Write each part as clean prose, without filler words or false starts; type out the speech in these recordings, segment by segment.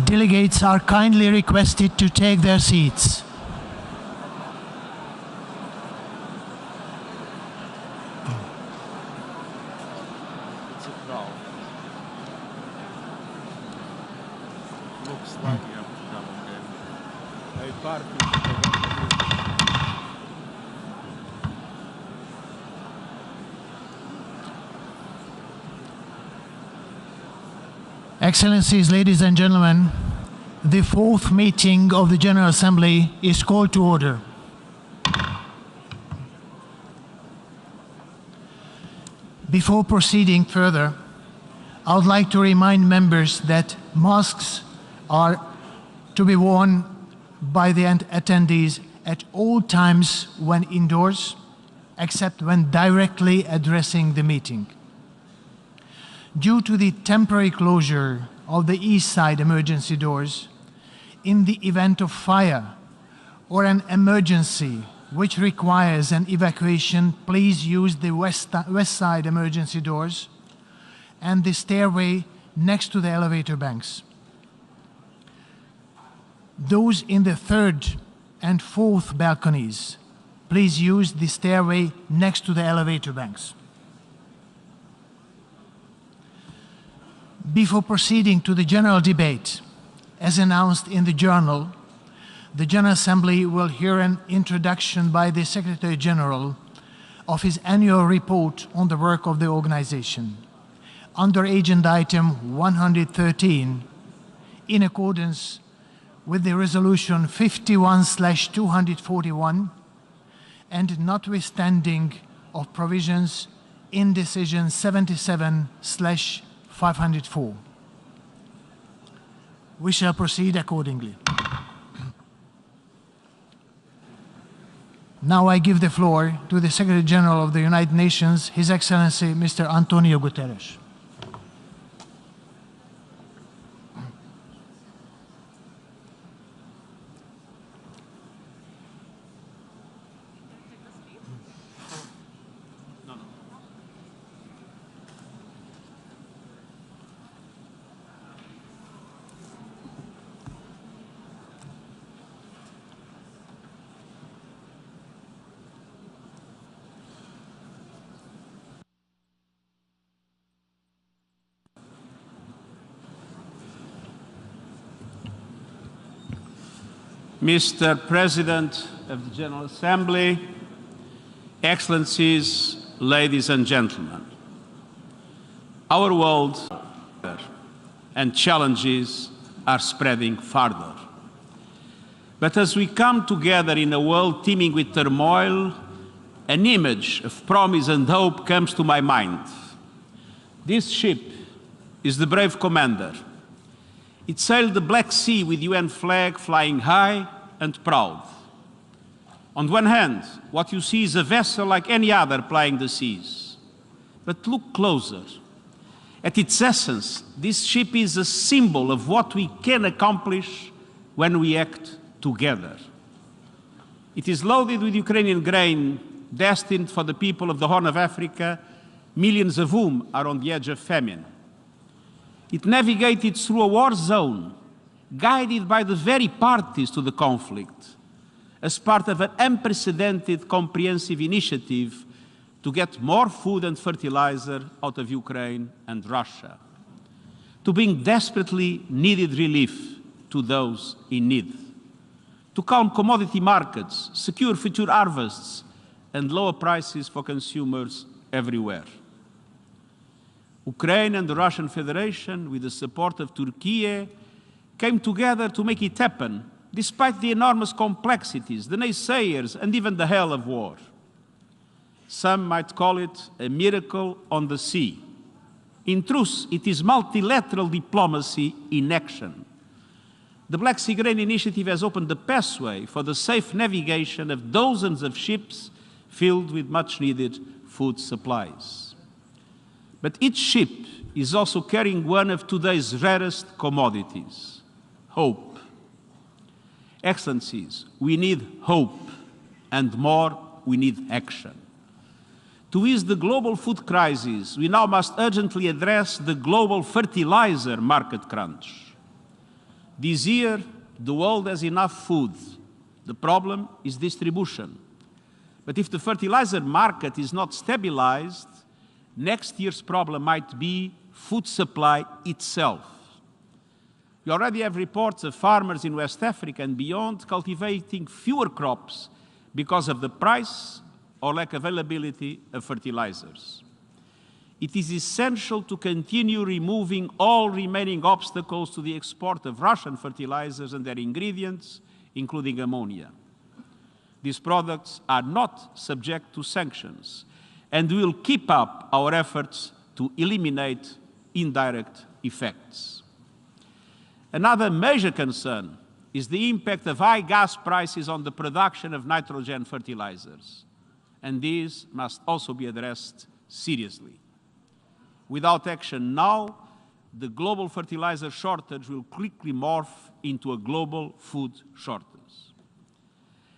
Delegates are kindly requested to take their seats. Excellencies, ladies and gentlemen, the fourth meeting of the General Assembly is called to order. Before proceeding further, I would like to remind members that masks are to be worn by the attendees at all times when indoors, except when directly addressing the meeting. Due to the temporary closure of the east side emergency doors, in the event of fire or an emergency which requires an evacuation, please use the west side emergency doors and the stairway next to the elevator banks. Those in the third and fourth balconies, please use the stairway next to the elevator banks. Before proceeding to the general debate, as announced in the journal, the General Assembly will hear an introduction by the Secretary General of his annual report on the work of the organization. Under agenda item 113, in accordance with the resolution 51/241 and notwithstanding of provisions in decision 77/504. We shall proceed accordingly. Now I give the floor to the Secretary General of the United Nations, His Excellency Mr. Antonio Guterres. Mr. President of the General Assembly, Excellencies, ladies and gentlemen, our world and challenges are spreading farther. But as we come together in a world teeming with turmoil, an image of promise and hope comes to my mind. This ship is the brave commander. It sailed the Black Sea with UN flag flying high and proud. On one hand, what you see is a vessel like any other plying the seas. But look closer. At its essence, this ship is a symbol of what we can accomplish when we act together. It is loaded with Ukrainian grain destined for the people of the Horn of Africa, millions of whom are on the edge of famine. It navigated through a war zone, guided by the very parties to the conflict, as part of an unprecedented comprehensive initiative to get more food and fertilizer out of Ukraine and Russia, to bring desperately needed relief to those in need, to calm commodity markets, secure future harvests, and lower prices for consumers everywhere. Ukraine and the Russian Federation, with the support of Turkey, came together to make it happen, despite the enormous complexities, the naysayers, and even the hell of war. Some might call it a miracle on the sea. In truth, it is multilateral diplomacy in action. The Black Sea Grain Initiative has opened the pathway for the safe navigation of dozens of ships filled with much-needed food supplies. But each ship is also carrying one of today's rarest commodities, hope. Excellencies, we need hope, and more, we need action. To ease the global food crisis, we now must urgently address the global fertilizer market crunch. This year, the world has enough food. The problem is distribution. But if the fertilizer market is not stabilized, next year's problem might be food supply itself. We already have reports of farmers in West Africa and beyond cultivating fewer crops because of the price or lack of availability of fertilizers. It is essential to continue removing all remaining obstacles to the export of Russian fertilizers and their ingredients, including ammonia. These products are not subject to sanctions, and we will keep up our efforts to eliminate indirect effects. Another major concern is the impact of high gas prices on the production of nitrogen fertilizers, and these must also be addressed seriously. Without action now, the global fertilizer shortage will quickly morph into a global food shortage.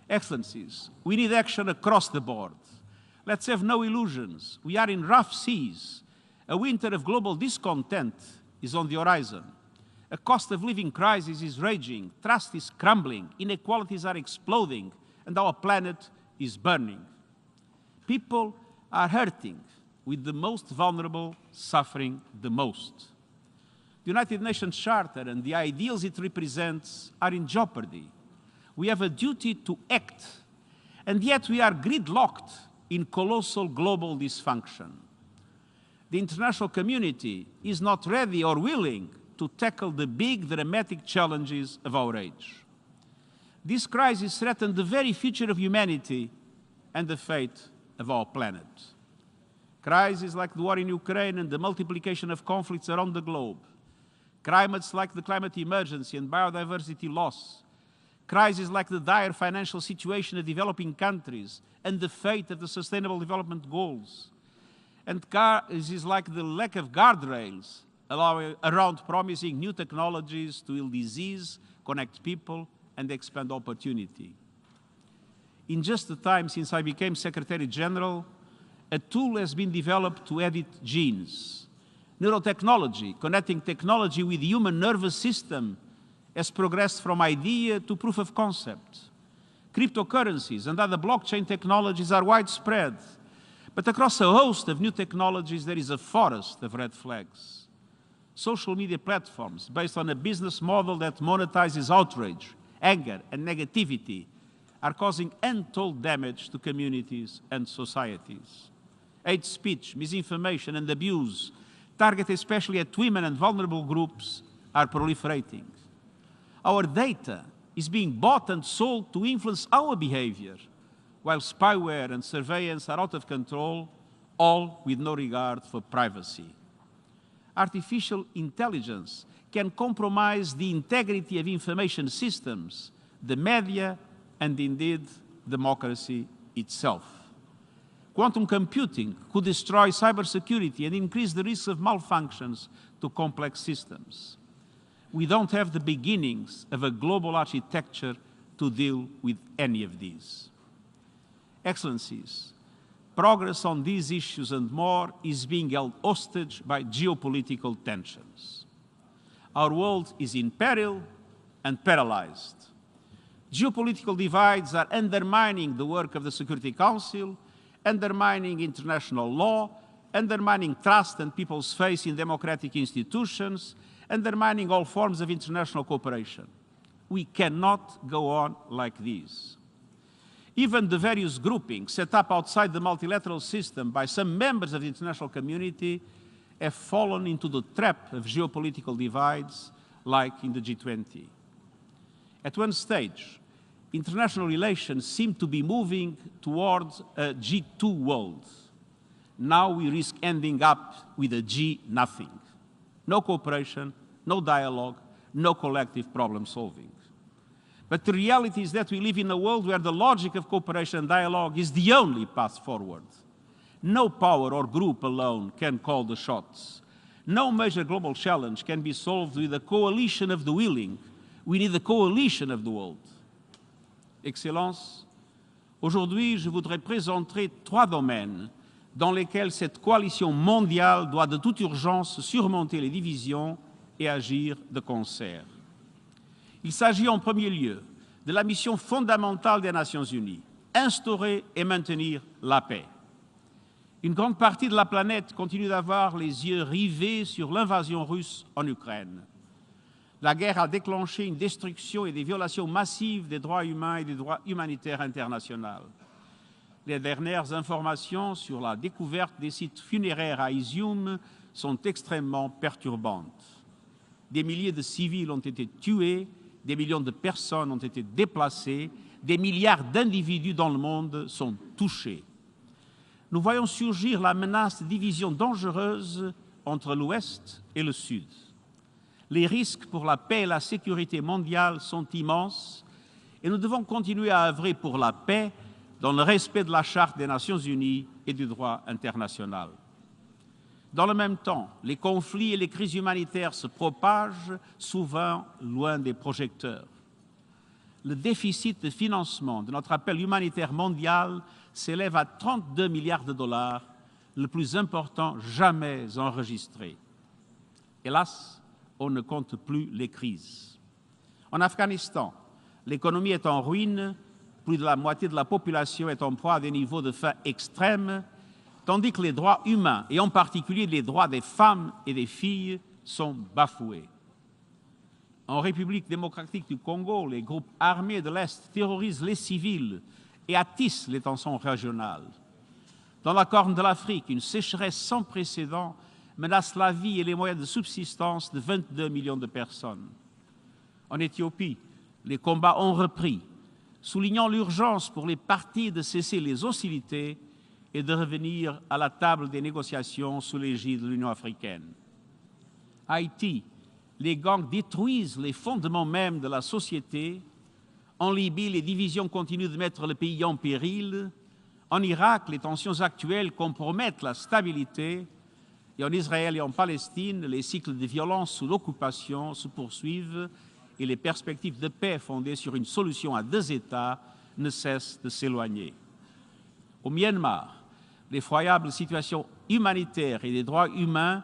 Excellencies, we need action across the board. Let's have no illusions. We are in rough seas. A winter of global discontent is on the horizon. A cost of living crisis is raging, trust is crumbling, inequalities are exploding, and our planet is burning. People are hurting, with the most vulnerable suffering the most. The United Nations Charter and the ideals it represents are in jeopardy. We have a duty to act, and yet we are gridlocked in colossal global dysfunction. The international community is not ready or willing to tackle the big, dramatic challenges of our age. This crisis threatens the very future of humanity and the fate of our planet. Crises like the war in Ukraine and the multiplication of conflicts around the globe, climates like the climate emergency and biodiversity loss, crises like the dire financial situation of developing countries and the fate of the Sustainable Development Goals, and crises like the lack of guardrails around promising new technologies to heal disease, connect people, and expand opportunity. In just the time since I became Secretary General, a tool has been developed to edit genes. Neurotechnology, connecting technology with the human nervous system, has progressed from idea to proof of concept. Cryptocurrencies and other blockchain technologies are widespread, but across a host of new technologies there is a forest of red flags. Social media platforms based on a business model that monetizes outrage, anger, and negativity are causing untold damage to communities and societies. Hate speech, misinformation, and abuse, targeted especially at women and vulnerable groups, are proliferating. Our data is being bought and sold to influence our behavior, while spyware and surveillance are out of control, all with no regard for privacy. Artificial intelligence can compromise the integrity of information systems, the media, and indeed democracy itself. Quantum computing could destroy cybersecurity and increase the risk of malfunctions to complex systems. We don't have the beginnings of a global architecture to deal with any of these. Excellencies, progress on these issues and more is being held hostage by geopolitical tensions. Our world is in peril and paralyzed. Geopolitical divides are undermining the work of the Security Council, undermining international law, undermining trust and people's faith in democratic institutions, undermining all forms of international cooperation. We cannot go on like this. Even the various groupings set up outside the multilateral system by some members of the international community have fallen into the trap of geopolitical divides, like in the G20. At one stage, international relations seem to be moving towards a G2 world. Now we risk ending up with a G nothing. No cooperation, no dialogue, no collective problem solving. But the reality is that we live in a world where the logic of cooperation and dialogue is the only path forward. No power or group alone can call the shots. No major global challenge can be solved with a coalition of the willing. We need a coalition of the world. Excellences, aujourd'hui, je voudrais présenter 3 domaines dans lesquels cette coalition mondiale doit de toute urgence surmonter les divisions et agir de concert. Il s'agit en premier lieu de la mission fondamentale des Nations Unies, instaurer et maintenir la paix. Une grande partie de la planète continue d'avoir les yeux rivés sur l'invasion russe en Ukraine. La guerre a déclenché une destruction et des violations massives des droits humains et des droits humanitaires internationaux. Les dernières informations sur la découverte des sites funéraires à Izium sont extrêmement perturbantes. Des milliers de civils ont été tués, des millions de personnes ont été déplacées, des milliards d'individus dans le monde sont touchés. Nous voyons surgir la menace de division dangereuse entre l'Ouest et le Sud. Les risques pour la paix et la sécurité mondiale sont immenses et nous devons continuer à œuvrer pour la paix dans le respect de la Charte des Nations Unies et du droit international. Dans le même temps, les conflits et les crises humanitaires se propagent, souvent loin des projecteurs. Le déficit de financement de notre appel humanitaire mondial s'élève à 32 milliards de dollars, le plus important jamais enregistré. Hélas, on ne compte plus les crises. En Afghanistan, l'économie est en ruine, plus de la moitié de la population est en proie à des niveaux de faim extrêmes, tandis que les droits humains, et en particulier les droits des femmes et des filles, sont bafoués. En République démocratique du Congo, les groupes armés de l'Est terrorisent les civils et attissent les tensions régionales. Dans la Corne de l'Afrique, une sécheresse sans précédent menace la vie et les moyens de subsistance de 22 millions de personnes. En Éthiopie, les combats ont repris, soulignant l'urgence pour les parties de cesser les hostilités et de revenir à la table des négociations sous l'égide de l'Union africaine. À Haïti, les gangs détruisent les fondements mêmes de la société. En Libye, les divisions continuent de mettre le pays en péril. En Irak, les tensions actuelles compromettent la stabilité. Et en Israël et en Palestine, les cycles de violence sous l'occupation se poursuivent et les perspectives de paix fondées sur une solution à deux États ne cessent de s'éloigner. Au Myanmar, l'effroyable situation humanitaire et des droits humains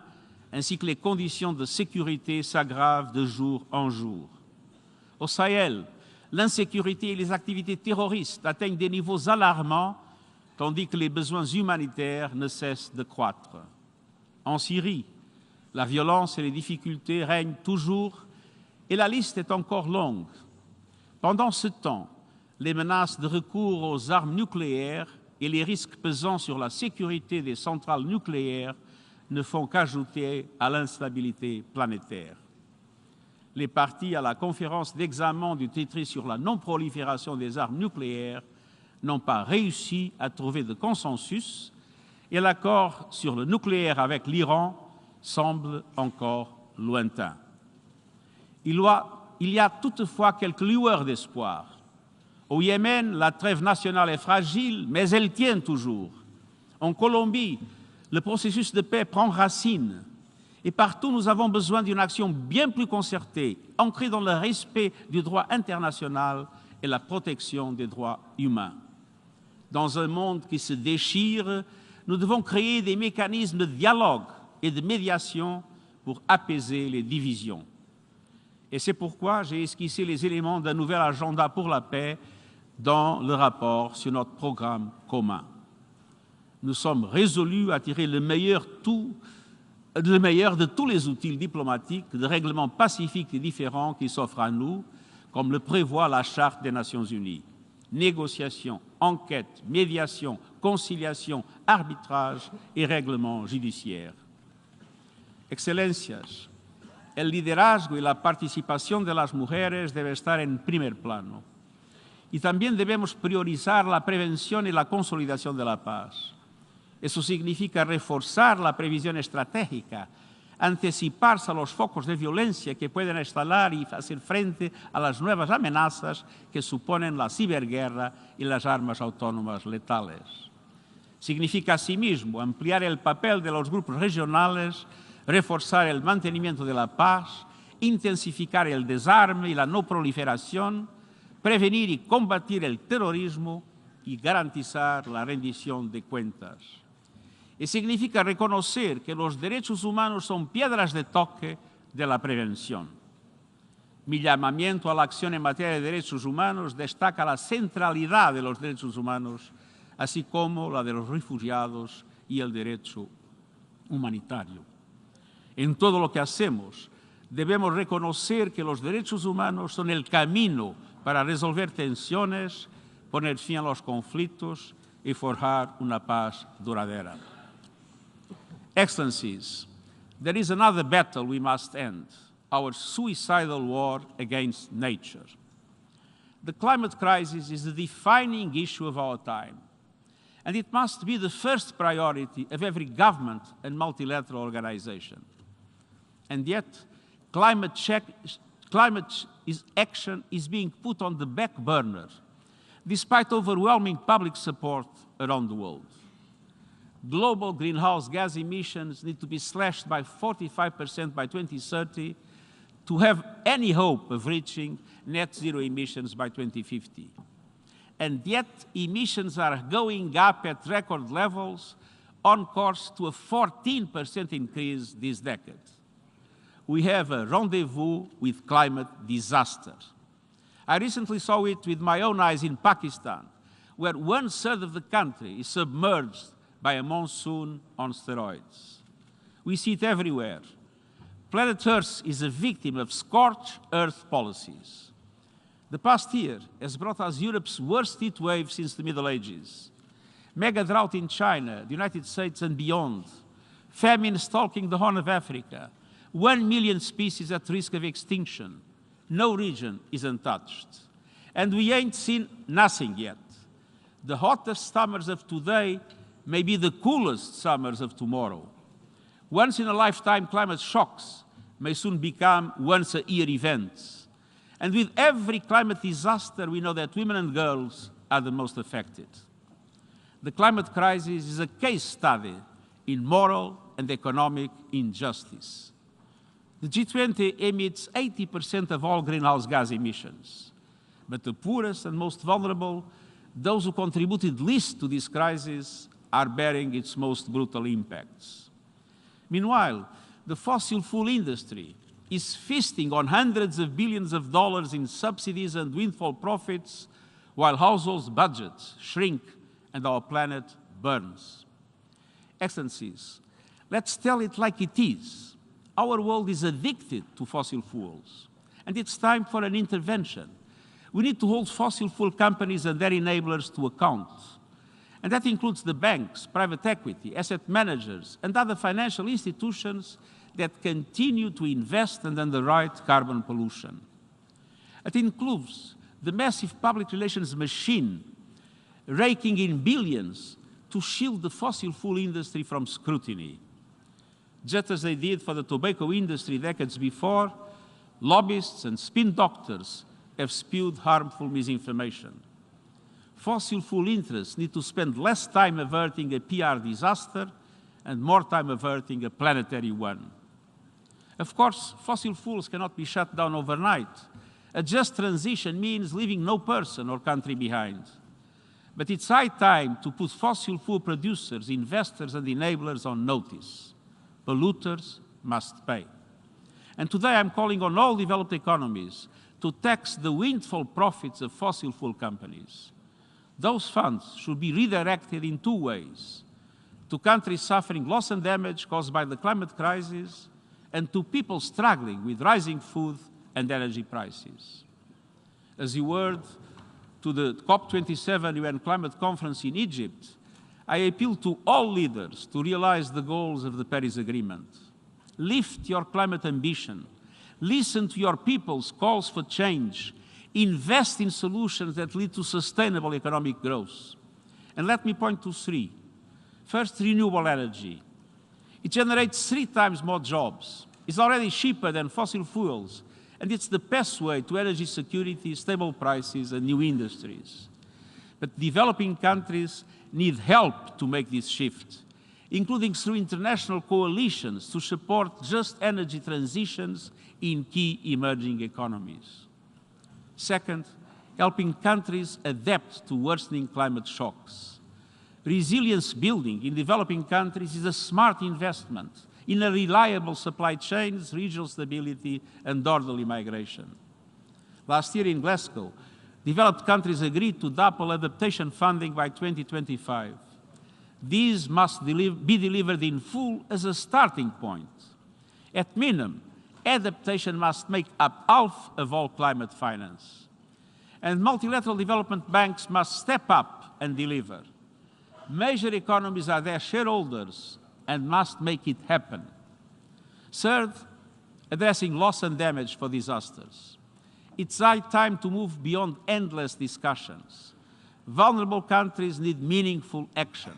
ainsi que les conditions de sécurité s'aggravent de jour en jour. Au Sahel, l'insécurité et les activités terroristes atteignent des niveaux alarmants, tandis que les besoins humanitaires ne cessent de croître. En Syrie, la violence et les difficultés règnent toujours et la liste est encore longue. Pendant ce temps, les menaces de recours aux armes nucléaires et les risques pesant sur la sécurité des centrales nucléaires ne font qu'ajouter à l'instabilité planétaire. Les parties à la conférence d'examen du traité sur la non-prolifération des armes nucléaires n'ont pas réussi à trouver de consensus et l'accord sur le nucléaire avec l'Iran semble encore lointain. Il y a toutefois quelques lueurs d'espoir. Au Yémen, la trêve nationale est fragile, mais elle tient toujours. En Colombie, le processus de paix prend racine. Et partout, nous avons besoin d'une action bien plus concertée, ancrée dans le respect du droit international et la protection des droits humains. Dans un monde qui se déchire, nous devons créer des mécanismes de dialogue et de médiation pour apaiser les divisions. Et c'est pourquoi j'ai esquissé les éléments d'un nouvel agenda pour la paix dans le rapport sur notre programme commun. Nous sommes résolus à tirer le meilleur de tous les outils diplomatiques, de règlements pacifiques et différents qui s'offrent à nous, comme le prévoit la Charte des Nations Unies. Négociation, enquête, médiation, conciliation, arbitrage et règlement judiciaire. Excelencias, el liderazgo y la participación de las mujeres debe estar en primer plano. Y también debemos priorizar la prevención y la consolidación de la paz. Eso significa reforzar la previsión estratégica, anticiparse a los focos de violencia que pueden estallar y hacer frente a las nuevas amenazas que suponen la ciberguerra y las armas autónomas letales. Significa asimismo ampliar el papel de los grupos regionales, reforzar el mantenimiento de la paz, intensificar el desarme y la no proliferación, prevenir y combatir el terrorismo y garantizar la rendición de cuentas. Y significa reconocer que los derechos humanos son piedras de toque de la prevención. Mi llamamiento a la acción en materia de derechos humanos destaca la centralidad de los derechos humanos, así como la de los refugiados y el derecho humanitario. En todo lo que hacemos, debemos reconocer que los derechos humanos son el camino para resolver tensiones, poner fin a los conflictos y forjar una paz duradera. Excellencies, there is another battle we must end, our suicidal war against nature. The climate crisis is the defining issue of our time, and it must be the first priority of every government and multilateral organization. And yet, climate action is being put on the back burner, despite overwhelming public support around the world. Global greenhouse gas emissions need to be slashed by 45% by 2030 to have any hope of reaching net zero emissions by 2050. And yet, emissions are going up at record levels, on course to a 14% increase this decade. We have a rendezvous with climate disaster. I recently saw it with my own eyes in Pakistan, where 1/3 of the country is submerged by a monsoon on steroids. We see it everywhere. Planet Earth is a victim of scorched earth policies. The past year has brought us Europe's worst heat wave since the Middle Ages. Mega drought in China, the United States and beyond. Famine stalking the Horn of Africa. 1 million species at risk of extinction. No region is untouched. And we ain't seen nothing yet. The hottest summers of today may be the coolest summers of tomorrow. Once-in-a-lifetime climate shocks may soon become once-a-year events. And with every climate disaster, we know that women and girls are the most affected. The climate crisis is a case study in moral and economic injustice. The G20 emits 80% of all greenhouse gas emissions. But the poorest and most vulnerable, those who contributed least to this crisis, are bearing its most brutal impacts. Meanwhile, the fossil fuel industry is feasting on hundreds of billions of dollars in subsidies and windfall profits, while households' budgets shrink and our planet burns. Excellencies, let's tell it like it is. Our world is addicted to fossil fuels, and it's time for an intervention. We need to hold fossil fuel companies and their enablers to account. And that includes the banks, private equity, asset managers, and other financial institutions that continue to invest and underwrite carbon pollution. It includes the massive public relations machine raking in billions to shield the fossil fuel industry from scrutiny. Just as they did for the tobacco industry decades before, lobbyists and spin doctors have spewed harmful misinformation. Fossil fuel interests need to spend less time averting a PR disaster and more time averting a planetary one. Of course, fossil fuels cannot be shut down overnight. A just transition means leaving no person or country behind. But it's high time to put fossil fuel producers, investors, and enablers on notice. Polluters must pay. And today I'm calling on all developed economies to tax the windfall profits of fossil fuel companies. Those funds should be redirected in two ways: to countries suffering loss and damage caused by the climate crisis, and to people struggling with rising food and energy prices. As you heard to the COP27 UN Climate Conference in Egypt, I appeal to all leaders to realize the goals of the Paris Agreement. Lift your climate ambition. Listen to your people's calls for change. Invest in solutions that lead to sustainable economic growth. And let me point to three. First, renewable energy. It generates 3 times more jobs. It's already cheaper than fossil fuels, and it's the best way to energy security, stable prices, and new industries. But developing countries need help to make this shift, including through international coalitions to support just energy transitions in key emerging economies. Second, helping countries adapt to worsening climate shocks. Resilience building in developing countries is a smart investment in a reliable supply chains, regional stability, and orderly migration. Last year in Glasgow, developed countries agreed to double adaptation funding by 2025. These must be delivered in full as a starting point. At minimum, adaptation must make up half of all climate finance. And multilateral development banks must step up and deliver. Major economies are their shareholders and must make it happen. Third, addressing loss and damage for disasters. It's high time to move beyond endless discussions. Vulnerable countries need meaningful action.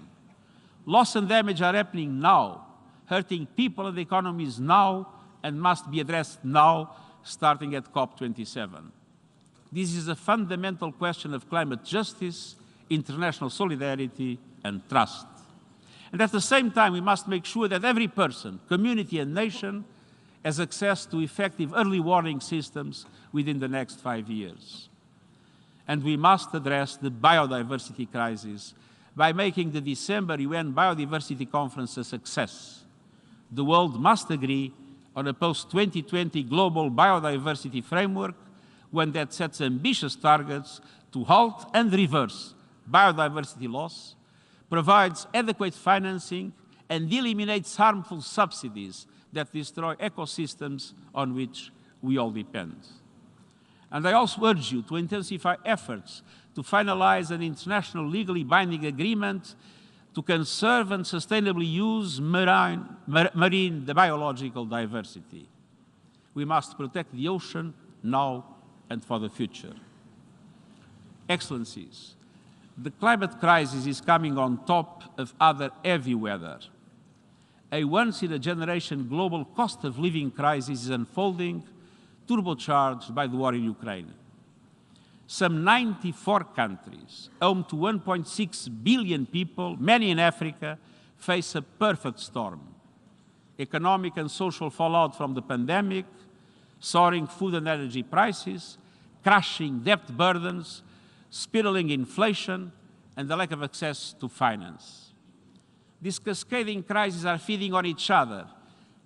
Loss and damage are happening now, hurting people and economies now, and must be addressed now, starting at COP27. This is a fundamental question of climate justice, international solidarity, and trust. And at the same time, we must make sure that every person, community, and nation has access to effective early warning systems within the next 5 years. And we must address the biodiversity crisis by making the December UN Biodiversity Conference a success. The world must agree on a post-2020 global biodiversity framework, one that sets ambitious targets to halt and reverse biodiversity loss, provides adequate financing, and eliminates harmful subsidies that destroy ecosystems on which we all depend. And I also urge you to intensify efforts to finalize an international legally binding agreement to conserve and sustainably use marine biological diversity. We must protect the ocean now and for the future. Excellencies, the climate crisis is coming on top of other heavy weather. A once-in-a-generation global cost of living crisis is unfolding, turbocharged by the war in Ukraine. Some 94 countries, home to 1.6 billion people, many in Africa, face a perfect storm. Economic and social fallout from the pandemic, soaring food and energy prices, crushing debt burdens, spiraling inflation, and the lack of access to finance. These cascading crises are feeding on each other,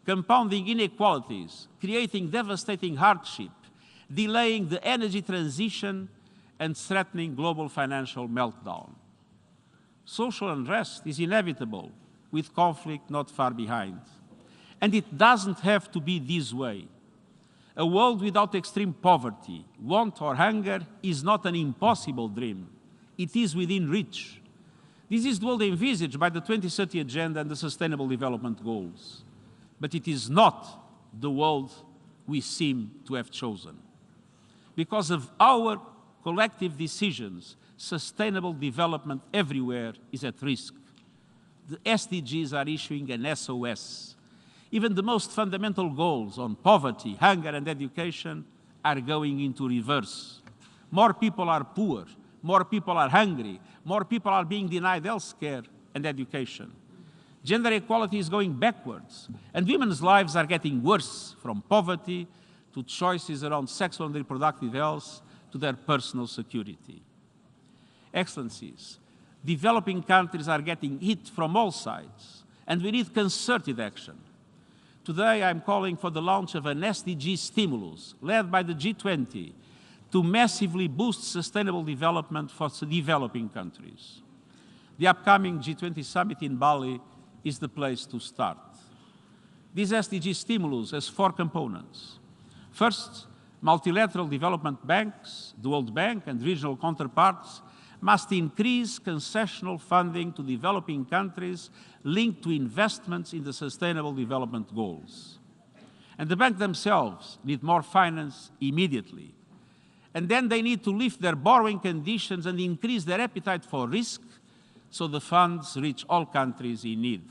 compounding inequalities, creating devastating hardship, delaying the energy transition, and threatening global financial meltdown. Social unrest is inevitable, with conflict not far behind. And it doesn't have to be this way. A world without extreme poverty, want, or hunger is not an impossible dream. It is within reach. This is the world envisaged by the 2030 Agenda and the Sustainable Development Goals. But it is not the world we seem to have chosen. Because of our collective decisions, sustainable development everywhere is at risk. The SDGs are issuing an SOS. Even the most fundamental goals on poverty, hunger, and education are going into reverse. More people are poor, more people are hungry, more people are being denied health care and education. Gender equality is going backwards, and women's lives are getting worse, from poverty to choices around sexual and reproductive health to their personal security. Excellencies, developing countries are getting hit from all sides, and we need concerted action. Today, I'm calling for the launch of an SDG stimulus led by the G20 to massively boost sustainable development for developing countries. The upcoming G20 summit in Bali is the place to start. This SDG stimulus has 4 components. First, multilateral development banks, the World Bank and regional counterparts must increase concessional funding to developing countries linked to investments in the Sustainable Development Goals. And the banks themselves need more finance immediately. And then they need to lift their borrowing conditions and increase their appetite for risk so the funds reach all countries in need.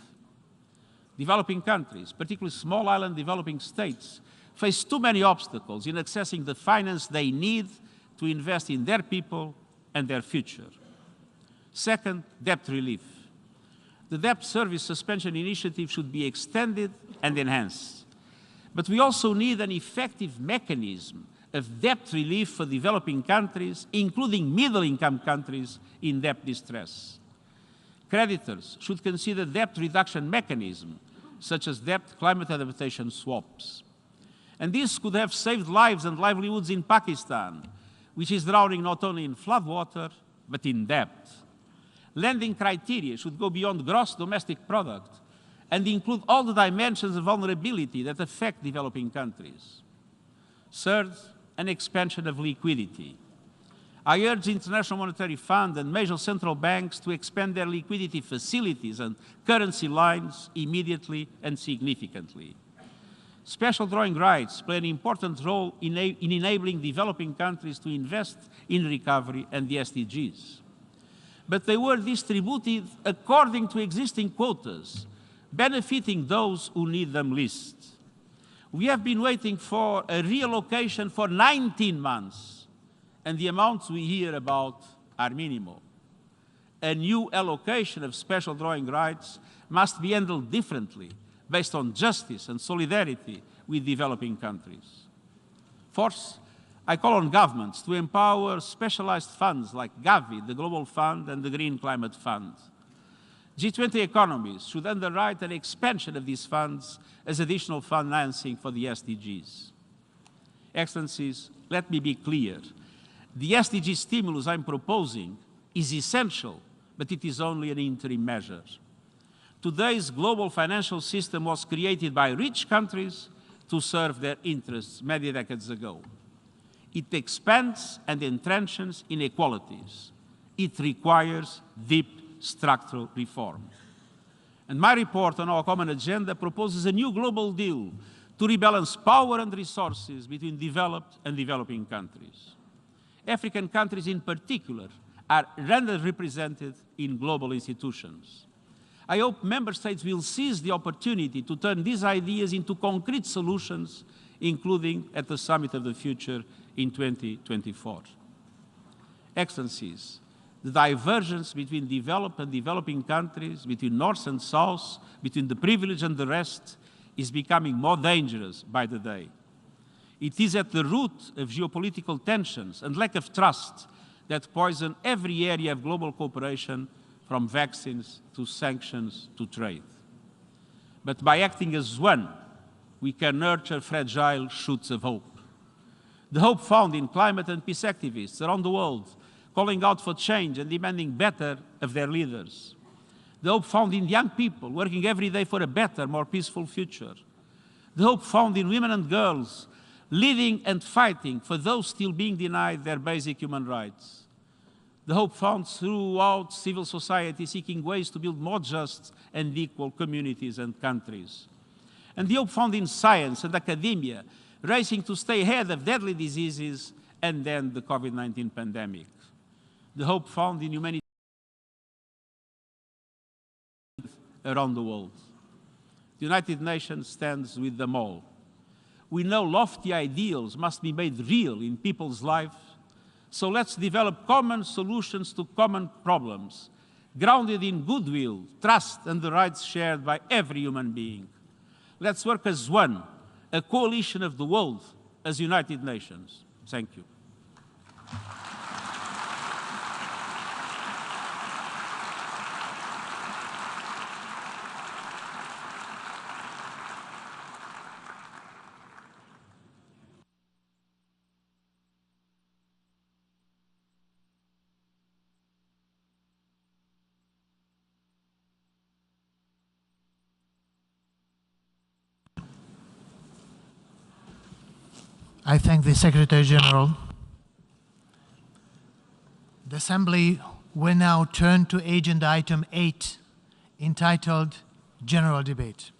Developing countries, particularly small island developing states, face too many obstacles in accessing the finance they need to invest in their people and their future. Second, debt relief. The debt service suspension initiative should be extended and enhanced. But we also need an effective mechanism of debt relief for developing countries, including middle-income countries in debt distress. Creditors should consider debt reduction mechanisms, such as debt climate adaptation swaps. And this could have saved lives and livelihoods in Pakistan, which is drowning not only in floodwater, but in debt. Lending criteria should go beyond gross domestic product and include all the dimensions of vulnerability that affect developing countries. Third, an expansion of liquidity. I urge the International Monetary Fund and major central banks to expand their liquidity facilities and currency lines immediately and significantly. Special drawing rights play an important role in enabling developing countries to invest in recovery and the SDGs. But they were distributed according to existing quotas, benefiting those who need them least. We have been waiting for a reallocation for 19 months, and the amounts we hear about are minimal. A new allocation of special drawing rights must be handled differently, based on justice and solidarity with developing countries. Fourth, I call on governments to empower specialized funds like Gavi, the Global Fund, and the Green Climate Fund. G20 economies should underwrite an expansion of these funds as additional financing for the SDGs. Excellencies, let me be clear. The SDG stimulus I'm proposing is essential, but it is only an interim measure. Today's global financial system was created by rich countries to serve their interests many decades ago. It expands and entrenches inequalities. It requires deep structural reform. And my report on our common agenda proposes a new global deal to rebalance power and resources between developed and developing countries. African countries in particular are underrepresented in global institutions. I hope member states will seize the opportunity to turn these ideas into concrete solutions, including at the Summit of the Future in 2024. Excellencies, the divergence between developed and developing countries, between North and South, between the privileged and the rest, is becoming more dangerous by the day. It is at the root of geopolitical tensions and lack of trust that poison every area of global cooperation, from vaccines to sanctions to trade. But by acting as one, we can nurture fragile shoots of hope. The hope found in climate and peace activists around the world, calling out for change and demanding better of their leaders. The hope found in young people working every day for a better, more peaceful future. The hope found in women and girls living and fighting for those still being denied their basic human rights. The hope found throughout civil society seeking ways to build more just and equal communities and countries. And the hope found in science and academia racing to stay ahead of deadly diseases and then the COVID-19 pandemic. The hope found in humanity around the world. The United Nations stands with them all. We know lofty ideals must be made real in people's lives, so let's develop common solutions to common problems, grounded in goodwill, trust, and the rights shared by every human being. Let's work as one, a coalition of the world, as United Nations. Thank you. I thank the Secretary General. The Assembly will now turn to Agenda Item 8, entitled General Debate.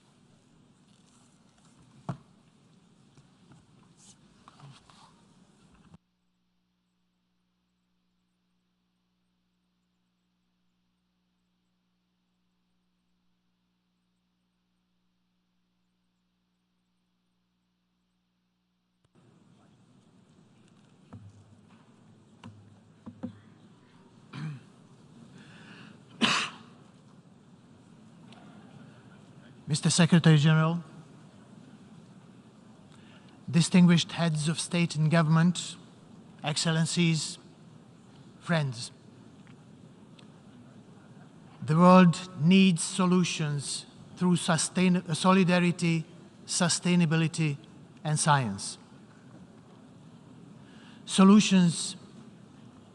Mr. Secretary General, distinguished heads of state and government, excellencies, friends, the world needs solutions through solidarity, sustainability, and science. Solutions,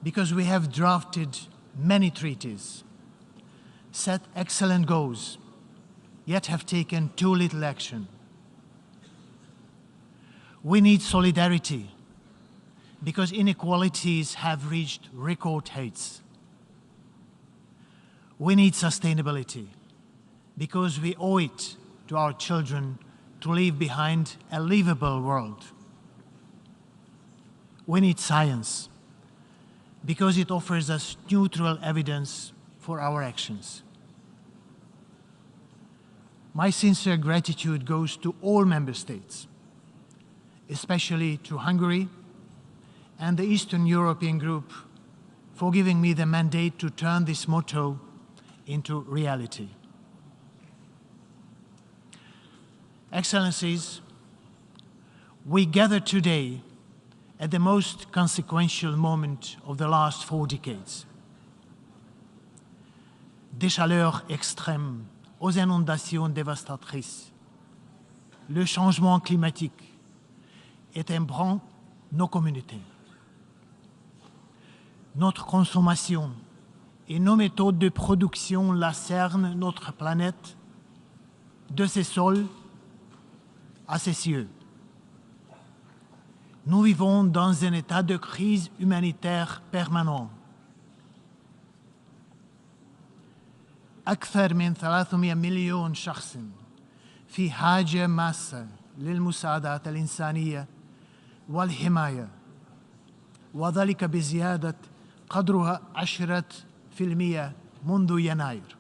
because we have drafted many treaties, set excellent goals, yet have taken too little action. We need solidarity, because inequalities have reached record heights. We need sustainability, because we owe it to our children to leave behind a livable world. We need science, because it offers us neutral evidence for our actions. My sincere gratitude goes to all member states, especially to Hungary and the Eastern European Group, for giving me the mandate to turn this motto into reality. Excellencies, we gather today at the most consequential moment of the last 4 decades. Des chaleurs extrêmes aux inondations dévastatrices, le changement climatique ébranle nos communautés. Notre consommation et nos méthodes de production lacernent notre planète de ses sols à ses cieux. Nous vivons dans un état de crise humanitaire permanent. أكثر من 300 مليون شخص في حاجة ماسة للمساعدات الإنسانية والحماية، وذلك بزيادة قدرها 10% منذ يناير.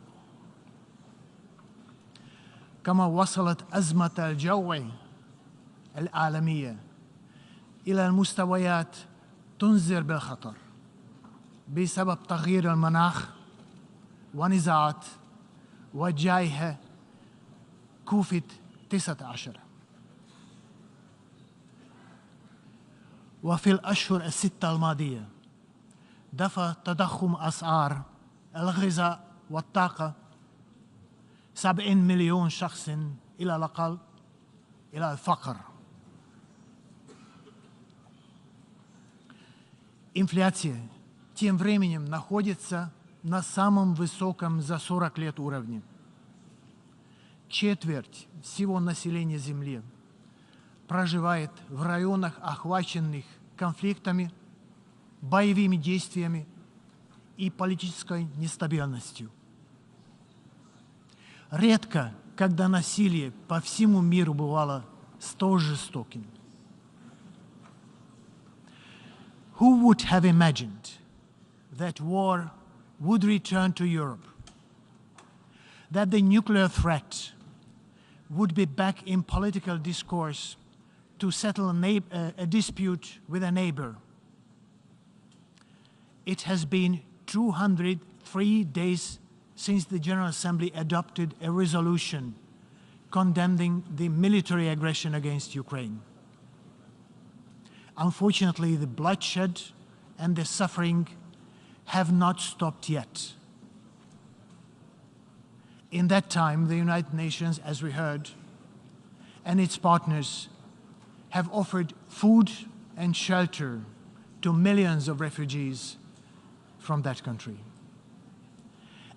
كما وصلت أزمة الجوع العالمية إلى المستويات تنذر بالخطر بسبب تغيير المناخ ونزاعات وجائحة كوفيد-19. وفي الأشهر الستة الماضية دفع تضخم أسعار الغذاء والطاقة 70 مليون شخص إلى الأقل إلى الفقر. Инфляция тем временем находится на самом высоком за 40 лет уровне. Четверть всего населения Земли проживает в районах, охваченных конфликтами, боевыми действиями и политической нестабильностью. Редко, когда насилие по всему миру бывало столь жестоким. Who would have imagined that war would return to Europe, that the nuclear threat would be back in political discourse to settle a dispute with a neighbor? It has been 203 days since the General Assembly adopted a resolution condemning the military aggression against Ukraine. Unfortunately, the bloodshed and the suffering have not stopped yet. In that time, the United Nations, as we heard, and its partners have offered food and shelter to millions of refugees from that country.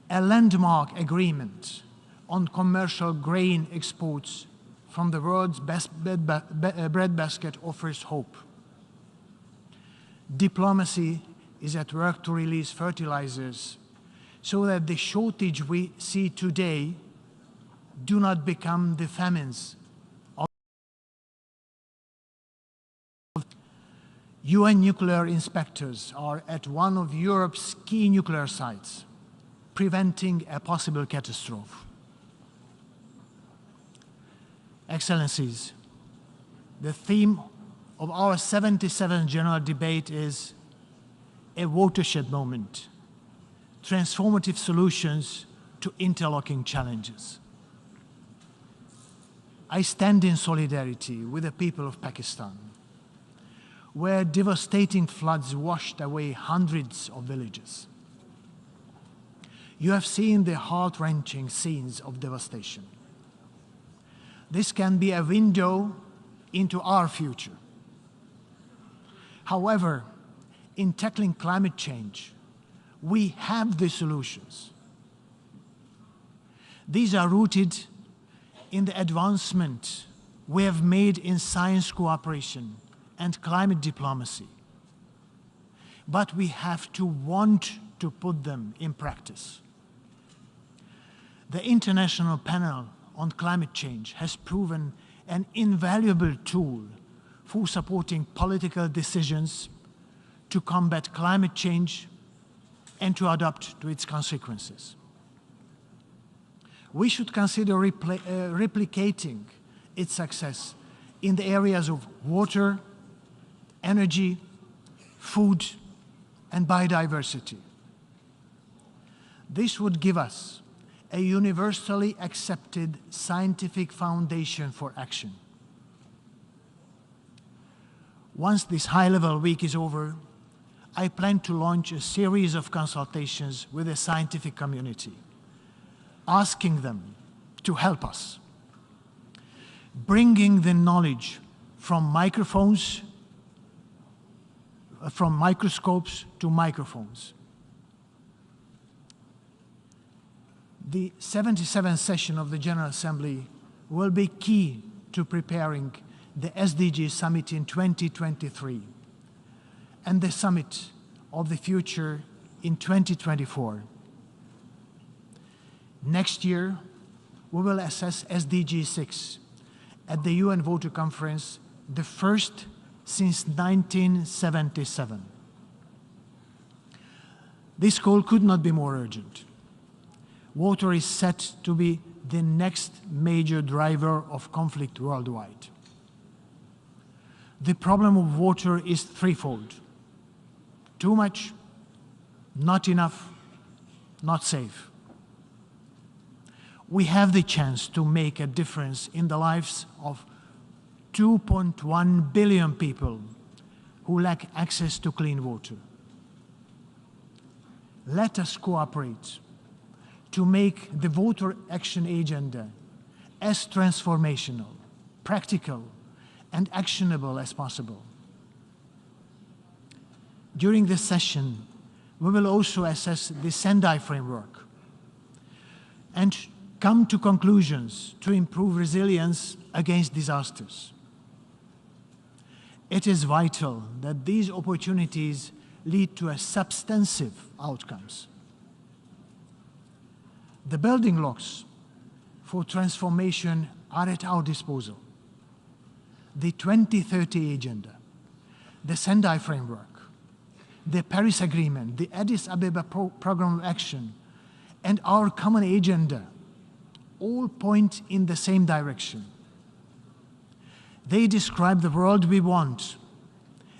A landmark agreement on commercial grain exports from the world's best breadbasket offers hope. Diplomacy is at work to release fertilizers so that the shortage we see today do not become the famines of UN nuclear inspectors are at one of Europe's key nuclear sites, preventing a possible catastrophe. Excellencies, the theme of our 77th General Debate is a watershed moment, transformative solutions to interlocking challenges. I stand in solidarity with the people of Pakistan, where devastating floods washed away hundreds of villages. You have seen the heart-wrenching scenes of devastation. This can be a window into our future. However, in tackling climate change, we have the solutions. These are rooted in the advancement we have made in science cooperation and climate diplomacy. But we have to want to put them in practice. The International Panel on Climate Change has proven an invaluable tool for supporting political decisions to combat climate change and to adapt to its consequences. We should consider replicating its success in the areas of water, energy, food, and biodiversity. This would give us a universally accepted scientific foundation for action. Once this high-level week is over, I plan to launch a series of consultations with the scientific community, asking them to help us, bringing the knowledge from microphones, from microscopes to microphones. The 77th session of the General Assembly will be key to preparing the SDG Summit in 2023 and the Summit of the Future in 2024. Next year, we will assess SDG 6 at the UN Water Conference, the first since 1977. This call could not be more urgent. Water is set to be the next major driver of conflict worldwide. The problem of water is threefold: too much, not enough, not safe. We have the chance to make a difference in the lives of 2.1 billion people who lack access to clean water. Let us cooperate to make the Water Action Agenda as transformational, practical, and actionable as possible. During this session, we will also assess the Sendai framework and come to conclusions to improve resilience against disasters. It is vital that these opportunities lead to substantive outcomes. The building blocks for transformation are at our disposal: the 2030 Agenda, the Sendai Framework, the Paris Agreement, the Addis Ababa Programme of Action, and our common agenda all point in the same direction. They describe the world we want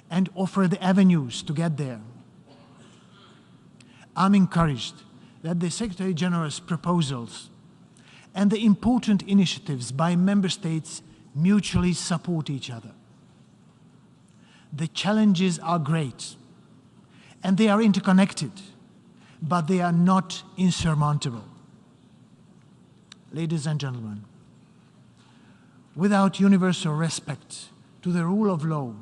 and offer the avenues to get there. I'm encouraged that the Secretary General's proposals and the important initiatives by member states mutually support each other. The challenges are great and they are interconnected, but they are not insurmountable. Ladies and gentlemen, without universal respect to the rule of law,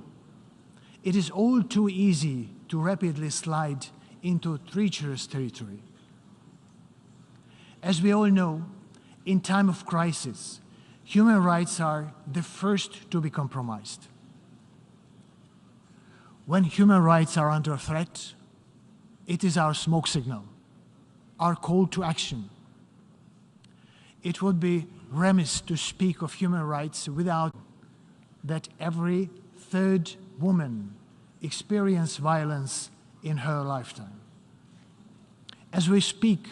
it is all too easy to rapidly slide into treacherous territory. As we all know, in time of crisis, human rights are the first to be compromised. When human rights are under threat, it is our smoke signal, our call to action. It would be remiss to speak of human rights without that every third woman experiences violence in her lifetime. As we speak,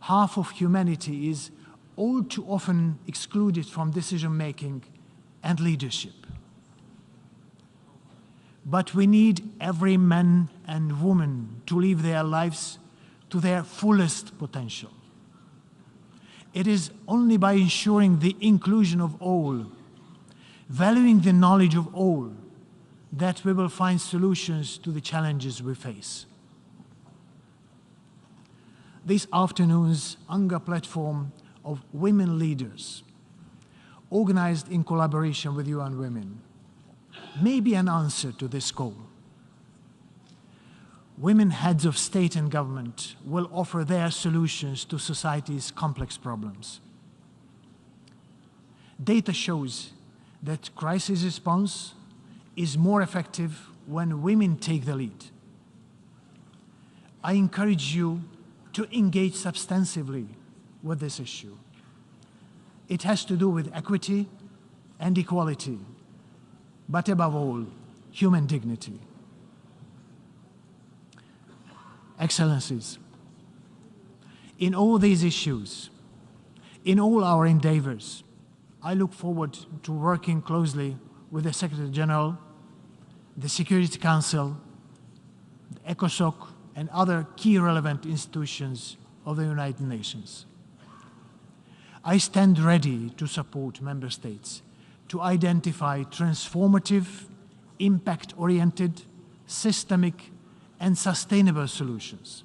half of humanity is all too often excluded from decision-making and leadership. But we need every man and woman to live their lives to their fullest potential. It is only by ensuring the inclusion of all, valuing the knowledge of all, that we will find solutions to the challenges we face. This afternoon's UNGA platform of women leaders, organized in collaboration with UN Women, may be an answer to this goal. Women heads of state and government will offer their solutions to society's complex problems. Data shows that crisis response is more effective when women take the lead. I encourage you to engage substantively with this issue. It has to do with equity and equality, but above all, human dignity. Excellencies, in all these issues, in all our endeavors, I look forward to working closely with the Secretary General, the Security Council, the ECOSOC, and other key relevant institutions of the United Nations. I stand ready to support Member States to identify transformative, impact-oriented, systemic, and sustainable solutions.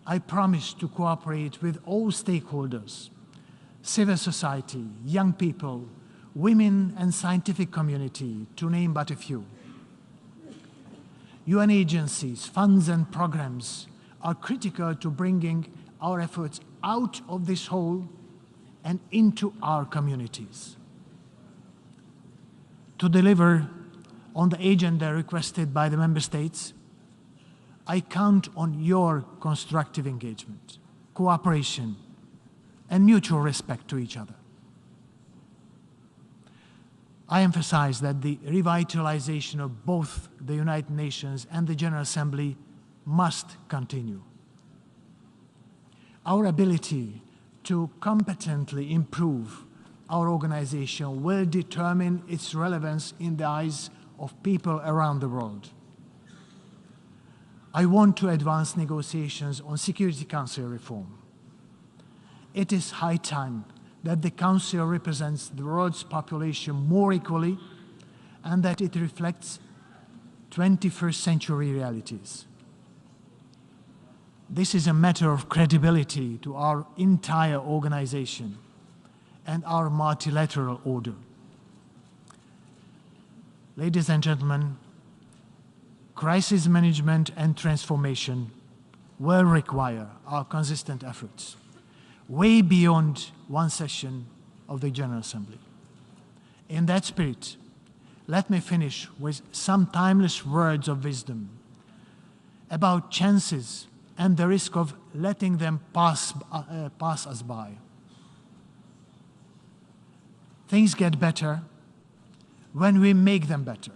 I promise to cooperate with all stakeholders, civil society, young people, women and scientific community, to name but a few. UN agencies, funds and programs are critical to bringing our efforts out of this hole and into our communities. To deliver on the agenda requested by the Member States, I count on your constructive engagement, cooperation, and mutual respect to each other. I emphasize that the revitalization of both the United Nations and the General Assembly must continue. Our ability to competently improve our organization will determine its relevance in the eyes of people around the world. I want to advance negotiations on Security Council reform. It is high time that the Council represents the world's population more equally and that it reflects 21st century realities. This is a matter of credibility to our entire organization and our multilateral order. Ladies and gentlemen, crisis management and transformation will require our consistent efforts, way beyond one session of the General Assembly. In that spirit, let me finish with some timeless words of wisdom about chances and the risk of letting them pass us by. Things get better when we make them better.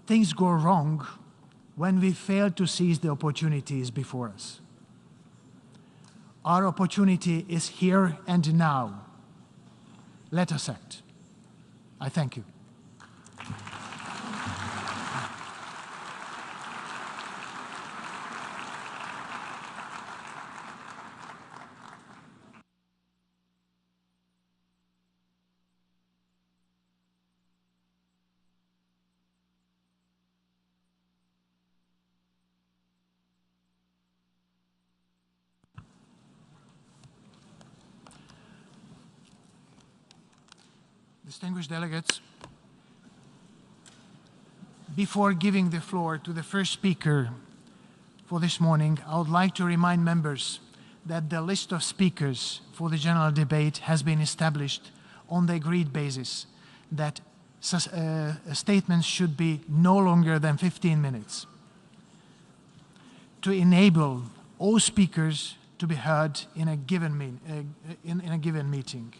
Things go wrong when we fail to seize the opportunities before us. Our opportunity is here and now. Let us act. I thank you. Distinguished delegates, before giving the floor to the first speaker for this morning, I would like to remind members that the list of speakers for the general debate has been established on the agreed basis that statements should be no longer than 15 minutes to enable all speakers to be heard in a given meeting.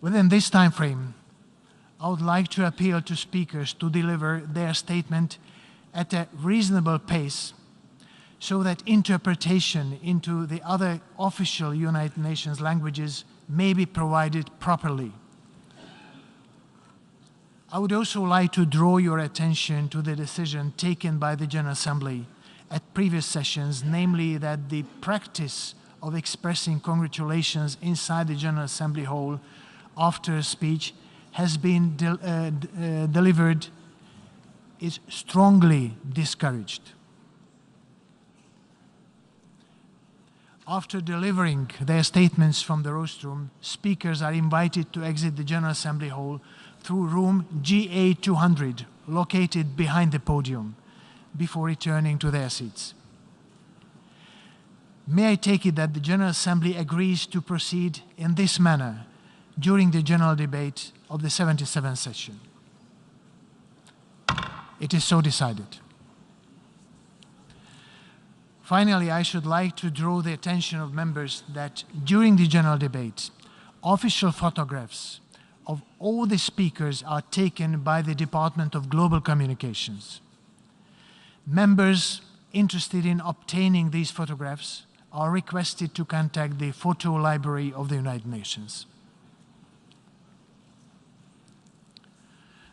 Within this time frame, I would like to appeal to speakers to deliver their statement at a reasonable pace so that interpretation into the other official United Nations languages may be provided properly. I would also like to draw your attention to the decision taken by the General Assembly at previous sessions, namely that the practice of expressing congratulations inside the General Assembly hall after a speech has been delivered is strongly discouraged. After delivering their statements from the rostrum, speakers are invited to exit the General Assembly Hall through room GA200, located behind the podium, before returning to their seats. May I take it that the General Assembly agrees to proceed in this manner during the general debate of the 77th session? It is so decided. Finally, I should like to draw the attention of members that during the general debate, official photographs of all the speakers are taken by the Department of Global Communications. Members interested in obtaining these photographs are requested to contact the Photo Library of the United Nations.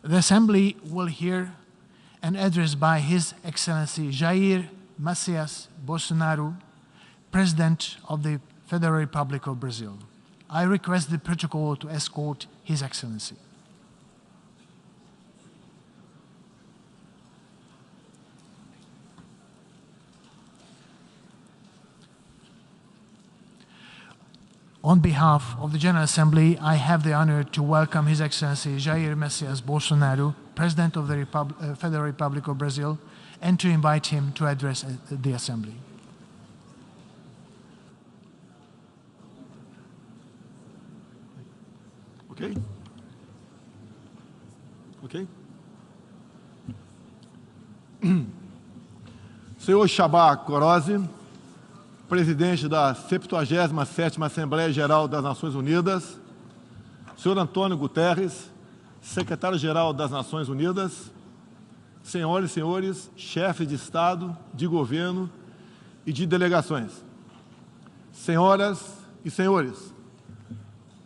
The Assembly will hear an address by His Excellency Jair Messias Bolsonaro, President of the Federal Republic of Brazil. I request the protocol to escort His Excellency. On behalf of the General Assembly, I have the honor to welcome His Excellency Jair Messias Bolsonaro, President of the Federal Republic of Brazil, and to invite him to address the Assembly. Okay? Ok? Senhor Chabá Corozzi, presidente da 77ª Assembleia Geral das Nações Unidas, senhor Antônio Guterres, secretário-geral das Nações Unidas, senhoras e senhores, chefes de Estado, de governo e de delegações, senhoras e senhores,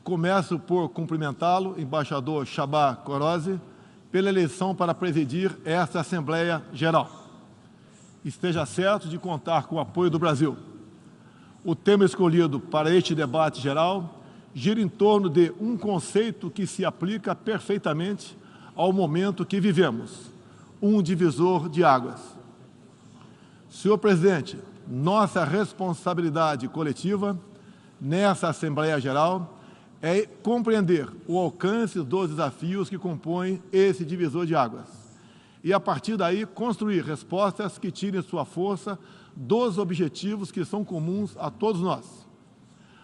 começo por cumprimentá-lo, embaixador Chabá Corozzi, pela eleição para presidir esta Assembleia Geral. Esteja certo de contar com o apoio do Brasil. O tema escolhido para este debate geral gira em torno de um conceito que se aplica perfeitamente ao momento que vivemos, um divisor de águas. Senhor Presidente, nossa responsabilidade coletiva nessa Assembleia Geral é compreender o alcance dos desafios que compõem esse divisor de águas e, a partir daí, construir respostas que tirem sua força dos objetivos que são comuns a todos nós.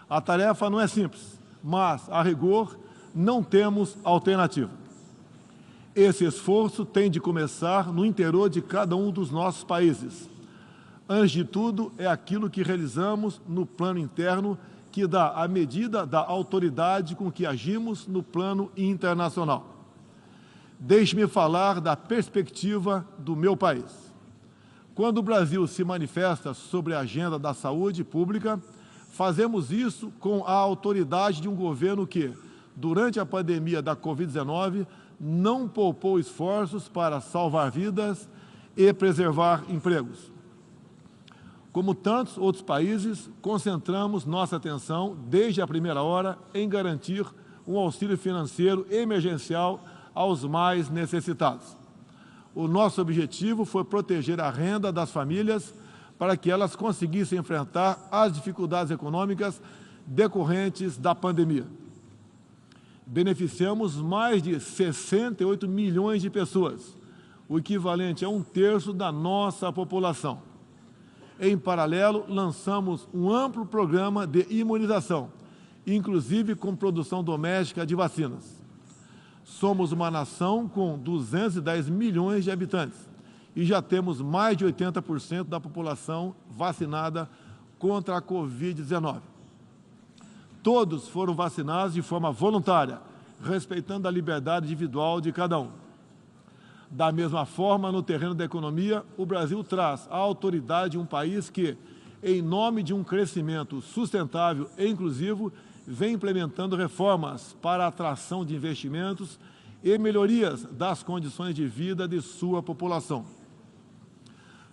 A tarefa não é simples, mas, a rigor, não temos alternativa. Esse esforço tem de começar no interior de cada um dos nossos países. Antes de tudo, é aquilo que realizamos no plano interno que dá a medida da autoridade com que agimos no plano internacional. Deixe-me falar da perspectiva do meu país. Quando o Brasil se manifesta sobre a agenda da saúde pública, fazemos isso com a autoridade de um governo que, durante a pandemia da Covid-19, não poupou esforços para salvar vidas e preservar empregos. Como tantos outros países, concentramos nossa atenção, desde a primeira hora, em garantir um auxílio financeiro emergencial aos mais necessitados. O nosso objetivo foi proteger a renda das famílias para que elas conseguissem enfrentar as dificuldades econômicas decorrentes da pandemia. Beneficiamos mais de 68 milhões de pessoas, o equivalente a 1/3 da nossa população. Em paralelo, lançamos um amplo programa de imunização, inclusive com produção doméstica de vacinas. Somos uma nação com 210 milhões de habitantes e já temos mais de 80% da população vacinada contra a Covid-19. Todos foram vacinados de forma voluntária, respeitando a liberdade individual de cada um. Da mesma forma, no terreno da economia, o Brasil traz a autoridade de um país que, em nome de um crescimento sustentável e inclusivo, vem implementando reformas para a atração de investimentos e melhorias das condições de vida de sua população.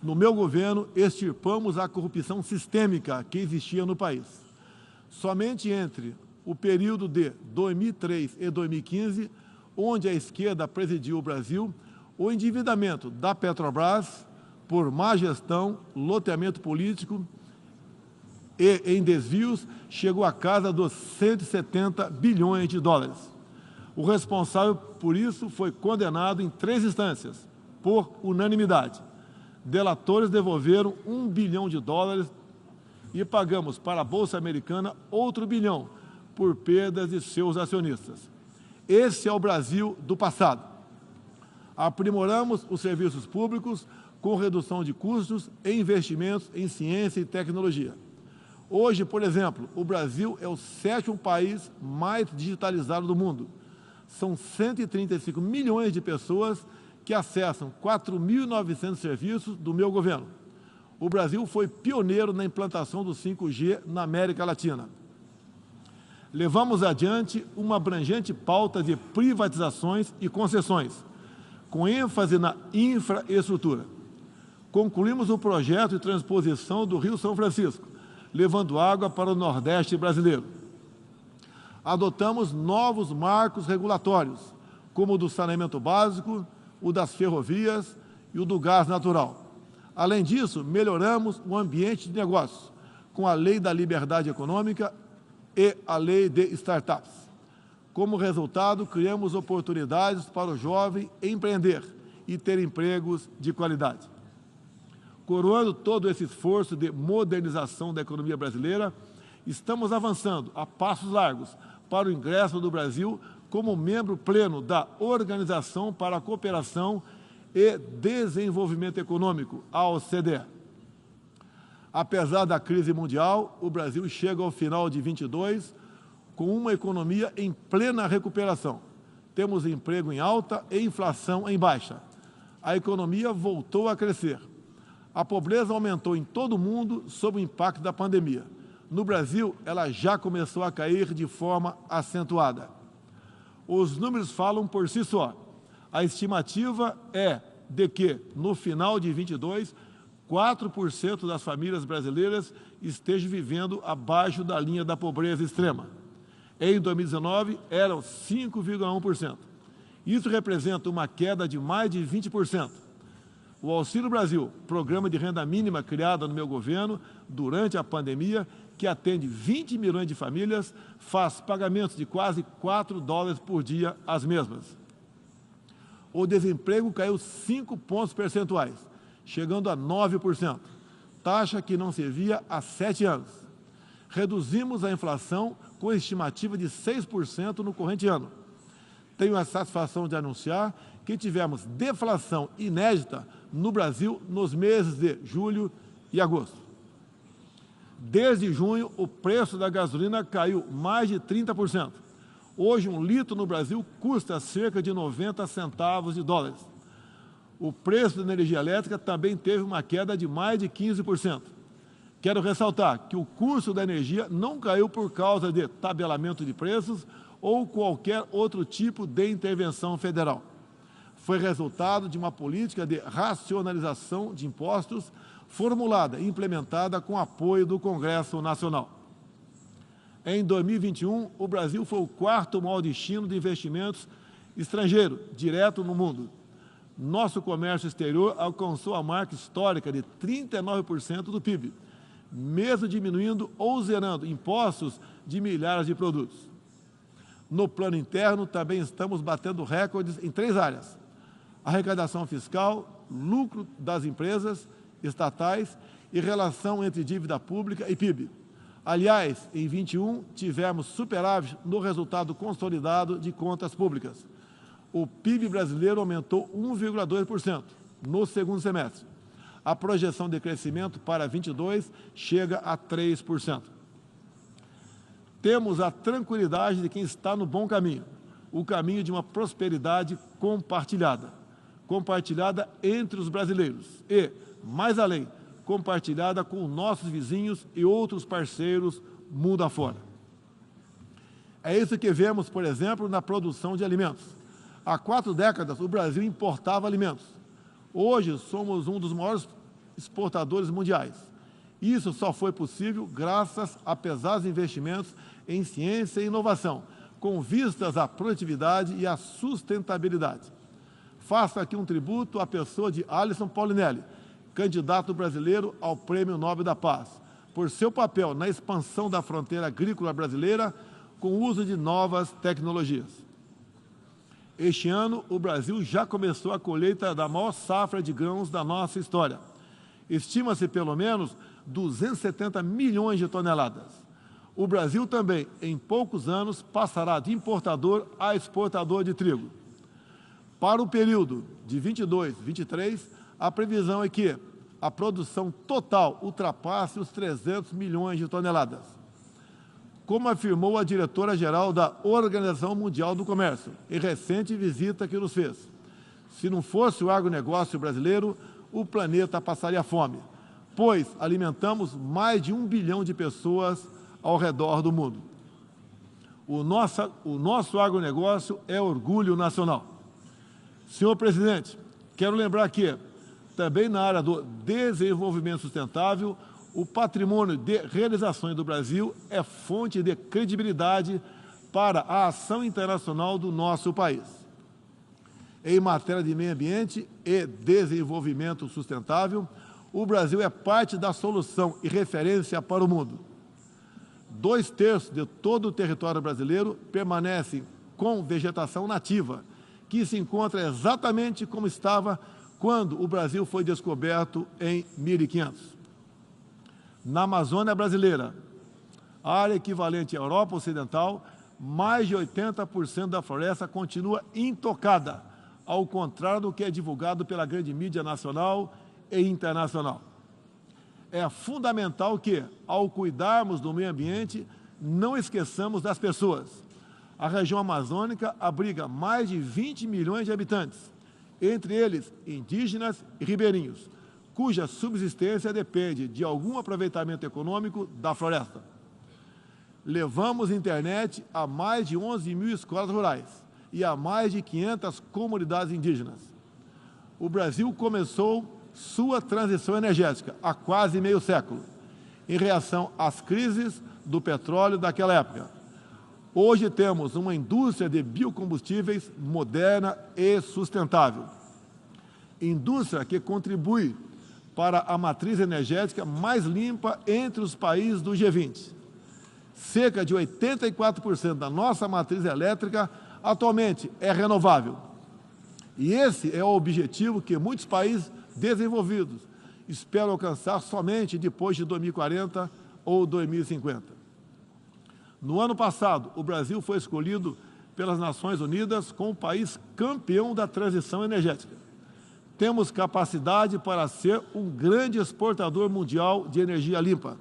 No meu governo, extirpamos a corrupção sistêmica que existia no país. Somente entre o período de 2003 e 2015, onde a esquerda presidiu o Brasil, o endividamento da Petrobras, por má gestão, loteamento político e em desvios chegou à casa dos 170 bilhões de dólares. O responsável por isso foi condenado em 3 instâncias, por unanimidade. Delatores devolveram $1 bilhão e pagamos para a Bolsa Americana outro $1 bilhão por perdas de seus acionistas. Esse é o Brasil do passado. Aprimoramos os serviços públicos com redução de custos e investimentos em ciência e tecnologia. Hoje, por exemplo, o Brasil é o 7º país mais digitalizado do mundo. São 135 milhões de pessoas que acessam 4.900 serviços do meu governo. O Brasil foi pioneiro na implantação do 5G na América Latina. Levamos adiante uma abrangente pauta de privatizações e concessões, com ênfase na infraestrutura. Concluímos o projeto de transposição do Rio São Francisco, levando água para o Nordeste brasileiro. Adotamos novos marcos regulatórios, como o do saneamento básico, o das ferrovias e o do gás natural. Além disso, melhoramos o ambiente de negócios, com a Lei da Liberdade Econômica e a Lei de Startups. Como resultado, criamos oportunidades para o jovem empreender e ter empregos de qualidade. Coroando todo esse esforço de modernização da economia brasileira, estamos avançando a passos largos para o ingresso do Brasil como membro pleno da Organização para a Cooperação e Desenvolvimento Econômico, a OCDE. Apesar da crise mundial, o Brasil chega ao final de 2022 com uma economia em plena recuperação. Temos emprego em alta e inflação em baixa. A economia voltou a crescer. A pobreza aumentou em todo o mundo sob o impacto da pandemia. No Brasil, ela já começou a cair de forma acentuada. Os números falam por si só. A estimativa é de que, no final de 2022, 4% das famílias brasileiras estejam vivendo abaixo da linha da pobreza extrema. Em 2019, eram 5,1%. Isso representa uma queda de mais de 20%. O Auxílio Brasil, programa de renda mínima criado no meu governo durante a pandemia, que atende 20 milhões de famílias, faz pagamentos de quase $4 por dia às mesmas. O desemprego caiu 5 pontos percentuais, chegando a 9%, taxa que não se via há 7 anos. Reduzimos a inflação com estimativa de 6% no corrente ano. Tenho a satisfação de anunciar que tivemos deflação inédita no Brasil nos meses de julho e agosto. Desde junho, o preço da gasolina caiu mais de 30%. Hoje, um litro no Brasil custa cerca de 90 centavos de dólares. O preço da energia elétrica também teve uma queda de mais de 15%. Quero ressaltar que o custo da energia não caiu por causa de tabelamento de preços ou qualquer outro tipo de intervenção federal. Foi resultado de uma política de racionalização de impostos formulada e implementada com apoio do Congresso Nacional. Em 2021, o Brasil foi o 4º maior destino de investimentos estrangeiros direto no mundo. Nosso comércio exterior alcançou a marca histórica de 39% do PIB, mesmo diminuindo ou zerando impostos de milhares de produtos. No plano interno, também estamos batendo recordes em 3 áreas: arrecadação fiscal, lucro das empresas estatais e relação entre dívida pública e PIB. Aliás, em 2021, tivemos superávit no resultado consolidado de contas públicas. O PIB brasileiro aumentou 1,2% no segundo semestre. A projeção de crescimento para 2022 chega a 3%. Temos a tranquilidade de quem está no bom caminho, o caminho de uma prosperidade compartilhada entre os brasileiros e, mais além, compartilhada com nossos vizinhos e outros parceiros mundo afora. É isso que vemos, por exemplo, na produção de alimentos. Há 4 décadas, o Brasil importava alimentos. Hoje, somos um dos maiores exportadores mundiais. Isso só foi possível graças a pesados investimentos em ciência e inovação, com vistas à produtividade e à sustentabilidade. Faço aqui um tributo à pessoa de Alisson Paulinelli, candidato brasileiro ao Prêmio Nobel da Paz, por seu papel na expansão da fronteira agrícola brasileira com o uso de novas tecnologias. Este ano, o Brasil já começou a colheita da maior safra de grãos da nossa história. Estima-se pelo menos 270 milhões de toneladas. O Brasil também, em poucos anos, passará de importador a exportador de trigo. Para o período de 22, 23, a previsão é que a produção total ultrapasse os 300 milhões de toneladas. Como afirmou a diretora-geral da Organização Mundial do Comércio, em recente visita que nos fez, se não fosse o agronegócio brasileiro, o planeta passaria fome, pois alimentamos mais de 1 bilhão de pessoas ao redor do mundo. O nosso agronegócio é orgulho nacional. Senhor presidente, quero lembrar que, também na área do desenvolvimento sustentável, o patrimônio de realizações do Brasil é fonte de credibilidade para a ação internacional do nosso país. Em matéria de meio ambiente e desenvolvimento sustentável, o Brasil é parte da solução e referência para o mundo. 2/3 de todo o território brasileiro permanecem com vegetação nativa, que se encontra exatamente como estava quando o Brasil foi descoberto em 1500. Na Amazônia brasileira, área equivalente à Europa Ocidental, mais de 80% da floresta continua intocada, ao contrário do que é divulgado pela grande mídia nacional e internacional. É fundamental que, ao cuidarmos do meio ambiente, não esqueçamos das pessoas. A região amazônica abriga mais de 20 milhões de habitantes, entre eles indígenas e ribeirinhos, cuja subsistência depende de algum aproveitamento econômico da floresta. Levamos internet a mais de 11 mil escolas rurais e a mais de 500 comunidades indígenas. O Brasil começou sua transição energética há quase meio século, em reação às crises do petróleo daquela época. Hoje temos uma indústria de biocombustíveis moderna e sustentável. Indústria que contribui para a matriz energética mais limpa entre os países do G20. Cerca de 84% da nossa matriz elétrica atualmente é renovável. E esse é o objetivo que muitos países desenvolvidos esperam alcançar somente depois de 2040 ou 2050. No ano passado, o Brasil foi escolhido pelas Nações Unidas como o país campeão da transição energética. Temos capacidade para ser um grande exportador mundial de energia limpa.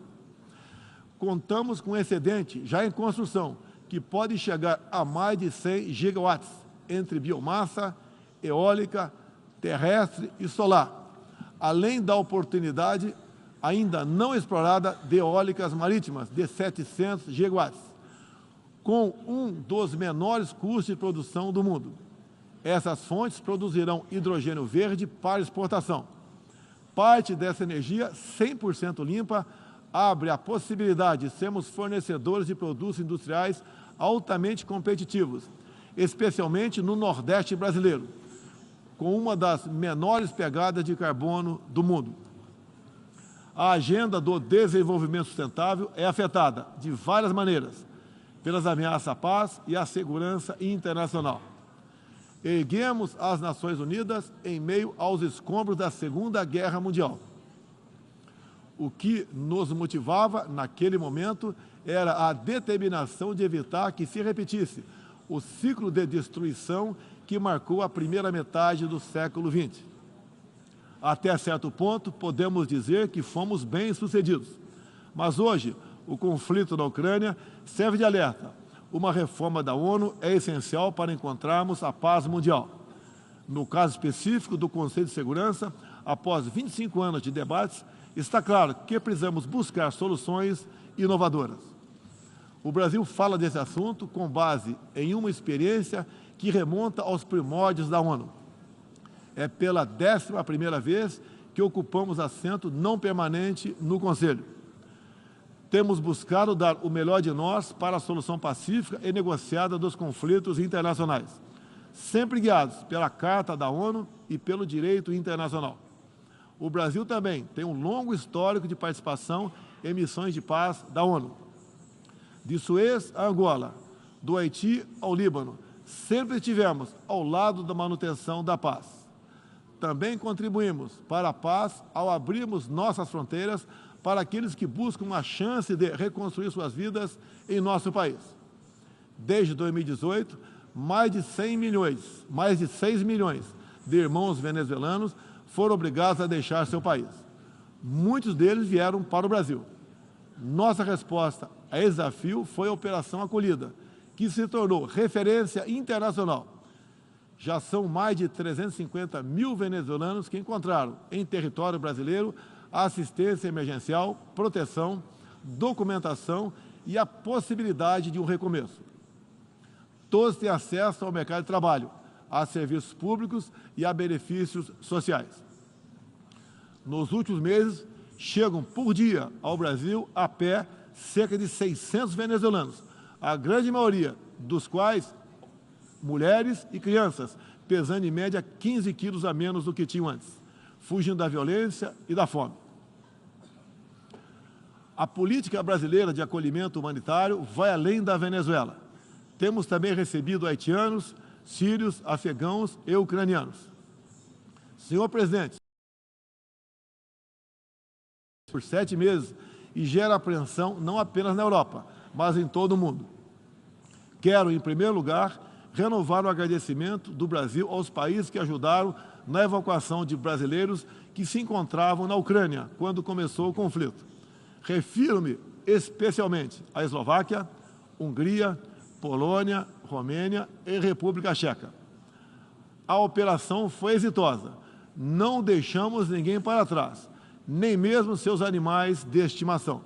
Contamos com um excedente já em construção, que pode chegar a mais de 100 gigawatts, entre biomassa, eólica, terrestre e solar, além da oportunidade ainda não explorada de eólicas marítimas de 700 gigawatts, com um dos menores custos de produção do mundo. Essas fontes produzirão hidrogênio verde para exportação. Parte dessa energia 100% limpa abre a possibilidade de sermos fornecedores de produtos industriais altamente competitivos, especialmente no Nordeste brasileiro, com uma das menores pegadas de carbono do mundo. A agenda do desenvolvimento sustentável é afetada de várias maneiras pelas ameaças à paz e à segurança internacional. Erguemos as Nações Unidas em meio aos escombros da Segunda Guerra Mundial. O que nos motivava naquele momento era a determinação de evitar que se repetisse o ciclo de destruição que marcou a primeira metade do século XX. Até certo ponto, podemos dizer que fomos bem-sucedidos. Mas hoje, o conflito na Ucrânia serve de alerta. Uma reforma da ONU é essencial para encontrarmos a paz mundial. No caso específico do Conselho de Segurança, após 25 anos de debates, está claro que precisamos buscar soluções inovadoras. O Brasil fala desse assunto com base em uma experiência que remonta aos primórdios da ONU. É pela 11ª vez que ocupamos assento não permanente no Conselho. Temos buscado dar o melhor de nós para a solução pacífica e negociada dos conflitos internacionais, sempre guiados pela Carta da ONU e pelo direito internacional. O Brasil também tem um longo histórico de participação em missões de paz da ONU. De Suez a Angola, do Haiti ao Líbano, sempre estivemos ao lado da manutenção da paz. Também contribuímos para a paz ao abrirmos nossas fronteiras para aqueles que buscam uma chance de reconstruir suas vidas em nosso país. Desde 2018, mais de 6 milhões de irmãos venezuelanos foram obrigados a deixar seu país. Muitos deles vieram para o Brasil. Nossa resposta a esse desafio foi a Operação Acolhida, que se tornou referência internacional. Já são mais de 350 mil venezuelanos que encontraram em território brasileiro assistência emergencial, proteção, documentação e a possibilidade de um recomeço. Todos têm acesso ao mercado de trabalho, a serviços públicos e a benefícios sociais. Nos últimos meses, chegam por dia ao Brasil a pé cerca de 600 venezuelanos, a grande maioria dos quais mulheres e crianças, pesando em média 15 quilos a menos do que tinham antes, fugindo da violência e da fome. A política brasileira de acolhimento humanitário vai além da Venezuela. Temos também recebido haitianos, sírios, afegãos e ucranianos. Senhor presidente, por 7 meses e gera apreensão não apenas na Europa, mas em todo o mundo. Quero, em primeiro lugar, renovar o agradecimento do Brasil aos países que ajudaram na evacuação de brasileiros que se encontravam na Ucrânia quando começou o conflito. Refiro-me especialmente à Eslováquia, Hungria, Polônia, Romênia e República Tcheca. A operação foi exitosa. Não deixamos ninguém para trás, nem mesmo seus animais de estimação.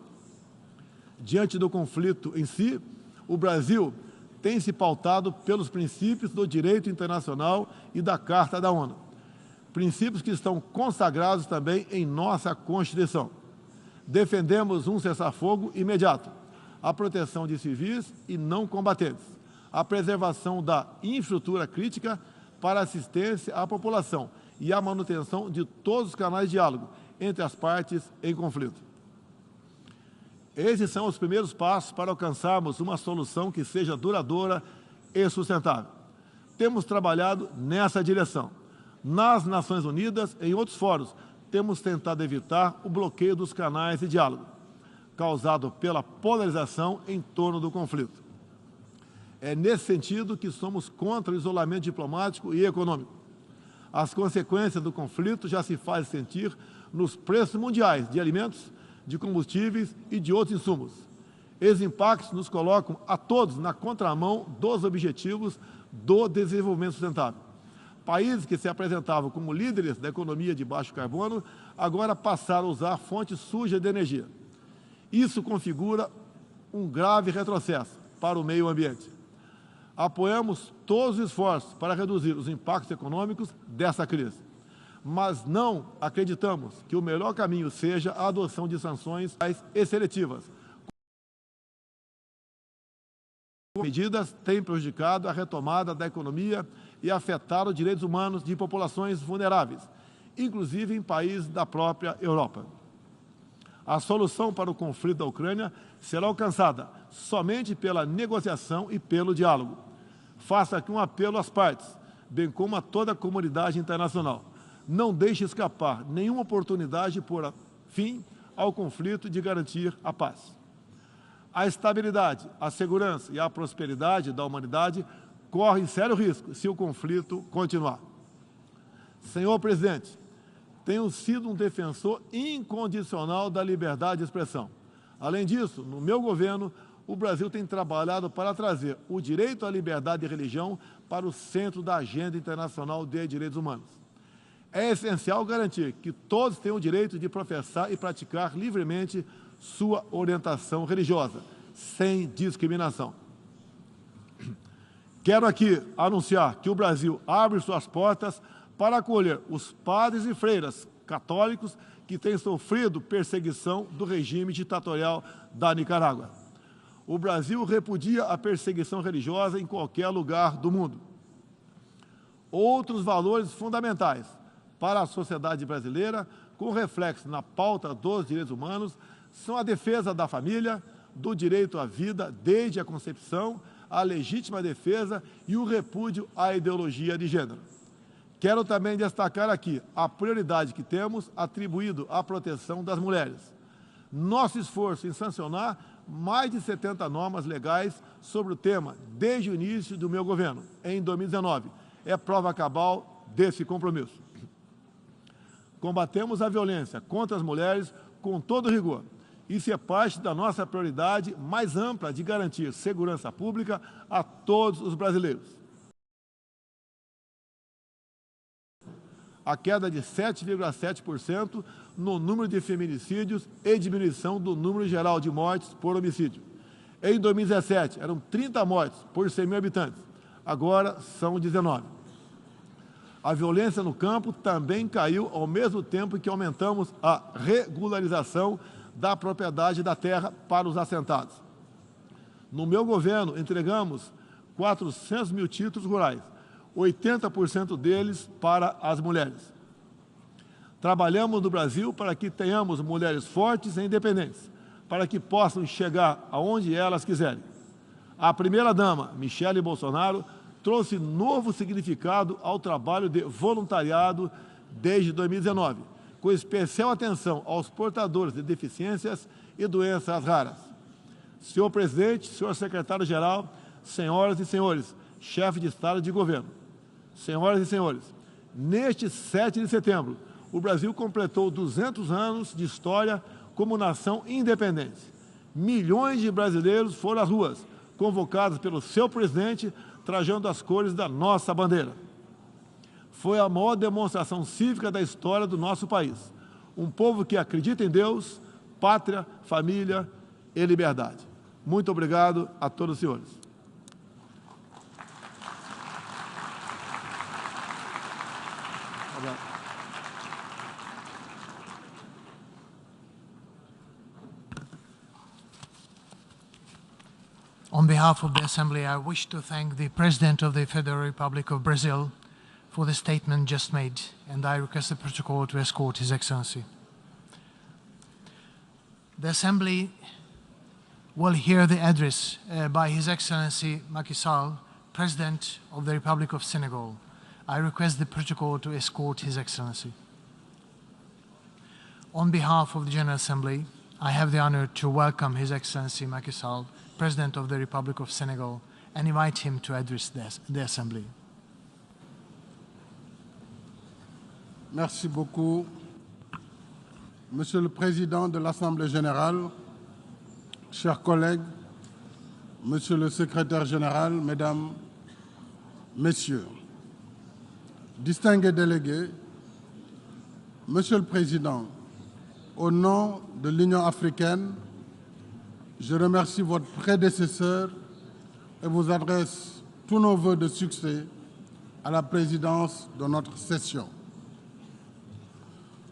Diante do conflito em si, o Brasil tem se pautado pelos princípios do direito internacional e da Carta da ONU. Princípios que estão consagrados também em nossa Constituição. Defendemos um cessar-fogo imediato, a proteção de civis e não combatentes, a preservação da infraestrutura crítica para assistência à população e a manutenção de todos os canais de diálogo entre as partes em conflito. Esses são os primeiros passos para alcançarmos uma solução que seja duradoura e sustentável. Temos trabalhado nessa direção. Nas Nações Unidas e em outros fóruns, temos tentado evitar o bloqueio dos canais de diálogo, causado pela polarização em torno do conflito. É nesse sentido que somos contra o isolamento diplomático e econômico. As consequências do conflito já se fazem sentir nos preços mundiais de alimentos, de combustíveis e de outros insumos. Esses impactos nos colocam a todos na contramão dos objetivos do desenvolvimento sustentável. Países que se apresentavam como líderes da economia de baixo carbono, agora passaram a usar fontes sujas de energia. Isso configura um grave retrocesso para o meio ambiente. Apoiamos todos os esforços para reduzir os impactos econômicos dessa crise, mas não acreditamos que o melhor caminho seja a adoção de sanções e seletivas. Medidas têm prejudicado a retomada da economia e afetado os direitos humanos de populações vulneráveis, inclusive em países da própria Europa. A solução para o conflito da Ucrânia será alcançada somente pela negociação e pelo diálogo. Faço aqui um apelo às partes, bem como a toda a comunidade internacional. Não deixe escapar nenhuma oportunidade de pôr fim ao conflito e de garantir a paz. A estabilidade, a segurança e a prosperidade da humanidade correm sério risco se o conflito continuar. Senhor presidente, tenho sido um defensor incondicional da liberdade de expressão. Além disso, no meu governo, o Brasil tem trabalhado para trazer o direito à liberdade de religião para o centro da agenda internacional de direitos humanos. É essencial garantir que todos tenham o direito de professar e praticar livremente sua orientação religiosa, sem discriminação. Quero aqui anunciar que o Brasil abre suas portas para acolher os padres e freiras católicos que têm sofrido perseguição do regime ditatorial da Nicarágua. O Brasil repudia a perseguição religiosa em qualquer lugar do mundo. Outros valores fundamentais para a sociedade brasileira, com reflexo na pauta dos direitos humanos, são a defesa da família, do direito à vida desde a concepção, a legítima defesa e o repúdio à ideologia de gênero. Quero também destacar aqui a prioridade que temos atribuído à proteção das mulheres. Nosso esforço em sancionar mais de 70 normas legais sobre o tema desde o início do meu governo, em 2019, é prova cabal desse compromisso. Combatemos a violência contra as mulheres com todo rigor. Isso é parte da nossa prioridade mais ampla de garantir segurança pública a todos os brasileiros. A queda de 7,7% no número de feminicídios e diminuição do número geral de mortes por homicídio. Em 2017, eram 30 mortes por 100 mil habitantes. Agora são 19. A violência no campo também caiu ao mesmo tempo que aumentamos a regularização da propriedade da terra para os assentados. No meu governo, entregamos 400 mil títulos rurais, 80% deles para as mulheres. Trabalhamos no Brasil para que tenhamos mulheres fortes e independentes, para que possam chegar aonde elas quiserem. A primeira-dama, Michele Bolsonaro, trouxe novo significado ao trabalho de voluntariado desde 2019, com especial atenção aos portadores de deficiências e doenças raras. Senhor presidente, senhor secretário-geral, senhoras e senhores, chefe de Estado e de governo, senhoras e senhores, neste 7 de setembro, o Brasil completou 200 anos de história como nação independente. Milhões de brasileiros foram às ruas, convocados pelo seu presidente, trajando as cores da nossa bandeira. Foi a maior demonstração cívica da história do nosso país. Um povo que acredita em Deus, pátria, família e liberdade. Muito obrigado a todos os senhores. On behalf of the Assembly, I wish to thank the President of the Federal Republic of Brazil for the statement just made, and I request the protocol to escort His Excellency. The Assembly will hear the address by His Excellency Macky Sall, President of the Republic of Senegal. I request the protocol to escort His Excellency. On behalf of the General Assembly, I have the honor to welcome His Excellency Macky Sall, President of the Republic of Senegal, and invite him to address the Assembly. Merci beaucoup. Monsieur le Président de l'Assemblée générale, chers collègues, Monsieur le Secrétaire général, Mesdames, Messieurs, distingués délégués, Monsieur le Président, au nom de l'Union africaine, je remercie votre prédécesseur et vous adresse tous nos vœux de succès à la présidence de notre session.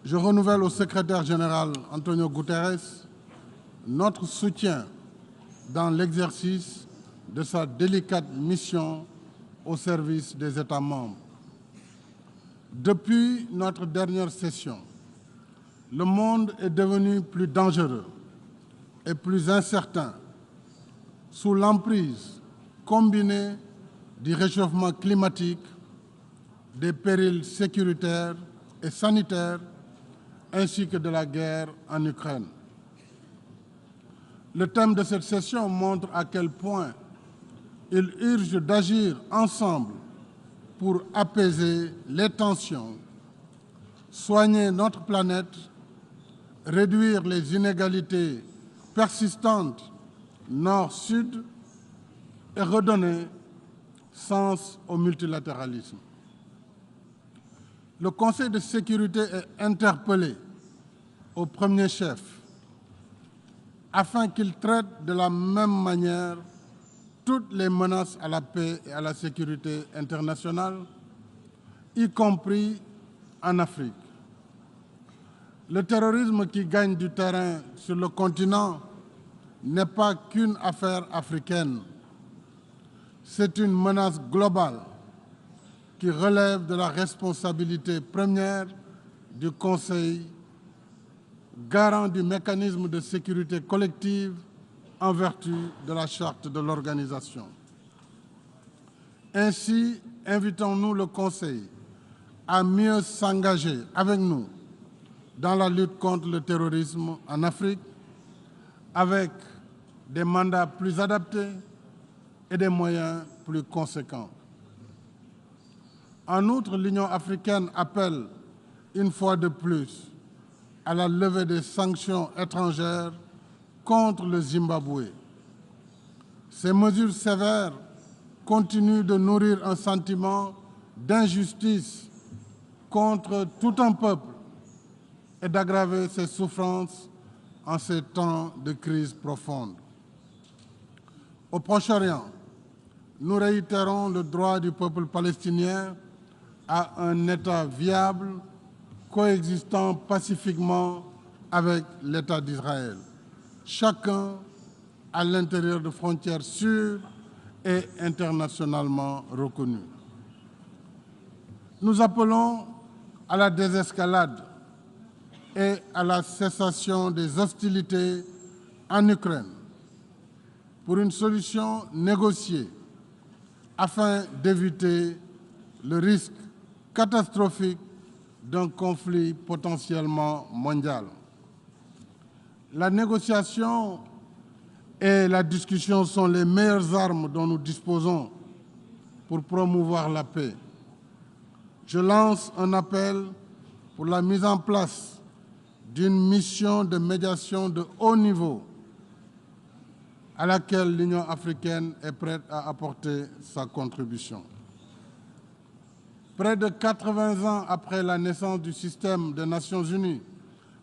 Je renouvelle au secrétaire général Antonio Guterres notre soutien dans l'exercice de sa délicate mission au service des États membres. Depuis notre dernière session, le monde est devenu plus dangereux et plus incertain sous l'emprise combinée du réchauffement climatique, des périls sécuritaires et sanitaires, ainsi que de la guerre en Ukraine. Le thème de cette session montre à quel point il urge d'agir ensemble pour apaiser les tensions, soigner notre planète, réduire les inégalités persistantes nord-sud et redonner sens au multilatéralisme. Le Conseil de sécurité est interpellé au premier chef afin qu'il traite de la même manière toutes les menaces à la paix et à la sécurité internationale, y compris en Afrique. Le terrorisme qui gagne du terrain sur le continent n'est pas qu'une affaire africaine. C'est une menace globale qui relève de la responsabilité première du Conseil garant du mécanisme de sécurité collective en vertu de la charte de l'organisation. Ainsi, invitons-nous le Conseil à mieux s'engager avec nous dans la lutte contre le terrorisme en Afrique avec des mandats plus adaptés et des moyens plus conséquents. En outre, l'Union africaine appelle une fois de plus à la levée des sanctions étrangères contre le Zimbabwe. Ces mesures sévères continuent de nourrir un sentiment d'injustice contre tout un peuple et d'aggraver ses souffrances en ces temps de crise profonde. Au Proche-Orient, nous réitérons le droit du peuple palestinien à un État viable, coexistant pacifiquement avec l'État d'Israël, chacun à l'intérieur de frontières sûres et internationalement reconnues. Nous appelons à la désescalade et à la cessation des hostilités en Ukraine pour une solution négociée afin d'éviter le risque catastrophique d'un conflit potentiellement mondial. La négociation et la discussion sont les meilleures armes dont nous disposons pour promouvoir la paix. Je lance un appel pour la mise en place d'une mission de médiation de haut niveau à laquelle l'Union africaine est prête à apporter sa contribution. Près de 80 ans après la naissance du système des Nations Unies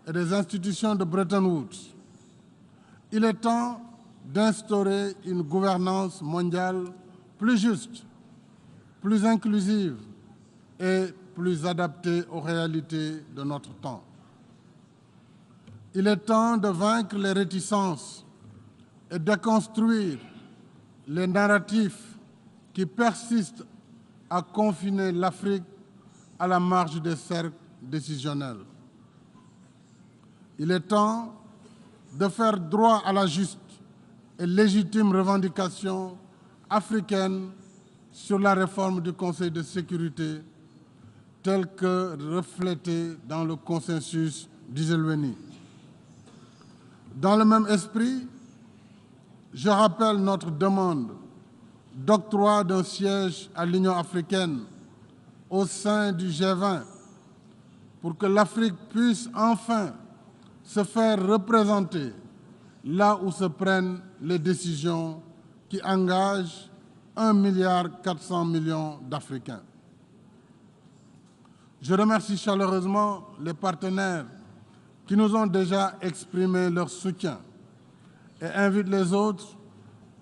et des institutions de Bretton Woods, il est temps d'instaurer une gouvernance mondiale plus juste, plus inclusive et plus adaptée aux réalités de notre temps. Il est temps de vaincre les réticences et de construire les narratifs qui persistent à confiner l'Afrique à la marge des cercles décisionnels. Il est temps de faire droit à la juste et légitime revendication africaine sur la réforme du Conseil de sécurité telle que reflétée dans le consensus d'Iselweni. Dans le même esprit, je rappelle notre demande d'octroi d'un siège à l'Union africaine au sein du G20 pour que l'Afrique puisse enfin se faire représenter là où se prennent les décisions qui engagent 1,4 milliard d'Africains. Je remercie chaleureusement les partenaires qui nous ont déjà exprimé leur soutien et invite les autres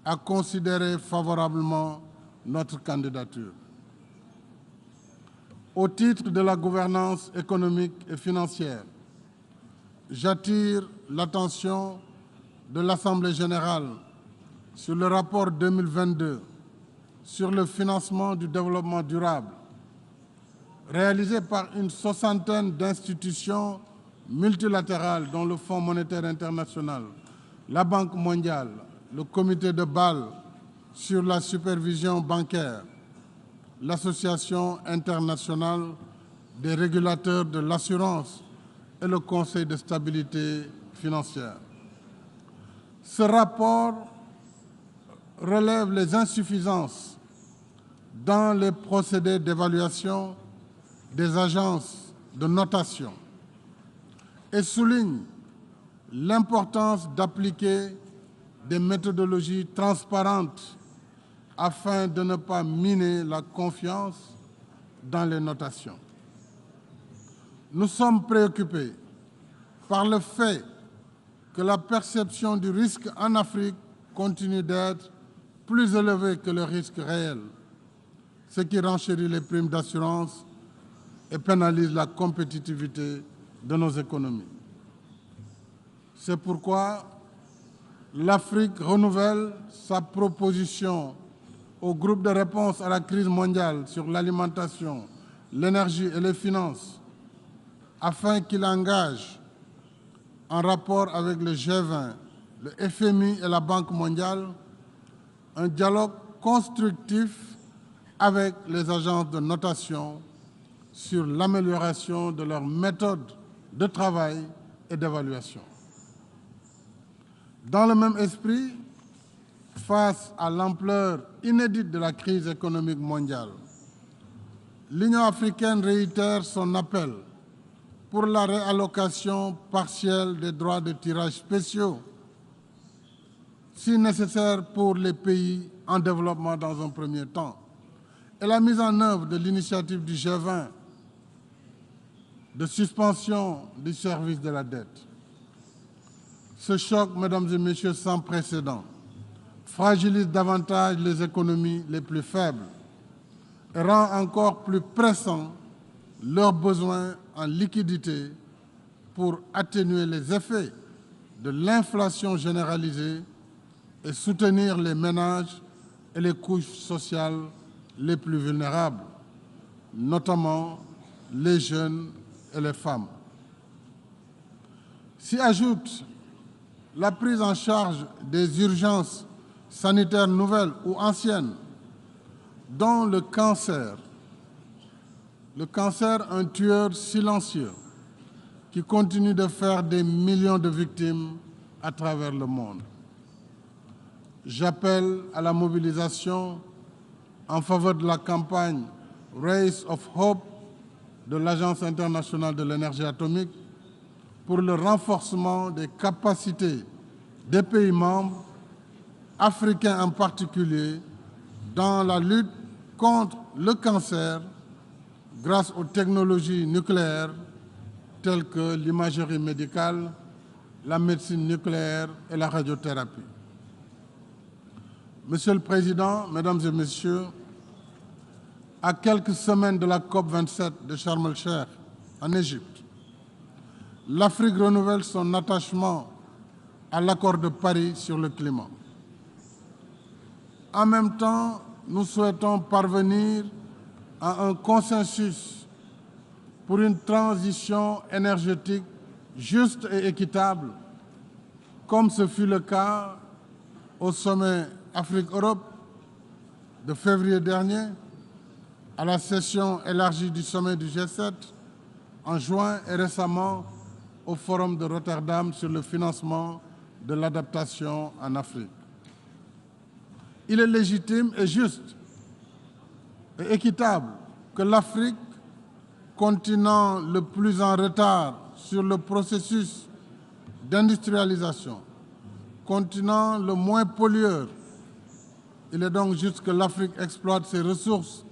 à considérer favorablement notre candidature. Au titre de la gouvernance économique et financière, j'attire l'attention de l'Assemblée générale sur le rapport 2022 sur le financement du développement durable, réalisé par une soixantaine d'institutions multilatérales dont le Fonds monétaire international, la Banque mondiale, le Comité de Bâle sur la supervision bancaire, l'Association internationale des régulateurs de l'assurance et le Conseil de stabilité financière. Ce rapport relève les insuffisances dans les procédés d'évaluation des agences de notation et souligne l'importance d'appliquer des méthodologies transparentes afin de ne pas miner la confiance dans les notations. Nous sommes préoccupés par le fait que la perception du risque en Afrique continue d'être plus élevée que le risque réel, ce qui renchérit les primes d'assurance et pénalise la compétitivité de nos économies. C'est pourquoi l'Afrique renouvelle sa proposition au groupe de réponse à la crise mondiale sur l'alimentation, l'énergie et les finances, afin qu'il engage en rapport avec le G20, le FMI et la Banque mondiale, un dialogue constructif avec les agences de notation sur l'amélioration de leurs méthodes de travail et d'évaluation. Dans le même esprit, face à l'ampleur inédite de la crise économique mondiale, l'Union africaine réitère son appel pour la réallocation partielle des droits de tirage spéciaux, si nécessaire pour les pays en développement dans un premier temps, et la mise en œuvre de l'initiative du G20 de suspension du service de la dette. Ce choc, mesdames et messieurs, sans précédent, fragilise davantage les économies les plus faibles et rend encore plus pressant leurs besoins en liquidité pour atténuer les effets de l'inflation généralisée et soutenir les ménages et les couches sociales les plus vulnérables, notamment les jeunes et les femmes. S'y ajoute la prise en charge des urgences sanitaires nouvelles ou anciennes, dont le cancer, un tueur silencieux qui continue de faire des millions de victimes à travers le monde. J'appelle à la mobilisation en faveur de la campagne Rays of Hope de l'Agence internationale de l'énergie atomique pour le renforcement des capacités des pays membres, africains en particulier, dans la lutte contre le cancer grâce aux technologies nucléaires telles que l'imagerie médicale, la médecine nucléaire et la radiothérapie. Monsieur le Président, Mesdames et Messieurs, à quelques semaines de la COP27 de Sharm el-Sheikh en Égypte, l'Afrique renouvelle son attachement à l'accord de Paris sur le climat. En même temps, nous souhaitons parvenir à un consensus pour une transition énergétique juste et équitable, comme ce fut le cas au sommet Afrique-Europe de février dernier, à la session élargie du sommet du G7 en juin et récemment au Forum de Rotterdam sur le financement de l'adaptation en Afrique. Il est légitime et juste et équitable que l'Afrique, continent le plus en retard sur le processus d'industrialisation, continent le moins pollueur, il est donc juste que l'Afrique exploite ses ressources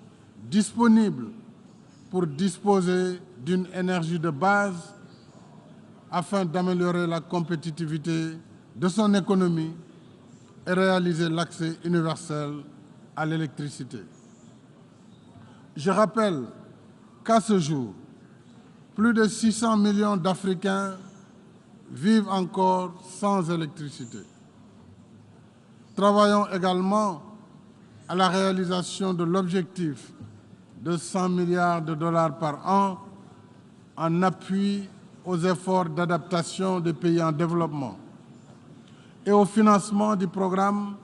disponibles pour disposer d'une énergie de base afin d'améliorer la compétitivité de son économie et réaliser l'accès universel à l'électricité. Je rappelle qu'à ce jour, plus de 600 millions d'Africains vivent encore sans électricité. Travaillons également à la réalisation de l'objectif de 100 milliards de dollars par an en appui aux efforts d'adaptation des pays en développement et au financement du programme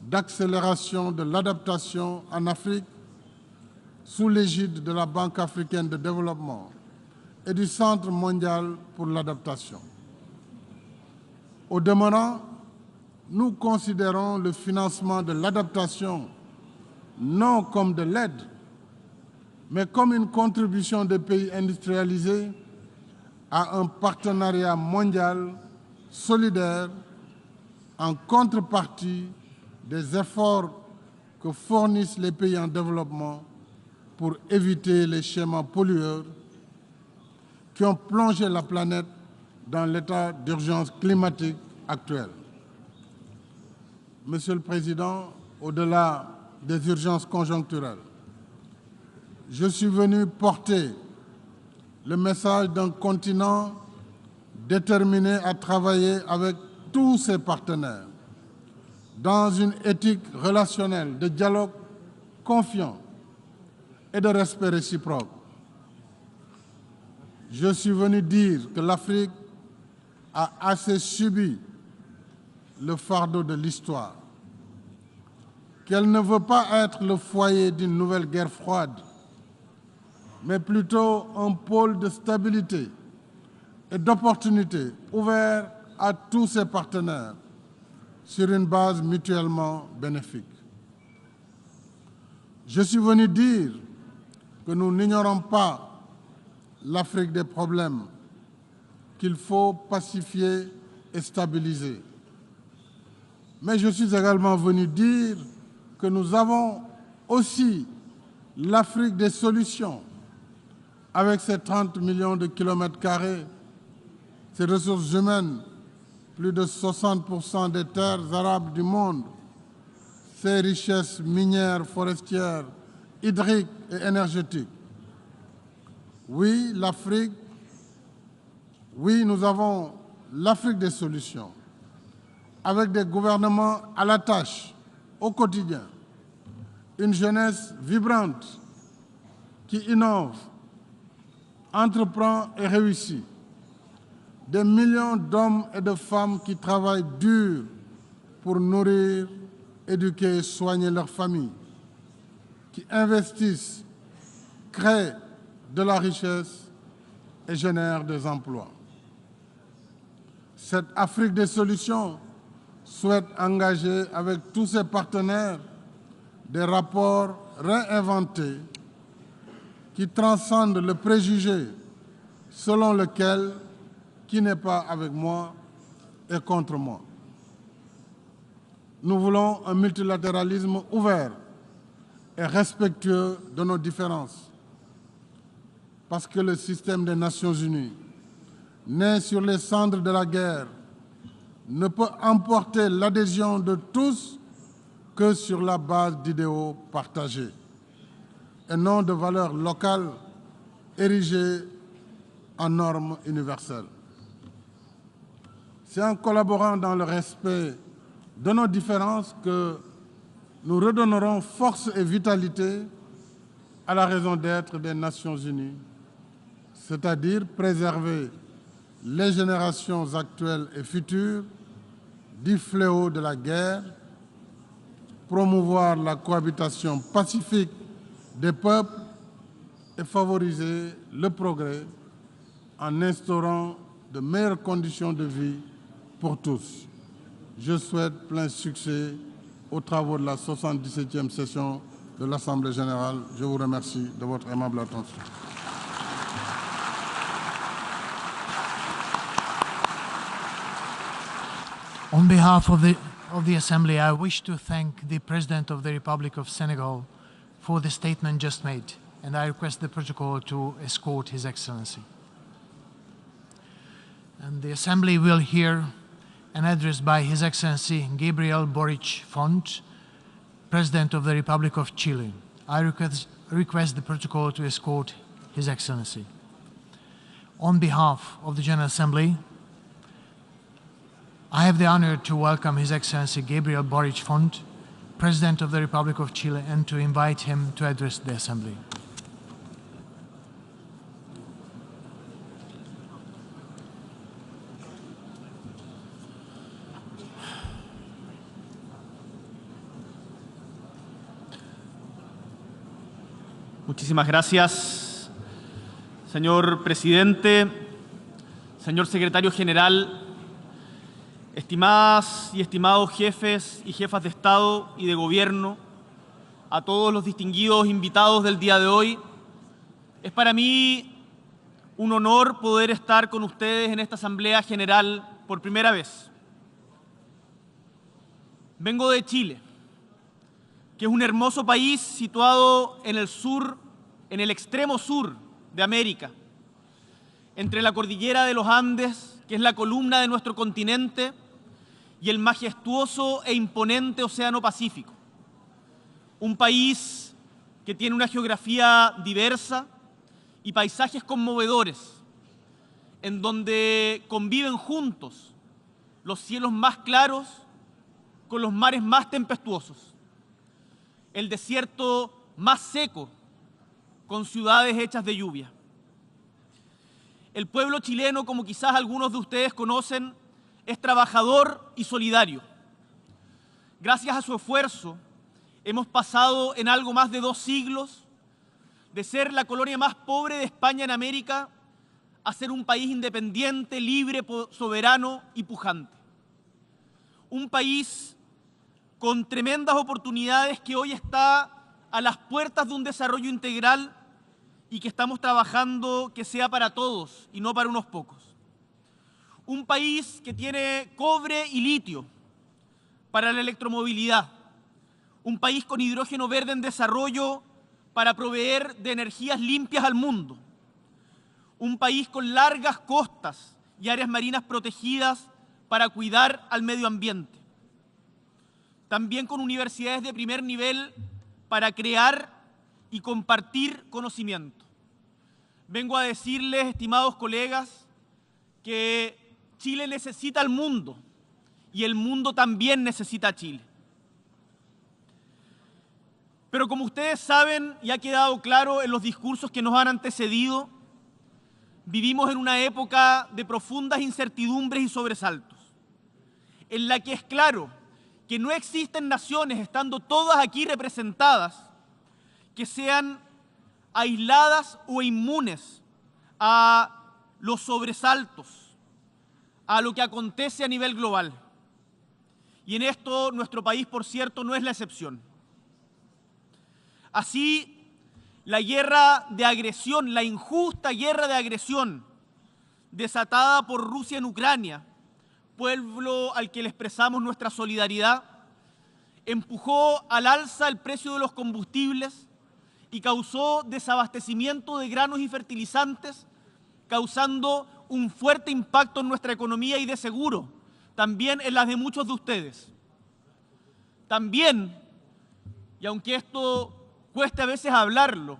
d'accélération de l'adaptation en Afrique sous l'égide de la Banque africaine de développement et du Centre mondial pour l'adaptation. Au demeurant, nous considérons le financement de l'adaptation non comme de l'aide, mais comme une contribution des pays industrialisés à un partenariat mondial solidaire en contrepartie des efforts que fournissent les pays en développement pour éviter les schémas pollueurs qui ont plongé la planète dans l'état d'urgence climatique actuel. Monsieur le Président, au-delà des urgences conjoncturelles, je suis venu porter le message d'un continent déterminé à travailler avec tous ses partenaires dans une éthique relationnelle de dialogue confiant et de respect réciproque. Je suis venu dire que l'Afrique a assez subi le fardeau de l'histoire, qu'elle ne veut pas être le foyer d'une nouvelle guerre froide, mais plutôt un pôle de stabilité et d'opportunité ouvert à tous ses partenaires sur une base mutuellement bénéfique. Je suis venu dire que nous n'ignorons pas l'Afrique des problèmes, qu'il faut pacifier et stabiliser. Mais je suis également venu dire que nous avons aussi l'Afrique des solutions, avec ses 30 millions de kilomètres carrés, ses ressources humaines, plus de 60% des terres arables du monde, ses richesses minières, forestières, hydriques et énergétiques. Oui, l'Afrique, oui, nous avons l'Afrique des solutions, avec des gouvernements à la tâche, au quotidien, une jeunesse vibrante qui innove, entreprend et réussit, des millions d'hommes et de femmes qui travaillent dur pour nourrir, éduquer et soigner leurs familles, qui investissent, créent de la richesse et génèrent des emplois. Cette Afrique des solutions souhaite engager avec tous ses partenaires des rapports réinventés qui transcendent le préjugé selon lequel qui n'est pas avec moi est contre moi. Nous voulons un multilatéralisme ouvert et respectueux de nos différences, parce que le système des Nations Unies, né sur les cendres de la guerre, ne peut emporter l'adhésion de tous que sur la base d'idéaux partagés et non de valeurs locales érigées en normes universelles. C'est en collaborant dans le respect de nos différences que nous redonnerons force et vitalité à la raison d'être des Nations Unies, c'est-à-dire préserver les générations actuelles et futures du fléau de la guerre, promouvoir la cohabitation pacifique des peuples et favoriser le progrès en instaurant de meilleures conditions de vie pour tous. Je souhaite plein succès aux travaux de la 77e session de l'Assemblée générale. Je vous remercie de votre aimable attention. On behalf of the Assembly, I wish to thank the President of the Republic of Senegal for the statement just made, and I request the protocol to escort His Excellency. And the Assembly will hear an address by His Excellency Gabriel Boric Font, President of the Republic of Chile. I request the protocol to escort His Excellency. On behalf of the General Assembly, I have the honor to welcome His Excellency Gabriel Boric Font, President of the Republic of Chile, and to invite him to address the Assembly. Muchísimas gracias, señor presidente, señor secretario general, estimadas y estimados jefes y jefas de Estado y de Gobierno, a todos los distinguidos invitados del día de hoy. Es para mí un honor poder estar con ustedes en esta Asamblea General por primera vez. Vengo de Chile, que es un hermoso país situado en el sur, en el extremo sur de América, entre la cordillera de los Andes, que es la columna de nuestro continente, y el majestuoso e imponente Océano Pacífico. Un país que tiene una geografía diversa y paisajes conmovedores, en donde conviven juntos los cielos más claros con los mares más tempestuosos, el desierto más seco con ciudades hechas de lluvia. el pueblo chileno, como quizás algunos de ustedes conocen, es trabajador y solidario. Gracias a su esfuerzo, hemos pasado en algo más de 2 siglos de ser la colonia más pobre de España en América a ser un país independiente, libre, soberano y pujante. Un país con tremendas oportunidades que hoy está a las puertas de un desarrollo integral y que estamos trabajando que sea para todos y no para unos pocos. Un país que tiene cobre y litio para la electromovilidad. Un país con hidrógeno verde en desarrollo para proveer de energías limpias al mundo. Un país con largas costas y áreas marinas protegidas para cuidar al medio ambiente. También con universidades de primer nivel para crear y compartir conocimiento. Vengo a decirles, estimados colegas, que Chile necesita al mundo y el mundo también necesita a Chile. Pero como ustedes saben y ha quedado claro en los discursos que nos han antecedido, vivimos en una época de profundas incertidumbres y sobresaltos, en la que es claro que no existen naciones, estando todas aquí representadas, que sean aisladas o inmunes a los sobresaltos, a lo que acontece a nivel global. Y en esto nuestro país, por cierto, no es la excepción. Así, la guerra de agresión, la injusta guerra de agresión desatada por Rusia en Ucrania, pueblo al que le expresamos nuestra solidaridad, empujó al alza el precio de los combustibles y causó desabastecimiento de granos y fertilizantes, causando un fuerte impacto en nuestra economía y de seguro, también en las de muchos de ustedes. También, y aunque esto cueste a veces hablarlo,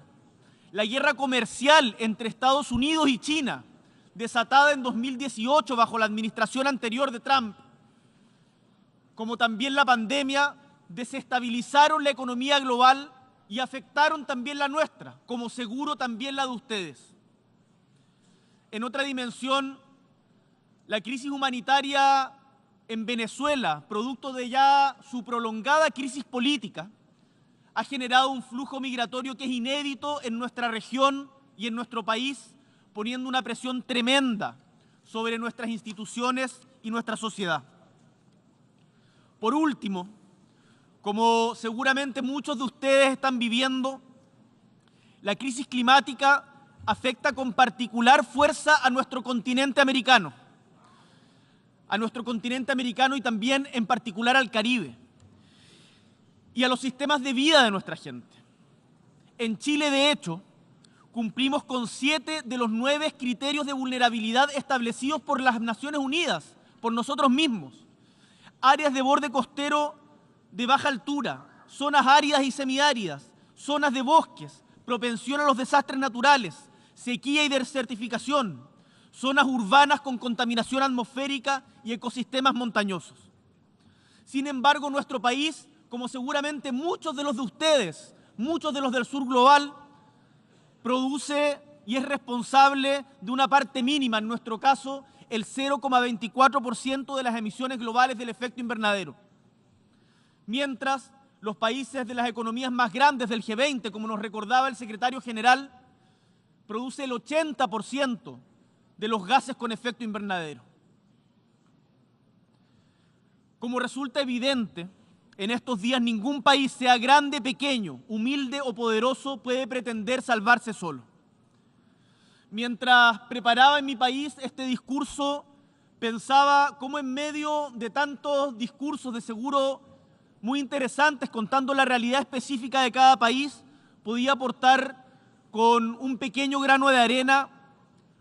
la guerra comercial entre Estados Unidos y China, desatada en 2018 bajo la administración anterior de Trump, como también la pandemia, desestabilizaron la economía global y afectaron también la nuestra, como seguro también la de ustedes. En otra dimensión, la crisis humanitaria en Venezuela, producto de ya su prolongada crisis política, ha generado un flujo migratorio que es inédito en nuestra región y en nuestro país, poniendo una presión tremenda sobre nuestras instituciones y nuestra sociedad. Por último, como seguramente muchos de ustedes están viviendo, la crisis climática afecta con particular fuerza a nuestro continente americano y también en particular al Caribe y a los sistemas de vida de nuestra gente. En Chile, de hecho, cumplimos con 7 de los 9 criterios de vulnerabilidad establecidos por las Naciones Unidas, por nosotros mismos. Áreas de borde costero de baja altura, zonas áridas y semiáridas, zonas de bosques, propensión a los desastres naturales, sequía y desertificación, zonas urbanas con contaminación atmosférica y ecosistemas montañosos. Sin embargo, nuestro país, como seguramente muchos de los de ustedes, muchos de los del sur global, produce y es responsable de una parte mínima, en nuestro caso, el 0,24% de las emisiones globales del efecto invernadero. Mientras los países de las economías más grandes del G20, como nos recordaba el secretario general, produce el 80% de los gases con efecto invernadero. Como resulta evidente, en estos días ningún país, sea grande, pequeño, humilde o poderoso, puede pretender salvarse solo. Mientras preparaba en mi país este discurso, pensaba cómo en medio de tantos discursos de seguro muy interesantes contando la realidad específica de cada país, podía aportar con un pequeño grano de arena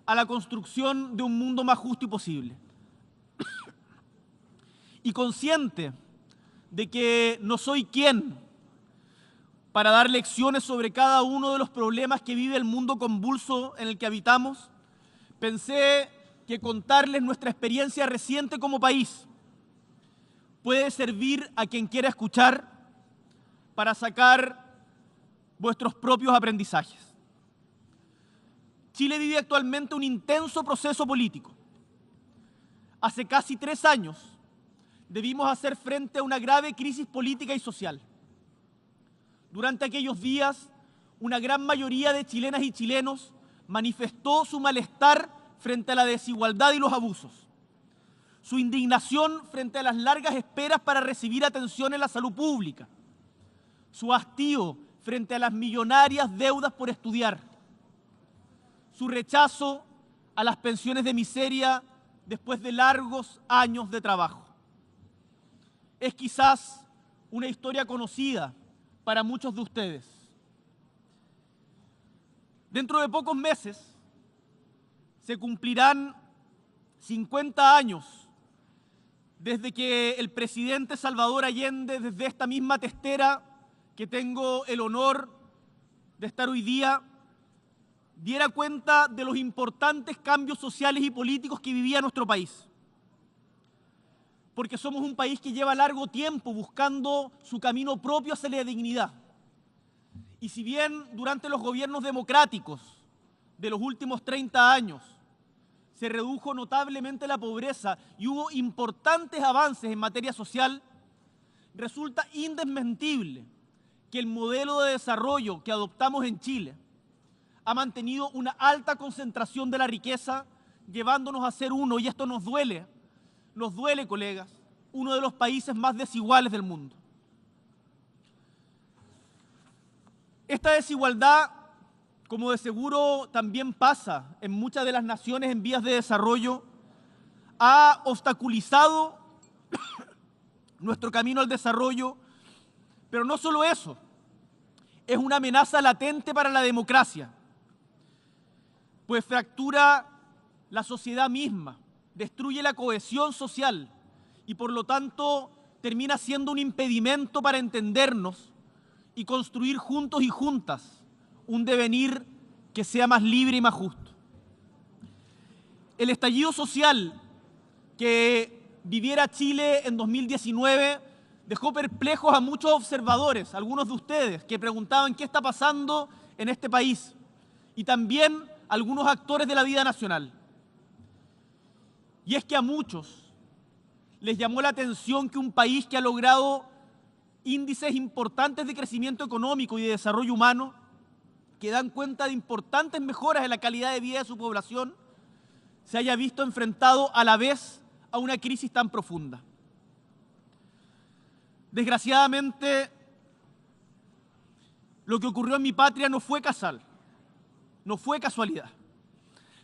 a la construcción de un mundo más justo y posible. Y consciente de que no soy quien para dar lecciones sobre cada uno de los problemas que vive el mundo convulso en el que habitamos, pensé que contarles nuestra experiencia reciente como país puede servir a quien quiera escuchar para sacar vuestros propios aprendizajes. Chile vive actualmente un intenso proceso político. Hace casi 3 años debimos hacer frente a una grave crisis política y social. Durante aquellos días, una gran mayoría de chilenas y chilenos manifestó su malestar frente a la desigualdad y los abusos, su indignación frente a las largas esperas para recibir atención en la salud pública, su hastío frente a las millonarias deudas por estudiar, su rechazo a las pensiones de miseria después de largos años de trabajo. Es quizás una historia conocida para muchos de ustedes. Dentro de pocos meses se cumplirán 50 años desde que el presidente Salvador Allende, desde esta misma testera que tengo el honor de estar hoy día, diera cuenta de los importantes cambios sociales y políticos que vivía nuestro país. Porque somos un país que lleva largo tiempo buscando su camino propio hacia la dignidad. Y si bien durante los gobiernos democráticos de los últimos 30 años se redujo notablemente la pobreza y hubo importantes avances en materia social, resulta indesmentible que el modelo de desarrollo que adoptamos en Chile ha mantenido una alta concentración de la riqueza, llevándonos a ser uno, y esto nos duele, colegas, uno de los países más desiguales del mundo. Esta desigualdad, como de seguro también pasa en muchas de las naciones en vías de desarrollo, ha obstaculizado nuestro camino al desarrollo, pero no solo eso, es una amenaza latente para la democracia, pues fractura la sociedad misma, destruye la cohesión social y por lo tanto termina siendo un impedimento para entendernos y construir juntos y juntas un devenir que sea más libre y más justo. El estallido social que viviera Chile en 2019 dejó perplejos a muchos observadores, algunos de ustedes, que preguntaban qué está pasando en este país, y también algunos actores de la vida nacional. Y es que a muchos les llamó la atención que un país que ha logrado índices importantes de crecimiento económico y de desarrollo humano, que dan cuenta de importantes mejoras en la calidad de vida de su población, se haya visto enfrentado a la vez a una crisis tan profunda. Desgraciadamente, lo que ocurrió en mi patria no fue casual, no fue casualidad,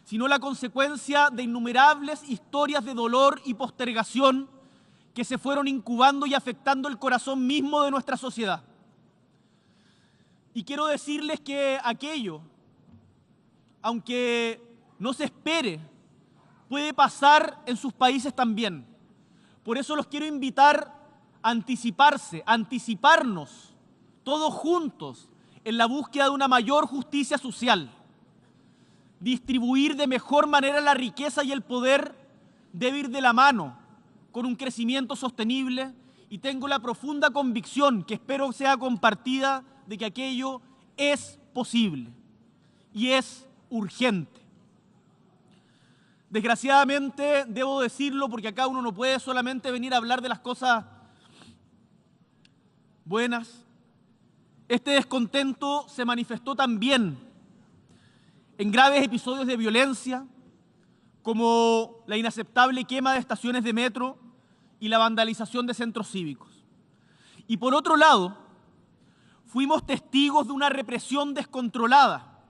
sino la consecuencia de innumerables historias de dolor y postergación que se fueron incubando y afectando el corazón mismo de nuestra sociedad. Y quiero decirles que aquello, aunque no se espere, puede pasar en sus países también. Por eso los quiero invitar a anticiparnos todos juntos en la búsqueda de una mayor justicia social. Distribuir de mejor manera la riqueza y el poder debe ir de la mano con un crecimiento sostenible, y tengo la profunda convicción, que espero sea compartida, de que aquello es posible y es urgente. Desgraciadamente, debo decirlo, porque acá uno no puede solamente venir a hablar de las cosas buenas, este descontento se manifestó también en graves episodios de violencia, como la inaceptable quema de estaciones de metro y la vandalización de centros cívicos. Y por otro lado, fuimos testigos de una represión descontrolada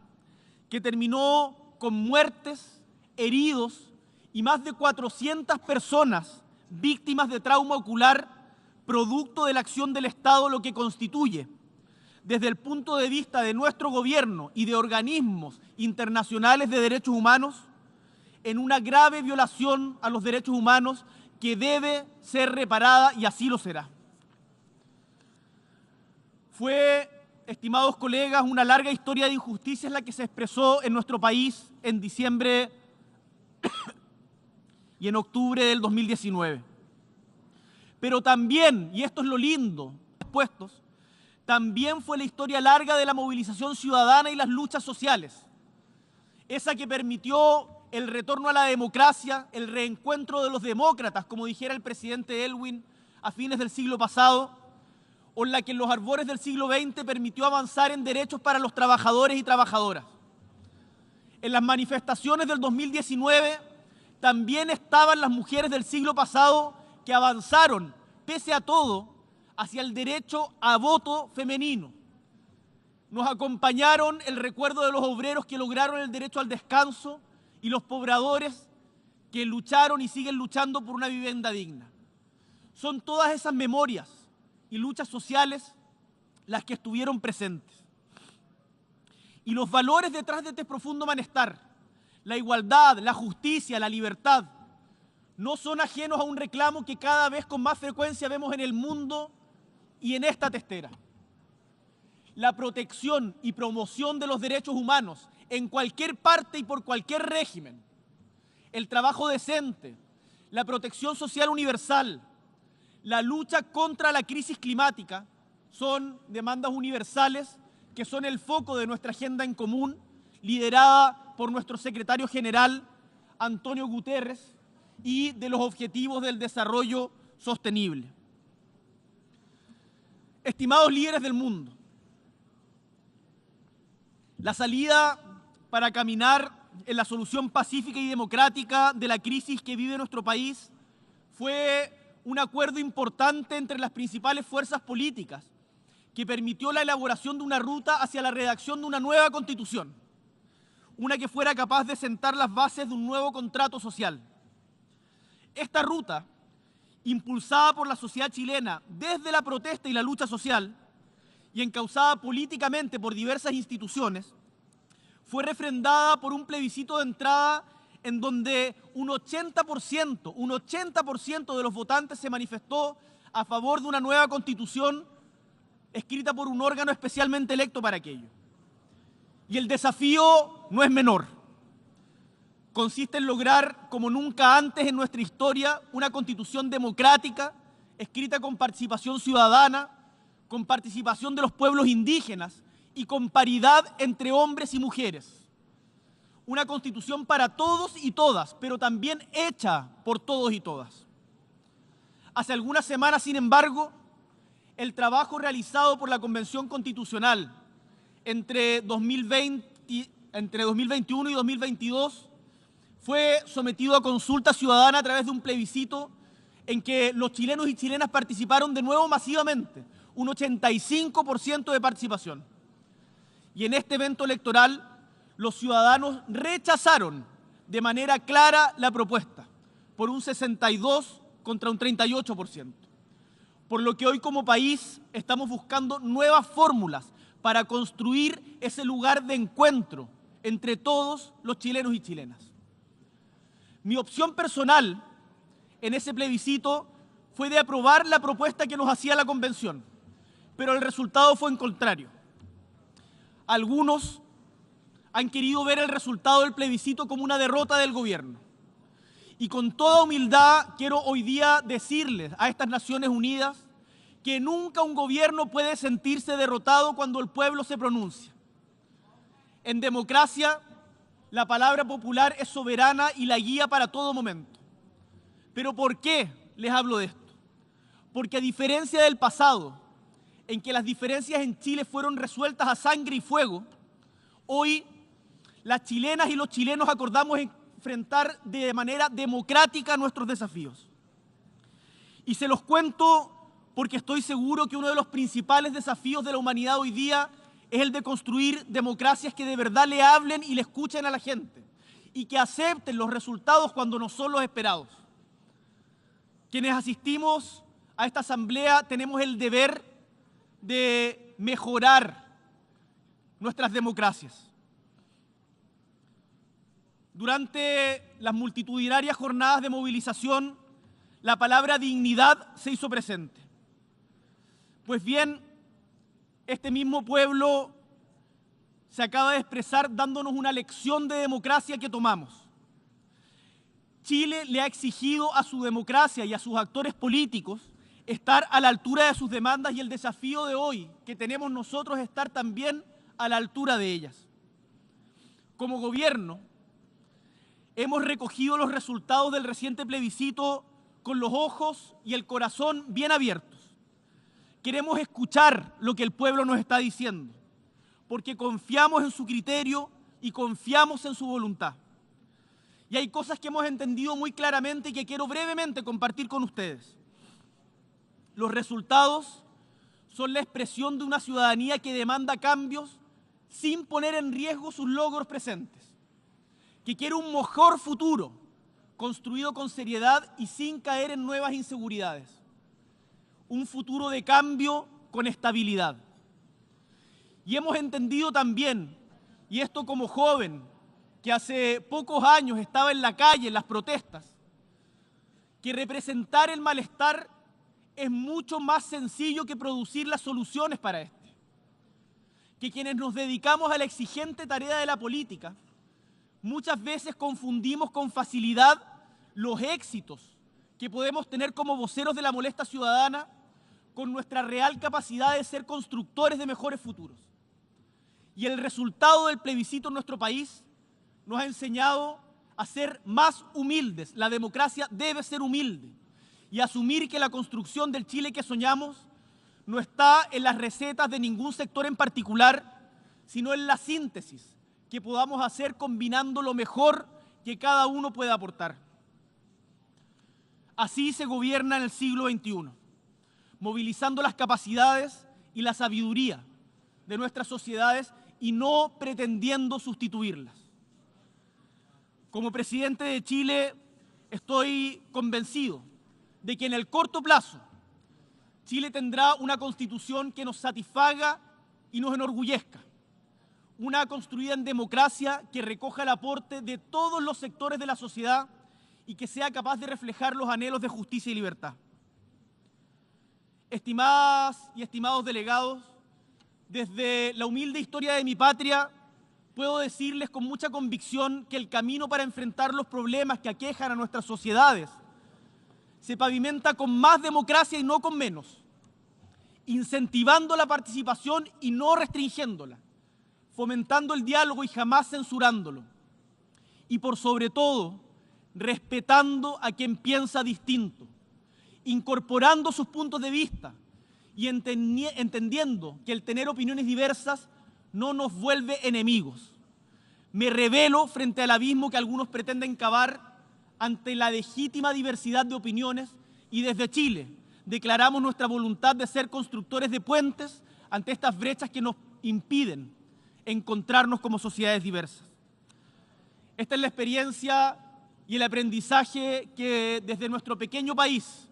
que terminó con muertes, heridos y más de 400 personas víctimas de trauma ocular, producto de la acción del Estado, lo que constituye, desde el punto de vista de nuestro gobierno y de organismos internacionales de derechos humanos, en una grave violación a los derechos humanos que debe ser reparada, y así lo será. Fue, estimados colegas, una larga historia de injusticias la que se expresó en nuestro país en diciembre y en octubre del 2019. Pero también, y esto es lo lindo, también fue la historia larga de la movilización ciudadana y las luchas sociales. esa que permitió el retorno a la democracia, el reencuentro de los demócratas, como dijera el presidente Elwin a fines del siglo pasado, o la que en los albores del siglo XX permitió avanzar en derechos para los trabajadores y trabajadoras. En las manifestaciones del 2019 también estaban las mujeres del siglo pasado que avanzaron, pese a todo, hacia el derecho a voto femenino. Nos acompañaron el recuerdo de los obreros que lograron el derecho al descanso y los pobladores que lucharon y siguen luchando por una vivienda digna. Son todas esas memorias y luchas sociales las que estuvieron presentes. Y los valores detrás de este profundo malestar, la igualdad, la justicia, la libertad, no son ajenos a un reclamo que cada vez con más frecuencia vemos en el mundo y en esta testera. La protección y promoción de los derechos humanos en cualquier parte y por cualquier régimen, el trabajo decente, la protección social universal, la lucha contra la crisis climática son demandas universales que son el foco de nuestra agenda en común, liderada por nuestro secretario general, Antonio Guterres, y de los Objetivos del Desarrollo Sostenible. Estimados líderes del mundo, la salida para caminar en la solución pacífica y democrática de la crisis que vive nuestro país fue un acuerdo importante entre las principales fuerzas políticas que permitió la elaboración de una ruta hacia la redacción de una nueva constitución, una que fuera capaz de sentar las bases de un nuevo contrato social. Esta ruta, impulsada por la sociedad chilena desde la protesta y la lucha social y encauzada políticamente por diversas instituciones, fue refrendada por un plebiscito de entrada en donde un 80% de los votantes se manifestó a favor de una nueva constitución escrita por un órgano especialmente electo para aquello. Y el desafío no es menor. Consiste en lograr, como nunca antes en nuestra historia, una constitución democrática, escrita con participación ciudadana, con participación de los pueblos indígenas y con paridad entre hombres y mujeres. Una constitución para todos y todas, pero también hecha por todos y todas. Hace algunas semanas, sin embargo, el trabajo realizado por la Convención Constitucional entre 2021 y 2022 fue sometido a consulta ciudadana a través de un plebiscito en que los chilenos y chilenas participaron de nuevo masivamente, un 85% de participación. Y en este evento electoral, los ciudadanos rechazaron de manera clara la propuesta, por un 62% contra un 38%. Por lo que hoy como país estamos buscando nuevas fórmulas para construir ese lugar de encuentro entre todos los chilenos y chilenas. Mi opción personal en ese plebiscito fue de aprobar la propuesta que nos hacía la Convención, pero el resultado fue en contrario. Algunos han querido ver el resultado del plebiscito como una derrota del gobierno. Y con toda humildad quiero hoy día decirles a estas Naciones Unidas que nunca un gobierno puede sentirse derrotado cuando el pueblo se pronuncia. En democracia, la palabra popular es soberana y la guía para todo momento. ¿Pero por qué les hablo de esto? Porque a diferencia del pasado, en que las diferencias en Chile fueron resueltas a sangre y fuego, hoy las chilenas y los chilenos acordamos enfrentar de manera democrática nuestros desafíos. Y se los cuento porque estoy seguro que uno de los principales desafíos de la humanidad hoy día es el de construir democracias que de verdad le hablen y le escuchen a la gente y que acepten los resultados cuando no son los esperados. Quienes asistimos a esta asamblea tenemos el deber de mejorar nuestras democracias. Durante las multitudinarias jornadas de movilización, la palabra dignidad se hizo presente. Pues bien, este mismo pueblo se acaba de expresar dándonos una lección de democracia que tomamos. Chile le ha exigido a su democracia y a sus actores políticos estar a la altura de sus demandas y el desafío de hoy que tenemos nosotros es estar también a la altura de ellas. como gobierno, hemos recogido los resultados del reciente plebiscito con los ojos y el corazón bien abiertos. Queremos escuchar lo que el pueblo nos está diciendo, porque confiamos en su criterio y confiamos en su voluntad. Y hay cosas que hemos entendido muy claramente y que quiero brevemente compartir con ustedes. Los resultados son la expresión de una ciudadanía que demanda cambios sin poner en riesgo sus logros presentes, que quiere un mejor futuro construido con seriedad y sin caer en nuevas inseguridades. Un futuro de cambio con estabilidad. Y hemos entendido también, y esto como joven, que hace pocos años estaba en la calle, en las protestas, que representar el malestar es mucho más sencillo que producir las soluciones para este. Que quienes nos dedicamos a la exigente tarea de la política, muchas veces confundimos con facilidad los éxitos que podemos tener como voceros de la molestia ciudadana con nuestra real capacidad de ser constructores de mejores futuros. Y el resultado del plebiscito en nuestro país nos ha enseñado a ser más humildes. La democracia debe ser humilde y asumir que la construcción del Chile que soñamos no está en las recetas de ningún sector en particular, sino en la síntesis que podamos hacer combinando lo mejor que cada uno pueda aportar. Así se gobierna en el siglo XXI, movilizando las capacidades y la sabiduría de nuestras sociedades y no pretendiendo sustituirlas. Como presidente de Chile, estoy convencido de que en el corto plazo Chile tendrá una constitución que nos satisfaga y nos enorgullezca. Una construida en democracia que recoja el aporte de todos los sectores de la sociedad y que sea capaz de reflejar los anhelos de justicia y libertad. Estimadas y estimados delegados, desde la humilde historia de mi patria, puedo decirles con mucha convicción que el camino para enfrentar los problemas que aquejan a nuestras sociedades se pavimenta con más democracia y no con menos, incentivando la participación y no restringiéndola, fomentando el diálogo y jamás censurándolo, y por sobre todo, respetando a quien piensa distinto, incorporando sus puntos de vista y entendiendo que el tener opiniones diversas no nos vuelve enemigos. Me rebelo frente al abismo que algunos pretenden cavar ante la legítima diversidad de opiniones y desde Chile declaramos nuestra voluntad de ser constructores de puentes ante estas brechas que nos impiden encontrarnos como sociedades diversas. Esta es la experiencia y el aprendizaje que desde nuestro pequeño país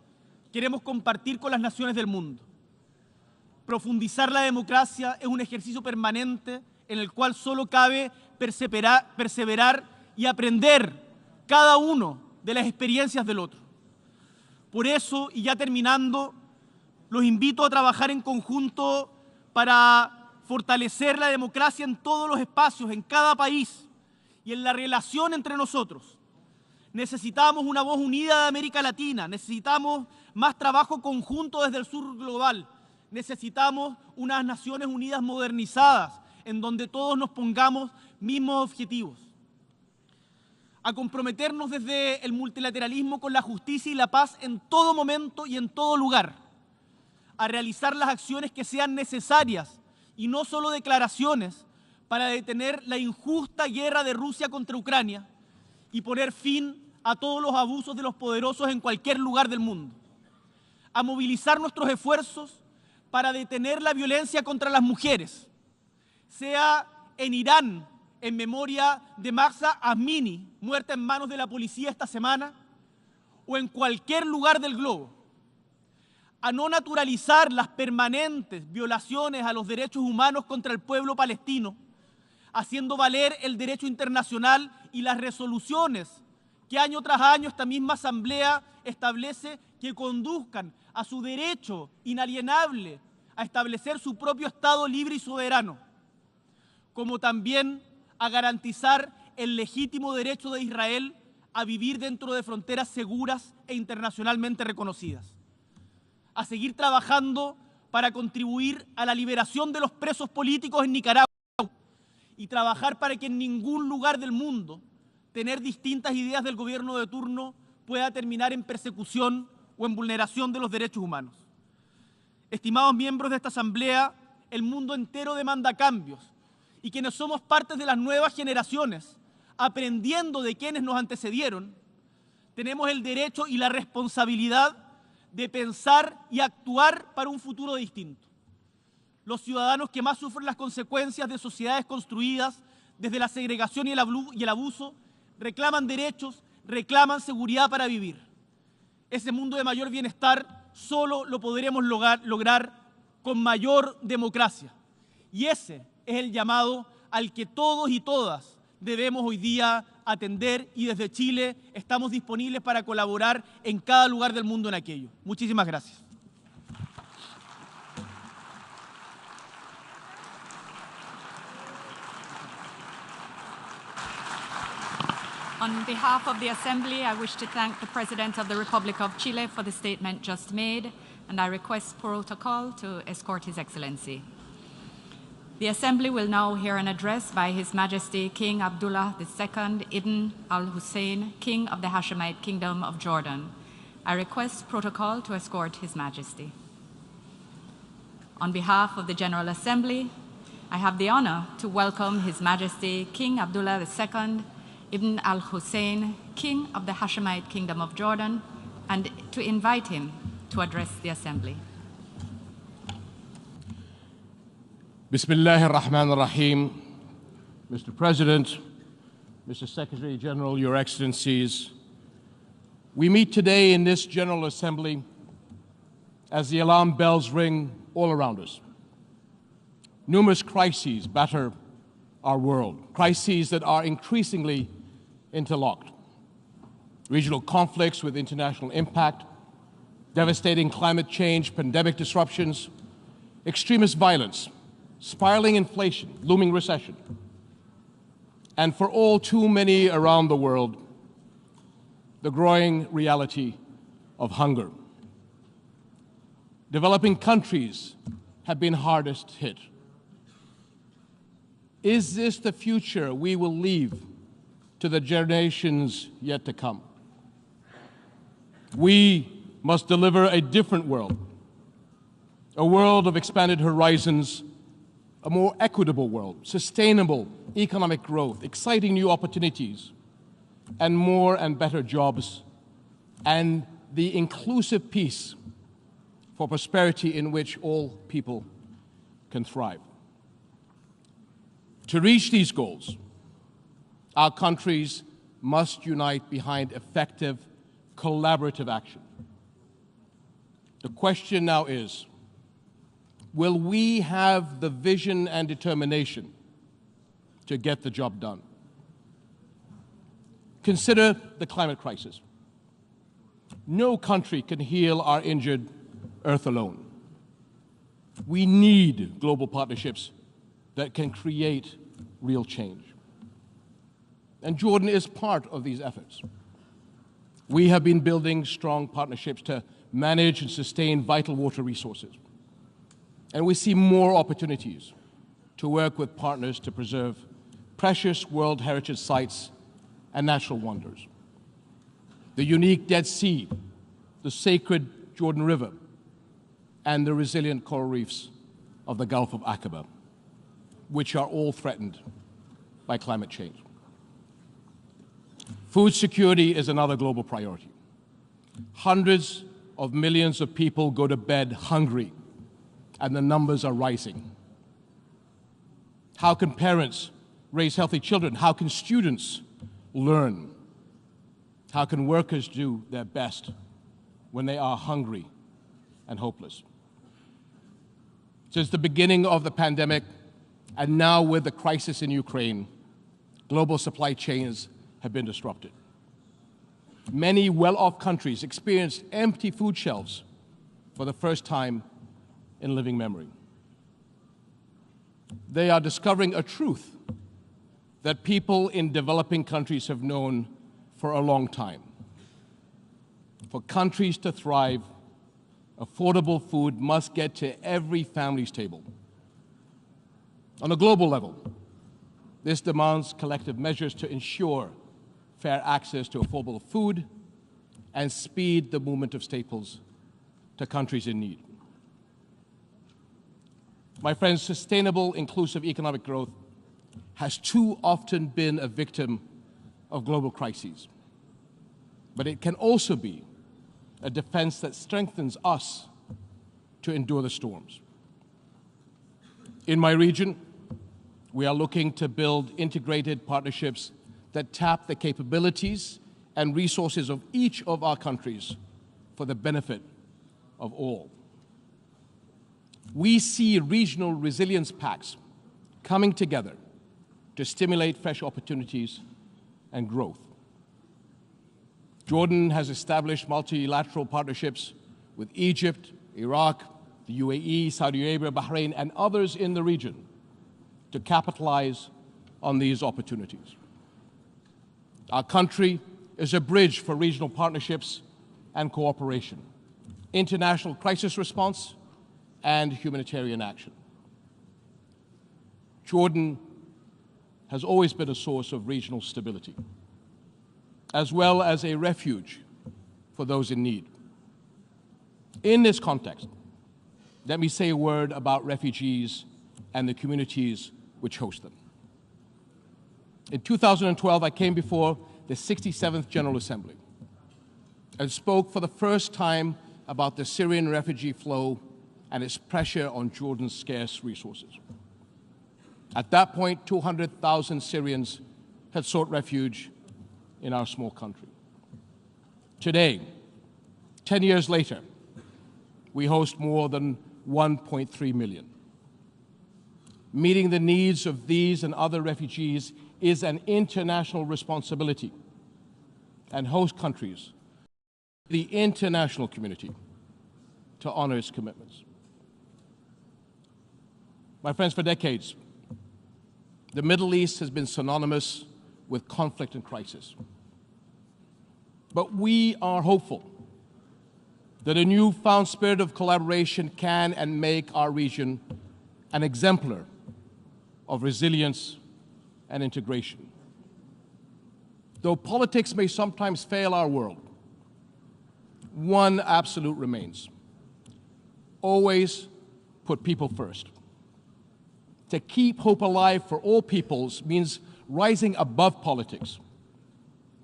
queremos compartir con las naciones del mundo. Profundizar la democracia es un ejercicio permanente en el cual solo cabe perseverar y aprender cada uno de las experiencias del otro. Por eso, y ya terminando, los invito a trabajar en conjunto para fortalecer la democracia en todos los espacios, en cada país y en la relación entre nosotros. Necesitamos una voz unida de América Latina, necesitamos más trabajo conjunto desde el sur global, necesitamos unas Naciones Unidas modernizadas en donde todos nos pongamos mismos objetivos. A comprometernos desde el multilateralismo con la justicia y la paz en todo momento y en todo lugar. A realizar las acciones que sean necesarias y no solo declaraciones para detener la injusta guerra de Rusia contra Ucrania y poner fin a todos los abusos de los poderosos en cualquier lugar del mundo. A movilizar nuestros esfuerzos para detener la violencia contra las mujeres, sea en Irán, en memoria de Mahsa Amini, muerta en manos de la policía esta semana, o en cualquier lugar del globo. A no naturalizar las permanentes violaciones a los derechos humanos contra el pueblo palestino, haciendo valer el derecho internacional y las resoluciones que año tras año esta misma Asamblea establece que conduzcan a su derecho inalienable a establecer su propio Estado libre y soberano, como también a garantizar el legítimo derecho de Israel a vivir dentro de fronteras seguras e internacionalmente reconocidas. A seguir trabajando para contribuir a la liberación de los presos políticos en Nicaragua y trabajar para que en ningún lugar del mundo tener distintas ideas del gobierno de turno pueda terminar en persecución o en vulneración de los derechos humanos. Estimados miembros de esta Asamblea, el mundo entero demanda cambios y quienes somos parte de las nuevas generaciones, aprendiendo de quienes nos antecedieron, tenemos el derecho y la responsabilidad de pensar y actuar para un futuro distinto. Los ciudadanos que más sufren las consecuencias de sociedades construidas desde la segregación y el abuso reclaman derechos, reclaman seguridad para vivir. Ese mundo de mayor bienestar solo lo podremos lograr con mayor democracia. Y ese es el llamado al que todos y todas debemos hoy día atender, y desde Chile estamos disponibles para colaborar en cada lugar del mundo en aquello. Muchísimas gracias. On behalf of the Assembly, I wish to thank the President of the Republic of Chile for the statement just made, and I request protocol to escort His Excellency. The Assembly will now hear an address by His Majesty King Abdullah II Ibn al-Hussein, King of the Hashemite Kingdom of Jordan. I request protocol to escort His Majesty. On behalf of the General Assembly, I have the honor to welcome His Majesty King Abdullah II Ibn al-Hussein, King of the Hashemite Kingdom of Jordan, and to invite him to address the Assembly. Bismillah ar-Rahman ar-Rahim. Mr. President, Mr. Secretary General, Your Excellencies, we meet today in this General Assembly as the alarm bells ring all around us. Numerous crises batter our world, crises that are increasingly interlocked. Regional conflicts with international impact, devastating climate change, pandemic disruptions, extremist violence, spiraling inflation, looming recession, and for all too many around the world, the growing reality of hunger. Developing countries have been hardest hit. Is this the future we will leave to the generations yet to come? We must deliver a different world, a world of expanded horizons, a more equitable world, sustainable economic growth, exciting new opportunities, and more and better jobs, and the inclusive peace for prosperity in which all people can thrive. To reach these goals, our countries must unite behind effective, collaborative action. The question now is, will we have the vision and determination to get the job done? Consider the climate crisis. No country can heal our injured Earth alone. We need global partnerships that can create real change. And Jordan is part of these efforts. We have been building strong partnerships to manage and sustain vital water resources. And we see more opportunities to work with partners to preserve precious World Heritage sites and natural wonders. The unique Dead Sea, the sacred Jordan River, and the resilient coral reefs of the Gulf of Aqaba, which are all threatened by climate change. Food security is another global priority. Hundreds of millions of people go to bed hungry, and the numbers are rising. How can parents raise healthy children? How can students learn? How can workers do their best when they are hungry and hopeless? Since the beginning of the pandemic, and now with the crisis in Ukraine, global supply chains have been disrupted. Many well-off countries experienced empty food shelves for the first time in living memory. They are discovering a truth that people in developing countries have known for a long time. For countries to thrive, affordable food must get to every family's table. On a global level, This demands collective measures to ensure fair access to affordable food and speed the movement of staples to countries in need. My friends, sustainable, inclusive economic growth has too often been a victim of global crises. But it can also be a defense that strengthens us to endure the storms. In my region, we are looking to build integrated partnerships that tap the capabilities and resources of each of our countries for the benefit of all. We see regional resilience pacts coming together to stimulate fresh opportunities and growth. Jordan has established multilateral partnerships with Egypt, Iraq, the UAE, Saudi Arabia, Bahrain, and others in the region to capitalize on these opportunities. Our country is a bridge for regional partnerships and cooperation, international crisis response, and humanitarian action. Jordan has always been a source of regional stability, as well as a refuge for those in need. In this context, let me say a word about refugees and the communities which host them. In 2012, I came before the 67th General Assembly and spoke for the first time about the Syrian refugee flow and its pressure on Jordan's scarce resources. At that point, 200,000 Syrians had sought refuge in our small country. Today, 10 years later, we host more than 1.3 million. Meeting the needs of these and other refugees is an international responsibility, and host countries, the international community, to honor its commitments. My friends, for decades, the Middle East has been synonymous with conflict and crisis. But we are hopeful that a newfound spirit of collaboration can and make our region an exemplar of resilience and integration. Though politics may sometimes fail our world, one absolute remains: always put people first. To keep hope alive for all peoples means rising above politics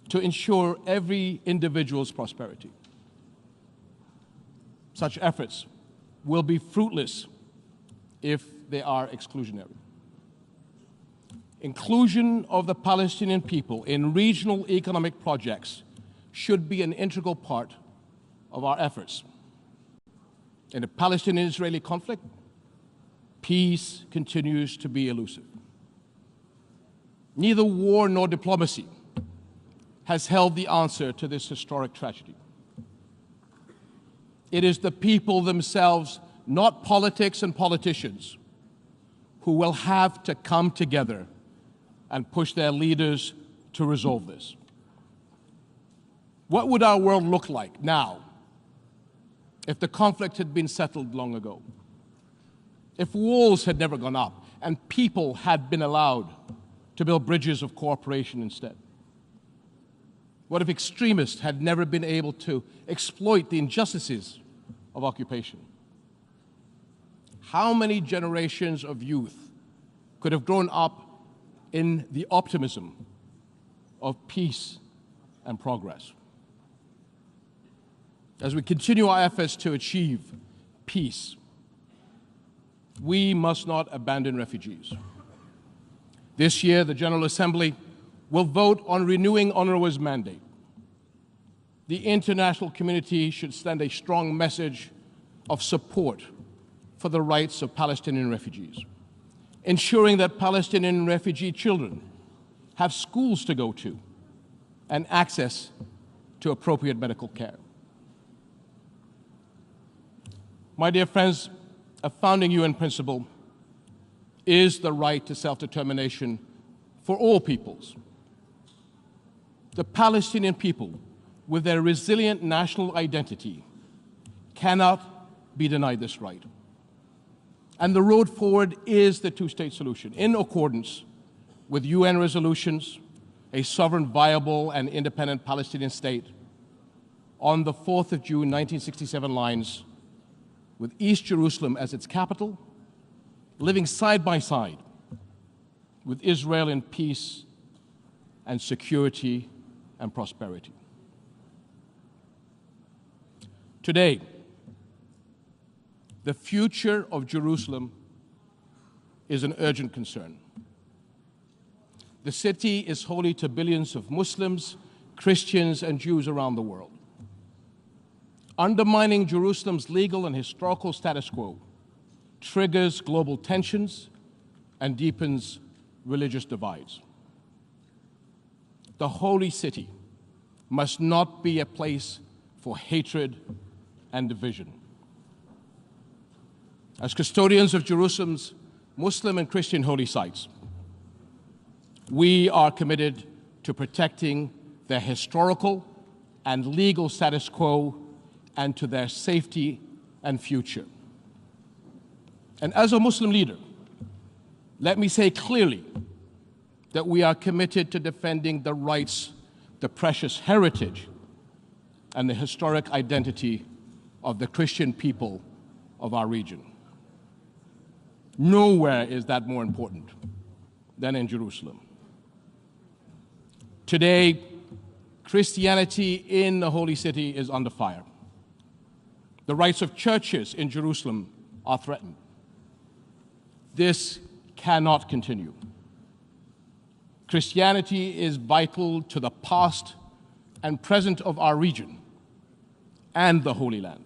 to ensure every individual's prosperity. Such efforts will be fruitless if they are exclusionary. Inclusion of the Palestinian people in regional economic projects should be an integral part of our efforts. In the Palestinian-Israeli conflict, peace continues to be elusive. Neither war nor diplomacy has held the answer to this historic tragedy. It is the people themselves, not politics and politicians, who will have to come together and push their leaders to resolve this. What would our world look like now if the conflict had been settled long ago? If walls had never gone up and people had been allowed to build bridges of cooperation instead? What if extremists had never been able to exploit the injustices of occupation? How many generations of youth could have grown up in the optimism of peace and progress? As we continue our efforts to achieve peace, we must not abandon refugees. This year, the General Assembly will vote on renewing UNRWA's mandate. The international community should send a strong message of support for the rights of Palestinian refugees, ensuring that Palestinian refugee children have schools to go to and access to appropriate medical care. My dear friends, a founding UN principle is the right to self-determination for all peoples. The Palestinian people, with their resilient national identity, cannot be denied this right. And the road forward is the two-state solution, in accordance with UN resolutions, a sovereign, viable, and independent Palestinian state on the 4th of June 1967 lines, with East Jerusalem as its capital, living side by side with Israel in peace and security and prosperity. Today, the future of Jerusalem is an urgent concern. The city is holy to billions of Muslims, Christians, and Jews around the world. Undermining Jerusalem's legal and historical status quo triggers global tensions and deepens religious divides. The holy city must not be a place for hatred and division. As custodians of Jerusalem's Muslim and Christian holy sites, we are committed to protecting their historical and legal status quo and to their safety and future. And as a Muslim leader, let me say clearly that we are committed to defending the rights, the precious heritage, and the historic identity of the Christian people of our region. Nowhere is that more important than in Jerusalem. Today, Christianity in the Holy City is under fire. The rights of churches in Jerusalem are threatened. This cannot continue. Christianity is vital to the past and present of our region and the Holy Land.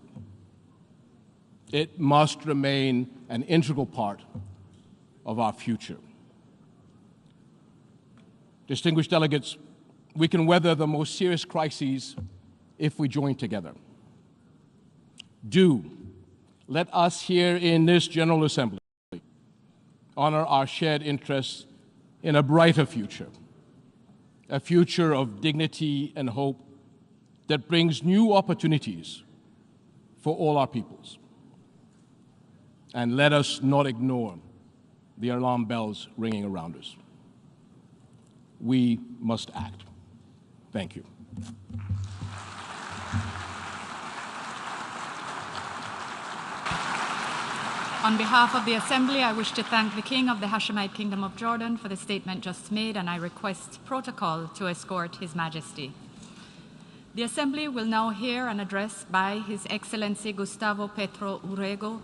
It must remain an integral part of our future. Distinguished delegates, we can weather the most serious crises if we join together. Let us here in this General Assembly honor our shared interests in a brighter future, a future of dignity and hope that brings new opportunities for all our peoples. And let us not ignore the alarm bells ringing around us. We must act. Thank you. On behalf of the Assembly, I wish to thank the King of the Hashemite Kingdom of Jordan for the statement just made, and I request protocol to escort His Majesty. The Assembly will now hear an address by His Excellency Gustavo Petro Urrego,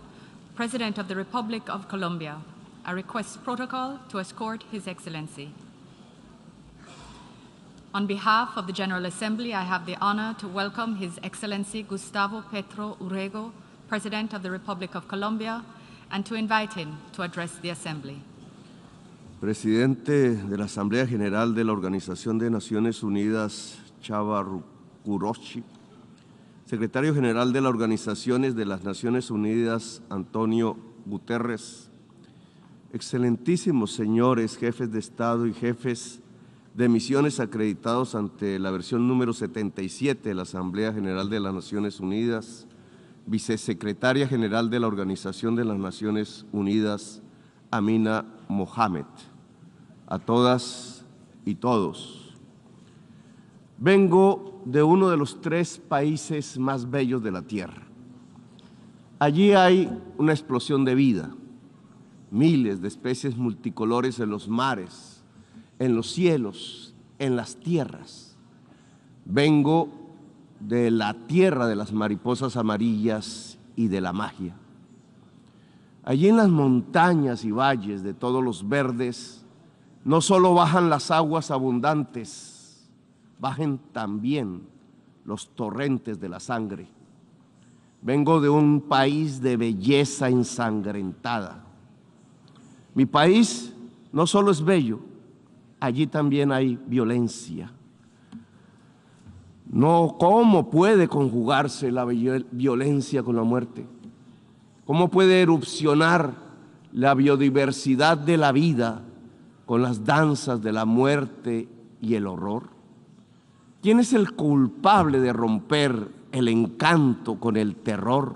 President of the Republic of Colombia. I request protocol to escort His Excellency. On behalf of the General Assembly, I have the honor to welcome His Excellency Gustavo Petro Urrego, President of the Republic of Colombia, and to invite him to address the Assembly. Presidente de la Asamblea General de la Organización de Naciones Unidas, Chava Kuroshi, Secretario General de las Organizaciones de las Naciones Unidas, Antonio Guterres, excelentísimos señores jefes de Estado y jefes de misiones acreditados ante la versión número 77 de la Asamblea General de las Naciones Unidas, Vicesecretaria General de la Organización de las Naciones Unidas, Amina Mohamed, a todas y todos. Vengo de uno de los 3 países más bellos de la Tierra. Allí hay una explosión de vida, miles de especies multicolores en los mares, en los cielos, en las tierras. Vengo de la tierra de las mariposas amarillas y de la magia. Allí en las montañas y valles de todos los verdes, no solo bajan las aguas abundantes, bajen también los torrentes de la sangre. Vengo de un país de belleza ensangrentada. Mi país no solo es bello, allí también hay violencia. No, ¿cómo puede conjugarse la violencia con la muerte? ¿Cómo puede erupcionar la biodiversidad de la vida con las danzas de la muerte y el horror? ¿Quién es el culpable de romper el encanto con el terror?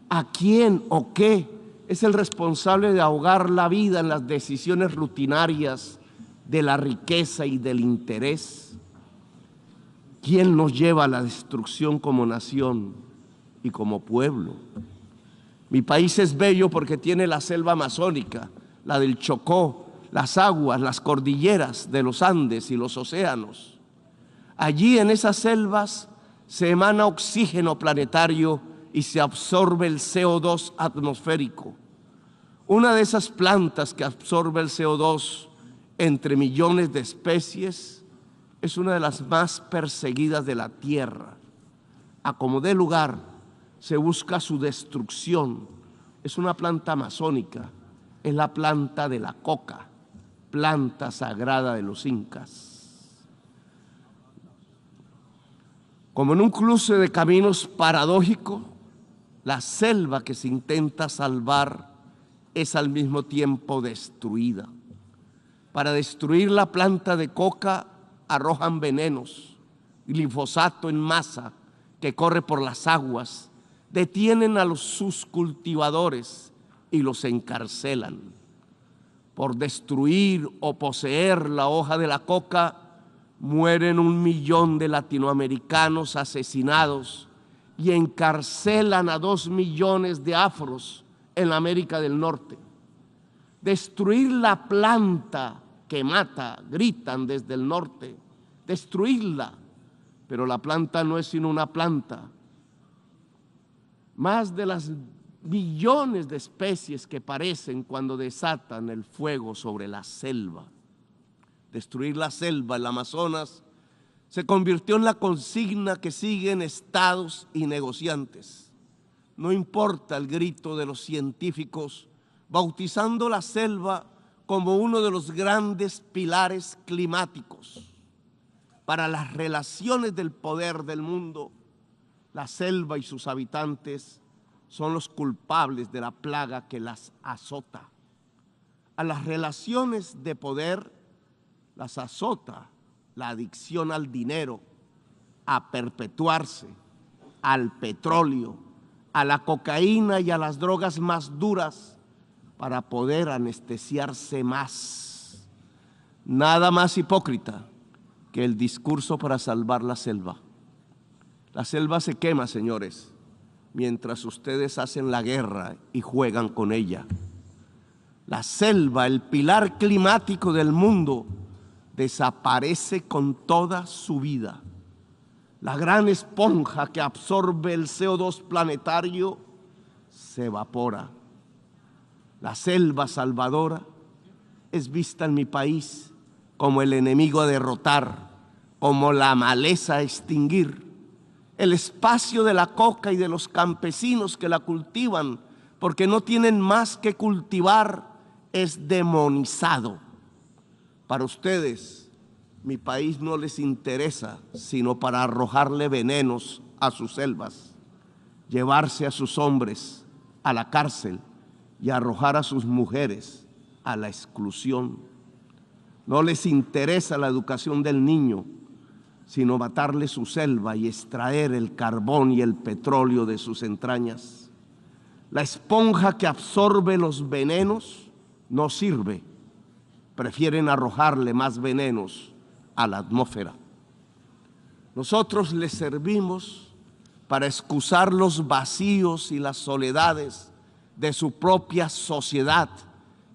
¿A quién o qué es el responsable de ahogar la vida en las decisiones rutinarias de la riqueza y del interés? ¿Quién nos lleva a la destrucción como nación y como pueblo? Mi país es bello porque tiene la selva amazónica, la del Chocó, las aguas, las cordilleras de los Andes y los océanos. Allí en esas selvas se emana oxígeno planetario y se absorbe el CO2 atmosférico. Una de esas plantas que absorbe el CO2 entre millones de especies es una de las más perseguidas de la tierra. A como dé lugar, se busca su destrucción. Es una planta amazónica, es la planta de la coca, planta sagrada de los incas. Como en un cruce de caminos paradójico, la selva que se intenta salvar es al mismo tiempo destruida. Para destruir la planta de coca arrojan venenos, glifosato en masa que corre por las aguas, detienen a sus cultivadores y los encarcelan. Por destruir o poseer la hoja de la coca, mueren 1 millón de latinoamericanos asesinados y encarcelan a 2 millones de afros en la América del Norte. Destruir la planta que mata, gritan desde el norte, destruirla, pero la planta no es sino una planta. Más de las billones de especies que parecen cuando desatan el fuego sobre la selva. Destruir la selva, el Amazonas, se convirtió en la consigna que siguen estados y negociantes. No importa el grito de los científicos, bautizando la selva como uno de los grandes pilares climáticos. Para las relaciones del poder del mundo, la selva y sus habitantes son los culpables de la plaga que las azota. A las relaciones de poder las azota la adicción al dinero, a perpetuarse, al petróleo, a la cocaína y a las drogas más duras para poder anestesiarse más. Nada más hipócrita que el discurso para salvar la selva. La selva se quema, señores, mientras ustedes hacen la guerra y juegan con ella. La selva, el pilar climático del mundo, desaparece con toda su vida. La gran esponja que absorbe el CO2 planetario se evapora. La selva salvadora es vista en mi país como el enemigo a derrotar, como la maleza a extinguir. El espacio de la coca y de los campesinos que la cultivan, porque no tienen más que cultivar, es demonizado. Para ustedes, mi país no les interesa sino para arrojarle venenos a sus selvas, llevarse a sus hombres a la cárcel y arrojar a sus mujeres a la exclusión. No les interesa la educación del niño, sino matarle su selva y extraer el carbón y el petróleo de sus entrañas. La esponja que absorbe los venenos no sirve. Prefieren arrojarle más venenos a la atmósfera. Nosotros les servimos para excusar los vacíos y las soledades de su propia sociedad,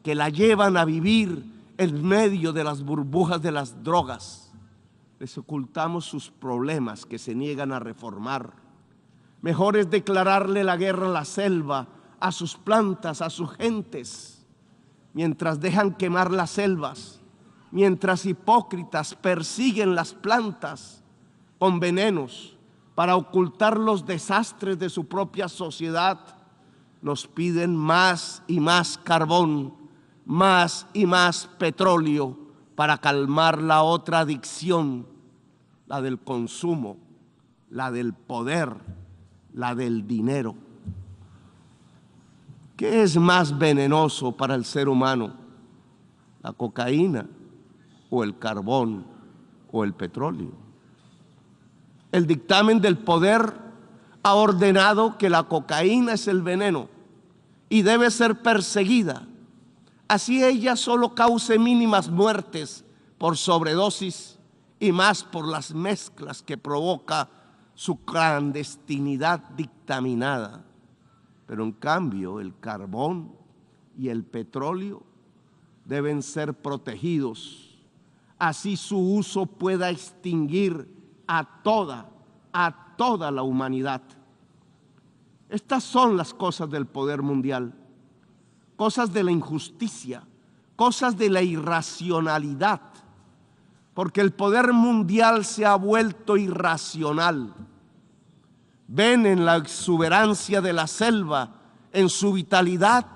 que la llevan a vivir en medio de las burbujas de las drogas. Les ocultamos sus problemas que se niegan a reformar. Mejor es declararle la guerra a la selva, a sus plantas, a sus gentes, mientras dejan quemar las selvas, mientras hipócritas persiguen las plantas con venenos para ocultar los desastres de su propia sociedad, nos piden más y más carbón, más y más petróleo para calmar la otra adicción, la del consumo, la del poder, la del dinero. ¿Qué es más venenoso para el ser humano? ¿La cocaína o el carbón o el petróleo? El dictamen del poder ha ordenado que la cocaína es el veneno y debe ser perseguida. Así ella solo cause mínimas muertes, por sobredosis y más por las mezclas que provoca su clandestinidad dictaminada. Pero en cambio el carbón y el petróleo deben ser protegidos, así su uso pueda extinguir a toda la humanidad. Estas son las cosas del poder mundial, cosas de la injusticia, cosas de la irracionalidad, porque el poder mundial se ha vuelto irracional. Ven en la exuberancia de la selva, en su vitalidad,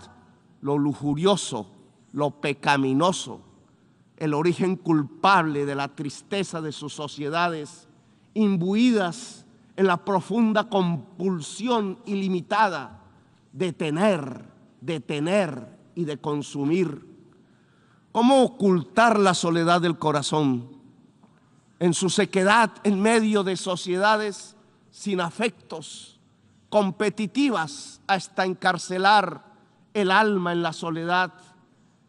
lo lujurioso, lo pecaminoso, el origen culpable de la tristeza de sus sociedades, imbuidas en la profunda compulsión ilimitada de tener y de consumir. ¿Cómo ocultar la soledad del corazón en su sequedad en medio de sociedades sin afectos, competitivas hasta encarcelar el alma en la soledad,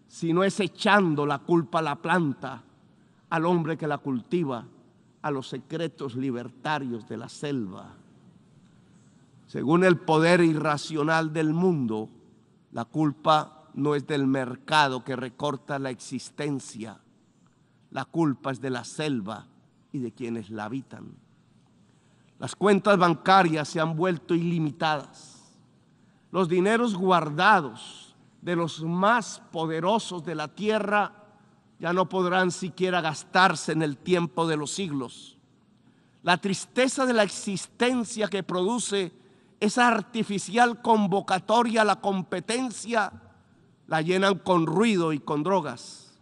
si no es echando la culpa a la planta, al hombre que la cultiva, a los secretos libertarios de la selva? Según el poder irracional del mundo, la culpa no es del mercado que recorta la existencia, la culpa es de la selva y de quienes la habitan. Las cuentas bancarias se han vuelto ilimitadas. Los dineros guardados de los más poderosos de la tierra ya no podrán siquiera gastarse en el tiempo de los siglos. La tristeza de la existencia que produce esa artificial convocatoria a la competencia la llenan con ruido y con drogas.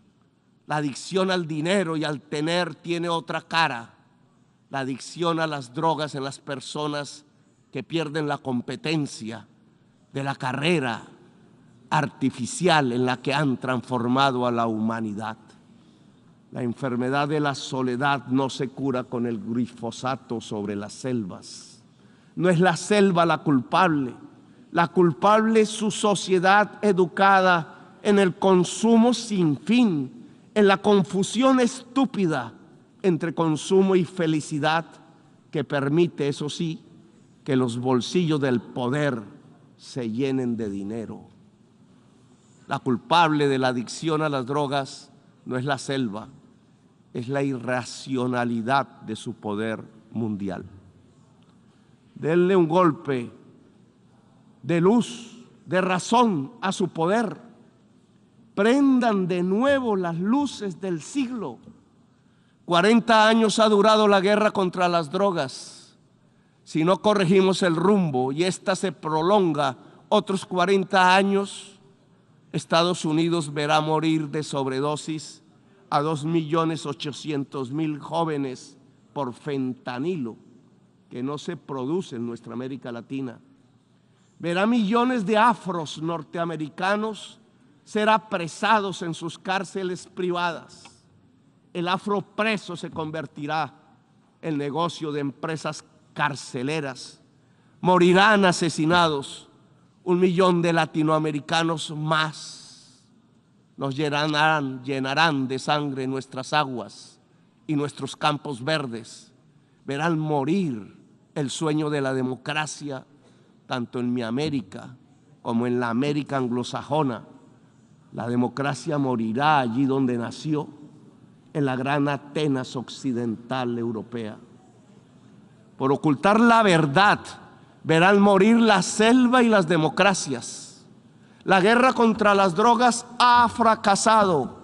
La adicción al dinero y al tener tiene otra cara. La adicción a las drogas en las personas que pierden la competencia de la carrera artificial en la que han transformado a la humanidad. La enfermedad de la soledad no se cura con el glifosato sobre las selvas. No es la selva la culpable es su sociedad educada en el consumo sin fin, en la confusión estúpida entre consumo y felicidad que permite, eso sí, que los bolsillos del poder se llenen de dinero. La culpable de la adicción a las drogas no es la selva, es la irracionalidad de su poder mundial. Denle un golpe de luz, de razón a su poder. Prendan de nuevo las luces del siglo. 40 años ha durado la guerra contra las drogas. Si no corregimos el rumbo y esta se prolonga otros 40 años, Estados Unidos verá morir de sobredosis a 2.800.000 jóvenes por fentanilo, que no se produce en nuestra América Latina. Verá millones de afros norteamericanos ser apresados en sus cárceles privadas. El afropreso se convertirá en negocio de empresas carceleras. Morirán asesinados 1 millón de latinoamericanos más. Nos llenarán de sangre nuestras aguas y nuestros campos verdes. Verán morir el sueño de la democracia, tanto en mi América como en la América anglosajona. La democracia morirá allí donde nació, en la gran Atenas occidental europea. Por ocultar la verdad, verán morir la selva y las democracias. La guerra contra las drogas ha fracasado.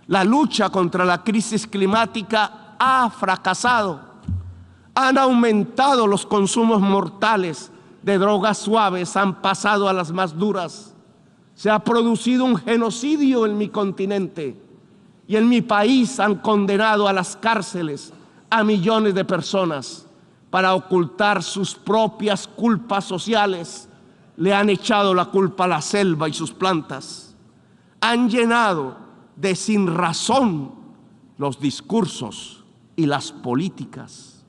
La lucha contra la crisis climática ha fracasado. Han aumentado los consumos mortales de drogas suaves, han pasado a las más duras. Se ha producido un genocidio en mi continente y en mi país han condenado a las cárceles a millones de personas para ocultar sus propias culpas sociales. Le han echado la culpa a la selva y sus plantas. Han llenado de sinrazón los discursos y las políticas.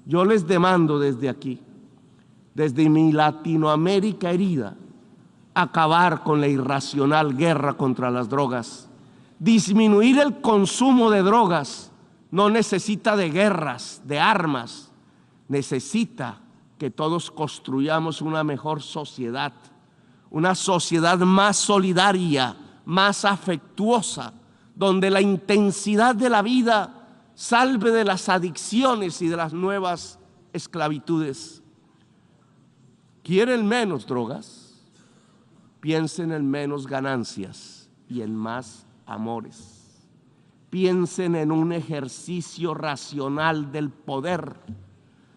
Yo les demando desde aquí, desde mi Latinoamérica herida, acabar con la irracional guerra contra las drogas. Disminuir el consumo de drogas no necesita de guerras, de armas. Necesita que todos construyamos una mejor sociedad, una sociedad más solidaria, más afectuosa, donde la intensidad de la vida salve de las adicciones y de las nuevas esclavitudes. ¿Quieren menos drogas? Piensen en menos ganancias y en más amores. Piensen en un ejercicio racional del poder.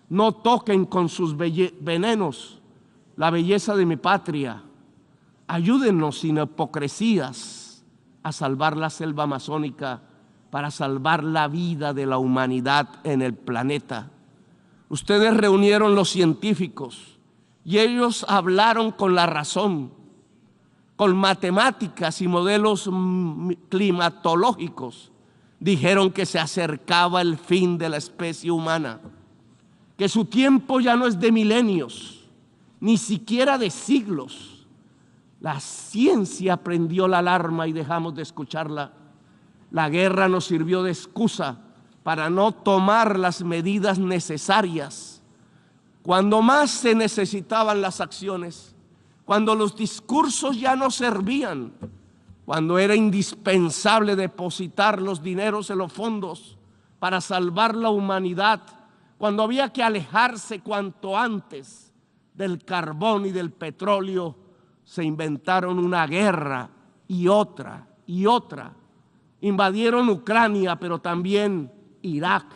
No toquen con sus venenos la belleza de mi patria. Ayúdennos sin hipocresías a salvar la selva amazónica para salvar la vida de la humanidad en el planeta. Ustedes reunieron los científicos y ellos hablaron con la razón, con matemáticas y modelos climatológicos. Dijeron que se acercaba el fin de la especie humana, que su tiempo ya no es de milenios, ni siquiera de siglos. La ciencia prendió la alarma y dejamos de escucharla. La guerra nos sirvió de excusa para no tomar las medidas necesarias. Cuando más se necesitaban las acciones, cuando los discursos ya no servían, cuando era indispensable depositar los dineros en los fondos para salvar la humanidad, cuando había que alejarse cuanto antes del carbón y del petróleo, se inventaron una guerra y otra y otra. Invadieron Ucrania, pero también Irak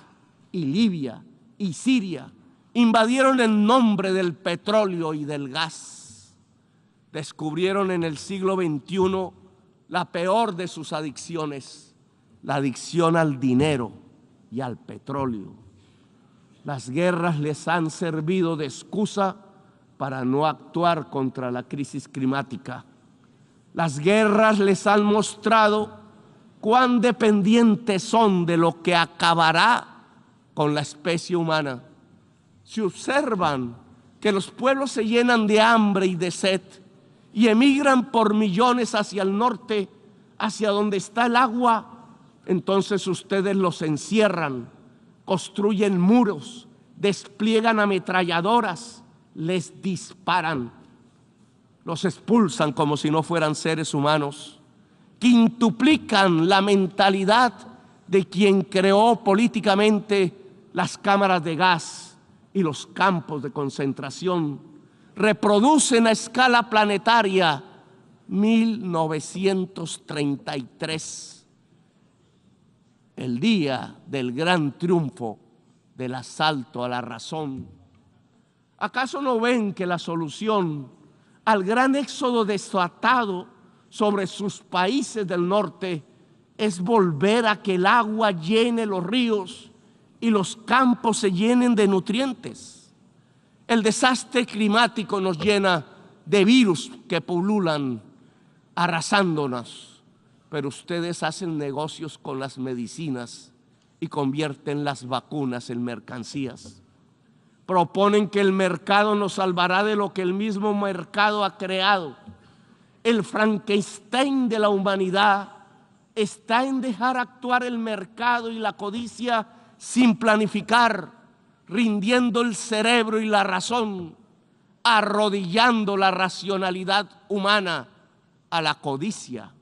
y Libia y Siria. Invadieron en nombre del petróleo y del gas. Descubrieron en el siglo XXI la peor de sus adicciones, la adicción al dinero y al petróleo. Las guerras les han servido de excusa para no actuar contra la crisis climática. Las guerras les han mostrado cuán dependientes son de lo que acabará con la especie humana. Si observan que los pueblos se llenan de hambre y de sed y emigran por millones hacia el norte, hacia donde está el agua, entonces ustedes los encierran, construyen muros, despliegan ametralladoras, les disparan, los expulsan como si no fueran seres humanos, quintuplican la mentalidad de quien creó políticamente las cámaras de gas y los campos de concentración, reproducen a escala planetaria 1933, el día del gran triunfo del asalto a la razón. ¿Acaso no ven que la solución al gran éxodo desatado sobre sus países del norte es volver a que el agua llene los ríos y los campos se llenen de nutrientes? El desastre climático nos llena de virus que pululan, arrasándonos, pero ustedes hacen negocios con las medicinas y convierten las vacunas en mercancías. Proponen que el mercado nos salvará de lo que el mismo mercado ha creado. El Frankenstein de la humanidad está en dejar actuar el mercado y la codicia sin planificar, rindiendo el cerebro y la razón, arrodillando la racionalidad humana a la codicia.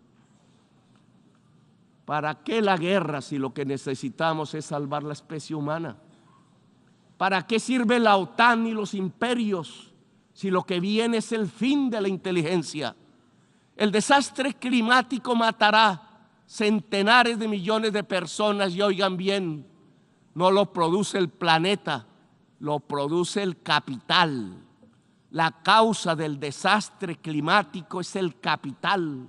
¿Para qué la guerra si lo que necesitamos es salvar la especie humana? ¿Para qué sirve la OTAN y los imperios si lo que viene es el fin de la inteligencia? El desastre climático matará centenares de millones de personas y oigan bien, no lo produce el planeta, lo produce el capital. La causa del desastre climático es el capital.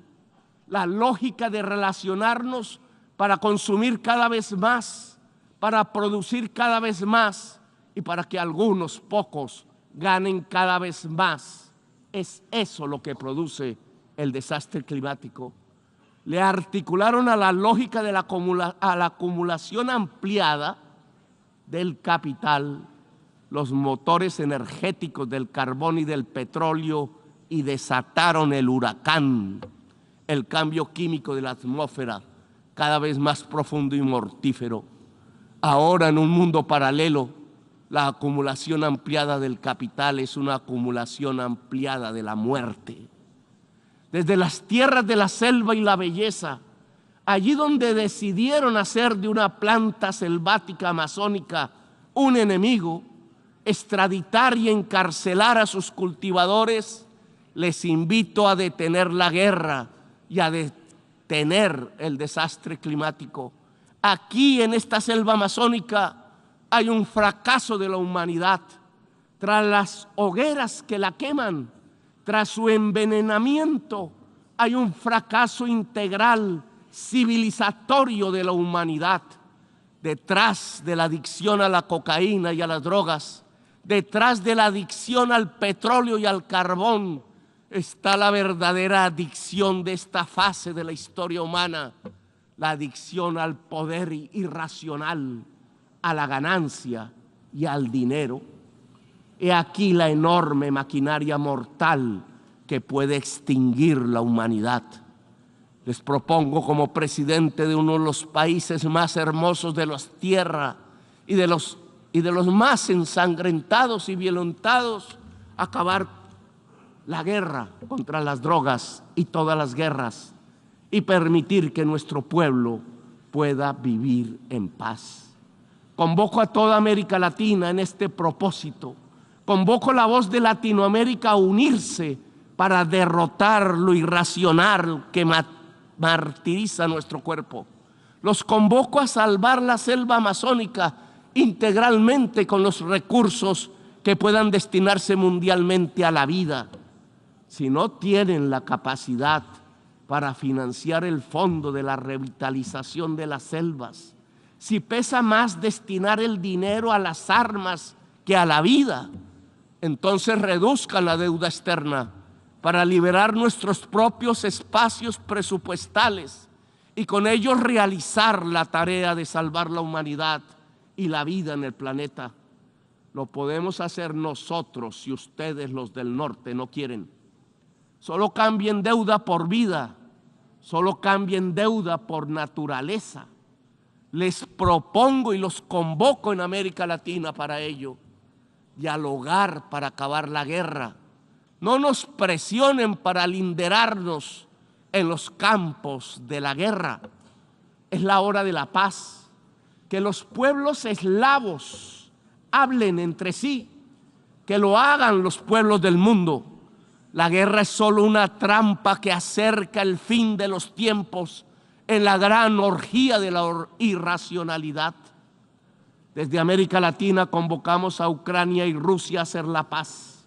La lógica de relacionarnos para consumir cada vez más, para producir cada vez más y para que algunos pocos ganen cada vez más. Es eso lo que produce el desastre climático. Le articularon a la lógica de la acumulación ampliada del capital los motores energéticos del carbón y del petróleo y desataron el huracán, el cambio químico de la atmósfera, cada vez más profundo y mortífero. Ahora, en un mundo paralelo, la acumulación ampliada del capital es una acumulación ampliada de la muerte. Desde las tierras de la selva y la belleza, allí donde decidieron hacer de una planta selvática amazónica un enemigo, extraditar y encarcelar a sus cultivadores, les invito a detener la guerra y a detener el desastre climático. Aquí en esta selva amazónica hay un fracaso de la humanidad. Tras las hogueras que la queman, tras su envenenamiento, hay un fracaso integral, civilizatorio de la humanidad. Detrás de la adicción a la cocaína y a las drogas, detrás de la adicción al petróleo y al carbón, está la verdadera adicción de esta fase de la historia humana, la adicción al poder irracional, a la ganancia y al dinero. He aquí la enorme maquinaria mortal que puede extinguir la humanidad. Les propongo, como presidente de uno de los países más hermosos de la tierra y de los más ensangrentados y violentados, acabar la guerra contra las drogas y todas las guerras y permitir que nuestro pueblo pueda vivir en paz. Convoco a toda América Latina en este propósito. Convoco la voz de Latinoamérica a unirse para derrotar lo irracional que martiriza nuestro cuerpo. Los convoco a salvar la selva amazónica integralmente con los recursos que puedan destinarse mundialmente a la vida. Si no tienen la capacidad para financiar el fondo de la revitalización de las selvas, si pesa más destinar el dinero a las armas que a la vida, entonces reduzcan la deuda externa para liberar nuestros propios espacios presupuestales y con ellos realizar la tarea de salvar la humanidad y la vida en el planeta. Lo podemos hacer nosotros si ustedes, los del norte, no quieren. Solo cambien deuda por vida, solo cambien deuda por naturaleza. Les propongo y los convoco en América Latina para ello. Dialogar para acabar la guerra. No nos presionen para linderarnos en los campos de la guerra. Es la hora de la paz. Que los pueblos eslavos hablen entre sí, que lo hagan los pueblos del mundo. La guerra es solo una trampa que acerca el fin de los tiempos en la gran orgía de la irracionalidad. Desde América Latina convocamos a Ucrania y Rusia a hacer la paz.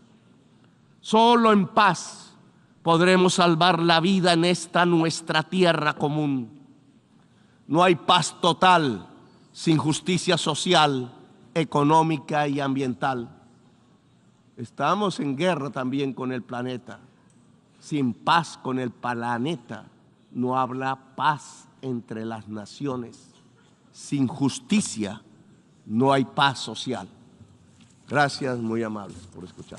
Solo en paz podremos salvar la vida en esta nuestra tierra común. No hay paz total sin justicia social, económica y ambiental. Estamos en guerra también con el planeta. Sin paz con el planeta no habrá paz entre las naciones. Sin justicia no hay paz social. Gracias, muy amables, por escuchar.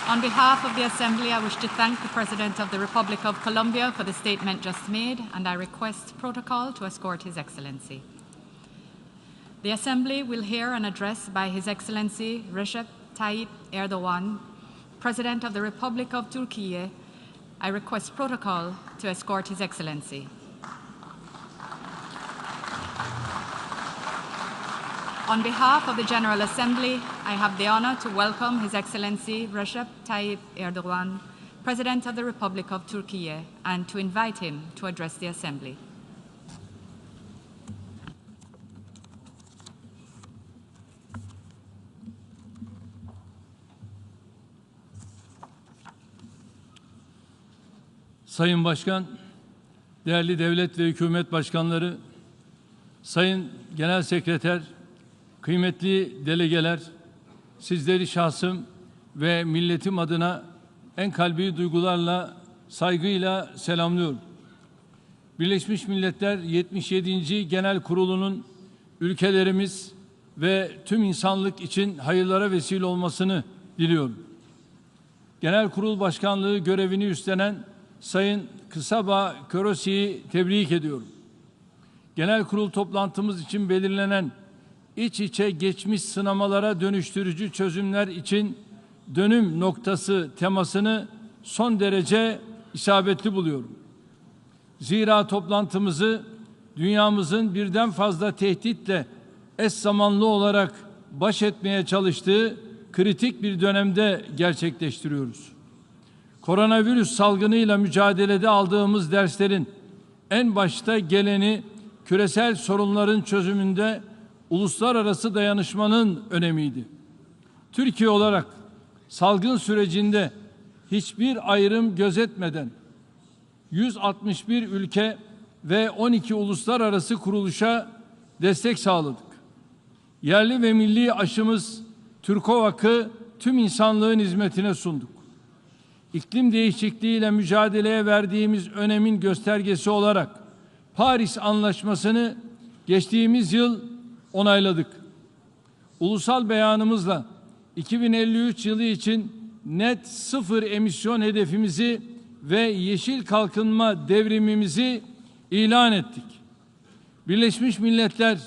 On behalf of the Assembly, I wish to thank the President of the Republic of Colombia for the statement just made, and I request protocol to escort His Excellency. The Assembly will hear an address by His Excellency Recep Tayyip Erdogan, President of the Republic of Turkey. I request protocol to escort His Excellency. On behalf of the General Assembly, I have the honor to welcome His Excellency Recep Tayyip Erdogan, President of the Republic of Turkey, and to invite him to address the Assembly. Sayın Başkan, değerli devlet ve hükümet başkanları, Sayın Genel Sekreter, kıymetli delegeler, sizleri şahsım ve milletim adına en kalbi duygularla, saygıyla selamlıyorum. Birleşmiş Milletler 77. Genel Kurulu'nun ülkelerimiz ve tüm insanlık için hayırlara vesile olmasını diliyorum. Genel Kurul Başkanlığı görevini üstlenen Sayın Kısaba Körosi'yi tebrik ediyorum. Genel Kurul toplantımız için belirlenen iç içe geçmiş sınamalara dönüştürücü çözümler için dönüm noktası temasını son derece isabetli buluyorum. Zira toplantımızı dünyamızın birden fazla tehditle eş zamanlı olarak baş etmeye çalıştığı kritik bir dönemde gerçekleştiriyoruz. Koronavirüs salgınıyla mücadelede aldığımız derslerin en başta geleni küresel sorunların çözümünde uluslararası dayanışmanın önemiydi. Türkiye olarak salgın sürecinde hiçbir ayrım gözetmeden 161 ülke ve 12 uluslararası kuruluşa destek sağladık. Yerli ve milli aşımız Türkovak'ı tüm insanlığın hizmetine sunduk. İklim değişikliğiyle mücadeleye verdiğimiz önemin göstergesi olarak Paris Anlaşması'nı geçtiğimiz yıl onayladık. Ulusal beyanımızla 2053 yılı için net sıfır emisyon hedefimizi ve yeşil kalkınma devrimimizi ilan ettik. Birleşmiş Milletler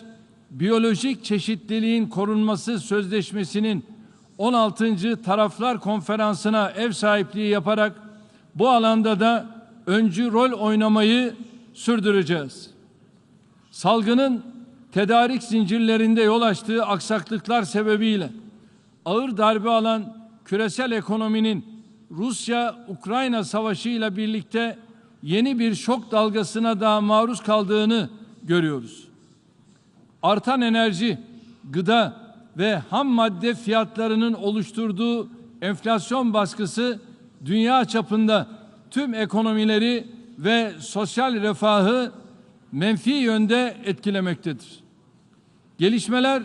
Biyolojik Çeşitliliğin Korunması Sözleşmesi'nin 16. Taraflar Konferansı'na ev sahipliği yaparak bu alanda da öncü rol oynamayı sürdüreceğiz. Salgının tedarik zincirlerinde yol açtığı aksaklıklar sebebiyle ağır darbe alan küresel ekonominin Rusya-Ukrayna savaşıyla birlikte yeni bir şok dalgasına daha maruz kaldığını görüyoruz. Artan enerji, gıda ve ham madde fiyatlarının oluşturduğu enflasyon baskısı dünya çapında tüm ekonomileri ve sosyal refahı menfi yönde etkilemektedir. Gelişmeler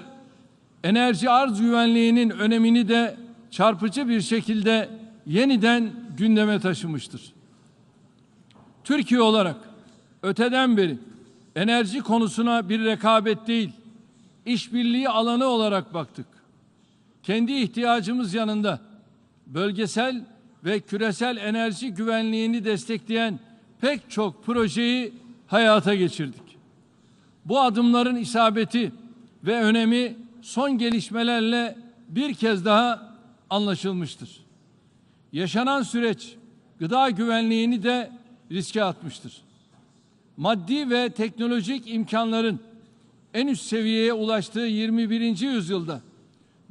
enerji arz güvenliğinin önemini de çarpıcı bir şekilde yeniden gündeme taşımıştır. Türkiye olarak öteden beri enerji konusuna bir rekabet değil, işbirliği alanı olarak baktık. Kendi ihtiyacımız yanında bölgesel ve küresel enerji güvenliğini destekleyen pek çok projeyi hayata geçirdik. Bu adımların isabeti ve önemi son gelişmelerle bir kez daha anlaşılmıştır. Yaşanan süreç gıda güvenliğini de riske atmıştır. Maddi ve teknolojik imkanların en üst seviyeye ulaştığı 21. yüzyılda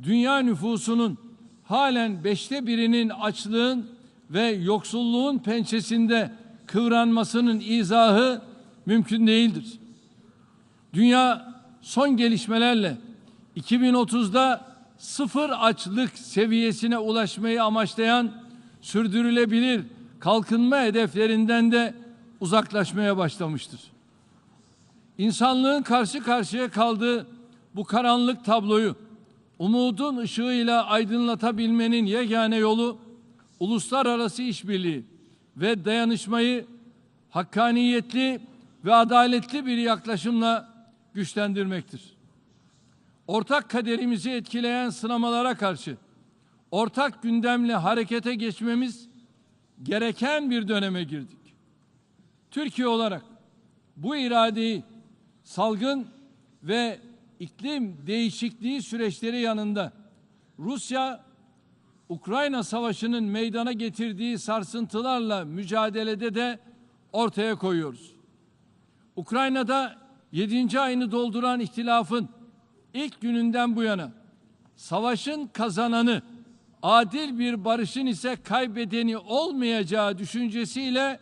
dünya nüfusunun halen 1/5'inin açlığın ve yoksulluğun pençesinde kıvranmasının izahı mümkün değildir. Dünya son gelişmelerle 2030'da sıfır açlık seviyesine ulaşmayı amaçlayan sürdürülebilir kalkınma hedeflerinden de uzaklaşmaya başlamıştır. İnsanlığın karşı karşıya kaldığı bu karanlık tabloyu umudun ışığıyla aydınlatabilmenin yegane yolu uluslararası işbirliği ve dayanışmayı hakkaniyetli ve adaletli bir yaklaşımla güçlendirmektir. Ortak kaderimizi etkileyen sınamalara karşı ortak gündemle harekete geçmemiz gereken bir döneme girdik. Türkiye olarak bu iradeyi salgın ve iklim değişikliği süreçleri yanında Rusya-Ukrayna savaşının meydana getirdiği sarsıntılarla mücadelede de ortaya koyuyoruz. Ukrayna'da 7. ayını dolduran ihtilafın ilk gününden bu yana savaşın kazananı, adil bir barışın ise kaybedeni olmayacağı düşüncesiyle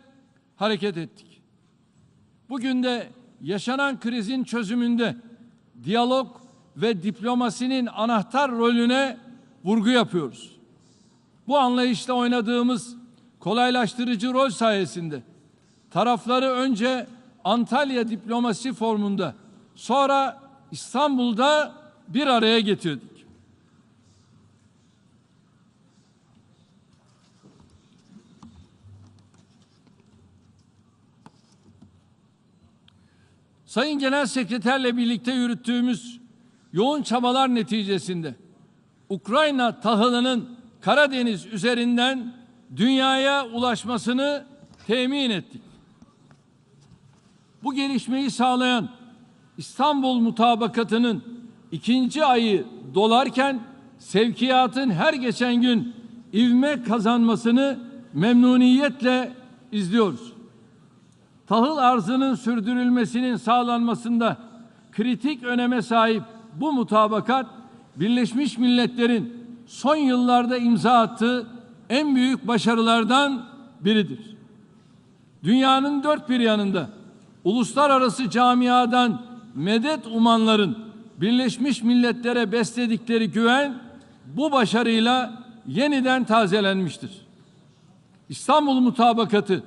hareket ettik. Bugün de yaşanan krizin çözümünde diyalog ve diplomasinin anahtar rolüne vurgu yapıyoruz. Bu anlayışla oynadığımız kolaylaştırıcı rol sayesinde tarafları önce Antalya Diplomasi Forumu'nda, sonra İstanbul'da bir araya getirdik. Sayın Genel Sekreterle birlikte yürüttüğümüz yoğun çabalar neticesinde Ukrayna tahılının Karadeniz üzerinden dünyaya ulaşmasını temin ettik. Bu gelişmeyi sağlayan İstanbul Mutabakatı'nın 2. ayı dolarken sevkiyatın her geçen gün ivme kazanmasını memnuniyetle izliyoruz. Tahıl arzının sürdürülmesinin sağlanmasında kritik öneme sahip bu mutabakat, Birleşmiş Milletler'in son yıllarda imza attığı en büyük başarılardan biridir. Dünyanın dört bir yanında uluslararası camiadan medet umanların Birleşmiş Milletler'e besledikleri güven bu başarıyla yeniden tazelenmiştir. İstanbul Mutabakatı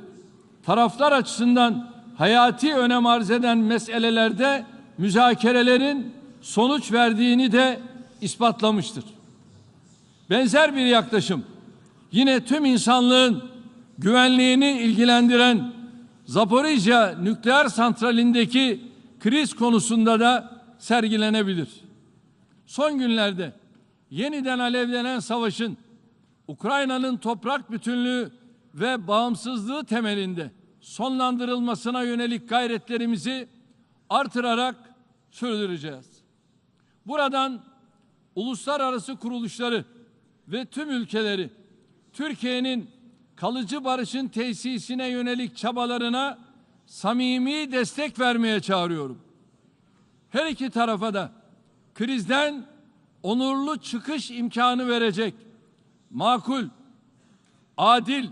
taraflar açısından hayati önem arz eden meselelerde müzakerelerin sonuç verdiğini de ispatlamıştır. Benzer bir yaklaşım yine tüm insanlığın güvenliğini ilgilendiren Zaporijya nükleer santralindeki kriz konusunda da sergilenebilir. Son günlerde yeniden alevlenen savaşın Ukrayna'nın toprak bütünlüğü ve bağımsızlığı temelinde sonlandırılmasına yönelik gayretlerimizi artırarak sürdüreceğiz. Buradan uluslararası kuruluşları ve tüm ülkeleri Türkiye'nin kalıcı barışın tesisine yönelik çabalarına samimi destek vermeye çağırıyorum. Her iki tarafa da krizden onurlu çıkış imkanı verecek, makul, adil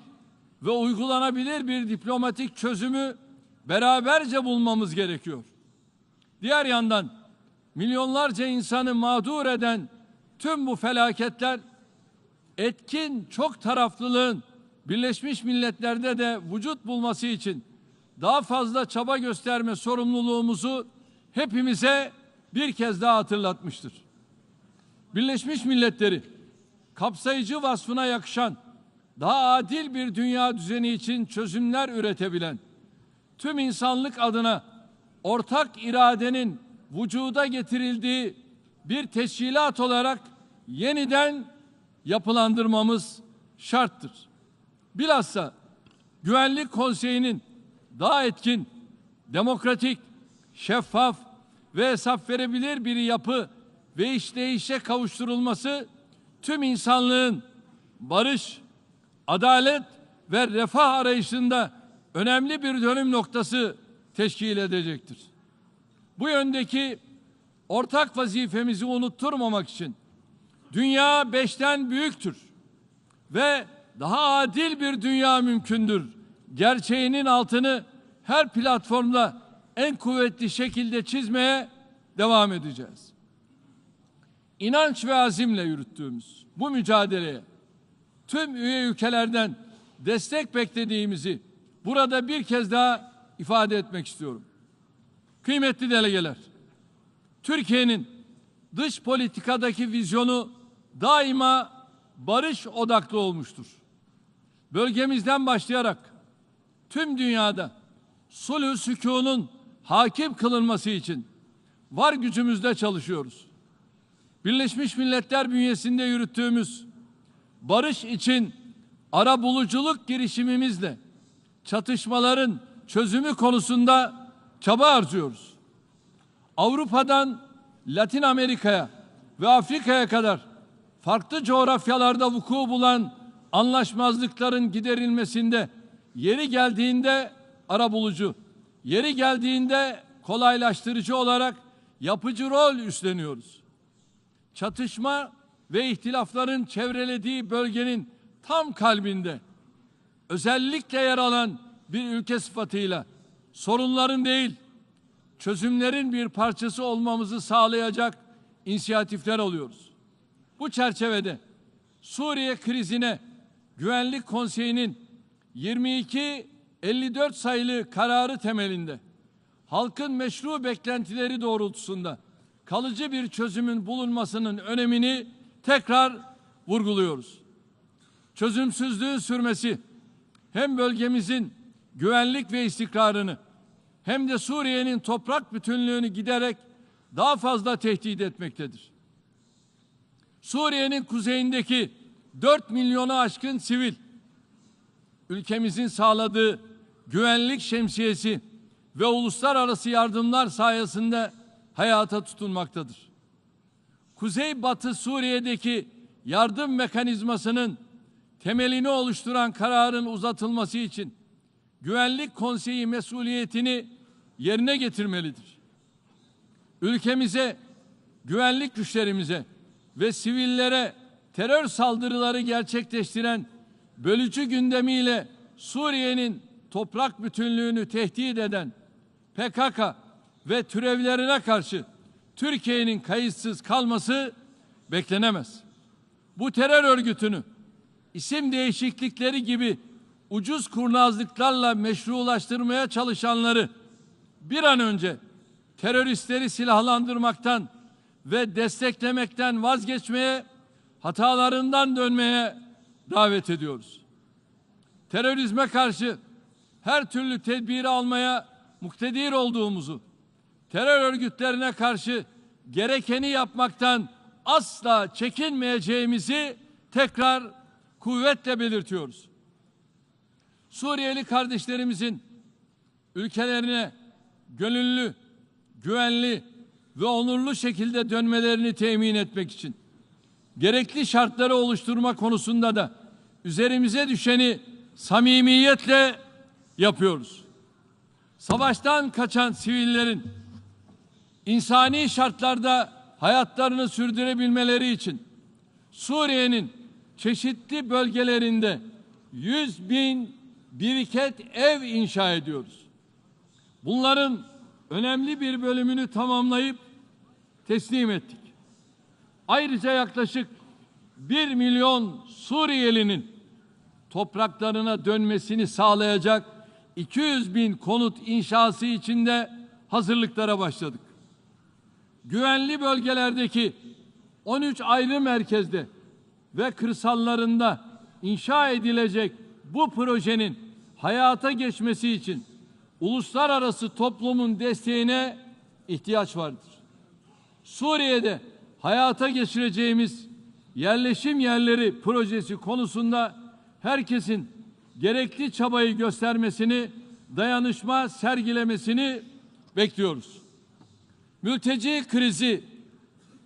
ve uygulanabilir bir diplomatik çözümü beraberce bulmamız gerekiyor. Diğer yandan milyonlarca insanı mağdur eden tüm bu felaketler etkin çok taraflılığın Birleşmiş Milletler'de de vücut bulması için daha fazla çaba gösterme sorumluluğumuzu hepimize bir kez daha hatırlatmıştır. Birleşmiş Milletleri kapsayıcı vasfına yakışan daha adil bir dünya düzeni için çözümler üretebilen, tüm insanlık adına ortak iradenin vücuda getirildiği bir teşkilat olarak yeniden yapılandırmamız şarttır. Bilhassa Güvenlik Konseyi'nin daha etkin, demokratik, şeffaf ve hesap verebilir bir yapı ve işleyişe kavuşturulması tüm insanlığın barış, adalet ve refah arayışında önemli bir dönüm noktası teşkil edecektir. Bu yöndeki ortak vazifemizi unutturmamak için dünya 5'ten büyüktür ve daha adil bir dünya mümkündür gerçeğinin altını her platformda en kuvvetli şekilde çizmeye devam edeceğiz. İnanç ve azimle yürüttüğümüz bu mücadeleye tüm üye ülkelerden destek beklediğimizi burada bir kez daha ifade etmek istiyorum. Kıymetli delegeler, Türkiye'nin dış politikadaki vizyonu daima barış odaklı olmuştur. Bölgemizden başlayarak tüm dünyada sulh-ü sükûnun hakim kılınması için var gücümüzle çalışıyoruz. Birleşmiş Milletler bünyesinde yürüttüğümüz barış için arabuluculuk girişimimizle çatışmaların çözümü konusunda çaba harcıyoruz. Avrupa'dan Latin Amerika'ya ve Afrika'ya kadar farklı coğrafyalarda vuku bulan anlaşmazlıkların giderilmesinde yeri geldiğinde arabulucu, yeri geldiğinde kolaylaştırıcı olarak yapıcı rol üstleniyoruz. Çatışma ve ihtilafların çevrelediği bölgenin tam kalbinde özellikle yer alan bir ülke sıfatıyla sorunların değil, çözümlerin bir parçası olmamızı sağlayacak inisiyatifler alıyoruz. Bu çerçevede Suriye krizine Güvenlik Konseyi'nin 2254 sayılı kararı temelinde halkın meşru beklentileri doğrultusunda kalıcı bir çözümün bulunmasının önemini tekrar vurguluyoruz. Çözümsüzlüğün sürmesi hem bölgemizin güvenlik ve istikrarını hem de Suriye'nin toprak bütünlüğünü giderek daha fazla tehdit etmektedir. Suriye'nin kuzeyindeki 4 milyonu aşkın sivil ülkemizin sağladığı güvenlik şemsiyesi ve uluslararası yardımlar sayesinde hayata tutunmaktadır. Kuzeybatı Suriye'deki yardım mekanizmasının temelini oluşturan kararın uzatılması için Güvenlik Konseyi mesuliyetini yerine getirmelidir. Ülkemize, güvenlik güçlerimize ve sivillere terör saldırıları gerçekleştiren bölücü gündemiyle Suriye'nin toprak bütünlüğünü tehdit eden PKK ve türevlerine karşı Türkiye'nin kayıtsız kalması beklenemez. Bu terör örgütünü isim değişiklikleri gibi ucuz kurnazlıklarla meşrulaştırmaya çalışanları bir an önce teröristleri silahlandırmaktan ve desteklemekten vazgeçmeye, hatalarından dönmeye davet ediyoruz. Terörizme karşı her türlü tedbiri almaya muktedir olduğumuzu, terör örgütlerine karşı gerekeni yapmaktan asla çekinmeyeceğimizi tekrar kuvvetle belirtiyoruz. Suriyeli kardeşlerimizin ülkelerine gönüllü, güvenli ve onurlu şekilde dönmelerini temin etmek için gerekli şartları oluşturma konusunda da üzerimize düşeni samimiyetle yapıyoruz. Savaştan kaçan sivillerin insani şartlarda hayatlarını sürdürebilmeleri için Suriye'nin çeşitli bölgelerinde 100.000 biriket ev inşa ediyoruz. Bunların önemli bir bölümünü tamamlayıp teslim ettik. Ayrıca yaklaşık 1 milyon Suriyelinin topraklarına dönmesini sağlayacak 200.000 konut inşası için de hazırlıklara başladık. Güvenli bölgelerdeki 13 ayrı merkezde ve kırsallarında inşa edilecek bu projenin hayata geçmesi için uluslararası toplumun desteğine ihtiyaç vardır. Suriye'de hayata geçireceğimiz yerleşim yerleri projesi konusunda herkesin gerekli çabayı göstermesini, dayanışma sergilemesini bekliyoruz. Mülteci krizi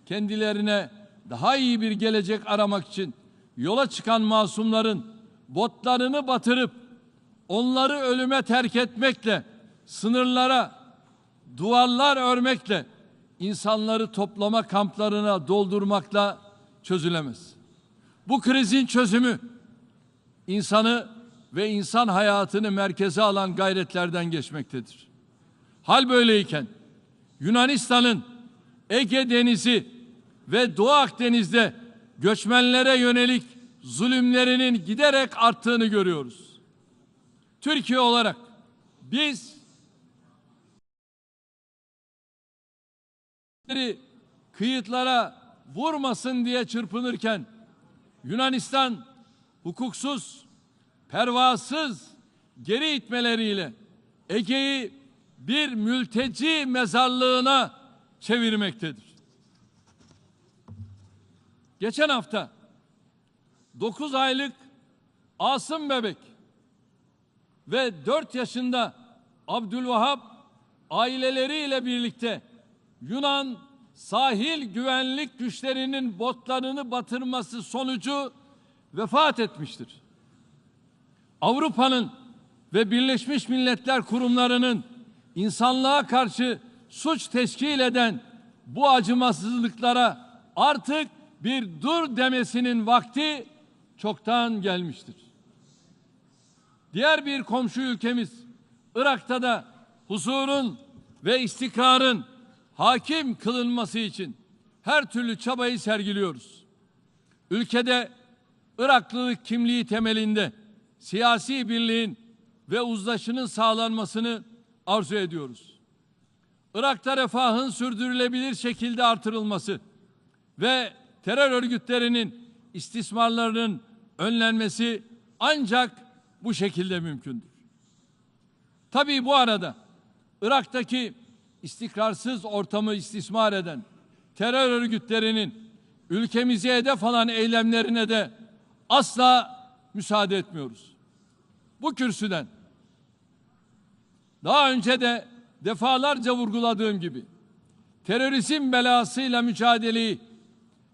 kendilerine daha iyi bir gelecek aramak için yola çıkan masumların botlarını batırıp onları ölüme terk etmekle, sınırlara duvarlar örmekle, insanları toplama kamplarına doldurmakla çözülemez. Bu krizin çözümü insanı ve insan hayatını merkeze alan gayretlerden geçmektedir. Hal böyleyken Yunanistan'ın Ege Denizi ve Doğu Akdeniz'de göçmenlere yönelik zulümlerinin giderek arttığını görüyoruz. Türkiye olarak biz kıyıtlara vurmasın diye çırpınırken Yunanistan hukuksuz, pervasız geri itmeleriyle Ege'yi bir mülteci mezarlığına çevirmektedir. Geçen hafta 9 aylık Asım bebek ve 4 yaşında Abdülvahap aileleriyle birlikte Yunan sahil güvenlik güçlerinin botlarını batırması sonucu vefat etmiştir. Avrupa'nın ve Birleşmiş Milletler kurumlarının insanlığa karşı suç teşkil eden bu acımasızlıklara artık bir dur demesinin vakti çoktan gelmiştir. Diğer bir komşu ülkemiz Irak'ta da huzurun ve istikrarın hakim kılınması için her türlü çabayı sergiliyoruz. Ülkede Iraklılık kimliği temelinde siyasi birliğin ve uzlaşının sağlanmasını arzu ediyoruz. Irak'ta refahın sürdürülebilir şekilde artırılması ve terör örgütlerinin istismarlarının önlenmesi ancak bu şekilde mümkündür. Tabii bu arada Irak'taki istikrarsız ortamı istismar eden terör örgütlerinin ülkemize hedef alan eylemlerine de asla müsaade etmiyoruz. bu kürsüden daha önce de defalarca vurguladığım gibi terörizm belasıyla mücadeleyi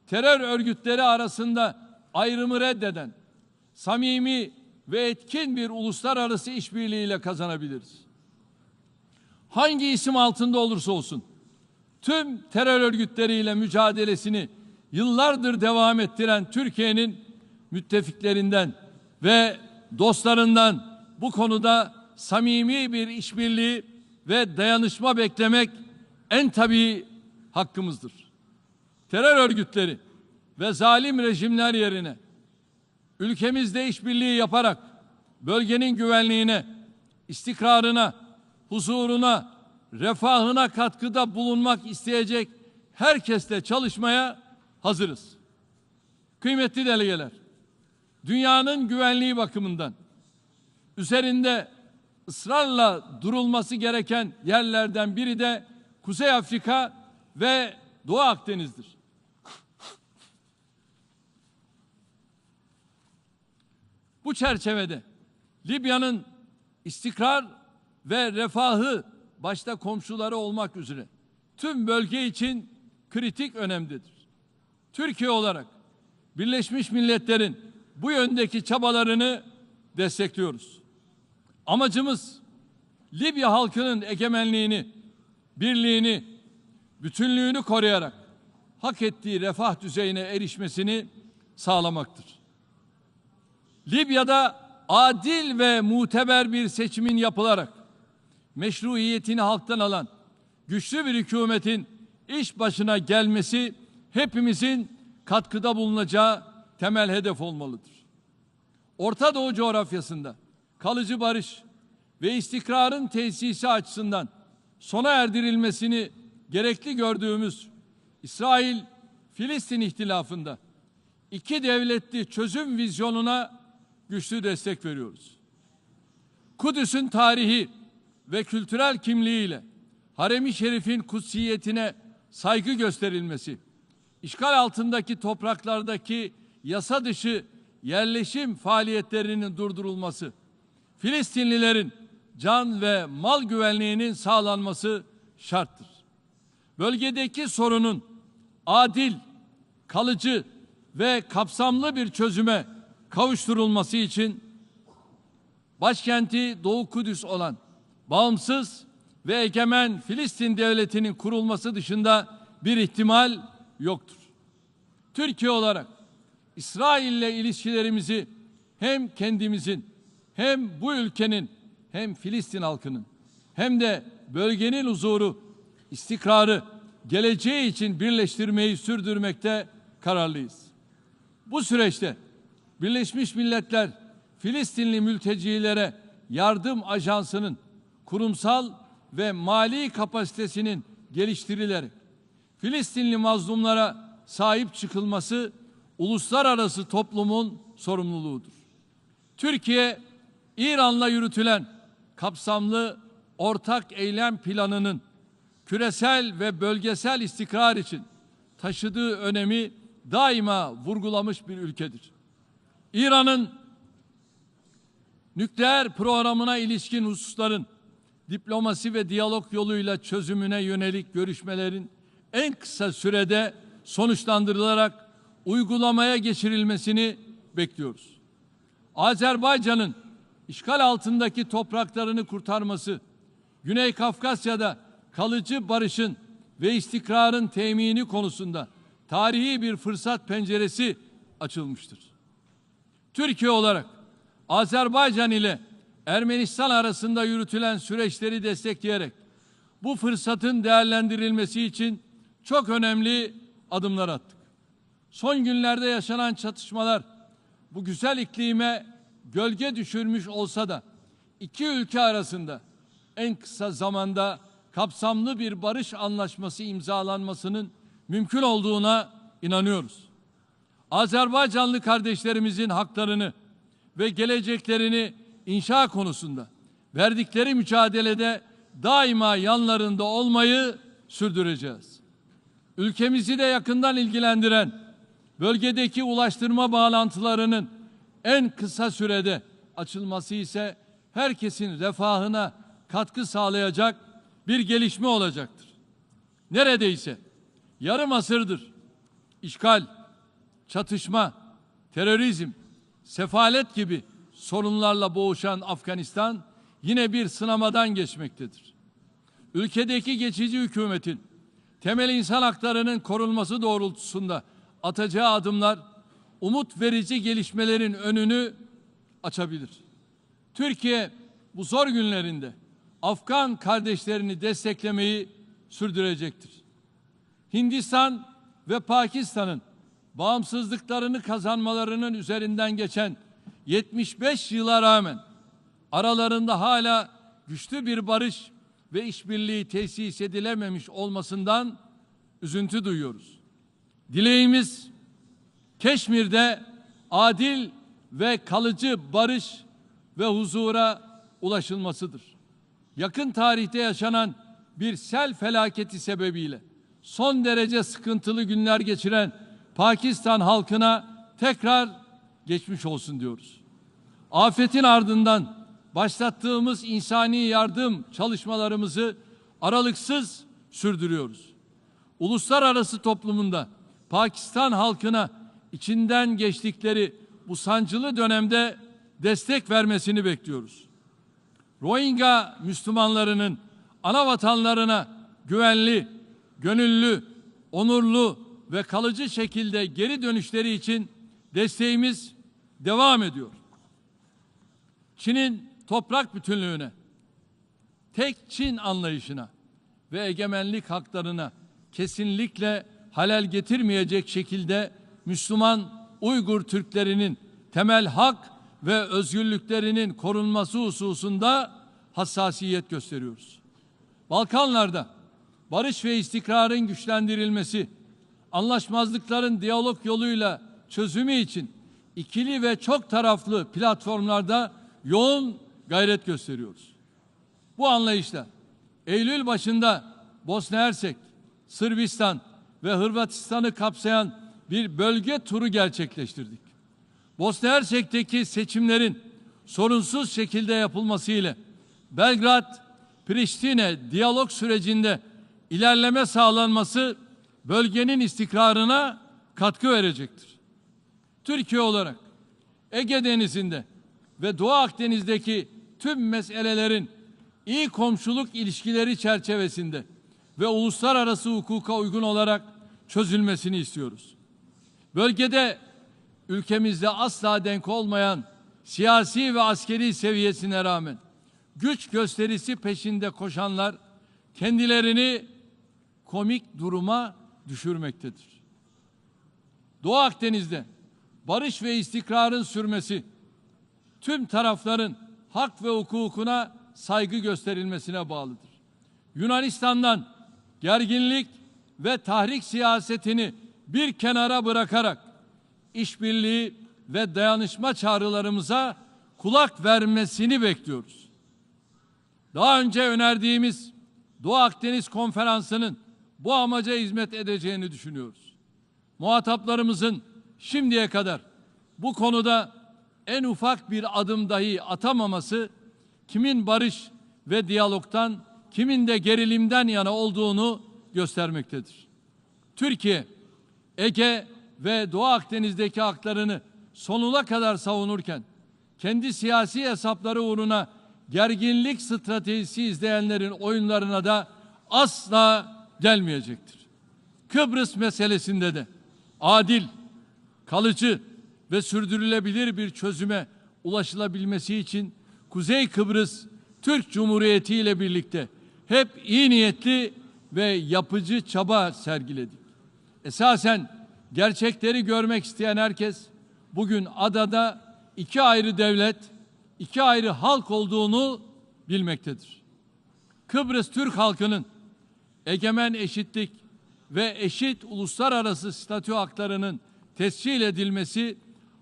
terör örgütleri arasında ayrımı reddeden samimi ve etkin bir uluslararası işbirliğiyle kazanabiliriz. Hangi isim altında olursa olsun tüm terör örgütleriyle mücadelesini yıllardır devam ettiren Türkiye'nin müttefiklerinden ve dostlarından bu konuda samimi bir işbirliği ve dayanışma beklemek en tabii hakkımızdır. Terör örgütleri ve zalim rejimler yerine ülkemizde işbirliği yaparak bölgenin güvenliğine, istikrarına, huzuruna, refahına katkıda bulunmak isteyecek herkesle çalışmaya hazırız. Kıymetli delegeler, dünyanın güvenliği bakımından üzerinde ısrarla durulması gereken yerlerden biri de Kuzey Afrika ve Doğu Akdeniz'dir. Bu çerçevede Libya'nın istikrar ve refahı başta komşuları olmak üzere tüm bölge için kritik önemdedir. Türkiye olarak Birleşmiş Milletler'in bu yöndeki çabalarını destekliyoruz. Amacımız Libya halkının egemenliğini, birliğini, bütünlüğünü koruyarak hak ettiği refah düzeyine erişmesini sağlamaktır. Libya'da adil ve muteber bir seçimin yapılarak meşruiyetini halktan alan güçlü bir hükümetin iş başına gelmesi hepimizin katkıda bulunacağı temel hedef olmalıdır. Orta Doğu coğrafyasında kalıcı barış ve istikrarın tesisi açısından sona erdirilmesini gerekli gördüğümüz İsrail-Filistin ihtilafında iki devletli çözüm vizyonuna güçlü destek veriyoruz. Kudüs'ün tarihi ve kültürel kimliğiyle Harem-i Şerif'in kutsiyetine saygı gösterilmesi, işgal altındaki topraklardaki yasa dışı yerleşim faaliyetlerinin durdurulması, Filistinlilerin can ve mal güvenliğinin sağlanması şarttır. Bölgedeki sorunun adil, kalıcı ve kapsamlı bir çözüme kavuşturulması için başkenti Doğu Kudüs olan bağımsız ve egemen Filistin devletinin kurulması dışında bir ihtimal yoktur. Türkiye olarak İsrail ile ilişkilerimizi hem kendimizin hem bu ülkenin hem Filistin halkının hem de bölgenin huzuru, istikrarı, geleceği için birleştirmeyi sürdürmekte kararlıyız. Bu süreçte Birleşmiş Milletler Filistinli mültecilere yardım ajansının kurumsal ve mali kapasitesinin geliştirilerek Filistinli mazlumlara sahip çıkılması uluslararası toplumun sorumluluğudur. Türkiye, İran'la yürütülen kapsamlı ortak eylem planının küresel ve bölgesel istikrar için taşıdığı önemi daima vurgulamış bir ülkedir. İran'ın nükleer programına ilişkin hususların diplomasi ve diyalog yoluyla çözümüne yönelik görüşmelerin en kısa sürede sonuçlandırılarak uygulamaya geçirilmesini bekliyoruz. Azerbaycan'ın işgal altındaki topraklarını kurtarması, Güney Kafkasya'da kalıcı barışın ve istikrarın temini konusunda tarihi bir fırsat penceresi açılmıştır. Türkiye olarak Azerbaycan ile Ermenistan arasında yürütülen süreçleri destekleyerek bu fırsatın değerlendirilmesi için çok önemli adımlar attık. Son günlerde yaşanan çatışmalar bu güzel iklime gölge düşürmüş olsa da iki ülke arasında en kısa zamanda kapsamlı bir barış anlaşması imzalanmasının mümkün olduğuna inanıyoruz. Azerbaycanlı kardeşlerimizin haklarını ve geleceklerini inşa konusunda verdikleri mücadelede daima yanlarında olmayı sürdüreceğiz. Ülkemizi de yakından ilgilendiren bölgedeki ulaştırma bağlantılarının en kısa sürede açılması ise herkesin refahına katkı sağlayacak bir gelişme olacaktır. Neredeyse yarım asırdır işgal, çatışma, terörizm, sefalet gibi sorunlarla boğuşan Afganistan yine bir sınamadan geçmektedir. Ülkedeki geçici hükümetin temel insan haklarının korunması doğrultusunda atacağı adımlar umut verici gelişmelerin önünü açabilir. Türkiye bu zor günlerinde Afgan kardeşlerini desteklemeyi sürdürecektir. Hindistan ve Pakistan'ın bağımsızlıklarını kazanmalarının üzerinden geçen 75 yıla rağmen aralarında hala güçlü bir barış ve işbirliği tesis edilememiş olmasından üzüntü duyuyoruz. Dileğimiz Keşmir'de adil ve kalıcı barış ve huzura ulaşılmasıdır. Yakın tarihte yaşanan bir sel felaketi sebebiyle son derece sıkıntılı günler geçiren Pakistan halkına tekrar geçmiş olsun diyoruz. Afetin ardından başlattığımız insani yardım çalışmalarımızı aralıksız sürdürüyoruz. Uluslararası toplumunda Pakistan halkına içinden geçtikleri bu sancılı dönemde destek vermesini bekliyoruz. Rohingya Müslümanlarının ana vatanlarına güvenli, gönüllü, onurlu ve kalıcı şekilde geri dönüşleri için desteğimiz devam ediyor. Çin'in toprak bütünlüğüne, tek Çin anlayışına ve egemenlik haklarına kesinlikle halel getirmeyecek şekilde Müslüman Uygur Türklerinin temel hak ve özgürlüklerinin korunması hususunda hassasiyet gösteriyoruz. Balkanlarda barış ve istikrarın güçlendirilmesi, anlaşmazlıkların diyalog yoluyla çözümü için ikili ve çok taraflı platformlarda yoğun gayret gösteriyoruz. Bu anlayışla Eylül başında Bosna Hersek, Sırbistan ve Hırvatistan'ı kapsayan bir bölge turu gerçekleştirdik. Bosna Hersek'teki seçimlerin sorunsuz şekilde yapılması ile Belgrad-Priştine diyalog sürecinde ilerleme sağlanması bölgenin istikrarına katkı verecektir. Türkiye olarak Ege Denizi'nde ve Doğu Akdeniz'deki tüm meselelerin iyi komşuluk ilişkileri çerçevesinde ve uluslararası hukuka uygun olarak çözülmesini istiyoruz. Bölgede ülkemizde asla denk olmayan siyasi ve askeri seviyesine rağmen güç gösterisi peşinde koşanlar kendilerini komik duruma düşürmektedir. Doğu Akdeniz'de barış ve istikrarın sürmesi, tüm tarafların hak ve hukukuna saygı gösterilmesine bağlıdır. Yunanistan'dan gerginlik ve tahrik siyasetini bir kenara bırakarak işbirliği ve dayanışma çağrılarımıza kulak vermesini bekliyoruz. Daha önce önerdiğimiz Doğu Akdeniz Konferansı'nın bu amaca hizmet edeceğini düşünüyoruz. Muhataplarımızın şimdiye kadar bu konuda en ufak bir adım dahi atamaması kimin barış ve diyalogtan, kimin de gerilimden yana olduğunu göstermektedir. Türkiye, Ege ve Doğu Akdeniz'deki haklarını sonuna kadar savunurken, kendi siyasi hesapları uğruna gerginlik stratejisi izleyenlerin oyunlarına da asla gelmeyecektir. Kıbrıs meselesinde de adil, kalıcı ve sürdürülebilir bir çözüme ulaşılabilmesi için Kuzey Kıbrıs Türk Cumhuriyeti ile birlikte hep iyi niyetli ve yapıcı çaba sergiledik. Esasen gerçekleri görmek isteyen herkes bugün adada iki ayrı devlet, iki ayrı halk olduğunu bilmektedir. Kıbrıs Türk halkının egemen eşitlik ve eşit uluslararası statü haklarının tescil edilmesi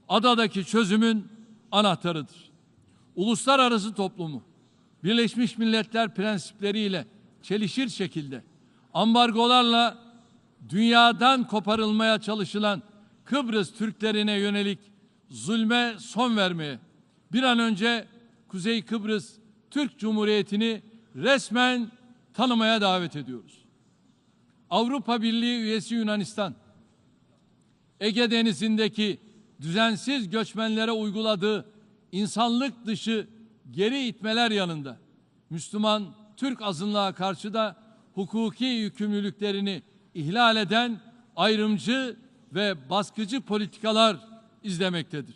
adadaki çözümün anahtarıdır. Uluslararası toplumu Birleşmiş Milletler prensipleriyle çelişir şekilde ambargolarla dünyadan koparılmaya çalışılan Kıbrıs Türklerine yönelik zulme son vermeye bir an önce Kuzey Kıbrıs Türk Cumhuriyeti'ni resmen tanımaya davet ediyoruz. Avrupa Birliği üyesi Yunanistan, Ege Denizi'ndeki düzensiz göçmenlere uyguladığı insanlık dışı geri itmeler yanında Müslüman Türk azınlığa karşı da hukuki yükümlülüklerini ihlal eden ayrımcı ve baskıcı politikalar izlemektedir.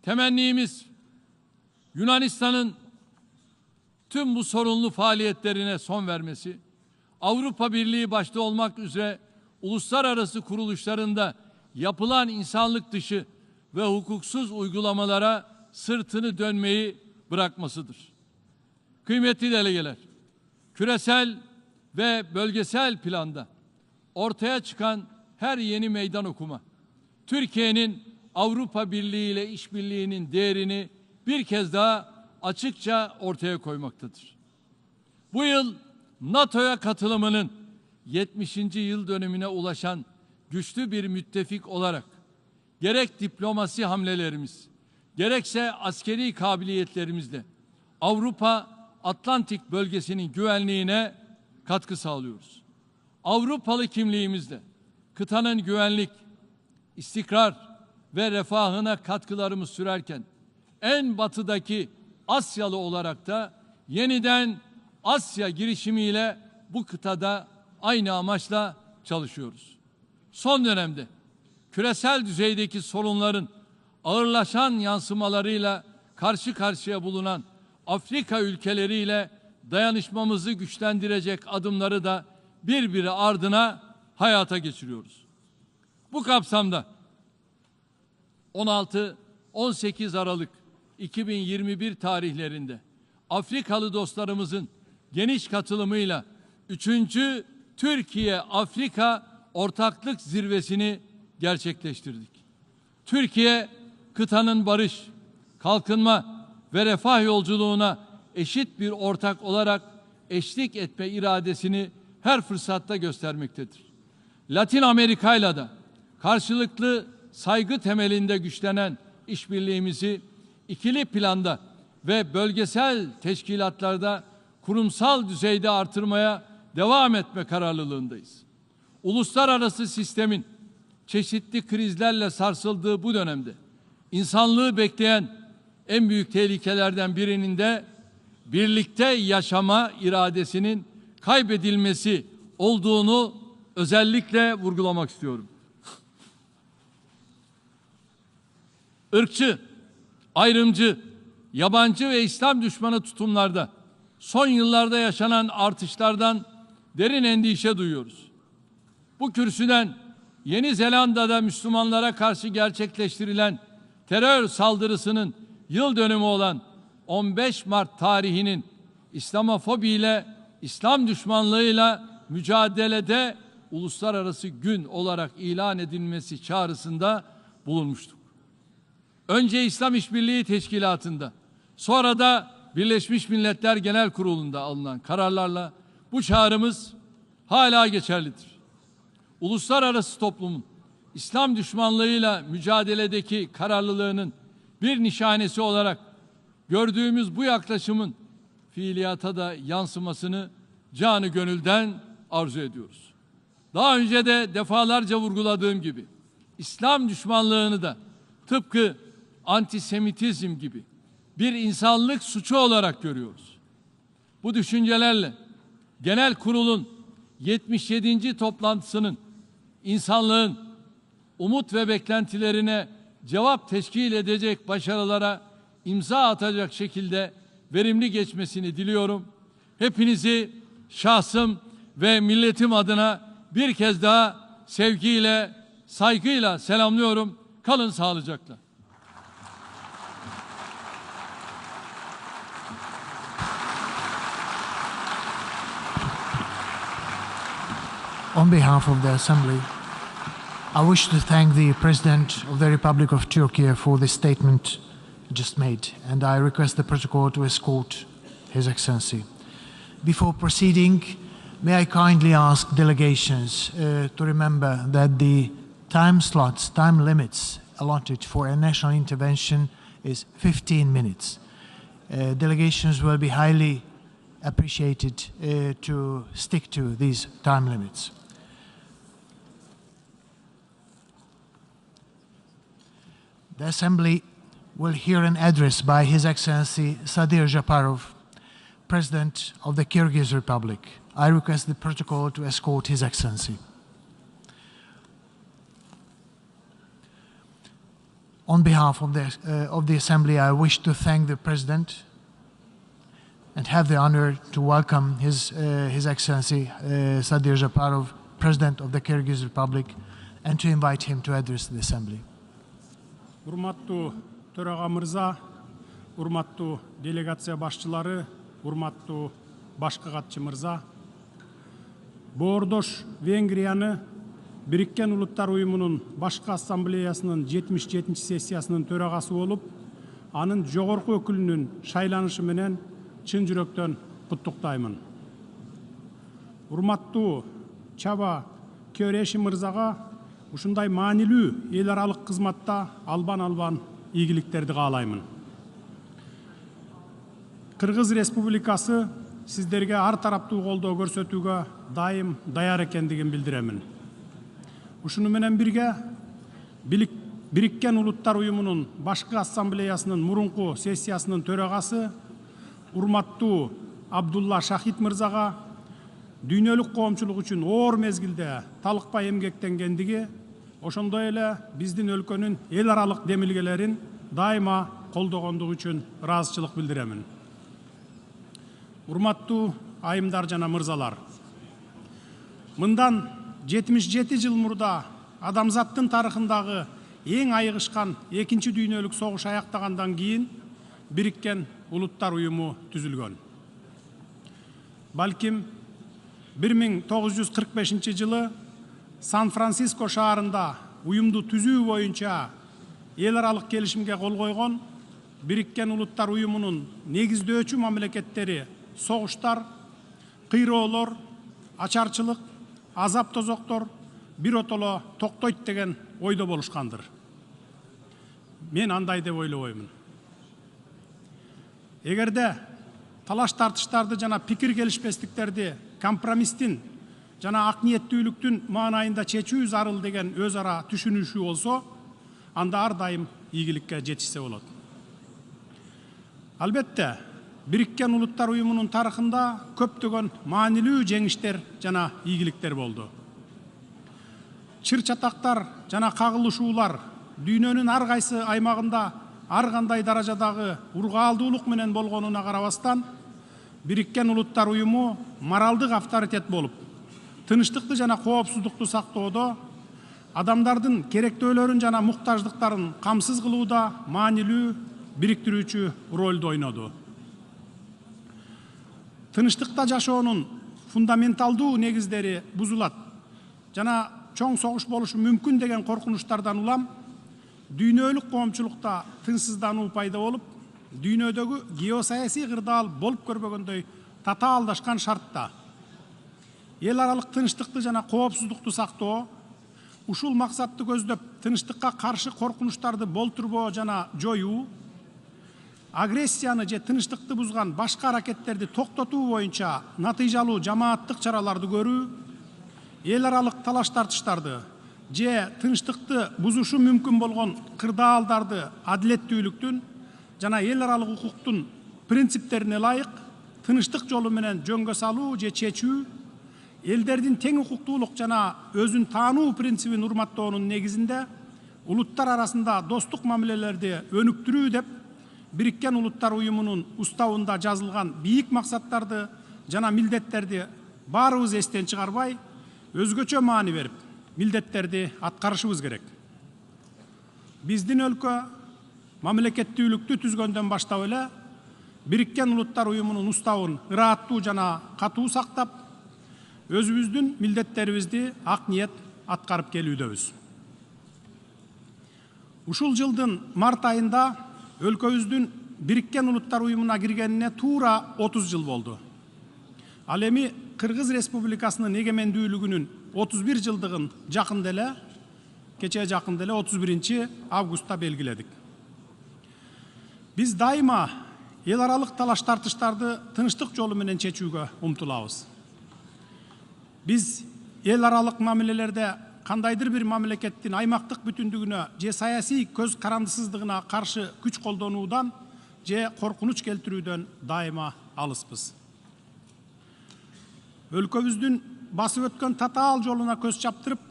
Temennimiz Yunanistan'ın tüm bu sorunlu faaliyetlerine son vermesi, Avrupa Birliği başta olmak üzere uluslararası kuruluşlarında yapılan insanlık dışı ve hukuksuz uygulamalara sırtını dönmeyi bırakmasıdır. Kıymetli delegeler, küresel ve bölgesel planda ortaya çıkan her yeni meydan okuma, Türkiye'nin Avrupa Birliği ile işbirliğinin değerini bir kez daha açıkça ortaya koymaktadır. Bu yıl NATO'ya katılımının 70. yıl dönümüne ulaşan güçlü bir müttefik olarak gerek diplomasi hamlelerimiz, gerekse askeri kabiliyetlerimizle Avrupa Atlantik bölgesinin güvenliğine katkı sağlıyoruz. Avrupalı kimliğimizle kıtanın güvenlik, istikrar ve refahına katkılarımız sürerken en batıdaki Asyalı olarak da yeniden Asya girişimiyle bu kıtada aynı amaçla çalışıyoruz. Son dönemde küresel düzeydeki sorunların ağırlaşan yansımalarıyla karşı karşıya bulunan Afrika ülkeleriyle dayanışmamızı güçlendirecek adımları da birbiri ardına hayata geçiriyoruz. Bu kapsamda 16-18 Aralık 2021 tarihlerinde Afrikalı dostlarımızın geniş katılımıyla 3. Türkiye-Afrika Ortaklık Zirvesini gerçekleştirdik. Türkiye, kıtanın barış, kalkınma ve refah yolculuğuna eşit bir ortak olarak eşlik etme iradesini her fırsatta göstermektedir. Latin Amerika'yla da karşılıklı saygı temelinde güçlenen işbirliğimizi ikili planda ve bölgesel teşkilatlarda kurumsal düzeyde artırmaya devam etme kararlılığındayız. Uluslararası sistemin çeşitli krizlerle sarsıldığı bu dönemde insanlığı bekleyen en büyük tehlikelerden birinin de birlikte yaşama iradesinin kaybedilmesi olduğunu özellikle vurgulamak istiyorum. Irkçı, ayrımcı, yabancı ve İslam düşmanı tutumlarda son yıllarda yaşanan artışlardan derin endişe duyuyoruz. Bu kürsüden Yeni Zelanda'da Müslümanlara karşı gerçekleştirilen terör saldırısının yıl dönümü olan 15 Mart tarihinin İslamofobiyle, İslam düşmanlığıyla mücadelede uluslararası gün olarak ilan edilmesi çağrısında bulunmuştuk. Önce İslam İşbirliği Teşkilatı'nda, sonra da Birleşmiş Milletler Genel Kurulu'nda alınan kararlarla bu çağrımız hala geçerlidir. Uluslararası toplumun İslam düşmanlığıyla mücadeledeki kararlılığının bir nişanesi olarak gördüğümüz bu yaklaşımın fiiliyata da yansımasını canı gönülden arzu ediyoruz. Daha önce de defalarca vurguladığım gibi İslam düşmanlığını da tıpkı antisemitizm gibi bir insanlık suçu olarak görüyoruz. Bu düşüncelerle Genel Kurul'un 77. toplantısının insanlığın umut ve beklentilerine cevap teşkil edecek başarılara imza atacak şekilde verimli geçmesini diliyorum. Hepinizi şahsım ve milletim adına bir kez daha sevgiyle, saygıyla selamlıyorum. Kalın sağlıcakla. On behalf of the Assembly, I wish to thank the President of the Republic of Turkey for the statement just made, and I request the protocol to escort His Excellency. Before proceeding, may I kindly ask delegations to remember that the time slots, time limits allotted for a national intervention is 15 minutes. Delegations will be highly appreciated to stick to these time limits. The Assembly will hear an address by His Excellency Sadir Japarov, President of the Kyrgyz Republic. I request the protocol to escort His Excellency. On behalf of the Assembly, I wish to thank the President and have the honor to welcome His Excellency Sadir Japarov, President of the Kyrgyz Republic, and to invite him to address the Assembly. Урматтуу төраға мырза, урматтуу делегация башчылары, урматтуу башкы катчы мырза, Боордош Венгрияны Бириккен Улуттар Уюмунун башкы ассамблеясынын 77 сессиясынын төрагасы болуп, анын жогорку өкүлүнүн шайланышы менен чын жүрөктөн куттуктаймын. Урматтуу Чаба Көөреши мырзага ушундай маанилүү эл аралык кызматта албан ийгиликтерди каалаймын. Кыргыз Республикасы сиздерге ар тараптуу колдоо көрсөтүүгө дайым даяр экендигин билдиремин. Ушуну менен бирге Бириккен Улуттар Уюмунун башкы ассамблеясынын мурунку сессиясынын төрагасы урматтуу Абдулла Шахид мырзага дүйнөлүк коомчулук үчүн оор мезгилде талыкпай эмгектенгендиги, ошондой эле биздин өлкөнүн эл аралык демилгелерин дайыма колдогондугу үчүн ыраазычылык билдиремин. Урматтуу айымдар жана мырзалар, мындан 77 жыл мурда адамзаттын тарыхындагы эң айыгышкан экинчи дүйнөлүк согуш аяктагандан кийин Бириккен Улуттар Уюму түзүлгөн. Балким 1945 жылы Сан-Франциско шаарында уюмду түзүү боюнча эл аралык келишимге кол койгон Бириккен Улуттар Уюмунун негиздөөчү мамлекеттери согуштар, кыйроолор, ачарчылык, азап тозоктор биротоло токтойт деген ойдо болушкандыр. Мен андай деп ойлобоймун. Эгерде талаш тартыштарды жана пикир келишпестиктерди компромисстин жана ак ниеттүүлүктүн маанайында чечүү зарыл деген өз ара түшүнүшүү болсо, анда ар дайым ийгиликке жетишсе болот. Албетте, Бириккен Улуттар Уюмунун тарыхында көптөгөн маанилүү жеңиштер жана ийгиликтер болду. Чыр чатактар жана кагылышуулар дүйнөнүн ар кайсы аймагында ар кандай даражадагы ургаалдуулук менен болгонуна карабастан, Бириккен Улуттар Уюму моралдык авторитет болуп, тынычтыкты жана коопсуздукту сактоодо, адамдардын керектөөлөрүн жана муктаждыктарын камсыз кылууда маанилүү бириктирүүчү ролду ойноду. Тынычтыкта жашоонун фундаменталдуу негиздери бузулат жана чоң согуш болушу мүмкүн деген коркунучтардан улам дүйнөлүк коомчулукта тынчсыздануу пайда болуп, дүйнөдөгү геосаясий кырдаал болуп көрбөгөндөй татаалдашкан шартта эл аралык тынчтыкты жана коопсуздукту сактоо, ушул максатты көздөп тынчтыкка каршы коркунучтарды болтурбоо жана жоюу, агрессияны же тынчтыкты бузган башка аракеттерди токтотуу боюнча натыйжалуу жамааттык чараларды көрүү, эл аралык талаш тартыштарды же тынчтыкты бузушу мүмкүн болгон кырдаалдарды адилеттүүлүктүн жана эл аралык укуктун принциптерине ылайык тынчтык жолу менен жөнгө салуу же чечүү, элдердин тең укуктуулук жана өзүн таануу принцибин урматтоонун негизинде улуттар арасында достук мамилелерди өнүктүрүү деп Бириккен Улуттар Уюмунун уставында жазылган бийик максаттарды жана милдеттерди баарыбыз эстен чыгарбай, өзгөчө маани берип, милдеттерди аткарышыбыз керек. Биздин өлкө мамлекеттүүлүктү түзгөндөн баштап эле Бириккен Улуттар Уюмунун уставын ырааттуу жана катуу сактап, өзүбүздүн милдеттерибизди ак ниет аткарып келүүдөбүз. Ушул жылдын март айында өлкөбүздүн Бириккен Улуттар Уюмуна киргенине туура 30 жыл болду. Ал эми Кыргыз Республикасынын эгемендүүлүгүнүн 31 жылдыгын жакында эле, кечээ жакында эле 31 августта белгиледик. Биз дайыма эл аралык талаш тартыштарды тынчтык жолу менен чечүүгө умтулабыз. Биз эл аралык мамилелерде кандайдыр бир мамлекеттин аймактык бүтүндүгүнө же саясий көз карандысыздыгына каршы күч колдонуудан же коркунуч келтирүүдөн дайыма алыспыз. Өлкөбүздүн басып өткөн татаал жолуна көз чаптырып,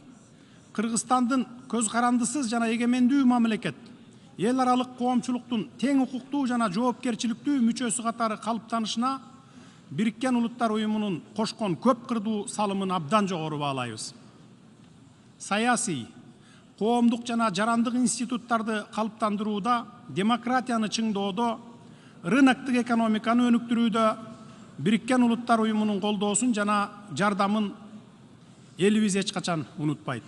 Кыргызстандын көз карандысыз жана эгемендүү мамлекет, эл аралык коомчулуктун тең укуктуу жана жоопкерчиликтүү мүчөсү катары калыптанышына Бириккен Улуттар Уюмунун кошкон көп кырдуу салымын абдан жогору баалайбыз. Саясий, коомдук жана жарандык институттарды калыптандырууда, демократияны чыңдоодо, рыноктук экономиканы өнүктүрүүдө Бириккен Улуттар Уюмунун колдоосун жана жардамын элибиз эч качан унутпайт.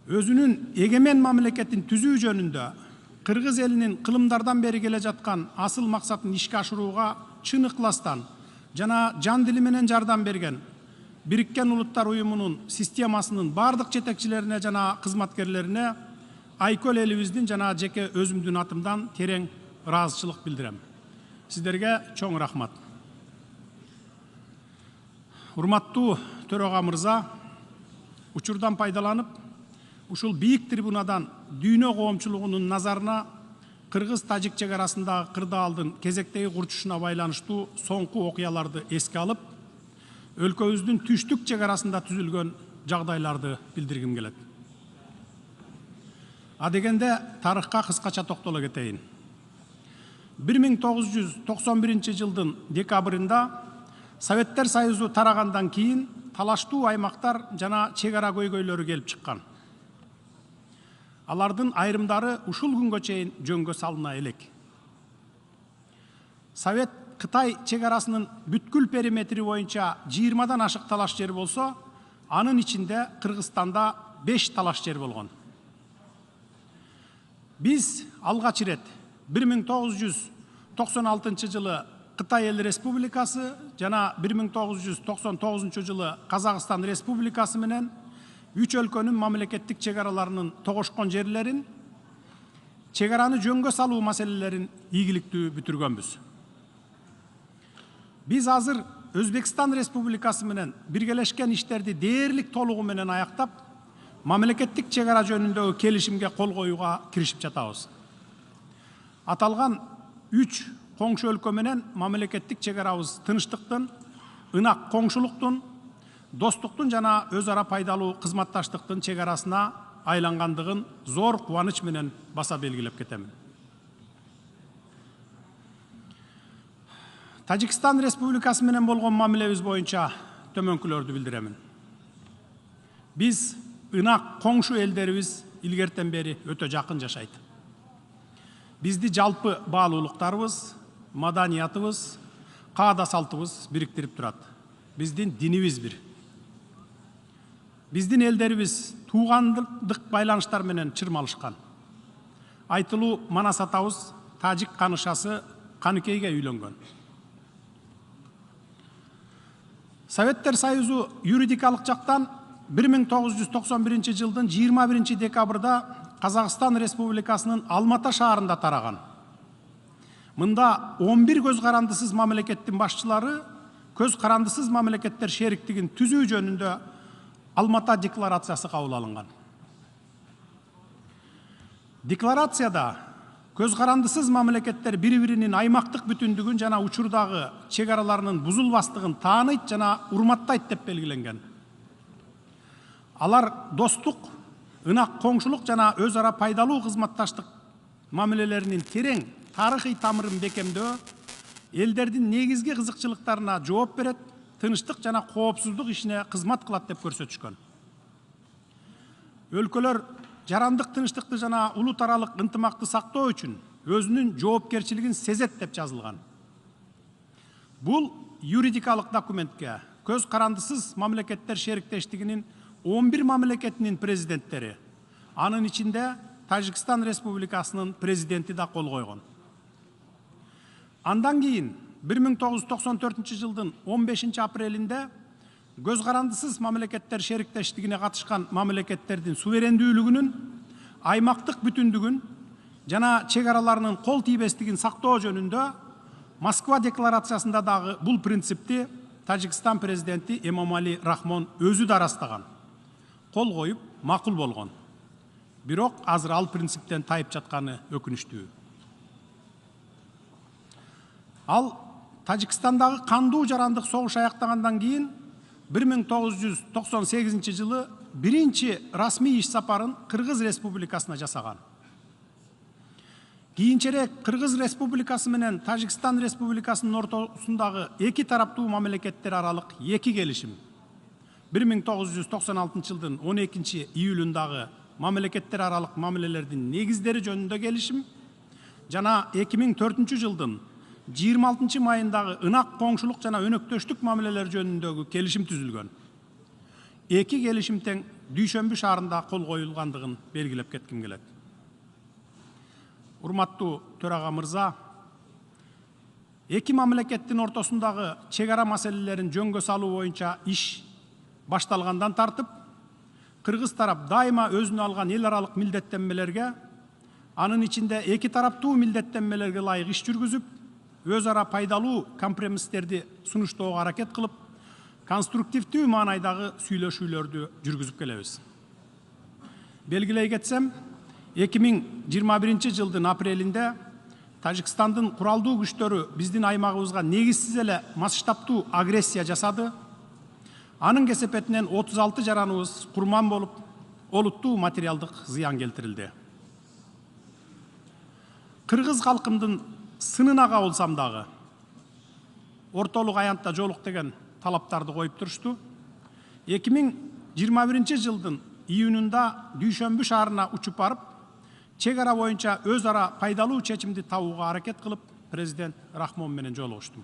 Өзүнүн эгемен мамлекетин түзүү жөнүндө Кыргыз элинин кылымдардан бери келе жаткан асыл максатын ишке ашырууга чын ыкластан жана жан дили менен жардам берген Бириккен Улуттар Уюмунун системасынын бардык жетекчилерине жана кызматкерлерине айкөл элибиздин жана жеке өзүмдүн атымдан терең ыраазычылык билдирем. Сиздерге чоң рахмат. Урматтуу төрага мырза, учурдан пайдаланып, ушул бийик трибунадан дүйнө коомчулугунун назарына Кыргыз-Тажик чек арасындагы кырдаалдын кезектеги курчушуна байланыштуу соңку окуяларды эске алып, өлкөбүздүн түштүк чек арасында түзүлгөн жагдайларды билдиргим келет. Адегенде тарыхка кыскача токтоло кетейин. 1991 жылдын декабрында Советтер Союзу тарагандан кийин талаштуу аймактар жана чек ара көйгөйлөрү келип чыккан. Алардын айрымдары ушул күнгө чейин жөнгө салына элек. Совет Кытай чек арасынын бүткүл периметри боюнча 20-дан ашык талаш жер болсо, анын ичинде Кыргызстанда 5 талаш жер болгон. Биз алгач ирет 1996 жылы Кытай Эл Республикасы жана 1999 жылы Казакстан Республикасы менен 3 өлкөнүн мамлекеттик чек араларынын тогошкон жерлерин, чек араны жөнгө салуу маселелерин ийгиликтүү бүтүргөнбүз. Биз азыр Өзбекстан Республикасы менен биргелешкен иштерди дээрлик толугу менен аяктап, мамлекеттик чек ара жөнүндөгү келишимге кол коюуга киришип жатабыз. Аталган 3 коңшу өлкө менен мамлекеттик чек арабыз тынчтыктын, ынак коңшулуктун, достуктун жана өз ара пайдалуу кызматташтыктын чек арасына айлангандыгын зор кубаныч менен баса белгилеп кетемин. Тажикстан Республикасы менен болгон мамилебиз боюнча төмөнкүлөрдү билдиремин. Биз ынак коңшу элдерибиз илгертен бери өтө жакын жашайт. Бизди жалпы баалуулуктарыбыз, маданиятыбыз, каада салтыбыз бириктирип турат. Биздин динибиз бир. Биздин элдерибиз туугандык байланыштар менен чырмалышкан. Айтылуу Манас атабыз тажик канышасы Каныкейге үйлөнгөн. Советтер Союзу юридикалык жактан 1991 жылдын 21 декабрда Казакстан Республикасынын Алмата шаарында тараган. Мында 11 көз карандысыз мамлекеттин башчылары көз карандысыз мамлекеттер шериктигин түзүү жөнүндө Алмата декларациясы кабыл алынган. Декларацияда көз карандысыз мамлекеттер бири-биринин аймактык бүтүндүгүн жана учурдагы чек араларынын бузулбастыгын тааныйт жана урматтайт деп белгиленген. Алар достук, ынак коңшулук жана өз ара пайдалуу кызматташтык мамилелеринин терең тарыхый тамырын бекемдөө, элдердин негизги кызыкчылыктарына жооп берет, тынчтык жана коопсуздук ишине кызмат кылат деп көрсөтүшкөн. Өлкөлөр жарандык тынчтыкты жана улут аралык ынтымакты сактоо үчүн өзүнүн жоопкерчилигин сезет деп жазылган. Бул юридикалык документке көз карандысыз мамлекеттер шериктештигинин 11 мамлекетинин президенттери, анын ичинде Тажикстан Республикасынын президенти да кол койгон. Андан кийин 1994 жылдын 15 апрелинде көз карандысыз мамлекеттер шериктештигине катышкан мамлекеттердин суверендүүлүгүнүн, аймактык бүтүндүгүн, жана чек араларынын кол тийбестигин сактоо жөнүндө Москва декларациясында дагы бул принципти Тажикстан президенти Эмомали Рахмон өзү да ырастаган, кол коюп макул болгон. Бирок азыр ал принциптен тайып жатканы өкүнүчтүү. Ал Тажикстандагы кандуу жарандык согуш аяктагандан кийин 1998 жылы биринчи расмий иш сапарын Кыргыз Республикасына жасаган. Кийинчерээк Кыргыз Республикасы менен Тажикстан Республикасынын ортосундагы эки тараптуу мамлекеттер аралык эки келишим 1996 жылдын 12 июлундагы мамлекеттер аралык мамилелердин негиздери жөнүндө келишим жана 2004 жылдын 26 майындагы ынак коңшулук жана өнөктөштүк мамилелер жөнүндөгү келишим түзүлгөн. Эки келишим тең Дүйшөмбү шаарында кол коюлгандыгын белгилеп кетким келет. Урматтуу төрага мырза, эки мамлекеттин ортосундагы чек ара маселелерин жөнгө салуу боюнча иш башталгандан тартып, Кыргыз тарап дайыма өзүнө алган эл аралык милдеттенмелерге, анын ичинде эки тараптуу милдеттенмелерге ылайык иш жүргүзүп, өз ара пайдалуу компромисстерди сунуштоого аракет кылып, конструктивдүү маанайдагы сүйлөшүүлөрдү жүргүзүп келебиз. Белгилей кетсем, 2021 жылдын апрелинде Тажикстандын куралдуу күчтөрү биздин аймагыбызга негизсиз эле масштабтуу агрессия жасады. Анын кесепетинен 36 жараныбыз курман болуп, олуттуу материалдык зыян келтирилди. Кыргыз калкымдын сынына кабылсам дагы, ортолук аянтта жолук деген талаптарды коюп турушту. 2021 жылдын июнунда Дүйшөмбү шаарына учуп барып, чек ара боюнча өз ара пайдалуу чечимди табууга аракет кылып, президент Рахмон менен жолугуштум.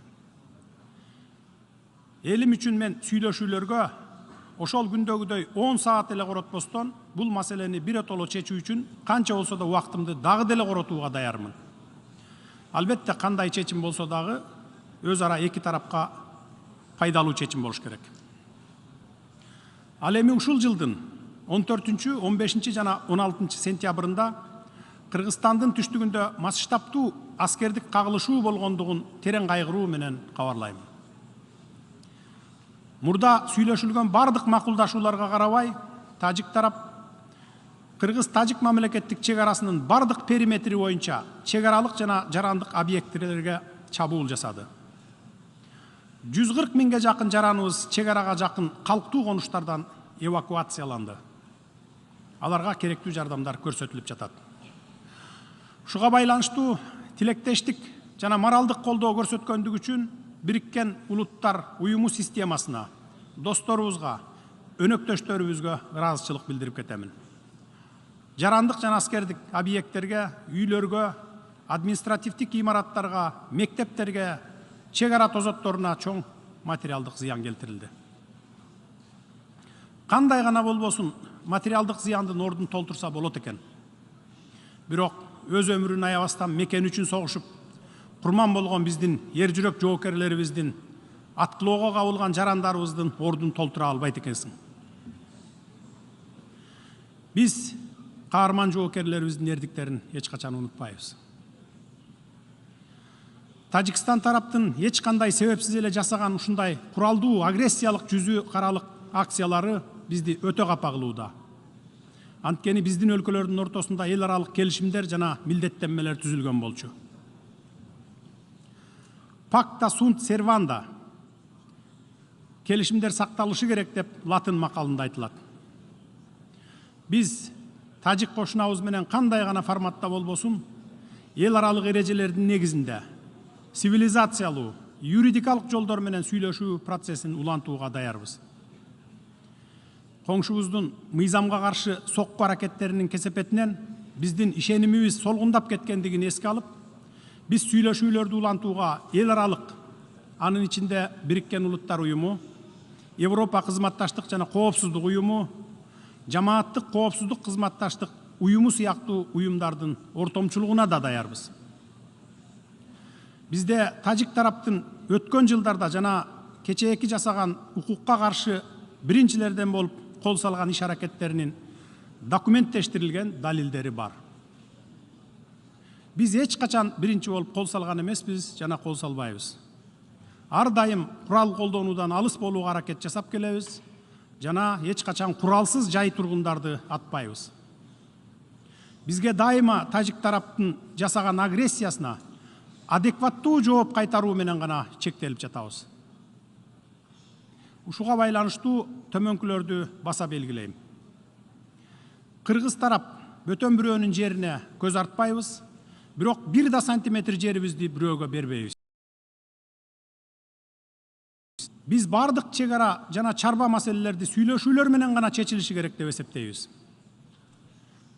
Элим үчүн мен сүйлөшүүлөргө ошол күндөгүдөй 10 саат эле коротпостон бул маселени биротоло чечүү үчүн канча болсо да убактымды дагы деле коротууга даярмын. Албетте кандай чечим болсо дагы өз ара эки тарапка пайдалуу чечим болуш керек. Ал эми ушул жылдын 14, 15 жана 16 сентябрында Кыргызстандын түштүгүндө масштабтуу аскердик кагылышуу болгондугун терең кайгыруу менен кабарлайм. Мурда сүйлөшүлгөн бардык макулдашууларга карабай, тажик тарап Кыргыз-тажик мамлекеттик чек арасынын бардык периметри боюнча чек аралык жана жарандык объектилерге чабуул жасады. 140 миңге жакын жараныбыз чек арага жакын калктуу конуштардан эвакуацияланды. Аларга керектүү жардамдар көрсөтүлүп жатат. Ушуга байланыштуу тилектештик жана моралдык колдоо көрсөткөндүгү үчүн Бириккен Улуттар уюму системасына, досторубузга, өнөктөштөрүбүзгө ыраазычылык билдирип кетемин. Жарандык жана аскердик объекттерге, үйлөргө, административдик имараттарга, мектептерге, чек ара тозотторуна чоң материалдык зыян келтирилди. Кандай гана болбосун материалдык зыяндын ордун толтурса болот экен. Бирок өз өмүрүн аябастан мекен үчүн согушуп, курман болгон биздин ер жүрөк жоокерлерибиздин, аткылоого кабылган жарандарыбыздын ордун толтура албайт экенсиң. Биз каарман жоокерлерибиздин эрдиктерин эч качан унутпайбыз. Тажикстан тараптын эч кандай себепсиз эле жасаган ушундай куралдуу агрессиялык жүзү каралык акциялары бизди өтө капа кылууда. Анткени биздин өлкөлөрдүн ортосунда эл аралык келишимдер жана милдеттенмелер түзүлгөн болчу. Пакта сунт серванда келишимдер сакталышы керек деп латын макалында айтылат. Биз тажик кошунабыз менен кандай гана форматта болбосун, эл аралык эрежелердин негизинде цивилизациялуу, юридикалык жолдор менен сүйлөшүү процессин улантууга даярбыз. Коңшубуздун мыйзамга каршы сокку аракеттеринин кесепетинен биздин ишенимибиз солгундап кеткендигин эске алып, биз сүйлөшүүлөрдү улантууга эл аралык, анын ичинде Бириккен Улуттар уюму, Европа кызматташтык жана коопсуздук уюму, жамааттык коопсуздук кызматташтык уюму сыяктуу уюмдардын ортомчулугуна да даярбыз. Бизде тажик тараптын өткөн жылдарда жана кечээки жасаган укукка каршы биринчилерден болуп кол салган иш-аракеттеринин документтештирилген далилдери бар. 2021 жылдын 12 июнунда Тажикстан Республикасынын Кыргыз Республикасына каршы чек ара Биз эч качан биринчи болуп кол салган эмеспиз жана кол салбайбыз. Ар дайым курал колдонуудан алыс болууга аракет жасап келебиз жана эч качан куралсыз жай тургундарды атпайбыз. Бизге дайыма тажик тараптын жасаган агрессиясына адекваттуу жооп кайтаруу менен гана чектелип жатабыз. Ушуга байланыштуу төмөнкүлөрдү баса белгилейм. Кыргыз тарап бөтөн бирөөнүн жерине көз артпайбыз, бирок бир да сантиметр жерибизди бирөөгө бербейбиз. Биз бардык чек ара жана чарба маселелерди сүйлөшүүлөр менен гана чечилиши керек деп эсептейбиз.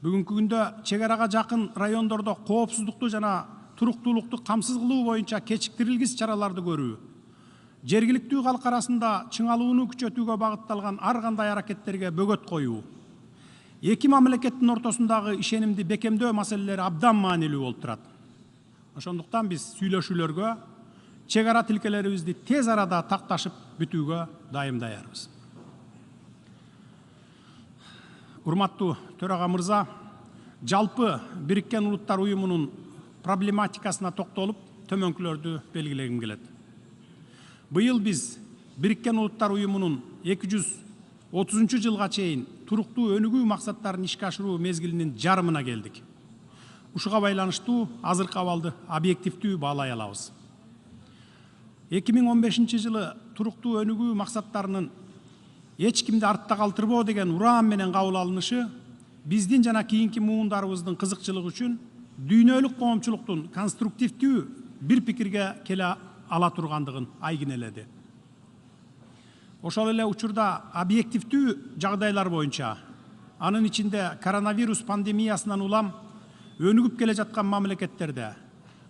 Бүгүнкү күндө чек арага жакын райондордо коопсуздукту жана туруктуулукту камсыз кылуу боюнча кечиктирилгис чараларды көрүү, жергиликтүү калк арасында чыңалууну күчөтүүгө багытталган ар кандай аракеттерге бөгөт коюу, эки мамлекеттин ортосундагы ишенимди бекемдөө маселелери абдан маанилүү болуп турат. Ошондуктан биз сүйлөшүүлөргө, чек ара тилкелерибизди тез арада такташып бүтүүгө дайым даярбыз. Урматтуу төрага мырза, жалпы Бириккен Улуттар Уюмунун проблематикасына токтолуп, төмөнкүлөрдү белгилегим келет. Быйыл биз Бириккен Улуттар Уюмунун 230 жылга чейин туруктуу өнүгүү максаттарын ишке ашыруу мезгилинин жарымына келдик. Ушуга байланыштуу азыркы абалды объективдүү баалай алабыз. 2015 жылы туруктуу өнүгүү максаттарынын эч кимди артта калтырбоо деген ураан менен кабыл алынышы биздин жана кийинки муундарыбыздын кызыкчылыгы үчүн дүйнөлүк коомчулуктун конструктивдүү бир пикирге келе ала тургандыгын айгинеледи. Ошол эле учурда объективдүү жагдайлар боюнча, анын ичинде коронавирус пандемиясынан улам өнүгүп келе жаткан мамлекеттерде,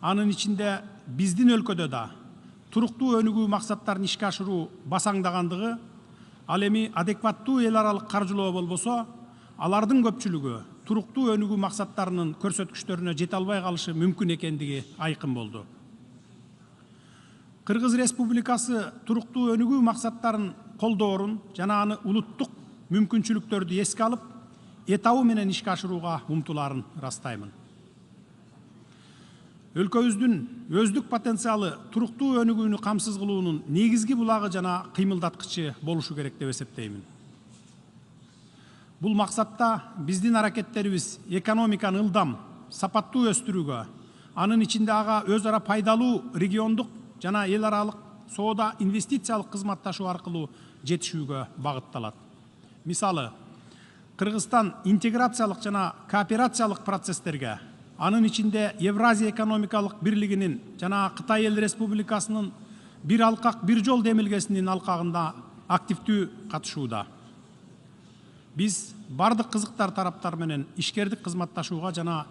анын ичинде биздин өлкөдө да туруктуу өнүгүү максаттарын ишке ашыруу басаңдагандыгы, ал эми адекваттуу эл аралык каржылоо болбосо, алардын көпчүлүгү туруктуу өнүгүү максаттарынын көрсөткүчтөрүнө жете албай калышы мүмкүн экендиги айкын болду. Кыргыз Республикасы туруктуу өнүгүү максаттарын колдоорун жана аны улуттук мүмкүнчүлүктөрдү эске алып, этабы менен ишке ашырууга умтулаарын ырастаймын. Өлкөбүздүн өздүк потенциалы туруктуу өнүгүүнү камсыз кылуунун негизги булагы жана кыймылдаткычы болушу керек деп эсептеймин. Бул максатта биздин аракеттерибиз экономиканы ылдам, сапаттуу өстүрүүгө, анын ичинде ага өз ара пайдалуу региондук жана эл аралык соода инвестициялык кызматташуу аркылуу жетишүүгө багытталат. Мисалы, Кыргызстан интеграциялык жана кооперациялык процесстерге, анын ичинде Евразия экономикалык бирлигинин жана Кытай Эл Республикасынын бир алкак бир жол демилгесинин алкагында активдүү катышууда. Биз бардык кызыктар тараптар менен ишкердик кызматташууга жана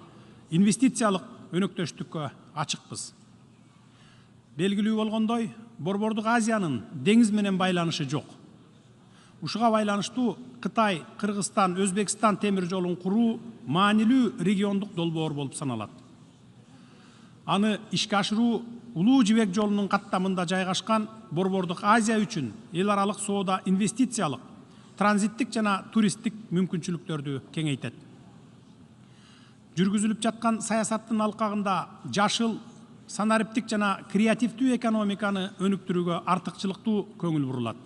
инвестициялык өнөктөштүккө ачыкпыз. Белгилүү болгондой, Борбордук Азиянын деңиз менен байланышы жок. Ушуга байланыштуу Кытай, Кыргызстан, Өзбекстан темир жолун куруу маанилүү региондук долбоор болуп саналат. Аны ишке ашыруу Улуу Жибек жолунун каттамында жайгашкан Борбордук Азия үчүн эл аралык соода инвестициялык, транзиттик жана туристтик мүмкүнчүлүктөрдү кеңейтет. Жүргүзүлүп жаткан саясаттын алкагында жашыл, санариптик жана креативдүү экономиканы өнүктүрүүгө артыкчылыктуу көңүл бурулат.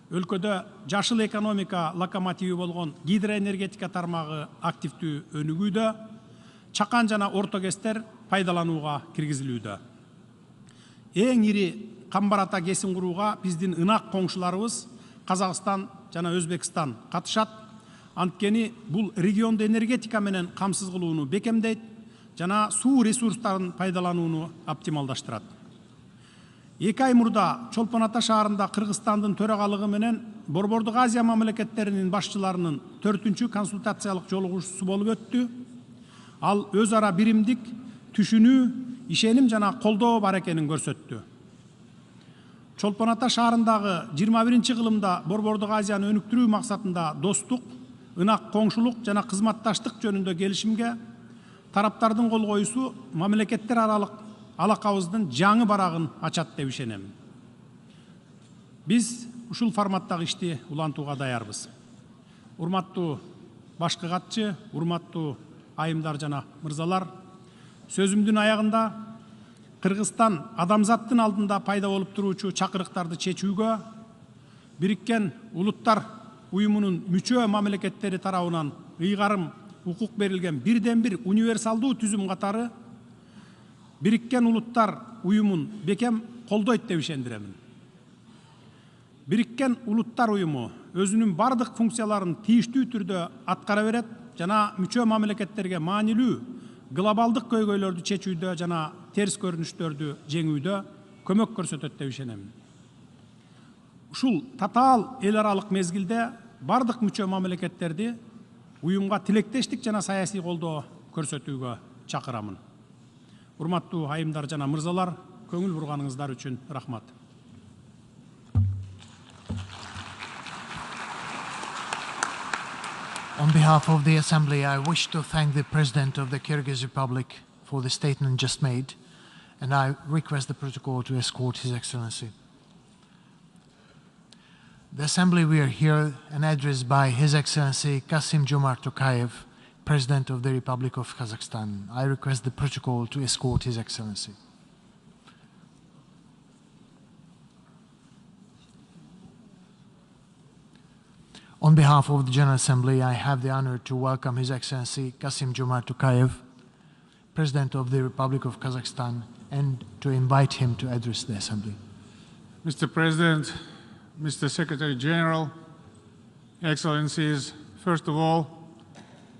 Өлкөдө жашыл экономика локомотиви болгон гидроэнергетика тармагы активдүү өнүгүүдө, чакан жана орто кестер пайдаланууга киргизилүүдө. Эң ири камбарата кесин курууга биздин ынак коңшуларыбыз Казакстан жана Өзбекстан катышат. Анткени бул регионду энергетика менен камсыз кылууну бекемдейт жана суу ресурстарын пайдаланууну оптималдаштырат. 2 ай мурда Чолпон Ата шаарында Кыргызстандын төрагалыгы менен Борбордук Азия мамлекеттеринин башчыларынын 4-үнчү консультациялык жолугушуусу болуп өттү. Ал өз ара биримдик, түшүнүү, ишеним жана колдоо бар экенин көрсөттү. Чолпон Ата шаарындагы 21-кылымда Борбордук Азияны өнүктүрүү максатында достук, ынак коңшулук жана кызматташтык жөнүндө келишимге тараптардын кол коюусу мамлекеттер аралык алакабыздын жаңы барагын ачат деп ишенем. Биз ушул форматтагы ишти улантууга даярбыз. Урматтуу башкы катчы, урматтуу айымдар жана мырзалар, сөзүмдүн аягында Кыргызстан адамзаттын алдында пайда болуп туруучу чакырыктарды чечүүгө Бириккен Улуттар Уюмунун мүчө мамлекеттери тарабынан ыйгарым укук берилген бирден бир универсалдуу түзүм катары Бириккен Улуттар Уюмун бекем колдойт деп ишендиремин. Бириккен Улуттар Уюму өзүнүн бардык функцияларын тийиштүү түрдө аткара берет жана мүчө мамлекеттерге маанилүү глобалдык көйгөйлөрдү чечүүдө жана терс көрүнүштөрдү жеңүүдө көмөк көрсөтөт деп ишенем. Ушул татаал эл аралык мезгилде бардык мүчө мамлекеттерди уюмга тилектештик жана саясий колдоо көрсөтүүгө чакырамын. Урматтуу айымдар жана мырзалар, көңүл бурганыңыздар үчүн рахмат. On behalf of the Assembly, I wish to thank the President of the Kyrgyz Republic for the statement just made, and I request the protocol to escort His Excellency. The Assembly will hear an address by His Excellency Kassym-Jomart Tokayev, President of the Republic of Kazakhstan. I request the protocol to escort His Excellency. On behalf of the General Assembly, I have the honor to welcome His Excellency Kassym-Jomart Tokayev, President of the Republic of Kazakhstan, and to invite him to address the Assembly. Mr. President, Mr. Secretary General, Excellencies, first of all,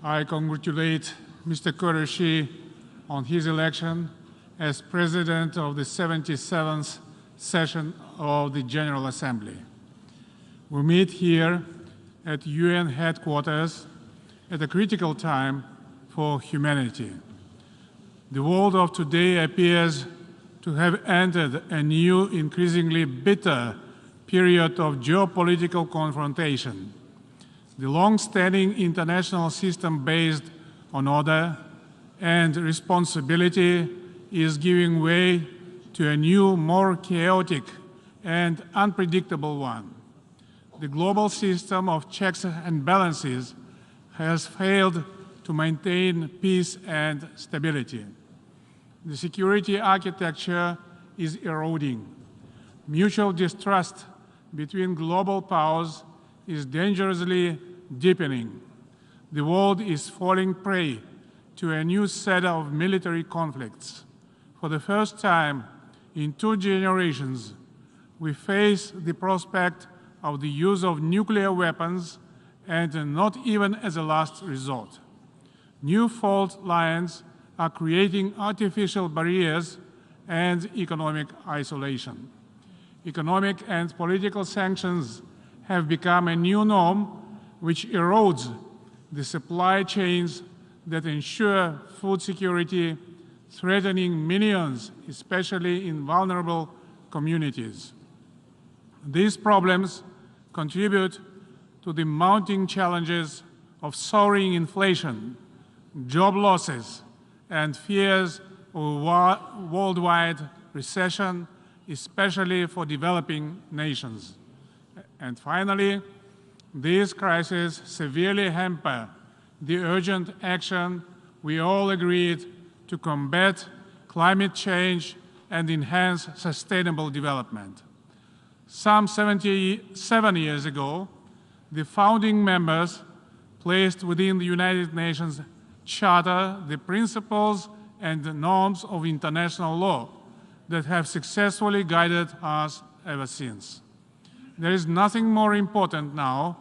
I congratulate Mr. Qureshi on his election as President of the 77th session of the General Assembly. We meet here at UN headquarters at a critical time for humanity. The world of today appears to have entered a new, increasingly bitter period of geopolitical confrontation. The long-standing international system based on order and responsibility is giving way to a new, more chaotic and unpredictable one. The global system of checks and balances has failed to maintain peace and stability. The security architecture is eroding. Mutual distrust between global powers is dangerously deepening. The world is falling prey to a new set of military conflicts. For the first time in 2 generations, we face the prospect of the use of nuclear weapons, and not even as a last resort. New fault lines are creating artificial barriers and economic isolation. Economic and political sanctions have become a new norm which erodes the supply chains that ensure food security, threatening millions, especially in vulnerable communities. These problems contribute to the mounting challenges of soaring inflation, job losses, and fears of worldwide recession, especially for developing nations. And finally, these crises severely hamper the urgent action we all agreed to combat climate change and enhance sustainable development. Some 77 years ago, the founding members placed within the United Nations Charter the principles and the norms of international law that have successfully guided us ever since. There is nothing more important now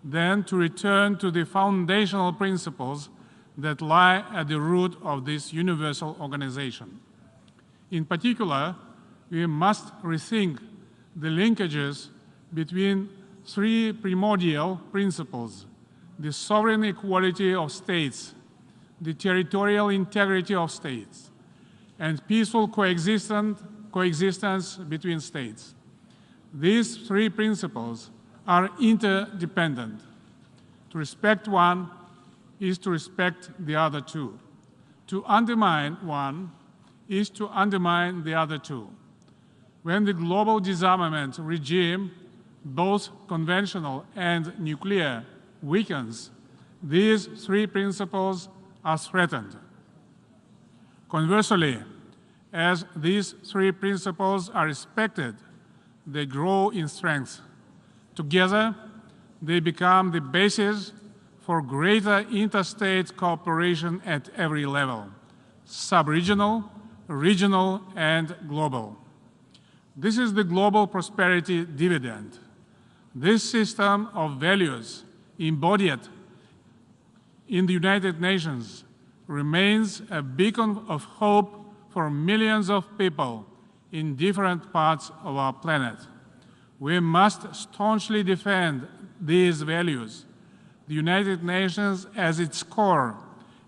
than to return to the foundational principles that lie at the root of this universal organization. In particular, we must rethink the linkages between 3 primordial principles: the sovereign equality of states, the territorial integrity of states, and peaceful coexistence between states. These 3 principles are interdependent. To respect one is to respect the other 2. To undermine one is to undermine the other 2. When the global disarmament regime, both conventional and nuclear, weakens, these 3 principles are threatened. Conversely, as these three principles are respected, they grow in strength. Together, they become the basis for greater interstate cooperation at every level, sub-regional, regional, and global. This is the global prosperity dividend. This system of values embodied in the United Nations remains a beacon of hope for millions of people in different parts of our planet. We must staunchly defend these values, the United Nations as its core,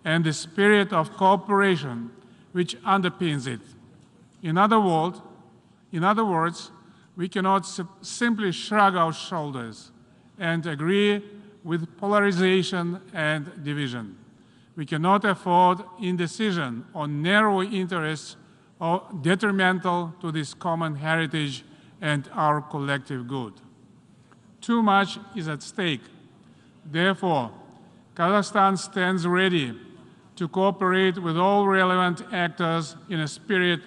and the spirit of cooperation which underpins it. In other words, we cannot simply shrug our shoulders and agree with polarization and division. We cannot afford indecision on narrow interests or detrimental to this common heritage and our collective good. Too much is at stake. Therefore, Kazakhstan stands ready to cooperate with all relevant actors in a spirit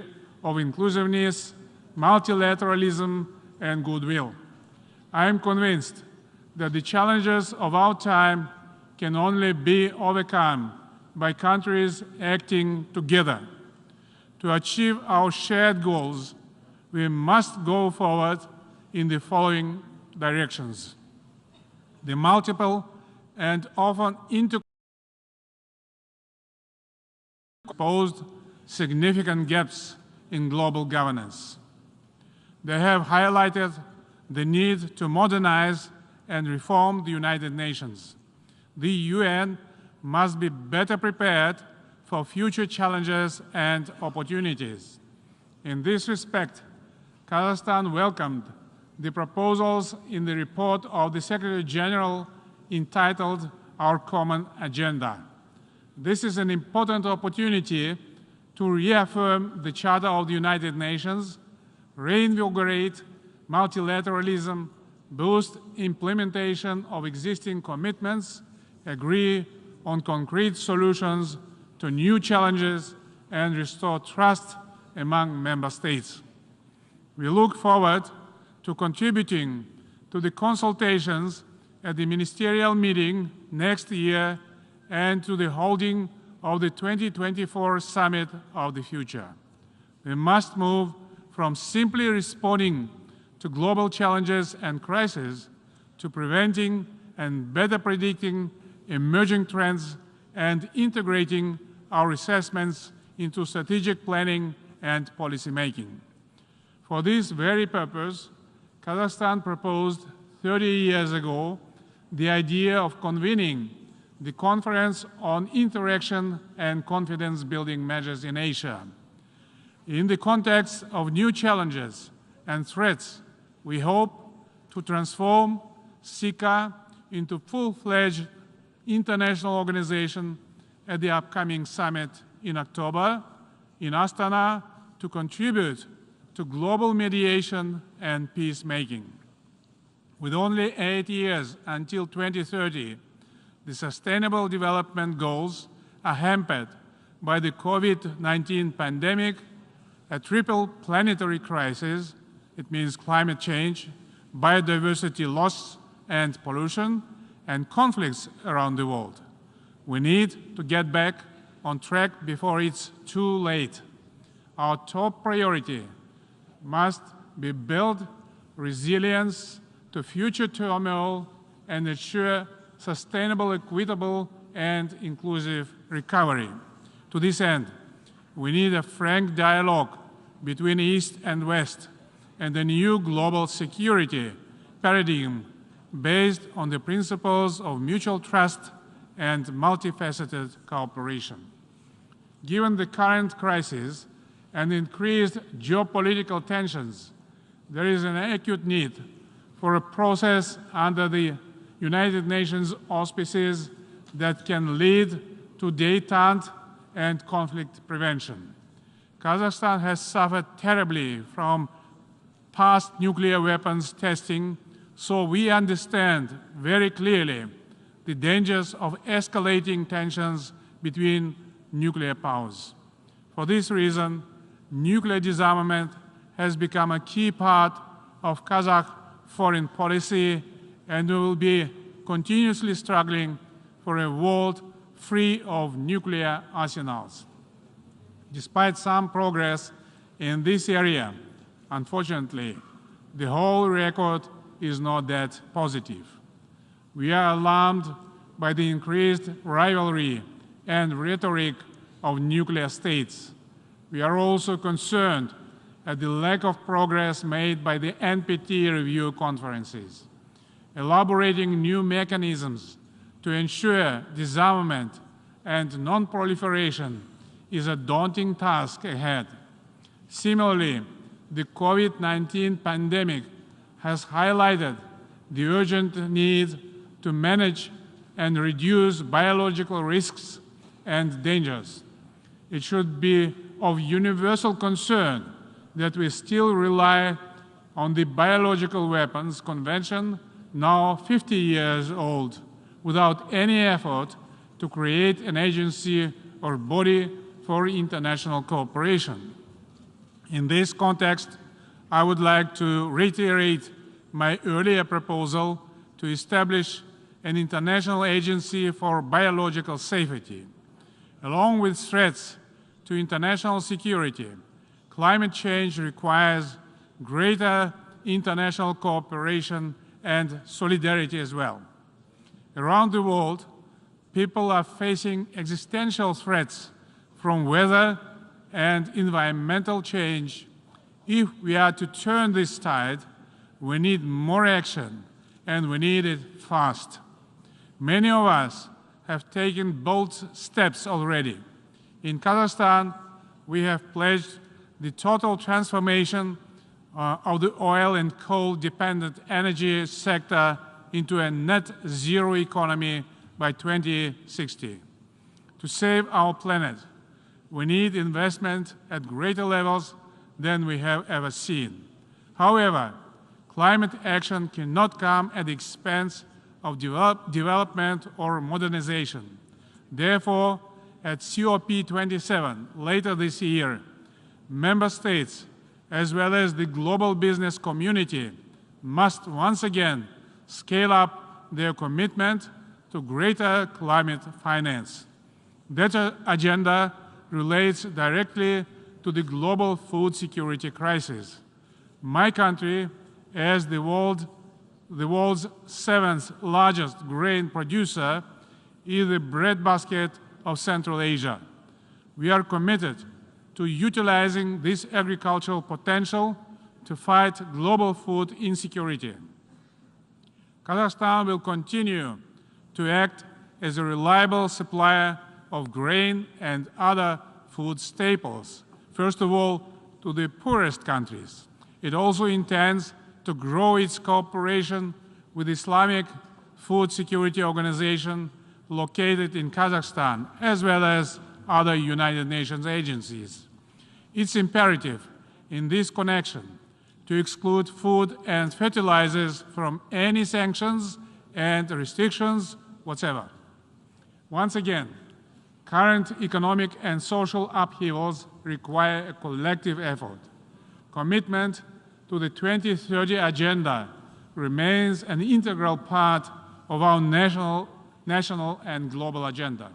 of inclusiveness, multilateralism, and goodwill. I am convinced that the challenges of our time can only be overcome by countries acting together. To achieve our shared goals, we must go forward in the following directions. The multiple and often interposed significant gaps in global governance. They have highlighted the need to modernize and reform the United Nations. The UN must be better prepared for future challenges and opportunities. In this respect, Kazakhstan welcomed the proposals in the report of the Secretary General entitled Our Common Agenda. This is an important opportunity to reaffirm the Charter of the United Nations, reinvigorate multilateralism, boost implementation of existing commitments, agree on concrete solutions to new challenges, and restore trust among member states. We look forward to contributing to the consultations at the ministerial meeting next year and to the holding of the 2024 Summit of the Future. We must move from simply responding to global challenges and crises to preventing and better predicting emerging trends and integrating our assessments into strategic planning and policy making. For this very purpose, Kazakhstan proposed 30 years ago the idea of convening the Conference on Interaction and Confidence-Building Measures in Asia. In the context of new challenges and threats, we hope to transform SICA into full-fledged international organization at the upcoming summit in October in Astana to contribute to global mediation and peacemaking. With only 8 years until 2030, the Sustainable Development Goals are hampered by the COVID-19 pandemic, a triple planetary crisis, it means climate change, biodiversity loss and pollution, and conflicts around the world. We need to get back on track before it's too late. Our top priority must be build resilience to future turmoil and ensure sustainable, equitable, and inclusive recovery. To this end, we need a frank dialogue between East and West and a new global security paradigm based on the principles of mutual trust and multifaceted cooperation. Given the current crisis and increased geopolitical tensions, there is an acute need for a process under the United Nations auspices that can lead to détente and conflict prevention. Kazakhstan has suffered terribly from past nuclear weapons testing, so we understand very clearly the dangers of escalating tensions between nuclear powers. For this reason, nuclear disarmament has become a key part of Kazakh foreign policy, and we will be continuously struggling for a world free of nuclear arsenals. Despite some progress in this area, unfortunately, the whole record is not that positive. We are alarmed by the increased rivalry and rhetoric of nuclear states. We are also concerned at the lack of progress made by the NPT review conferences. Elaborating new mechanisms to ensure disarmament and non-proliferation is a daunting task ahead. Similarly, the COVID-19 pandemic has highlighted the urgent need to manage and reduce biological risks and dangers. It should be of universal concern that we still rely on the Biological Weapons Convention, now 50 years old, without any effort to create an agency or body for international cooperation. In this context, I would like to reiterate my earlier proposal to establish an international agency for biological safety. Along with threats to international security, climate change requires greater international cooperation and solidarity as well. Around the world, people are facing existential threats from weather and environmental change. If we are to turn this tide, we need more action, and we need it fast. Many of us have taken bold steps already. In Kazakhstan, we have pledged the total transformation of the oil and coal-dependent energy sector into a net zero economy by 2060. To save our planet, we need investment at greater levels than we have ever seen. However, climate action cannot come at the expense of development or modernization. Therefore, at COP27 later this year, member states, as well as the global business community, must once again scale up their commitment to greater climate finance. That agenda relates directly to the global food security crisis. My country, as the world's seventh largest grain producer, is the breadbasket of Central Asia. We are committed to utilizing this agricultural potential to fight global food insecurity. Kazakhstan will continue to act as a reliable supplier of grain and other food staples, first of all, to the poorest countries. It also intends to grow its cooperation with the Islamic Food Security Organization located in Kazakhstan, as well as other United Nations agencies. It's imperative in this connection to exclude food and fertilizers from any sanctions and restrictions whatsoever. Once again, current economic and social upheavals require a collective effort. Commitment to the 2030 Agenda remains an integral part of our national and global agenda.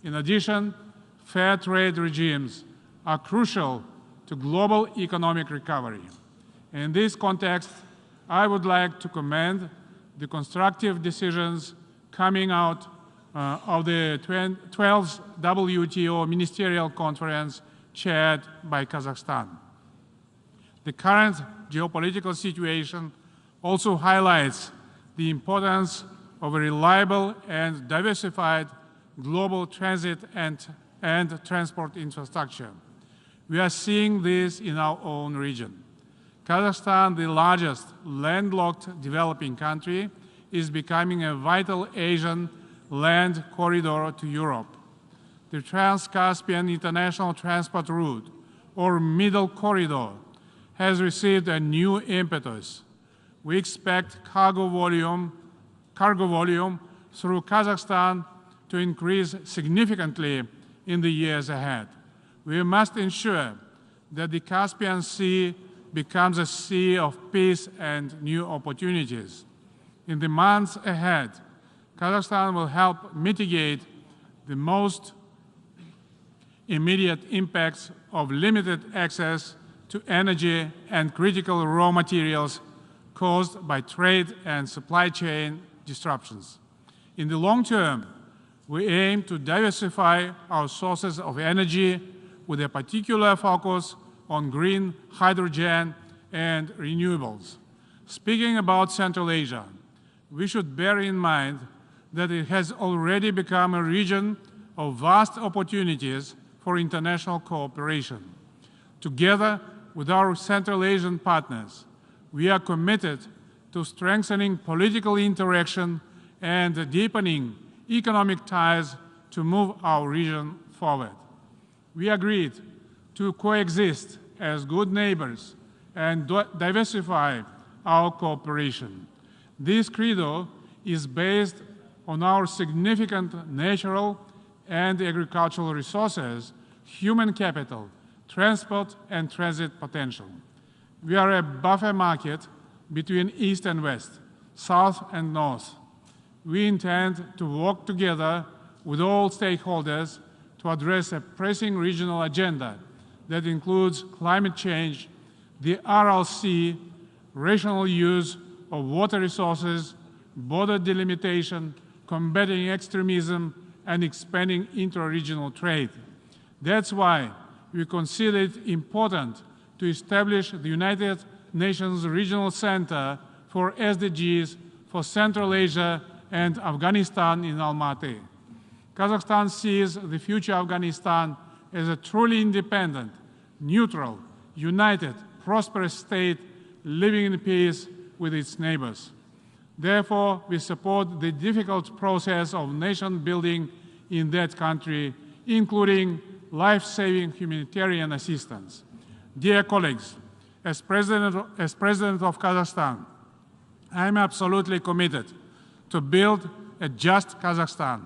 In addition, fair trade regimes are crucial to global economic recovery. In this context, I would like to commend the constructive decisions coming out of the 12th WTO Ministerial Conference chaired by Kazakhstan. The current geopolitical situation also highlights the importance of a reliable and diversified global transit and transport infrastructure. We are seeing this in our own region. Kazakhstan, the largest landlocked developing country, is becoming a vital Asian land corridor to Europe. The Trans-Caspian International Transport Route, or Middle Corridor, has received a new impetus. We expect cargo volume through Kazakhstan to increase significantly in the years ahead. We must ensure that the Caspian Sea becomes a sea of peace and new opportunities. In the months ahead, Kazakhstan will help mitigate the most immediate impacts of limited access to energy and critical raw materials caused by trade and supply chain disruptions. In the long term, we aim to diversify our sources of energy with a particular focus on green hydrogen and renewables. Speaking about Central Asia, we should bear in mind that it has already become a region of vast opportunities for international cooperation. Together with our Central Asian partners, we are committed to strengthening political interaction and deepening economic ties to move our region forward. We agreed to coexist as good neighbors and diversify our cooperation. This credo is based on our significant natural and agricultural resources, human capital, transport and transit potential. We are a buffer market between East and West, South and North. We intend to work together with all stakeholders to address a pressing regional agenda that includes climate change, the Aral Sea, rational use of water resources, border delimitation, combating extremism, and expanding intra-regional trade. That's why we consider it important to establish the United Nations Regional Center for SDGs for Central Asia and Afghanistan in Almaty. Kazakhstan sees the future Afghanistan as a truly independent, neutral, united, prosperous state living in peace with its neighbors. Therefore, we support the difficult process of nation building in that country, including life-saving humanitarian assistance. Dear colleagues, as President of Kazakhstan, I am absolutely committed to build a just Kazakhstan,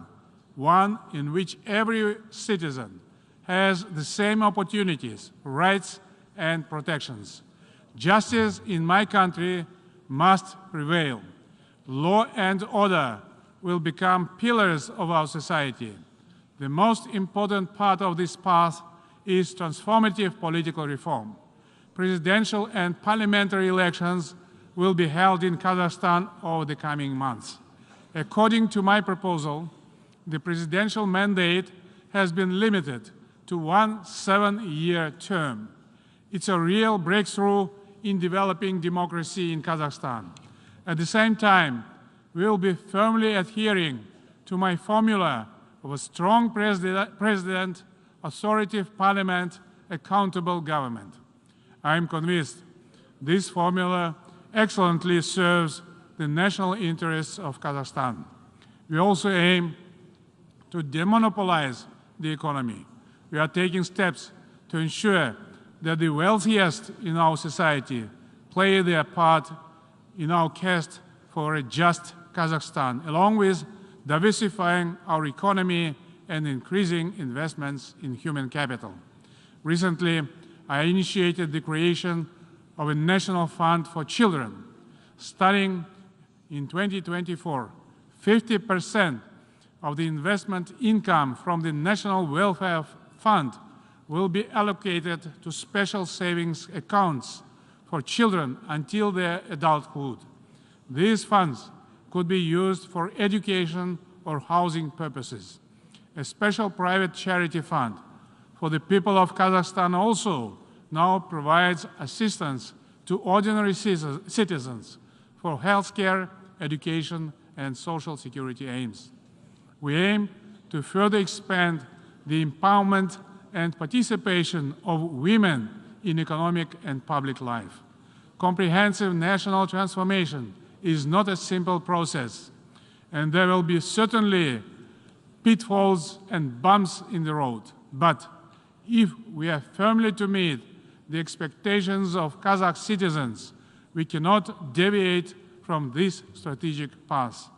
one in which every citizen has the same opportunities, rights, and protections. Justice in my country must prevail. Law and order will become pillars of our society. The most important part of this path is transformative political reform. Presidential and parliamentary elections will be held in Kazakhstan over the coming months. According to my proposal, the presidential mandate has been limited to 1 7-year term. It's a real breakthrough in developing democracy in Kazakhstan. At the same time, we will be firmly adhering to my formula of a strong president, authoritative parliament, accountable government. I am convinced this formula excellently serves the national interests of Kazakhstan. We also aim to demonopolize the economy. We are taking steps to ensure that the wealthiest in our society play their part in our quest for a just Kazakhstan, along with diversifying our economy and increasing investments in human capital. Recently, I initiated the creation of a national fund for children. Starting in 2024, 50% of the investment income from the National Welfare Fund will be allocated to special savings accounts for children until their adulthood. These funds could be used for education or housing purposes. A special private charity fund for the people of Kazakhstan also now provides assistance to ordinary citizens for healthcare, education, and social security aims. We aim to further expand the empowerment and participation of women in economic and public life. Comprehensive national transformation is not a simple process, and there will be certainly pitfalls and bumps in the road. But if we are firmly to meet the expectations of Kazakh citizens, we cannot deviate from this strategic path.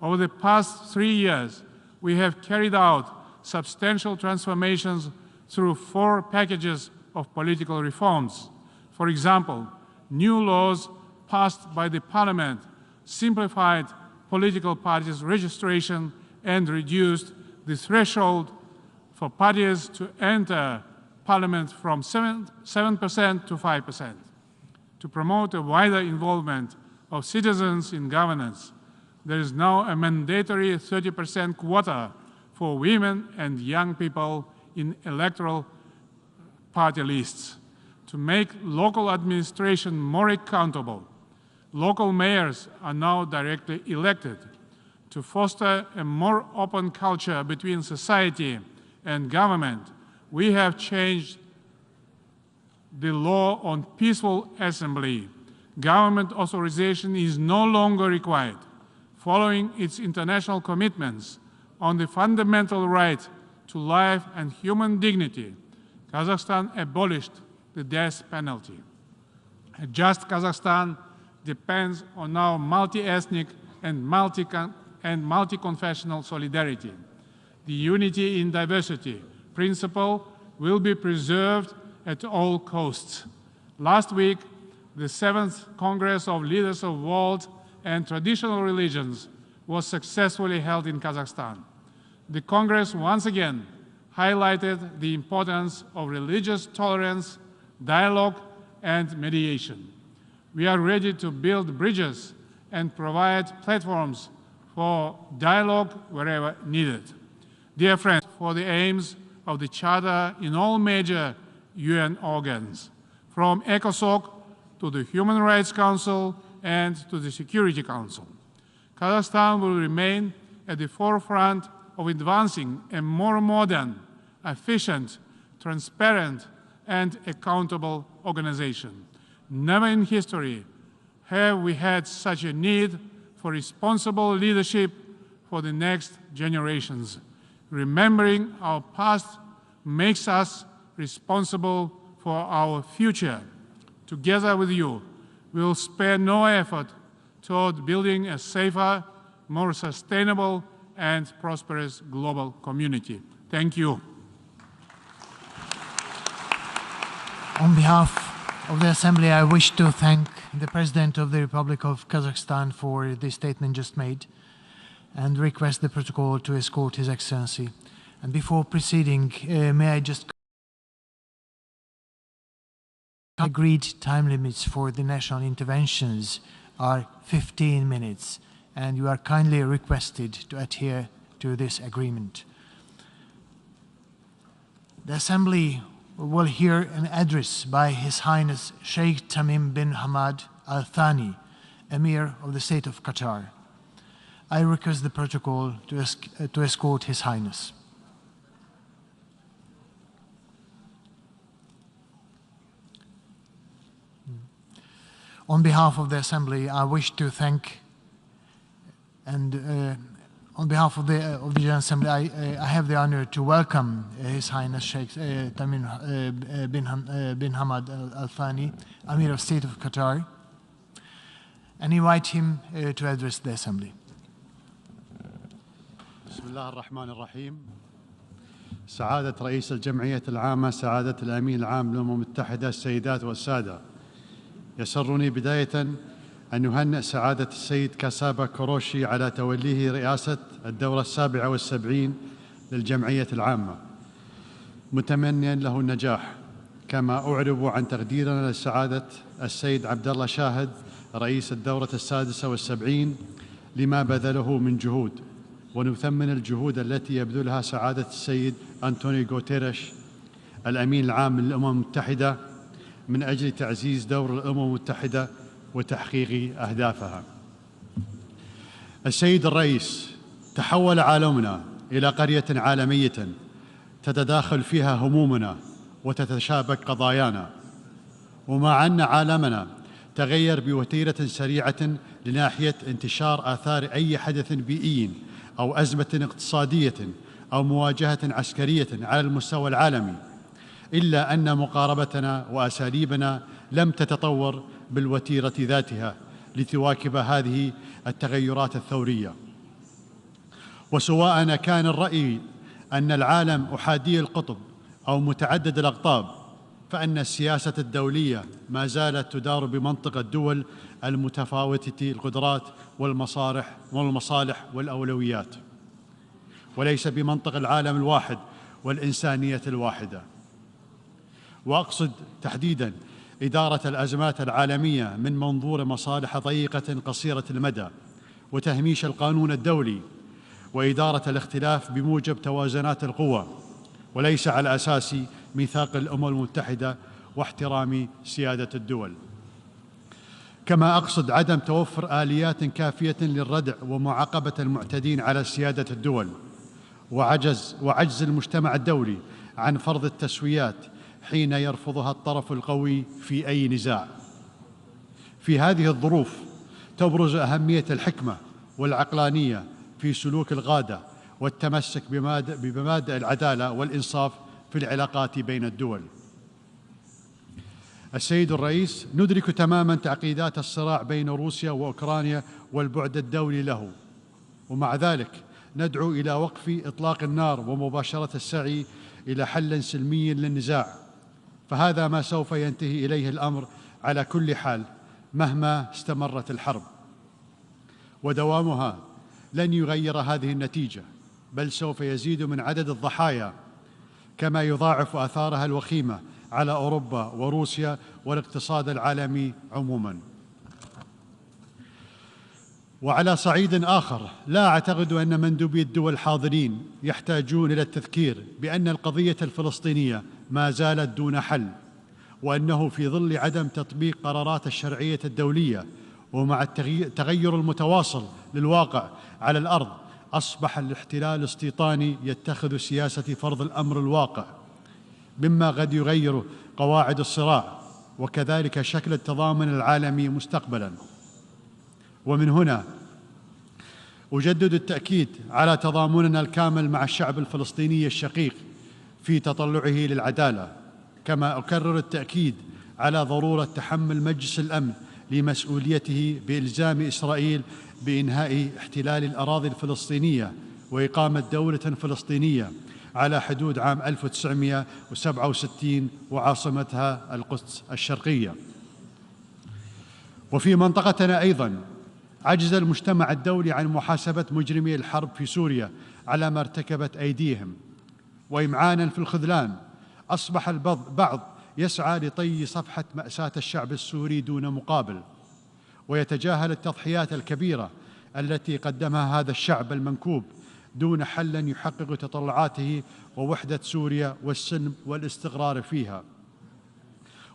Over the past 3 years, we have carried out substantial transformations through 4 packages of political reforms. For example, new laws passed by the Parliament simplified political parties' registration and reduced the threshold for parties to enter Parliament from 7% to 5%. To promote a wider involvement of citizens in governance, there is now a mandatory 30% quota for women and young people in electoral party lists. To make local administration more accountable, local mayors are now directly elected. To foster a more open culture between society and government, we have changed the law on peaceful assembly. Government authorization is no longer required. Following its international commitments on the fundamental right to life and human dignity, Kazakhstan abolished the death penalty. A just Kazakhstan depends on our multi-ethnic and multi-confessional solidarity. The unity in diversity principle will be preserved at all costs. Last week, the 7th Congress of Leaders of World and Traditional Religions was successfully held in Kazakhstan. The Congress once again highlighted the importance of religious tolerance, dialogue, and mediation. We are ready to build bridges and provide platforms for dialogue wherever needed. Dear friends, for the aims of the Charter in all major UN organs, from ECOSOC to the Human Rights Council and to the Security Council, Kazakhstan will remain at the forefront of advancing a more modern, efficient, transparent, and accountable organization. Never in history have we had such a need for responsible leadership for the next generations. Remembering our past makes us responsible for our future. Together with you, we will spare no effort toward building a safer, more sustainable, and prosperous global community. Thank you. On behalf of the Assembly, I wish to thank the President of the Republic of Kazakhstan for the statement just made and request the protocol to escort His Excellency. And before proceeding, may I just agreed time limits for the national interventions are 15 minutes, and you are kindly requested to adhere to this agreement. The Assembly will hear an address by His Highness Sheikh Tamim bin Hamad Al Thani, Emir of the State of Qatar. I request the protocol to escort His Highness. On behalf of the Assembly, I wish to thank, and on behalf of the General Assembly, I have the honor to welcome His Highness Sheikh Tamim bin Hamad Al Thani, Emir of State of Qatar, and invite him to address the Assembly. بسم الله الرحمن الرحيم. سعادة رئيس الجمعية العامة، سعادة الأمين العام للأمم المتحدة، السيدات والسادة، يسرني بداية أن نهنئ سعادة السيد كاسابا كوروشي على توليه رئاسة الدورة 77 للجمعية العامة، متمنيا له النجاح. كما أعرب عن تقديرنا لسعادة السيد عبد الله شاهد رئيس الدورة 76 لما بذله من جهود، ونثمن الجهود التي يبذلها سعادة السيد أنطونيو غوتيريش الأمين العام للأمم المتحدة من أجل تعزيز دور الأمم المتحدة وتحقيق أهدافها. السيد الرئيس، تحول عالمنا إلى قرية عالمية تتداخل فيها همومنا وتتشابك قضايانا، ومع أن عالمنا تغير بوتيرة سريعة لناحية انتشار آثار أي حدث بيئي أو أزمة اقتصادية أو مواجهة عسكرية على المستوى العالمي، إلا أن مقاربتنا وأساليبنا لم تتطور بالوتيرة ذاتها لتواكب هذه التغيرات الثورية. وسواء كان الرأي أن العالم أحادي القطب أو متعدد الأقطاب، فإن السياسة الدولية ما زالت تدار بمنطق الدول المتفاوتة القدرات والمصالح والأولويات، وليس بمنطق العالم الواحد والإنسانية الواحدة. وأقصد تحديداً إدارة الأزمات العالمية من منظور مصالح ضيقة قصيرة المدى وتهميش القانون الدولي، وإدارة الاختلاف بموجب توازنات القوى وليس على أساس ميثاق الأمم المتحدة واحترام سيادة الدول. كما أقصد عدم توفر آليات كافية للردع ومعاقبة المعتدين على سيادة الدول، وعجز المجتمع الدولي عن فرض التسويات حين يرفضها الطرف القوي في أي نزاع. في هذه الظروف تبرز أهمية الحكمة والعقلانية في سلوك القادة والتمسك بمبادئ العدالة والإنصاف في العلاقات بين الدول. السيد الرئيس، ندرك تماماً تعقيدات الصراع بين روسيا وأوكرانيا والبعد الدولي له، ومع ذلك ندعو إلى وقف إطلاق النار ومباشرة السعي إلى حل سلمي للنزاع، فهذا ما سوف ينتهي إليه الأمر على كل حال مهما استمرت الحرب، ودوامها لن يغير هذه النتيجة، بل سوف يزيد من عدد الضحايا كما يضاعف آثارها الوخيمة على أوروبا وروسيا والاقتصاد العالمي عموماً. وعلى صعيد آخر، لا أعتقد أن مندوبي الدول الحاضرين يحتاجون إلى التذكير بأن القضية الفلسطينية ما زالت دون حل، وأنه في ظل عدم تطبيق قرارات الشرعية الدولية ومع التغير المتواصل للواقع على الأرض، أصبح الاحتلال الاستيطاني يتخذ سياسة فرض الأمر الواقع، مما قد يغير قواعد الصراع وكذلك شكل التضامن العالمي مستقبلاً. ومن هنا أجدد التأكيد على تضامننا الكامل مع الشعب الفلسطيني الشقيق في تطلعه للعدالة، كما أكرر التأكيد على ضرورة تحمل مجلس الأمن لمسؤوليته بإلزام إسرائيل بإنهاء احتلال الأراضي الفلسطينية وإقامة دولة فلسطينية على حدود عام 1967 وعاصمتها القدس الشرقية. وفي منطقتنا أيضاً عجز المجتمع الدولي عن محاسبة مجرمي الحرب في سوريا على ما ارتكبت أيديهم، وإمعاناً في الخذلان أصبح البعض يسعى لطي صفحة مأساة الشعب السوري دون مقابل، ويتجاهل التضحيات الكبيرة التي قدمها هذا الشعب المنكوب دون حل يحقق تطلعاته ووحدة سوريا والسلم والاستقرار فيها.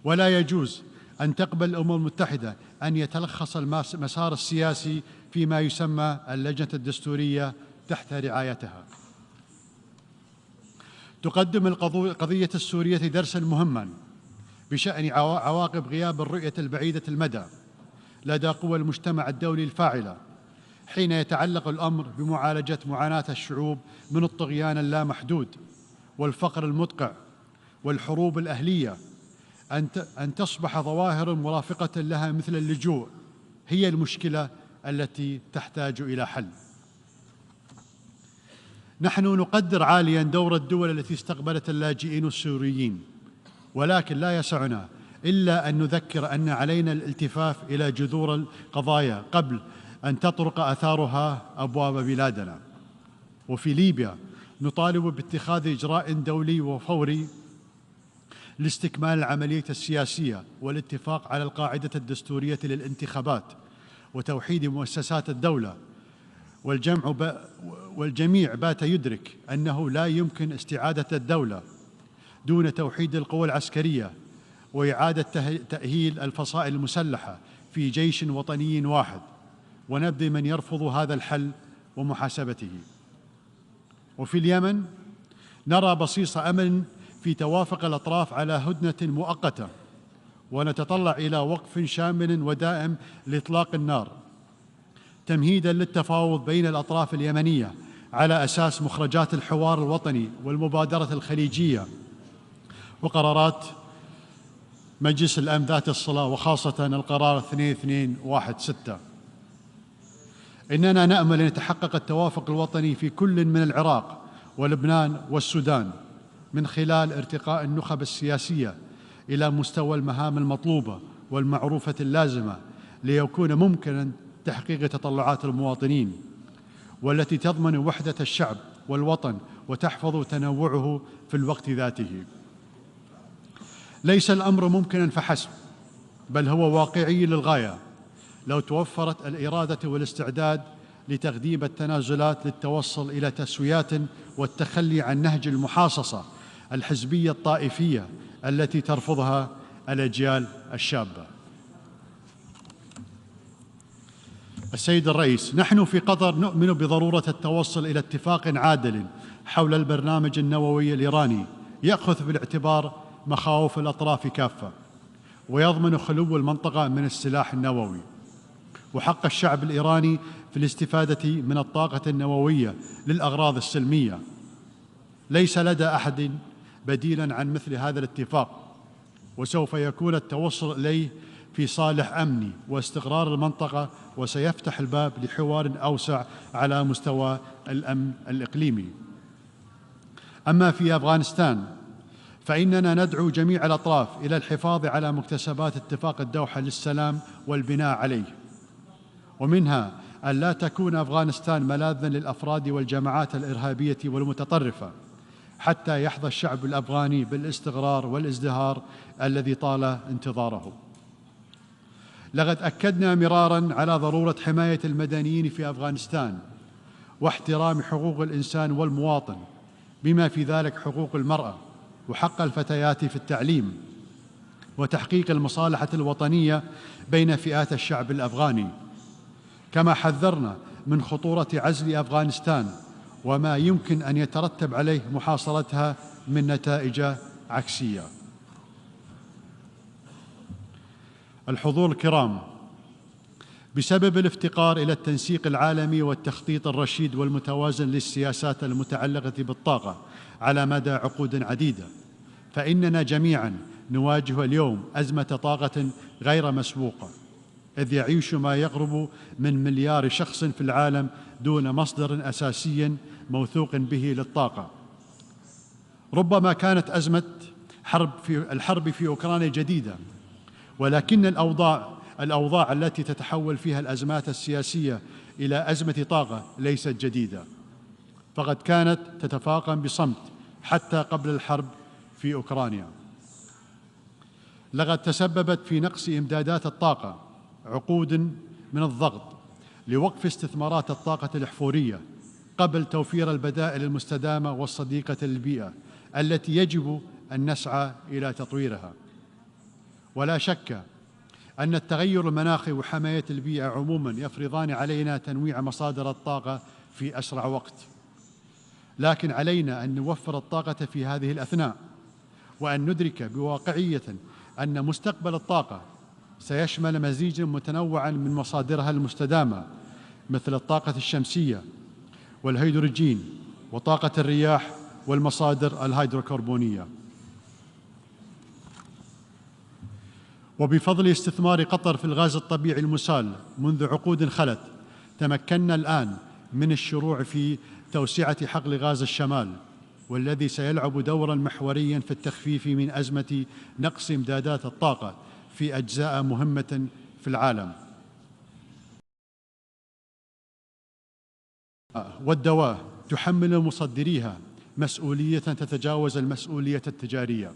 ولا يجوز أن تقبل الأمم المتحدة أن يتلخص المسار السياسي فيما يسمى اللجنة الدستورية تحت رعايتها. تقدم القضية السورية درساً مهماً بشأن عواقب غياب الرؤية البعيدة المدى لدى قوى المجتمع الدولي الفاعلة، حين يتعلق الأمر بمعالجة معاناة الشعوب من الطغيان اللامحدود والفقر المدقع والحروب الأهلية، أن تصبح ظواهر مرافقة لها مثل اللجوء هي المشكلة التي تحتاج إلى حل. نحن نقدر عالياً دور الدول التي استقبلت اللاجئين السوريين، ولكن لا يسعنا إلا أن نذكر أن علينا الالتفاف إلى جذور القضايا قبل أن تطرق آثارها أبواب بلادنا. وفي ليبيا نطالب باتخاذ إجراء دولي وفوري لاستكمال العملية السياسية والاتفاق على القاعدة الدستورية للانتخابات وتوحيد مؤسسات الدولة، والجميع بات يدرك أنه لا يمكن استعادة الدولة دون توحيد القوى العسكرية وإعادة تأهيل الفصائل المسلحة في جيش وطني واحد، ونبذ من يرفض هذا الحل ومحاسبته. وفي اليمن نرى بصيص أمل في توافق الأطراف على هدنة مؤقتة، ونتطلع إلى وقف شامل ودائم لإطلاق النار تمهيداً للتفاوض بين الأطراف اليمنية على أساس مخرجات الحوار الوطني والمبادرة الخليجية وقرارات مجلس الأمن ذات الصلة، وخاصة القرار 2216. إننا نأمل أن يتحقق التوافق الوطني في كل من العراق ولبنان والسودان، من خلال ارتقاء النخب السياسية إلى مستوى المهام المطلوبة والمعروفة اللازمة ليكون ممكنا تحقيق تطلعات المواطنين، والتي تضمن وحدة الشعب والوطن وتحفظ تنوعه في الوقت ذاته. ليس الأمر ممكنا فحسب، بل هو واقعي للغاية لو توفرت الإرادة والاستعداد لتقديم التنازلات للتوصل إلى تسويات والتخلي عن نهج المحاصصة الحزبية الطائفية التي ترفضها الأجيال الشابة. السيد الرئيس، نحن في قطر نؤمن بضرورة التوصل إلى اتفاق عادل حول البرنامج النووي الإيراني يأخذ بالاعتبار مخاوف الأطراف كافة، ويضمن خلو المنطقة من السلاح النووي، وحق الشعب الإيراني في الاستفادة من الطاقة النووية للأغراض السلمية. ليس لدى أحد بديلاً عن مثل هذا الاتفاق، وسوف يكون التوصل إليه في صالح أمني واستقرار المنطقة، وسيفتح الباب لحوار أوسع على مستوى الأمن الإقليمي. أما في أفغانستان فإننا ندعو جميع الأطراف إلى الحفاظ على مكتسبات اتفاق الدوحة للسلام والبناء عليه، ومنها أن لا تكون أفغانستان ملاذاً للأفراد والجماعات الإرهابية والمتطرفة، حتى يحظى الشعب الأفغاني بالاستقرار والازدهار الذي طال انتظاره. لقد أكدنا مراراً على ضرورة حماية المدنيين في أفغانستان واحترام حقوق الإنسان والمواطن، بما في ذلك حقوق المرأة وحق الفتيات في التعليم، وتحقيق المصالحة الوطنية بين فئات الشعب الأفغاني. كما حذرنا من خطورة عزل أفغانستان وما يمكن أن يترتب عليه محاصرتها من نتائج عكسية. الحضور الكرام، بسبب الافتقار إلى التنسيق العالمي والتخطيط الرشيد والمتوازن للسياسات المتعلقة بالطاقة على مدى عقود عديدة، فإننا جميعاً نواجه اليوم أزمة طاقة غير مسبوقة، إذ يعيش ما يقرب من 1 مليار شخص في العالم دون مصدر أساسي موثوق به للطاقة. ربما كانت أزمة الحرب في أوكرانيا جديدة، ولكن الأوضاع التي تتحول فيها الأزمات السياسية إلى أزمة طاقة ليست جديدة، فقد كانت تتفاقم بصمت حتى قبل الحرب في أوكرانيا. لقد تسببت في نقص إمدادات الطاقة عقود من الضغط لوقف استثمارات الطاقة الأحفورية قبل توفير البدائل المستدامة والصديقة للبيئة التي يجب أن نسعى إلى تطويرها. ولا شك أن التغير المناخي وحماية البيئة عموماً يفرضان علينا تنويع مصادر الطاقة في أسرع وقت، لكن علينا أن نوفر الطاقة في هذه الأثناء، وأن ندرك بواقعية أن مستقبل الطاقة سيشمل مزيجاً متنوعاً من مصادرها المستدامة، مثل الطاقة الشمسية والهيدروجين وطاقة الرياح والمصادر الهيدروكربونية. وبفضل استثمار قطر في الغاز الطبيعي المسال منذ عقود خلت، تمكنا الآن من الشروع في توسعة حقل غاز الشمال، والذي سيلعب دوراً محورياً في التخفيف من أزمة نقص إمدادات الطاقة في أجزاء مهمة في العالم. والدواء تحمل مصدريها مسؤولية تتجاوز المسؤولية التجارية،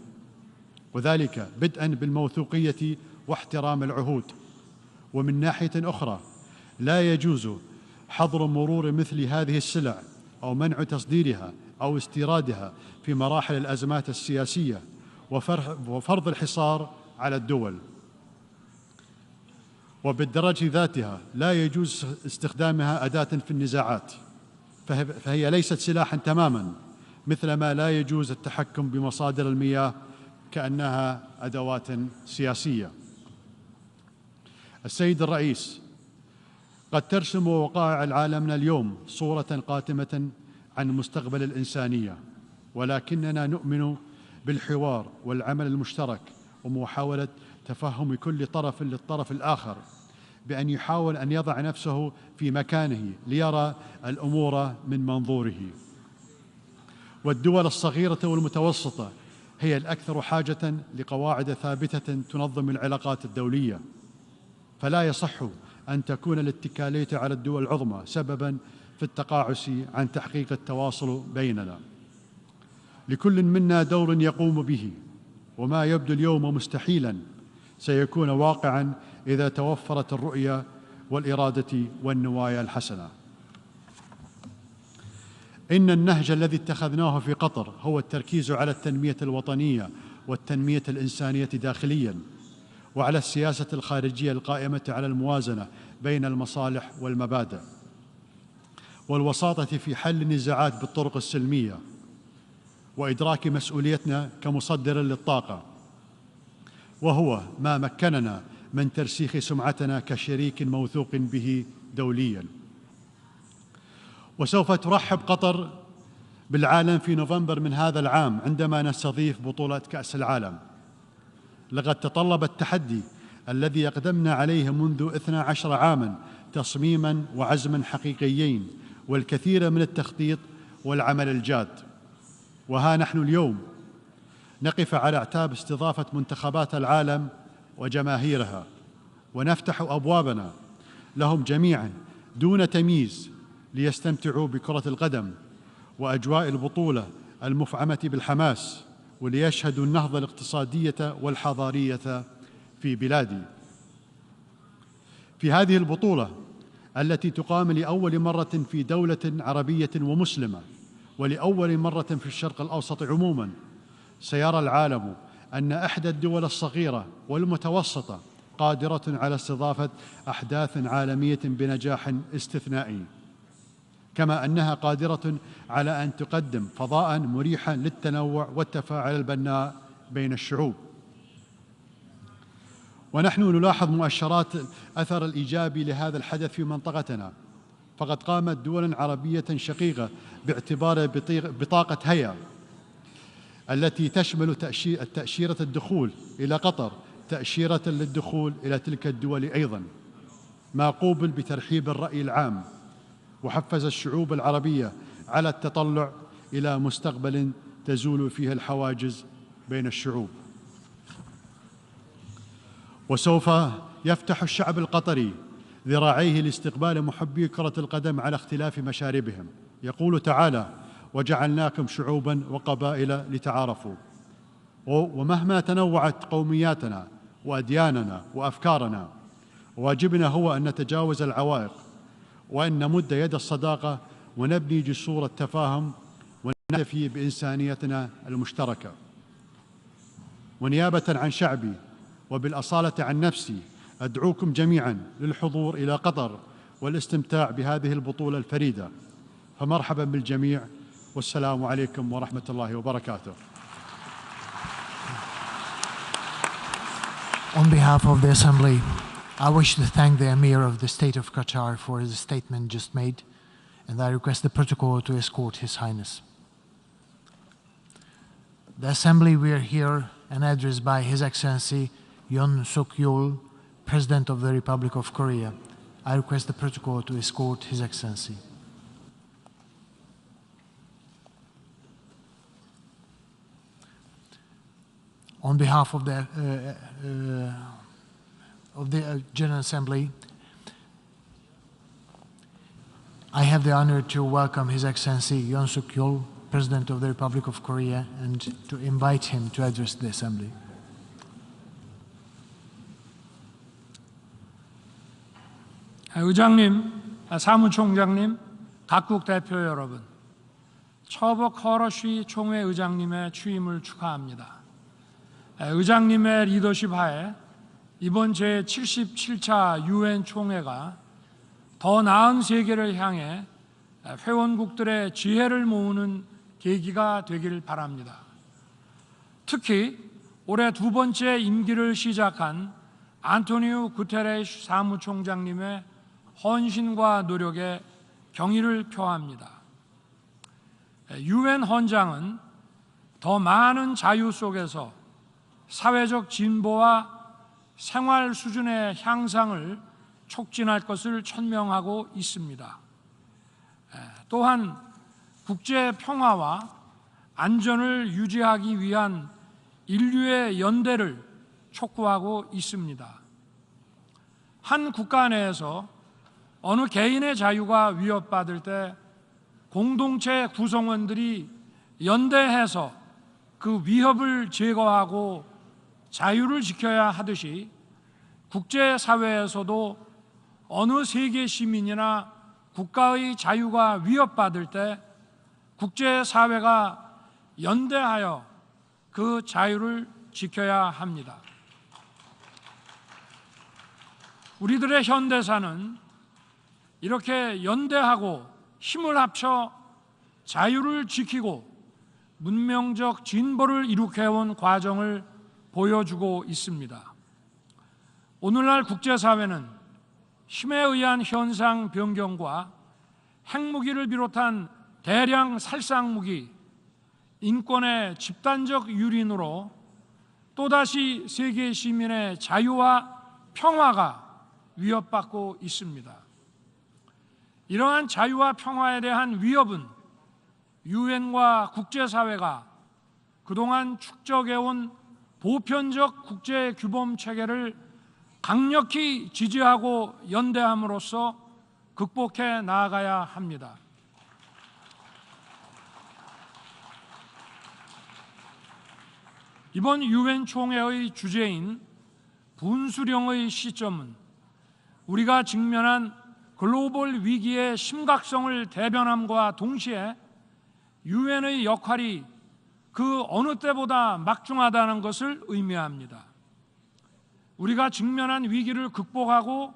وذلك بدءاً بالموثوقية واحترام العهود. ومن ناحية أخرى لا يجوز حظر مرور مثل هذه السلع أو منع تصديرها أو استيرادها في مراحل الأزمات السياسية، وفرض الحصار على الدول. وبالدرجة ذاتها لا يجوز استخدامها أداة في النزاعات، فهي ليست سلاحاً تماماً، مثلما لا يجوز التحكم بمصادر المياه كأنها أدوات سياسية. السيد الرئيس، قد ترسم وقائع العالمنا اليوم صورة قاتمة عن مستقبل الإنسانية، ولكننا نؤمن بالحوار والعمل المشترك ومحاولة تفهم كل طرف للطرف الآخر بأن يحاول أن يضع نفسه في مكانه ليرى الأمور من منظوره. والدول الصغيرة والمتوسطة هي الأكثر حاجة لقواعد ثابتة تنظم العلاقات الدولية، فلا يصح أن تكون الاتكالية على الدول العظمى سبباً في التقاعس عن تحقيق التواصل بيننا. لكل منا دور يقوم به، وما يبدو اليوم مستحيلاً سيكون واقعاً إذا توفرت الرؤية والإرادة والنوايا الحسنة. إن النهج الذي اتخذناه في قطر هو التركيز على التنمية الوطنية والتنمية الإنسانية داخلياً، وعلى السياسة الخارجية القائمة على الموازنة بين المصالح والمبادئ، والوساطة في حل النزاعات بالطرق السلمية، وإدراك مسؤوليتنا كمصدر للطاقة، وهو ما مكننا من ترسيخ سمعتنا كشريك موثوق به دولياً. وسوف ترحب قطر بالعالم في نوفمبر من هذا العام عندما نستضيف بطولة كأس العالم. لقد تطلب التحدي الذي أقدمنا عليه منذ 12 عاماً تصميماً وعزماً حقيقيين والكثير من التخطيط والعمل الجاد. وها نحن اليوم نقف على أعتاب استضافة منتخبات العالم وجماهيرها، ونفتح أبوابنا لهم جميعاً دون تمييز ليستمتعوا بكرة القدم وأجواء البطولة المفعمة بالحماس، وليشهدوا النهضة الاقتصادية والحضارية في بلادي. في هذه البطولة التي تقام لأول مرة في دولة عربية ومسلمة، ولأول مرة في الشرق الأوسط عموماً، سيرى العالم أن إحدى الدول الصغيرة والمتوسطة قادرة على استضافة أحداث عالمية بنجاح استثنائي، كما أنها قادرة على أن تقدم فضاءً مريحاً للتنوع والتفاعل البناء بين الشعوب. ونحن نلاحظ مؤشرات الأثر الإيجابي لهذا الحدث في منطقتنا، فقد قامت دول عربية شقيقة باعتبار بطاقة هيا التي تشمل تأشيرة الدخول إلى قطر تأشيرة للدخول إلى تلك الدول أيضاً، ما قوبل بترحيب الرأي العام، وحفز الشعوب العربية على التطلع إلى مستقبل تزول فيه الحواجز بين الشعوب. وسوف يفتح الشعب القطري ذراعيه لاستقبال محبي كرة القدم على اختلاف مشاربهم. يقول تعالى: وجعلناكم شعوباً وقبائل لتعارفوا. ومهما تنوعت قومياتنا وأدياننا وأفكارنا، واجبنا هو أن نتجاوز العوائق، وأن نمد يد الصداقة ونبني جسور التفاهم، ونكتفي بإنسانيتنا المشتركة. ونيابة عن شعبي وبالأصالة عن نفسي أدعوكم جميعاً للحضور إلى قطر والاستمتاع بهذه البطولة الفريدة. فمرحباً بالجميع، والسلام عليكم ورحمة الله وبركاته. On behalf of the Assembly, I wish to thank the Emir of the State of Qatar for his statement just made, and I request the protocol to escort His Highness. The Assembly will hear an address by His Excellency Yoon Suk-yeol, President of the Republic of Korea. I request the protocol to escort His Excellency. On behalf of the General Assembly, I have the honor to welcome His Excellency Yoon Suk-yeol, President of the Republic of Korea, and to invite him to address the Assembly. 의장님, 사무총장님, 각국 대표 여러분, 처버 커러쉬 총회 의장님의 취임을 축하합니다. 의장님의 리더십 하에 이번 제77차 UN 총회가 더 나은 세계를 향해 회원국들의 지혜를 모으는 계기가 되길 바랍니다. 특히 올해 두 번째 임기를 시작한 안토니오 구테레스 사무총장님의 헌신과 노력에 경의를 표합니다. UN 헌장은 더 많은 자유 속에서 사회적 진보와 생활 수준의 향상을 촉진할 것을 천명하고 있습니다. 또한 국제 평화와 안전을 유지하기 위한 인류의 연대를 촉구하고 있습니다. 한 국가 내에서 어느 개인의 자유가 위협받을 때 공동체 구성원들이 연대해서 그 위협을 제거하고 자유를 지켜야 하듯이 국제사회에서도 어느 세계 시민이나 국가의 자유가 위협받을 때 국제사회가 연대하여 그 자유를 지켜야 합니다. 우리들의 현대사는 이렇게 연대하고 힘을 합쳐 자유를 지키고 문명적 진보를 이룩해온 과정을 보여주고 있습니다. 오늘날 국제사회는 힘에 의한 현상 변경과 핵무기를 비롯한 대량 살상무기, 인권의 집단적 유린으로 또다시 세계 시민의 자유와 평화가 위협받고 있습니다. 이러한 자유와 평화에 대한 위협은 유엔과 국제사회가 그동안 축적해온 보편적 국제규범 체계를 강력히 지지하고 연대함으로써 극복해 나아가야 합니다. 이번 유엔 총회의 주제인 분수령의 시점은 우리가 직면한 글로벌 위기의 심각성을 대변함과 동시에 유엔의 역할이 그 어느 때보다 막중하다는 것을 의미합니다. 우리가 직면한 위기를 극복하고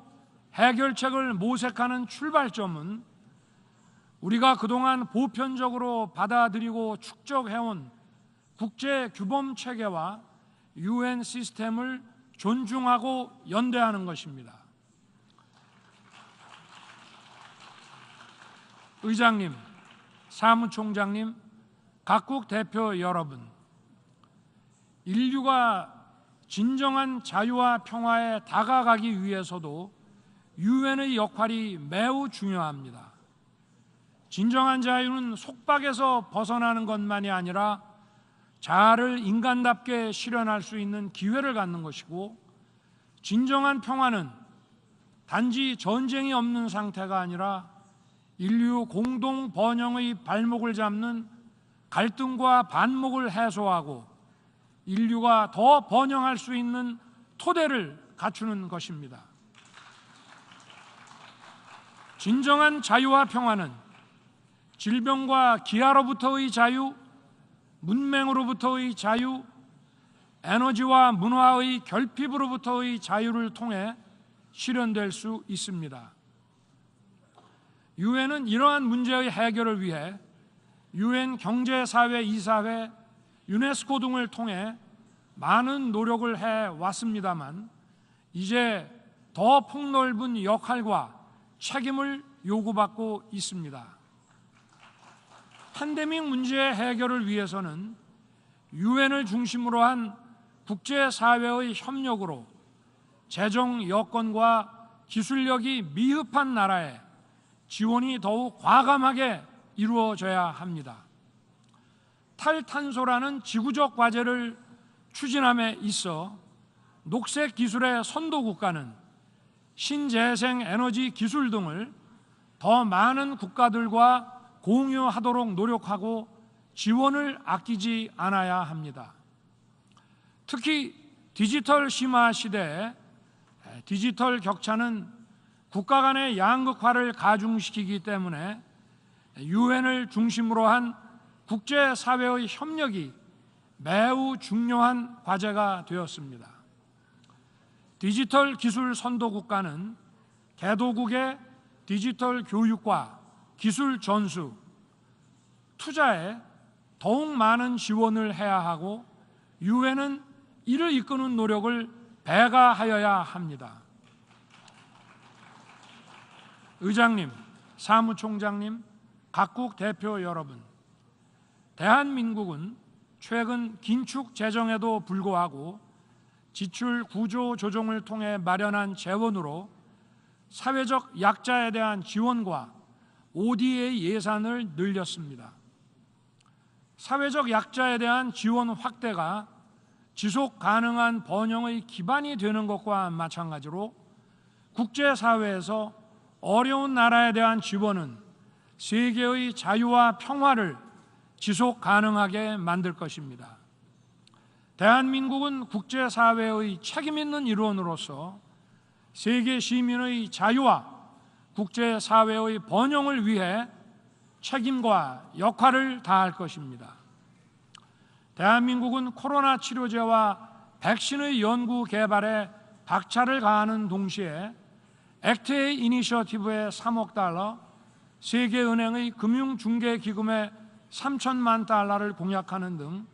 해결책을 모색하는 출발점은 우리가 그동안 보편적으로 받아들이고 축적해온 국제규범 체계와 유엔 시스템을 존중하고 연대하는 것입니다. 의장님, 사무총장님, 각국 대표 여러분, 인류가 진정한 자유와 평화에 다가가기 위해서도 유엔의 역할이 매우 중요합니다. 진정한 자유는 속박에서 벗어나는 것만이 아니라 자아를 인간답게 실현할 수 있는 기회를 갖는 것이고, 진정한 평화는 단지 전쟁이 없는 상태가 아니라 인류 공동 번영의 발목을 잡는 갈등과 반목을 해소하고 인류가 더 번영할 수 있는 토대를 갖추는 것입니다. 진정한 자유와 평화는 질병과 기아로부터의 자유, 문맹으로부터의 자유, 에너지와 문화의 결핍으로부터의 자유를 통해 실현될 수 있습니다. 유엔은 이러한 문제의 해결을 위해 유엔 경제사회 이사회, 유네스코 등을 통해 많은 노력을 해왔습니다만 이제 더 폭넓은 역할과 책임을 요구받고 있습니다. 팬데믹 문제의 해결을 위해서는 유엔을 중심으로 한 국제사회의 협력으로 재정 여건과 기술력이 미흡한 나라에 지원이 더욱 과감하게 이루어져야 합니다. 탈탄소라는 지구적 과제를 추진함에 있어 녹색 기술의 선도 국가는 신재생 에너지 기술 등을 더 많은 국가들과 공유하도록 노력하고 지원을 아끼지 않아야 합니다. 특히 디지털 심화 시대에 디지털 격차는 국가 간의 양극화를 가중시키기 때문에 유엔을 중심으로 한 국제사회의 협력이 매우 중요한 과제가 되었습니다. 디지털 기술 선도 국가는 개도국의 디지털 교육과 기술 전수, 투자에 더욱 많은 지원을 해야 하고 유엔은 이를 이끄는 노력을 배가하여야 합니다. 의장님, 사무총장님, 각국 대표 여러분, 대한민국은 최근 긴축 재정에도 불구하고 지출 구조 조정을 통해 마련한 재원으로 사회적 약자에 대한 지원과 ODA 예산을 늘렸습니다. 사회적 약자에 대한 지원 확대가 지속 가능한 번영의 기반이 되는 것과 마찬가지로 국제사회에서 어려운 나라에 대한 지원은 세계의 자유와 평화를 지속 가능하게 만들 것입니다. 대한민국은 국제사회의 책임 있는 일원으로서 세계 시민의 자유와 국제사회의 번영을 위해 책임과 역할을 다할 것입니다. 대한민국은 코로나 치료제와 백신의 연구 개발에 박차를 가하는 동시에 액트A 이니셔티브에 3억 달러, 세계은행의 금융중개기금에 3천만 달러를 공약하는 등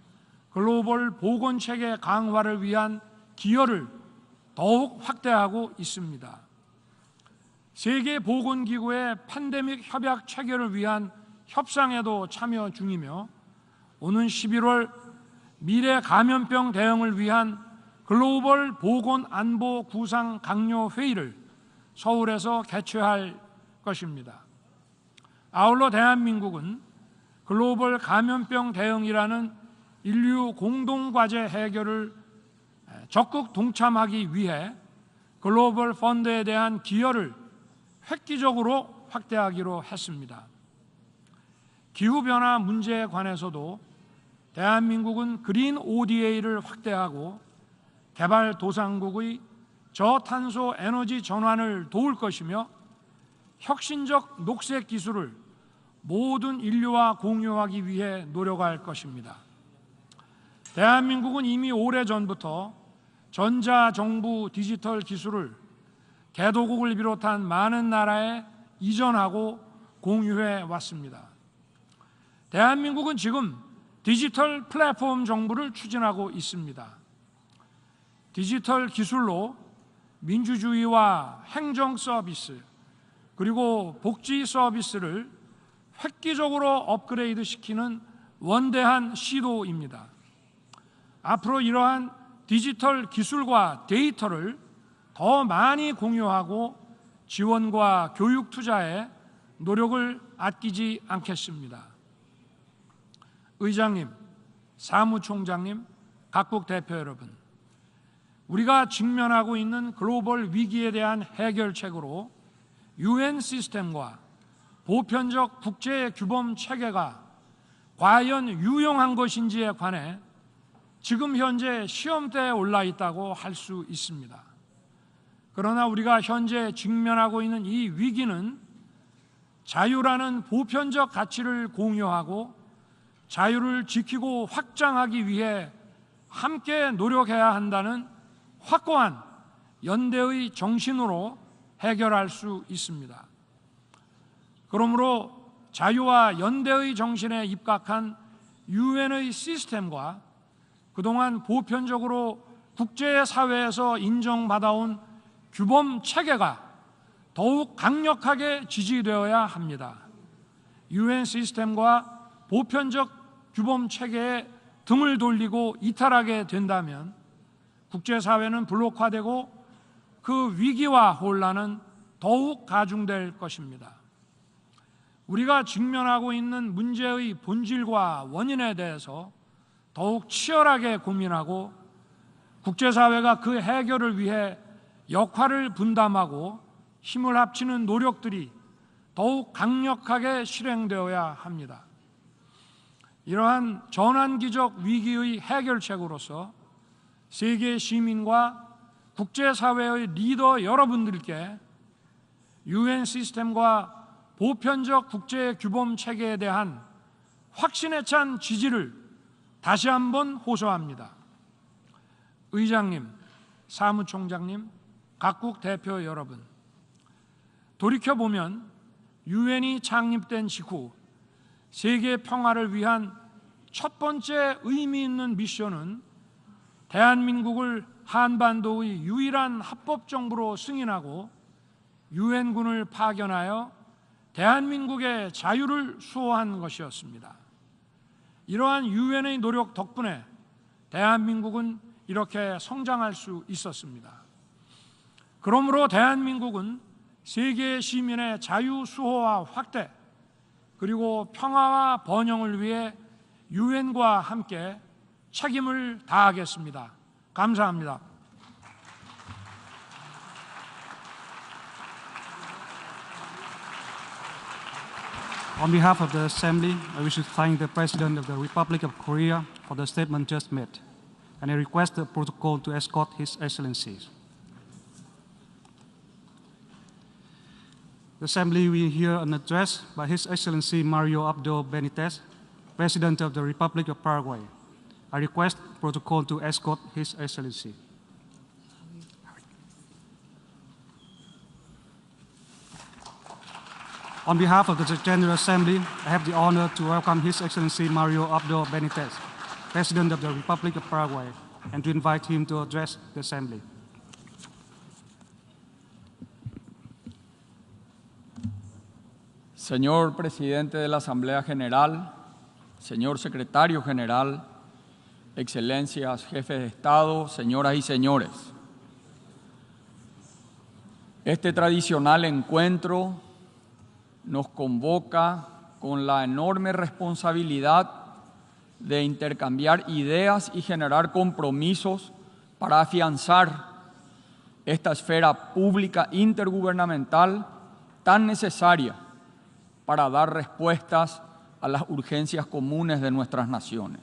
글로벌 보건체계 강화를 위한 기여를 더욱 확대하고 있습니다. 세계보건기구의 팬데믹 협약 체결을 위한 협상에도 참여 중이며 오는 11월 미래 감염병 대응을 위한 글로벌 보건안보 구상 강요 회의를 서울에서 개최할 것입니다. 아울러 대한민국은 글로벌 감염병 대응이라는 인류 공동과제 해결을 적극 동참하기 위해 글로벌 펀드에 대한 기여를 획기적으로 확대하기로 했습니다. 기후변화 문제에 관해서도 대한민국은 그린 ODA를 확대하고 개발도상국의 저탄소 에너지 전환을 도울 것이며 혁신적 녹색 기술을 모든 인류와 공유하기 위해 노력할 것입니다. 대한민국은 이미 오래전부터 전자정부 디지털 기술을 개도국을 비롯한 많은 나라에 이전하고 공유해 왔습니다. 대한민국은 지금 디지털 플랫폼 정부를 추진하고 있습니다. 디지털 기술로 민주주의와 행정 서비스 그리고 복지 서비스를 획기적으로 업그레이드 시키는 원대한 시도입니다. 앞으로 이러한 디지털 기술과 데이터를 더 많이 공유하고 지원과 교육 투자에 노력을 아끼지 않겠습니다. 의장님, 사무총장님, 각국 대표 여러분, 우리가 직면하고 있는 글로벌 위기에 대한 해결책으로 UN 시스템과 보편적 국제 규범 체계가 과연 유용한 것인지에 관해 지금 현재 시험대에 올라 있다고 할 수 있습니다. 그러나 우리가 현재 직면하고 있는 이 위기는 자유라는 보편적 가치를 공유하고 자유를 지키고 확장하기 위해 함께 노력해야 한다는 확고한 연대의 정신으로 해결할 수 있습니다. 그러므로 자유와 연대의 정신에 입각한 UN의 시스템과 그동안 보편적으로 국제사회에서 인정받아온 규범 체계가 더욱 강력하게 지지되어야 합니다. UN 시스템과 보편적 규범 체계에 등을 돌리고 이탈하게 된다면 국제사회는 블록화되고 그 위기와 혼란은 더욱 가중될 것입니다. 우리가 직면하고 있는 문제의 본질과 원인에 대해서 더욱 치열하게 고민하고 국제사회가 그 해결을 위해 역할을 분담하고 힘을 합치는 노력들이 더욱 강력하게 실행되어야 합니다. 이러한 전환기적 위기의 해결책으로서 세계 시민과 국제사회의 리더 여러분들께 UN 시스템과 보편적 국제 규범 체계에 대한 확신에 찬 지지를 다시 한번 호소합니다. 의장님, 사무총장님, 각국 대표 여러분, 돌이켜보면 UN이 창립된 직후 세계 평화를 위한 첫 번째 의미 있는 미션은 대한민국을 한반도의 유일한 합법정부로 승인하고 유엔군을 파견하여 대한민국의 자유를 수호한 것이었습니다. 이러한 유엔의 노력 덕분에 대한민국은 이렇게 성장할 수 있었습니다. 그러므로 대한민국은 세계 시민의 자유 수호와 확대 그리고 평화와 번영을 위해 유엔과 함께 책임을 다하겠습니다. 감사합니다. On behalf of the Assembly, I wish to thank the President of the Republic of Korea for the statement just made, and I request the protocol to escort His Excellencies. The Assembly will hear an address by His Excellency Mario Abdo Benitez, President of the Republic of Paraguay. I request protocol to escort His Excellency. On behalf of the General Assembly, I have the honor to welcome His Excellency Mario Abdo Benitez, President of the Republic of Paraguay, and to invite him to address the Assembly. Señor Presidente de la Asamblea General, Señor Secretario General, Excelencias, Jefes de Estado, señoras y señores. Este tradicional encuentro nos convoca con la enorme responsabilidad de intercambiar ideas y generar compromisos para afianzar esta esfera pública intergubernamental tan necesaria para dar respuestas a las urgencias comunes de nuestras naciones.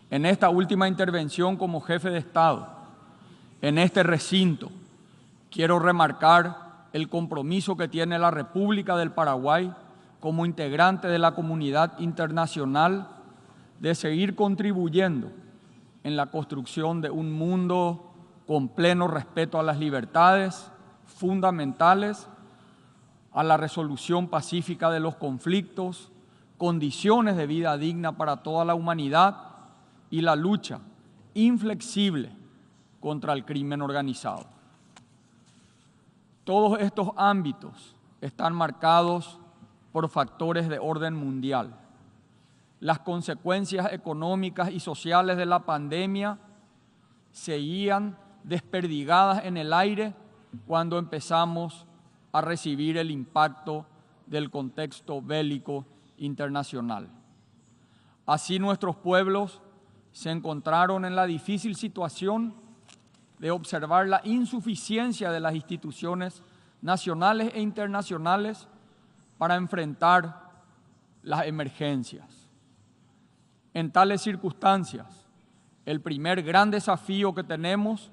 En esta última intervención como jefe de Estado, en este recinto, quiero remarcar el compromiso que tiene la República del Paraguay como integrante de la comunidad internacional de seguir contribuyendo en la construcción de un mundo con pleno respeto a las libertades fundamentales, a la resolución pacífica de los conflictos, condiciones de vida digna para toda la humanidad y la lucha inflexible contra el crimen organizado. Todos estos ámbitos están marcados por factores de orden mundial. Las consecuencias económicas y sociales de la pandemia seguían desperdigadas en el aire cuando empezamos a recibir el impacto del contexto bélico internacional. Así nuestros pueblos se encontraron en la difícil situación de observar la insuficiencia de las instituciones nacionales e internacionales para enfrentar las emergencias. En tales circunstancias, el primer gran desafío que tenemos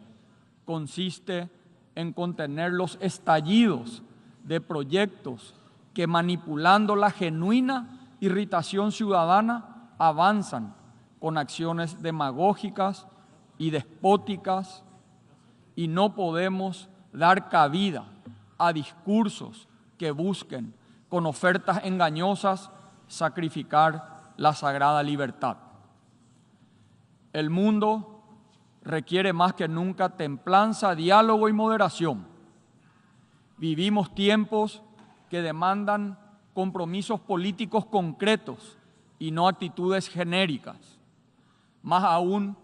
consiste en contener los estallidos de proyectos que, manipulando la genuina irritación ciudadana, avanzan con acciones demagógicas y despóticas, y no podemos dar cabida a discursos que busquen, con ofertas engañosas, sacrificar la sagrada libertad. El mundo requiere más que nunca templanza, diálogo y moderación. Vivimos tiempos que demandan compromisos políticos concretos y no actitudes genéricas. Más aún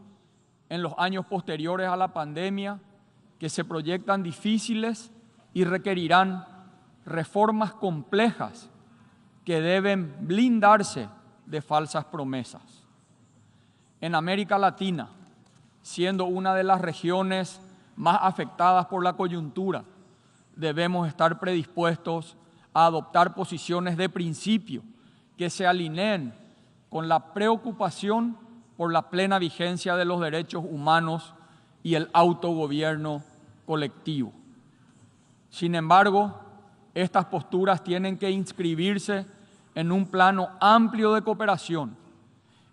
en los años posteriores a la pandemia, que se proyectan difíciles y requerirán reformas complejas que deben blindarse de falsas promesas. En América Latina, siendo una de las regiones más afectadas por la coyuntura, debemos estar predispuestos a adoptar posiciones de principio que se alineen con la preocupación por la plena vigencia de los derechos humanos y el autogobierno colectivo. Sin embargo, estas posturas tienen que inscribirse en un plano amplio de cooperación,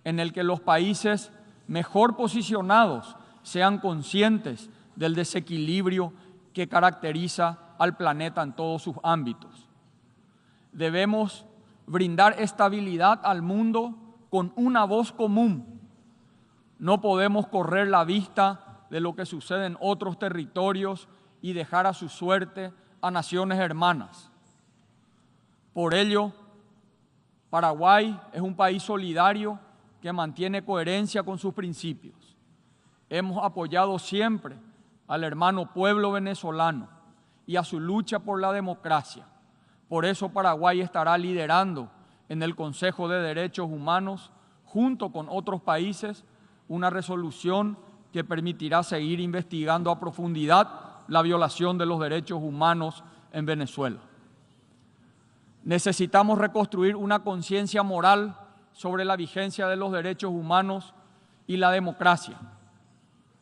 en el que los países mejor posicionados sean conscientes del desequilibrio que caracteriza al planeta en todos sus ámbitos. Debemos brindar estabilidad al mundo con una voz común. No podemos correr la vista de lo que sucede en otros territorios y dejar a su suerte a naciones hermanas. Por ello, Paraguay es un país solidario que mantiene coherencia con sus principios. Hemos apoyado siempre al hermano pueblo venezolano y a su lucha por la democracia. Por eso Paraguay estará liderando en el Consejo de Derechos Humanos junto con otros países, una resolución que permitirá seguir investigando a profundidad la violación de los derechos humanos en Venezuela. Necesitamos reconstruir una conciencia moral sobre la vigencia de los derechos humanos y la democracia.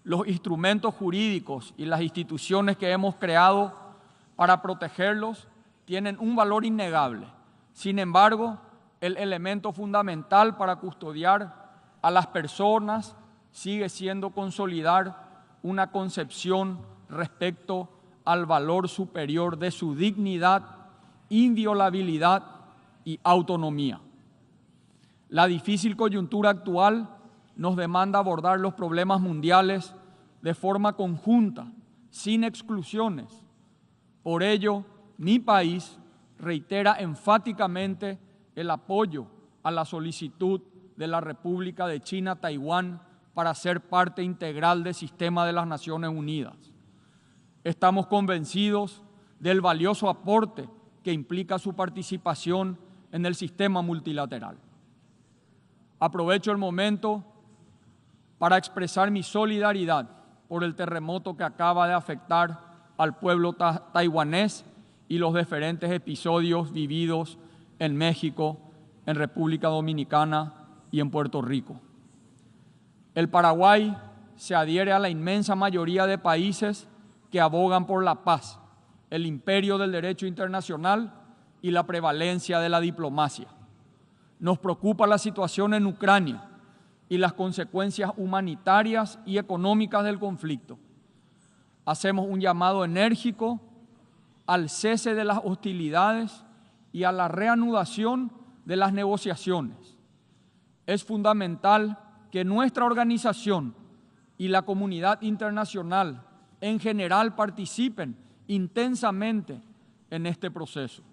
Los instrumentos jurídicos y las instituciones que hemos creado para protegerlos tienen un valor innegable. Sin embargo, el elemento fundamental para custodiar a las personas sigue siendo consolidar una concepción respecto al valor superior de su dignidad, inviolabilidad y autonomía. La difícil coyuntura actual nos demanda abordar los problemas mundiales de forma conjunta, sin exclusiones. Por ello, mi país reitera enfáticamente el apoyo a la solicitud de la República de China-Taiwán para ser parte integral del sistema de las Naciones Unidas. Estamos convencidos del valioso aporte que implica su participación en el sistema multilateral. Aprovecho el momento para expresar mi solidaridad por el terremoto que acaba de afectar al pueblo taiwanés y los diferentes episodios vividos en México, en República Dominicana y en Puerto Rico. El Paraguay se adhiere a la inmensa mayoría de países que abogan por la paz, el imperio del derecho internacional y la prevalencia de la diplomacia. Nos preocupa la situación en Ucrania y las consecuencias humanitarias y económicas del conflicto. Hacemos un llamado enérgico al cese de las hostilidades y a la reanudación de las negociaciones. Es fundamental que nuestra organización y la comunidad internacional en general participen intensamente en este proceso.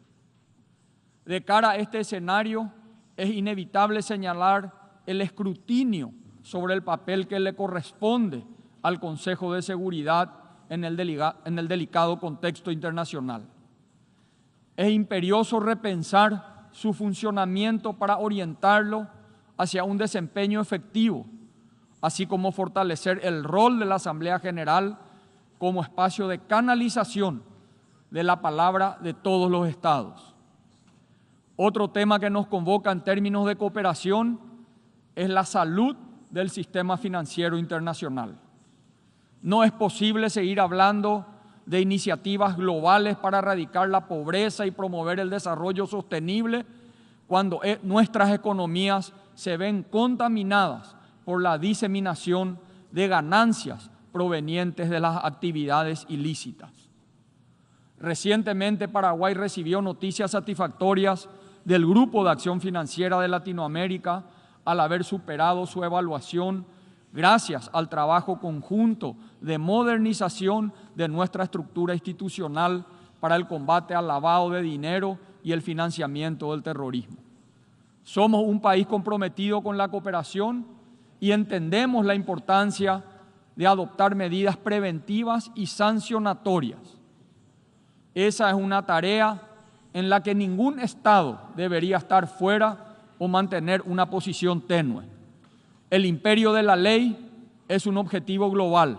De cara a este escenario, es inevitable señalar el escrutinio sobre el papel que le corresponde al Consejo de Seguridad en el delicado contexto internacional. Es imperioso repensar su funcionamiento para orientarlo hacia un desempeño efectivo, así como fortalecer el rol de la Asamblea General como espacio de canalización de la palabra de todos los estados. Otro tema que nos convoca en términos de cooperación es la salud del sistema financiero internacional. No es posible seguir hablando de iniciativas globales para erradicar la pobreza y promover el desarrollo sostenible cuando nuestras economías se ven contaminadas por la diseminación de ganancias provenientes de las actividades ilícitas. Recientemente Paraguay recibió noticias satisfactorias del Grupo de Acción Financiera de Latinoamérica al haber superado su evaluación gracias al trabajo conjunto de modernización de nuestra estructura institucional para el combate al lavado de dinero y el financiamiento del terrorismo. Somos un país comprometido con la cooperación y entendemos la importancia de adoptar medidas preventivas y sancionatorias. Esa es una tarea en la que ningún Estado debería estar fuera o mantener una posición tenue. El imperio de la ley es un objetivo global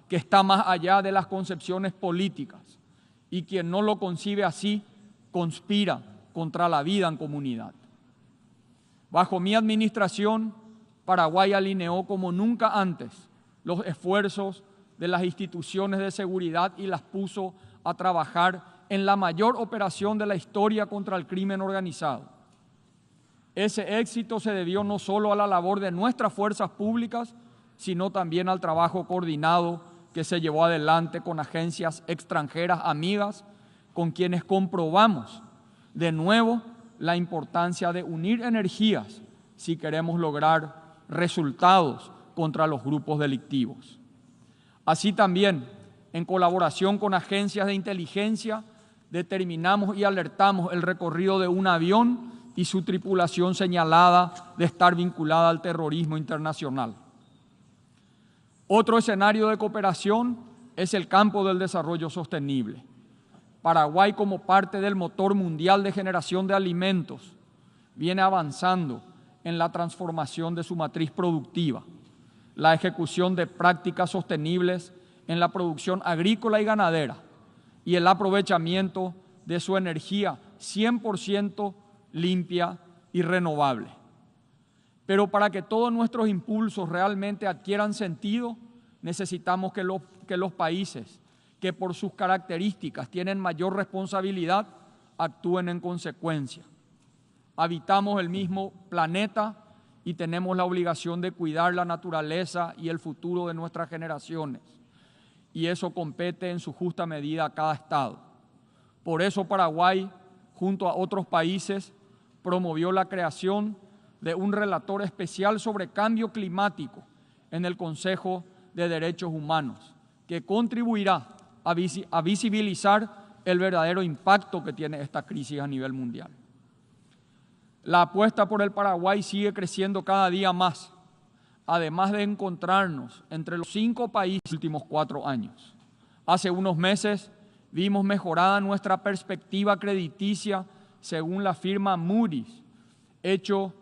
que está más allá de las concepciones políticas y quien no lo concibe así conspira contra la vida en comunidad. Bajo mi administración, Paraguay alineó como nunca antes los esfuerzos de las instituciones de seguridad y las puso a trabajar en la mayor operación de la historia contra el crimen organizado. Ese éxito se debió no solo a la labor de nuestras fuerzas públicas, sino también al trabajo coordinado que se llevó adelante con agencias extranjeras amigas, con quienes comprobamos de nuevo la importancia de unir energías si queremos lograr resultados contra los grupos delictivos. Así también, en colaboración con agencias de inteligencia, determinamos y alertamos el recorrido de un avión y su tripulación señalada de estar vinculada al terrorismo internacional. Otro escenario de cooperación es el campo del desarrollo sostenible. Paraguay, como parte del motor mundial de generación de alimentos, viene avanzando en la transformación de su matriz productiva, la ejecución de prácticas sostenibles en la producción agrícola y ganadera y el aprovechamiento de su energía 100% limpia y renovable. Pero para que todos nuestros impulsos realmente adquieran sentido, necesitamos que los países que por sus características tienen mayor responsabilidad actúen en consecuencia. Habitamos el mismo planeta y tenemos la obligación de cuidar la naturaleza y el futuro de nuestras generaciones. Y eso compete en su justa medida a cada Estado. Por eso Paraguay, junto a otros países, promovió la creación de un relator especial sobre cambio climático en el Consejo de Derechos Humanos, que contribuirá a visibilizar el verdadero impacto que tiene esta crisis a nivel mundial. La apuesta por el Paraguay sigue creciendo cada día más, además de encontrarnos entre los 5 países de los últimos 4 años. Hace unos meses vimos mejorada nuestra perspectiva crediticia según la firma Moody's, hecho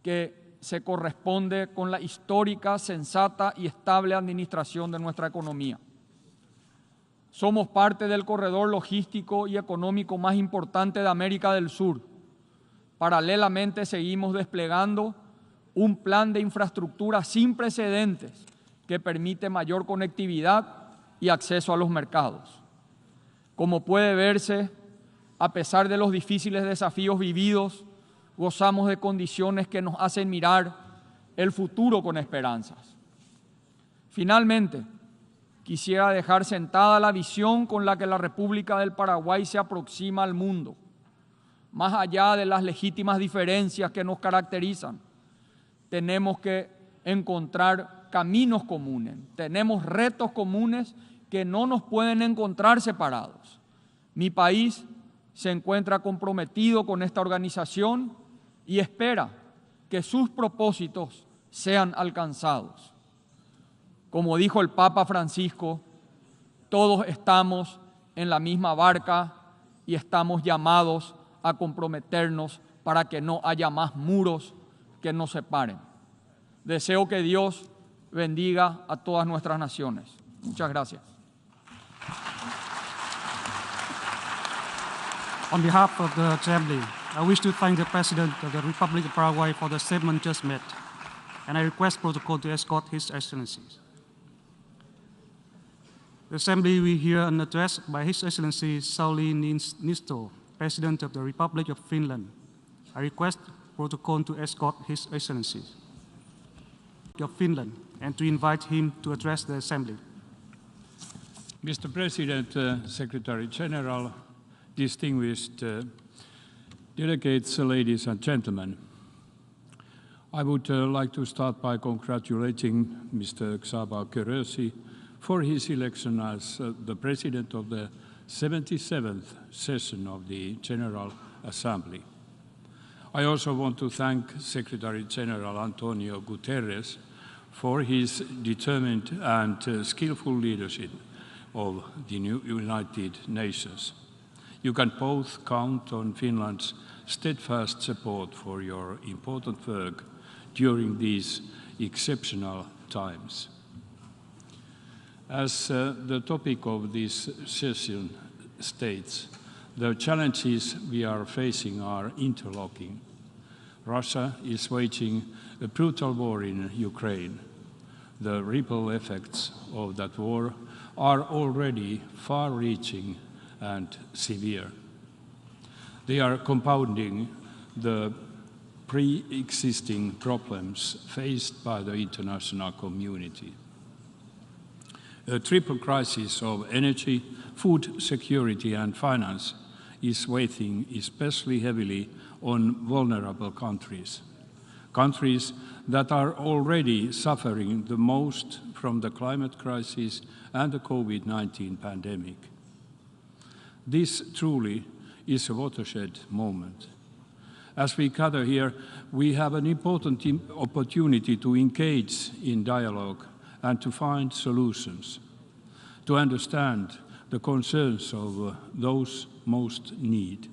que se corresponde con la histórica, sensata y estable administración de nuestra economía. Somos parte del corredor logístico y económico más importante de América del Sur. Paralelamente seguimos desplegando un plan de infraestructura sin precedentes que permite mayor conectividad y acceso a los mercados. Como puede verse, a pesar de los difíciles desafíos vividos, gozamos de condiciones que nos hacen mirar el futuro con esperanzas. Finalmente, quisiera dejar sentada la visión con la que la República del Paraguay se aproxima al mundo. Más allá de las legítimas diferencias que nos caracterizan, tenemos que encontrar caminos comunes, tenemos retos comunes que no nos pueden encontrar separados. Mi país se encuentra comprometido con esta organización y espera que sus propósitos sean alcanzados. Como dijo el Papa Francisco, todos estamos en la misma barca y estamos llamados a comprometernos para que no haya más muros que nos separen. Deseo que Dios bendiga a todas nuestras naciones. Muchas gracias. On behalf of the Assembly, I wish to thank the President of the Republic of Paraguay for the statement just made, and I request protocol to escort His Excellencies. The Assembly will hear an address by His Excellency Sauli Niinisto, President of the Republic of Finland. I request protocol to escort His Excellency of Finland and to invite him to address the Assembly. Mr. President, Secretary General, distinguished delegates, ladies and gentlemen, I would like to start by congratulating Mr. Csaba Kőrösi for his election as the President of the 77th session of the General Assembly. I also want to thank Secretary General Antonio Guterres for his determined and skillful leadership of the United Nations. You can both count on Finland's steadfast support for your important work during these exceptional times. As the topic of this session states, the challenges we are facing are interlocking. Russia is waging a brutal war in Ukraine. The ripple effects of that war are already far-reaching and severe. They are compounding the pre-existing problems faced by the international community. A triple crisis of energy, food security and finance is weighing especially heavily on vulnerable countries, countries that are already suffering the most from the climate crisis and the COVID-19 pandemic. This truly is a watershed moment. As we gather here, we have an important opportunity to engage in dialogue and to find solutions, to understand the concerns of those most in need.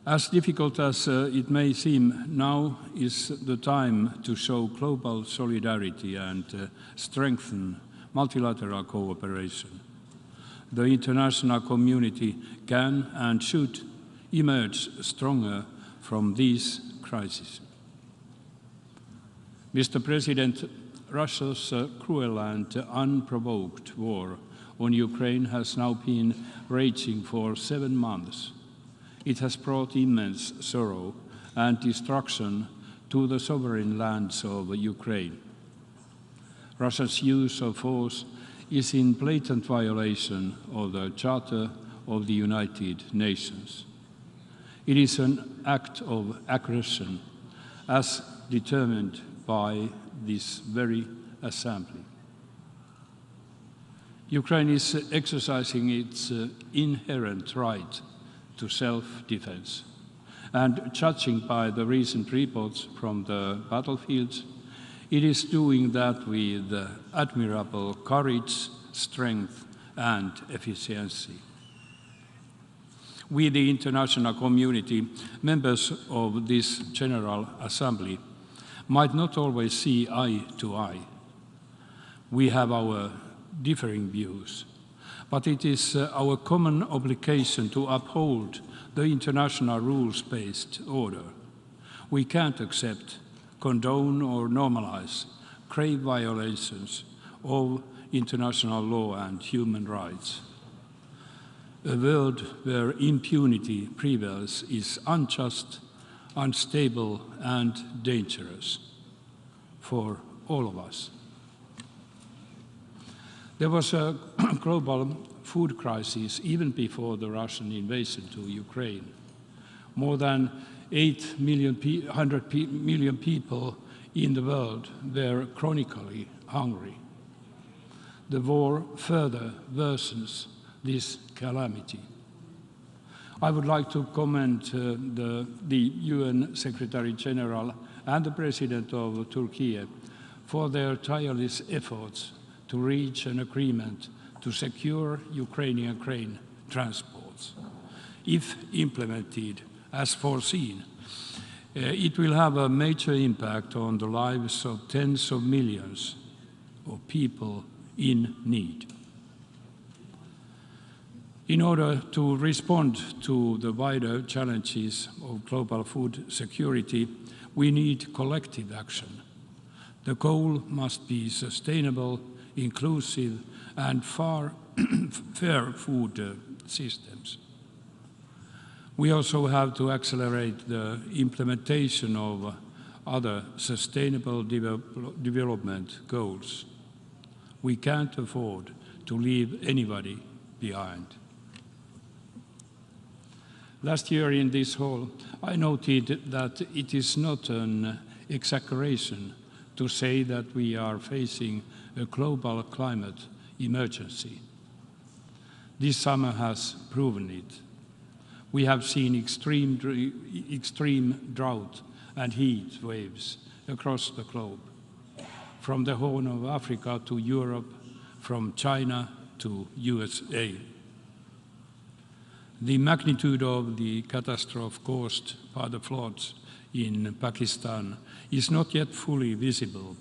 As difficult as it may seem, now is the time to show global solidarity and strengthen multilateral cooperation. The international community can and should emerge stronger from these crises. Mr. President, Russia's cruel and unprovoked war on Ukraine has now been raging for 7 months. It has brought immense sorrow and destruction to the sovereign lands of Ukraine. Russia's use of force is in blatant violation of the Charter of the United Nations. It is an act of aggression as determined by this very assembly. Ukraine is exercising its inherent right to self-defense. And judging by the recent reports from the battlefields, it is doing that with admirable courage, strength, and efficiency. We, the international community, members of this General Assembly, might not always see eye to eye. We have our differing views, but it is our common obligation to uphold the international rules-based order. We can't accept, condone, or normalize grave violations of international law and human rights. A world where impunity prevails is unjust, unstable, and dangerous for all of us. There was a global food crisis even before the Russian invasion to Ukraine. More than 8 million people in the world were chronically hungry. The war further worsens this calamity. I would like to commend the UN Secretary General and the President of Turkey for their tireless efforts to reach an agreement to secure Ukrainian grain transports. If implemented as foreseen, it will have a major impact on the lives of tens of millions of people in need. In order to respond to the wider challenges of global food security, we need collective action. The goal must be sustainable, inclusive, and fair food systems. We also have to accelerate the implementation of other sustainable development goals. We can't afford to leave anybody behind. Last year in this hall, I noted that it is not an exaggeration to say that we are facing a global climate emergency. This summer has proven it. We have seen extreme drought and heat waves across the globe, from the Horn of Africa to Europe, from China to USA. The magnitude of the catastrophe caused by the floods in Pakistan is not yet fully visible,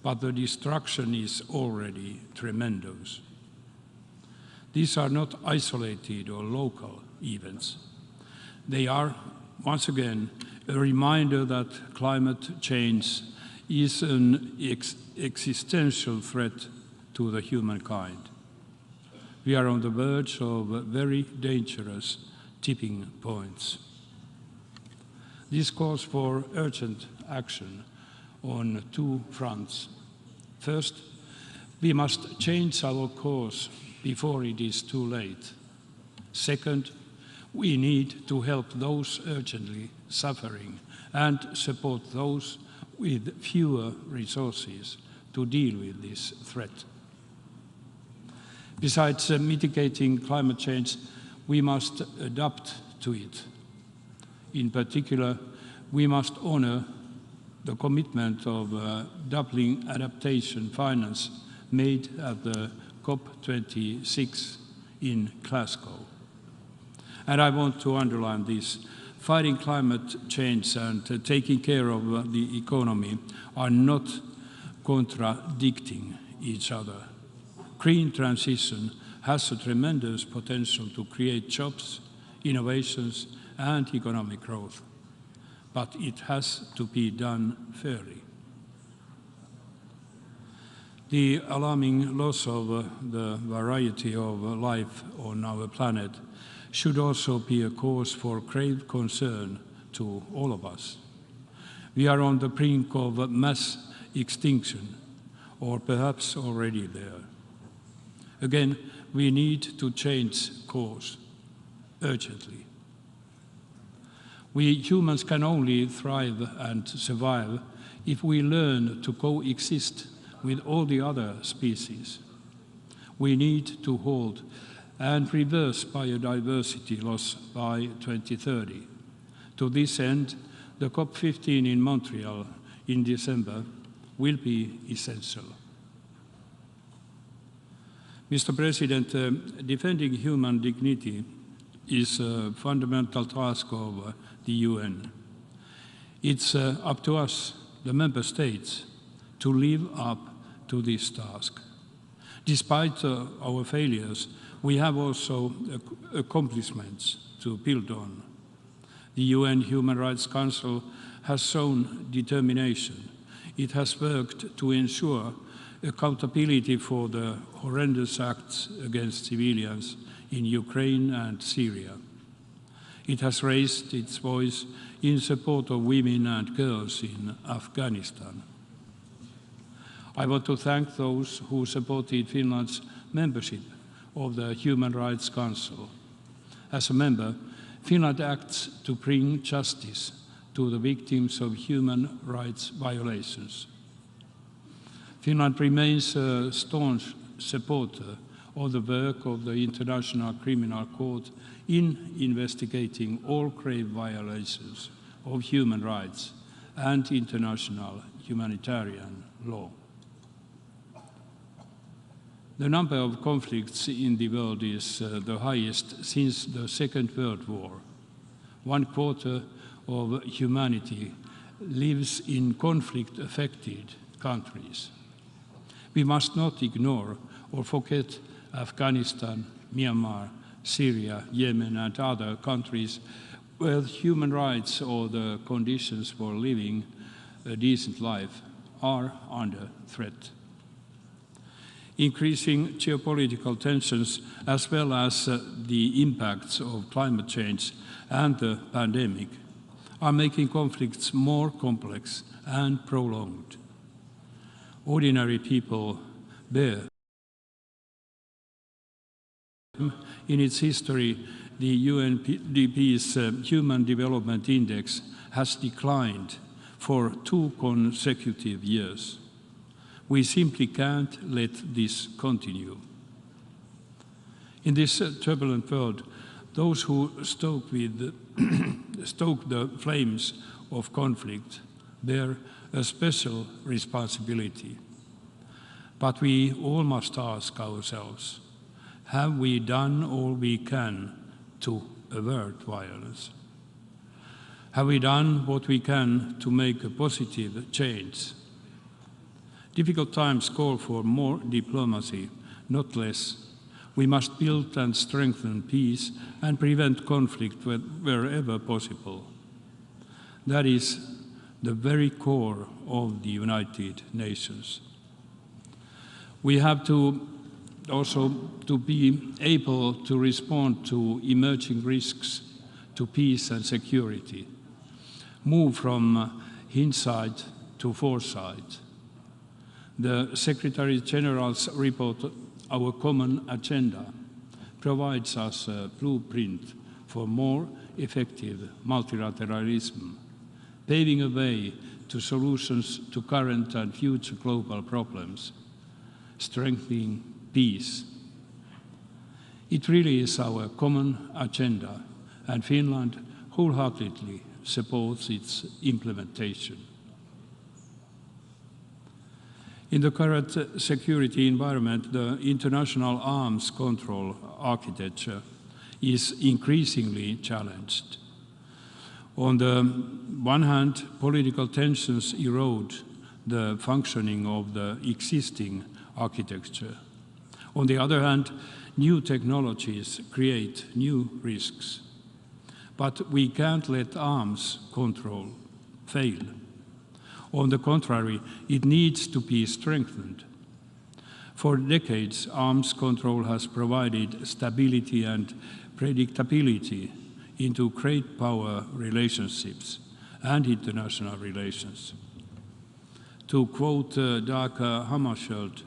but the destruction is already tremendous. These are not isolated or local events. They are, once again, a reminder that climate change is an existential threat to the humankind. We are on the verge of very dangerous tipping points. This calls for urgent action on two fronts. First, we must change our course before it is too late. Second, we need to help those urgently suffering and support those with fewer resources to deal with this threat. Besides mitigating climate change, we must adapt to it. In particular, we must honor the commitment of doubling adaptation finance made at the COP26 in Glasgow. And I want to underline this. fighting climate change and taking care of the economy are not contradicting each other. Green transition has a tremendous potential to create jobs, innovations, and economic growth, but it has to be done fairly. The alarming loss of the variety of life on our planet should also be a cause for grave concern to all of us. We are on the brink of mass extinction, or perhaps already there. Again, we need to change course urgently. We humans can only thrive and survive if we learn to coexist with all the other species. We need to halt and reverse biodiversity loss by 2030. To this end, the COP15 in Montreal in December will be essential. Mr. President, defending human dignity is a fundamental task of the UN. It's up to us, the member states, to live up to this task. Despite our failures, we have also accomplishments to build on. The UN Human Rights Council has shown determination. It has worked to ensure accountability for the horrendous acts against civilians in Ukraine and Syria. It has raised its voice in support of women and girls in Afghanistan. I want to thank those who supported Finland's membership of the Human Rights Council. As a member, Finland acts to bring justice to the victims of human rights violations. Finland remains a staunch supporter of the work of the International Criminal Court in investigating all grave violations of human rights and international humanitarian law. The number of conflicts in the world is the highest since the Second World War. 1/4 of humanity lives in conflict-affected countries. We must not ignore or forget Afghanistan, Myanmar, Syria, Yemen, and other countries where human rights or the conditions for living a decent life are under threat. Increasing geopolitical tensions, as well as the impacts of climate change and the pandemic, are making conflicts more complex and prolonged. Ordinary people bear. In its history, the UNDP's Human Development Index has declined for 2 consecutive years. We simply can't let this continue. In this turbulent world, those who stoke the flames of conflict bear a special responsibility. But we all must ask ourselves, have we done all we can to avert violence? Have we done what we can to make a positive change? Difficult times call for more diplomacy, not less. We must build and strengthen peace and prevent conflict wherever possible. That is the very core of the United Nations. We have to also be able to respond to emerging risks to peace and security, move from hindsight to foresight. The Secretary General's report, Our Common Agenda, provides us a blueprint for more effective multilateralism, paving a way to solutions to current and future global problems, strengthening peace. It really is our common agenda, and Finland wholeheartedly supports its implementation. In the current security environment, the international arms control architecture is increasingly challenged. On the one hand, political tensions erode the functioning of the existing architecture. On the other hand, new technologies create new risks. But we can't let arms control fail. On the contrary, it needs to be strengthened. For decades, arms control has provided stability and predictability into great power relationships and international relations. To quote Dag Hammarskjöld,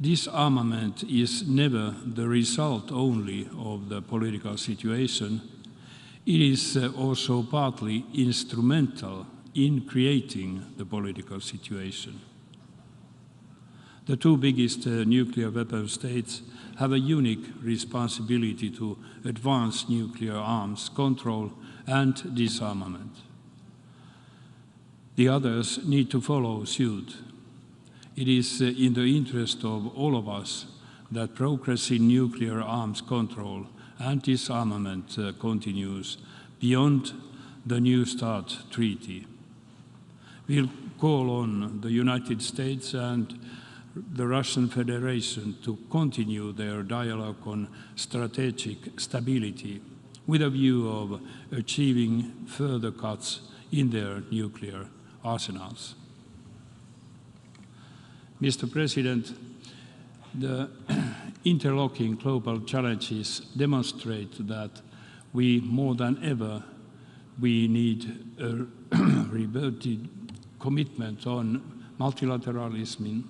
disarmament is never the result only of the political situation. It is also partly instrumental in creating the political situation. The two biggest nuclear weapon states have a unique responsibility to advance nuclear arms control and disarmament. The others need to follow suit. It is in the interest of all of us that progress in nuclear arms control and disarmament continues beyond the New START treaty. We'll call on the United States and the Russian Federation to continue their dialogue on strategic stability with a view of achieving further cuts in their nuclear arsenals. Mr. President, the interlocking global challenges demonstrate that we, more than ever, we need a reverted commitment on multilateralism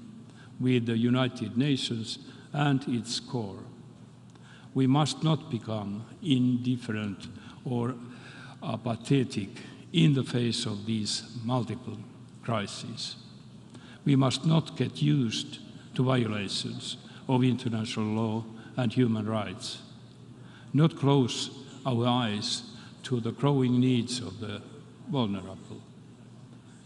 with the United Nations and its core. We must not become indifferent or apathetic in the face of these multiple crises. We must not get used to violations of international law and human rights, not close our eyes to the growing needs of the vulnerable,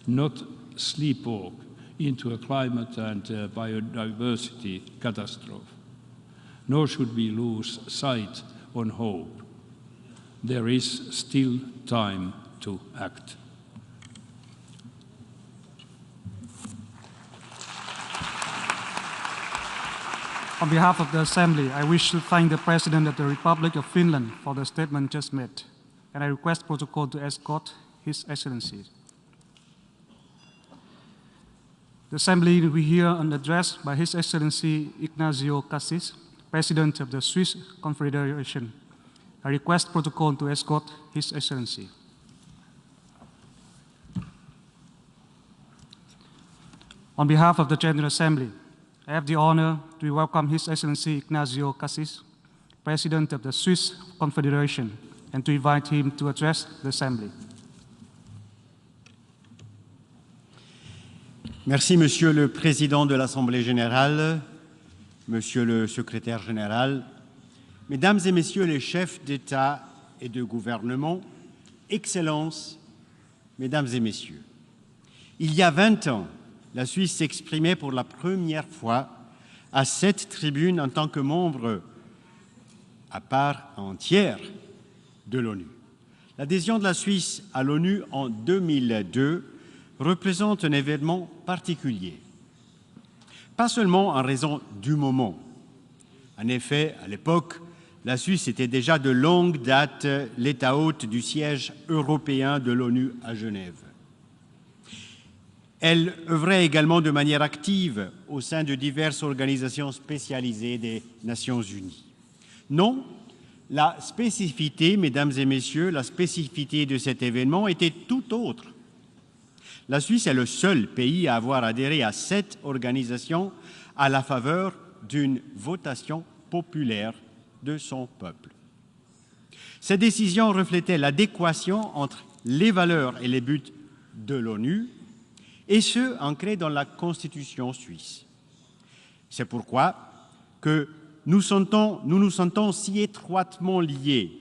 not sleepwalk into a climate and biodiversity catastrophe, nor should we lose sight on hope. There is still time to act. On behalf of the Assembly, I wish to thank the President of the Republic of Finland for the statement just made, and I request protocol to escort His Excellency. The Assembly will hear an address by His Excellency Ignacio Cassis, President of the Swiss Confederation. I request protocol to escort His Excellency. On behalf of the General Assembly, I have the honor to welcome His Excellency Ignacio Cassis, President of the Swiss Confederation, and to invite him to address the Assembly. Merci, Monsieur le Président de l'Assemblée générale, Monsieur le Secrétaire général, Mesdames et Messieurs les chefs d'État et de gouvernement, Excellences, Mesdames et Messieurs. Il y a 20 ans, la Suisse s'exprimait pour la première fois à cette tribune en tant que membre à part entière de l'ONU. L'adhésion de la Suisse à l'ONU en 2002 représente un événement particulier, pas seulement en raison du moment. En effet, à l'époque, la Suisse était déjà de longue date l'État hôte du siège européen de l'ONU à Genève. Elle œuvrait également de manière active au sein de diverses organisations spécialisées des Nations Unies. Non, la spécificité, mesdames et messieurs, la spécificité de cet événement était tout autre. La Suisse est le seul pays à avoir adhéré à cette organisation à la faveur d'une votation populaire de son peuple. Cette décision reflétait l'adéquation entre les valeurs et les buts de l'ONU, et ce, ancrés dans la Constitution suisse. C'est pourquoi que nous nous sentons si étroitement liés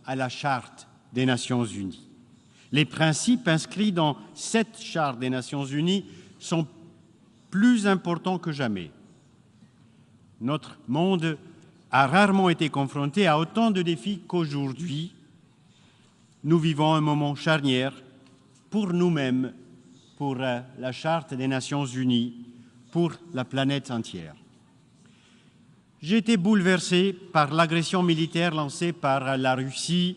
à la Charte des Nations Unies. Les principes inscrits dans cette Charte des Nations Unies sont plus importants que jamais. Notre monde a rarement été confronté à autant de défis qu'aujourd'hui, Nous vivons un moment charnière pour nous-mêmes, pour la Charte des Nations Unies, pour la planète entière. J'ai été bouleversé par l'agression militaire lancée par la Russie,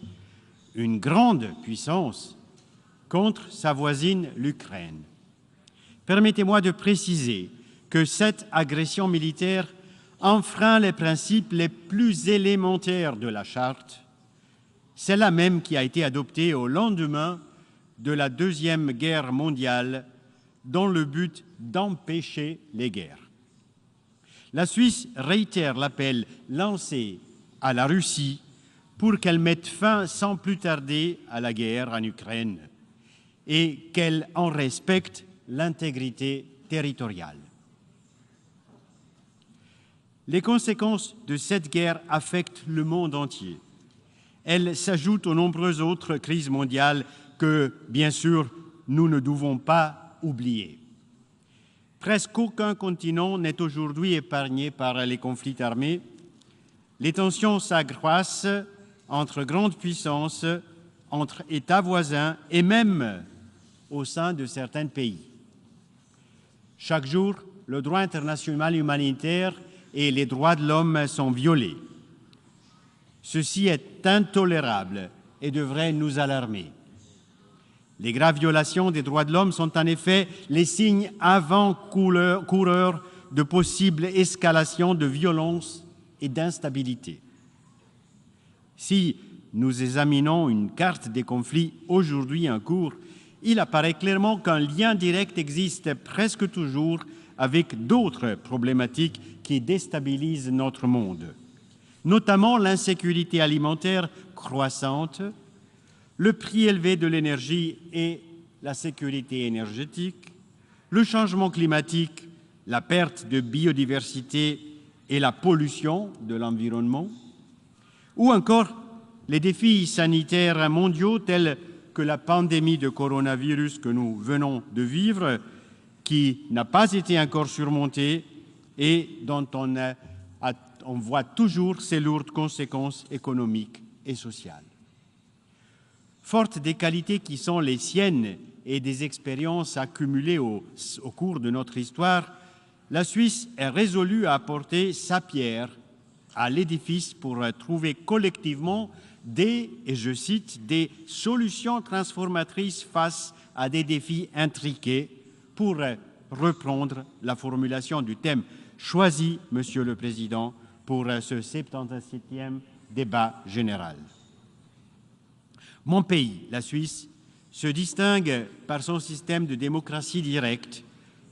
une grande puissance, contre sa voisine, l'Ukraine. Permettez-moi de préciser que cette agression militaire enfreint les principes les plus élémentaires de la Charte, celle-là même qui a été adoptée au lendemain de la Deuxième Guerre mondiale dans le but d'empêcher les guerres. La Suisse réitère l'appel lancé à la Russie pour qu'elle mette fin sans plus tarder à la guerre en Ukraine et qu'elle en respecte l'intégrité territoriale. Les conséquences de cette guerre affectent le monde entier. Elles s'ajoutent aux nombreuses autres crises mondiales que, bien sûr, nous ne devons pas oublier. Presque aucun continent n'est aujourd'hui épargné par les conflits armés. Les tensions s'accroissent entre grandes puissances, entre États voisins et même au sein de certains pays. Chaque jour, le droit international humanitaire et les droits de l'homme sont violés. Ceci est intolérable et devrait nous alarmer. Les graves violations des droits de l'homme sont en effet les signes avant-coureurs de possibles escalations de violence et d'instabilité. Si nous examinons une carte des conflits aujourd'hui en cours, il apparaît clairement qu'un lien direct existe presque toujours avec d'autres problématiques qui déstabilisent notre monde, notamment l'insécurité alimentaire croissante, le prix élevé de l'énergie et la sécurité énergétique, le changement climatique, la perte de biodiversité et la pollution de l'environnement, ou encore les défis sanitaires mondiaux tels que la pandémie de coronavirus que nous venons de vivre, qui n'a pas été encore surmontée et dont on voit toujours ses lourdes conséquences économiques et sociales. Forte des qualités qui sont les siennes et des expériences accumulées au cours de notre histoire, la Suisse est résolue à apporter sa pierre à l'édifice pour trouver collectivement des, et je cite, des solutions transformatrices face à des défis intriqués, pour reprendre la formulation du thème choisi, Monsieur le Président, pour ce 77e débat général. Mon pays, la Suisse, se distingue par son système de démocratie directe,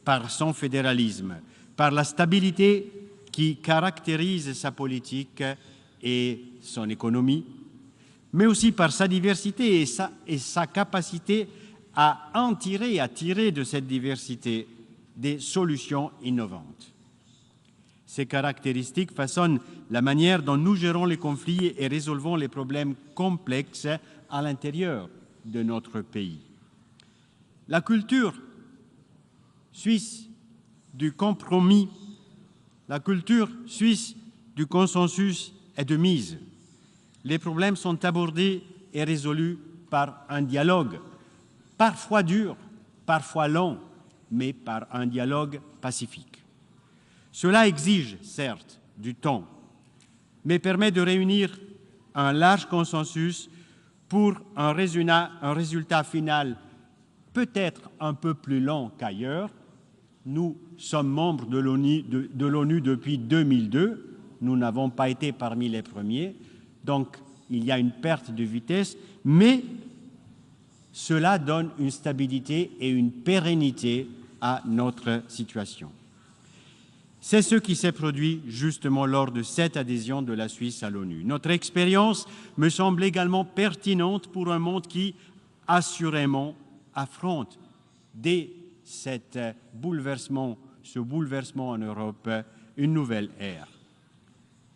par son fédéralisme, par la stabilité qui caractérise sa politique et son économie, mais aussi par sa diversité et sa capacité à en tirer, à tirer de cette diversité des solutions innovantes. Ces caractéristiques façonnent la manière dont nous gérons les conflits et résolvons les problèmes complexes à l'intérieur de notre pays. La culture suisse du compromis, la culture suisse du consensus est de mise. Les problèmes sont abordés et résolus par un dialogue, parfois dur, parfois long, mais par un dialogue pacifique. Cela exige, certes, du temps, mais permet de réunir un large consensus pour un résultat final peut-être un peu plus long qu'ailleurs. Nous sommes membres de l'ONU depuis 2002. Nous n'avons pas été parmi les premiers. Donc, il y a une perte de vitesse, mais cela donne une stabilité et une pérennité à notre situation. C'est ce qui s'est produit justement lors de cette adhésion de la Suisse à l'ONU. Notre expérience me semble également pertinente pour un monde qui, assurément, affronte dès ce bouleversement en Europe, une nouvelle ère.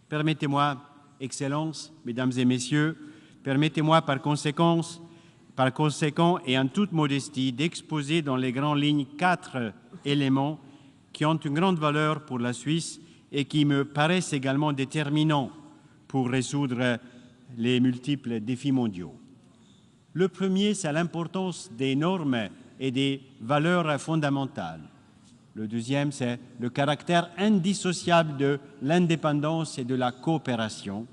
Permettez-moi, Excellences, Mesdames et Messieurs, permettez-moi par conséquent et en toute modestie d'exposer dans les grandes lignes 4 éléments qui ont une grande valeur pour la Suisse et qui me paraissent également déterminants pour résoudre les multiples défis mondiaux. Le premier, c'est l'importance des normes et des valeurs fondamentales. Le deuxième, c'est le caractère indissociable de l'indépendance et de la coopération.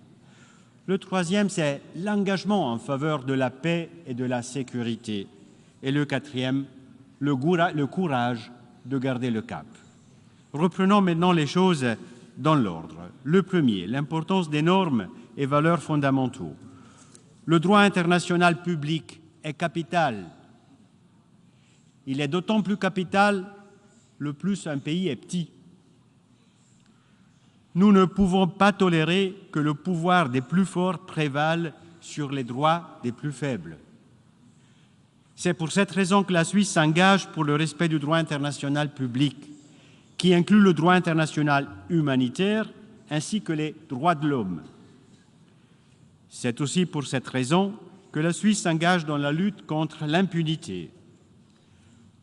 Le troisième, c'est l'engagement en faveur de la paix et de la sécurité. Et le quatrième, le courage de garder le cap. Reprenons maintenant les choses dans l'ordre. Le premier, l'importance des normes et valeurs fondamentaux. Le droit international public est capital. Il est d'autant plus capital le plus un pays est petit. Nous ne pouvons pas tolérer que le pouvoir des plus forts prévale sur les droits des plus faibles. C'est pour cette raison que la Suisse s'engage pour le respect du droit international public, qui inclut le droit international humanitaire ainsi que les droits de l'homme. C'est aussi pour cette raison que la Suisse s'engage dans la lutte contre l'impunité.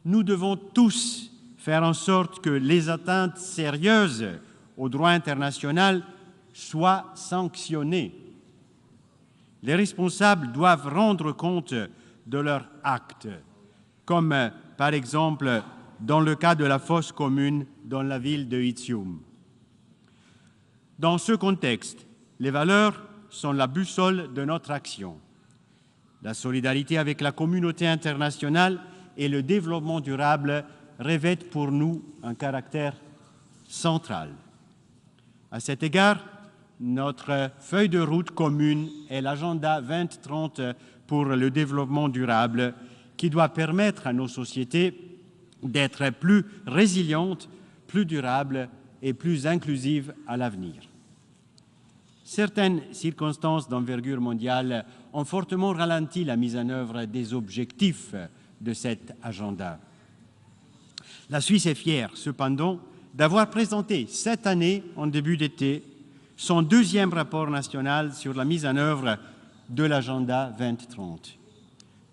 Nous devons tous faire en sorte que les atteintes sérieuses au droit international soient sanctionnées. Les responsables doivent rendre compte de leurs actes, comme par exemple dans le cas de la fosse commune dans la ville de Itium. Dans ce contexte, les valeurs sont la boussole de notre action. La solidarité avec la communauté internationale et le développement durable revêtent pour nous un caractère central. À cet égard, notre feuille de route commune est l'agenda 2030 pour le développement durable qui doit permettre à nos sociétés d'être plus résilientes, plus durables et plus inclusives à l'avenir. Certaines circonstances d'envergure mondiale ont fortement ralenti la mise en œuvre des objectifs de cet agenda. La Suisse est fière, cependant, d'avoir présenté cette année, en début d'été, son deuxième rapport national sur la mise en œuvre de l'agenda 2030.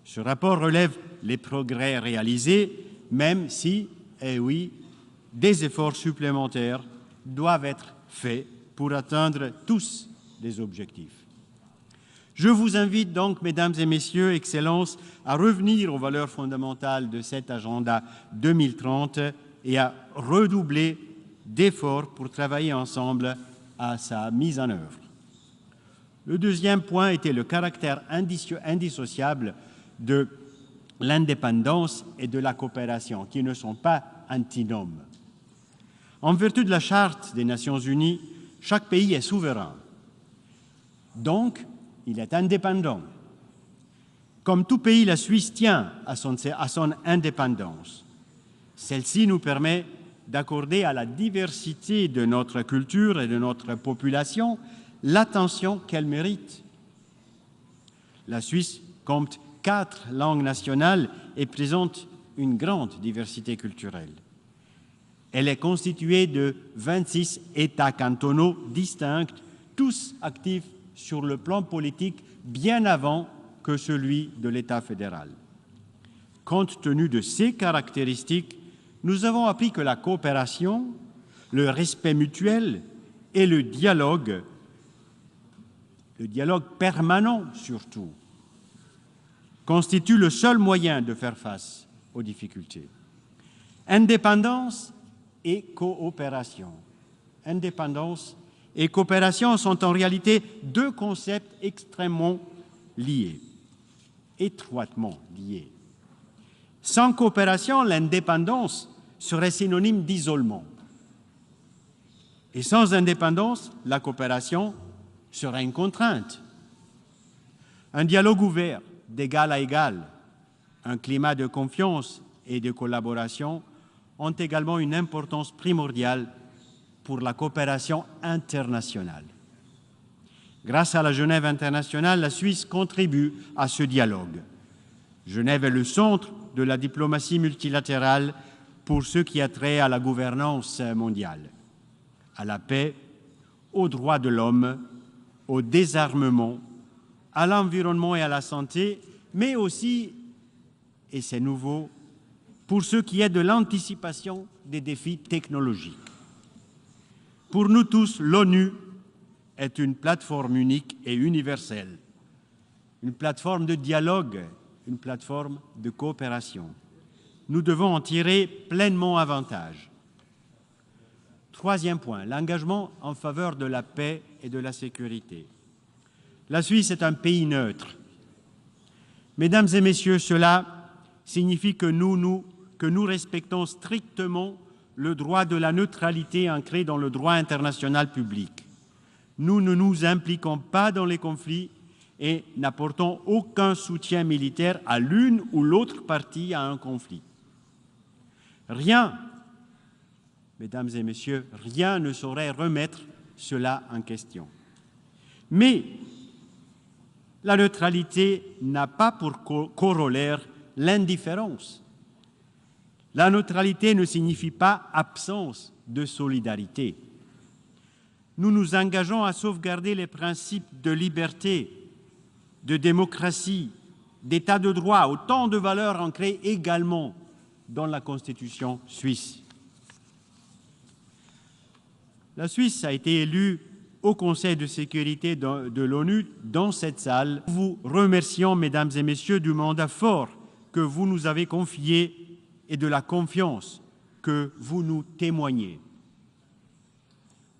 Ce rapport relève les progrès réalisés, même si, eh oui, des efforts supplémentaires doivent être faits pour atteindre tous les objectifs. Je vous invite donc, Mesdames et Messieurs, Excellences, à revenir aux valeurs fondamentales de cet agenda 2030 et à redoubler d'efforts pour travailler ensemble à sa mise en œuvre. Le deuxième point était le caractère indissociable de l'indépendance et de la coopération, qui ne sont pas antinomes. En vertu de la Charte des Nations Unies, chaque pays est souverain. Donc, il est indépendant. Comme tout pays, la Suisse tient à son indépendance. Celle-ci nous permet d'accorder à la diversité de notre culture et de notre population l'attention qu'elle mérite. La Suisse compte 4 langues nationales et présente une grande diversité culturelle. Elle est constituée de 26 États cantonaux distincts, tous actifs sur le plan politique bien avant que celui de l'État fédéral. Compte tenu de ces caractéristiques, nous avons appris que la coopération, le respect mutuel et le dialogue permanent surtout, constituent le seul moyen de faire face aux difficultés. Indépendance et coopération. Indépendance et coopération sont en réalité deux concepts extrêmement liés, étroitement liés. Sans coopération, l'indépendance serait synonyme d'isolement. Et sans indépendance, la coopération serait une contrainte. Un dialogue ouvert, d'égal à égal, un climat de confiance et de collaboration ont également une importance primordiale pour la coopération internationale. Grâce à la Genève internationale, la Suisse contribue à ce dialogue. Genève est le centre de la diplomatie multilatérale pour ce qui a trait à la gouvernance mondiale, à la paix, aux droits de l'homme, au désarmement, à l'environnement et à la santé, mais aussi, et c'est nouveau, pour ce qui est de l'anticipation des défis technologiques. Pour nous tous, l'ONU est une plateforme unique et universelle. une plateforme de dialogue, une plateforme de coopération. Nous devons en tirer pleinement avantage. Troisième point, l'engagement en faveur de la paix et de la sécurité. La Suisse est un pays neutre. Mesdames et messieurs, cela signifie que nous respectons strictement le droit de la neutralité ancré dans le droit international public. Nous ne nous impliquons pas dans les conflits et n'apportons aucun soutien militaire à l'une ou l'autre partie à un conflit. Rien, mesdames et messieurs, rien ne saurait remettre cela en question. Mais la neutralité n'a pas pour corollaire l'indifférence. La neutralité ne signifie pas absence de solidarité. Nous nous engageons à sauvegarder les principes de liberté, de démocratie, d'état de droit, autant de valeurs ancrées également dans la Constitution suisse. La Suisse a été élue au Conseil de sécurité de l'ONU dans cette salle. Nous vous remercions, mesdames et messieurs, du mandat fort que vous nous avez confié et de la confiance que vous nous témoignez.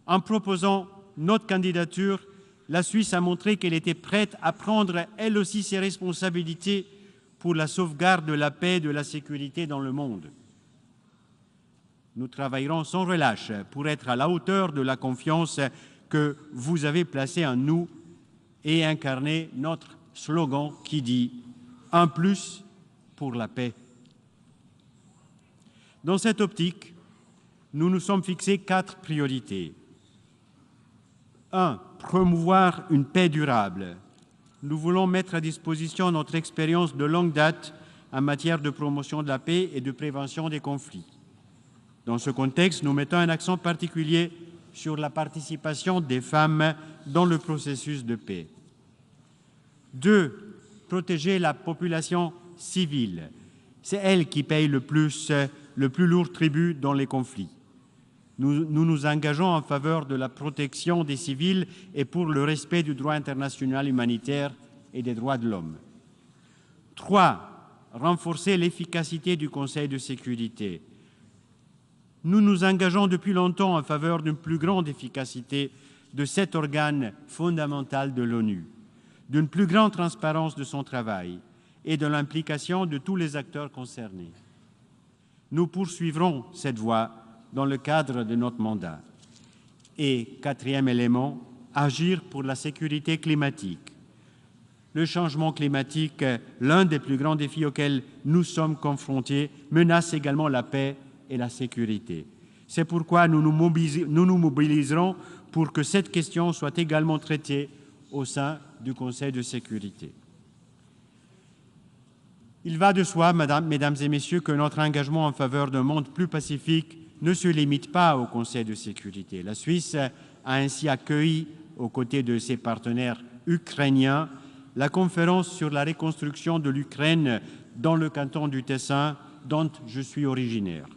En proposant notre candidature, la Suisse a montré qu'elle était prête à prendre elle aussi ses responsabilités pour la sauvegarde de la paix et de la sécurité dans le monde. Nous travaillerons sans relâche pour être à la hauteur de la confiance que vous avez placée en nous et incarner notre slogan qui dit « Un plus pour la paix ». Dans cette optique, nous nous sommes fixés 4 priorités. 1. Promouvoir une paix durable. Nous voulons mettre à disposition notre expérience de longue date en matière de promotion de la paix et de prévention des conflits. Dans ce contexte, nous mettons un accent particulier sur la participation des femmes dans le processus de paix. 2. Protéger la population civile. C'est elle qui paye le plus lourd tribut dans les conflits. Nous nous engageons en faveur de la protection des civils et pour le respect du droit international humanitaire et des droits de l'homme. 3. Renforcer l'efficacité du Conseil de sécurité. Nous nous engageons depuis longtemps en faveur d'une plus grande efficacité de cet organe fondamental de l'ONU, d'une plus grande transparence de son travail et de l'implication de tous les acteurs concernés. Nous poursuivrons cette voie dans le cadre de notre mandat. Et 4e élément, agir pour la sécurité climatique. Le changement climatique, l'un des plus grands défis auxquels nous sommes confrontés, menace également la paix et la sécurité. C'est pourquoi nous nous mobiliserons pour que cette question soit également traitée au sein du Conseil de sécurité. Il va de soi, mesdames et messieurs, que notre engagement en faveur d'un monde plus pacifique ne se limite pas au Conseil de sécurité. La Suisse a ainsi accueilli, aux côtés de ses partenaires ukrainiens, la conférence sur la reconstruction de l'Ukraine dans le canton du Tessin, dont je suis originaire.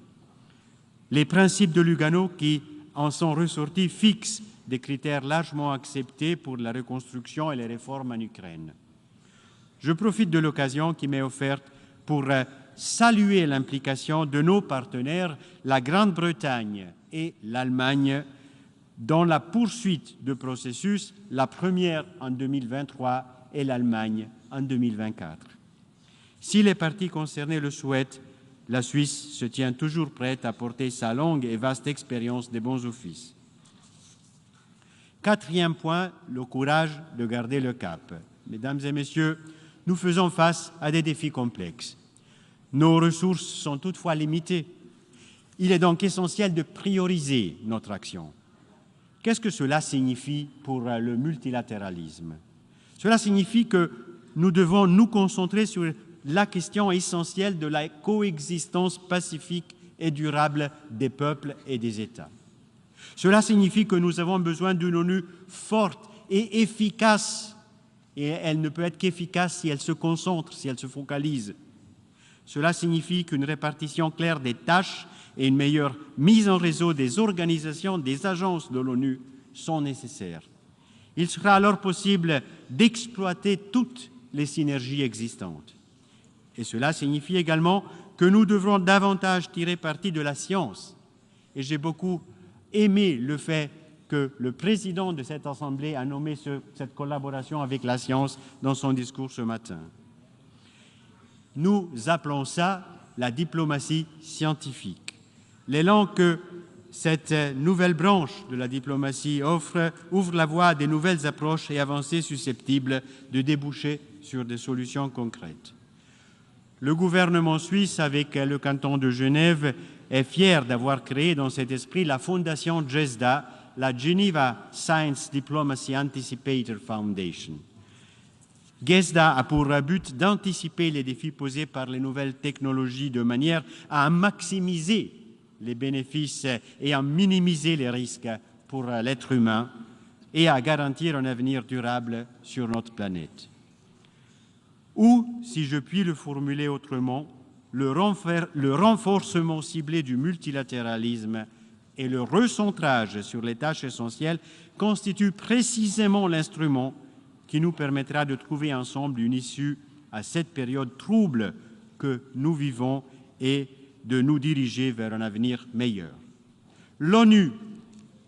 Les principes de Lugano qui en sont ressortis fixent des critères largement acceptés pour la reconstruction et les réformes en Ukraine. Je profite de l'occasion qui m'est offerte pour saluer l'implication de nos partenaires, la Grande-Bretagne et l'Allemagne, dans la poursuite de processus, la première en 2023 et l'Allemagne en 2024. Si les parties concernées le souhaitent, la Suisse se tient toujours prête à porter sa longue et vaste expérience des bons offices. 4e point, le courage de garder le cap. Mesdames et messieurs, nous faisons face à des défis complexes. Nos ressources sont toutefois limitées. Il est donc essentiel de prioriser notre action. Qu'est-ce que cela signifie pour le multilatéralisme? Cela signifie que nous devons nous concentrer sur la question essentielle de la coexistence pacifique et durable des peuples et des États. Cela signifie que nous avons besoin d'une ONU forte et efficace, et elle ne peut être qu'efficace si elle se concentre, si elle se focalise. Cela signifie qu'une répartition claire des tâches et une meilleure mise en réseau des organisations, des agences de l'ONU sont nécessaires. Il sera alors possible d'exploiter toutes les synergies existantes. Et cela signifie également que nous devrons davantage tirer parti de la science. Et j'ai beaucoup aimé le fait que le président de cette Assemblée a nommé cette collaboration avec la science dans son discours ce matin. Nous appelons ça la diplomatie scientifique. L'élan que cette nouvelle branche de la diplomatie ouvre la voie à de nouvelles approches et avancées susceptibles de déboucher sur des solutions concrètes. Le gouvernement suisse, avec le canton de Genève, est fier d'avoir créé dans cet esprit la fondation GESDA, la Geneva Science Diplomacy Anticipator Foundation. GESDA a pour but d'anticiper les défis posés par les nouvelles technologies de manière à maximiser les bénéfices et à minimiser les risques pour l'être humain et à garantir un avenir durable sur notre planète. Ou, si je puis le formuler autrement, le renforcement ciblé du multilatéralisme et le recentrage sur les tâches essentielles constituent précisément l'instrument qui nous permettra de trouver ensemble une issue à cette période trouble que nous vivons et de nous diriger vers un avenir meilleur. L'ONU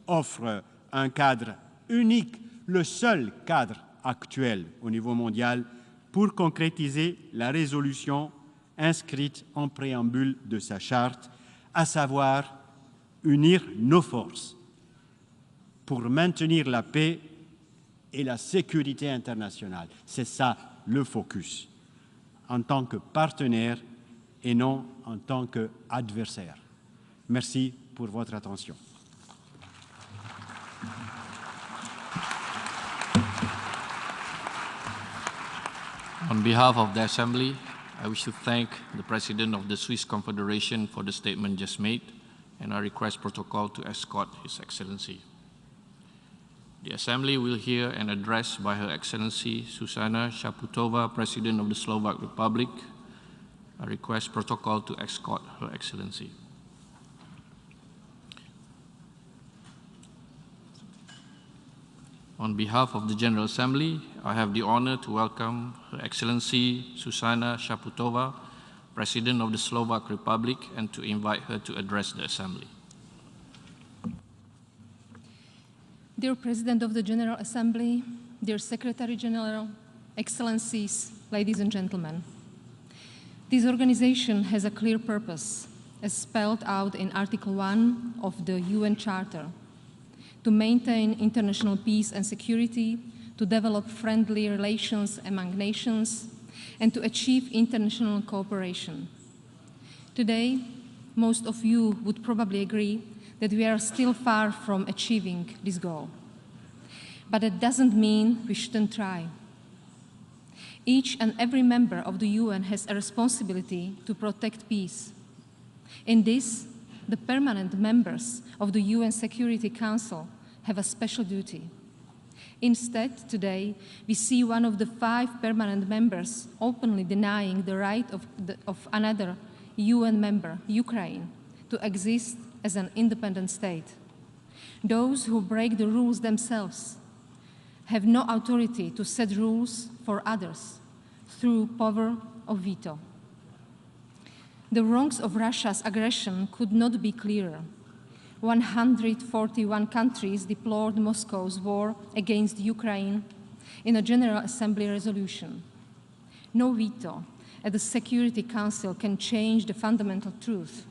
offre un cadre unique, le seul cadre actuel au niveau mondial pour concrétiser la résolution inscrite en préambule de sa charte, à savoir unir nos forces pour maintenir la paix et la sécurité internationale. C'est ça le focus, en tant que partenaire et non en tant qu'adversaire. Merci pour votre attention. On behalf of the Assembly, I wish to thank the President of the Swiss Confederation for the statement just made, and I request protocol to escort His Excellency. The Assembly will hear an address by Her Excellency Zuzana Čaputová, President of the Slovak Republic. I request protocol to escort Her Excellency. On behalf of the General Assembly, I have the honor to welcome Her Excellency Zuzana Čaputová, President of the Slovak Republic, and to invite her to address the Assembly. Dear President of the General Assembly, dear Secretary General, Excellencies, ladies and gentlemen. This organization has a clear purpose, as spelled out in Article 1 of the UN Charter, to maintain international peace and security, to develop friendly relations among nations, and to achieve international cooperation. Today, most of you would probably agree that we are still far from achieving this goal. But that doesn't mean we shouldn't try. Each and every member of the UN has a responsibility to protect peace. In this, the permanent members of the UN Security Council have a special duty. Instead, today, we see one of the 5 permanent members openly denying the right of another UN member, Ukraine, to exist as an independent state. Those who break the rules themselves have no authority to set rules for others through power of veto. The wrongs of Russia's aggression could not be clearer. 141 countries deplored Moscow's war against Ukraine in a General Assembly resolution. No veto at the Security Council can change the fundamental truth.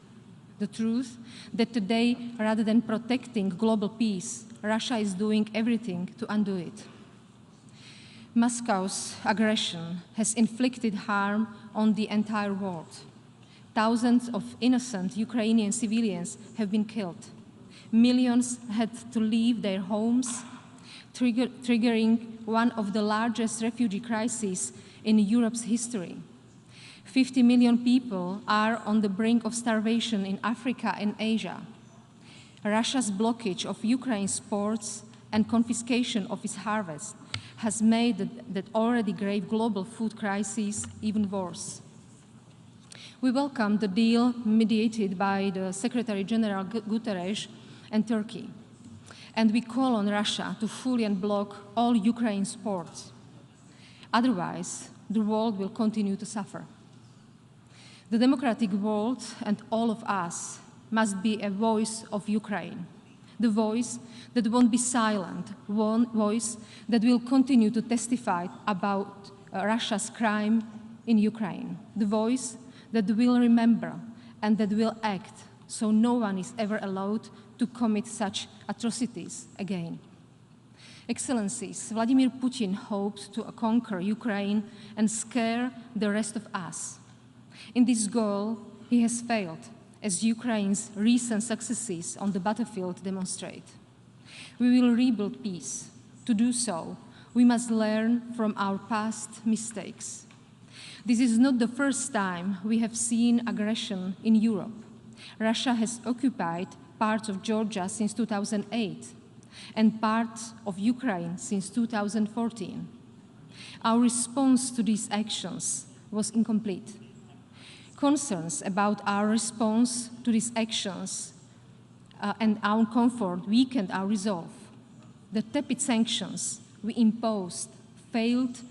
The truth that today, rather than protecting global peace, Russia is doing everything to undo it. Moscow's aggression has inflicted harm on the entire world. Thousands of innocent Ukrainian civilians have been killed. Millions had to leave their homes, triggering one of the largest refugee crises in Europe's history. 50 million people are on the brink of starvation in Africa and Asia. Russia's blockage of Ukraine's ports and confiscation of its harvest has made that already grave global food crisis even worse. We welcome the deal mediated by the Secretary General Guterres and Turkey, and we call on Russia to fully unblock all Ukraine's ports. Otherwise, the world will continue to suffer. The democratic world and all of us must be a voice of Ukraine, the voice that won't be silent, one voice that will continue to testify about Russia's crime in Ukraine, the voice that will remember and that will act so no one is ever allowed to commit such atrocities again. Excellencies, Vladimir Putin hoped to conquer Ukraine and scare the rest of us. In this goal, he has failed, as Ukraine's recent successes on the battlefield demonstrate. We will rebuild peace. To do so, we must learn from our past mistakes. This is not the first time we have seen aggression in Europe. Russia has occupied parts of Georgia since 2008 and parts of Ukraine since 2014. Our response to these actions was incomplete. Concerns about our response to these actions and our comfort weakened our resolve. The tepid sanctions we imposed failed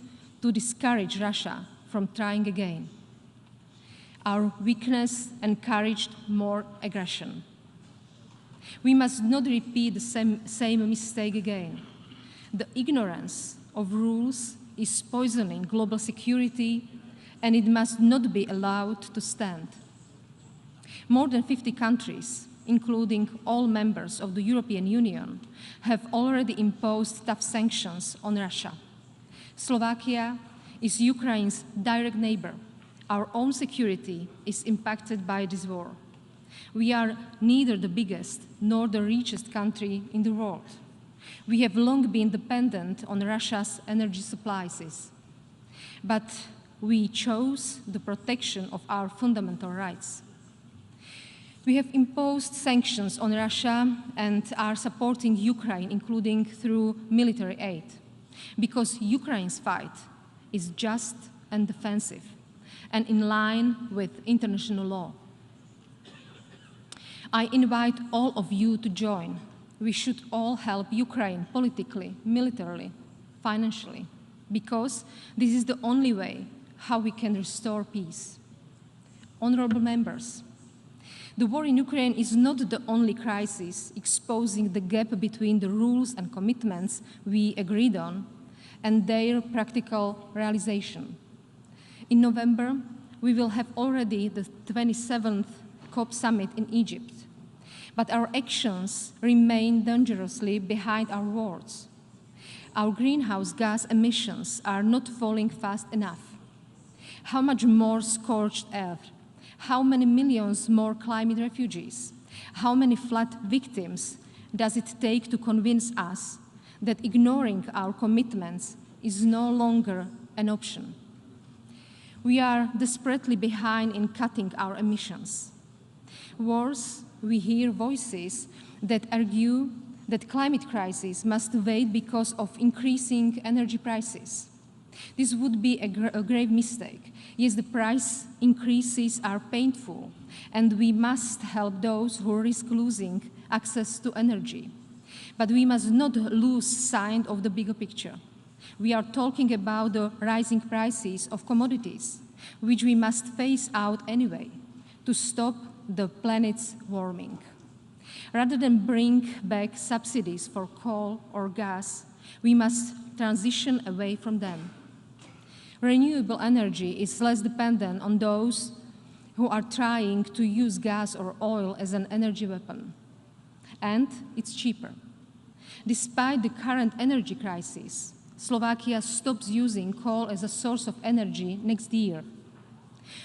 to discourage Russia from trying again. Our weakness encouraged more aggression. We must not repeat the same mistake again. The ignorance of rules is poisoning global security, and it must not be allowed to stand. More than 50 countries, including all members of the European Union, have already imposed tough sanctions on Russia. Slovakia is Ukraine's direct neighbor. Our own security is impacted by this war. We are neither the biggest nor the richest country in the world. We have long been dependent on Russia's energy supplies. But we chose the protection of our fundamental rights. We have imposed sanctions on Russia and are supporting Ukraine, including through military aid, because Ukraine's fight is just and defensive and in line with international law. I invite all of you to join. We should all help Ukraine politically, militarily, financially, because this is the only way how we can restore peace. Honorable members, the war in Ukraine is not the only crisis exposing the gap between the rules and commitments we agreed on and their practical realization. In November, we will have already the 27th COP summit in Egypt, but our actions remain dangerously behind our words. Our greenhouse gas emissions are not falling fast enough. How much more scorched earth? How many millions more climate refugees? How many flood victims does it take to convince us that ignoring our commitments is no longer an option? We are desperately behind in cutting our emissions. Worse, we hear voices that argue that climate crisis must wait because of increasing energy prices. This would be a grave mistake. Yes, the price increases are painful, and we must help those who risk losing access to energy. But we must not lose sight of the bigger picture. We are talking about the rising prices of commodities, which we must phase out anyway to stop the planet's warming. Rather than bring back subsidies for coal or gas, we must transition away from them. Renewable energy is less dependent on those who are trying to use gas or oil as an energy weapon. And it's cheaper. Despite the current energy crisis, Slovakia stops using coal as a source of energy next year.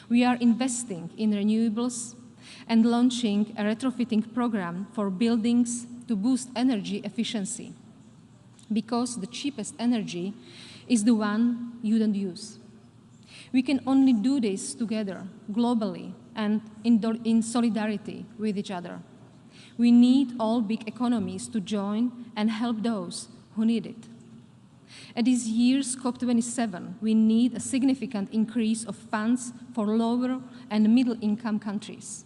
We are investing in renewables and launching a retrofitting program for buildings to boost energy efficiency, because the cheapest energy is the one you don't use. We can only do this together, globally, and in solidarity with each other. We need all big economies to join and help those who need it. At this year's COP27, we need a significant increase of funds for lower and middle-income countries.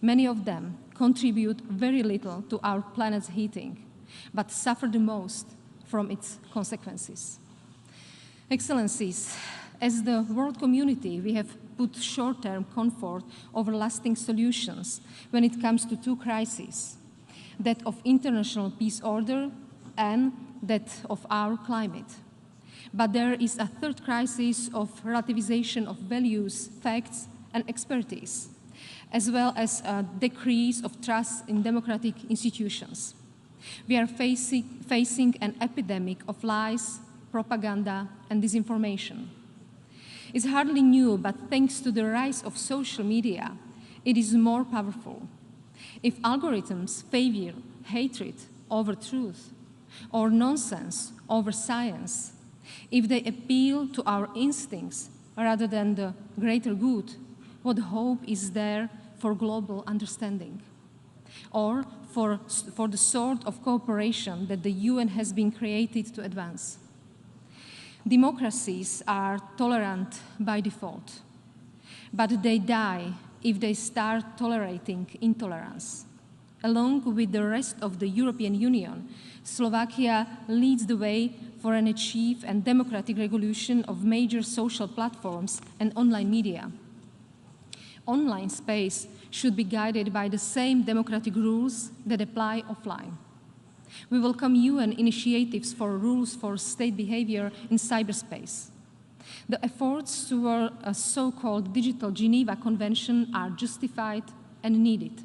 Many of them contribute very little to our planet's heating, but suffer the most from its consequences. Excellencies, As the world community, we have put short-term comfort over lasting solutions when it comes to two crises, that of international peace order and that of our climate. But there is a third crisis of relativization of values, facts, and expertise, as well as a decrease of trust in democratic institutions. We are facing an epidemic of lies, propaganda, and disinformation. It's hardly new, but thanks to the rise of social media, it is more powerful. If algorithms favor hatred over truth, or nonsense over science, if they appeal to our instincts rather than the greater good, what hope is there for global understanding? Or for the sort of cooperation that the UN has been created to advance? Democracies are tolerant by default, but they die if they start tolerating intolerance. Along with the rest of the European Union, Slovakia leads the way for an achieved and democratic regulation of major social platforms and online media. Online space should be guided by the same democratic rules that apply offline. We welcome UN initiatives for rules for state behavior in cyberspace. The efforts toward a so-called Digital Geneva Convention are justified and needed.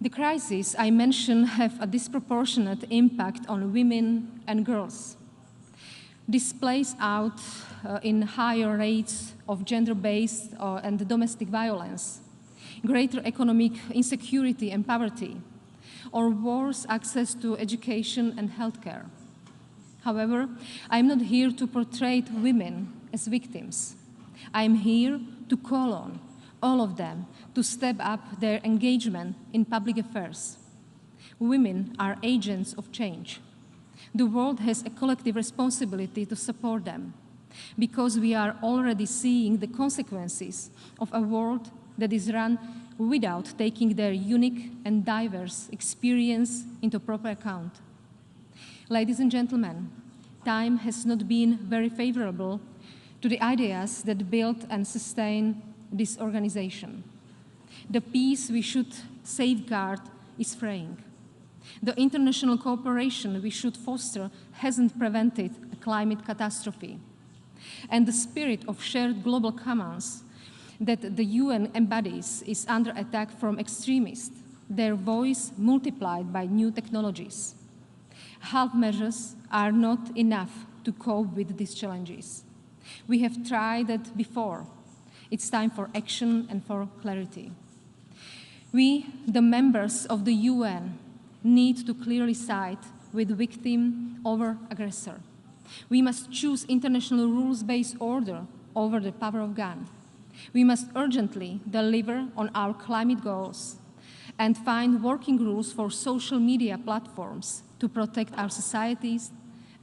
The crises I mentioned have a disproportionate impact on women and girls. This plays out in higher rates of gender-based and domestic violence, greater economic insecurity and poverty, or worse access to education and healthcare. However, I'm not here to portray women as victims. I'm here to call on all of them to step up their engagement in public affairs. Women are agents of change. The world has a collective responsibility to support them, because we are already seeing the consequences of a world that is run without taking their unique and diverse experience into proper account. Ladies and gentlemen, time has not been very favorable to the ideas that build and sustain this organization. The peace we should safeguard is fraying. The international cooperation we should foster hasn't prevented a climate catastrophe. And the spirit of shared global commons that the UN embodies is under attack from extremists, their voice multiplied by new technologies. Half measures are not enough to cope with these challenges. We have tried that before. It's time for action and for clarity. We, the members of the UN, need to clearly side with victim over aggressor. We must choose international rules-based order over the power of gun. We must urgently deliver on our climate goals and find working rules for social media platforms to protect our societies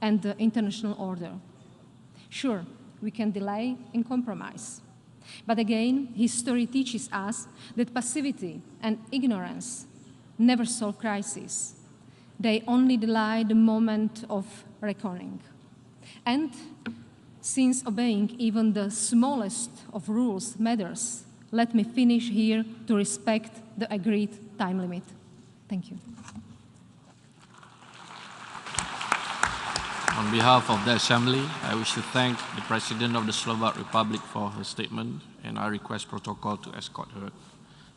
and the international order. Sure, we can delay and compromise. But again, history teaches us that passivity and ignorance never solve crises. They only delay the moment of reckoning. And since obeying even the smallest of rules matters, let me finish here to respect the agreed time limit. Thank you. On behalf of the Assembly, I wish to thank the President of the Slovak Republic for her statement, and I request protocol to escort Her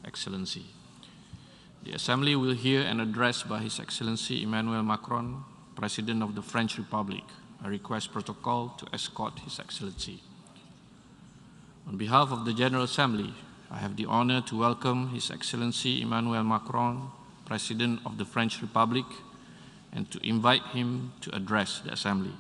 Excellency. The Assembly will hear an address by His Excellency Emmanuel Macron, President of the French Republic. I request protocol to escort His Excellency. On behalf of the General Assembly, I have the honor to welcome His Excellency Emmanuel Macron, President of the French Republic, and to invite him to address the Assembly.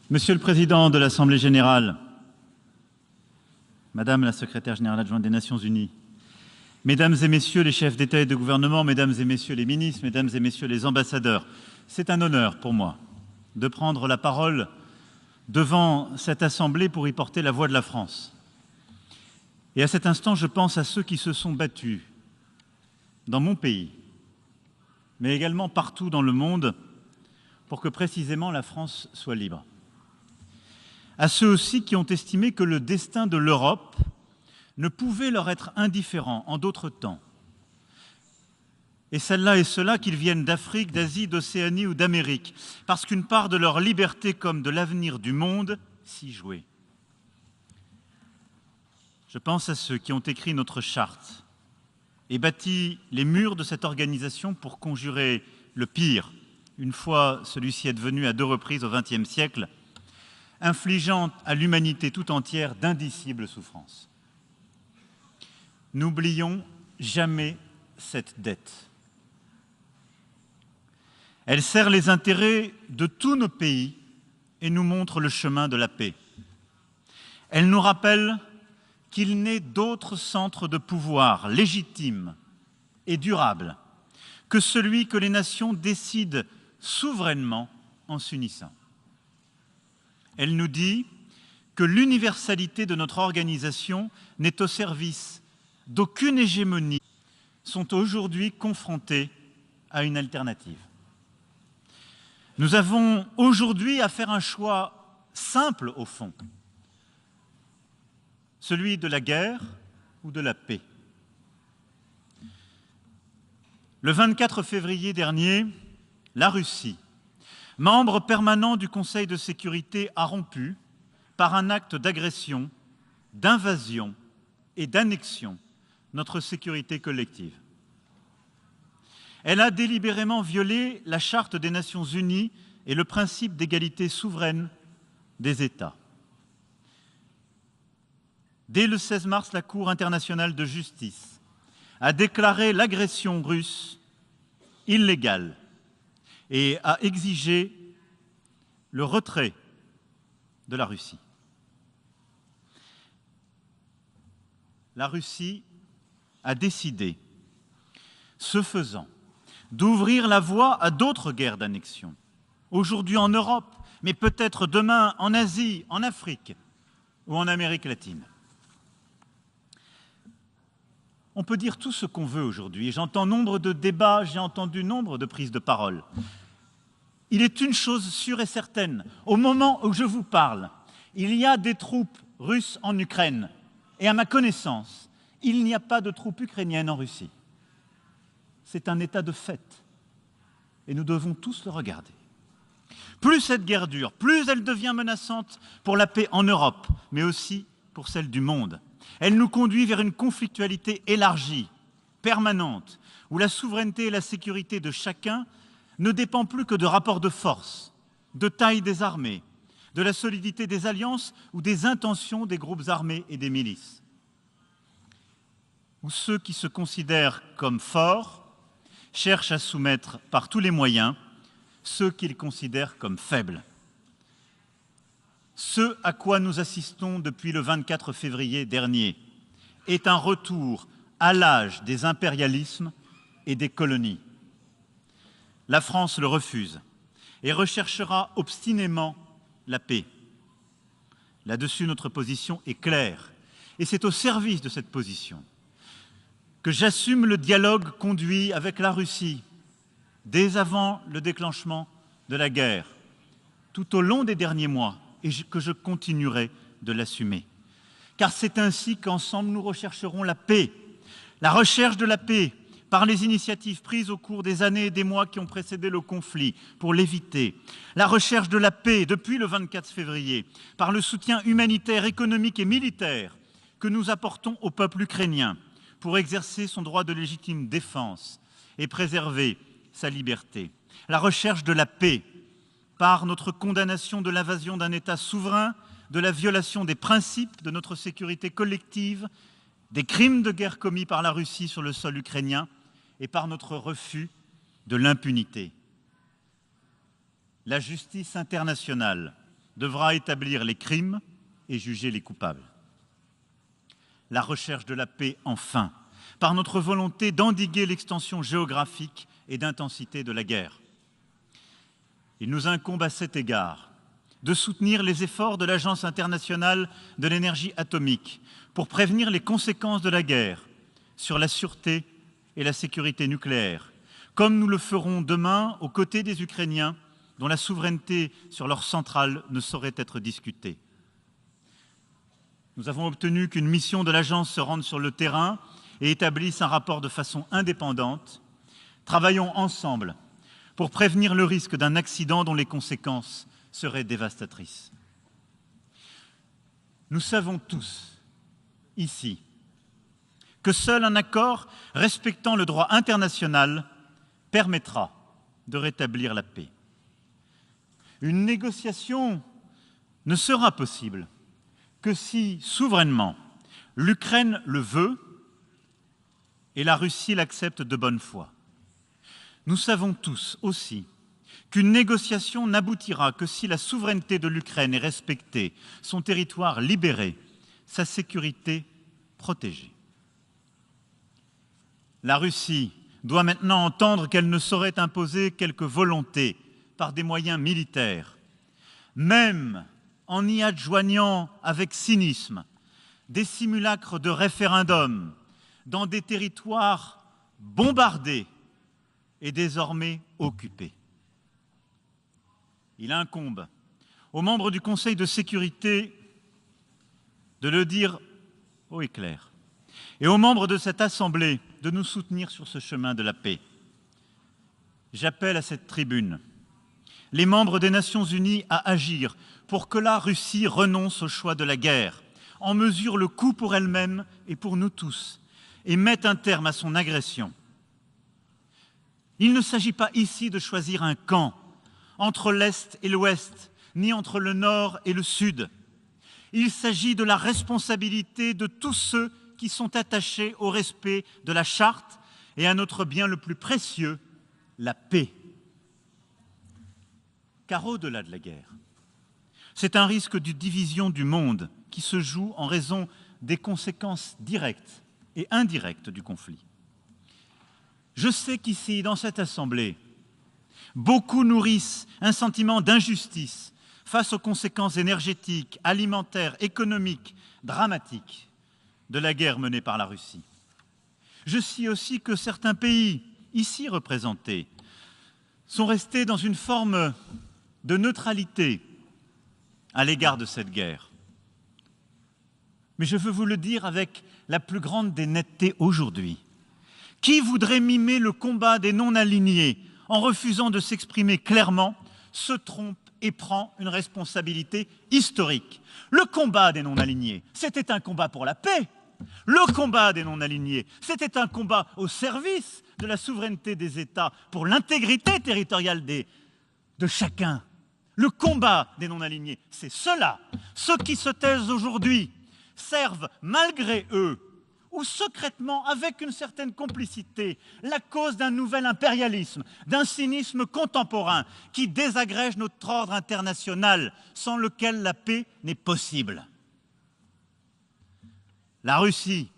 Monsieur le Président de l'Assemblée générale, Madame la Secrétaire générale adjointe des Nations unies, Mesdames et Messieurs les chefs d'État et de gouvernement, Mesdames et Messieurs les ministres, Mesdames et Messieurs les ambassadeurs, c'est un honneur pour moi de prendre la parole devant cette Assemblée pour y porter la voix de la France. Et à cet instant, je pense à ceux qui se sont battus dans mon pays mais également partout dans le monde, pour que précisément la France soit libre. À ceux aussi qui ont estimé que le destin de l'Europe ne pouvait leur être indifférent en d'autres temps. Et celles-là et ceux-là, qu'ils viennent d'Afrique, d'Asie, d'Océanie ou d'Amérique, parce qu'une part de leur liberté comme de l'avenir du monde s'y jouait. Je pense à ceux qui ont écrit notre charte et bâti les murs de cette organisation pour conjurer le pire, une fois celui-ci advenu à 2 reprises au XXe siècle, infligeant à l'humanité tout entière d'indicibles souffrances. N'oublions jamais cette dette. Elle sert les intérêts de tous nos pays et nous montre le chemin de la paix. Elle nous rappelle qu'il n'est d'autre centre de pouvoir légitime et durable que celui que les nations décident souverainement en s'unissant. Elle nous dit que l'universalité de notre organisation n'est au service d'aucune hégémonie, sont aujourd'hui confrontés à une alternative. Nous avons aujourd'hui à faire un choix simple au fond, celui de la guerre ou de la paix. Le 24 février dernier, la Russie, membre permanent du Conseil de sécurité, a rompu, par un acte d'agression, d'invasion et d'annexion, notre sécurité collective. Elle a délibérément violé la Charte des Nations Unies et le principe d'égalité souveraine des États. Dès le 16 mars, la Cour internationale de justice a déclaré l'agression russe illégale et a exigé le retrait de la Russie. La Russie a décidé, ce faisant, d'ouvrir la voie à d'autres guerres d'annexion, aujourd'hui en Europe, mais peut-être demain en Asie, en Afrique ou en Amérique latine. On peut dire tout ce qu'on veut aujourd'hui. J'entends nombre de débats, j'ai entendu nombre de prises de parole. Il est une chose sûre et certaine. Au moment où je vous parle, il y a des troupes russes en Ukraine. Et à ma connaissance, il n'y a pas de troupes ukrainiennes en Russie. C'est un état de fait. Et nous devons tous le regarder. Plus cette guerre dure, plus elle devient menaçante pour la paix en Europe, mais aussi pour celle du monde. Elle nous conduit vers une conflictualité élargie, permanente, où la souveraineté et la sécurité de chacun ne dépendent plus que de rapports de force, de taille des armées, de la solidité des alliances ou des intentions des groupes armés et des milices. Où ceux qui se considèrent comme forts cherchent à soumettre par tous les moyens ceux qu'ils considèrent comme faibles. Ce à quoi nous assistons depuis le 24 février dernier est un retour à l'âge des impérialismes et des colonies. La France le refuse et recherchera obstinément la paix. Là-dessus, notre position est claire et c'est au service de cette position que j'assume le dialogue conduit avec la Russie dès avant le déclenchement de la guerre, tout au long des derniers mois, et que je continuerai de l'assumer. Car c'est ainsi qu'ensemble nous rechercherons la paix. La recherche de la paix par les initiatives prises au cours des années et des mois qui ont précédé le conflit pour l'éviter. La recherche de la paix depuis le 24 février par le soutien humanitaire, économique et militaire que nous apportons au peuple ukrainien pour exercer son droit de légitime défense et préserver sa liberté. La recherche de la paix par notre condamnation de l'invasion d'un État souverain, de la violation des principes de notre sécurité collective, des crimes de guerre commis par la Russie sur le sol ukrainien et par notre refus de l'impunité. La justice internationale devra établir les crimes et juger les coupables. La recherche de la paix, enfin, par notre volonté d'endiguer l'extension géographique et d'intensité de la guerre. Il nous incombe à cet égard de soutenir les efforts de l'Agence internationale de l'énergie atomique pour prévenir les conséquences de la guerre sur la sûreté et la sécurité nucléaire, comme nous le ferons demain aux côtés des Ukrainiens dont la souveraineté sur leurs centrales ne saurait être discutée. Nous avons obtenu qu'une mission de l'agence se rende sur le terrain et établisse un rapport de façon indépendante. Travaillons ensemble pour prévenir le risque d'un accident dont les conséquences seraient dévastatrices. Nous savons tous, ici, que seul un accord respectant le droit international permettra de rétablir la paix. Une négociation ne sera possible que si, souverainement, l'Ukraine le veut et la Russie l'accepte de bonne foi. Nous savons tous aussi qu'une négociation n'aboutira que si la souveraineté de l'Ukraine est respectée, son territoire libéré, sa sécurité protégée. La Russie doit maintenant entendre qu'elle ne saurait imposer quelque volonté par des moyens militaires, même en y adjoignant avec cynisme des simulacres de référendum dans des territoires bombardés et désormais occupés. Il incombe aux membres du Conseil de sécurité de le dire haut et clair, et aux membres de cette Assemblée de nous soutenir sur ce chemin de la paix. J'appelle à cette tribune les membres des Nations Unies à agir pour que la Russie renonce au choix de la guerre, en mesure le coût pour elle-même et pour nous tous, et mette un terme à son agression. Il ne s'agit pas ici de choisir un camp entre l'Est et l'Ouest, ni entre le Nord et le Sud. Il s'agit de la responsabilité de tous ceux qui sont attachés au respect de la Charte et à notre bien le plus précieux, la paix. Car au-delà de la guerre, c'est un risque de division du monde qui se joue en raison des conséquences directes et indirectes du conflit. Je sais qu'ici, dans cette Assemblée, beaucoup nourrissent un sentiment d'injustice face aux conséquences énergétiques, alimentaires, économiques, dramatiques de la guerre menée par la Russie. Je sais aussi que certains pays, ici représentés, sont restés dans une forme de neutralité à l'égard de cette guerre. Mais je veux vous le dire avec la plus grande des nettetés aujourd'hui. Qui voudrait mimer le combat des non-alignés en refusant de s'exprimer clairement se trompe et prend une responsabilité historique. Le combat des non-alignés, c'était un combat pour la paix. Le combat des non-alignés, c'était un combat au service de la souveraineté des États, pour l'intégrité territoriale de chacun. Le combat des non-alignés, c'est ceux-là. Ceux qui se taisent aujourd'hui servent malgré eux, ou secrètement, avec une certaine complicité, la cause d'un nouvel impérialisme, d'un cynisme contemporain qui désagrège notre ordre international, sans lequel la paix n'est possible. La Russie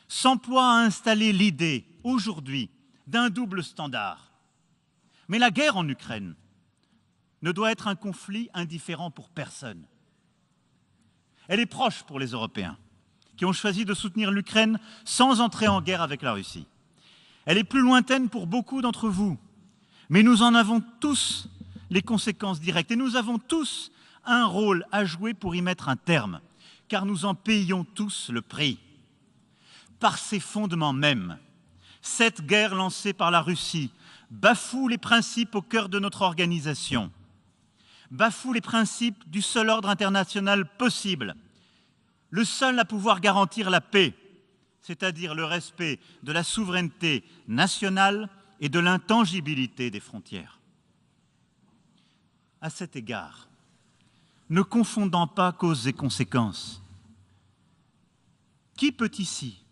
s'emploie à installer l'idée, aujourd'hui, d'un double standard. Mais la guerre en Ukraine ne doit être un conflit indifférent pour personne. Elle est proche pour les Européens, qui ont choisi de soutenir l'Ukraine sans entrer en guerre avec la Russie. Elle est plus lointaine pour beaucoup d'entre vous, mais nous en avons tous les conséquences directes et nous avons tous un rôle à jouer pour y mettre un terme, car nous en payons tous le prix. Par ses fondements mêmes, cette guerre lancée par la Russie bafoue les principes au cœur de notre organisation, bafoue les principes du seul ordre international possible, le seul à pouvoir garantir la paix, c'est-à-dire le respect de la souveraineté nationale et de l'intangibilité des frontières. À cet égard, ne confondant pas causes et conséquences, qui peut ici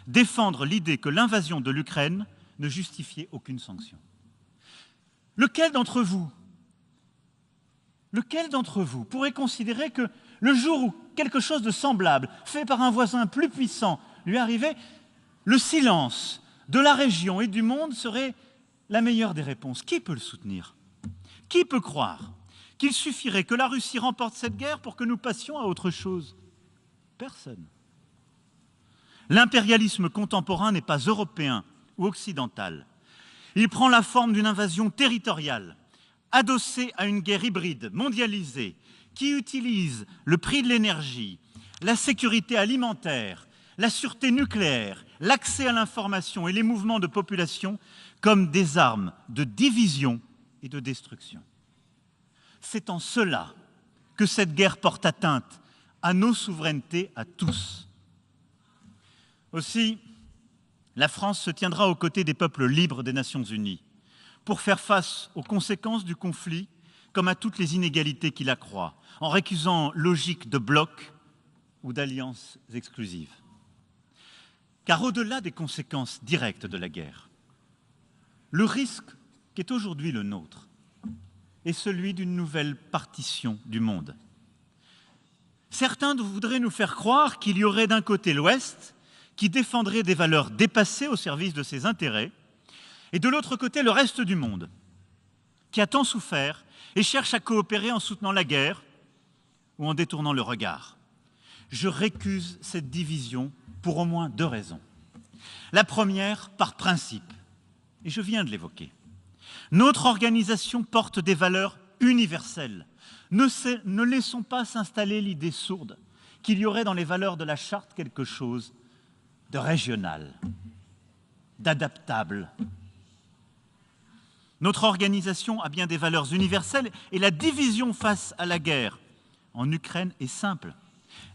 défendre l'idée que l'invasion de l'Ukraine ne justifiait aucune sanction? Lequel d'entre vous pourrait considérer que le jour où quelque chose de semblable, fait par un voisin plus puissant, lui arrivait, le silence de la région et du monde serait la meilleure des réponses? Qui peut le soutenir? Qui peut croire qu'il suffirait que la Russie remporte cette guerre pour que nous passions à autre chose? Personne. L'impérialisme contemporain n'est pas européen ou occidental. Il prend la forme d'une invasion territoriale, adossée à une guerre hybride, mondialisée, qui utilise le prix de l'énergie, la sécurité alimentaire, la sûreté nucléaire, l'accès à l'information et les mouvements de population comme des armes de division et de destruction. C'est en cela que cette guerre porte atteinte à nos souverainetés à tous. Aussi, la France se tiendra aux côtés des peuples libres des Nations Unies pour faire face aux conséquences du conflit comme à toutes les inégalités qu'il accroît, en récusant logique de bloc ou d'alliances exclusives. Car au-delà des conséquences directes de la guerre, le risque qui est aujourd'hui le nôtre est celui d'une nouvelle partition du monde. Certains voudraient nous faire croire qu'il y aurait d'un côté l'Ouest qui défendrait des valeurs dépassées au service de ses intérêts, et de l'autre côté le reste du monde, qui a tant souffert et cherche à coopérer en soutenant la guerre ou en détournant le regard. Je récuse cette division pour au moins 2 raisons. La première, par principe, et je viens de l'évoquer. Notre organisation porte des valeurs universelles. Ne laissons pas s'installer l'idée sourde qu'il y aurait dans les valeurs de la Charte quelque chose de régional, d'adaptable. Notre organisation a bien des valeurs universelles et la division face à la guerre en Ukraine est simple.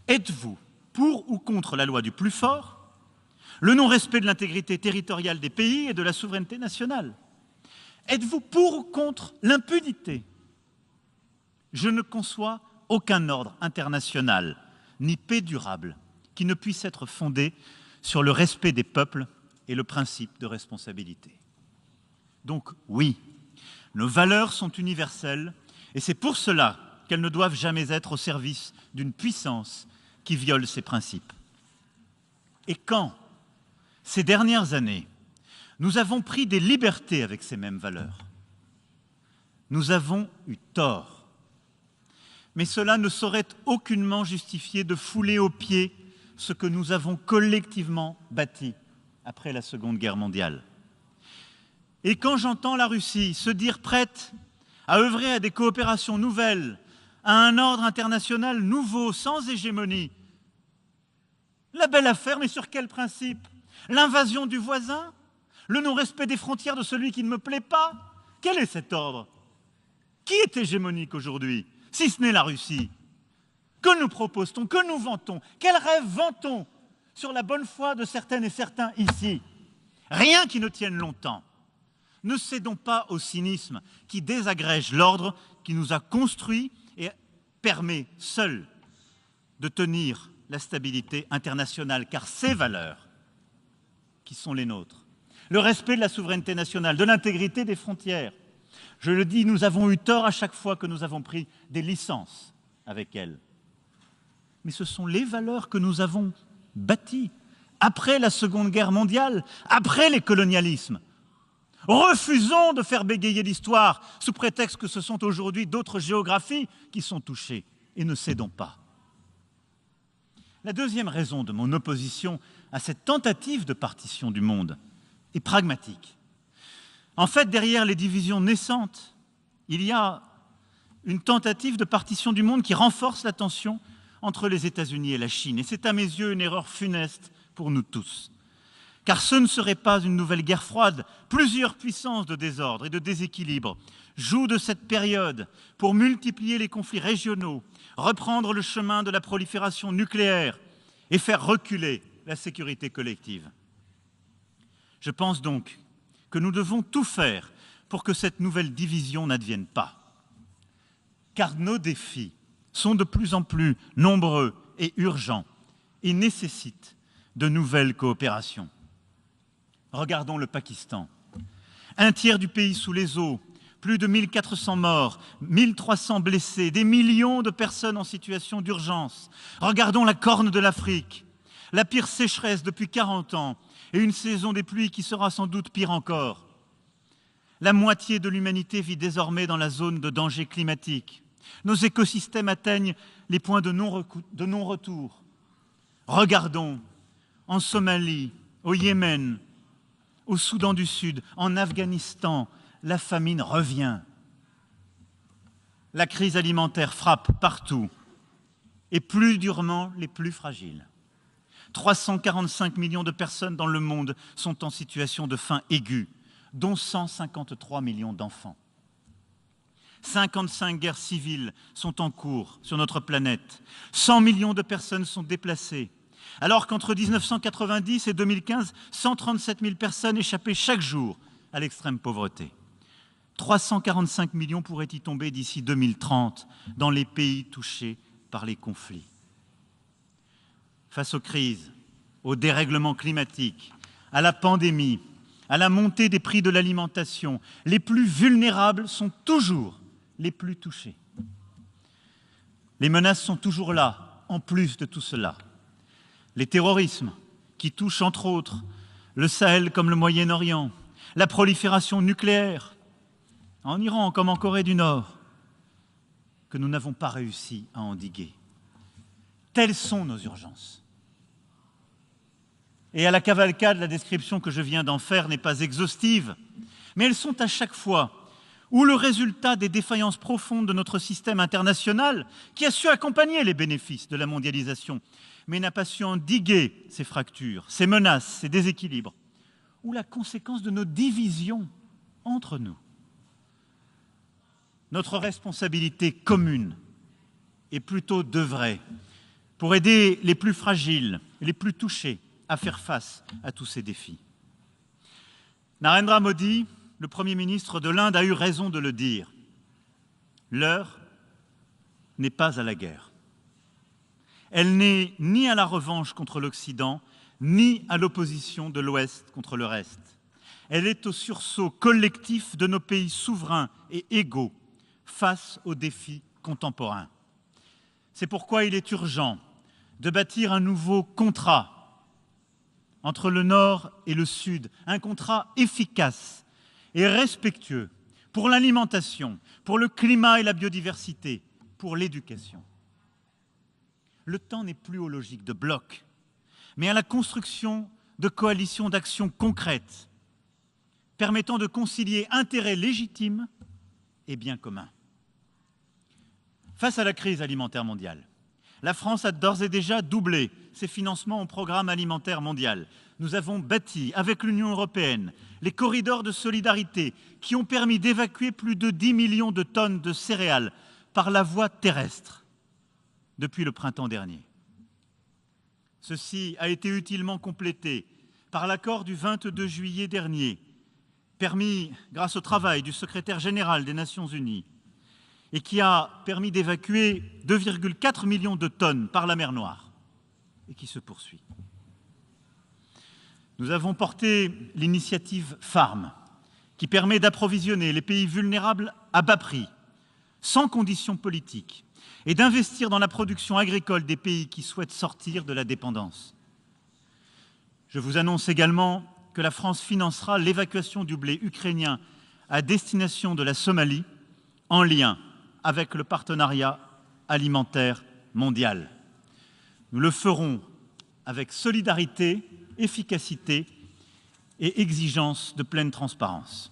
Êtes-vous pour ou contre la loi du plus fort, le non-respect de l'intégrité territoriale des pays et de la souveraineté nationale? Êtes-vous pour ou contre l'impunité? Je ne conçois aucun ordre international, ni paix durable, qui ne puisse être fondé sur le respect des peuples et le principe de responsabilité. Donc oui, nos valeurs sont universelles et c'est pour cela qu'elles ne doivent jamais être au service d'une puissance qui viole ces principes. Et quand, ces dernières années, nous avons pris des libertés avec ces mêmes valeurs, nous avons eu tort. Mais cela ne saurait aucunement justifier de fouler aux pieds ce que nous avons collectivement bâti après la Seconde Guerre mondiale. Et quand j'entends la Russie se dire prête à œuvrer à des coopérations nouvelles, à un ordre international nouveau, sans hégémonie, la belle affaire, mais sur quel principe? L'invasion du voisin? Le non-respect des frontières de celui qui ne me plaît pas? Quel est cet ordre? Qui est hégémonique aujourd'hui, si ce n'est la Russie? Que nous propose-t-on? Que nous vantons? Quel rêve vantons sur la bonne foi de certaines et certains ici? Rien qui ne tienne longtemps. Ne cédons pas au cynisme qui désagrège l'ordre qui nous a construits et permet seul de tenir la stabilité internationale, car ces valeurs qui sont les nôtres, le respect de la souveraineté nationale, de l'intégrité des frontières, je le dis, nous avons eu tort à chaque fois que nous avons pris des licences avec elles. Mais ce sont les valeurs que nous avons bâties après la Seconde Guerre mondiale, après les colonialismes. Refusons de faire bégayer l'histoire sous prétexte que ce sont aujourd'hui d'autres géographies qui sont touchées et ne cédons pas. La deuxième raison de mon opposition à cette tentative de partition du monde est pragmatique. En fait, derrière les divisions naissantes, il y a une tentative de partition du monde qui renforce la tension entre les États-Unis et la Chine. Et c'est à mes yeux une erreur funeste pour nous tous. Car ce ne serait pas une nouvelle guerre froide. Plusieurs puissances de désordre et de déséquilibre jouent de cette période pour multiplier les conflits régionaux, reprendre le chemin de la prolifération nucléaire et faire reculer la sécurité collective. Je pense donc que nous devons tout faire pour que cette nouvelle division n'advienne pas. Car nos défis sont de plus en plus nombreux et urgents et nécessitent de nouvelles coopérations. Regardons le Pakistan. Un tiers du pays sous les eaux, plus de 1400 morts, 1300 blessés, des millions de personnes en situation d'urgence. Regardons la Corne de l'Afrique, la pire sécheresse depuis 40 ans et une saison des pluies qui sera sans doute pire encore. La moitié de l'humanité vit désormais dans la zone de danger climatique. Nos écosystèmes atteignent les points de non-retour. Regardons en Somalie, au Yémen, au Soudan du Sud, en Afghanistan, la famine revient. La crise alimentaire frappe partout, et plus durement les plus fragiles. 345 millions de personnes dans le monde sont en situation de faim aiguë, dont 153 millions d'enfants. 55 guerres civiles sont en cours sur notre planète. 100 millions de personnes sont déplacées. Alors qu'entre 1990 et 2015, 137 000 personnes échappaient chaque jour à l'extrême pauvreté. 345 millions pourraient y tomber d'ici 2030 dans les pays touchés par les conflits. Face aux crises, au dérèglement climatique, à la pandémie, à la montée des prix de l'alimentation, les plus vulnérables sont toujours les plus touchés. Les menaces sont toujours là, en plus de tout cela. Les terrorismes, qui touchent entre autres le Sahel comme le Moyen-Orient, la prolifération nucléaire, en Iran comme en Corée du Nord, que nous n'avons pas réussi à endiguer. Telles sont nos urgences. Et à la cavalcade, la description que je viens d'en faire n'est pas exhaustive, mais elles sont à chaque fois ou le résultat des défaillances profondes de notre système international qui a su accompagner les bénéfices de la mondialisation, mais n'a pas su endiguer ces fractures, ces menaces, ces déséquilibres, ou la conséquence de nos divisions entre nous. Notre responsabilité commune est plutôt d'œuvrer pour aider les plus fragiles et les plus touchés à faire face à tous ces défis. Narendra Modi, le Premier ministre de l'Inde, a eu raison de le dire. L'heure n'est pas à la guerre. Elle n'est ni à la revanche contre l'Occident, ni à l'opposition de l'Ouest contre le reste. Elle est au sursaut collectif de nos pays souverains et égaux face aux défis contemporains. C'est pourquoi il est urgent de bâtir un nouveau contrat entre le Nord et le Sud, un contrat efficace et respectueux pour l'alimentation, pour le climat et la biodiversité, pour l'éducation. Le temps n'est plus aux logiques de blocs, mais à la construction de coalitions d'actions concrètes permettant de concilier intérêts légitimes et biens communs. Face à la crise alimentaire mondiale, la France a d'ores et déjà doublé ses financements au programme alimentaire mondial. Nous avons bâti, avec l'Union européenne, les corridors de solidarité qui ont permis d'évacuer plus de 10 millions de tonnes de céréales par la voie terrestre depuis le printemps dernier. Ceci a été utilement complété par l'accord du 22 juillet dernier, permis grâce au travail du secrétaire général des Nations Unies, et qui a permis d'évacuer 2,4 millions de tonnes par la mer Noire, et qui se poursuit. Nous avons porté l'initiative Farm, qui permet d'approvisionner les pays vulnérables à bas prix, sans conditions politiques, et d'investir dans la production agricole des pays qui souhaitent sortir de la dépendance. Je vous annonce également que la France financera l'évacuation du blé ukrainien à destination de la Somalie, en lien avec le partenariat alimentaire mondial. Nous le ferons avec solidarité, efficacité et exigence de pleine transparence.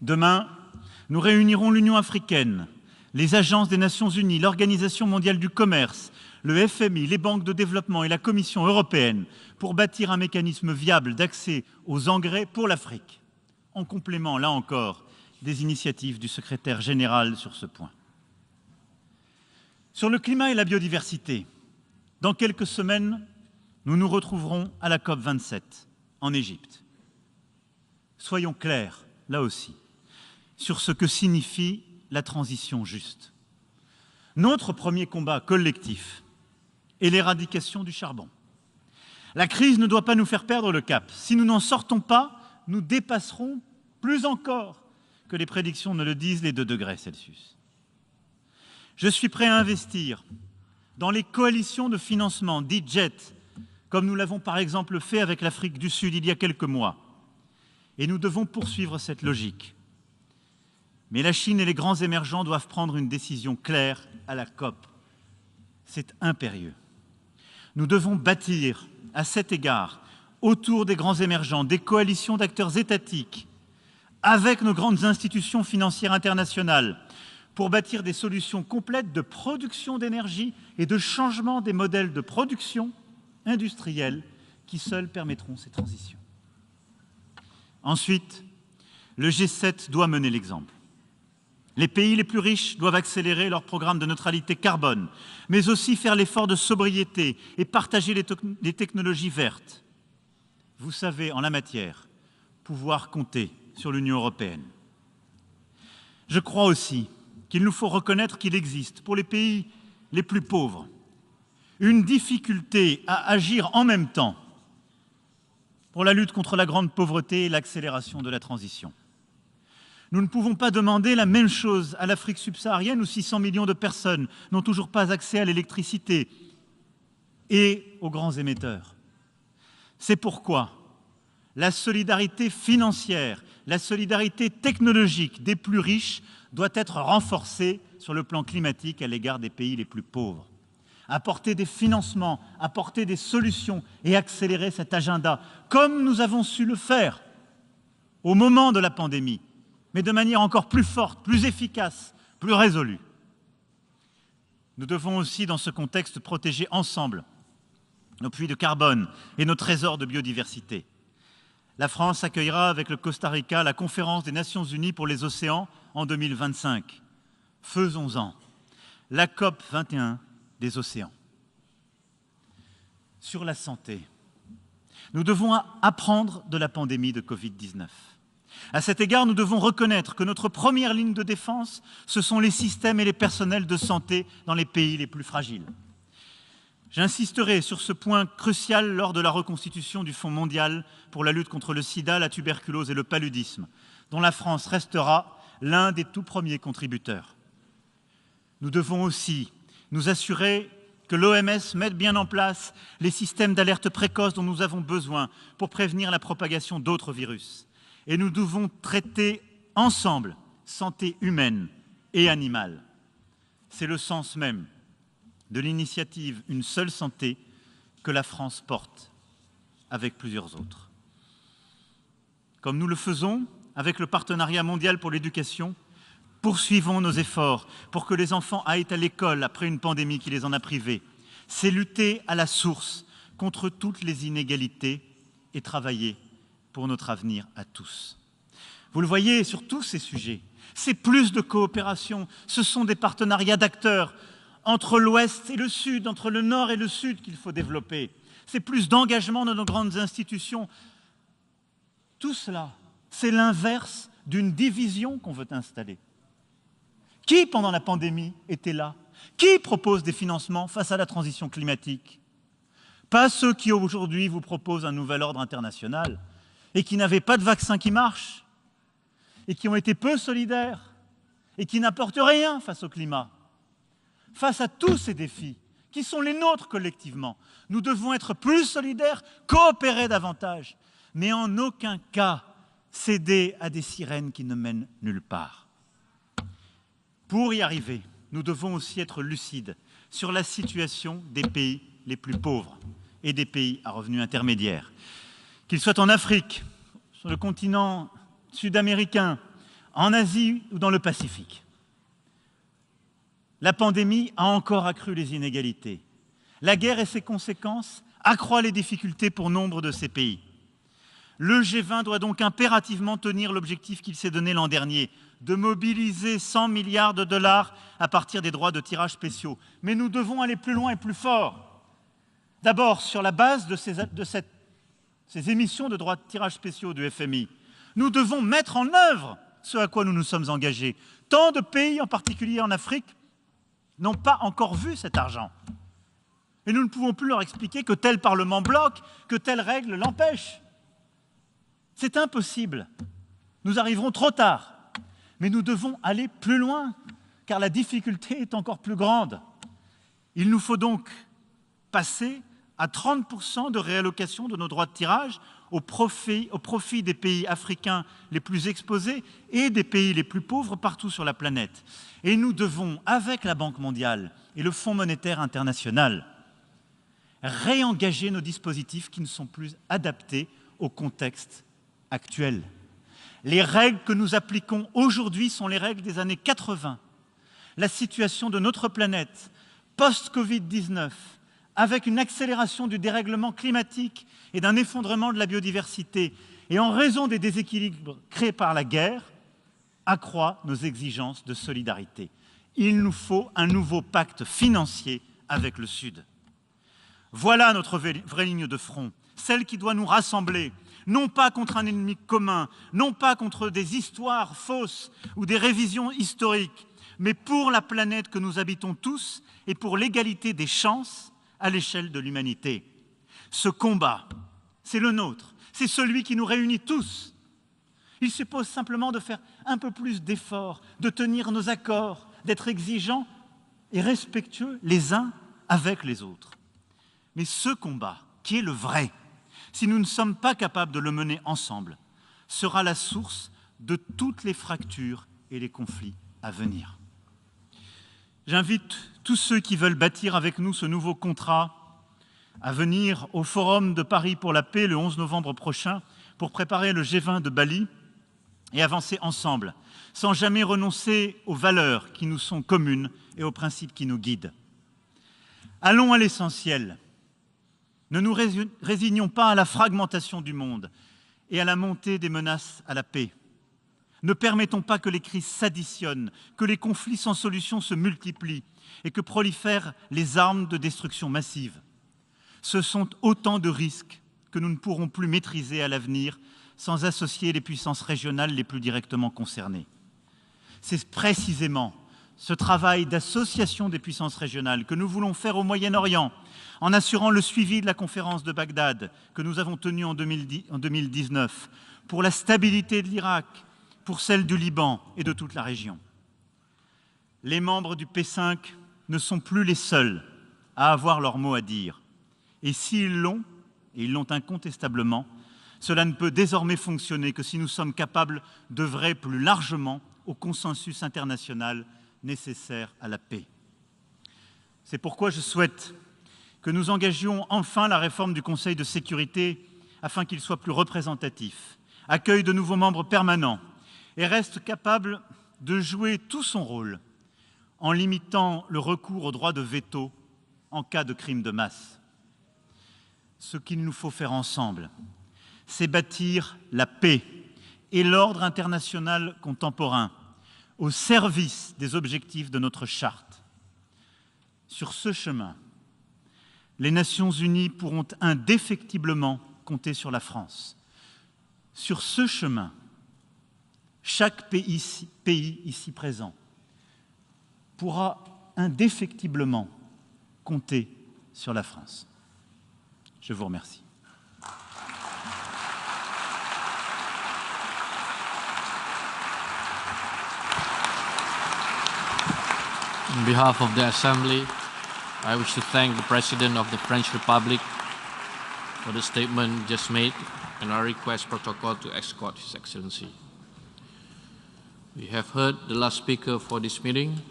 Demain, nous réunirons l'Union africaine, les agences des Nations Unies, l'Organisation mondiale du commerce, le FMI, les banques de développement et la Commission européenne pour bâtir un mécanisme viable d'accès aux engrais pour l'Afrique, en complément, là encore, des initiatives du secrétaire général sur ce point. Sur le climat et la biodiversité, dans quelques semaines, nous nous retrouverons à la COP27 en Égypte. Soyons clairs, là aussi, sur ce que signifie la transition juste. Notre premier combat collectif est l'éradication du charbon. La crise ne doit pas nous faire perdre le cap. Si nous n'en sortons pas, nous dépasserons plus encore que les prédictions ne le disent, les 2 degrés Celsius. Je suis prêt à investir dans les coalitions de financement dites JET, comme nous l'avons par exemple fait avec l'Afrique du Sud il y a quelques mois. Et nous devons poursuivre cette logique. Mais la Chine et les grands émergents doivent prendre une décision claire à la COP. C'est impérieux. Nous devons bâtir, à cet égard, autour des grands émergents, des coalitions d'acteurs étatiques, avec nos grandes institutions financières internationales, pour bâtir des solutions complètes de production d'énergie et de changement des modèles de production industrielle qui seuls permettront ces transitions. Ensuite, le G7 doit mener l'exemple. Les pays les plus riches doivent accélérer leur programme de neutralité carbone, mais aussi faire l'effort de sobriété et partager les technologies vertes. Vous savez, en la matière, pouvoir compter sur l'Union européenne. Je crois aussi qu'il nous faut reconnaître qu'il existe, pour les pays les plus pauvres, une difficulté à agir en même temps pour la lutte contre la grande pauvreté et l'accélération de la transition. Nous ne pouvons pas demander la même chose à l'Afrique subsaharienne où 600 millions de personnes n'ont toujours pas accès à l'électricité et aux grands émetteurs. C'est pourquoi la solidarité financière, la solidarité technologique des plus riches doit être renforcée sur le plan climatique à l'égard des pays les plus pauvres. Apporter des financements, apporter des solutions et accélérer cet agenda, comme nous avons su le faire au moment de la pandémie, mais de manière encore plus forte, plus efficace, plus résolue. Nous devons aussi, dans ce contexte, protéger ensemble nos puits de carbone et nos trésors de biodiversité. La France accueillera avec le Costa Rica la conférence des Nations Unies pour les océans en 2025. Faisons-en la COP 21 des océans. Sur la santé, nous devons apprendre de la pandémie de Covid-19. À cet égard, nous devons reconnaître que notre première ligne de défense, ce sont les systèmes et les personnels de santé dans les pays les plus fragiles. J'insisterai sur ce point crucial lors de la reconstitution du Fonds mondial pour la lutte contre le sida, la tuberculose et le paludisme, dont la France restera l'un des tout premiers contributeurs. Nous devons aussi nous assurer que l'OMS mette bien en place les systèmes d'alerte précoce dont nous avons besoin pour prévenir la propagation d'autres virus. Et nous devons traiter ensemble santé humaine et animale. C'est le sens même de l'initiative Une seule santé que la France porte avec plusieurs autres. Comme nous le faisons avec le Partenariat mondial pour l'éducation, poursuivons nos efforts pour que les enfants aillent à l'école après une pandémie qui les en a privés. C'est lutter à la source contre toutes les inégalités et travailler pour notre avenir à tous. Vous le voyez sur tous ces sujets, c'est plus de coopération, ce sont des partenariats d'acteurs entre l'Ouest et le Sud, entre le Nord et le Sud qu'il faut développer. C'est plus d'engagement de nos grandes institutions. Tout cela, c'est l'inverse d'une division qu'on veut installer. Qui, pendant la pandémie, était là? Qui propose des financements face à la transition climatique? Pas ceux qui, aujourd'hui, vous proposent un nouvel ordre international et qui n'avaient pas de vaccin qui marche et qui ont été peu solidaires et qui n'apportent rien face au climat. Face à tous ces défis, qui sont les nôtres collectivement, nous devons être plus solidaires, coopérer davantage, mais en aucun cas céder à des sirènes qui ne mènent nulle part. Pour y arriver, nous devons aussi être lucides sur la situation des pays les plus pauvres et des pays à revenus intermédiaires. Qu'ils soient en Afrique, sur le continent sud-américain, en Asie ou dans le Pacifique. La pandémie a encore accru les inégalités. La guerre et ses conséquences accroissent les difficultés pour nombre de ces pays. Le G20 doit donc impérativement tenir l'objectif qu'il s'est donné l'an dernier, de mobiliser 100 milliards de dollars à partir des droits de tirage spéciaux. Mais nous devons aller plus loin et plus fort. D'abord, sur la base de ces émissions de droits de tirage spéciaux du FMI, nous devons mettre en œuvre ce à quoi nous nous sommes engagés. Tant de pays, en particulier en Afrique, n'ont pas encore vu cet argent. Et nous ne pouvons plus leur expliquer que tel Parlement bloque, que telle règle l'empêche. C'est impossible. Nous arriverons trop tard. Mais nous devons aller plus loin, car la difficulté est encore plus grande. Il nous faut donc passer à 30% de réallocation de nos droits de tirage au profit des pays africains les plus exposés et des pays les plus pauvres partout sur la planète. Et nous devons, avec la Banque mondiale et le Fonds monétaire international, réengager nos dispositifs qui ne sont plus adaptés au contexte actuel. Les règles que nous appliquons aujourd'hui sont les règles des années 80. La situation de notre planète, post-Covid-19, avec une accélération du dérèglement climatique et d'un effondrement de la biodiversité, et en raison des déséquilibres créés par la guerre, accroît nos exigences de solidarité. Il nous faut un nouveau pacte financier avec le Sud. Voilà notre vraie ligne de front, celle qui doit nous rassembler, non pas contre un ennemi commun, non pas contre des histoires fausses ou des révisions historiques, mais pour la planète que nous habitons tous et pour l'égalité des chances à l'échelle de l'humanité. Ce combat, c'est le nôtre, c'est celui qui nous réunit tous. Il suppose simplement de faire un peu plus d'efforts, de tenir nos accords, d'être exigeants et respectueux les uns avec les autres. Mais ce combat, qui est le vrai, si nous ne sommes pas capables de le mener ensemble, sera la source de toutes les fractures et les conflits à venir. J'invite tous ceux qui veulent bâtir avec nous ce nouveau contrat à venir au Forum de Paris pour la paix le 11 novembre prochain pour préparer le G20 de Bali et avancer ensemble, sans jamais renoncer aux valeurs qui nous sont communes et aux principes qui nous guident. Allons à l'essentiel. Ne nous résignons pas à la fragmentation du monde et à la montée des menaces à la paix. Ne permettons pas que les crises s'additionnent, que les conflits sans solution se multiplient et que prolifèrent les armes de destruction massive. Ce sont autant de risques que nous ne pourrons plus maîtriser à l'avenir sans associer les puissances régionales les plus directement concernées. C'est précisément ce travail d'association des puissances régionales que nous voulons faire au Moyen-Orient, en assurant le suivi de la conférence de Bagdad que nous avons tenue en 2019, pour la stabilité de l'Irak, pour celle du Liban et de toute la région. Les membres du P5 ne sont plus les seuls à avoir leur mot à dire. Et s'ils l'ont, et ils l'ont incontestablement, cela ne peut désormais fonctionner que si nous sommes capables d'œuvrer plus largement au consensus international nécessaire à la paix. C'est pourquoi je souhaite que nous engagions enfin la réforme du Conseil de sécurité afin qu'il soit plus représentatif, accueille de nouveaux membres permanents et reste capable de jouer tout son rôle en limitant le recours au droit de veto en cas de crime de masse. Ce qu'il nous faut faire ensemble, c'est bâtir la paix et l'ordre international contemporain au service des objectifs de notre charte. Sur ce chemin, les Nations Unies pourront indéfectiblement compter sur la France. Sur ce chemin, chaque pays ici présent pourra indéfectiblement compter sur la France. Je vous remercie. On behalf of the Assembly, I wish to thank the President of the French Republic for the statement just made, and I request protocol to escort His Excellency. We have heard the last speaker for this meeting.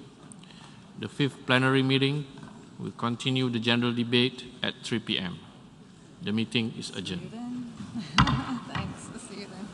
The fifth plenary meeting will continue the general debate at 3 p.m. The meeting is adjourned. Thanks. See you then.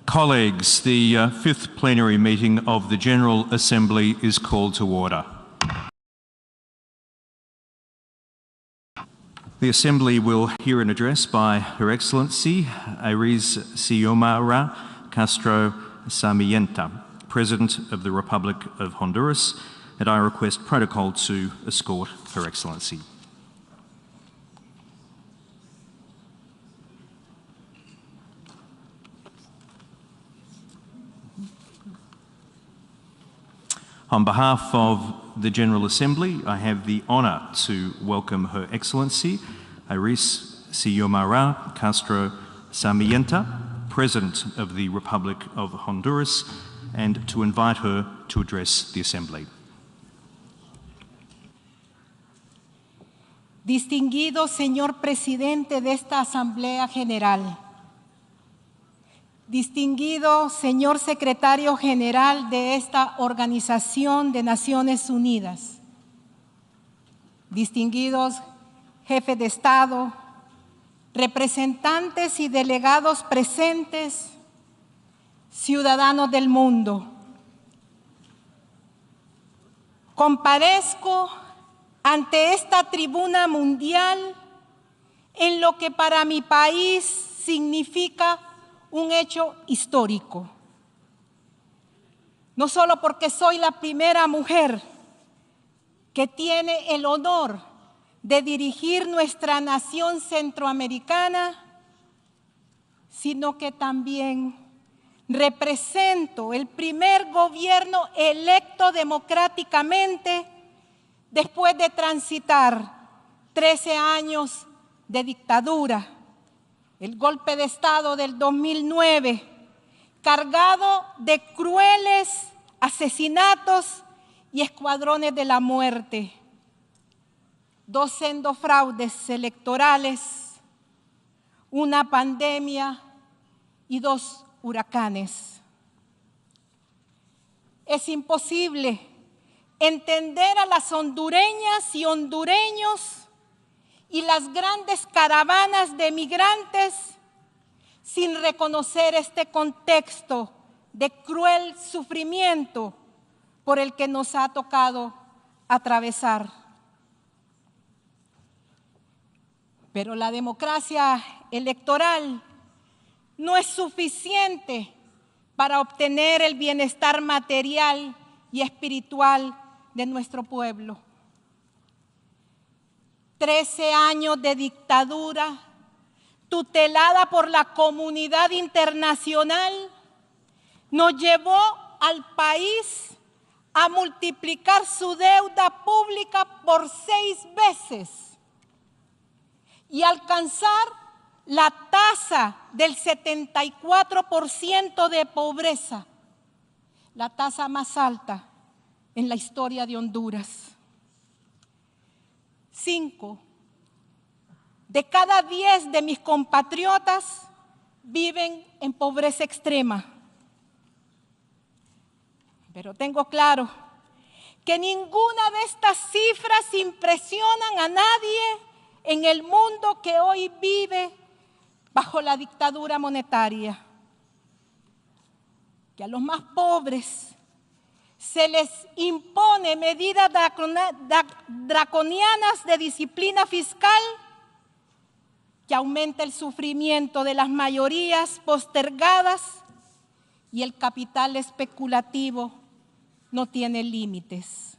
Colleagues, the fifth plenary meeting of the General Assembly is called to order. The Assembly will hear an address by Her Excellency Iris Xiomara Castro Sarmiento, President of the Republic of Honduras, and I request protocol to escort Her Excellency. On behalf of the General Assembly, I have the honour to welcome Her Excellency Iris Xiomara Castro Sarmiento, President of the Republic of Honduras, and to invite her to address the Assembly. Distinguido señor Presidente de esta Asamblea General, distinguido señor Secretario General de esta Organización de Naciones Unidas, distinguidos jefes de Estado, representantes y delegados presentes, ciudadanos del mundo. Comparezco ante esta tribuna mundial en lo que para mi país significa un hecho histórico. No solo porque soy la primera mujer que tiene el honor de dirigir nuestra nación centroamericana, sino que también represento el primer gobierno electo democráticamente después de transitar 13 años de dictadura, el golpe de Estado del 2009, cargado de crueles asesinatos y escuadrones de la muerte, 2 sendos fraudes electorales, una pandemia y 2 huracanes. Es imposible entender a las hondureñas y hondureños y las grandes caravanas de migrantes sin reconocer este contexto de cruel sufrimiento por el que nos ha tocado atravesar. Pero la democracia electoral no es suficiente para obtener el bienestar material y espiritual de nuestro pueblo. 13 años de dictadura tutelada por la comunidad internacional nos llevó al país a multiplicar su deuda pública por 6 veces y alcanzar la tasa del 74% de pobreza, la tasa más alta en la historia de Honduras. 5 de cada 10 de mis compatriotas viven en pobreza extrema. Pero tengo claro que ninguna de estas cifras impresionan a nadie en el mundo que hoy vive bajo la dictadura monetaria. Que a los más pobres se les impone medidas draconianas de disciplina fiscal que aumenta el sufrimiento de las mayorías postergadas y el capital especulativo no tiene límites.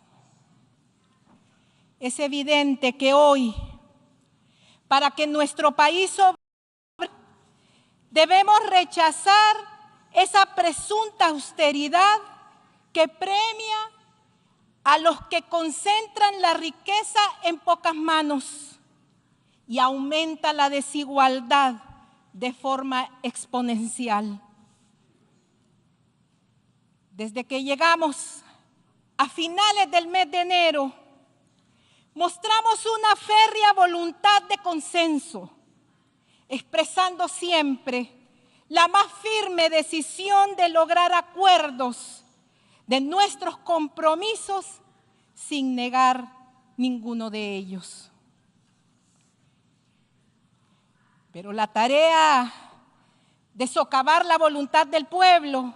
Es evidente que hoy, para que nuestro país sobreviva, debemos rechazar esa presunta austeridad que premia a los que concentran la riqueza en pocas manos y aumenta la desigualdad de forma exponencial. Desde que llegamos a finales del mes de enero, mostramos una férrea voluntad de consenso, expresando siempre la más firme decisión de lograr acuerdos de nuestros compromisos sin negar ninguno de ellos. Pero la tarea de socavar la voluntad del pueblo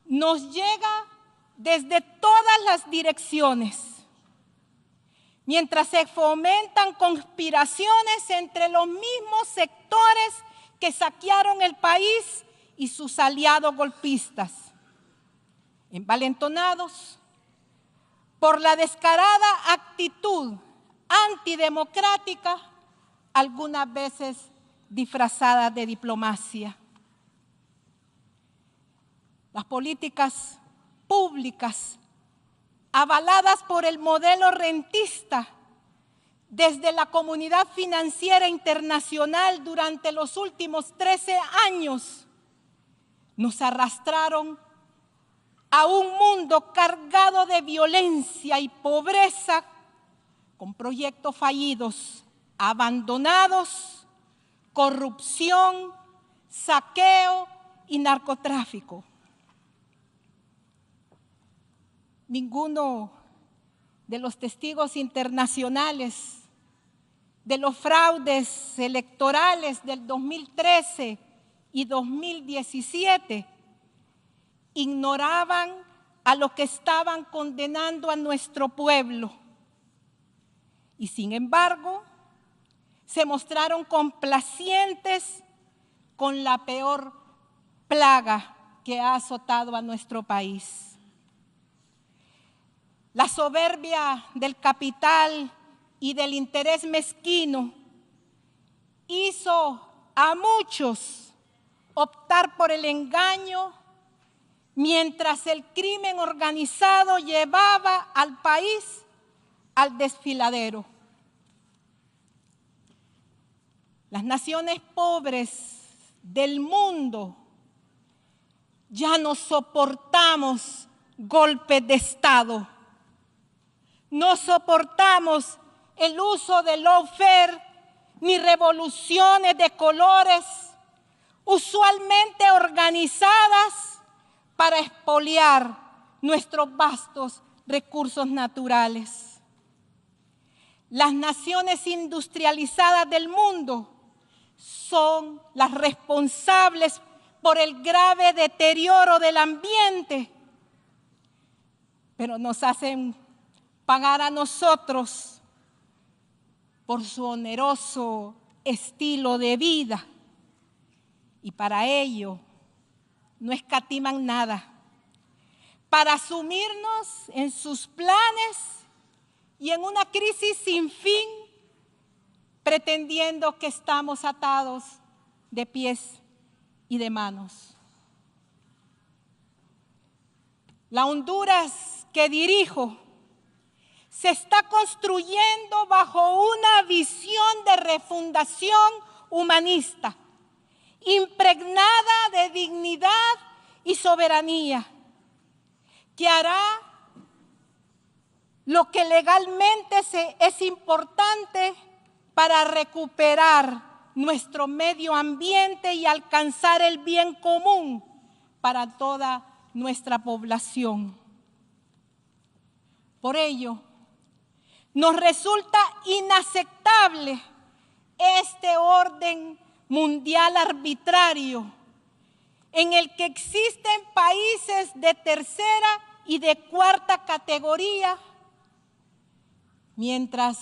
nos llega desde todas las direcciones, mientras se fomentan conspiraciones entre los mismos sectores que saquearon el país y sus aliados golpistas, envalentonados por la descarada actitud antidemocrática, algunas veces disfrazada de diplomacia. Las políticas públicas avaladas por el modelo rentista desde la comunidad financiera internacional durante los últimos 13 años nos arrastraron a un mundo cargado de violencia y pobreza, con proyectos fallidos, abandonados, corrupción, saqueo y narcotráfico. Ninguno de los testigos internacionales de los fraudes electorales del 2013 y 2017 ignoraban a lo que estaban condenando a nuestro pueblo. Y sin embargo, se mostraron complacientes con la peor plaga que ha azotado a nuestro país. La soberbia del capital y del interés mezquino hizo a muchos optar por el engaño, mientras el crimen organizado llevaba al país al desfiladero. Las naciones pobres del mundo ya no soportamos golpes de Estado. No soportamos el uso de lawfare ni revoluciones de colores, usualmente organizadas para expoliar nuestros vastos recursos naturales. Las naciones industrializadas del mundo son las responsables por el grave deterioro del ambiente, pero nos hacen pagar a nosotros por su oneroso estilo de vida, y para ello no escatiman nada para sumirnos en sus planes y en una crisis sin fin, pretendiendo que estamos atados de pies y de manos. La Honduras que dirijo se está construyendo bajo una visión de refundación humanista, impregnada de dignidad y soberanía, que hará lo que legalmente es importante para recuperar nuestro medio ambiente y alcanzar el bien común para toda nuestra población. Por ello, nos resulta inaceptable este orden mundial arbitrario en el que existen países de tercera y de cuarta categoría, mientras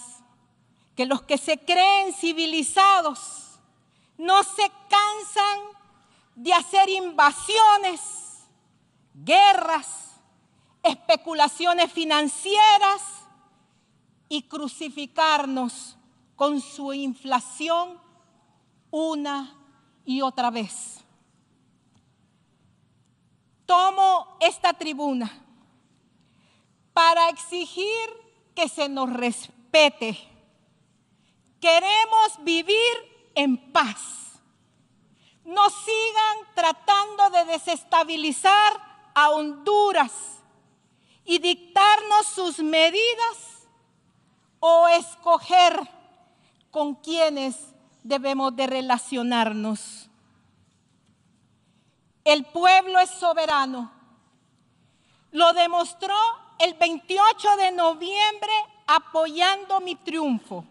que los que se creen civilizados no se cansan de hacer invasiones, guerras, especulaciones financieras y crucificarnos con su inflación una y otra vez. Tomo esta tribuna para exigir que se nos respete. Queremos vivir en paz. No sigan tratando de desestabilizar a Honduras y dictarnos sus medidas o escoger con quienes debemos de relacionarnos. El pueblo es soberano. Lo demostró el 28 de noviembre apoyando mi triunfo.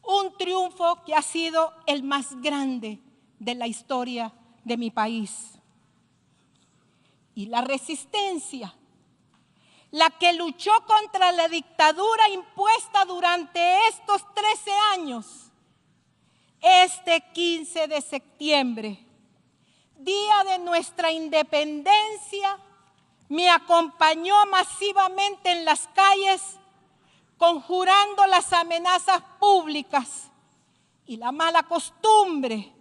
un triunfo que ha sido el más grande de la historia de mi país. Y la resistencia, la que luchó contra la dictadura impuesta durante estos 13 años, este 15 de septiembre, día de nuestra independencia, me acompañó masivamente en las calles, conjurando las amenazas públicas y la mala costumbre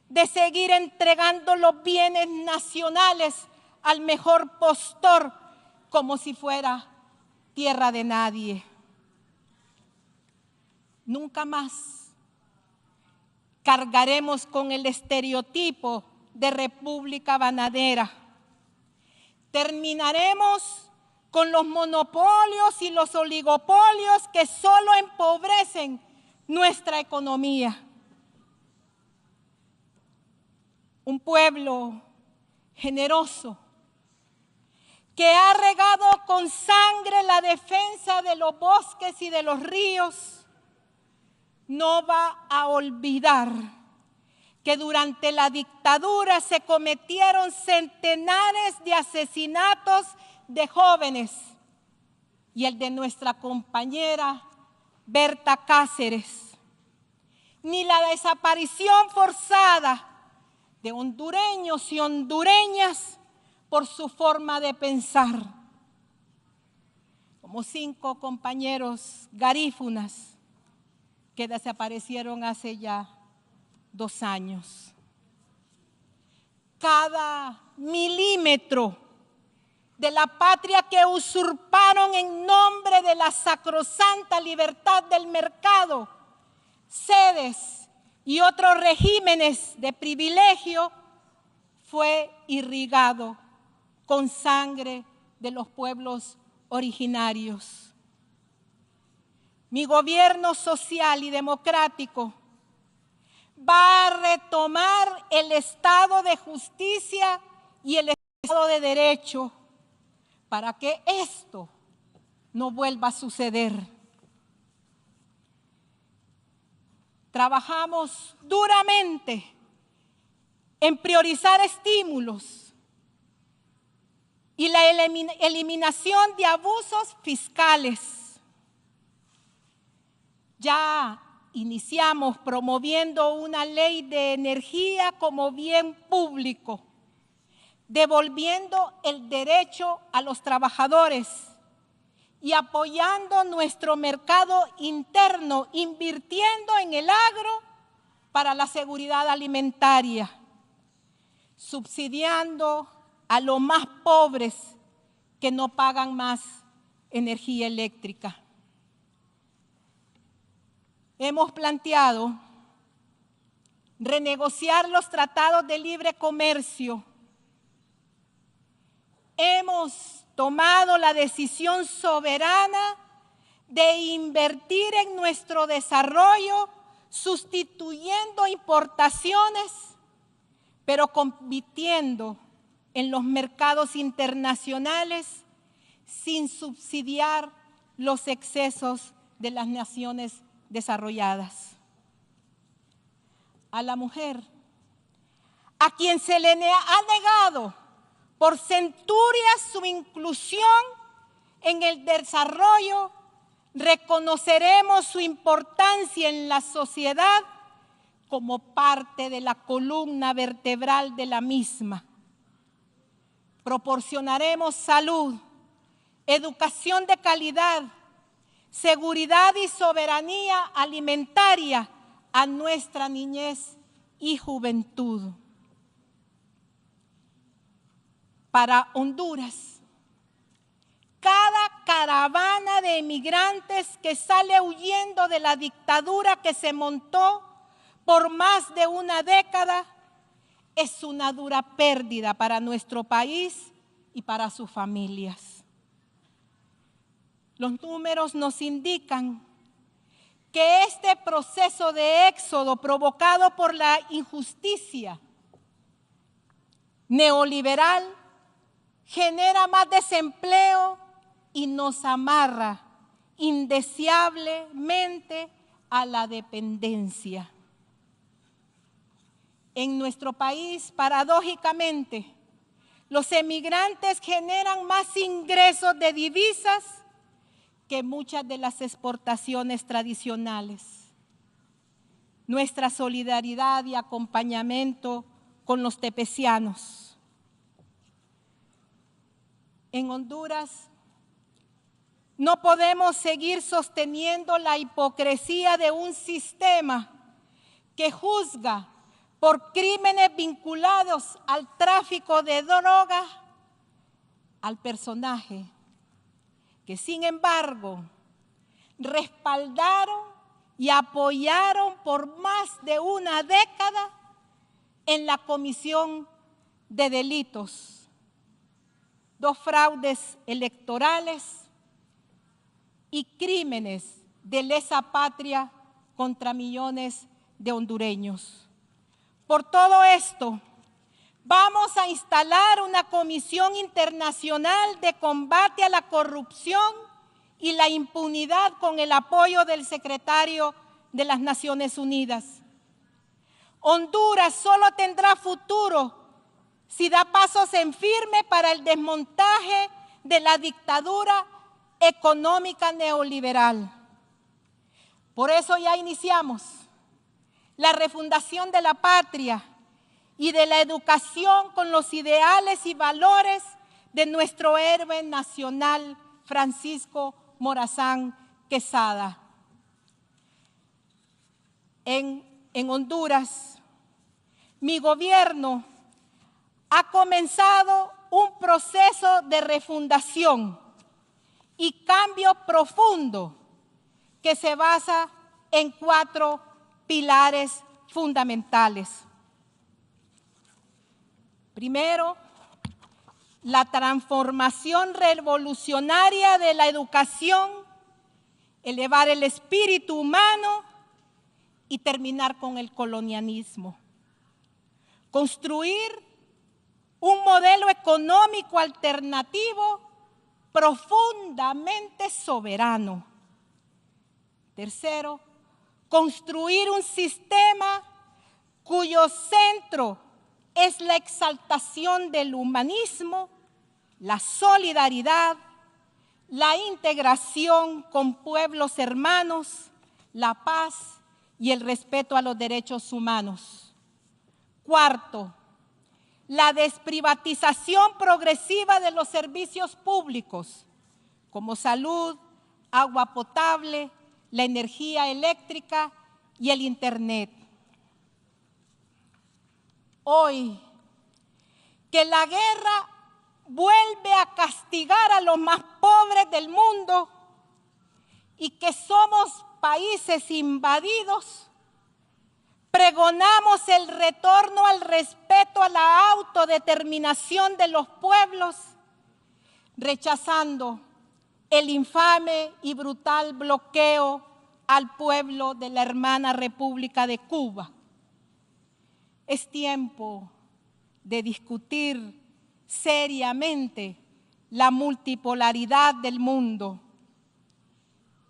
de seguir entregando los bienes nacionales al mejor postor como si fuera tierra de nadie. Nunca más cargaremos con el estereotipo de república bananera. Terminaremos con los monopolios y los oligopolios que solo empobrecen nuestra economía. Un pueblo generoso que ha regado con sangre la defensa de los bosques y de los ríos, no va a olvidar que durante la dictadura se cometieron centenares de asesinatos de jóvenes y el de nuestra compañera Berta Cáceres, ni la desaparición forzada de hondureños y hondureñas por su forma de pensar, como 5 compañeros garífunas que desaparecieron hace ya 2 años. Cada milímetro de la patria que usurparon en nombre de la sacrosanta libertad del mercado, sedes y otros regímenes de privilegio, fue irrigado con sangre de los pueblos originarios. Mi gobierno social y democrático va a retomar el Estado de justicia y el Estado de derecho para que esto no vuelva a suceder. Trabajamos duramente en priorizar estímulos y la eliminación de abusos fiscales. Ya iniciamos promoviendo una ley de energía como bien público, devolviendo el derecho a los trabajadores y apoyando nuestro mercado interno, invirtiendo en el agro para la seguridad alimentaria, subsidiando a los más pobres que no pagan más energía eléctrica. Hemos planteado renegociar los tratados de libre comercio. Hemos tomado la decisión soberana de invertir en nuestro desarrollo, sustituyendo importaciones, pero compitiendo en los mercados internacionales sin subsidiar los excesos de las naciones desarrolladas. A la mujer, a quien se le ha negado por centurias su inclusión en el desarrollo, reconoceremos su importancia en la sociedad como parte de la columna vertebral de la misma. Proporcionaremos salud, educación de calidad, seguridad y soberanía alimentaria a nuestra niñez y juventud. Para Honduras, cada caravana de emigrantes que sale huyendo de la dictadura que se montó por más de una década es una dura pérdida para nuestro país y para sus familias. Los números nos indican que este proceso de éxodo provocado por la injusticia neoliberal genera más desempleo y nos amarra indeseablemente a la dependencia. En nuestro país, paradójicamente, los emigrantes generan más ingresos de divisas que muchas de las exportaciones tradicionales. Nuestra solidaridad y acompañamiento con los tepecianos. En Honduras no podemos seguir sosteniendo la hipocresía de un sistema que juzga por crímenes vinculados al tráfico de droga al personaje que, sin embargo, respaldaron y apoyaron por más de una década en la comisión de delitos, 2 fraudes electorales y crímenes de lesa patria contra millones de hondureños. Por todo esto, vamos a instalar una comisión internacional de combate a la corrupción y la impunidad con el apoyo del secretario de las Naciones Unidas. Honduras solo tendrá futuro si da pasos en firme para el desmontaje de la dictadura económica neoliberal. Por eso ya iniciamos la refundación de la patria y de la educación con los ideales y valores de nuestro héroe nacional Francisco Morazán Quesada. En Honduras, mi gobierno ha comenzado un proceso de refundación y cambio profundo que se basa en 4 pilares fundamentales. Primero, la transformación revolucionaria de la educación, elevar el espíritu humano y terminar con el colonialismo. Construir un modelo económico alternativo profundamente soberano. Tercero, construir un sistema cuyo centro es la exaltación del humanismo, la solidaridad, la integración con pueblos hermanos, la paz y el respeto a los derechos humanos. Cuarto, la desprivatización progresiva de los servicios públicos, como salud, agua potable, la energía eléctrica y el Internet. Hoy, que la guerra vuelve a castigar a los más pobres del mundo y que somos países invadidos, pregonamos el retorno al respeto a la autodeterminación de los pueblos, rechazando el infame y brutal bloqueo al pueblo de la hermana República de Cuba. Es tiempo de discutir seriamente la multipolaridad del mundo.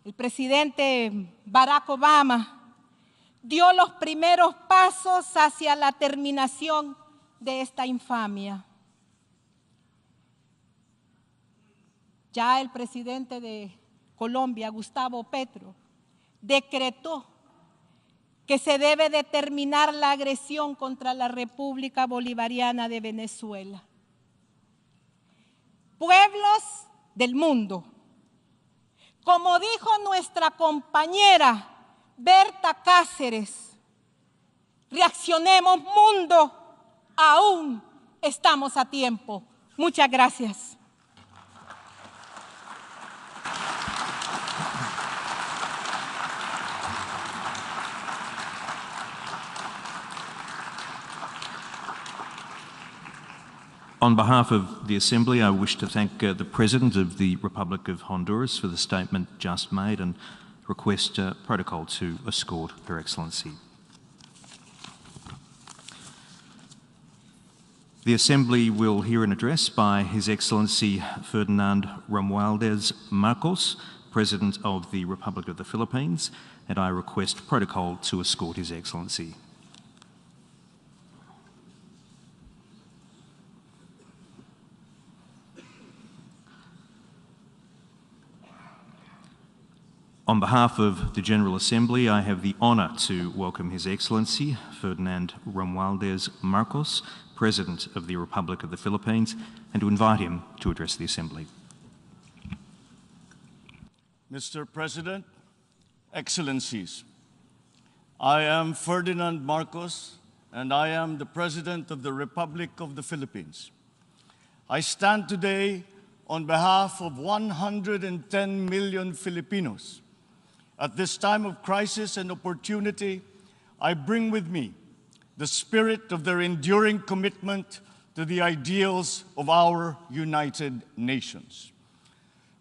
El presidente Barack Obama dio los primeros pasos hacia la terminación de esta infamia. Ya el presidente de Colombia, Gustavo Petro, decretó que se debe determinar la agresión contra la República Bolivariana de Venezuela. Pueblos del mundo, como dijo nuestra compañera Berta Cáceres, reaccionemos mundo, aún estamos a tiempo. Muchas gracias. On behalf of the Assembly, I wish to thank the President of the Republic of Honduras for the statement just made and request protocol to escort Her Excellency. The Assembly will hear an address by His Excellency Ferdinand Romualdez Marcos, President of the Republic of the Philippines, and I request protocol to escort His Excellency. On behalf of the General Assembly, I have the honour to welcome His Excellency Ferdinand Romualdez Marcos, President of the Republic of the Philippines, and to invite him to address the Assembly. Mr. President, Excellencies, I am Ferdinand Marcos, and I am the President of the Republic of the Philippines. I stand today on behalf of 110 million Filipinos. At this time of crisis and opportunity, I bring with me the spirit of their enduring commitment to the ideals of our United Nations.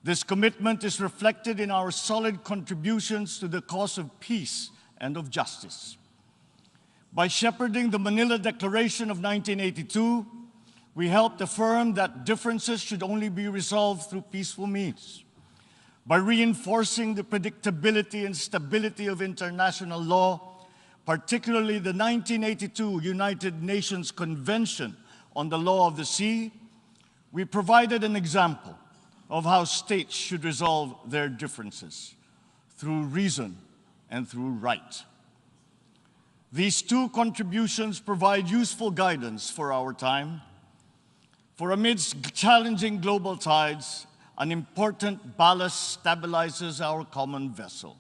This commitment is reflected in our solid contributions to the cause of peace and of justice. By shepherding the Manila Declaration of 1982, we helped affirm that differences should only be resolved through peaceful means. By reinforcing the predictability and stability of international law, particularly the 1982 United Nations Convention on the Law of the Sea, we provided an example of how states should resolve their differences through reason and through right. These two contributions provide useful guidance for our time, for amidst challenging global tides, an important ballast stabilizes our common vessel.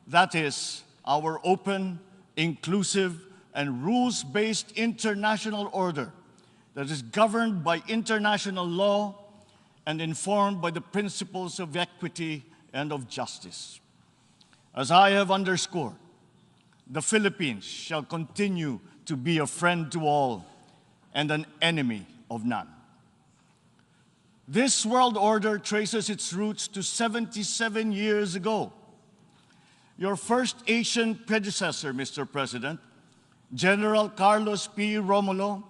That is, our open, inclusive, and rules-based international order that is governed by international law and informed by the principles of equity and of justice. As I have underscored, the Philippines shall continue to be a friend to all and an enemy of none. This world order traces its roots to 77 years ago. Your first Asian predecessor, Mr. President, General Carlos P. Romulo,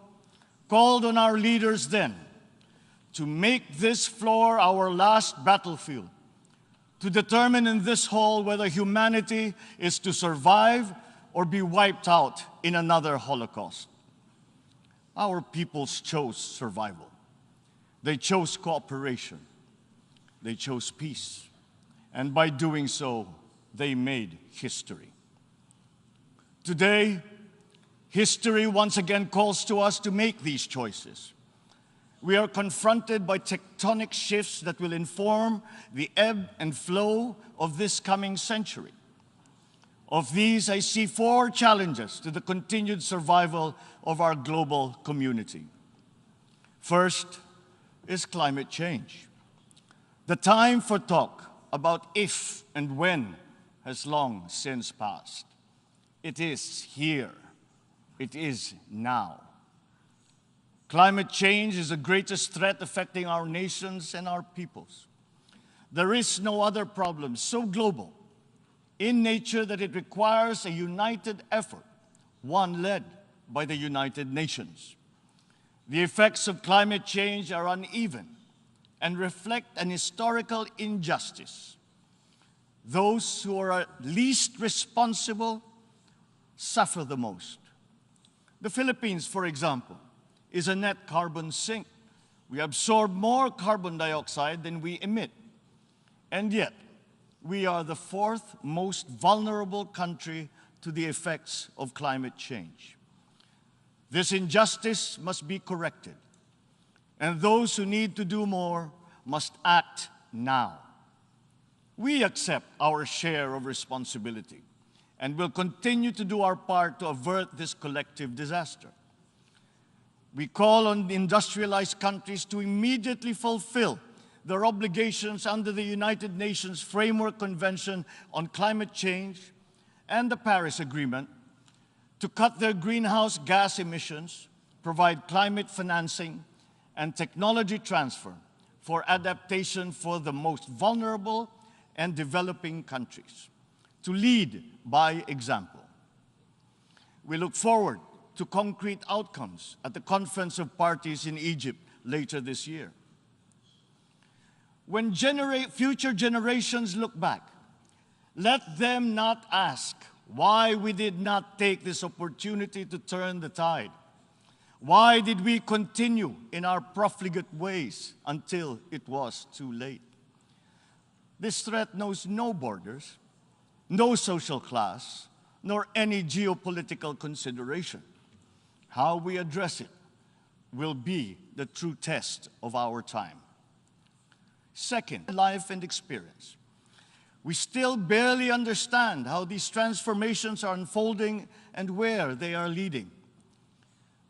called on our leaders then to make this floor our last battlefield, to determine in this hall whether humanity is to survive or be wiped out in another Holocaust. Our peoples chose survival. They chose cooperation. They chose peace. And by doing so, they made history. Today, history once again calls to us to make these choices. We are confronted by tectonic shifts that will inform the ebb and flow of this coming century. Of these, I see four challenges to the continued survival of our global community. First is climate change. The time for talk about if and when has long since passed. It is here. It is now. Climate change is the greatest threat affecting our nations and our peoples. There is no other problem so global in nature that it requires a united effort, one led by the United Nations. The effects of climate change are uneven and reflect an historical injustice. Those who are least responsible suffer the most. The Philippines, for example, is a net carbon sink. We absorb more carbon dioxide than we emit. And yet, we are the fourth most vulnerable country to the effects of climate change. This injustice must be corrected, and those who need to do more must act now. We accept our share of responsibility and will continue to do our part to avert this collective disaster. We call on the industrialized countries to immediately fulfill their obligations under the United Nations Framework Convention on Climate Change and the Paris Agreement to cut their greenhouse gas emissions, provide climate financing, and technology transfer for adaptation for the most vulnerable and developing countries, to lead by example. We look forward to concrete outcomes at the Conference of Parties in Egypt later this year. When future generations look back, let them not ask why we did not take this opportunity to turn the tide. Why did we continue in our profligate ways until it was too late? This threat knows no borders, no social class, nor any geopolitical consideration. How we address it will be the true test of our time. Second, life and experience. We still barely understand how these transformations are unfolding and where they are leading.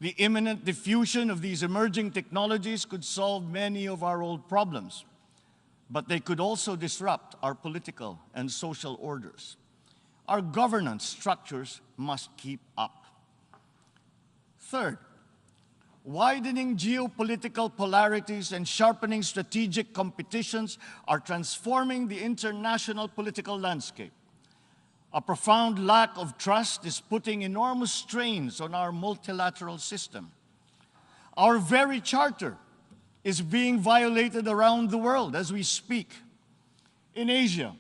The imminent diffusion of these emerging technologies could solve many of our old problems, but they could also disrupt our political and social orders. Our governance structures must keep up. Third, widening geopolitical polarities and sharpening strategic competitions are transforming the international political landscape. A profound lack of trust is putting enormous strains on our multilateral system. Our very charter is being violated around the world as we speak. In Asia,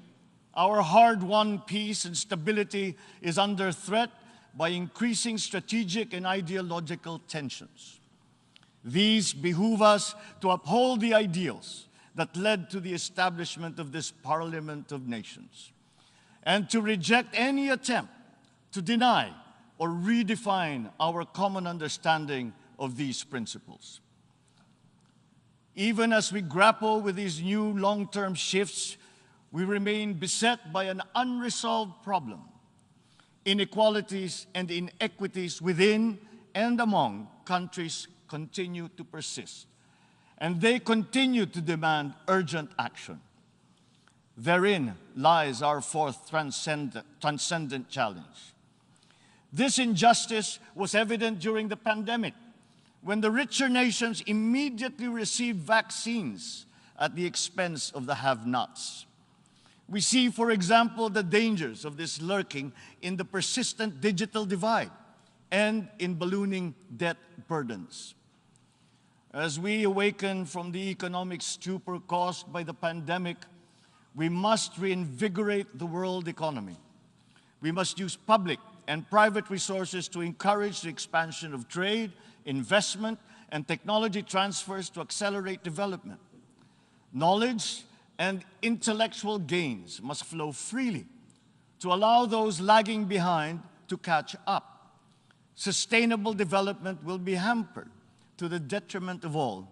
our hard-won peace and stability is under threat by increasing strategic and ideological tensions. These behoove us to uphold the ideals that led to the establishment of this Parliament of Nations, and to reject any attempt to deny or redefine our common understanding of these principles. Even as we grapple with these new long-term shifts, we remain beset by an unresolved problem. Inequalities and inequities within and among countries continue to persist, and they continue to demand urgent action. Therein lies our fourth transcendent challenge. This injustice was evident during the pandemic, when the richer nations immediately received vaccines at the expense of the have-nots. We see, for example, the dangers of this lurking in the persistent digital divide and in ballooning debt burdens. As we awaken from the economic stupor caused by the pandemic, we must reinvigorate the world economy. We must use public and private resources to encourage the expansion of trade, investment, and technology transfers to accelerate development. Knowledge and intellectual gains must flow freely to allow those lagging behind to catch up. Sustainable development will be hampered to the detriment of all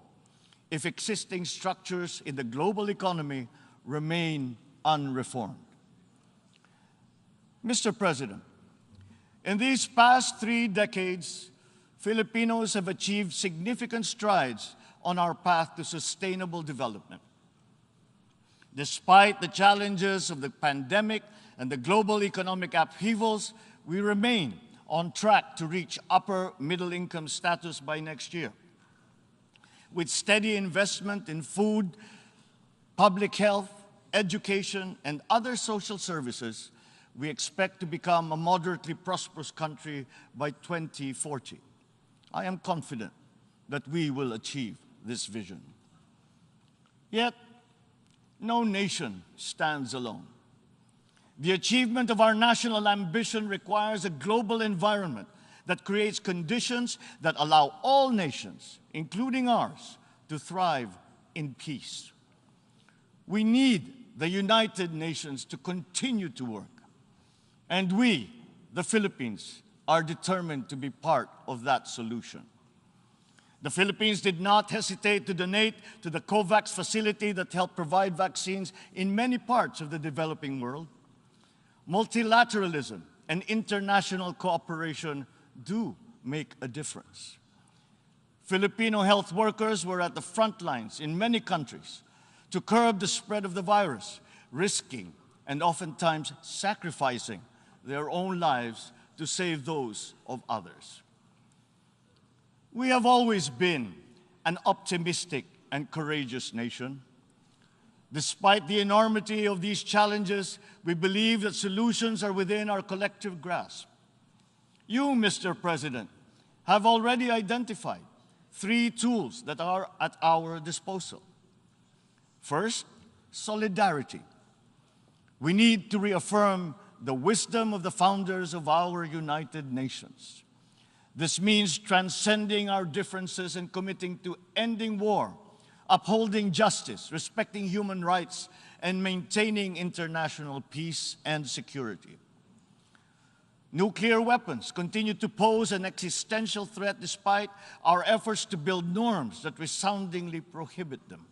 if existing structures in the global economy remain unreformed. Mr. President, in these past 3 decades, Filipinos have achieved significant strides on our path to sustainable development. Despite the challenges of the pandemic and the global economic upheavals, we remain on track to reach upper middle income status by next year. With steady investment in food, public health, education, and other social services, we expect to become a moderately prosperous country by 2040. I am confident that we will achieve this vision. Yet, no nation stands alone. The achievement of our national ambition requires a global environment that creates conditions that allow all nations, including ours, to thrive in peace. We need the United Nations to continue to work, and we, the Philippines, are determined to be part of that solution. The Philippines did not hesitate to donate to the COVAX facility that helped provide vaccines in many parts of the developing world. Multilateralism and international cooperation do make a difference. Filipino health workers were at the front lines in many countries to curb the spread of the virus, risking and oftentimes sacrificing their own lives to save those of others. We have always been an optimistic and courageous nation. Despite the enormity of these challenges, we believe that solutions are within our collective grasp. You, Mr. President, have already identified 3 tools that are at our disposal. First, solidarity. We need to reaffirm the wisdom of the founders of our United Nations. This means transcending our differences and committing to ending war, upholding justice, respecting human rights, and maintaining international peace and security. Nuclear weapons continue to pose an existential threat despite our efforts to build norms that resoundingly prohibit them.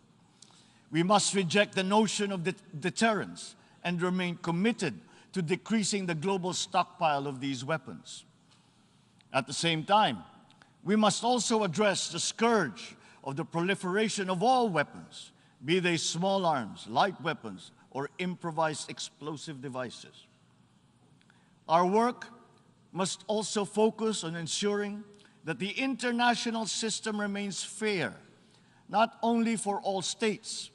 We must reject the notion of deterrence and remain committed to decreasing the global stockpile of these weapons. At the same time, we must also address the scourge of the proliferation of all weapons, be they small arms, light weapons, or improvised explosive devices. Our work must also focus on ensuring that the international system remains fair, not only for all states,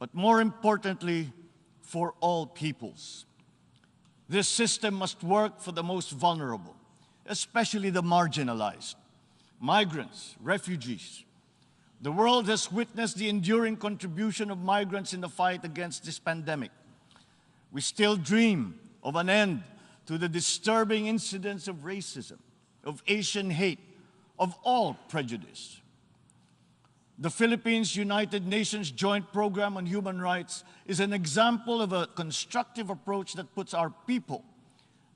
but more importantly, for all peoples. This system must work for the most vulnerable, especially the marginalized, migrants, refugees. The world has witnessed the enduring contribution of migrants in the fight against this pandemic. We still dream of an end to the disturbing incidents of racism, of Asian hate, of all prejudice. The Philippines United Nations Joint Program on Human Rights is an example of a constructive approach that puts our people,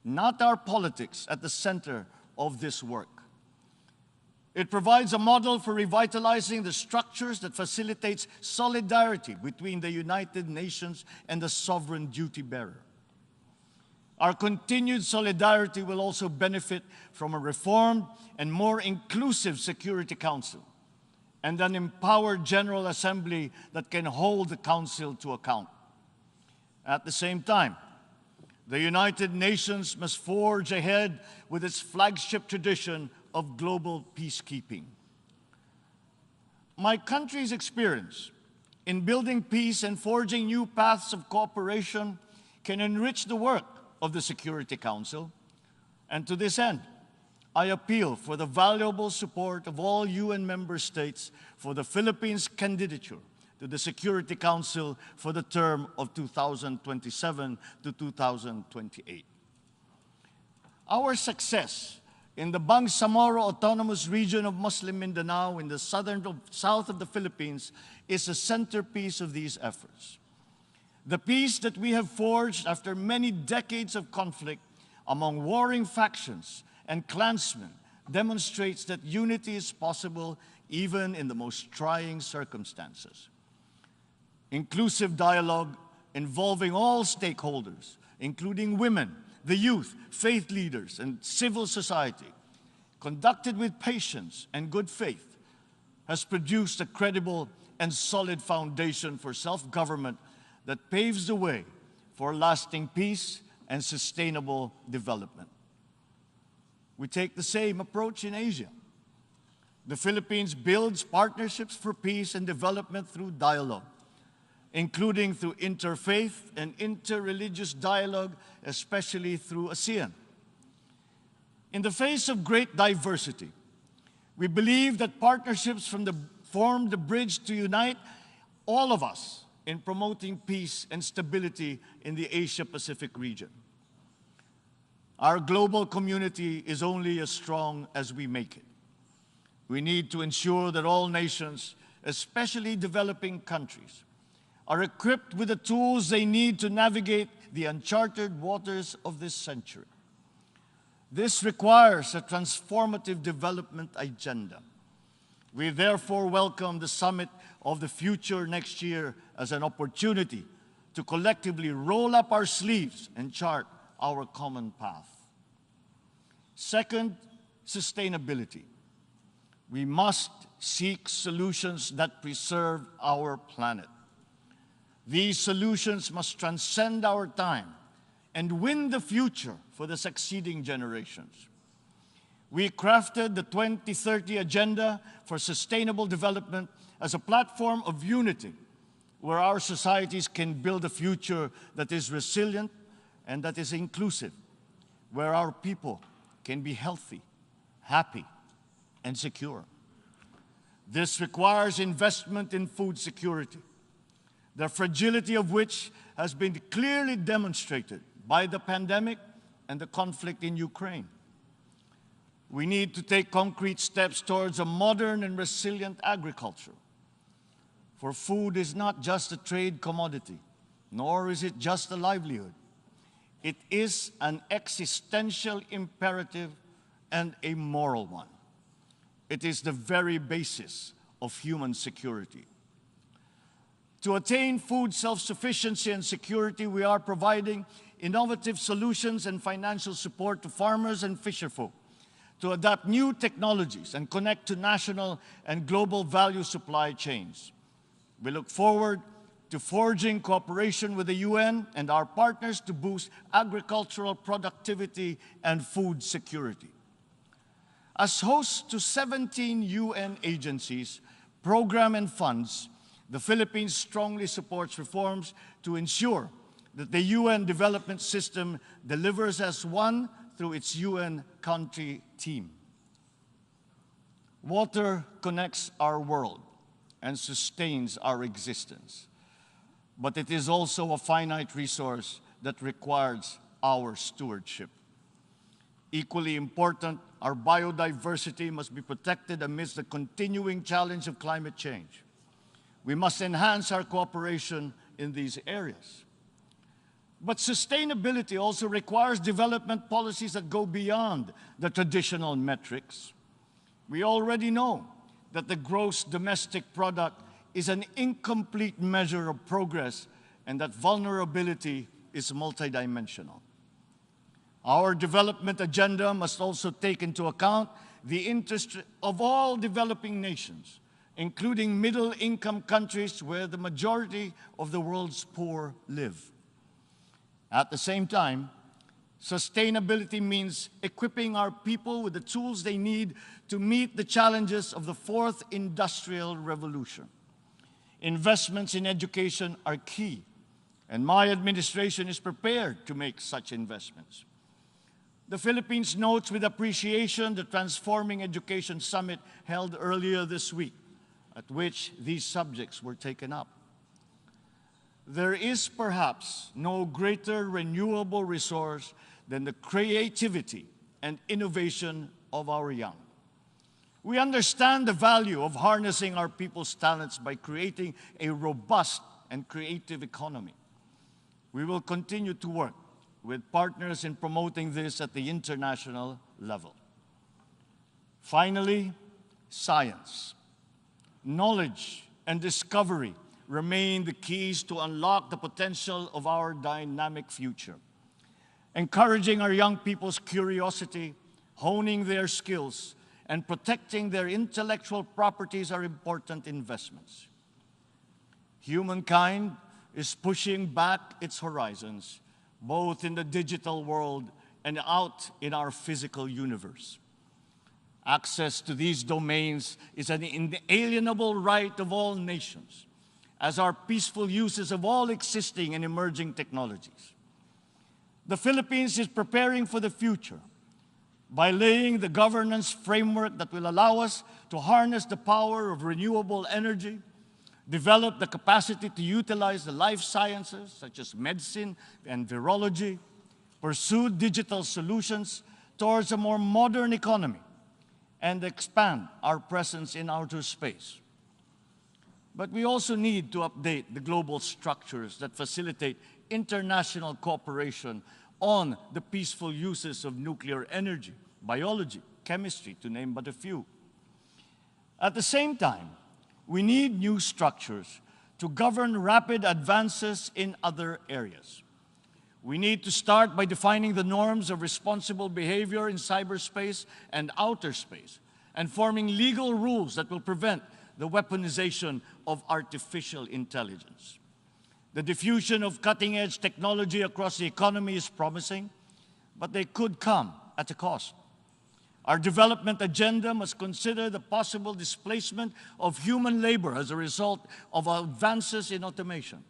not our politics, at the center of this work. It provides a model for revitalizing the structures that facilitates solidarity between the United Nations and the sovereign duty bearer. Our continued solidarity will also benefit from a reformed and more inclusive Security Council and an empowered General Assembly that can hold the Council to account. At the same time, the United Nations must forge ahead with its flagship tradition of global peacekeeping. My country's experience in building peace and forging new paths of cooperation can enrich the work of the Security Council, and to this end, I appeal for the valuable support of all UN member states for the Philippines' candidature to the Security Council for the term of 2027 to 2028. Our success in the Bangsamoro Autonomous Region of Muslim Mindanao in the south of the Philippines is a centerpiece of these efforts. The peace that we have forged after many decades of conflict among warring factions and clansmen demonstrates that unity is possible even in the most trying circumstances. Inclusive dialogue involving all stakeholders, including women, the youth, faith leaders, and civil society, conducted with patience and good faith, has produced a credible and solid foundation for self-government that paves the way for lasting peace and sustainable development. We take the same approach in Asia. The Philippines builds partnerships for peace and development through dialogue, including through interfaith and interreligious dialogue, especially through ASEAN. In the face of great diversity, we believe that partnerships form the bridge to unite all of us in promoting peace and stability in the Asia-Pacific region. Our global community is only as strong as we make it. We need to ensure that all nations, especially developing countries, are equipped with the tools they need to navigate the uncharted waters of this century. This requires a transformative development agenda. We therefore welcome the Summit of the Future next year as an opportunity to collectively roll up our sleeves and chart our common path. Second, sustainability. We must seek solutions that preserve our planet. These solutions must transcend our time and win the future for the succeeding generations. We crafted the 2030 Agenda for Sustainable Development as a platform of unity where our societies can build a future that is resilient and that is inclusive, where our people can be healthy, happy, and secure. This requires investment in food security. the fragility of which has been clearly demonstrated by the pandemic and the conflict in Ukraine. We need to take concrete steps towards a modern and resilient agriculture. For food is not just a trade commodity, nor is it just a livelihood. It is an existential imperative and a moral one. It is the very basis of human security. To attain food self-sufficiency and security, we are providing innovative solutions and financial support to farmers and fisherfolk to adapt new technologies and connect to national and global value supply chains. We look forward to forging cooperation with the UN and our partners to boost agricultural productivity and food security. As hosts to 17 UN agencies, programs, and funds, the Philippines strongly supports reforms to ensure that the UN development system delivers as one through its UN country team. Water connects our world and sustains our existence, but it is also a finite resource that requires our stewardship. Equally important, our biodiversity must be protected amidst the continuing challenge of climate change. We must enhance our cooperation in these areas. But sustainability also requires development policies that go beyond the traditional metrics. We already know that the gross domestic product is an incomplete measure of progress and that vulnerability is multidimensional. Our development agenda must also take into account the interest of all developing nations, including middle-income countries where the majority of the world's poor live. At the same time, sustainability means equipping our people with the tools they need to meet the challenges of the fourth industrial revolution. Investments in education are key, and my administration is prepared to make such investments. The Philippines notes with appreciation the Transforming Education Summit held earlier this week, at which these subjects were taken up. There is perhaps no greater renewable resource than the creativity and innovation of our young. We understand the value of harnessing our people's talents by creating a robust and creative economy. We will continue to work with partners in promoting this at the international level. Finally, science. Knowledge and discovery remain the keys to unlock the potential of our dynamic future. Encouraging our young people's curiosity, honing their skills, and protecting their intellectual properties are important investments. Humankind is pushing back its horizons, both in the digital world and out in our physical universe. Access to these domains is an inalienable right of all nations, as are peaceful uses of all existing and emerging technologies. The Philippines is preparing for the future by laying the governance framework that will allow us to harness the power of renewable energy, develop the capacity to utilize the life sciences, such as medicine and virology, pursue digital solutions towards a more modern economy, and expand our presence in outer space. But we also need to update the global structures that facilitate international cooperation on the peaceful uses of nuclear energy, biology, chemistry, to name but a few. At the same time, we need new structures to govern rapid advances in other areas. We need to start by defining the norms of responsible behavior in cyberspace and outer space, and forming legal rules that will prevent the weaponization of artificial intelligence. The diffusion of cutting-edge technology across the economy is promising, but they could come at a cost. Our development agenda must consider the possible displacement of human labor as a result of advances in automation.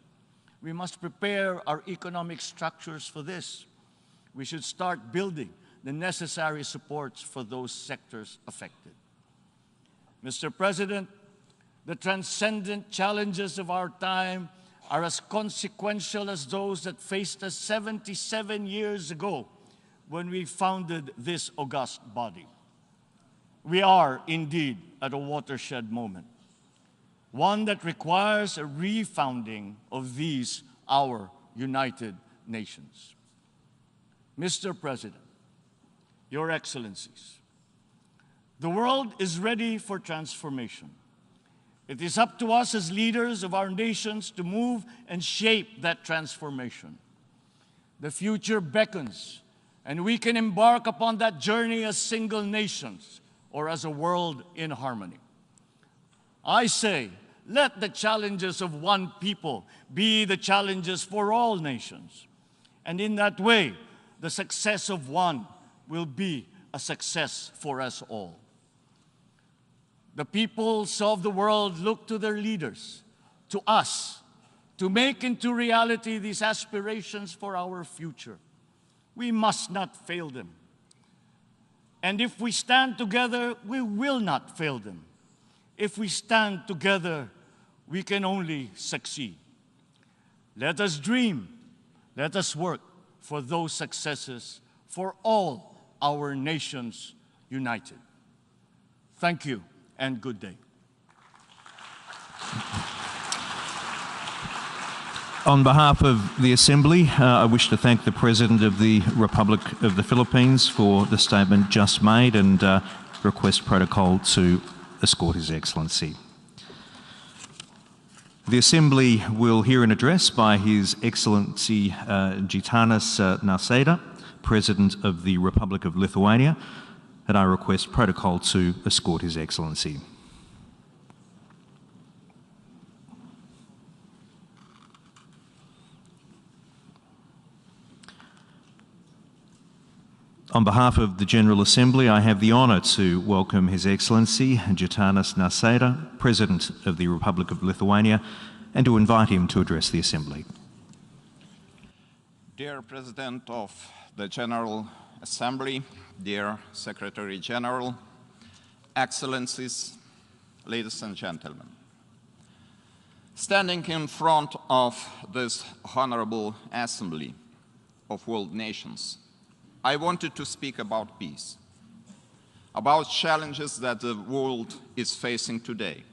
We must prepare our economic structures for this. We should start building the necessary supports for those sectors affected. Mr. President, the transcendent challenges of our time are as consequential as those that faced us 77 years ago when we founded this august body. We are indeed at a watershed moment, one that requires a refounding of these, our United Nations. Mr. President, Your Excellencies, the world is ready for transformation. It is up to us as leaders of our nations to move and shape that transformation. The future beckons, and we can embark upon that journey as single nations or as a world in harmony. I say, let the challenges of one people be the challenges for all nations. And in that way, the success of one will be a success for us all. The peoples of the world look to their leaders, to us, to make into reality these aspirations for our future. We must not fail them. And if we stand together, we will not fail them. If we stand together, we can only succeed. Let us dream, let us work for those successes for all our nations united. Thank you and good day. On behalf of the Assembly, I wish to thank the President of the Republic of the Philippines for the statement just made and request protocol to escort His Excellency. The Assembly will hear an address by His Excellency Gitanas Nausėda, President of the Republic of Lithuania, and I request protocol to escort His Excellency. On behalf of the General Assembly, I have the honour to welcome His Excellency Gitanas Nausėda, President of the Republic of Lithuania, and to invite him to address the Assembly. Dear President of the General Assembly, dear Secretary General, Excellencies, ladies and gentlemen. Standing in front of this honorable Assembly of World Nations, I wanted to speak about peace, about challenges that the world is facing today: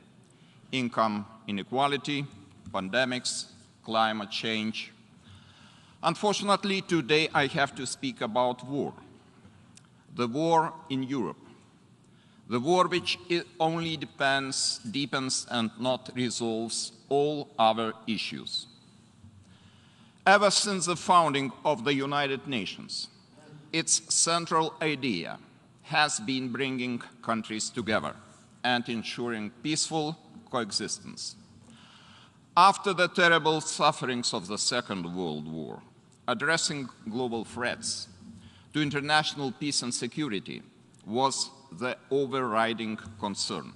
income inequality, pandemics, climate change. Unfortunately, today I have to speak about war. The war in Europe. The war which only deepens and not resolves all other issues. Ever since the founding of the United Nations, its central idea has been bringing countries together and ensuring peaceful coexistence. After the terrible sufferings of the Second World War, addressing global threats to international peace and security was the overriding concern.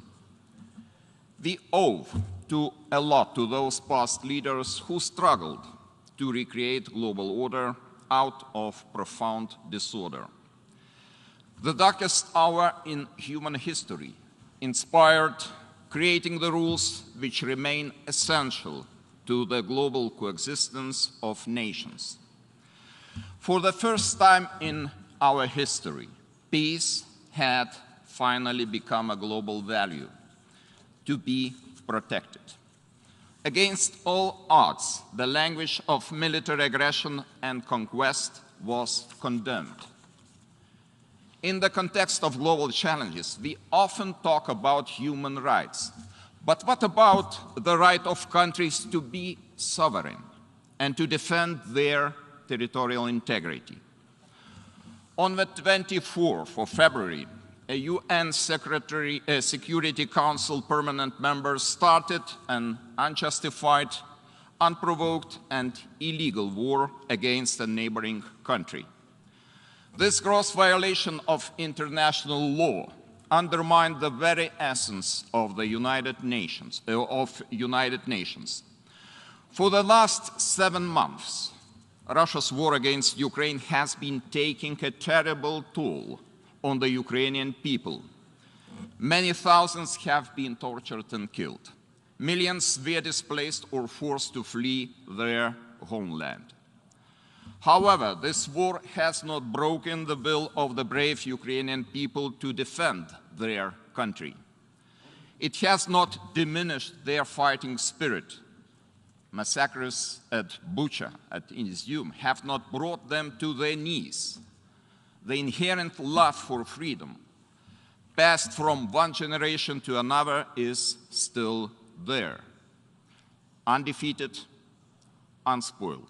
We owe a lot to those past leaders who struggled to recreate global order out of profound disorder. The darkest hour in human history inspired creating the rules which remain essential to the global coexistence of nations. For the first time in our history, peace had finally become a global value to be protected. Against all odds, the language of military aggression and conquest was condemned. In the context of global challenges, we often talk about human rights. But what about the right of countries to be sovereign and to defend their territorial integrity? On the 24th of February, a UN Security Council permanent member started an unjustified, unprovoked, and illegal war against a neighboring country. This gross violation of international law undermined the very essence of the United Nations. For the last 7 months, Russia's war against Ukraine has been taking a terrible toll on the Ukrainian people. Many thousands have been tortured and killed. Millions were displaced or forced to flee their homeland. However, this war has not broken the will of the brave Ukrainian people to defend their country. It has not diminished their fighting spirit. Massacres at Bucha, at Izium, have not brought them to their knees. The inherent love for freedom, passed from one generation to another, is still there, undefeated, unspoiled.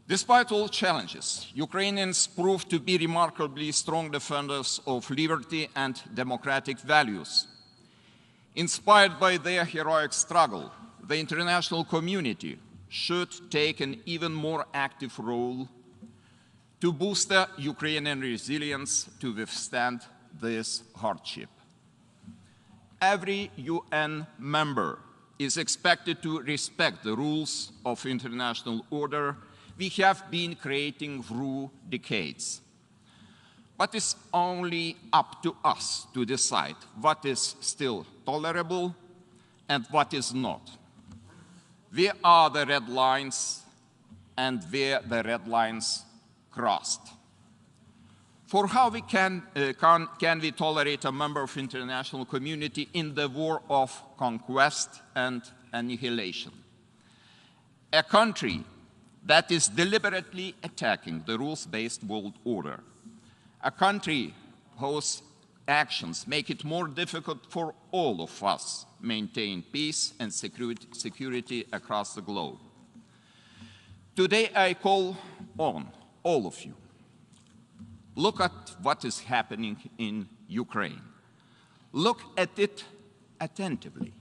Despite all challenges, Ukrainians proved to be remarkably strong defenders of liberty and democratic values. Inspired by their heroic struggle, the international community should take an even more active role to boost the Ukrainian resilience to withstand this hardship. Every UN member is expected to respect the rules of international order we have been creating through decades. But it's only up to us to decide what is still tolerable and what is not. Where are the red lines and where the red lines crossed? For how can we tolerate a member of international community in the war of conquest and annihilation? A country that is deliberately attacking the rules-based world order. A country whose actions make it more difficult for all of us maintain peace and security across the globe. Today I call on all of you. Look at what is happening in Ukraine. Look at it attentively.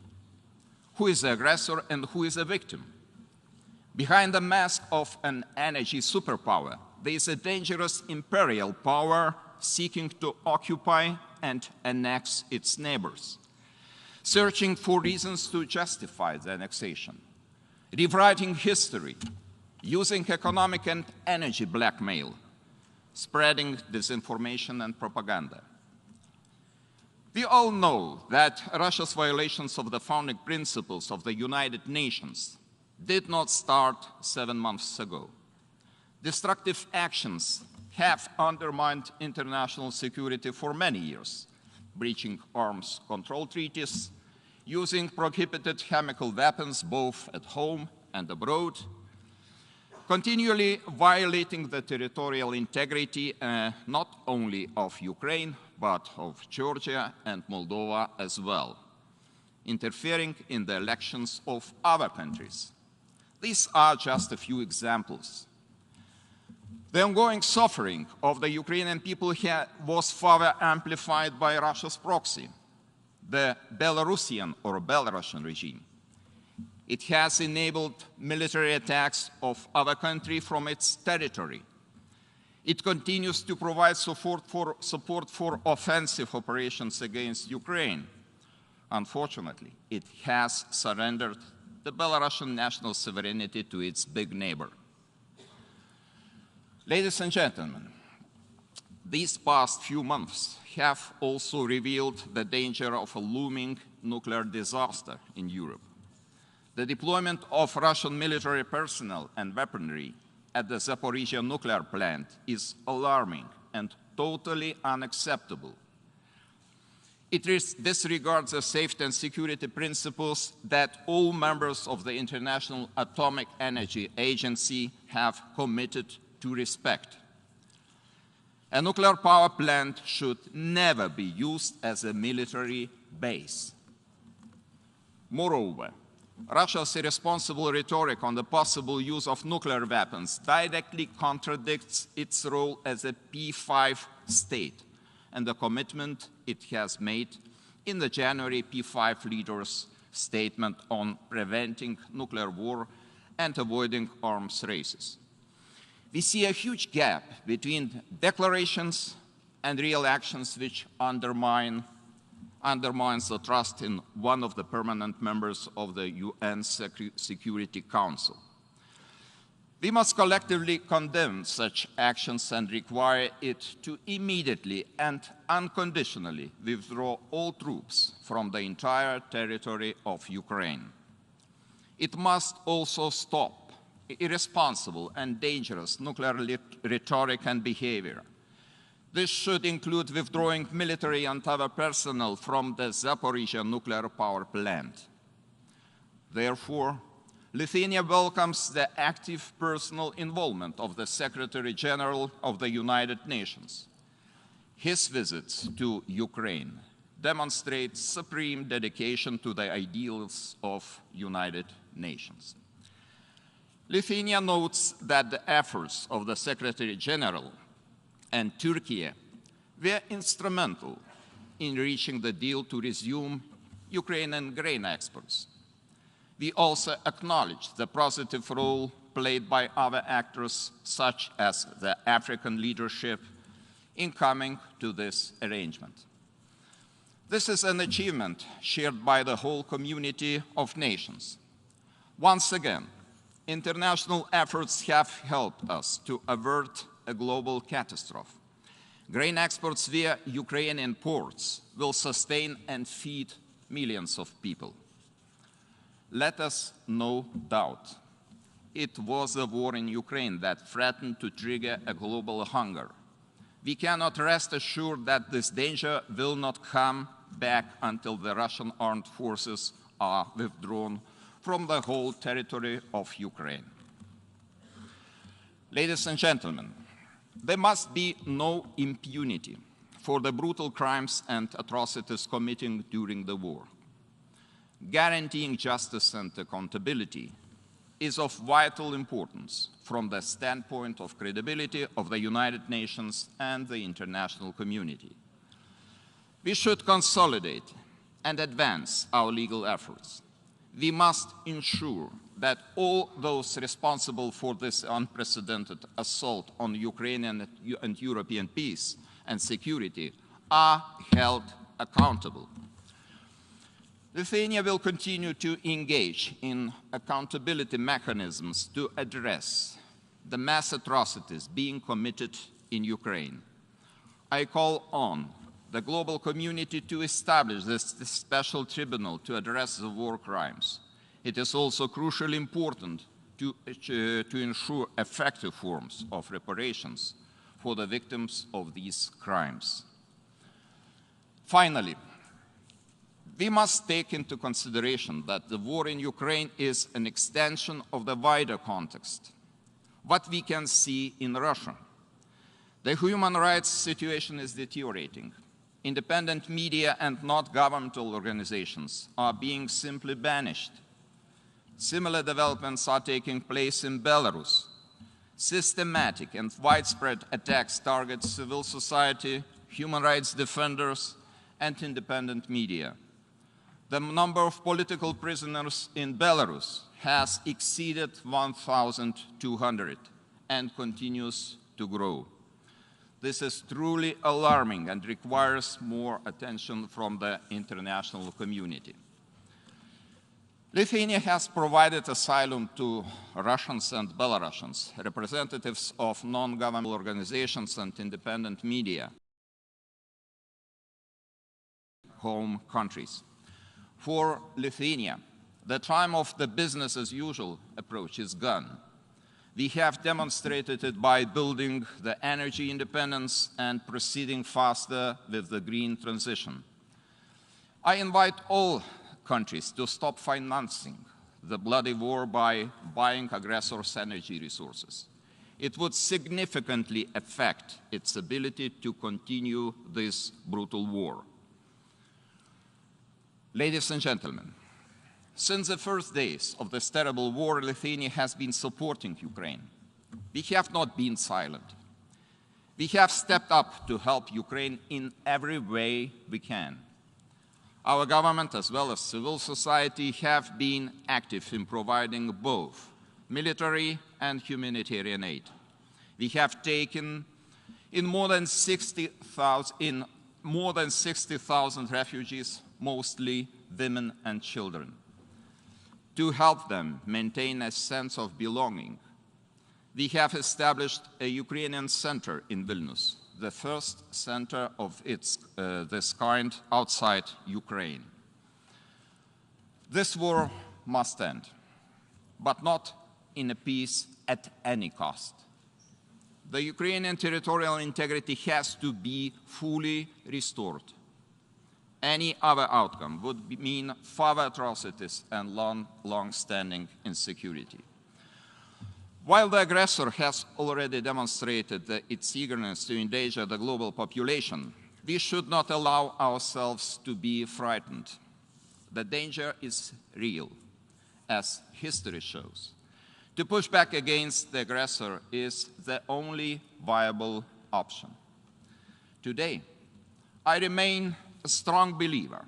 Who is the aggressor and who is the victim? Behind the mask of an energy superpower, there is a dangerous imperial power seeking to occupy and annex its neighbors, searching for reasons to justify the annexation, rewriting history, using economic and energy blackmail, spreading disinformation and propaganda. We all know that Russia's violations of the founding principles of the United Nations did not start 7 months ago. Destructive actions have undermined international security for many years, breaching arms control treaties, using prohibited chemical weapons both at home and abroad, continually violating the territorial integrity not only of Ukraine, but of Georgia and Moldova as well, interfering in the elections of other countries. These are just a few examples. The ongoing suffering of the Ukrainian people was further amplified by Russia's proxy, the Belarusian or Belarusian regime. It has enabled military attacks of other countries from its territory. It continues to provide support for offensive operations against Ukraine. Unfortunately, it has surrendered the Belarusian national sovereignty to its big neighbor. Ladies and gentlemen, these past few months have also revealed the danger of a looming nuclear disaster in Europe. The deployment of Russian military personnel and weaponry at the Zaporizhia nuclear plant is alarming and totally unacceptable. It disregards the safety and security principles that all members of the International Atomic Energy Agency have committed to respect. A nuclear power plant should never be used as a military base. Moreover, Russia's irresponsible rhetoric on the possible use of nuclear weapons directly contradicts its role as a P5 state and the commitment it has made in the January P5 leaders' statement on preventing nuclear war and avoiding arms races. We see a huge gap between declarations and real actions which undermines the trust in one of the permanent members of the UN Security Council. We must collectively condemn such actions and require it to immediately and unconditionally withdraw all troops from the entire territory of Ukraine. It must also stop irresponsible and dangerous nuclear rhetoric and behavior. This should include withdrawing military and other personnel from the Zaporizhzhia nuclear power plant. Therefore, Lithuania welcomes the active personal involvement of the Secretary General of the United Nations. His visits to Ukraine demonstrate supreme dedication to the ideals of United Nations. Lithuania notes that the efforts of the Secretary General and Turkey were instrumental in reaching the deal to resume Ukrainian grain exports. We also acknowledge the positive role played by other actors, such as the African leadership, in coming to this arrangement. This is an achievement shared by the whole community of nations. Once again, international efforts have helped us to avert a global catastrophe. Grain exports via Ukrainian ports will sustain and feed millions of people. Let us no doubt, it was the war in Ukraine that threatened to trigger a global hunger. We cannot rest assured that this danger will not come back until the Russian armed forces are withdrawn from the whole territory of Ukraine. Ladies and gentlemen, there must be no impunity for the brutal crimes and atrocities committed during the war. Guaranteeing justice and accountability is of vital importance from the standpoint of credibility of the United Nations and the international community. We should consolidate and advance our legal efforts. We must ensure that all those responsible for this unprecedented assault on Ukrainian and European peace and security are held accountable. Lithuania will continue to engage in accountability mechanisms to address the mass atrocities being committed in Ukraine. I call on the global community to establish this special tribunal to address the war crimes. It is also crucially important to ensure effective forms of reparations for the victims of these crimes. Finally, we must take into consideration that the war in Ukraine is an extension of the wider context, what we can see in Russia. The human rights situation is deteriorating. Independent media and not governmental organizations are being simply banished. Similar developments are taking place in Belarus. Systematic and widespread attacks target civil society, human rights defenders, and independent media. The number of political prisoners in Belarus has exceeded 1,200 and continues to grow. This is truly alarming and requires more attention from the international community. Lithuania has provided asylum to Russians and Belarusians, representatives of non-governmental organizations and independent media, home countries. For Lithuania, the time of the business as usual approach is gone. We have demonstrated it by building the energy independence and proceeding faster with the green transition. I invite all countries to stop financing the bloody war by buying aggressors' energy resources. It would significantly affect its ability to continue this brutal war. Ladies and gentlemen, since the first days of this terrible war, Lithuania has been supporting Ukraine. We have not been silent. We have stepped up to help Ukraine in every way we can. Our government, as well as civil society, have been active in providing both military and humanitarian aid. We have taken in more than 60,000 refugees, mostly women and children, to help them maintain a sense of belonging. we have established a Ukrainian center in Vilnius, the first center of this kind outside Ukraine. This war must end, but not in a peace at any cost. The Ukrainian territorial integrity has to be fully restored. Any other outcome would mean further atrocities and long-standing insecurity. While the aggressor has already demonstrated its eagerness to endanger the global population, we should not allow ourselves to be frightened. The danger is real, as history shows. To push back against the aggressor is the only viable option. Today, I remain a strong believer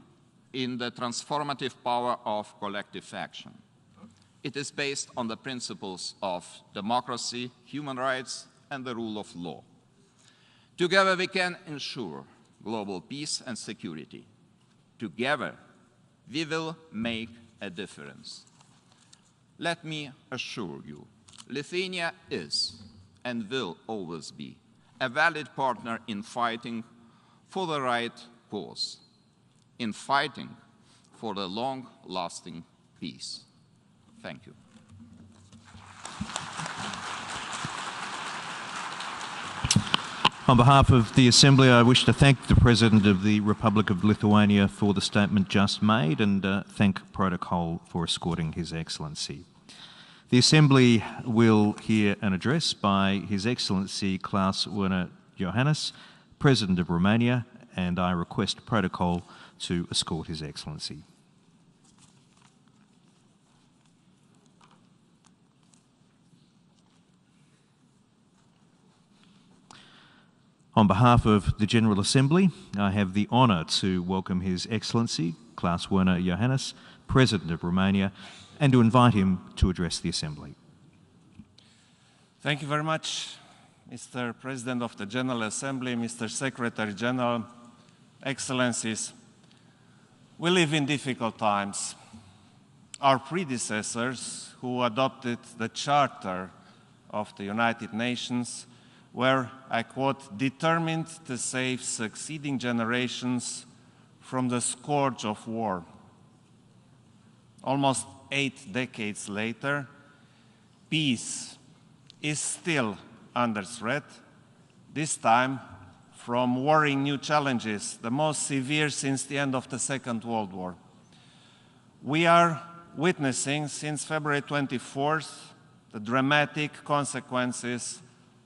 in the transformative power of collective action. It is based on the principles of democracy, human rights, and the rule of law. Together we can ensure global peace and security. Together we will make a difference. Let me assure you, Lithuania is and will always be a valid partner in fighting for the right cause, in fighting for the long-lasting peace. Thank you. On behalf of the Assembly, I wish to thank the President of the Republic of Lithuania for the statement just made and thank Protocol for escorting His Excellency. The Assembly will hear an address by His Excellency Klaus Werner Iohannis, President of Romania, and I request Protocol to escort His Excellency. On behalf of the General Assembly, I have the honour to welcome His Excellency Klaus Werner Iohannis, President of Romania, and to invite him to address the Assembly. Thank you very much, Mr. President of the General Assembly, Mr. Secretary General, Excellencies. We live in difficult times. Our predecessors, who adopted the Charter of the United Nations, were, I quote, determined to save succeeding generations from the scourge of war. Almost 8 decades later, peace is still under threat, this time from worrying new challenges, the most severe since the end of the Second World War. We are witnessing, since February 24th, the dramatic consequences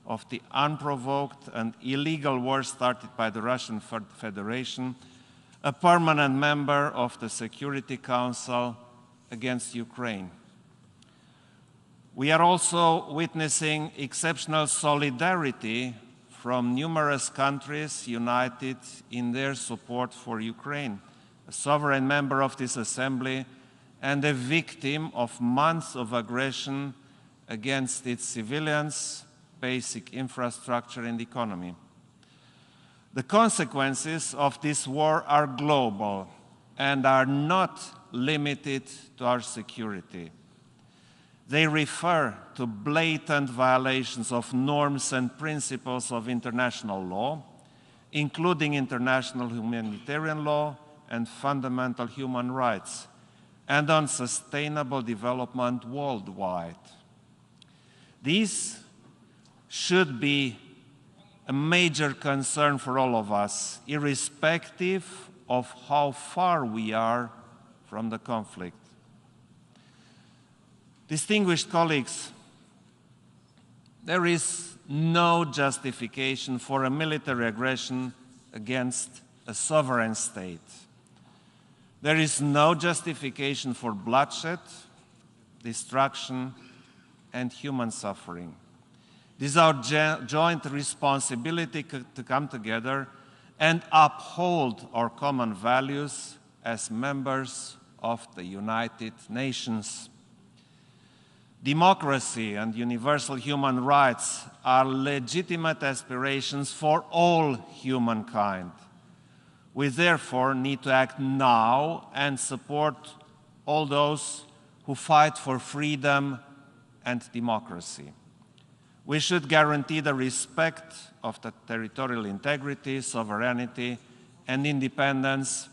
of the unprovoked and illegal war started by the Russian Federation, a permanent member of the Security Council, against Ukraine. We are also witnessing exceptional solidarity from numerous countries united in their support for Ukraine, a sovereign member of this Assembly and a victim of months of aggression against its civilians, basic infrastructure and economy. The consequences of this war are global and are not limited to our security. They refer to blatant violations of norms and principles of international law, including international humanitarian law and fundamental human rights, and on sustainable development worldwide. These should be a major concern for all of us, irrespective of how far we are from the conflict. Distinguished colleagues, there is no justification for a military aggression against a sovereign state. There is no justification for bloodshed, destruction, and human suffering. It is our joint responsibility to come together and uphold our common values as members of the United Nations. Democracy and universal human rights are legitimate aspirations for all humankind. We therefore need to act now and support all those who fight for freedom and democracy. We should guarantee the respect of the territorial integrity, sovereignty, and independence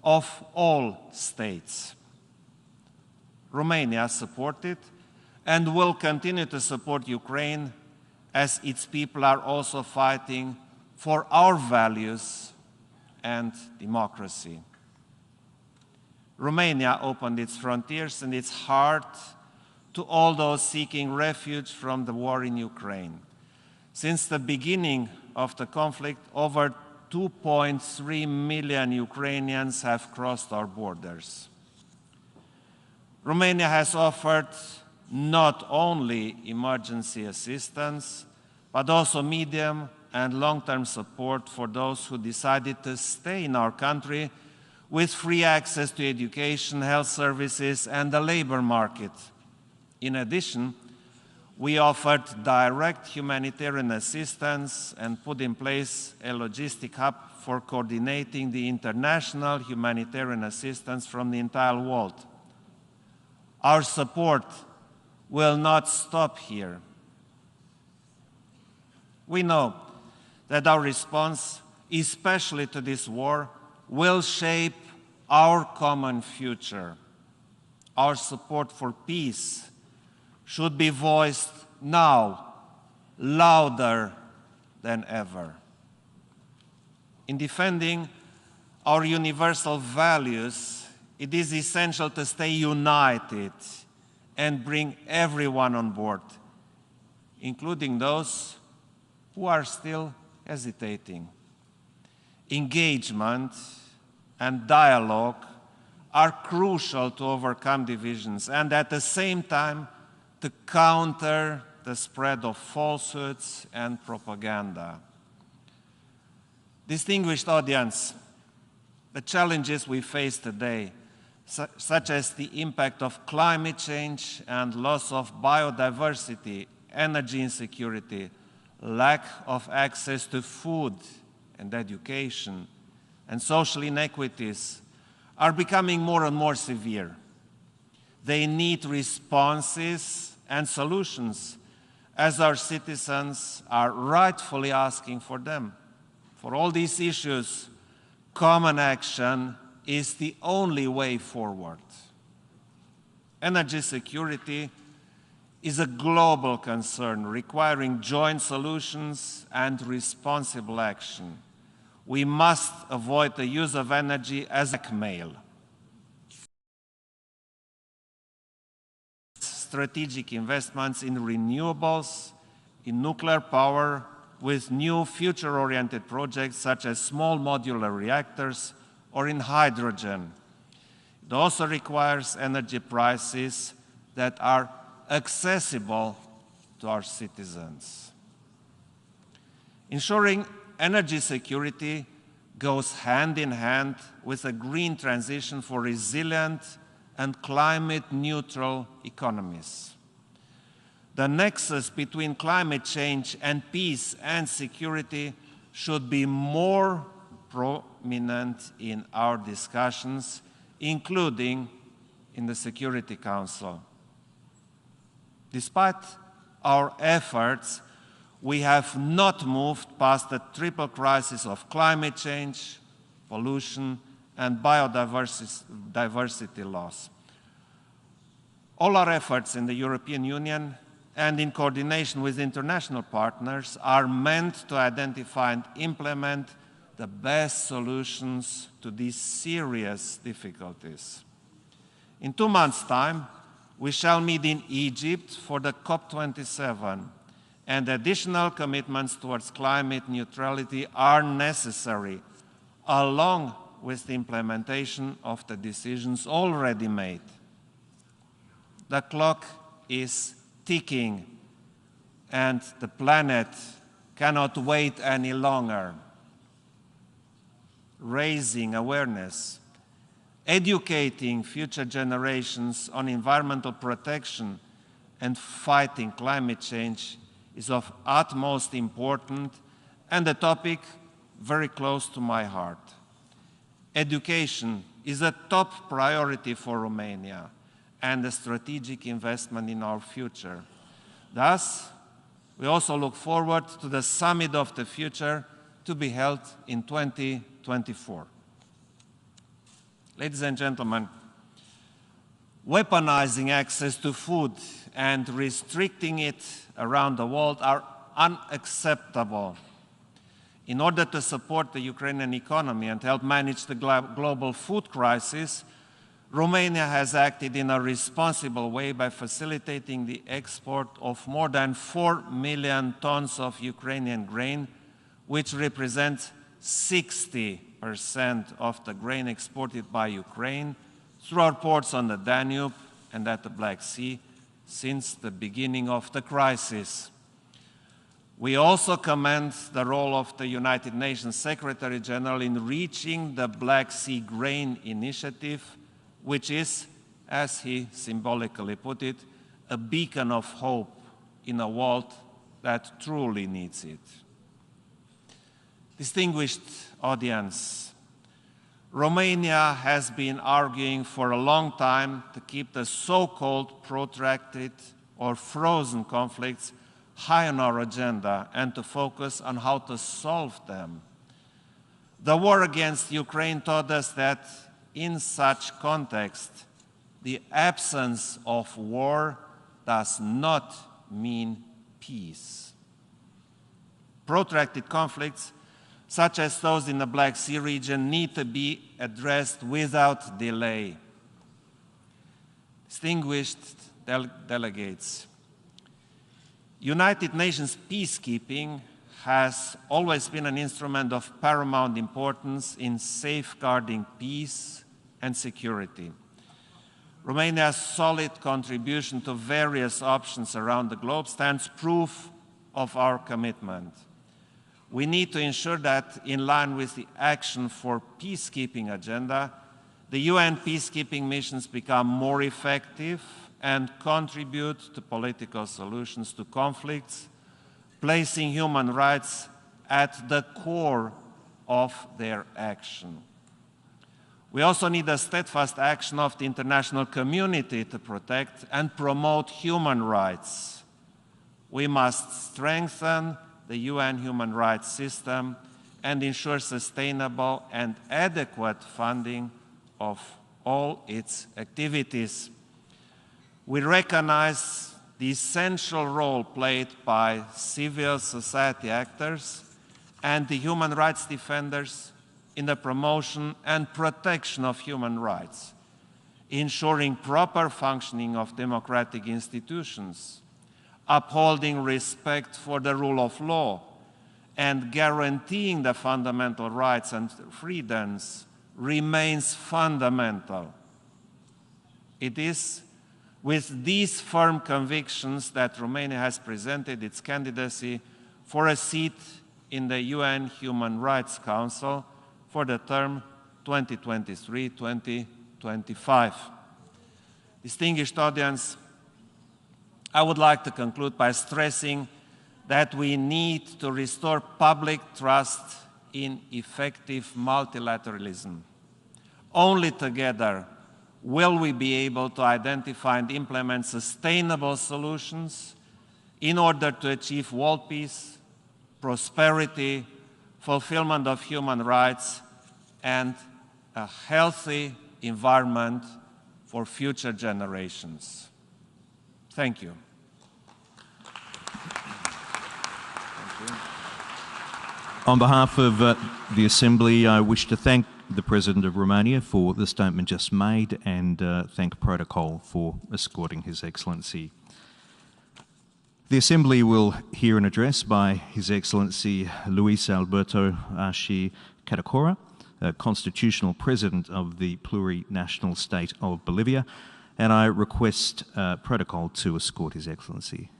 of all states. Romania supported and will continue to support Ukraine as its people are also fighting for our values and democracy. Romania opened its frontiers and its heart to all those seeking refuge from the war in Ukraine. Since the beginning of the conflict, over 2.3 million Ukrainians have crossed our borders. Romania has offered not only emergency assistance, but also medium and long-term support for those who decided to stay in our country with free access to education, health services, and the labor market. In addition, we offered direct humanitarian assistance and put in place a logistic hub for coordinating the international humanitarian assistance from the entire world. Our support will not stop here. We know that our response, especially to this war, will shape our common future. Our support for peace should be voiced now, louder than ever. In defending our universal values, it is essential to stay united and bring everyone on board, including those who are still hesitating. Engagement and dialogue are crucial to overcome divisions and at the same time to counter the spread of falsehoods and propaganda. Distinguished audience, the challenges we face today, such as the impact of climate change and loss of biodiversity, energy insecurity, lack of access to food and education, and social inequities, are becoming more and more severe. They need responses and solutions, as our citizens are rightfully asking for them. For all these issues, common action is the only way forward. Energy security is a global concern requiring joint solutions and responsible action. We must avoid the use of energy as blackmail. Strategic investments in renewables, in nuclear power, with new future-oriented projects such as small modular reactors or in hydrogen. It also requires energy prices that are accessible to our citizens. Ensuring energy security goes hand in hand with a green transition for resilient and climate-neutral economies. The nexus between climate change and peace and security should be more prominent in our discussions, including in the Security Council. Despite our efforts, we have not moved past the triple crisis of climate change, pollution, and biodiversity loss. All our efforts in the European Union and in coordination with international partners are meant to identify and implement the best solutions to these serious difficulties. In 2 months' time, we shall meet in Egypt for the COP27, and additional commitments towards climate neutrality are necessary, along with the implementation of the decisions already made. The clock is ticking, and the planet cannot wait any longer. Raising awareness, educating future generations on environmental protection, and fighting climate change is of utmost importance and a topic very close to my heart. Education is a top priority for Romania and a strategic investment in our future. Thus, We also look forward to the Summit of the Future to be held in 2024. Ladies and gentlemen, weaponizing access to food and restricting it around the world are unacceptable. In order to support the Ukrainian economy and help manage the global food crisis, Romania has acted in a responsible way by facilitating the export of more than 4 million tons of Ukrainian grain, which represents 60% of the grain exported by Ukraine through our ports on the Danube and at the Black Sea since the beginning of the crisis. We also commend the role of the United Nations Secretary General in reaching the Black Sea Grain Initiative, which is, as he symbolically put it, a beacon of hope in a world that truly needs it. Distinguished audience, Romania has been arguing for a long time to keep the so-called protracted or frozen conflicts high on our agenda and to focus on how to solve them. The war against Ukraine taught us that in such context, the absence of war does not mean peace. Protracted conflicts, such as those in the Black Sea region, need to be addressed without delay. Distinguished delegates, United Nations peacekeeping has always been an instrument of paramount importance in safeguarding peace and security. Romania's solid contribution to various options around the globe stands proof of our commitment. We need to ensure that, in line with the Action for Peacekeeping agenda, the UN peacekeeping missions become more effective and contribute to political solutions to conflicts, placing human rights at the core of their action. We also need a steadfast action of the international community to protect and promote human rights. We must strengthen the UN human rights system and ensure sustainable and adequate funding of all its activities. We recognize the essential role played by civil society actors and the human rights defenders in the promotion and protection of human rights, ensuring proper functioning of democratic institutions, upholding respect for the rule of law, and guaranteeing the fundamental rights and freedoms remains fundamental. It is with these firm convictions that Romania has presented its candidacy for a seat in the UN Human Rights Council for the term 2023-2025. Distinguished audience, I would like to conclude by stressing that we need to restore public trust in effective multilateralism. Only together will we be able to identify and implement sustainable solutions in order to achieve world peace, prosperity, fulfillment of human rights, and a healthy environment for future generations. Thank you. On behalf of the Assembly, I wish to thank the President of Romania for the statement just made and thank Protocol for escorting His Excellency. The Assembly will hear an address by His Excellency Luis Alberto Arshi Catacora, Constitutional President of the Plurinational State of Bolivia, and I request Protocol to escort His Excellency.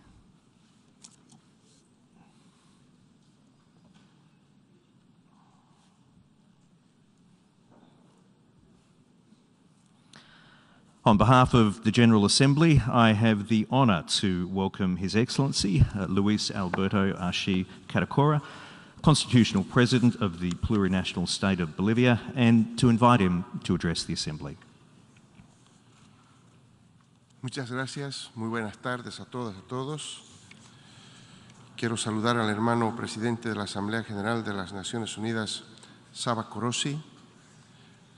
On behalf of the General Assembly, I have the honour to welcome His Excellency Luis Alberto Arshi Catacora, Constitutional President of the Plurinational State of Bolivia, and to invite him to address the Assembly. Muchas gracias. Muy buenas tardes a todas y a todos. Quiero saludar al hermano presidente de la Asamblea General de las Naciones Unidas, Saba Koroshi,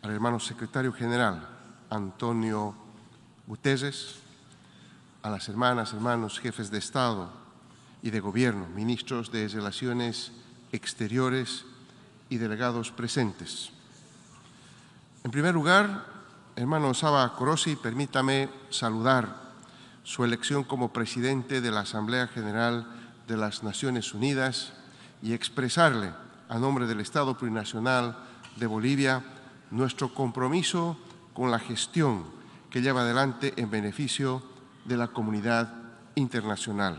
al hermano secretario general, Antonio Guterres, a las hermanas, hermanos, jefes de Estado y de Gobierno, ministros de Relaciones Exteriores y delegados presentes. En primer lugar, hermano Saba Koroshi, permítame saludar su elección como presidente de la Asamblea General de las Naciones Unidas y expresarle, a nombre del Estado Plurinacional de Bolivia, nuestro compromiso con la gestión que lleva adelante en beneficio de la comunidad internacional.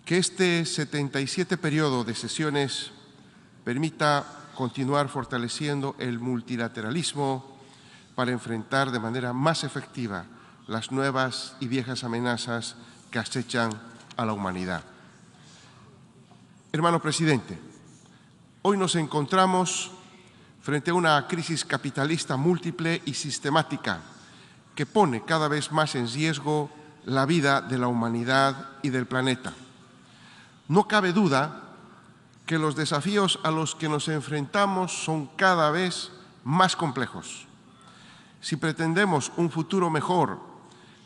Que este 77 periodo de sesiones permita continuar fortaleciendo el multilateralismo para enfrentar de manera más efectiva las nuevas y viejas amenazas que acechan a la humanidad. Hermano presidente, hoy nos encontramos frente a una crisis capitalista múltiple y sistemática que pone cada vez más en riesgo la vida de la humanidad y del planeta. No cabe duda que los desafíos a los que nos enfrentamos son cada vez más complejos. Si pretendemos un futuro mejor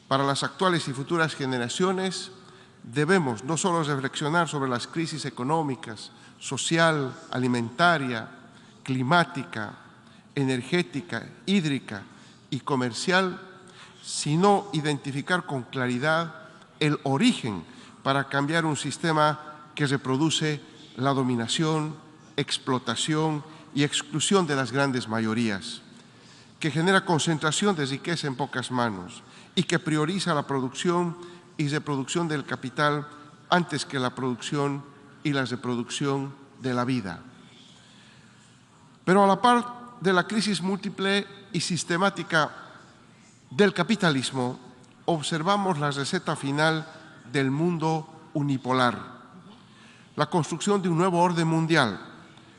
para las actuales y futuras generaciones, debemos no solo reflexionar sobre las crisis económicas, social, alimentaria, climática, energética, hídrica y comercial, sino identificar con claridad el origen para cambiar un sistema que reproduce la dominación, explotación y exclusión de las grandes mayorías, que genera concentración de riqueza en pocas manos y que prioriza la producción y reproducción del capital antes que la producción y la reproducción de la vida. Pero a la par de la crisis múltiple y sistemática del capitalismo, observamos la receta final del mundo unipolar, la construcción de un nuevo orden mundial,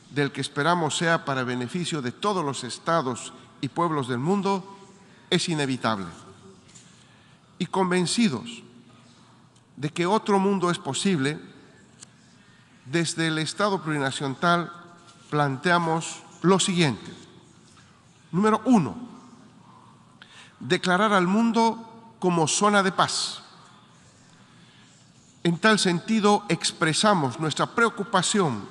del que esperamos sea para beneficio de todos los estados y pueblos del mundo, es inevitable. Y convencidos de que otro mundo es posible, desde el Estado plurinacional planteamos lo siguiente. Número 1, declarar al mundo como zona de paz. En tal sentido, expresamos nuestra preocupación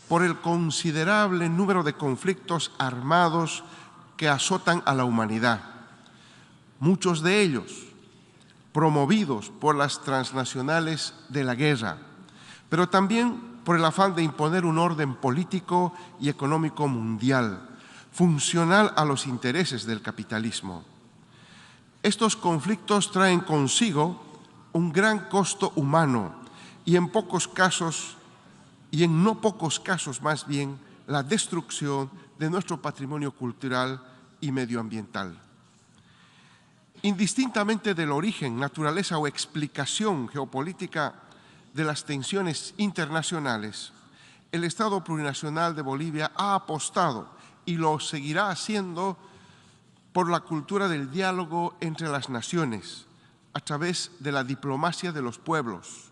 por el considerable número de conflictos armados que azotan a la humanidad, muchos de ellos promovidos por las transnacionales de la guerra, pero también por el afán de imponer un orden político y económico mundial, funcional a los intereses del capitalismo. Estos conflictos traen consigo un gran costo humano y en no pocos casos más bien, la destrucción de nuestro patrimonio cultural y medioambiental. Indistintamente del origen, naturaleza o explicación geopolítica de las tensiones internacionales, el Estado Plurinacional de Bolivia ha apostado y lo seguirá haciendo por la cultura del diálogo entre las naciones a través de la diplomacia de los pueblos.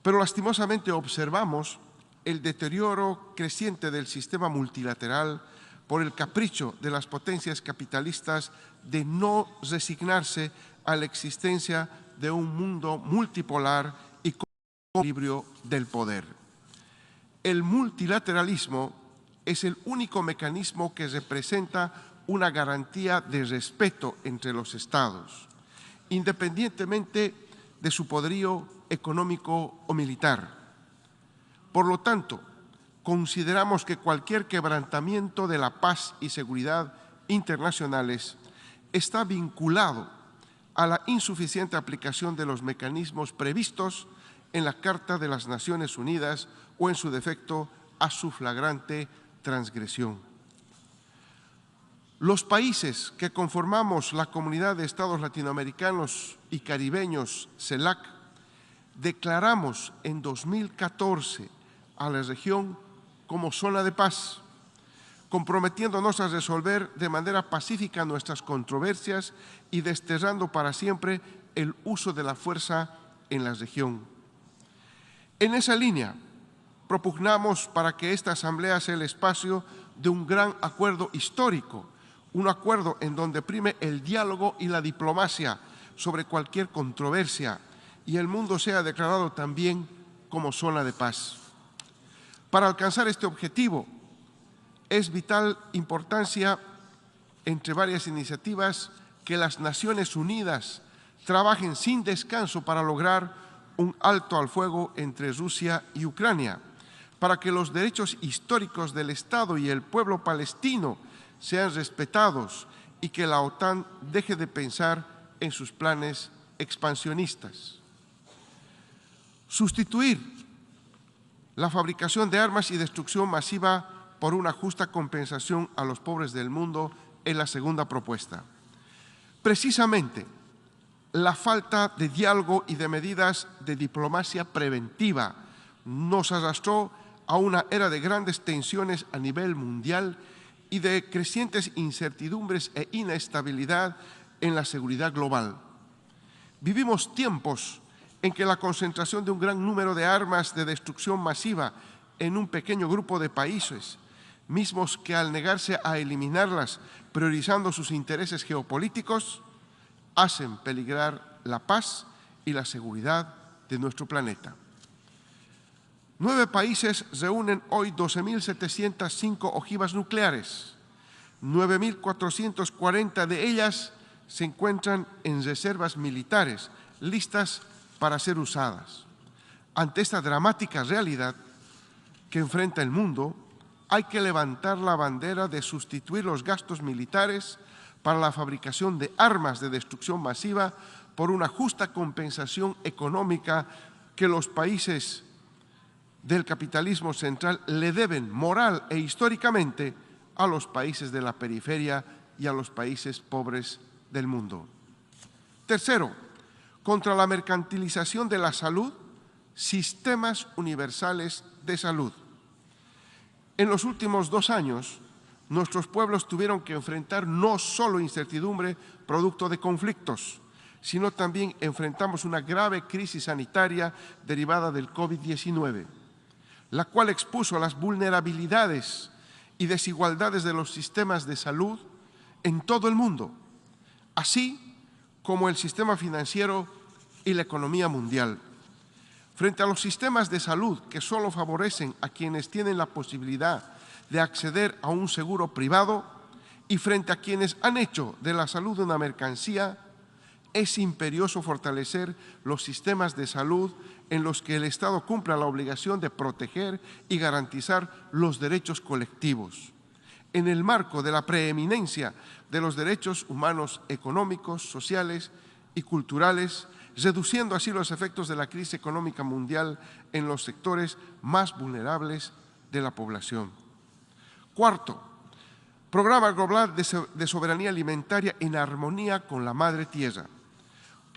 Pero lastimosamente observamos el deterioro creciente del sistema multilateral por el capricho de las potencias capitalistas de no resignarse a la existencia de un mundo multipolar y con equilibrio del poder. El multilateralismo es el único mecanismo que representa una garantía de respeto entre los estados, independientemente de su poderío económico o militar. Por lo tanto, consideramos que cualquier quebrantamiento de la paz y seguridad internacionales está vinculado a la insuficiente aplicación de los mecanismos previstos en la Carta de las Naciones Unidas o, en su defecto, a su flagrante transgresión. Los países que conformamos la Comunidad de Estados Latinoamericanos y Caribeños, CELAC, declaramos en 2014 a la región como zona de paz, comprometiéndonos a resolver de manera pacífica nuestras controversias y desterrando para siempre el uso de la fuerza en la región. En esa línea, propugnamos para que esta Asamblea sea el espacio de un gran acuerdo histórico, un acuerdo en donde prime el diálogo y la diplomacia sobre cualquier controversia y el mundo sea declarado también como zona de paz. Para alcanzar este objetivo, es vital importancia, entre varias iniciativas, que las Naciones Unidas trabajen sin descanso para lograr un alto al fuego entre Rusia y Ucrania, para que los derechos históricos del Estado y el pueblo palestino sean respetados y que la OTAN deje de pensar en sus planes expansionistas. Sustituir la fabricación de armas y destrucción masiva por una justa compensación a los pobres del mundo es la segunda propuesta. Precisamente, la falta de diálogo y de medidas de diplomacia preventiva nos arrastró a una era de grandes tensiones a nivel mundial y de crecientes incertidumbres e inestabilidad en la seguridad global. Vivimos tiempos en que la concentración de un gran número de armas de destrucción masiva en un pequeño grupo de países, mismos que al negarse a eliminarlas, priorizando sus intereses geopolíticos, hacen peligrar la paz y la seguridad de nuestro planeta. 9 países reúnen hoy 12.705 ojivas nucleares. 9.440 de ellas se encuentran en reservas militares, listas para ser usadas. Ante esta dramática realidad que enfrenta el mundo, hay que levantar la bandera de sustituir los gastos militares para la fabricación de armas de destrucción masiva por una justa compensación económica que los países del capitalismo central le deben moral e históricamente a los países de la periferia y a los países pobres del mundo. Tercero, contra la mercantilización de la salud, sistemas universales de salud. En los últimos 2 años, nuestros pueblos tuvieron que enfrentar no solo incertidumbre producto de conflictos, sino también enfrentamos una grave crisis sanitaria derivada del COVID-19, la cual expuso las vulnerabilidades y desigualdades de los sistemas de salud en todo el mundo, así como el sistema financiero y la economía mundial. Frente a los sistemas de salud que solo favorecen a quienes tienen la posibilidad de acceder a un seguro privado y frente a quienes han hecho de la salud una mercancía, es imperioso fortalecer los sistemas de salud en los que el Estado cumpla la obligación de proteger y garantizar los derechos colectivos, en el marco de la preeminencia de los derechos humanos económicos, sociales y culturales, reduciendo así los efectos de la crisis económica mundial en los sectores más vulnerables de la población. Cuarto, programa global de soberanía alimentaria en armonía con la madre tierra.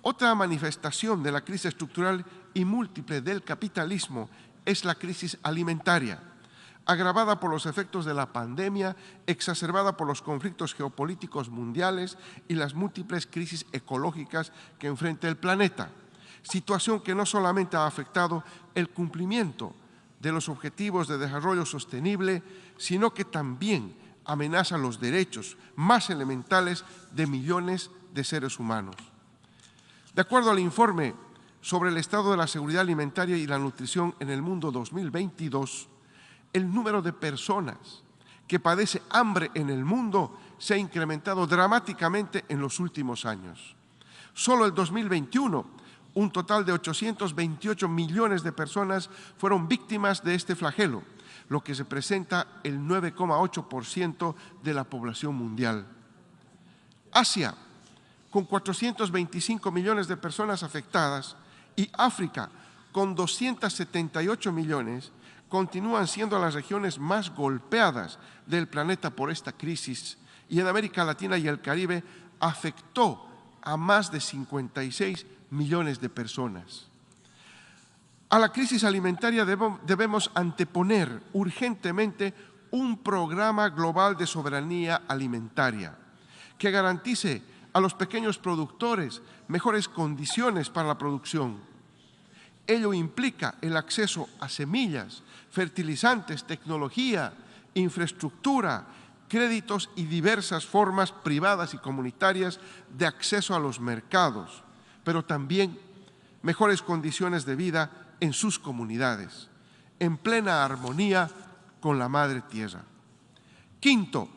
Otra manifestación de la crisis estructural y múltiple del capitalismo es la crisis alimentaria, agravada por los efectos de la pandemia, exacerbada por los conflictos geopolíticos mundiales y las múltiples crisis ecológicas que enfrenta el planeta, situación que no solamente ha afectado el cumplimiento de los objetivos de desarrollo sostenible, sino que también amenaza los derechos más elementales de millones de seres humanos. De acuerdo al informe sobre el estado de la seguridad alimentaria y la nutrición en el mundo 2022, el número de personas que padece hambre en el mundo se ha incrementado dramáticamente en los últimos años. Solo en 2021, un total de 828 millones de personas fueron víctimas de este flagelo, lo que representa el 9,8% de la población mundial. Asia, con 425 millones de personas afectadas, y África, con 278 millones, continúan siendo las regiones más golpeadas del planeta por esta crisis, y en América Latina y el Caribe afectó a más de 56 millones de personas. A la crisis alimentaria debemos anteponer urgentemente un programa global de soberanía alimentaria que garantice a los pequeños productores mejores condiciones para la producción Ello implica el acceso a semillas, fertilizantes, tecnología, infraestructura, créditos y diversas formas privadas y comunitarias de acceso a los mercados, pero también mejores condiciones de vida en sus comunidades, en plena armonía con la Madre Tierra. Quinto,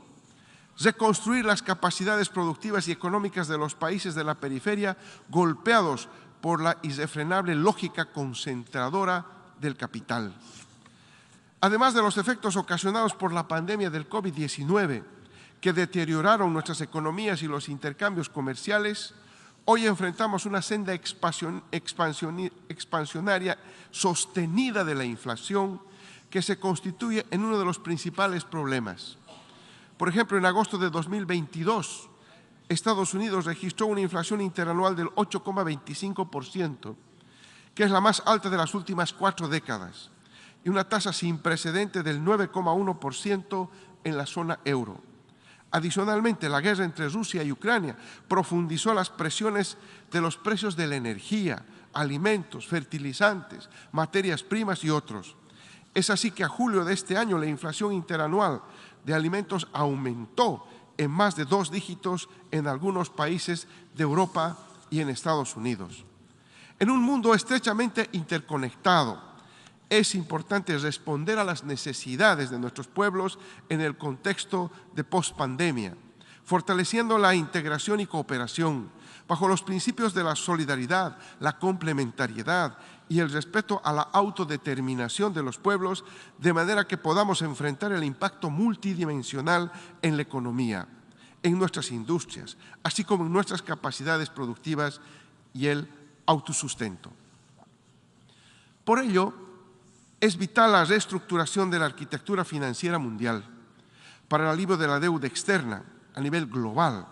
reconstruir las capacidades productivas y económicas de los países de la periferia golpeados por la irrefrenable lógica concentradora del capital. Además de los efectos ocasionados por la pandemia del COVID-19, que deterioraron nuestras economías y los intercambios comerciales, hoy enfrentamos una senda expansionaria sostenida de la inflación que se constituye en uno de los principales problemas. Por ejemplo, en agosto de 2022, Estados Unidos registró una inflación interanual del 8,25%, que es la más alta de las últimas 4 décadas, y una tasa sin precedente del 9,1% en la zona euro. Adicionalmente, la guerra entre Rusia y Ucrania profundizó las presiones de los precios de la energía, alimentos, fertilizantes, materias primas y otros. Es así que a julio de este año la inflación interanual de alimentos aumentó en más de 2 dígitos en algunos países de Europa y en Estados Unidos. En un mundo estrechamente interconectado, es importante responder a las necesidades de nuestros pueblos en el contexto de pospandemia, fortaleciendo la integración y cooperación bajo los principios de la solidaridad, la complementariedad y el respeto a la autodeterminación de los pueblos, de manera que podamos enfrentar el impacto multidimensional en la economía, en nuestras industrias, así como en nuestras capacidades productivas y el autosustento. Por ello, es vital la reestructuración de la arquitectura financiera mundial para el alivio de la deuda externa a nivel global,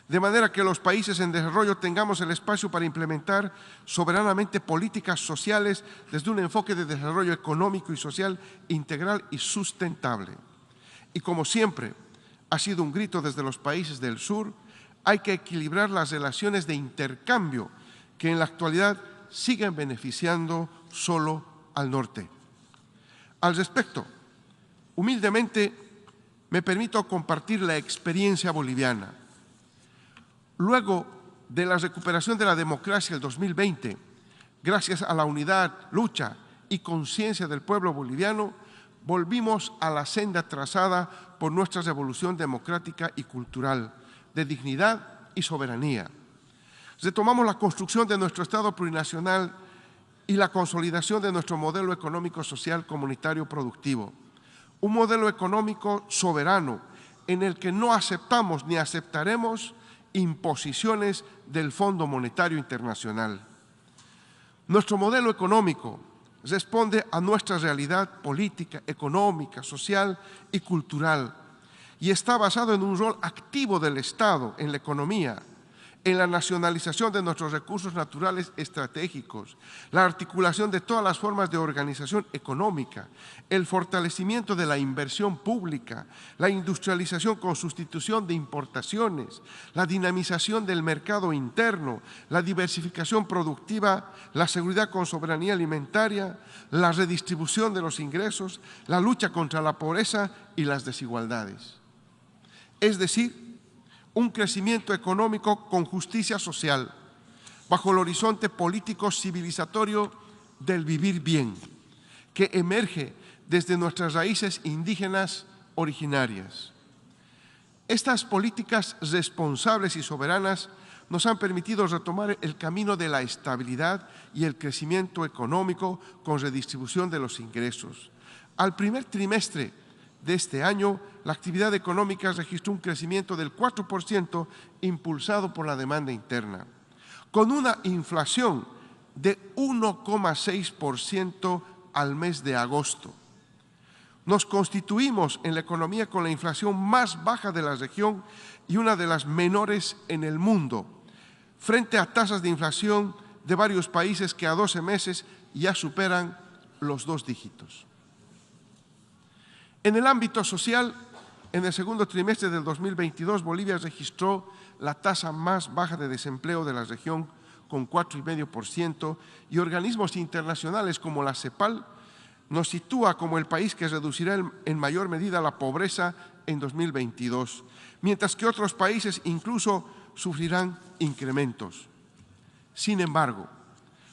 de manera que los países en desarrollo tengamos el espacio para implementar soberanamente políticas sociales desde un enfoque de desarrollo económico y social integral y sustentable. Y como siempre ha sido un grito desde los países del sur, hay que equilibrar las relaciones de intercambio que en la actualidad siguen beneficiando solo al norte. Al respecto, humildemente me permito compartir la experiencia boliviana. Luego de la recuperación de la democracia el 2020, gracias a la unidad, lucha y conciencia del pueblo boliviano, volvimos a la senda trazada por nuestra revolución democrática y cultural, de dignidad y soberanía. Retomamos la construcción de nuestro Estado plurinacional y la consolidación de nuestro modelo económico, social, comunitario, productivo. Un modelo económico soberano en el que no aceptamos ni aceptaremos imposiciones del Fondo Monetario Internacional. Nuestro modelo económico responde a nuestra realidad política, económica, social y cultural y está basado en un rol activo del Estado en la economía, en la nacionalización de nuestros recursos naturales estratégicos, la articulación de todas las formas de organización económica, el fortalecimiento de la inversión pública, la industrialización con sustitución de importaciones, la dinamización del mercado interno, la diversificación productiva, la seguridad con soberanía alimentaria, la redistribución de los ingresos, la lucha contra la pobreza y las desigualdades. Es decir, un crecimiento económico con justicia social, bajo el horizonte político civilizatorio del vivir bien, que emerge desde nuestras raíces indígenas originarias. Estas políticas responsables y soberanas nos han permitido retomar el camino de la estabilidad y el crecimiento económico con redistribución de los ingresos. Al primer trimestre de este año, la actividad económica registró un crecimiento del 4% impulsado por la demanda interna, con una inflación de 1,6% al mes de agosto. Nos constituimos en la economía con la inflación más baja de la región y una de las menores en el mundo, frente a tasas de inflación de varios países que a 12 meses ya superan los 2 dígitos. En el ámbito social, en el segundo trimestre del 2022, Bolivia registró la tasa más baja de desempleo de la región, con 4,5%, y organismos internacionales como la CEPAL nos sitúa como el país que reducirá en mayor medida la pobreza en 2022, mientras que otros países incluso sufrirán incrementos. Sin embargo,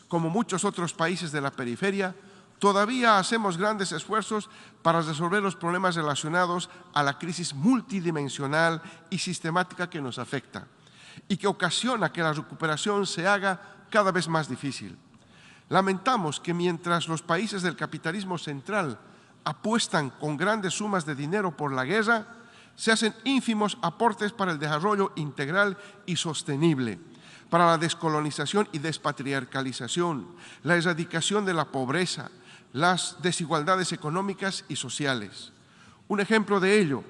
como muchos otros países de la periferia, todavía hacemos grandes esfuerzos para resolver los problemas relacionados a la crisis multidimensional y sistemática que nos afecta y que ocasiona que la recuperación se haga cada vez más difícil. Lamentamos que mientras los países del capitalismo central apuestan con grandes sumas de dinero por la guerra, se hacen ínfimos aportes para el desarrollo integral y sostenible, para la descolonización y despatriarcalización, la erradicación de la pobreza, las desigualdades económicas y sociales. Un ejemplo de ello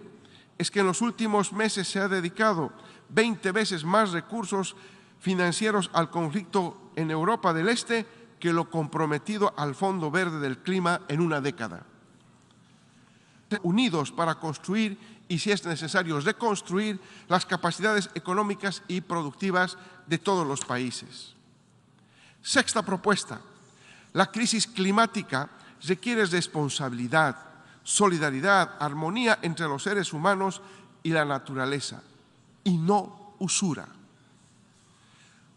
es que en los últimos meses se ha dedicado 20 veces más recursos financieros al conflicto en Europa del Este que lo comprometido al Fondo Verde del Clima en una década. Unidos para construir y, si es necesario, reconstruir las capacidades económicas y productivas de todos los países. Sexta propuesta. La crisis climática requiere responsabilidad, solidaridad, armonía entre los seres humanos y la naturaleza, y no usura.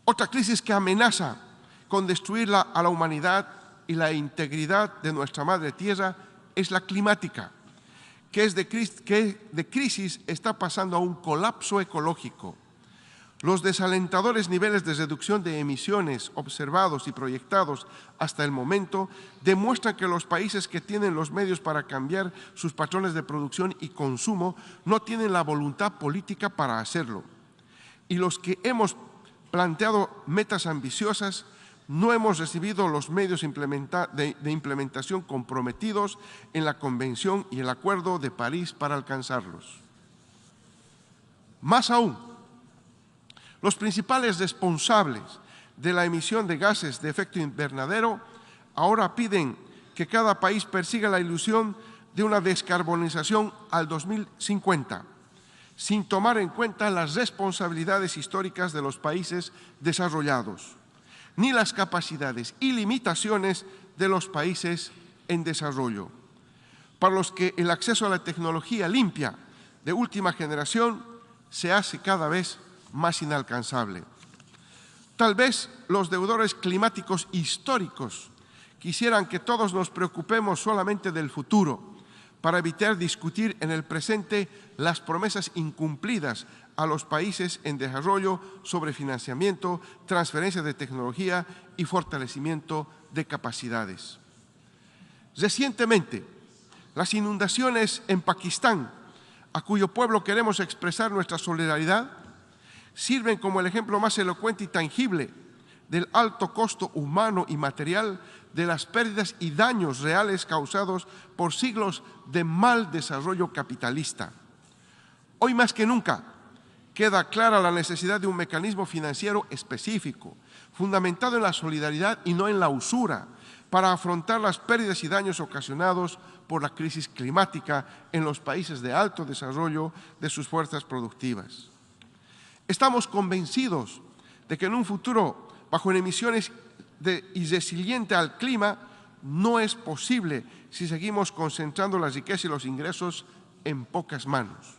Otra crisis que amenaza con destruir a la humanidad y la integridad de nuestra madre tierra es la climática, que de crisis está pasando a un colapso ecológico. Los desalentadores niveles de reducción de emisiones observados y proyectados hasta el momento demuestran que los países que tienen los medios para cambiar sus patrones de producción y consumo no tienen la voluntad política para hacerlo. Y los que hemos planteado metas ambiciosas no hemos recibido los medios de implementación comprometidos en la Convención y el Acuerdo de París para alcanzarlos. Más aún, los principales responsables de la emisión de gases de efecto invernadero ahora piden que cada país persiga la ilusión de una descarbonización al 2050, sin tomar en cuenta las responsabilidades históricas de los países desarrollados, ni las capacidades y limitaciones de los países en desarrollo, para los que el acceso a la tecnología limpia de última generación se hace cada vez más inalcanzable. Tal vez los deudores climáticos históricos quisieran que todos nos preocupemos solamente del futuro para evitar discutir en el presente las promesas incumplidas a los países en desarrollo sobre financiamiento, transferencia de tecnología y fortalecimiento de capacidades. Recientemente, las inundaciones en Pakistán, a cuyo pueblo queremos expresar nuestra solidaridad, sirven como el ejemplo más elocuente y tangible del alto costo humano y material de las pérdidas y daños reales causados por siglos de mal desarrollo capitalista. Hoy más que nunca queda clara la necesidad de un mecanismo financiero específico, fundamentado en la solidaridad y no en la usura, para afrontar las pérdidas y daños ocasionados por la crisis climática en los países de alto desarrollo de sus fuerzas productivas. Estamos convencidos de que en un futuro bajo emisiones y resiliente al clima no es posible si seguimos concentrando la riqueza y los ingresos en pocas manos.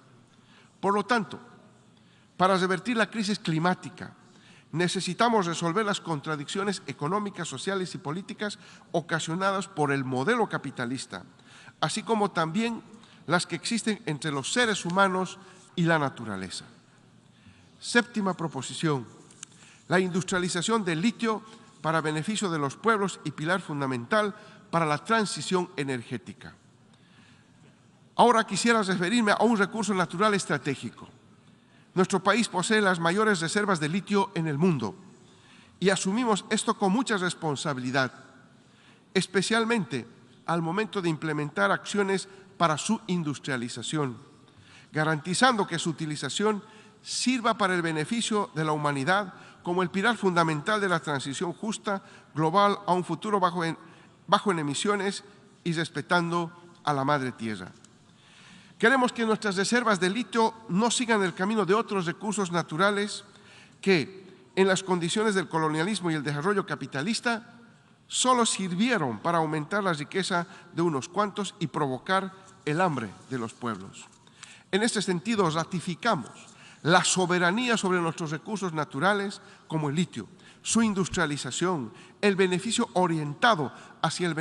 Por lo tanto, para revertir la crisis climática, necesitamos resolver las contradicciones económicas, sociales y políticas ocasionadas por el modelo capitalista, así como también las que existen entre los seres humanos y la naturaleza. Séptima proposición, la industrialización del litio para beneficio de los pueblos y pilar fundamental para la transición energética. Ahora quisiera referirme a un recurso natural estratégico. Nuestro país posee las mayores reservas de litio en el mundo y asumimos esto con mucha responsabilidad, especialmente al momento de implementar acciones para su industrialización, garantizando que su utilización sirva para el beneficio de la humanidad como el pilar fundamental de la transición justa global a un futuro bajo en emisiones y respetando a la madre tierra. Queremos que nuestras reservas de litio no sigan el camino de otros recursos naturales que, en las condiciones del colonialismo y el desarrollo capitalista, solo sirvieron para aumentar la riqueza de unos cuantos y provocar el hambre de los pueblos. En este sentido, ratificamos la soberanía sobre nuestros recursos naturales como el litio, su industrialización, el beneficio orientado hacia el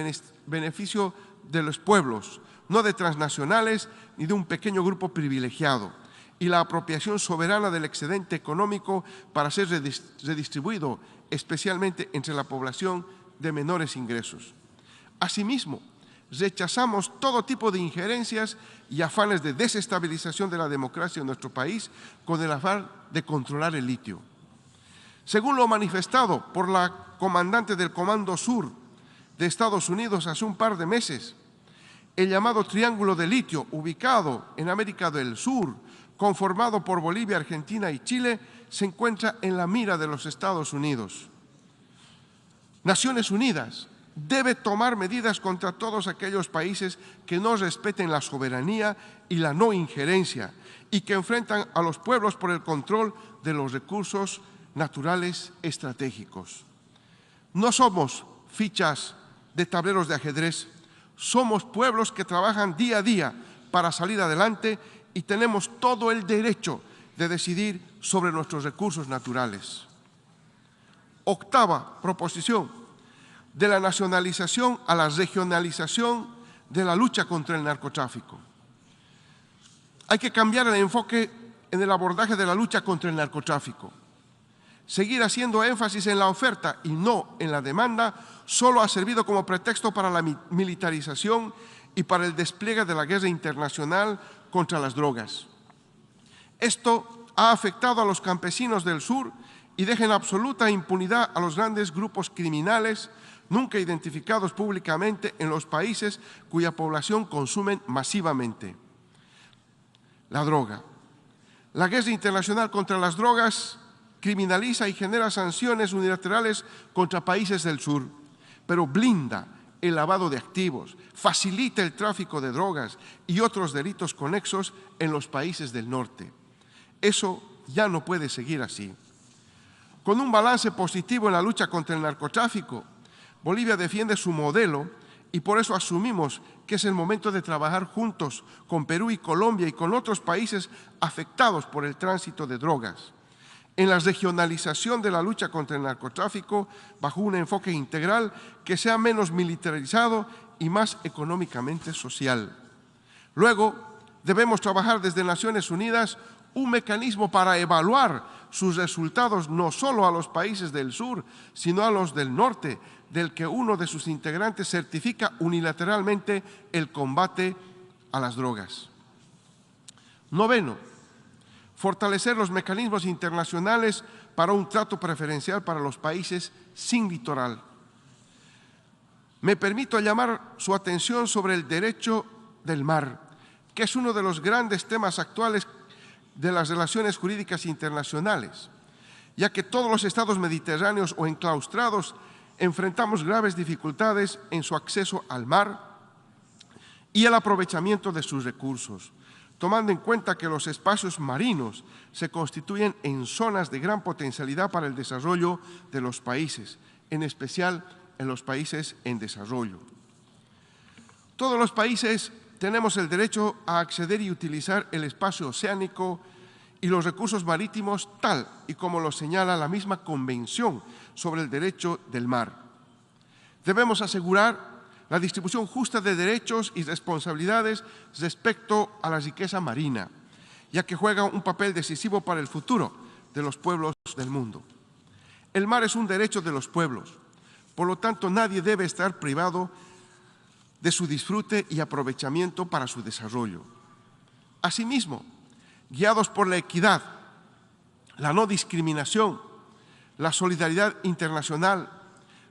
beneficio de los pueblos, no de transnacionales ni de un pequeño grupo privilegiado, y la apropiación soberana del excedente económico para ser redistribuido especialmente entre la población de menores ingresos. Asimismo, rechazamos todo tipo de injerencias y afanes de desestabilización de la democracia en nuestro país con el afán de controlar el litio. Según lo manifestado por la comandante del Comando Sur de Estados Unidos hace un par de meses, el llamado Triángulo de Litio, ubicado en América del Sur, conformado por Bolivia, Argentina y Chile, se encuentra en la mira de los Estados Unidos. Naciones Unidas debe tomar medidas contra todos aquellos países que no respeten la soberanía y la no injerencia y que enfrentan a los pueblos por el control de los recursos naturales estratégicos. No somos fichas de tableros de ajedrez, somos pueblos que trabajan día a día para salir adelante y tenemos todo el derecho de decidir sobre nuestros recursos naturales. Octava proposición, de la nacionalización a la regionalización de la lucha contra el narcotráfico. Hay que cambiar el enfoque en el abordaje de la lucha contra el narcotráfico. Seguir haciendo énfasis en la oferta y no en la demanda solo ha servido como pretexto para la militarización y para el despliegue de la guerra internacional contra las drogas. Esto ha afectado a los campesinos del sur y deja en absoluta impunidad a los grandes grupos criminales nunca identificados públicamente en los países cuya población consumen masivamente la droga. La guerra internacional contra las drogas criminaliza y genera sanciones unilaterales contra países del sur, pero blinda el lavado de activos, facilita el tráfico de drogas y otros delitos conexos en los países del norte. Eso ya no puede seguir así. Con un balance positivo en la lucha contra el narcotráfico, Bolivia defiende su modelo y por eso asumimos que es el momento de trabajar juntos con Perú y Colombia y con otros países afectados por el tránsito de drogas, en la regionalización de la lucha contra el narcotráfico bajo un enfoque integral que sea menos militarizado y más económicamente social. Luego, debemos trabajar desde Naciones Unidas un mecanismo para evaluar sus resultados no solo a los países del sur, sino a los del norte, del que uno de sus integrantes certifica unilateralmente el combate a las drogas. Noveno, fortalecer los mecanismos internacionales para un trato preferencial para los países sin litoral. Me permito llamar su atención sobre el derecho del mar, que es uno de los grandes temas actuales de las relaciones jurídicas internacionales, ya que todos los estados mediterráneos o enclaustrados enfrentamos graves dificultades en su acceso al mar y el aprovechamiento de sus recursos, tomando en cuenta que los espacios marinos se constituyen en zonas de gran potencialidad para el desarrollo de los países, en especial en los países en desarrollo. Todos los países tenemos el derecho a acceder y utilizar el espacio oceánico y los recursos marítimos tal y como lo señala la misma Convención sobre el Derecho del Mar. Debemos asegurar la distribución justa de derechos y responsabilidades respecto a la riqueza marina, ya que juega un papel decisivo para el futuro de los pueblos del mundo. El mar es un derecho de los pueblos, por lo tanto nadie debe estar privado de su disfrute y aprovechamiento para su desarrollo. Asimismo, guiados por la equidad, la no discriminación, la solidaridad internacional,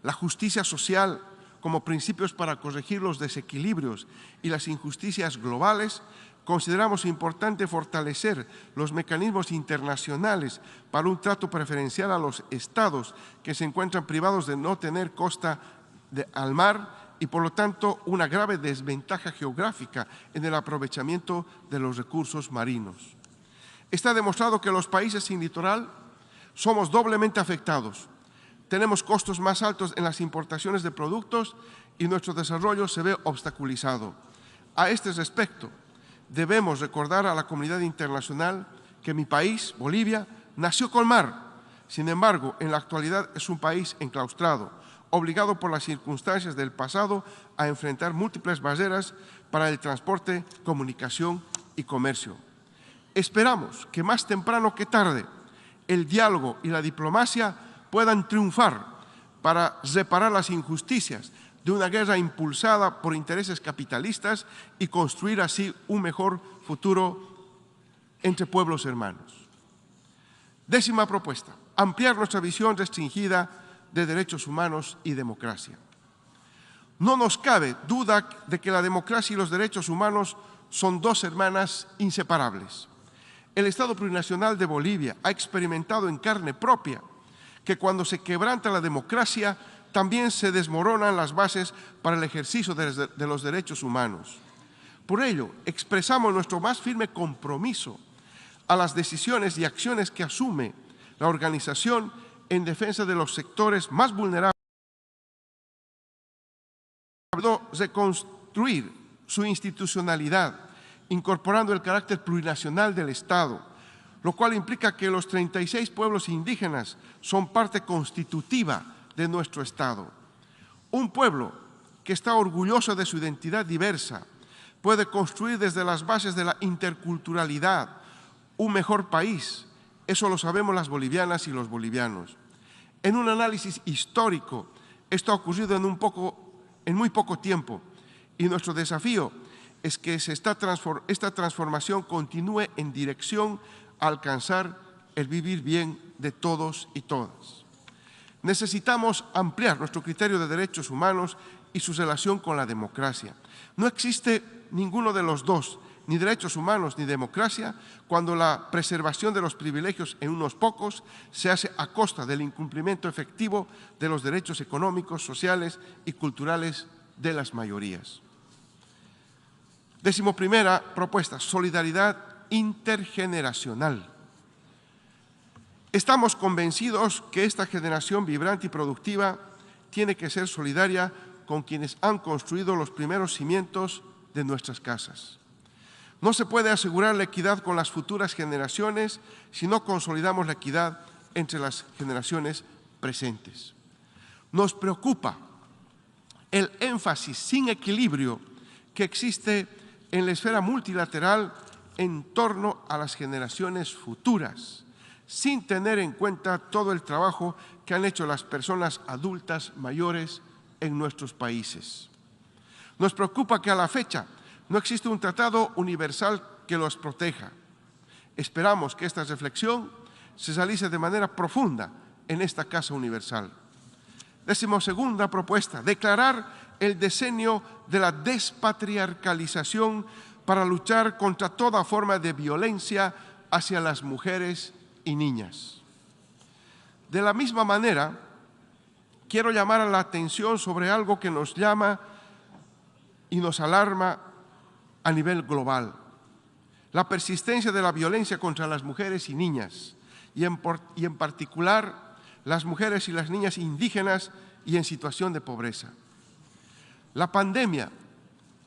la justicia social como principios para corregir los desequilibrios y las injusticias globales, consideramos importante fortalecer los mecanismos internacionales para un trato preferencial a los estados que se encuentran privados de no tener costa al mar y, por lo tanto, una grave desventaja geográfica en el aprovechamiento de los recursos marinos. Está demostrado que los países sin litoral Somos doblemente afectados. Tenemos costos más altos en las importaciones de productos y nuestro desarrollo se ve obstaculizado. A este respecto, debemos recordar a la comunidad internacional que mi país, Bolivia, nació con mar. Sin embargo, en la actualidad es un país enclaustrado, obligado por las circunstancias del pasado a enfrentar múltiples barreras para el transporte, comunicación y comercio. Esperamos que más temprano que tarde el diálogo y la diplomacia puedan triunfar para reparar las injusticias de una guerra impulsada por intereses capitalistas y construir así un mejor futuro entre pueblos hermanos. 10ª propuesta, ampliar nuestra visión restringida de derechos humanos y democracia. No nos cabe duda de que la democracia y los derechos humanos son dos hermanas inseparables. El Estado plurinacional de Bolivia ha experimentado en carne propia que cuando se quebranta la democracia, también se desmoronan las bases para el ejercicio de los derechos humanos. Por ello, expresamos nuestro más firme compromiso a las decisiones y acciones que asume la organización en defensa de los sectores más vulnerables, reconstruir su institucionalidad, incorporando el carácter plurinacional del Estado, lo cual implica que los 36 pueblos indígenas son parte constitutiva de nuestro Estado. Un pueblo que está orgulloso de su identidad diversa puede construir desde las bases de la interculturalidad un mejor país. Eso lo sabemos las bolivianas y los bolivianos. En un análisis histórico, esto ha ocurrido en muy poco tiempo y nuestro desafío es que esta transformación continúe en dirección a alcanzar el vivir bien de todos y todas. Necesitamos ampliar nuestro criterio de derechos humanos y su relación con la democracia. No existe ninguno de los dos, ni derechos humanos ni democracia, cuando la preservación de los privilegios en unos pocos se hace a costa del incumplimiento efectivo de los derechos económicos, sociales y culturales de las mayorías. 11ª propuesta, solidaridad intergeneracional. Estamos convencidos que esta generación vibrante y productiva tiene que ser solidaria con quienes han construido los primeros cimientos de nuestras casas. No se puede asegurar la equidad con las futuras generaciones si no consolidamos la equidad entre las generaciones presentes. Nos preocupa el énfasis sin equilibrio que existe en la esfera multilateral en torno a las generaciones futuras, sin tener en cuenta todo el trabajo que han hecho las personas adultas mayores en nuestros países. Nos preocupa que a la fecha no existe un tratado universal que los proteja. Esperamos que esta reflexión se realice de manera profunda en esta Casa Universal. 12ª propuesta, declarar el decenio de la despatriarcalización para luchar contra toda forma de violencia hacia las mujeres y niñas. De la misma manera, quiero llamar a la atención sobre algo que nos llama y nos alarma a nivel global. La persistencia de la violencia contra las mujeres y niñas, y en particular las mujeres y las niñas indígenas y en situación de pobreza. La pandemia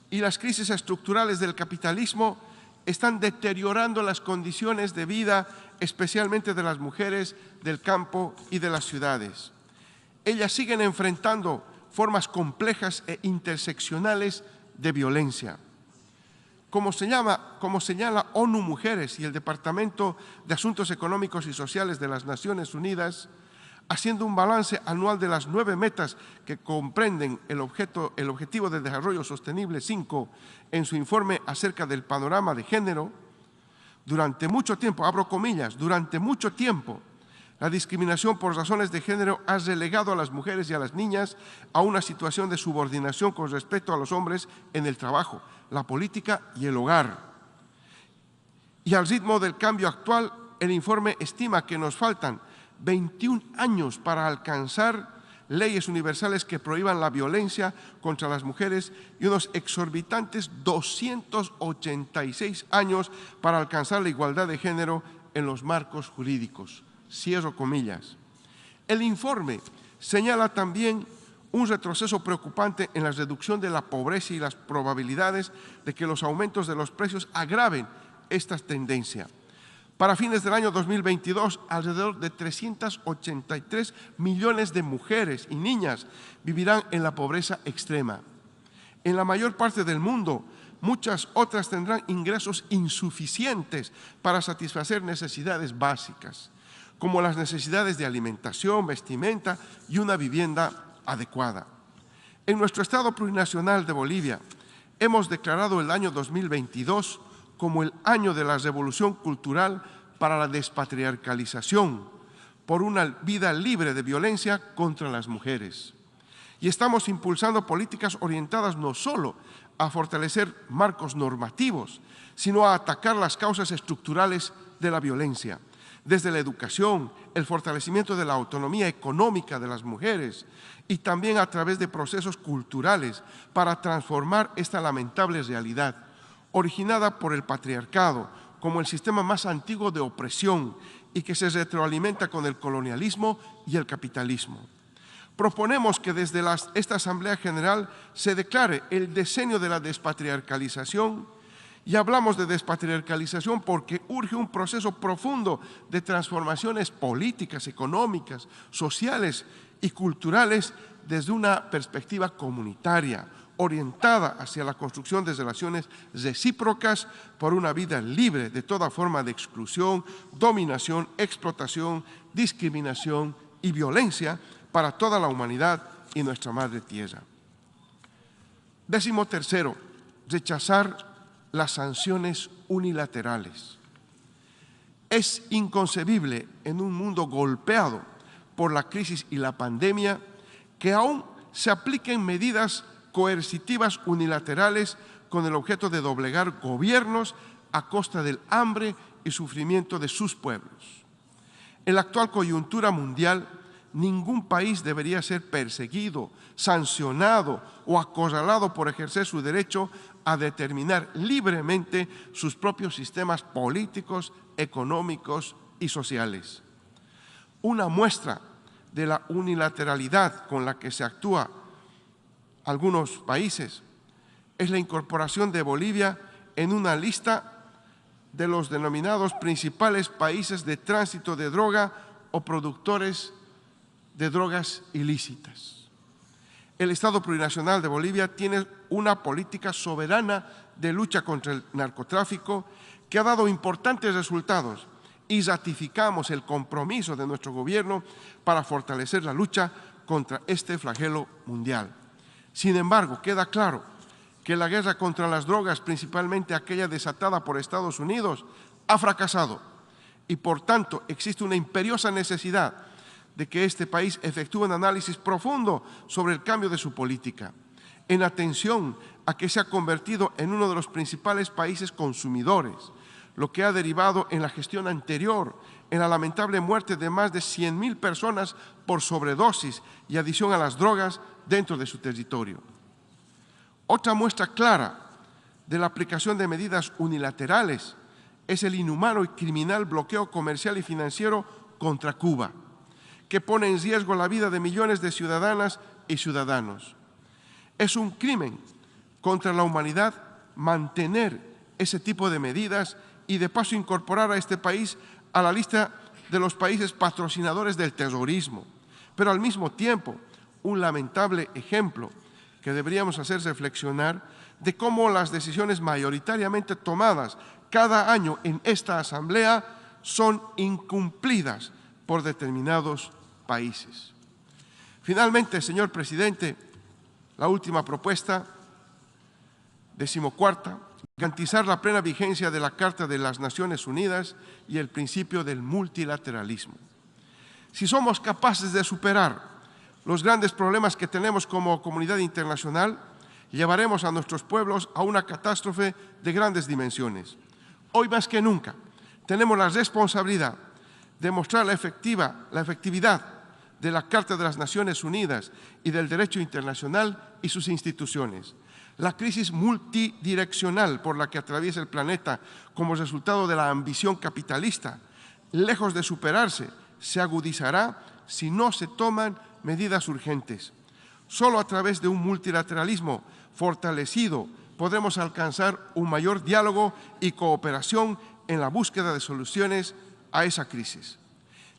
y las crisis estructurales del capitalismo están deteriorando las condiciones de vida, especialmente de las mujeres del campo y de las ciudades. Ellas siguen enfrentando formas complejas e interseccionales de violencia. Como señala ONU Mujeres y el Departamento de Asuntos Económicos y Sociales de las Naciones Unidas, haciendo un balance anual de las 9 metas que comprenden el Objetivo de Desarrollo Sostenible 5 en su informe acerca del panorama de género, durante mucho tiempo, abro comillas, durante mucho tiempo, la discriminación por razones de género ha relegado a las mujeres y a las niñas a una situación de subordinación con respecto a los hombres en el trabajo, la política y el hogar. Y al ritmo del cambio actual, el informe estima que nos faltan 21 años para alcanzar leyes universales que prohíban la violencia contra las mujeres y unos exorbitantes 286 años para alcanzar la igualdad de género en los marcos jurídicos. Cierro comillas. El informe señala también un retroceso preocupante en la reducción de la pobreza y las probabilidades de que los aumentos de los precios agraven esta tendencia. Para fines del año 2022, alrededor de 383 millones de mujeres y niñas vivirán en la pobreza extrema. En la mayor parte del mundo, muchas otras tendrán ingresos insuficientes para satisfacer necesidades básicas, como las necesidades de alimentación, vestimenta y una vivienda adecuada. En nuestro Estado plurinacional de Bolivia, hemos declarado el año 2022 como el año de la revolución cultural para la despatriarcalización, por una vida libre de violencia contra las mujeres. Y estamos impulsando políticas orientadas no solo a fortalecer marcos normativos, sino a atacar las causas estructurales de la violencia, desde la educación, el fortalecimiento de la autonomía económica de las mujeres y también a través de procesos culturales para transformar esta lamentable realidad, originada por el patriarcado como el sistema más antiguo de opresión y que se retroalimenta con el colonialismo y el capitalismo. Proponemos que desde esta Asamblea General se declare el decenio de la despatriarcalización, y hablamos de despatriarcalización porque urge un proceso profundo de transformaciones políticas, económicas, sociales y culturales desde una perspectiva comunitaria, orientada hacia la construcción de relaciones recíprocas por una vida libre de toda forma de exclusión, dominación, explotación, discriminación y violencia para toda la humanidad y nuestra madre tierra. 13º, rechazar las sanciones unilaterales. Es inconcebible en un mundo golpeado por la crisis y la pandemia que aún se apliquen medidas coercitivas unilaterales con el objeto de doblegar gobiernos a costa del hambre y sufrimiento de sus pueblos. En la actual coyuntura mundial, ningún país debería ser perseguido, sancionado o acorralado por ejercer su derecho a determinar libremente sus propios sistemas políticos, económicos y sociales. Una muestra de la unilateralidad con la que se actúa algunos países es la incorporación de Bolivia en una lista de los denominados principales países de tránsito de droga o productores de drogas ilícitas. El Estado plurinacional de Bolivia tiene una política soberana de lucha contra el narcotráfico que ha dado importantes resultados y ratificamos el compromiso de nuestro gobierno para fortalecer la lucha contra este flagelo mundial. Sin embargo, queda claro que la guerra contra las drogas, principalmente aquella desatada por Estados Unidos, ha fracasado y, por tanto, existe una imperiosa necesidad de que este país efectúe un análisis profundo sobre el cambio de su política, en atención a que se ha convertido en uno de los principales países consumidores, lo que ha derivado en la gestión anterior en la lamentable muerte de más de 100.000 personas por sobredosis y adición a las drogas dentro de su territorio. Otra muestra clara de la aplicación de medidas unilaterales es el inhumano y criminal bloqueo comercial y financiero contra Cuba, que pone en riesgo la vida de millones de ciudadanas y ciudadanos. Es un crimen contra la humanidad mantener ese tipo de medidas y de paso incorporar a este país a la lista de los países patrocinadores del terrorismo, pero al mismo tiempo un lamentable ejemplo que deberíamos hacer reflexionar de cómo las decisiones mayoritariamente tomadas cada año en esta Asamblea son incumplidas por determinados países. Finalmente, señor presidente, la última propuesta, 14ª, garantizar la plena vigencia de la Carta de las Naciones Unidas y el principio del multilateralismo. Si somos capaces de superar los grandes problemas que tenemos como comunidad internacional, llevaremos a nuestros pueblos a una catástrofe de grandes dimensiones. Hoy más que nunca tenemos la responsabilidad de mostrar la efectividad de la Carta de las Naciones Unidas y del derecho internacional y sus instituciones. La crisis multidireccional por la que atraviesa el planeta como resultado de la ambición capitalista, lejos de superarse, se agudizará si no se toman medidas urgentes. Solo a través de un multilateralismo fortalecido podremos alcanzar un mayor diálogo y cooperación en la búsqueda de soluciones a esa crisis.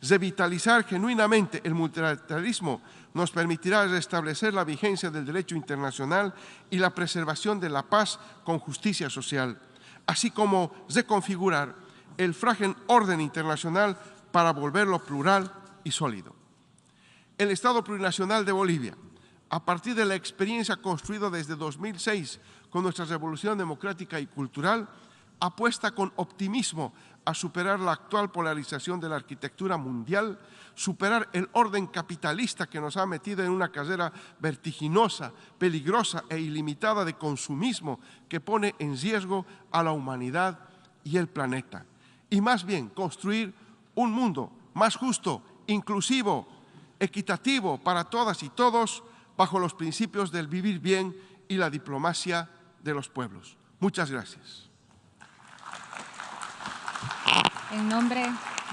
Revitalizar genuinamente el multilateralismo nos permitirá restablecer la vigencia del derecho internacional y la preservación de la paz con justicia social, así como reconfigurar el frágil orden internacional para volverlo plural y sólido. El Estado plurinacional de Bolivia, a partir de la experiencia construida desde 2006 con nuestra revolución democrática y cultural, apuesta con optimismo a superar la actual polarización de la arquitectura mundial, superar el orden capitalista que nos ha metido en una carrera vertiginosa, peligrosa e ilimitada de consumismo que pone en riesgo a la humanidad y el planeta. Y más bien construir un mundo más justo, inclusivo, equitativo para todas y todos, bajo los principios del vivir bien y la diplomacia de los pueblos. Muchas gracias. En nombre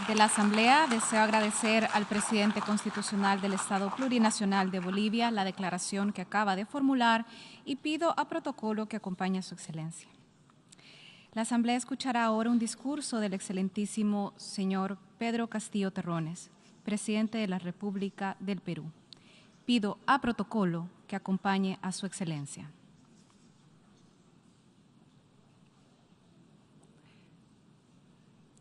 de la Asamblea, deseo agradecer al presidente constitucional del Estado Plurinacional de Bolivia la declaración que acaba de formular y pido a protocolo que acompañe a su excelencia. La Asamblea escuchará ahora un discurso del excelentísimo señor Pedro Castillo Terrones, presidente de la República del Perú. Pido a protocolo que acompañe a su excelencia.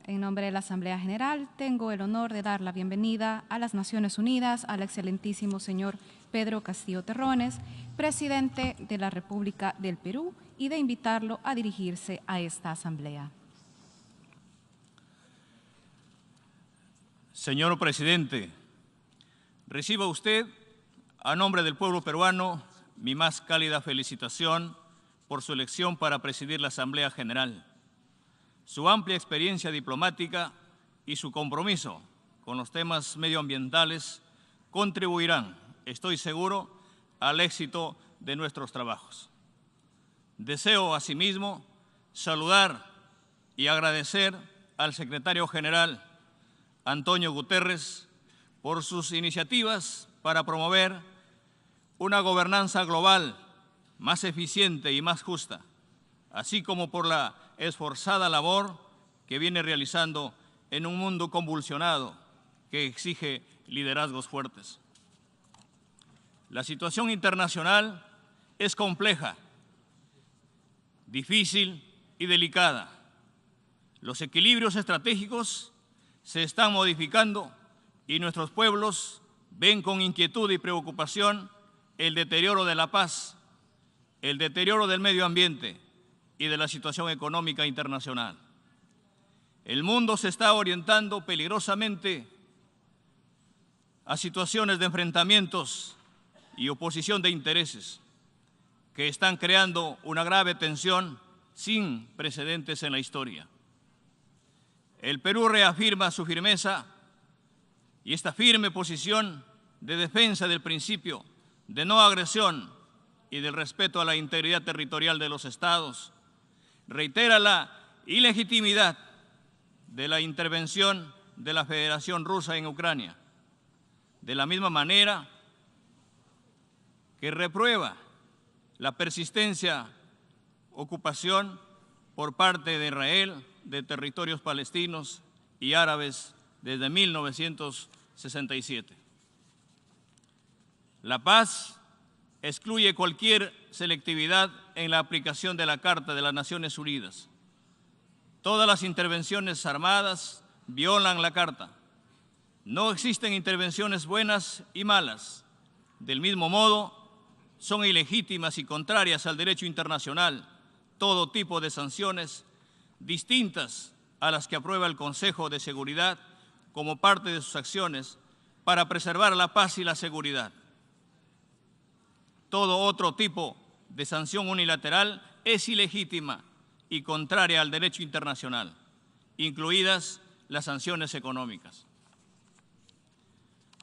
En nombre de la Asamblea General, tengo el honor de dar la bienvenida a las Naciones Unidas al excelentísimo señor Pedro Castillo Terrones, presidente de la República del Perú, y de invitarlo a dirigirse a esta Asamblea. Señor presidente, reciba usted, a nombre del pueblo peruano, mi más cálida felicitación por su elección para presidir la Asamblea General. Su amplia experiencia diplomática y su compromiso con los temas medioambientales contribuirán, estoy seguro, al éxito de nuestros trabajos. Deseo, asimismo, saludar y agradecer al secretario general Antonio Guterres por sus iniciativas para promover una gobernanza global más eficiente y más justa, así como por la esforzada labor que viene realizando en un mundo convulsionado que exige liderazgos fuertes. La situación internacional es compleja, difícil y delicada. Los equilibrios estratégicos se están modificando y nuestros pueblos ven con inquietud y preocupación el deterioro de la paz, el deterioro del medio ambiente y de la situación económica internacional. El mundo se está orientando peligrosamente a situaciones de enfrentamientos y oposición de intereses que están creando una grave tensión sin precedentes en la historia. El Perú reafirma su firmeza y esta firme posición de defensa del principio de no agresión y del respeto a la integridad territorial de los estados. Reitera la ilegitimidad de la intervención de la Federación Rusa en Ucrania, de la misma manera que reprueba la persistencia ocupación por parte de Israel de territorios palestinos y árabes desde 1967. La paz excluye cualquier selectividad en la aplicación de la Carta de las Naciones Unidas. Todas las intervenciones armadas violan la Carta. No existen intervenciones buenas y malas. Del mismo modo, son ilegítimas y contrarias al derecho internacional todo tipo de sanciones distintas a las que aprueba el Consejo de Seguridad como parte de sus acciones para preservar la paz y la seguridad. Todo otro tipo de sanción unilateral es ilegítima y contraria al derecho internacional, incluidas las sanciones económicas.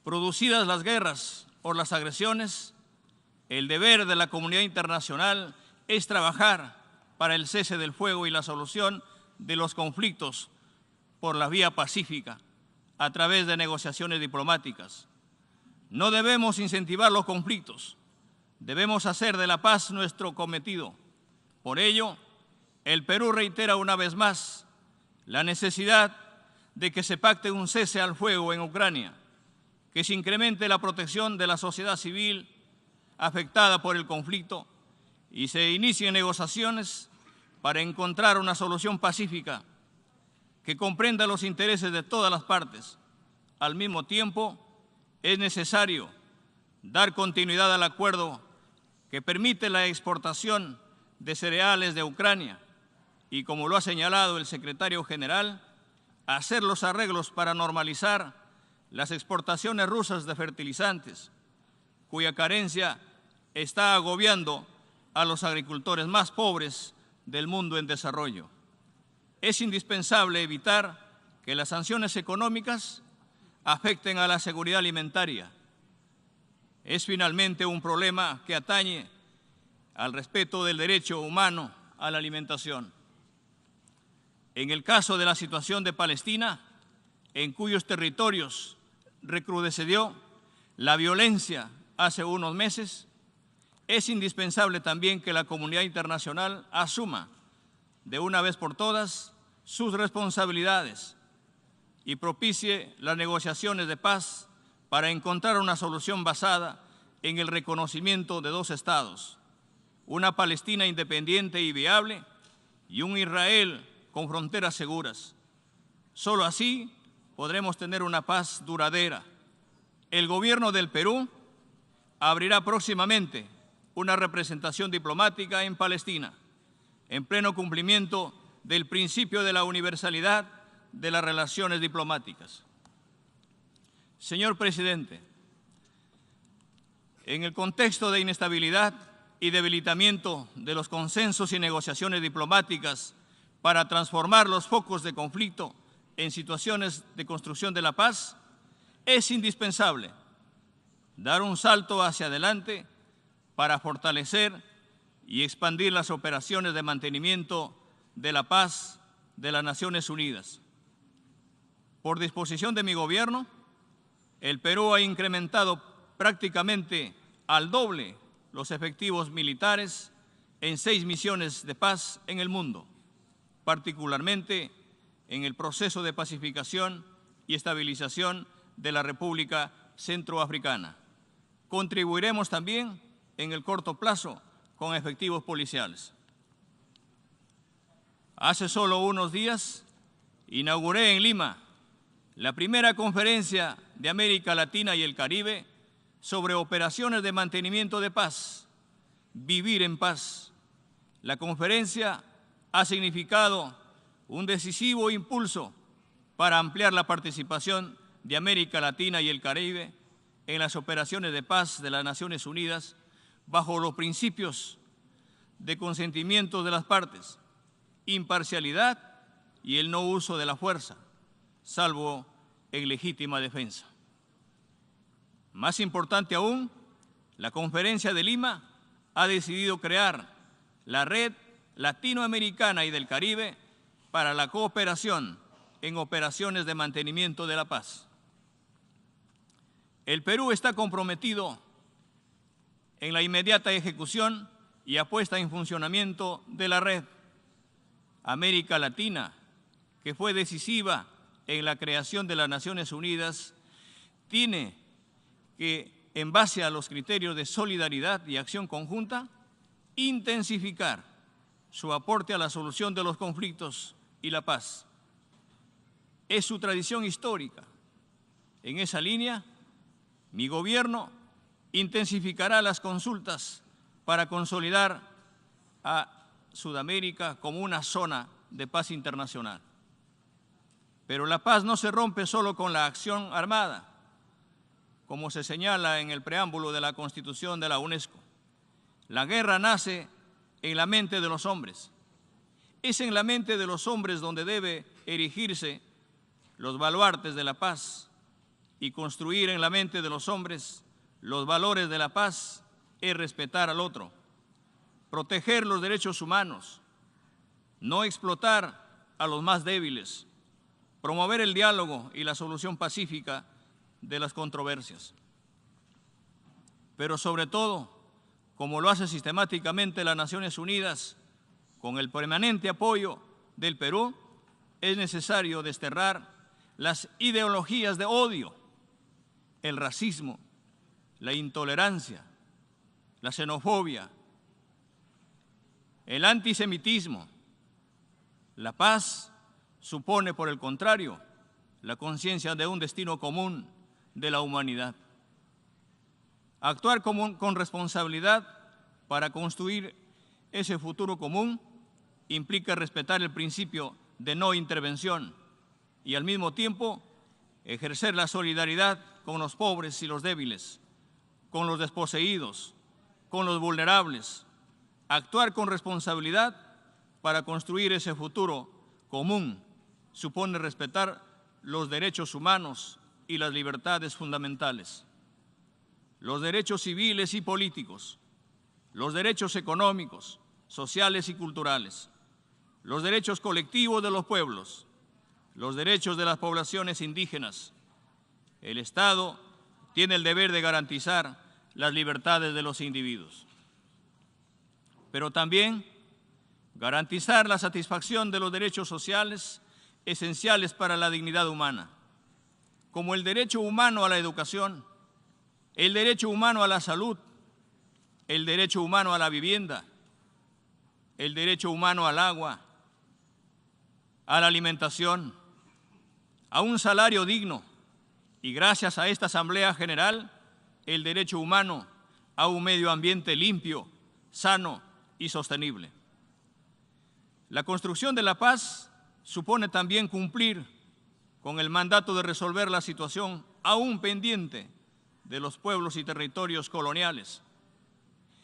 Producidas las guerras o las agresiones, el deber de la comunidad internacional es trabajar para el cese del fuego y la solución de los conflictos por la vía pacífica, a través de negociaciones diplomáticas. No debemos incentivar los conflictos, debemos hacer de la paz nuestro cometido. Por ello, el Perú reitera una vez más la necesidad de que se pacte un cese al fuego en Ucrania, que se incremente la protección de la sociedad civil afectada por el conflicto y se inicien negociaciones para encontrar una solución pacífica que comprenda los intereses de todas las partes. Al mismo tiempo, es necesario dar continuidad al acuerdo que permite la exportación de cereales de Ucrania y, como lo ha señalado el secretario general, hacer los arreglos para normalizar las exportaciones rusas de fertilizantes, cuya carencia está agobiando a los agricultores más pobres del mundo en desarrollo. Es indispensable evitar que las sanciones económicas afecten a la seguridad alimentaria. Es finalmente un problema que atañe al respeto del derecho humano a la alimentación. En el caso de la situación de Palestina, en cuyos territorios recrudeció la violencia hace unos meses, es indispensable también que la comunidad internacional asuma de una vez por todas sus responsabilidades y propicie las negociaciones de paz para encontrar una solución basada en el reconocimiento de dos estados, una Palestina independiente y viable y un Israel con fronteras seguras. Solo así podremos tener una paz duradera. El gobierno del Perú abrirá próximamente una representación diplomática en Palestina, en pleno cumplimiento del principio de la universalidad de las relaciones diplomáticas. Señor presidente, en el contexto de inestabilidad y debilitamiento de los consensos y negociaciones diplomáticas para transformar los focos de conflicto en situaciones de construcción de la paz, es indispensable dar un salto hacia adelante para fortalecer y expandir las operaciones de mantenimiento de la paz de las Naciones Unidas. Por disposición de mi gobierno, el Perú ha incrementado prácticamente al doble los efectivos militares en 6 misiones de paz en el mundo, particularmente en el proceso de pacificación y estabilización de la República Centroafricana. Contribuiremos también en el corto plazo con efectivos policiales. Hace solo unos días inauguré en Lima la primera conferencia de América Latina y el Caribe sobre operaciones de mantenimiento de paz, Vivir en Paz. La conferencia ha significado un decisivo impulso para ampliar la participación de América Latina y el Caribe en las operaciones de paz de las Naciones Unidas bajo los principios de consentimiento de las partes, imparcialidad y el no uso de la fuerza, salvo en legítima defensa. Más importante aún, la Conferencia de Lima ha decidido crear la Red Latinoamericana y del Caribe para la cooperación en operaciones de mantenimiento de la paz. El Perú está comprometido en la inmediata ejecución y puesta en funcionamiento de la Red América Latina, que fue decisiva en la creación de las Naciones Unidas, tiene que, en base a los criterios de solidaridad y acción conjunta, intensificar su aporte a la solución de los conflictos y la paz. Es su tradición histórica. En esa línea, mi gobierno intensificará las consultas para consolidar a Sudamérica como una zona de paz internacional. Pero la paz no se rompe solo con la acción armada, como se señala en el preámbulo de la Constitución de la UNESCO. La guerra nace en la mente de los hombres. Es en la mente de los hombres donde debe erigirse los baluartes de la paz, y construir en la mente de los hombres los valores de la paz es respetar al otro, proteger los derechos humanos, no explotar a los más débiles, promover el diálogo y la solución pacífica de las controversias. Pero sobre todo, como lo hace sistemáticamente las Naciones Unidas, con el permanente apoyo del Perú, es necesario desterrar las ideologías de odio, el racismo, la intolerancia, la xenofobia, el antisemitismo. La paz supone, por el contrario, la conciencia de un destino común de la humanidad. Actuar con responsabilidad para construir ese futuro común implica respetar el principio de no intervención y al mismo tiempo ejercer la solidaridad con los pobres y los débiles, con los desposeídos, con los vulnerables. Actuar con responsabilidad para construir ese futuro común supone respetar los derechos humanos y las libertades fundamentales, los derechos civiles y políticos, los derechos económicos, sociales y culturales, los derechos colectivos de los pueblos, los derechos de las poblaciones indígenas. El Estado tiene el deber de garantizar las libertades de los individuos, pero también garantizar la satisfacción de los derechos sociales esenciales para la dignidad humana, como el derecho humano a la educación, el derecho humano a la salud, el derecho humano a la vivienda, el derecho humano al agua, a la alimentación, a un salario digno y, gracias a esta Asamblea General, el derecho humano a un medio ambiente limpio, sano y sostenible. La construcción de la paz supone también cumplir con el mandato de resolver la situación aún pendiente de los pueblos y territorios coloniales.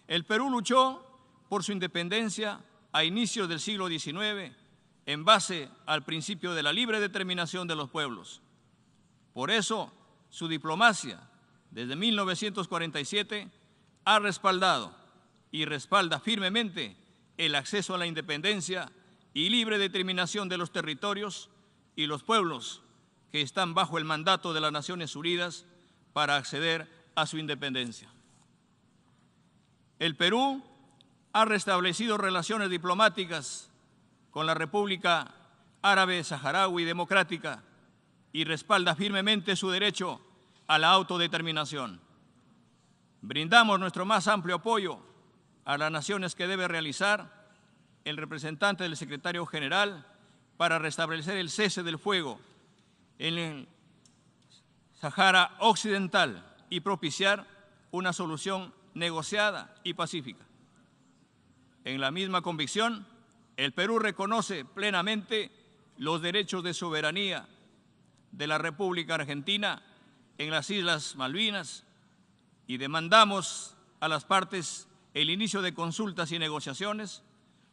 El Perú luchó por su independencia a inicios del siglo XIX en base al principio de la libre determinación de los pueblos. Por eso, su diplomacia, desde 1947, ha respaldado y respalda firmemente el acceso a la independencia y libre determinación de los territorios y los pueblos que están bajo el mandato de las Naciones Unidas para acceder a su independencia. El Perú ha restablecido relaciones diplomáticas con la República Árabe Saharaui Democrática y respalda firmemente su derecho a la autodeterminación. Brindamos nuestro más amplio apoyo a las naciones que debe realizar el representante del secretario general para restablecer el cese del fuego en el Sahara Occidental y propiciar una solución negociada y pacífica. En la misma convicción, el Perú reconoce plenamente los derechos de soberanía de la República Argentina en las Islas Malvinas y demandamos a las partes el inicio de consultas y negociaciones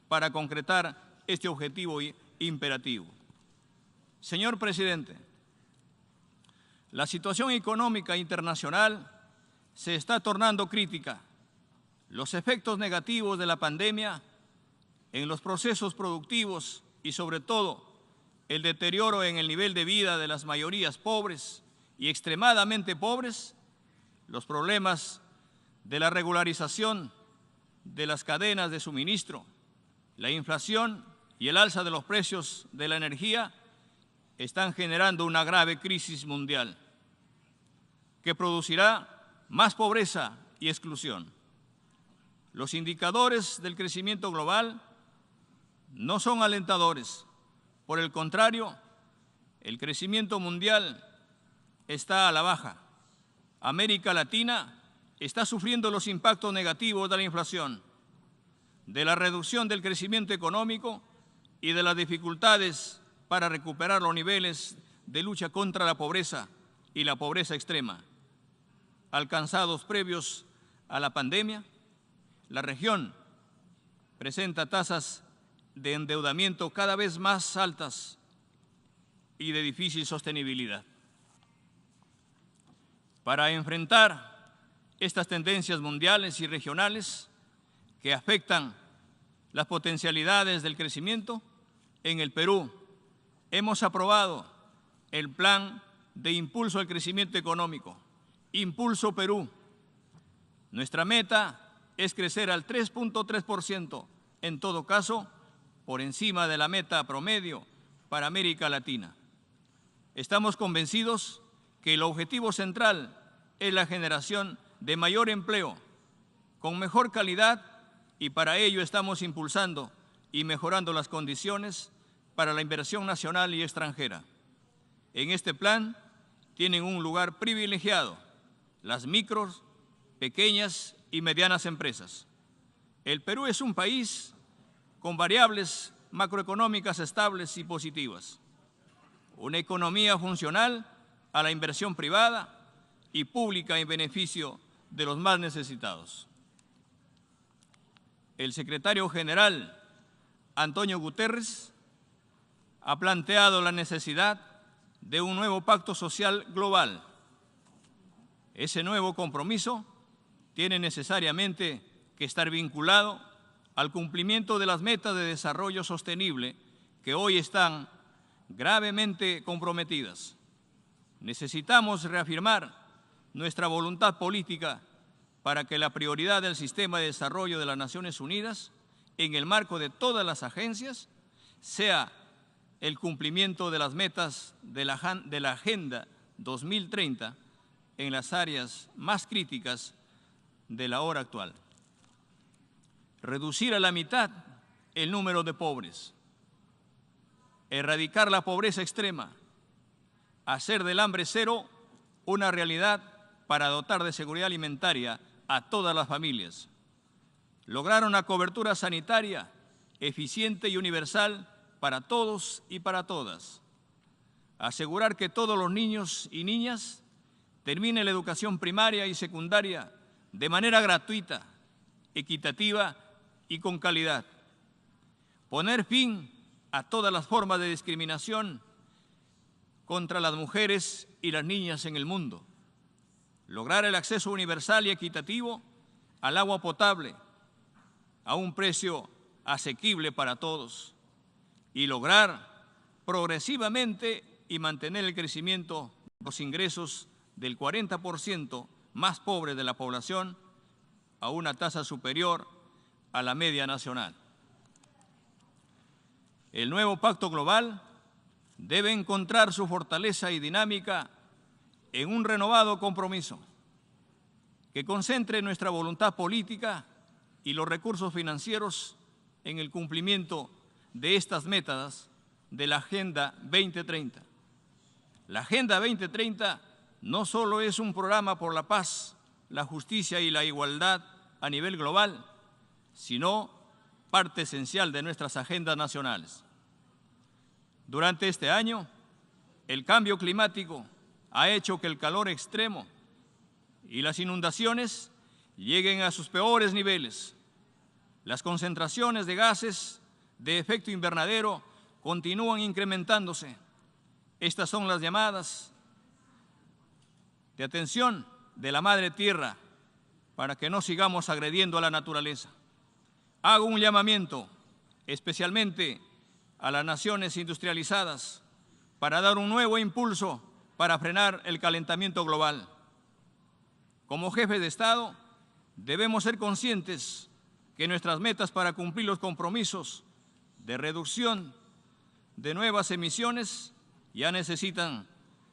para concretar este objetivo imperativo. Señor presidente, la situación económica internacional se está tornando crítica. Los efectos negativos de la pandemia en los procesos productivos y, sobre todo, el deterioro en el nivel de vida de las mayorías pobres y extremadamente pobres, los problemas de la regularización de las cadenas de suministro, la inflación y el alza de los precios de la energía están generando una grave crisis mundial que producirá más pobreza y exclusión. Los indicadores del crecimiento global no son alentadores. Por el contrario, el crecimiento mundial está a la baja. América Latina está sufriendo los impactos negativos de la inflación, de la reducción del crecimiento económico y de las dificultades para recuperar los niveles de lucha contra la pobreza y la pobreza extrema alcanzados previos a la pandemia. La región presenta tasas de endeudamiento cada vez más altas y de difícil sostenibilidad. Para enfrentar estas tendencias mundiales y regionales que afectan las potencialidades del crecimiento, en el Perú hemos aprobado el Plan de Impulso al Crecimiento Económico, Impulso Perú. Nuestra meta es crecer al 3.3%, en todo caso, por encima de la meta promedio para América Latina. Estamos convencidos que el objetivo central es la generación de mayor empleo, con mejor calidad, y para ello estamos impulsando y mejorando las condiciones para la inversión nacional y extranjera. En este plan tienen un lugar privilegiado las micros, pequeñas y medianas empresas. El Perú es un país con variables macroeconómicas estables y positivas, una economía funcional a la inversión privada y pública en beneficio de los más necesitados. El secretario general Antonio Guterres ha planteado la necesidad de un nuevo pacto social global. Ese nuevo compromiso tiene necesariamente que estar vinculado al cumplimiento de las metas de desarrollo sostenible que hoy están gravemente comprometidas. Necesitamos reafirmar nuestra voluntad política para que la prioridad del sistema de desarrollo de las Naciones Unidas, en el marco de todas las agencias, sea el cumplimiento de las metas de la Agenda 2030 en las áreas más críticas de la hora actual. Reducir a la mitad el número de pobres, erradicar la pobreza extrema, hacer del hambre cero una realidad para dotar de seguridad alimentaria a todas las familias, lograr una cobertura sanitaria eficiente y universal para todos y para todas, asegurar que todos los niños y niñas terminen la educación primaria y secundaria de manera gratuita, equitativa y con calidad, poner fin a todas las formas de discriminación contra las mujeres y las niñas en el mundo, lograr el acceso universal y equitativo al agua potable a un precio asequible para todos y lograr progresivamente y mantener el crecimiento de los ingresos del 40% más pobre de la población a una tasa superior a la media nacional. El nuevo pacto global debe encontrar su fortaleza y dinámica en un renovado compromiso que concentre nuestra voluntad política y los recursos financieros en el cumplimiento de estas metas de la Agenda 2030. La Agenda 2030 no solo es un programa por la paz, la justicia y la igualdad a nivel global, sino parte esencial de nuestras agendas nacionales. Durante este año, el cambio climático ha hecho que el calor extremo y las inundaciones lleguen a sus peores niveles. Las concentraciones de gases de efecto invernadero continúan incrementándose. Estas son las llamadas de atención de la Madre Tierra para que no sigamos agrediendo a la naturaleza. Hago un llamamiento especialmente a las naciones industrializadas para dar un nuevo impulso para frenar el calentamiento global. Como jefes de Estado, debemos ser conscientes que nuestras metas para cumplir los compromisos de reducción de nuevas emisiones ya necesitan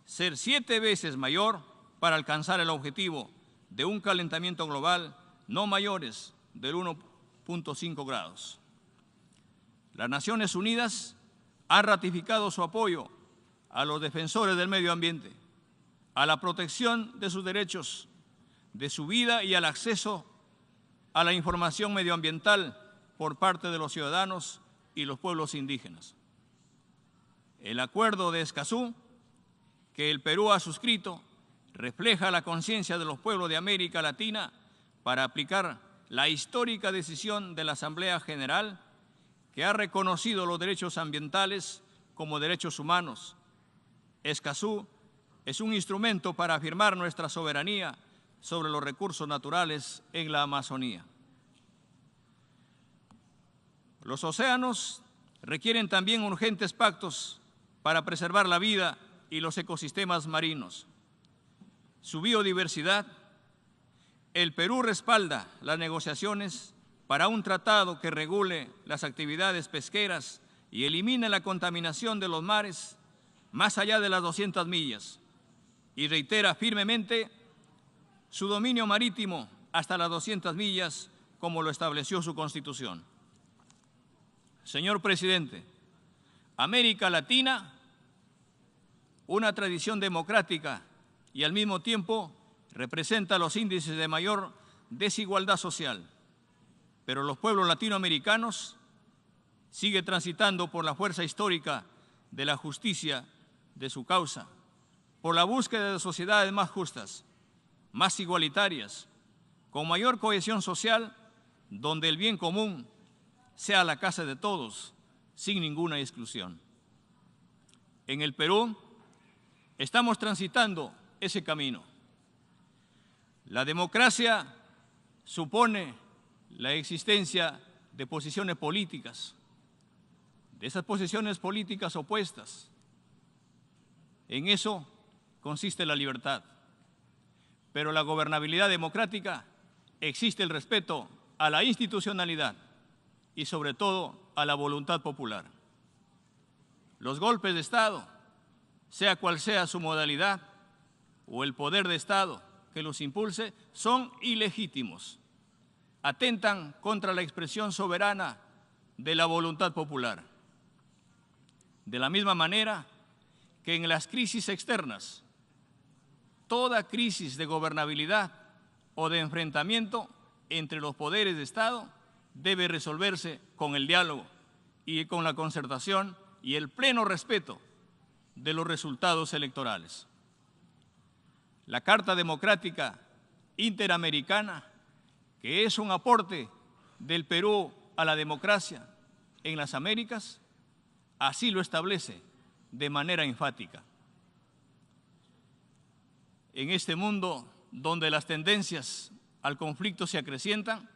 ser 7 veces mayor para alcanzar el objetivo de un calentamiento global no mayores del 1.5 grados. Las Naciones Unidas han ratificado su apoyo a los defensores del medio ambiente, a la protección de sus derechos, de su vida y al acceso a la información medioambiental por parte de los ciudadanos y los pueblos indígenas. El Acuerdo de Escazú, que el Perú ha suscrito, refleja la conciencia de los pueblos de América Latina para aplicar la histórica decisión de la Asamblea General que ha reconocido los derechos ambientales como derechos humanos. Escazú es un instrumento para afirmar nuestra soberanía sobre los recursos naturales en la Amazonía. Los océanos requieren también urgentes pactos para preservar la vida y los ecosistemas marinos, su biodiversidad, el Perú respalda las negociaciones para un tratado que regule las actividades pesqueras y elimine la contaminación de los mares más allá de las 200 millas y reitera firmemente su dominio marítimo hasta las 200 millas como lo estableció su Constitución. Señor Presidente, América Latina, una tradición democrática y al mismo tiempo representa los índices de mayor desigualdad social, pero los pueblos latinoamericanos siguen transitando por la fuerza histórica de la justicia de su causa, por la búsqueda de sociedades más justas, más igualitarias, con mayor cohesión social, donde el bien común sea la casa de todos, sin ninguna exclusión. En el Perú estamos transitando ese camino. La democracia supone la existencia de posiciones políticas, de esas posiciones políticas opuestas. En eso consiste la libertad. Pero la gobernabilidad democrática existe el respeto a la institucionalidad y sobre todo a la voluntad popular. Los golpes de Estado, sea cual sea su modalidad, o el poder de Estado que los impulse, son ilegítimos. Atentan contra la expresión soberana de la voluntad popular. De la misma manera que en las crisis externas, toda crisis de gobernabilidad o de enfrentamiento entre los poderes de Estado debe resolverse con el diálogo y con la concertación y el pleno respeto de los resultados electorales. La Carta Democrática Interamericana, que es un aporte del Perú a la democracia en las Américas, así lo establece de manera enfática. En este mundo donde las tendencias al conflicto se acrecientan,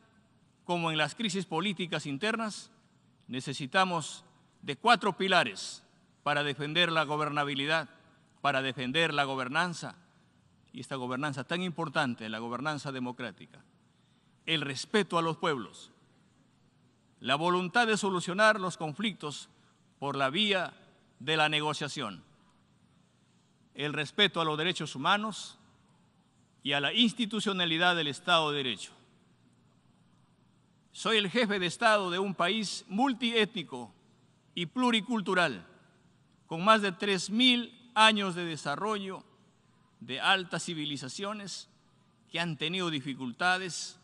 como en las crisis políticas internas, necesitamos de 4 pilares para defender la gobernabilidad, para defender la gobernanza, y esta gobernanza tan importante, la gobernanza democrática. El respeto a los pueblos, la voluntad de solucionar los conflictos por la vía de la negociación, el respeto a los derechos humanos y a la institucionalidad del Estado de Derecho. Soy el jefe de Estado de un país multiétnico y pluricultural, con más de 3.000 años de desarrollo, de altas civilizaciones que han tenido dificultades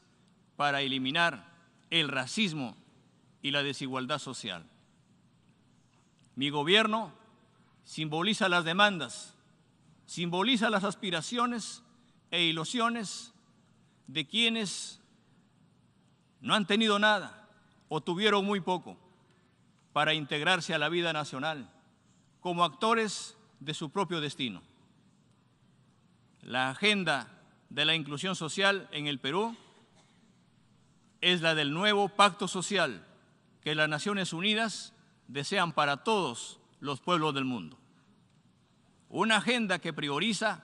para eliminar el racismo y la desigualdad social. Mi gobierno simboliza las demandas, simboliza las aspiraciones e ilusiones de quienes no han tenido nada o tuvieron muy poco para integrarse a la vida nacional como actores de su propio destino. La agenda de la inclusión social en el Perú es la del nuevo pacto social que las Naciones Unidas desean para todos los pueblos del mundo. Una agenda que prioriza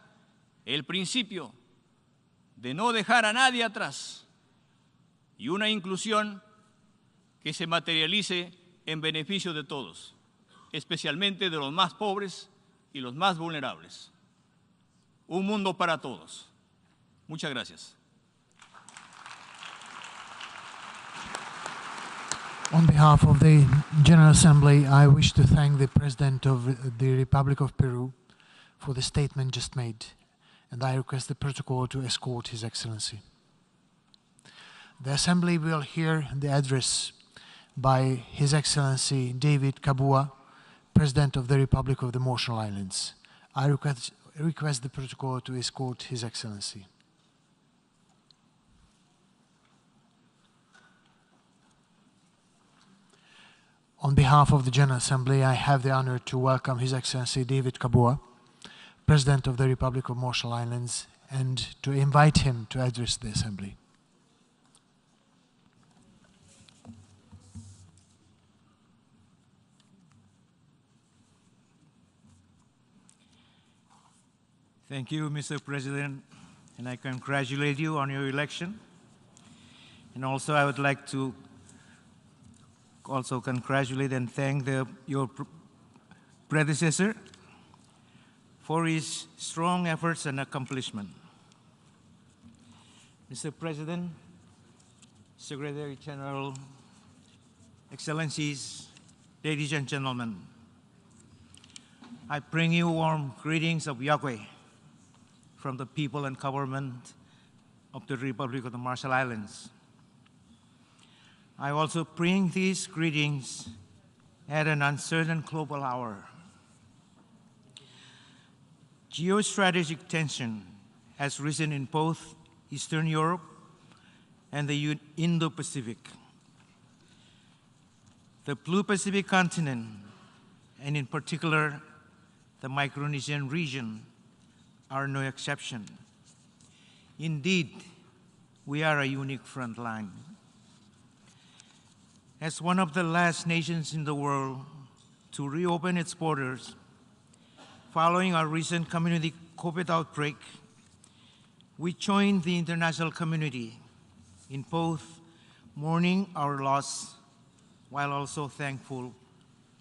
el principio de no dejar a nadie atrás y una inclusión que se materialice en beneficio de todos, especialmente de los más pobres y los más vulnerables. Un mundo para todos. Muchas gracias. On behalf of the General Assembly, I wish to thank the President of the Republic of Peru for the statement just made, and I request the protocol to escort His Excellency. The Assembly will hear the address by His Excellency David Kabua, President of the Republic of the Marshall Islands. I request the protocol to escort His Excellency. On behalf of the General Assembly, I have the honor to welcome His Excellency David Kabua, President of the Republic of Marshall Islands, and to invite him to address the Assembly. Thank you, Mr. President, and I congratulate you on your election. And also, I would like to also congratulate and thank your predecessor for his strong efforts and accomplishment. Mr. President, Secretary General, Excellencies, ladies and gentlemen, I bring you warm greetings of Yahweh from the people and government of the Republic of the Marshall Islands. I also bring these greetings at an uncertain global hour. Geostrategic tension has risen in both Eastern Europe and the Indo-Pacific. The Blue Pacific continent, and in particular the Micronesian region, are no exception. Indeed, we are a unique front line. As one of the last nations in the world to reopen its borders, following our recent community COVID outbreak, we joined the international community in both mourning our loss while also thankful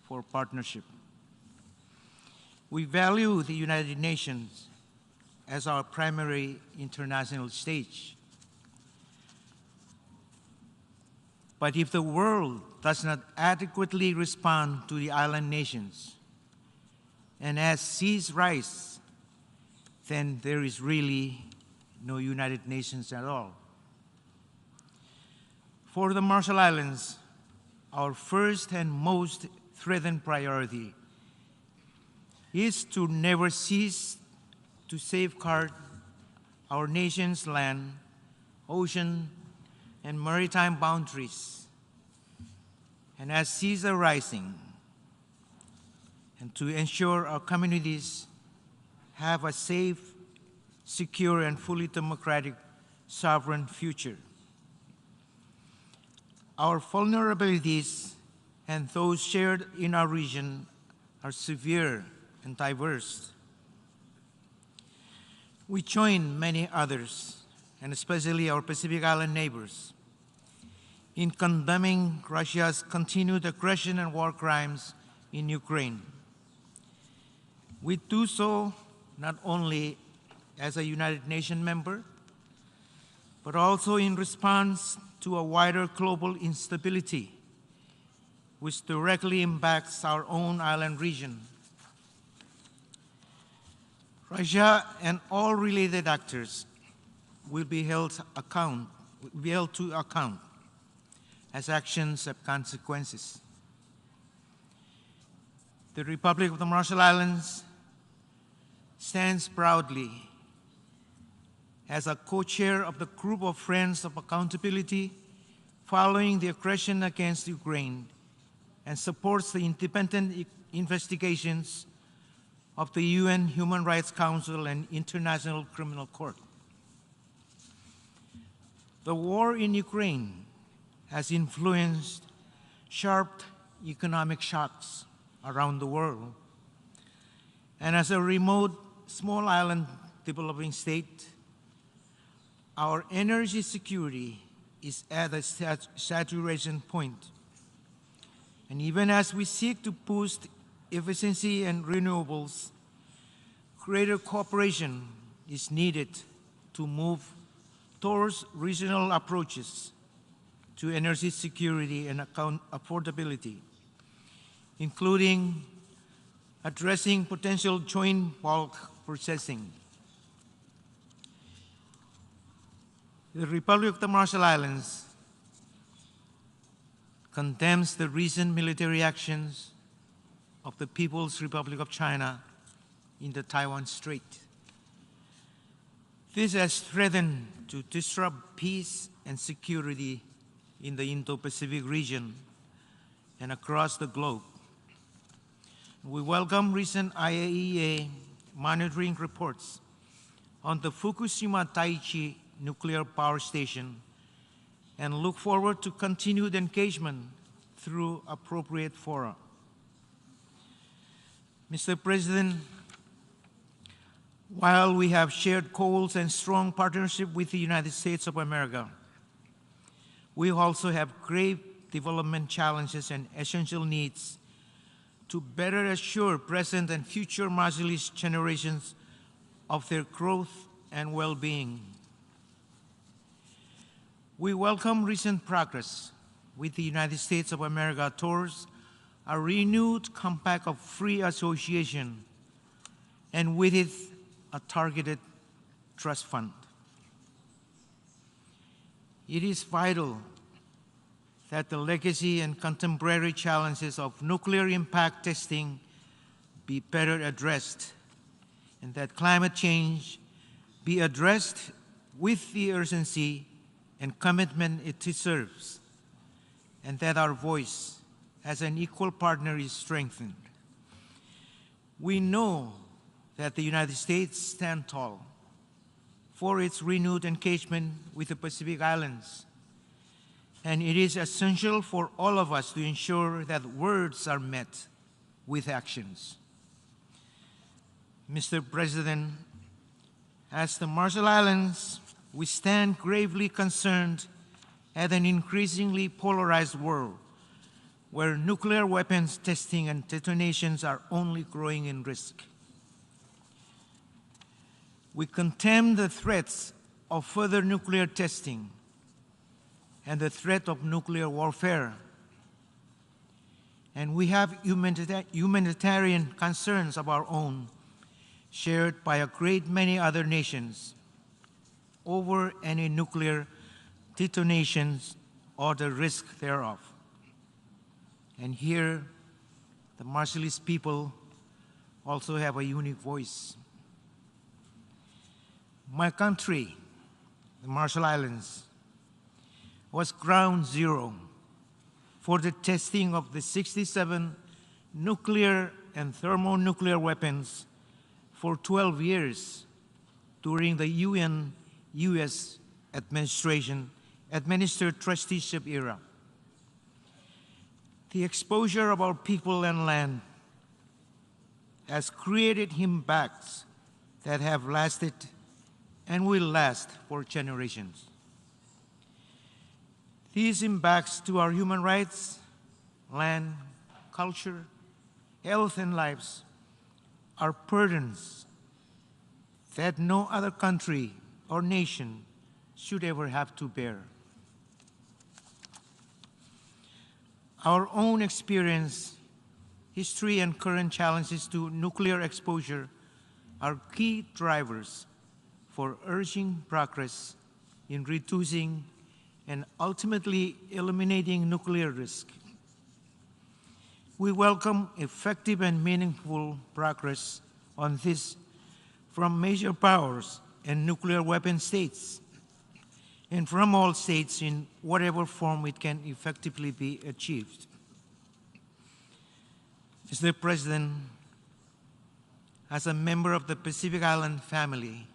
for partnership. We value the United Nations as our primary international stage. But if the world does not adequately respond to the island nations, and as seas rise, then there is really no United Nations at all. For the Marshall Islands, our first and most threatened priority is to never cease to safeguard our nation's land, ocean, and maritime boundaries. And as seas are rising, and to ensure our communities have a safe, secure, and fully democratic, sovereign future. Our vulnerabilities and those shared in our region are severe and diverse. We join many others, and especially our Pacific Island neighbors, in condemning Russia's continued aggression and war crimes in Ukraine. We do so not only as a United Nations member, but also in response to a wider global instability which directly impacts our own island region. Russia and all related actors will be held to account as actions have consequences. The Republic of the Marshall Islands stands proudly as a co-chair of the Group of Friends of Accountability following the aggression against Ukraine and supports the independent investigations of the UN Human Rights Council and International Criminal Court. The war in Ukraine has influenced sharp economic shocks around the world. And as a remote, small island developing state, our energy security is at a saturation point. And even as we seek to boost efficiency and renewables, greater cooperation is needed to move towards regional approaches to energy security and affordability, including addressing potential joint bulk processing. The Republic of the Marshall Islands condemns the recent military actions of the People's Republic of China in the Taiwan Strait. This has threatened to disrupt peace and security in the Indo-Pacific region and across the globe. We welcome recent IAEA monitoring reports on the Fukushima Daiichi nuclear power station and look forward to continued engagement through appropriate fora. Mr. President, While we have shared goals and strong partnership with the United States of America, we also have grave development challenges and essential needs to better assure present and future Majlis generations of their growth and well-being. We welcome recent progress with the United States of America towards a renewed compact of free association, and with it, a targeted trust fund. It is vital that the legacy and contemporary challenges of nuclear impact testing be better addressed, and that climate change be addressed with the urgency and commitment it deserves, and that our voice as an equal partner is strengthened. We know that the United States stands tall for its renewed engagement with the Pacific Islands, and it is essential for all of us to ensure that words are met with actions. Mr. President, as the Marshall Islands, we stand gravely concerned at an increasingly polarized world where nuclear weapons testing and detonations are only growing in risk. We condemn the threats of further nuclear testing and the threat of nuclear warfare. And we have humanitarian concerns of our own, shared by a great many other nations, over any nuclear detonations or the risk thereof. And here, the Marshallese people also have a unique voice. My country, the Marshall Islands, was ground zero for the testing of the 67 nuclear and thermonuclear weapons for 12 years during the UN-US administered trusteeship era. The exposure of our people and land has created impacts that have lasted and will last for generations. These impacts to our human rights, land, culture, health, and lives are burdens that no other country or nation should ever have to bear. Our own experience, history, and current challenges to nuclear exposure are key drivers for urging progress in reducing and ultimately eliminating nuclear risk. We welcome effective and meaningful progress on this from major powers and nuclear weapon states, and from all states in whatever form it can effectively be achieved. Mr. President, as a member of the Pacific Island family,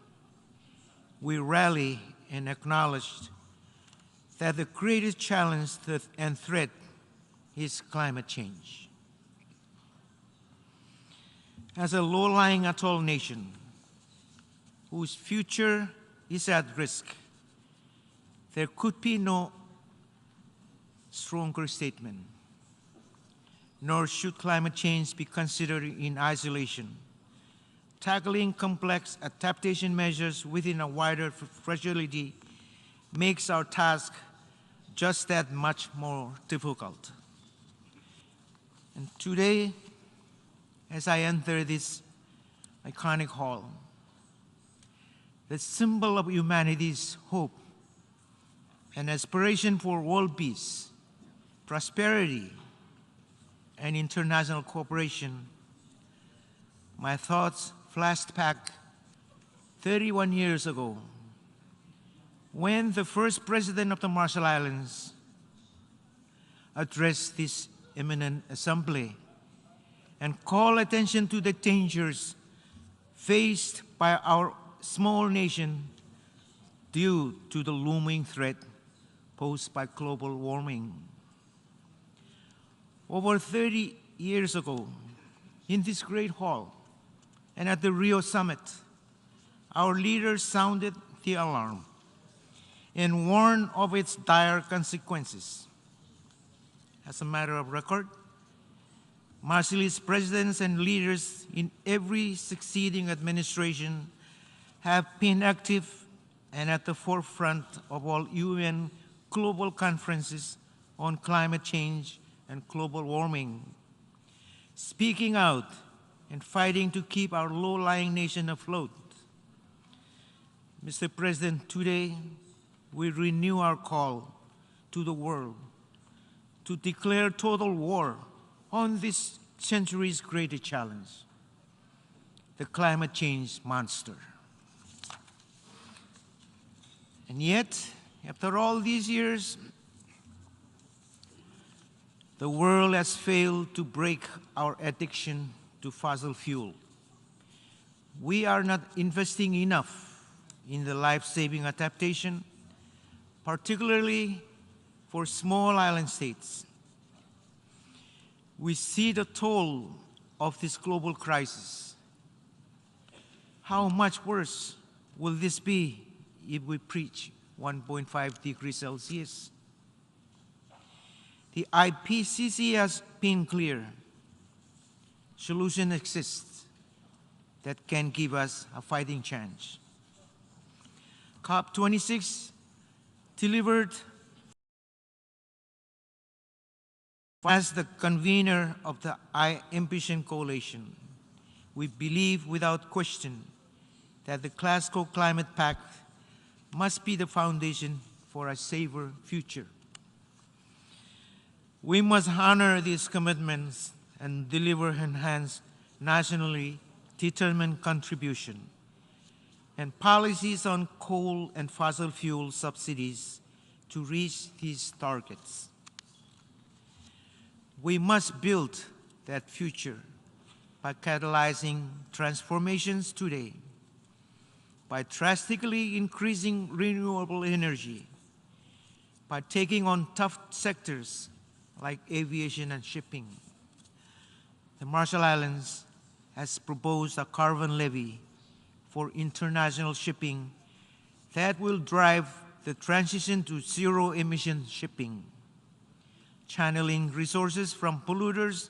we rally and acknowledge that the greatest challenge and threat is climate change. As a low-lying atoll nation whose future is at risk, there could be no stronger statement, nor should climate change be considered in isolation. Tackling complex adaptation measures within a wider fragility makes our task just that much more difficult. And today, as I enter this iconic hall, the symbol of humanity's hope and aspiration for world peace, prosperity, and international cooperation, my thoughts flashed back 31 years ago when the first president of the Marshall Islands addressed this eminent assembly and called attention to the dangers faced by our small nation due to the looming threat posed by global warming. Over 30 years ago, in this great hall and at the Rio Summit, our leaders sounded the alarm and warned of its dire consequences. As a matter of record, merciless presidents and leaders in every succeeding administration have been active and at the forefront of all UN global conferences on climate change and global warming, speaking out and fighting to keep our low-lying nation afloat. Mr. President, today we renew our call to the world to declare total war on this century's greatest challenge, the climate change monster. And yet, after all these years, the world has failed to break our addiction to fossil fuel. We are not investing enough in the life-saving adaptation, particularly for small island states. We see the toll of this global crisis. How much worse will this be if we preach 1.5 degrees Celsius? The IPCC has been clear. Solution exists that can give us a fighting chance. COP26 delivered. As the convener of the I-Ambition Coalition, we believe without question that the Glasgow Climate Pact must be the foundation for a safer future. We must honor these commitments and deliver enhanced, nationally determined contribution and policies on coal and fossil fuel subsidies to reach these targets. We must build that future by catalyzing transformations today, by drastically increasing renewable energy, by taking on tough sectors like aviation and shipping. The Marshall Islands has proposed a carbon levy for international shipping that will drive the transition to zero-emission shipping, channeling resources from polluters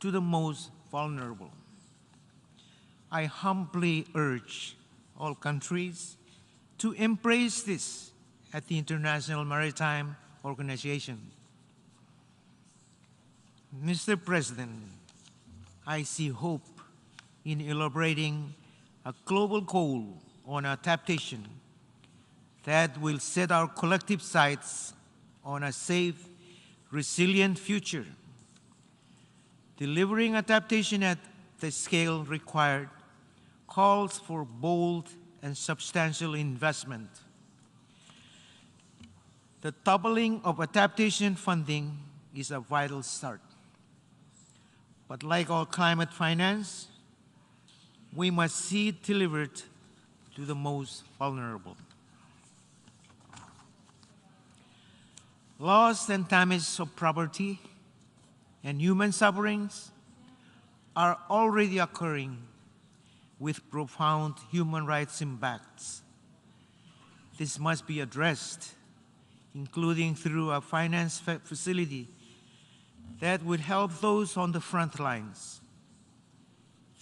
to the most vulnerable. I humbly urge all countries to embrace this at the International Maritime Organization. Mr. President, I see hope in elaborating a global goal on adaptation that will set our collective sights on a safe, resilient future. Delivering adaptation at the scale required calls for bold and substantial investment. The doubling of adaptation funding is a vital start. But like all climate finance, we must see it delivered to the most vulnerable. Loss and damage of property and human sufferings are already occurring with profound human rights impacts. This must be addressed, including through a finance facility that would help those on the front lines.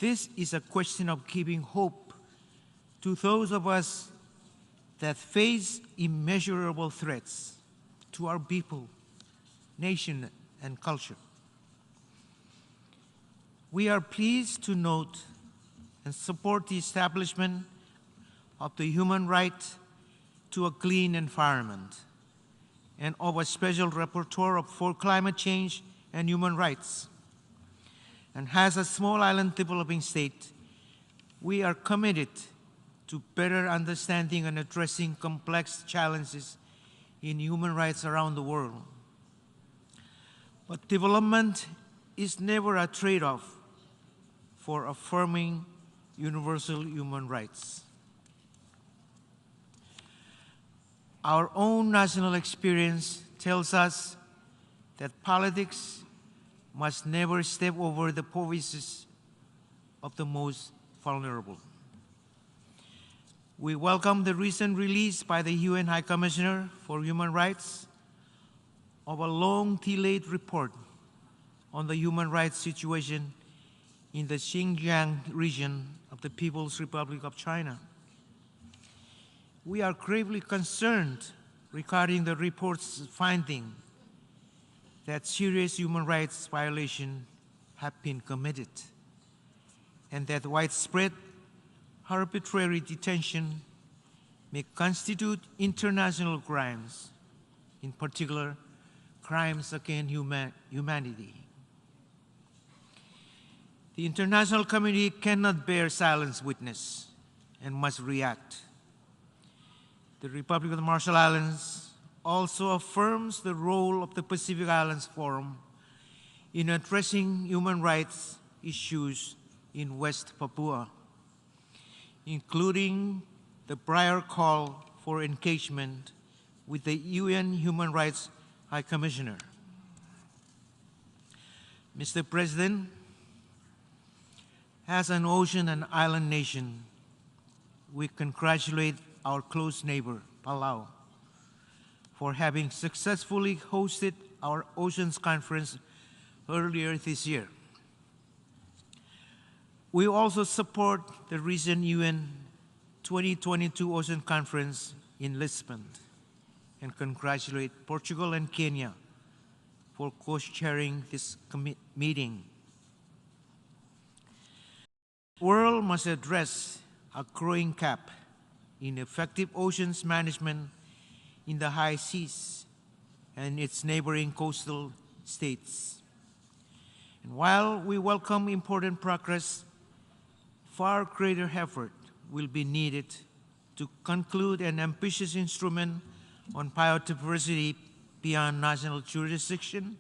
This is a question of giving hope to those of us that face immeasurable threats to our people, nation, and culture. We are pleased to note and support the establishment of the human right to a clean environment and of a special rapporteur for climate change and human rights. And as a small island developing state, we are committed to better understanding and addressing complex challenges in human rights around the world. But development is never a trade-off for affirming universal human rights. Our own national experience tells us that politics must never step over the voices of the most vulnerable. We welcome the recent release by the UN High Commissioner for Human Rights of a long-delayed report on the human rights situation in the Xinjiang region of the People's Republic of China. We are gravely concerned regarding the report's finding that serious human rights violations have been committed and that widespread arbitrary detention may constitute international crimes, in particular, crimes against humanity. The international community cannot bear silent witness and must react. The Republic of the Marshall Islands also affirms the role of the Pacific Islands Forum in addressing human rights issues in West Papua, including the prior call for engagement with the UN Human Rights High Commissioner. Mr. President, as an ocean and island nation, we congratulate our close neighbor, Palau, for having successfully hosted our Oceans Conference earlier this year. We also support the recent UN 2022 Ocean Conference in Lisbon and congratulate Portugal and Kenya for co-chairing this meeting. The world must address a growing gap in effective oceans management in the high seas and its neighboring coastal states. And while we welcome important progress, far greater effort will be needed to conclude an ambitious instrument on biodiversity beyond national jurisdiction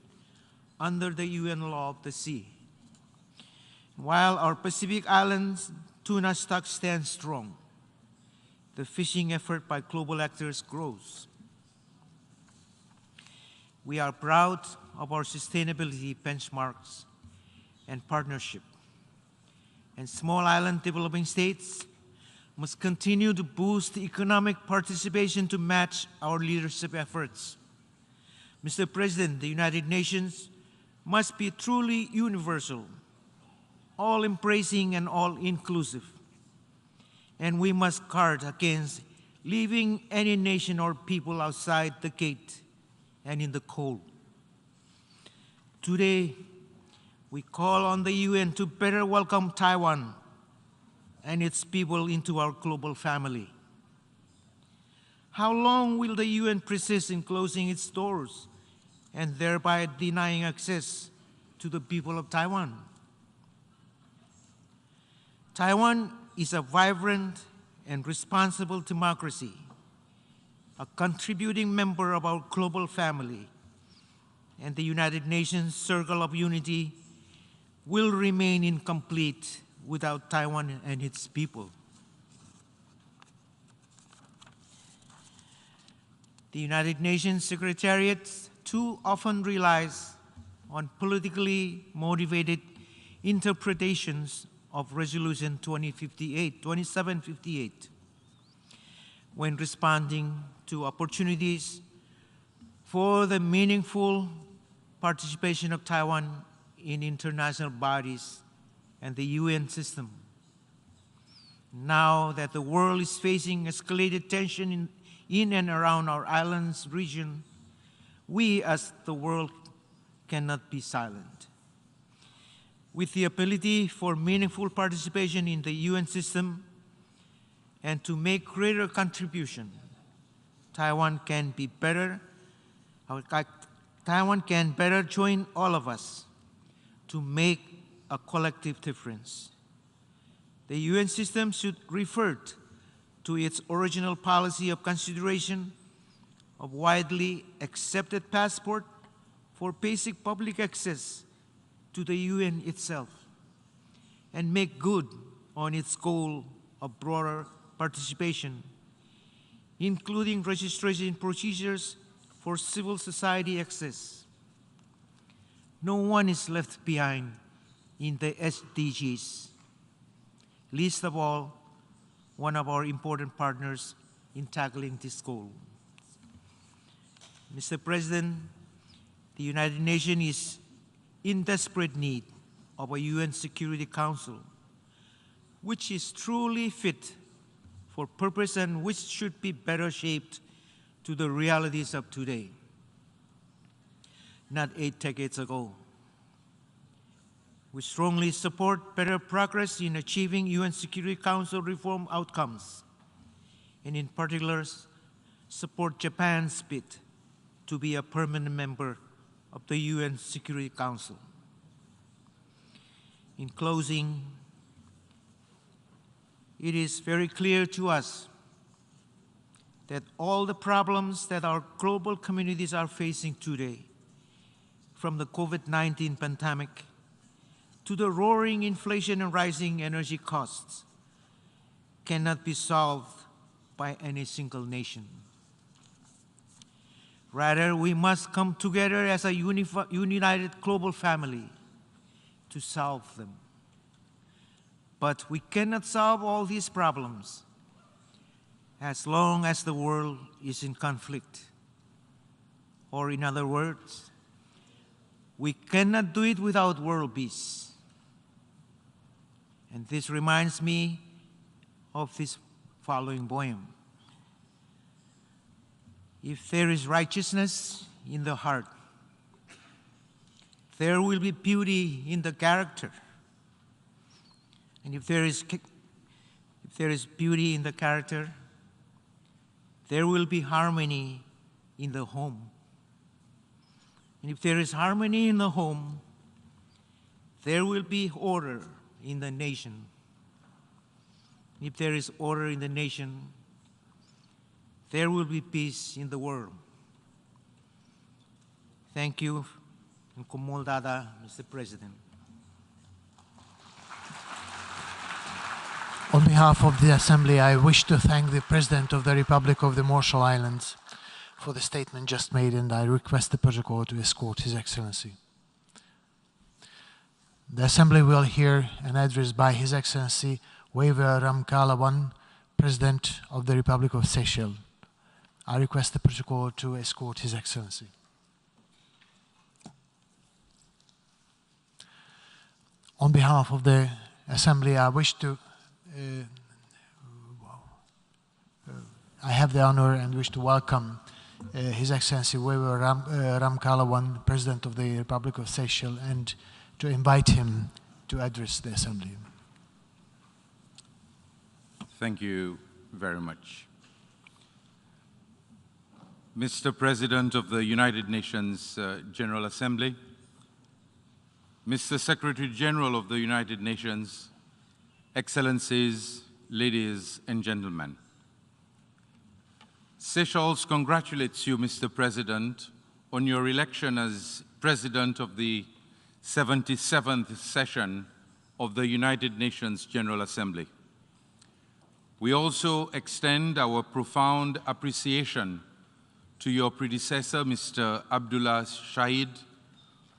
under the UN Law of the Sea. While our Pacific Islands tuna stock stands strong, the fishing effort by global actors grows. We are proud of our sustainability benchmarks and partnership, and small island developing states must continue to boost economic participation to match our leadership efforts. Mr. President, the United Nations must be truly universal, all-embracing and all-inclusive, and we must guard against leaving any nation or people outside the gate and in the cold. Today, we call on the UN to better welcome Taiwan and its people into our global family. How long will the UN persist in closing its doors and thereby denying access to the people of Taiwan? Taiwan is a vibrant and responsible democracy, a contributing member of our global family, and the United Nations Circle of Unity will remain incomplete without Taiwan and its people. The United Nations Secretariat too often relies on politically motivated interpretations of Resolution 2758 when responding to opportunities for the meaningful participation of Taiwan in international bodies and the UN system. Now that the world is facing escalated tension in and around our islands region, we as the world cannot be silent. With the ability for meaningful participation in the UN system and to make greater contribution, Taiwan can better join all of us to make a collective difference. The UN system should revert to its original policy of consideration of widely accepted passport for basic public access to the UN itself and make good on its goal of broader participation, including registration procedures for civil society access. No one is left behind in the SDGs. Least of all, one of our important partners in tackling this goal. Mr. President, the United Nations is in desperate need of a UN Security Council which is truly fit for purpose and which should be better shaped to the realities of today, not 8 decades ago. We strongly support better progress in achieving UN Security Council reform outcomes, and in particular, support Japan's bid to be a permanent member of the UN Security Council. In closing, it is very clear to us that all the problems that our global communities are facing today, from the COVID-19 pandemic to the roaring inflation and rising energy costs, cannot be solved by any single nation. Rather, we must come together as a united global family to solve them. But we cannot solve all these problems as long as the world is in conflict. Or in other words, we cannot do it without world peace. And this reminds me of this following poem. If there is righteousness in the heart, there will be beauty in the character. And if there is beauty in the character, there will be harmony in the home. And if there is harmony in the home, there will be order in the nation. If there is order in the nation, there will be peace in the world. Thank you, and Komol Dada, Mr. President. On behalf of the Assembly, I wish to thank the President of the Republic of the Marshall Islands for the statement just made, and I request the protocol to escort His Excellency. The Assembly will hear an address by His Excellency Wewe Ramkalawan, President of the Republic of Seychelles. I request the protocol to escort His Excellency. On behalf of the Assembly, I wish to I have the honor and wish to welcome His Excellency Wewe Ramkalawan, President of the Republic of Seychelles, and to invite him to address the Assembly. Thank you very much. Mr. President of the United Nations General Assembly, Mr. Secretary General of the United Nations, Excellencies, ladies and gentlemen. Seychelles congratulates you, Mr. President, on your election as President of the 77th session of the United Nations General Assembly. We also extend our profound appreciation to your predecessor, Mr. Abdullah Shahid,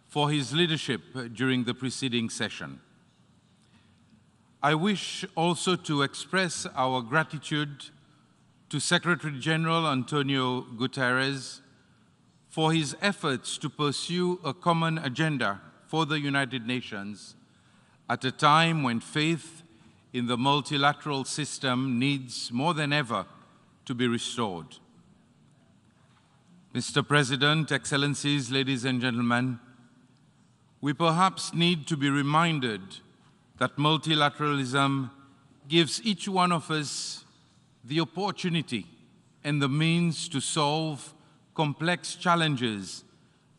for his leadership during the preceding session. I wish also to express our gratitude to Secretary General Antonio Guterres for his efforts to pursue a common agenda for the United Nations at a time when faith in the multilateral system needs more than ever to be restored. Mr. President, Excellencies, ladies and gentlemen, we perhaps need to be reminded that multilateralism gives each one of us the opportunity and the means to solve complex challenges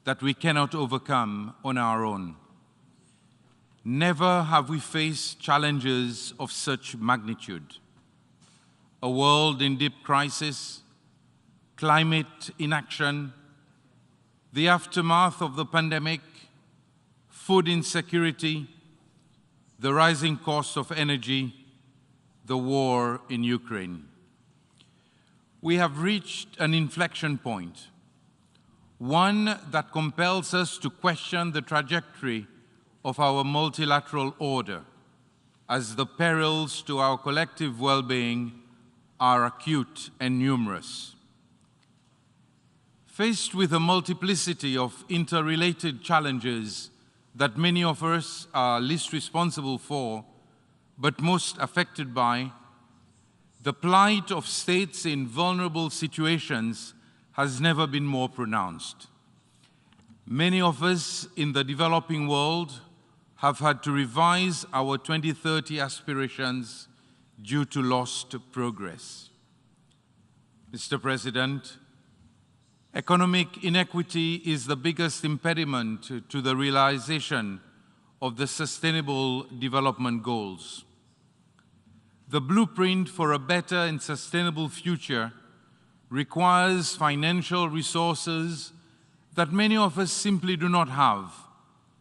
that we cannot overcome on our own. Never have we faced challenges of such magnitude. A world in deep crisis, climate inaction, the aftermath of the pandemic, food insecurity, the rising cost of energy, the war in Ukraine. We have reached an inflection point, one that compels us to question the trajectory of our multilateral order as the perils to our collective well-being are acute and numerous. Faced with a multiplicity of interrelated challenges that many of us are least responsible for, but most affected by, the plight of states in vulnerable situations has never been more pronounced. Many of us in the developing world have had to revise our 2030 aspirations due to lost progress. Mr. President, economic inequity is the biggest impediment to the realization of the Sustainable Development Goals. The blueprint for a better and sustainable future requires financial resources that many of us simply do not have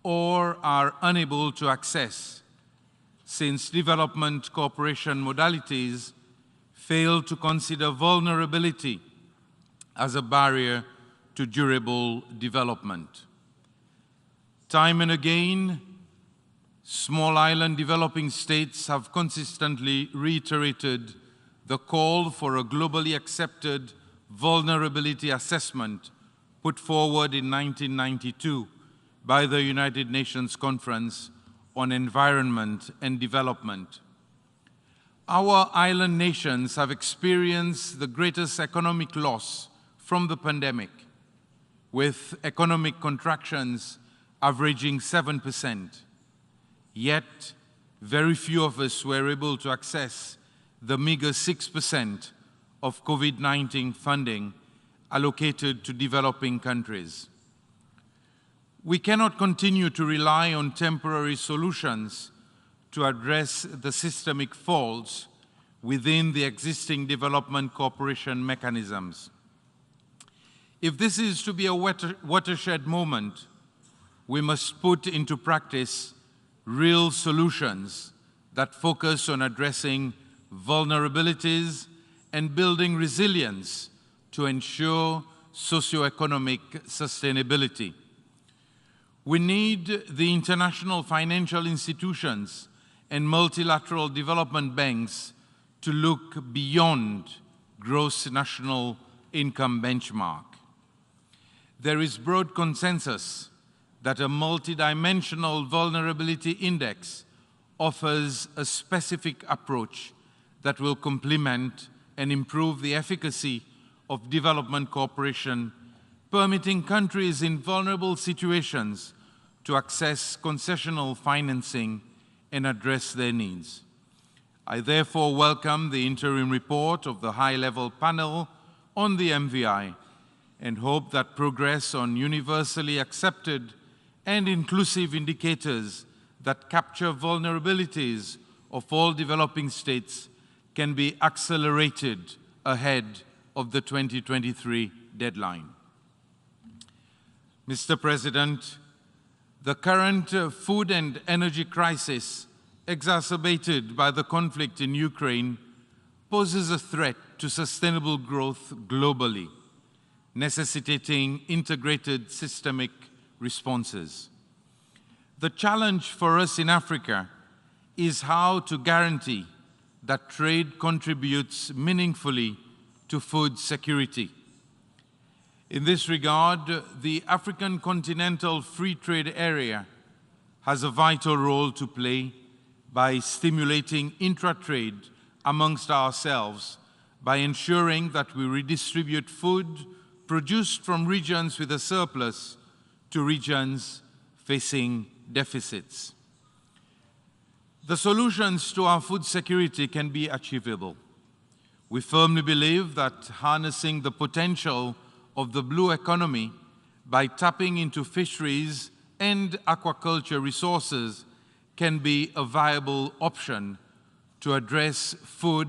or are unable to access, since development cooperation modalities fail to consider vulnerability as a barrier to durable development. Time and again, small island developing states have consistently reiterated the call for a globally accepted vulnerability assessment put forward in 1992 by the United Nations Conference on Environment and Development. Our island nations have experienced the greatest economic loss from the pandemic, with economic contractions averaging 7%. Yet, very few of us were able to access the meager 6% of COVID-19 funding allocated to developing countries. We cannot continue to rely on temporary solutions to address the systemic faults within the existing development cooperation mechanisms. If this is to be a watershed moment, we must put into practice real solutions that focus on addressing vulnerabilities and building resilience to ensure socioeconomic sustainability. We need the international financial institutions and multilateral development banks to look beyond gross national income benchmark. There is broad consensus that a multidimensional vulnerability index offers a specific approach that will complement and improve the efficacy of development cooperation, permitting countries in vulnerable situations to access concessional financing and address their needs. I therefore welcome the interim report of the high-level panel on the MVI and hope that progress on universally accepted and inclusive indicators that capture vulnerabilities of all developing states can be accelerated ahead of the 2023 deadline. Mr. President, the current food and energy crisis, exacerbated by the conflict in Ukraine, poses a threat to sustainable growth globally, necessitating integrated systemic responses. The challenge for us in Africa is how to guarantee that trade contributes meaningfully to food security. In this regard, the African Continental Free Trade Area has a vital role to play by stimulating intra-trade amongst ourselves by ensuring that we redistribute food produced from regions with a surplus to regions facing deficits. The solutions to our food security can be achievable. We firmly believe that harnessing the potential of the blue economy by tapping into fisheries and aquaculture resources can be a viable option to address food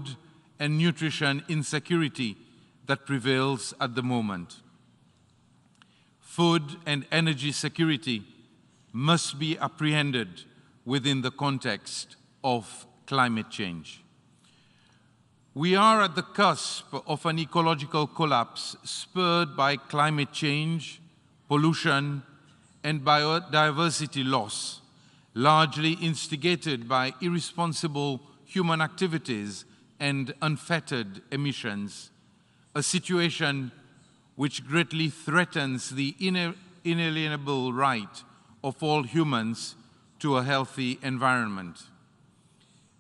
and nutrition insecurity that prevails at the moment. Food and energy security must be apprehended within the context of climate change. We are at the cusp of an ecological collapse spurred by climate change, pollution, and biodiversity loss, largely instigated by irresponsible human activities and unfettered emissions, a situation which greatly threatens the inalienable right of all humans to a healthy environment.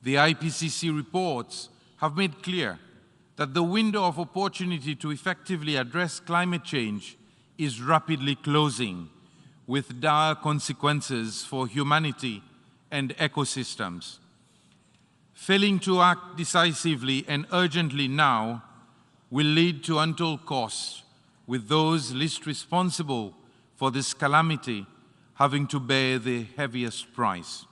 The IPCC reports have made clear that the window of opportunity to effectively address climate change is rapidly closing, with dire consequences for humanity and ecosystems. Failing to act decisively and urgently now will lead to untold costs, with those least responsible for this calamity having to bear the heaviest price.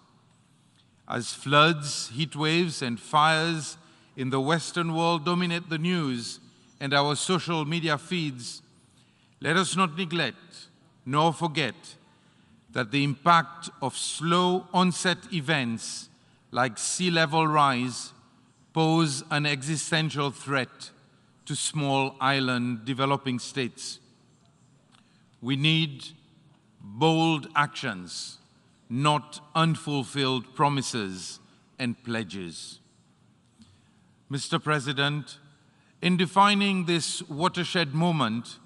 As floods, heat waves, and fires in the Western world dominate the news and our social media feeds, let us not neglect nor forget that the impact of slow onset events like sea level rise pose an existential threat to small island developing states. We need bold actions, not unfulfilled promises and pledges. Mr. President, in defining this watershed moment,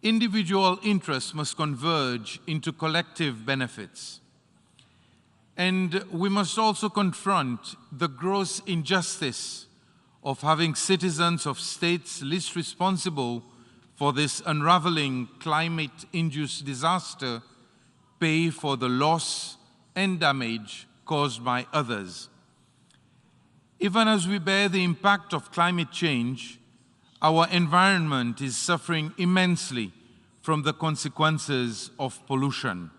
individual interests must converge into collective benefits. And we must also confront the gross injustice of having citizens of states least responsible for this unraveling climate-induced disaster pay for the loss and damage caused by others. Even as we bear the impact of climate change, our environment is suffering immensely from the consequences of pollution.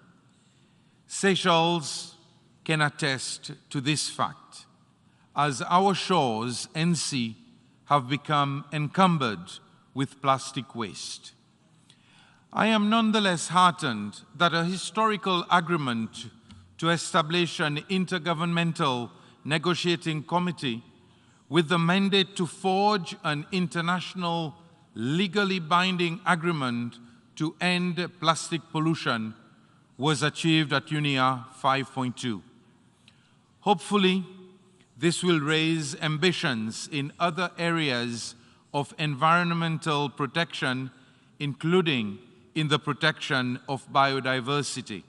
Seychelles can attest to this fact, as our shores and sea have become encumbered with plastic waste. I am nonetheless heartened that a historical agreement to establish an intergovernmental negotiating committee with the mandate to forge an international legally binding agreement to end plastic pollution was achieved at UNIA 5.2. Hopefully, this will raise ambitions in other areas of environmental protection, including in the protection of biodiversity.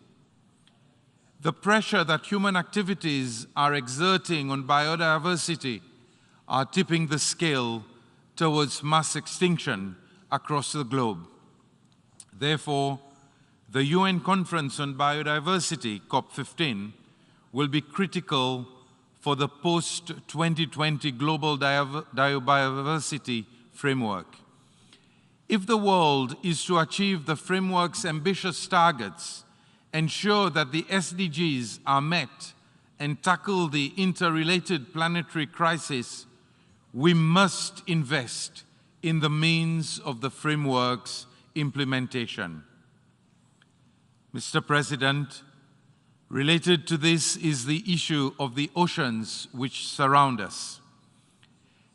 The pressure that human activities are exerting on biodiversity are tipping the scale towards mass extinction across the globe. Therefore, the UN Conference on Biodiversity, COP15, will be critical for the post-2020 global biodiversity framework. If the world is to achieve the framework's ambitious targets, ensure that the SDGs are met, and tackle the interrelated planetary crisis, we must invest in the means of the framework's implementation. Mr. President, related to this is the issue of the oceans which surround us.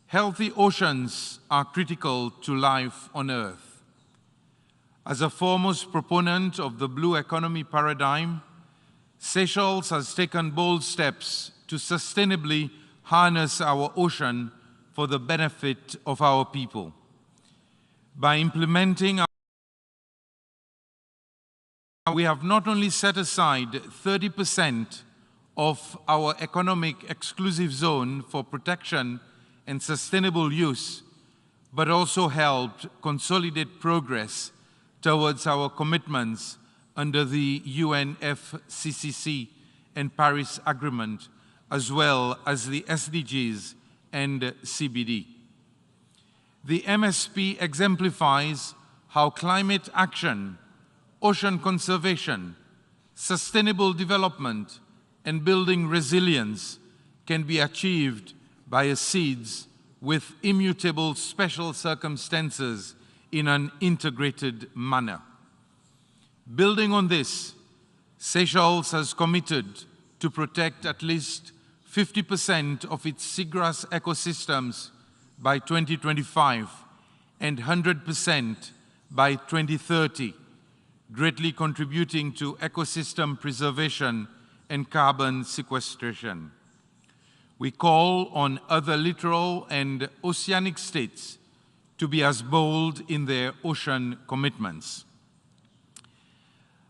Healthy oceans are critical to life on Earth. As a foremost proponent of the blue economy paradigm, Seychelles has taken bold steps to sustainably harness our ocean for the benefit of our people. By implementing we have not only set aside 30% of our economic exclusive zone for protection and sustainable use, but also helped consolidate progress towards our commitments under the UNFCCC and Paris Agreement, as well as the SDGs and CBD. The MSP exemplifies how climate action, ocean conservation, sustainable development, and building resilience can be achieved by a seeds with immutable special circumstances in an integrated manner. Building on this, Seychelles has committed to protect at least 50% of its seagrass ecosystems by 2025 and 100% by 2030, greatly contributing to ecosystem preservation and carbon sequestration. We call on other littoral and oceanic states to be as bold in their ocean commitments.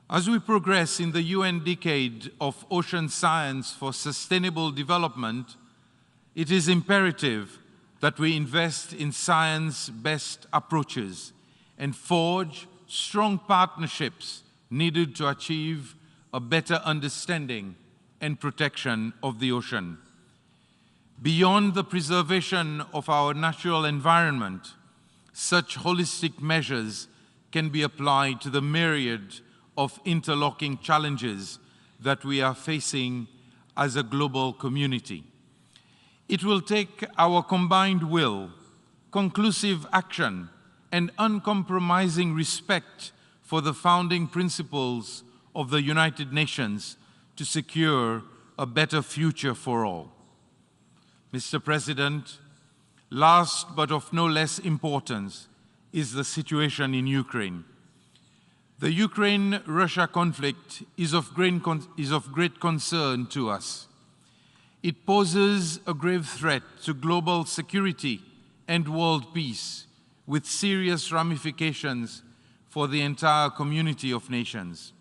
As we progress in the UN Decade of Ocean Science for Sustainable Development, it is imperative that we invest in science-based approaches and forge strong partnerships needed to achieve a better understanding and protection of the ocean. Beyond the preservation of our natural environment, such holistic measures can be applied to the myriad of interlocking challenges that we are facing as a global community. It will take our combined will, conclusive action, and uncompromising respect for the founding principles of the United Nations to secure a better future for all. Mr. President, last but of no less importance is the situation in Ukraine. The Ukraine-Russia conflict is of great concern to us. It poses a grave threat to global security and world peace, with serious ramifications for the entire community of nations.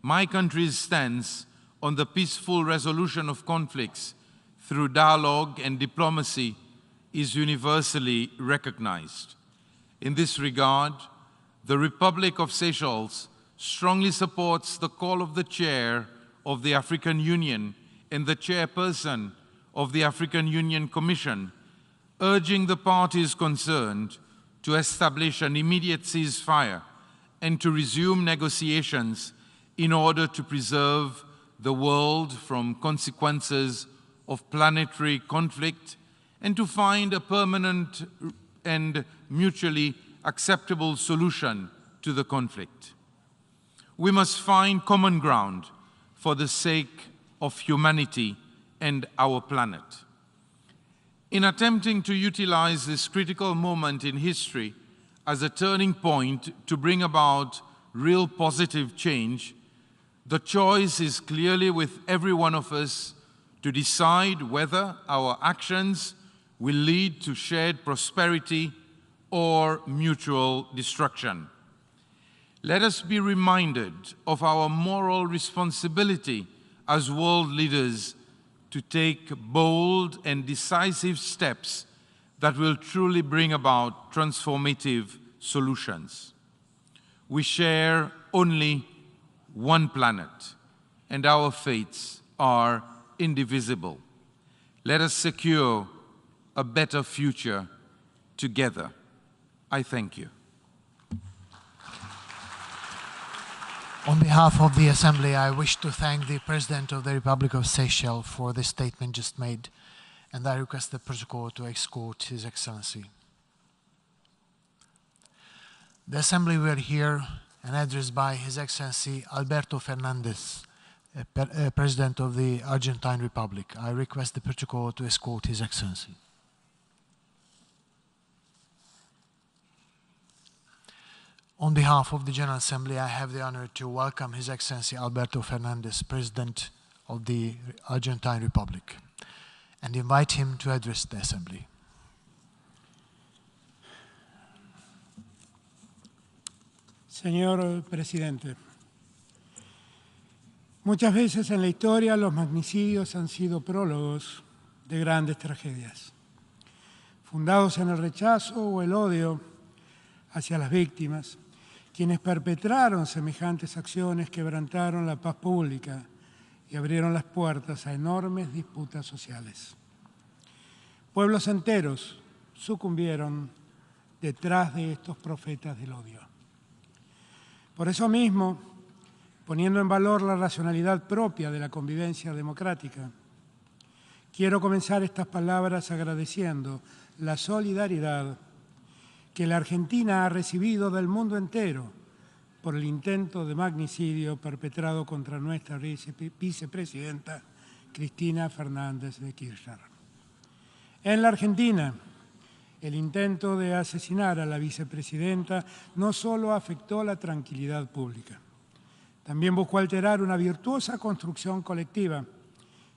My country's stance on the peaceful resolution of conflicts through dialogue and diplomacy is universally recognized. In this regard, the Republic of Seychelles strongly supports the call of the Chair of the African Union and the Chairperson of the African Union Commission, urging the parties concerned to establish an immediate ceasefire and to resume negotiations in order to preserve the world from consequences of planetary conflict and to find a permanent and mutually acceptable solution to the conflict. We must find common ground for the sake of humanity and our planet. In attempting to utilize this critical moment in history as a turning point to bring about real positive change, the choice is clearly with every one of us to decide whether our actions will lead to shared prosperity or mutual destruction. Let us be reminded of our moral responsibility as world leaders to take bold and decisive steps that will truly bring about transformative solutions. We share only one planet, and our fates are indivisible. Let us secure a better future together. I thank you. On behalf of the Assembly, I wish to thank the President of the Republic of Seychelles for the statement just made, and I request the protocol to escort His Excellency. The Assembly will hear an address by His Excellency Alberto Fernandez, President of the Argentine Republic. I request the protocol to escort His Excellency. On behalf of the General Assembly, I have the honor to welcome His Excellency Alberto Fernandez, President of the Argentine Republic, and invite him to address the Assembly. Señor Presidente, muchas veces en la historia los magnicidios han sido prólogos de grandes tragedias, fundados en el rechazo o el odio hacia las víctimas. Quienes perpetraron semejantes acciones quebrantaron la paz pública y abrieron las puertas a enormes disputas sociales. Pueblos enteros sucumbieron detrás de estos profetas del odio. Por eso mismo, poniendo en valor la racionalidad propia de la convivencia democrática, quiero comenzar estas palabras agradeciendo la solidaridad que la Argentina ha recibido del mundo entero por el intento de magnicidio perpetrado contra nuestra vicepresidenta Cristina Fernández de Kirchner. En la Argentina, el intento de asesinar a la vicepresidenta no solo afectó la tranquilidad pública, También buscó alterar una virtuosa construcción colectiva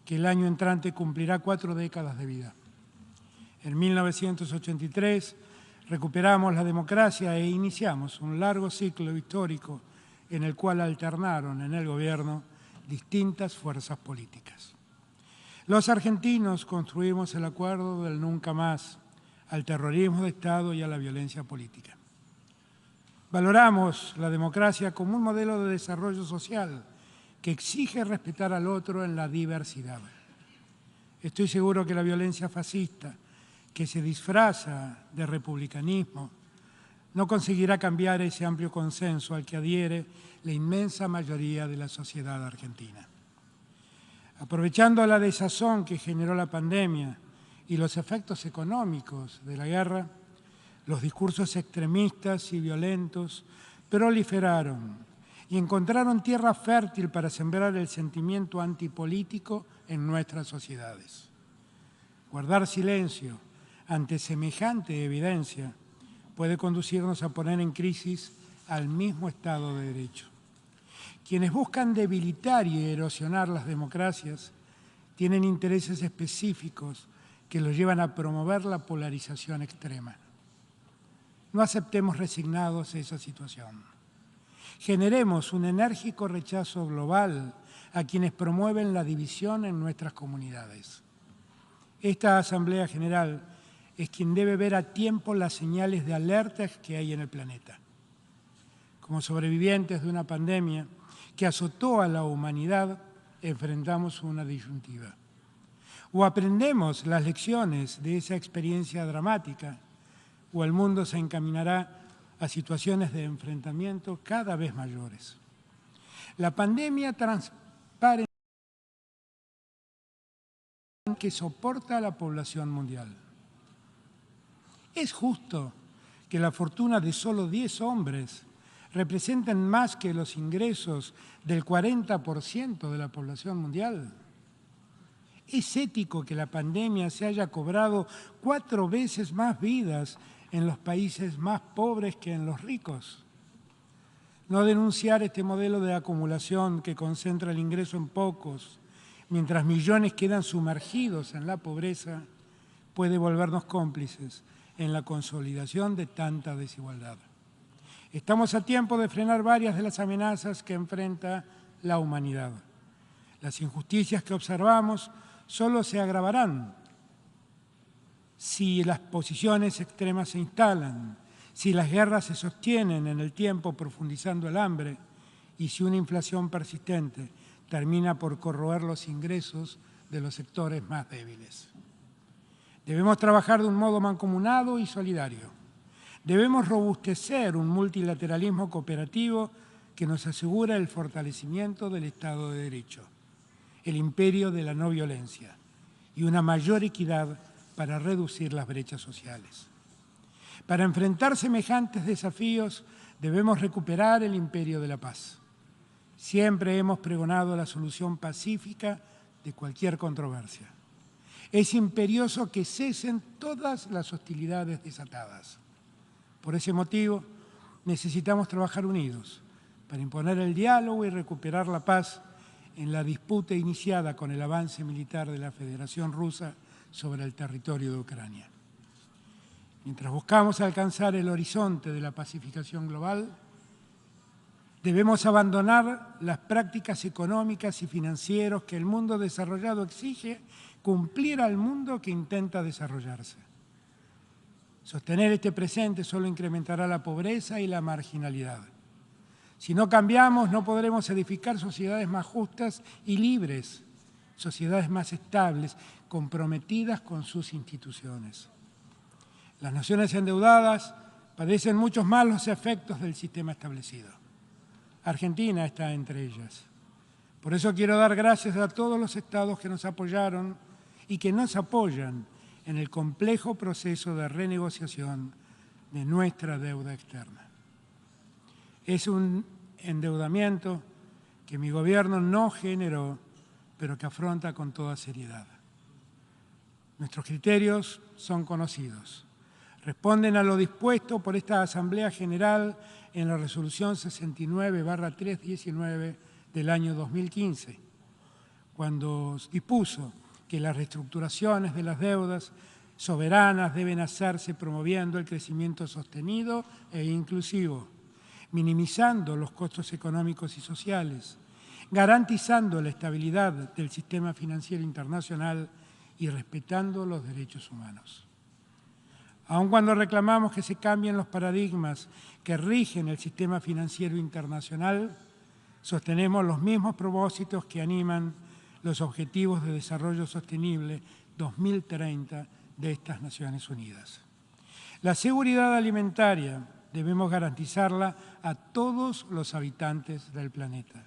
que el año entrante cumplirá 4 décadas de vida. En 1983 recuperamos la democracia e iniciamos un largo ciclo histórico en el cual alternaron en el gobierno distintas fuerzas políticas. Los argentinos construimos el acuerdo del nunca más al terrorismo de Estado y a la violencia política. Valoramos la democracia como un modelo de desarrollo social que exige respetar al otro en la diversidad. Estoy seguro que la violencia fascista, que se disfraza de republicanismo, no conseguirá cambiar ese amplio consenso al que adhiere la inmensa mayoría de la sociedad argentina. Aprovechando la desazón que generó la pandemia y los efectos económicos de la guerra, los discursos extremistas y violentos proliferaron y encontraron tierra fértil para sembrar el sentimiento antipolítico en nuestras sociedades. Guardar silencio ante semejante evidencia puede conducirnos a poner en crisis al mismo Estado de Derecho. Quienes buscan debilitar y erosionar las democracias tienen intereses específicos que los llevan a promover la polarización extrema. No aceptemos resignados esa situación. Generemos un enérgico rechazo global a quienes promueven la división en nuestras comunidades. Esta Asamblea General es quien debe ver a tiempo las señales de alerta que hay en el planeta. Como sobrevivientes de una pandemia que azotó a la humanidad, enfrentamos una disyuntiva. O aprendemos las lecciones de esa experiencia dramática, o el mundo se encaminará a situaciones de enfrentamiento cada vez mayores. La pandemia transparente que soporta a la población mundial. ¿Es justo que la fortuna de solo 10 hombres representen más que los ingresos del 40% de la población mundial? ¿Es ético que la pandemia se haya cobrado 4 veces más vidas en los países más pobres que en los ricos? No denunciar este modelo de acumulación que concentra el ingreso en pocos, mientras millones quedan sumergidos en la pobreza, puede volvernos cómplices en la consolidación de tanta desigualdad. Estamos a tiempo de frenar varias de las amenazas que enfrenta la humanidad. Las injusticias que observamos solo se agravarán si las posiciones extremas se instalan, si las guerras se sostienen en el tiempo profundizando el hambre y si una inflación persistente termina por corroer los ingresos de los sectores más débiles. Debemos trabajar de un modo mancomunado y solidario. Debemos robustecer un multilateralismo cooperativo que nos asegura el fortalecimiento del Estado de Derecho, el imperio de la no violencia y una mayor equidad para reducir las brechas sociales. Para enfrentar semejantes desafíos debemos recuperar el imperio de la paz. Siempre hemos pregonado la solución pacífica de cualquier controversia. Es imperioso que cesen todas las hostilidades desatadas. Por ese motivo, necesitamos trabajar unidos para imponer el diálogo y recuperar la paz en la disputa iniciada con el avance militar de la Federación Rusa sobre el territorio de Ucrania. Mientras buscamos alcanzar el horizonte de la pacificación global, debemos abandonar las prácticas económicas y financieras que el mundo desarrollado exige cumplir al mundo que intenta desarrollarse. Sostener este presente solo incrementará la pobreza y la marginalidad. Si no cambiamos, no podremos edificar sociedades más justas y libres, sociedades más estables, comprometidas con sus instituciones. Las naciones endeudadas padecen muchos más los efectos del sistema establecido. Argentina está entre ellas. Por eso quiero dar gracias a todos los estados que nos apoyaron y que nos apoyan en el complejo proceso de renegociación de nuestra deuda externa. Es un endeudamiento que mi gobierno no generó, pero que afronta con toda seriedad. Nuestros criterios son conocidos. Responden a lo dispuesto por esta Asamblea General en la Resolución 69/319 del año 2015, cuando dispuso que las reestructuraciones de las deudas soberanas deben hacerse promoviendo el crecimiento sostenido e inclusivo, minimizando los costos económicos y sociales, garantizando la estabilidad del sistema financiero internacional y respetando los derechos humanos. Aun cuando reclamamos que se cambien los paradigmas que rigen el sistema financiero internacional, sostenemos los mismos propósitos que animan los Objetivos de Desarrollo Sostenible 2030 de estas Naciones Unidas. La seguridad alimentaria debemos garantizarla a todos los habitantes del planeta.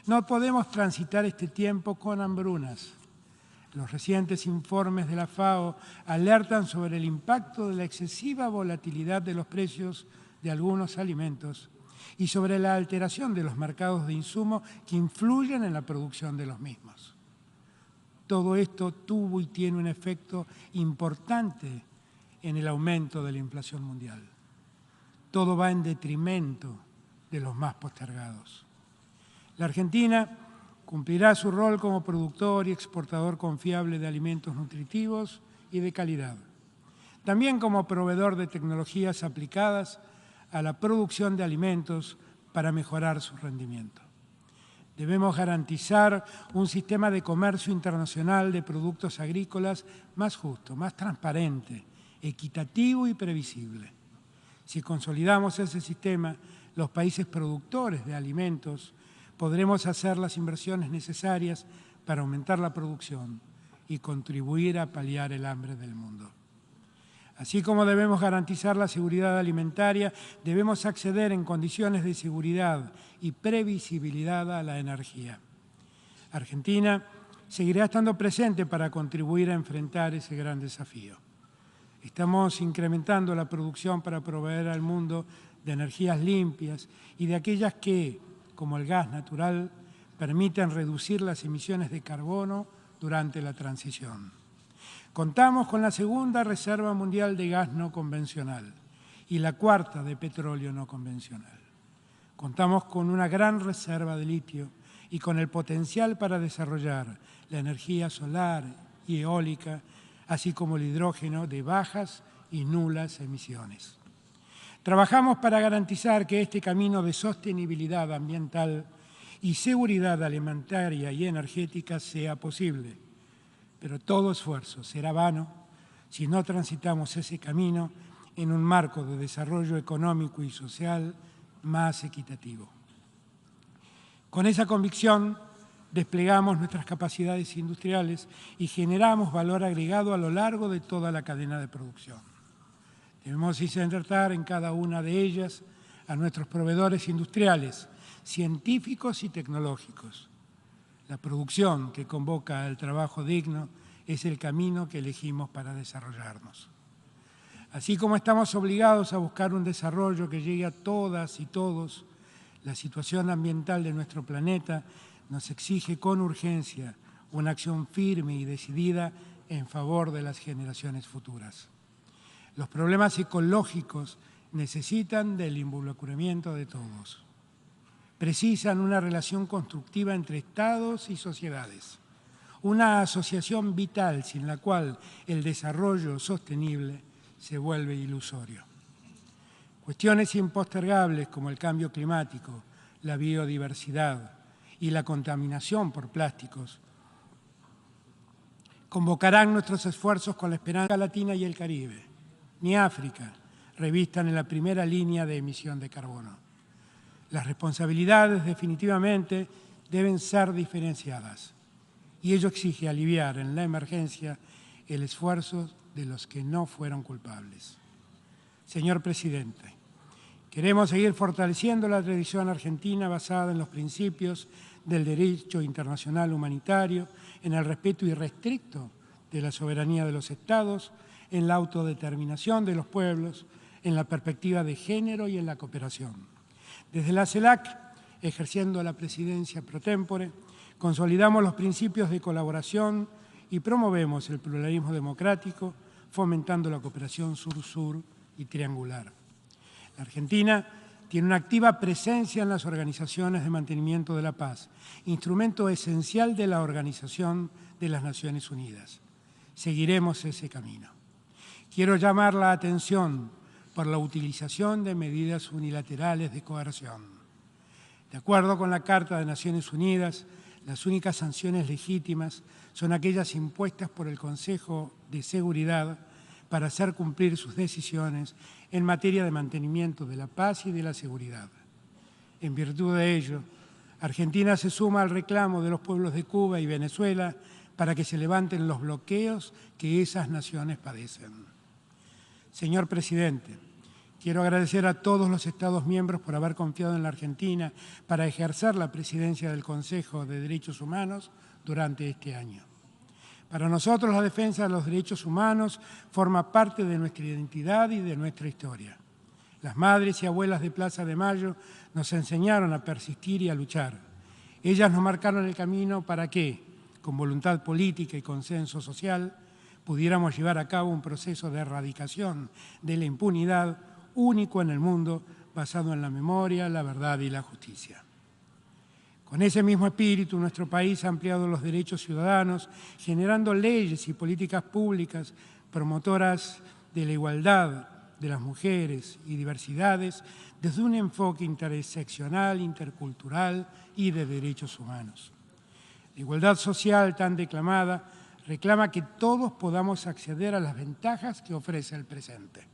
No podemos transitar este tiempo con hambrunas. Los recientes informes de la FAO alertan sobre el impacto de la excesiva volatilidad de los precios de algunos alimentos y sobre la alteración de los mercados de insumos que influyen en la producción de los mismos. Todo esto tuvo y tiene un efecto importante en el aumento de la inflación mundial. Todo va en detrimento de los más postergados. La Argentina cumplirá su rol como productor y exportador confiable de alimentos nutritivos y de calidad. También como proveedor de tecnologías aplicadas a la producción de alimentos para mejorar su rendimiento. Debemos garantizar un sistema de comercio internacional de productos agrícolas más justo, más transparente, equitativo y previsible. Si consolidamos ese sistema, los países productores de alimentos podremos hacer las inversiones necesarias para aumentar la producción y contribuir a paliar el hambre del mundo. Así como debemos garantizar la seguridad alimentaria, debemos acceder en condiciones de seguridad y previsibilidad a la energía. Argentina seguirá estando presente para contribuir a enfrentar ese gran desafío. Estamos incrementando la producción para proveer al mundo de energías limpias y de aquellas que, como el gas natural, permiten reducir las emisiones de carbono durante la transición. Contamos con la segunda reserva mundial de gas no convencional y la cuarta de petróleo no convencional. Contamos con una gran reserva de litio y con el potencial para desarrollar la energía solar y eólica, así como el hidrógeno de bajas y nulas emisiones. Trabajamos para garantizar que este camino de sostenibilidad ambiental y seguridad alimentaria y energética sea posible. Pero todo esfuerzo será vano si no transitamos ese camino en un marco de desarrollo económico y social más equitativo. Con esa convicción, desplegamos nuestras capacidades industriales y generamos valor agregado a lo largo de toda la cadena de producción. Debemos insertar en cada una de ellas a nuestros proveedores industriales, científicos y tecnológicos. La producción que convoca al trabajo digno es el camino que elegimos para desarrollarnos. Así como estamos obligados a buscar un desarrollo que llegue a todas y todos, la situación ambiental de nuestro planeta nos exige con urgencia una acción firme y decidida en favor de las generaciones futuras. Los problemas ecológicos necesitan del involucramiento de todos. Precisan una relación constructiva entre estados y sociedades, una asociación vital sin la cual el desarrollo sostenible se vuelve ilusorio. Cuestiones impostergables como el cambio climático, la biodiversidad y la contaminación por plásticos convocarán nuestros esfuerzos con la esperanza latina y el Caribe, ni África, revistan en la primera línea de emisión de carbono. Las responsabilidades definitivamente deben ser diferenciadas y ello exige aliviar en la emergencia el esfuerzo de los que no fueron culpables. Señor Presidente, queremos seguir fortaleciendo la tradición argentina basada en los principios del derecho internacional humanitario, en el respeto irrestricto de la soberanía de los Estados, en la autodeterminación de los pueblos, en la perspectiva de género y en la cooperación. Desde la CELAC, ejerciendo la presidencia pro tempore, consolidamos los principios de colaboración y promovemos el pluralismo democrático, fomentando la cooperación sur-sur y triangular. La Argentina tiene una activa presencia en las organizaciones de mantenimiento de la paz, instrumento esencial de la Organización de las Naciones Unidas. Seguiremos ese camino. Quiero llamar la atención por la utilización de medidas unilaterales de coerción. De acuerdo con la Carta de Naciones Unidas, las únicas sanciones legítimas son aquellas impuestas por el Consejo de Seguridad para hacer cumplir sus decisiones en materia de mantenimiento de la paz y de la seguridad. En virtud de ello, Argentina se suma al reclamo de los pueblos de Cuba y Venezuela para que se levanten los bloqueos que esas naciones padecen. Señor Presidente, quiero agradecer a todos los Estados miembros por haber confiado en la Argentina para ejercer la presidencia del Consejo de Derechos Humanos durante este año. Para nosotros, la defensa de los derechos humanos forma parte de nuestra identidad y de nuestra historia. Las madres y abuelas de Plaza de Mayo nos enseñaron a persistir y a luchar. Ellas nos marcaron el camino para que, con voluntad política y consenso social, pudiéramos llevar a cabo un proceso de erradicación de la impunidad único en el mundo, basado en la memoria, la verdad y la justicia. Con ese mismo espíritu, nuestro país ha ampliado los derechos ciudadanos, generando leyes y políticas públicas promotoras de la igualdad de las mujeres y diversidades desde un enfoque interseccional, intercultural y de derechos humanos. La igualdad social tan declamada reclama que todos podamos acceder a las ventajas que ofrece el presente.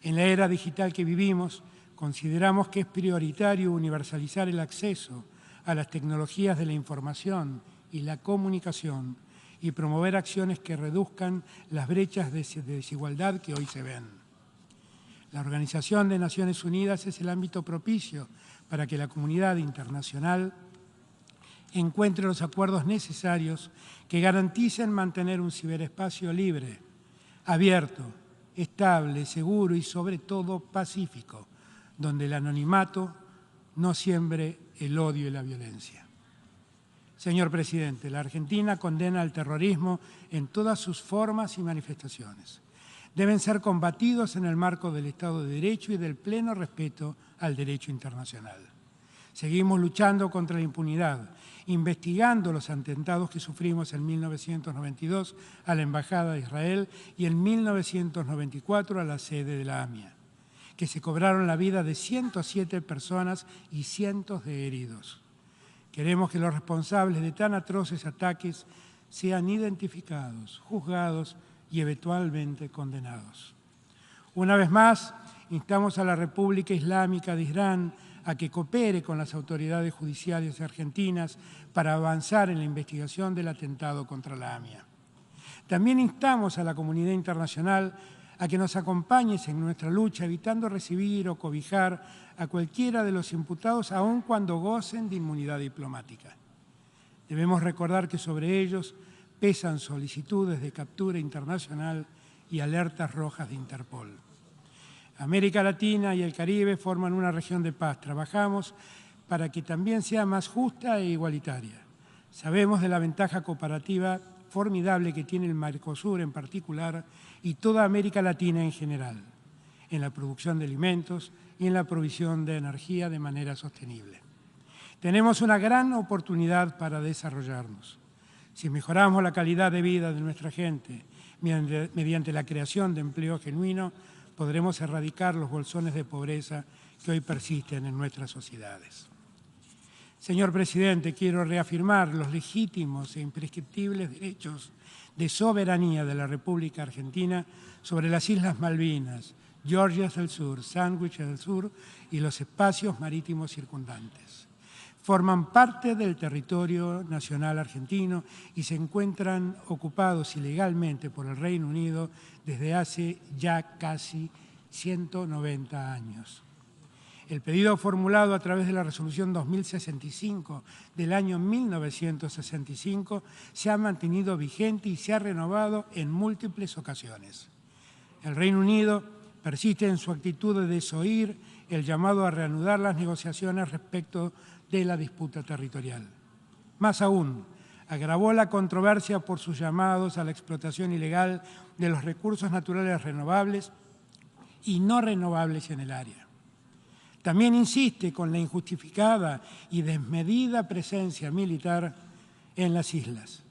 En la era digital que vivimos, consideramos que es prioritario universalizar el acceso a las tecnologías de la información y la comunicación y promover acciones que reduzcan las brechas de desigualdad que hoy se ven. La Organización de Naciones Unidas es el ámbito propicio para que la comunidad internacional encuentre los acuerdos necesarios que garanticen mantener un ciberespacio libre, abierto, estable, seguro y sobre todo pacífico, donde el anonimato no siembre el odio y la violencia. Señor Presidente, la Argentina condena el terrorismo en todas sus formas y manifestaciones. Deben ser combatidos en el marco del Estado de Derecho y del pleno respeto al derecho internacional. Seguimos luchando contra la impunidad, investigando los atentados que sufrimos en 1992 a la Embajada de Israel y en 1994 a la sede de la AMIA, que se cobraron la vida de 107 personas y cientos de heridos. Queremos que los responsables de tan atroces ataques sean identificados, juzgados y eventualmente condenados. Una vez más, instamos a la República Islámica de Irán a que coopere con las autoridades judiciales argentinas para avanzar en la investigación del atentado contra la AMIA. También instamos a la comunidad internacional a que nos acompañes en nuestra lucha, evitando recibir o cobijar a cualquiera de los imputados, aun cuando gocen de inmunidad diplomática. Debemos recordar que sobre ellos pesan solicitudes de captura internacional y alertas rojas de Interpol. América Latina y el Caribe forman una región de paz. Trabajamos para que también sea más justa e igualitaria. Sabemos de la ventaja cooperativa formidable que tiene el Mercosur en particular y toda América Latina en general, en la producción de alimentos y en la provisión de energía de manera sostenible. Tenemos una gran oportunidad para desarrollarnos. Si mejoramos la calidad de vida de nuestra gente mediante la creación de empleo genuino, podremos erradicar los bolsones de pobreza que hoy persisten en nuestras sociedades. Señor Presidente, quiero reafirmar los legítimos e imprescriptibles derechos de soberanía de la República Argentina sobre las Islas Malvinas, Georgias del Sur, Sandwich del Sur y los espacios marítimos circundantes. Forman parte del territorio nacional argentino y se encuentran ocupados ilegalmente por el Reino Unido desde hace ya casi 190 años. El pedido formulado a través de la Resolución 2065 del año 1965 se ha mantenido vigente y se ha renovado en múltiples ocasiones. El Reino Unido persiste en su actitud de desoír el llamado a reanudar las negociaciones respecto de la disputa territorial. Más aún, agravó la controversia por sus llamados a la explotación ilegal de los recursos naturales renovables y no renovables en el área. También insiste con la injustificada y desmedida presencia militar en las islas,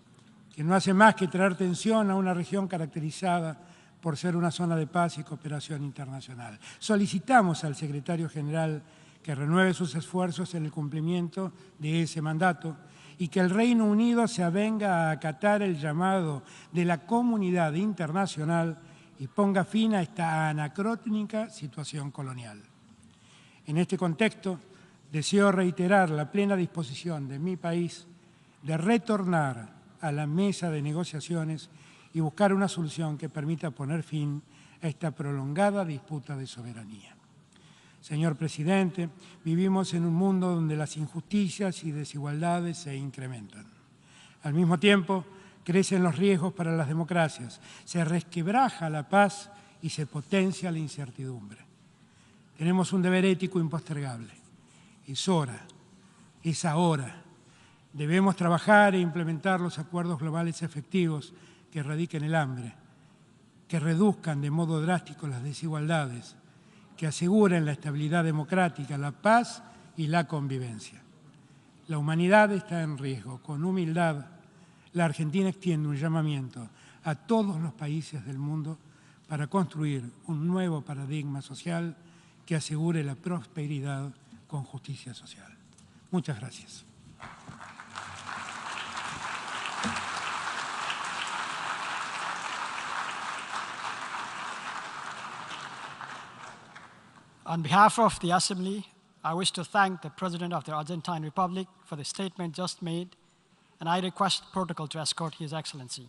que no hace más que traer tensión a una región caracterizada por ser una zona de paz y cooperación internacional. Solicitamos al secretario general que renueve sus esfuerzos en el cumplimiento de ese mandato y que el Reino Unido se avenga a acatar el llamado de la comunidad internacional y ponga fin a esta anacrónica situación colonial. En este contexto, deseo reiterar la plena disposición de mi país de retornar a la mesa de negociaciones y buscar una solución que permita poner fin a esta prolongada disputa de soberanía. Señor presidente, vivimos en un mundo donde las injusticias y desigualdades se incrementan. Al mismo tiempo, crecen los riesgos para las democracias, se resquebraja la paz y se potencia la incertidumbre. Tenemos un deber ético impostergable. Es hora, es ahora. Debemos trabajar e implementar los acuerdos globales efectivos que erradiquen el hambre, que reduzcan de modo drástico las desigualdades, que aseguren la estabilidad democrática, la paz y la convivencia. La humanidad está en riesgo. Con humildad, la Argentina extiende un llamamiento a todos los países del mundo para construir un nuevo paradigma social que asegure la prosperidad con justicia social. Muchas gracias. On behalf of the Assembly, I wish to thank the President of the Argentine Republic for the statement just made, and I request protocol to escort His Excellency.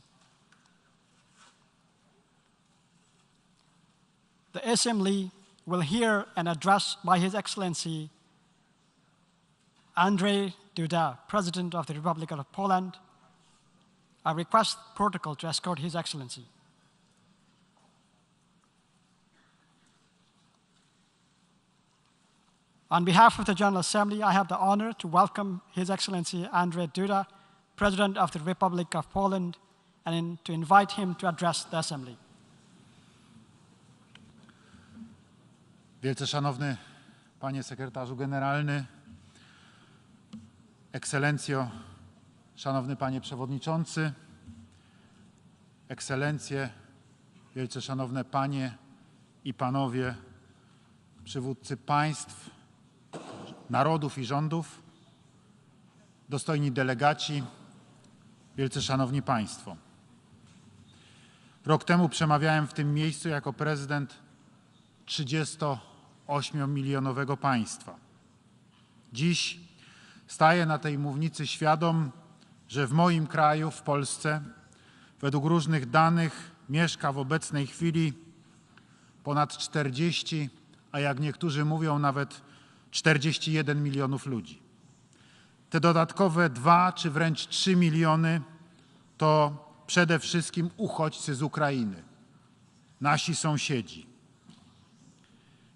The Assembly will hear an address by His Excellency Andrzej Duda, President of the Republic of Poland. I request protocol to escort His Excellency. On behalf of the General Assembly, I have the honor to welcome His Excellency Andrzej Duda, President of the Republic of Poland, and to invite him to address the Assembly. Wielce Szanowny Panie Sekretarzu Generalny, Ekscelencjo, Szanowny Panie Przewodniczący, Ekscelencje, Wielce Szanowne Panie i Panowie, przywódcy państw, narodów i rządów, dostojni delegaci, wielce szanowni państwo. Rok temu przemawiałem w tym miejscu jako prezydent 38-milionowego państwa. Dziś staję na tej mównicy świadom, że w moim kraju, w Polsce, według różnych danych mieszka w obecnej chwili ponad 40, a jak niektórzy mówią nawet 41 milionów ludzi. Te dodatkowe 2 czy wręcz 3 miliony to przede wszystkim uchodźcy z Ukrainy, nasi sąsiedzi.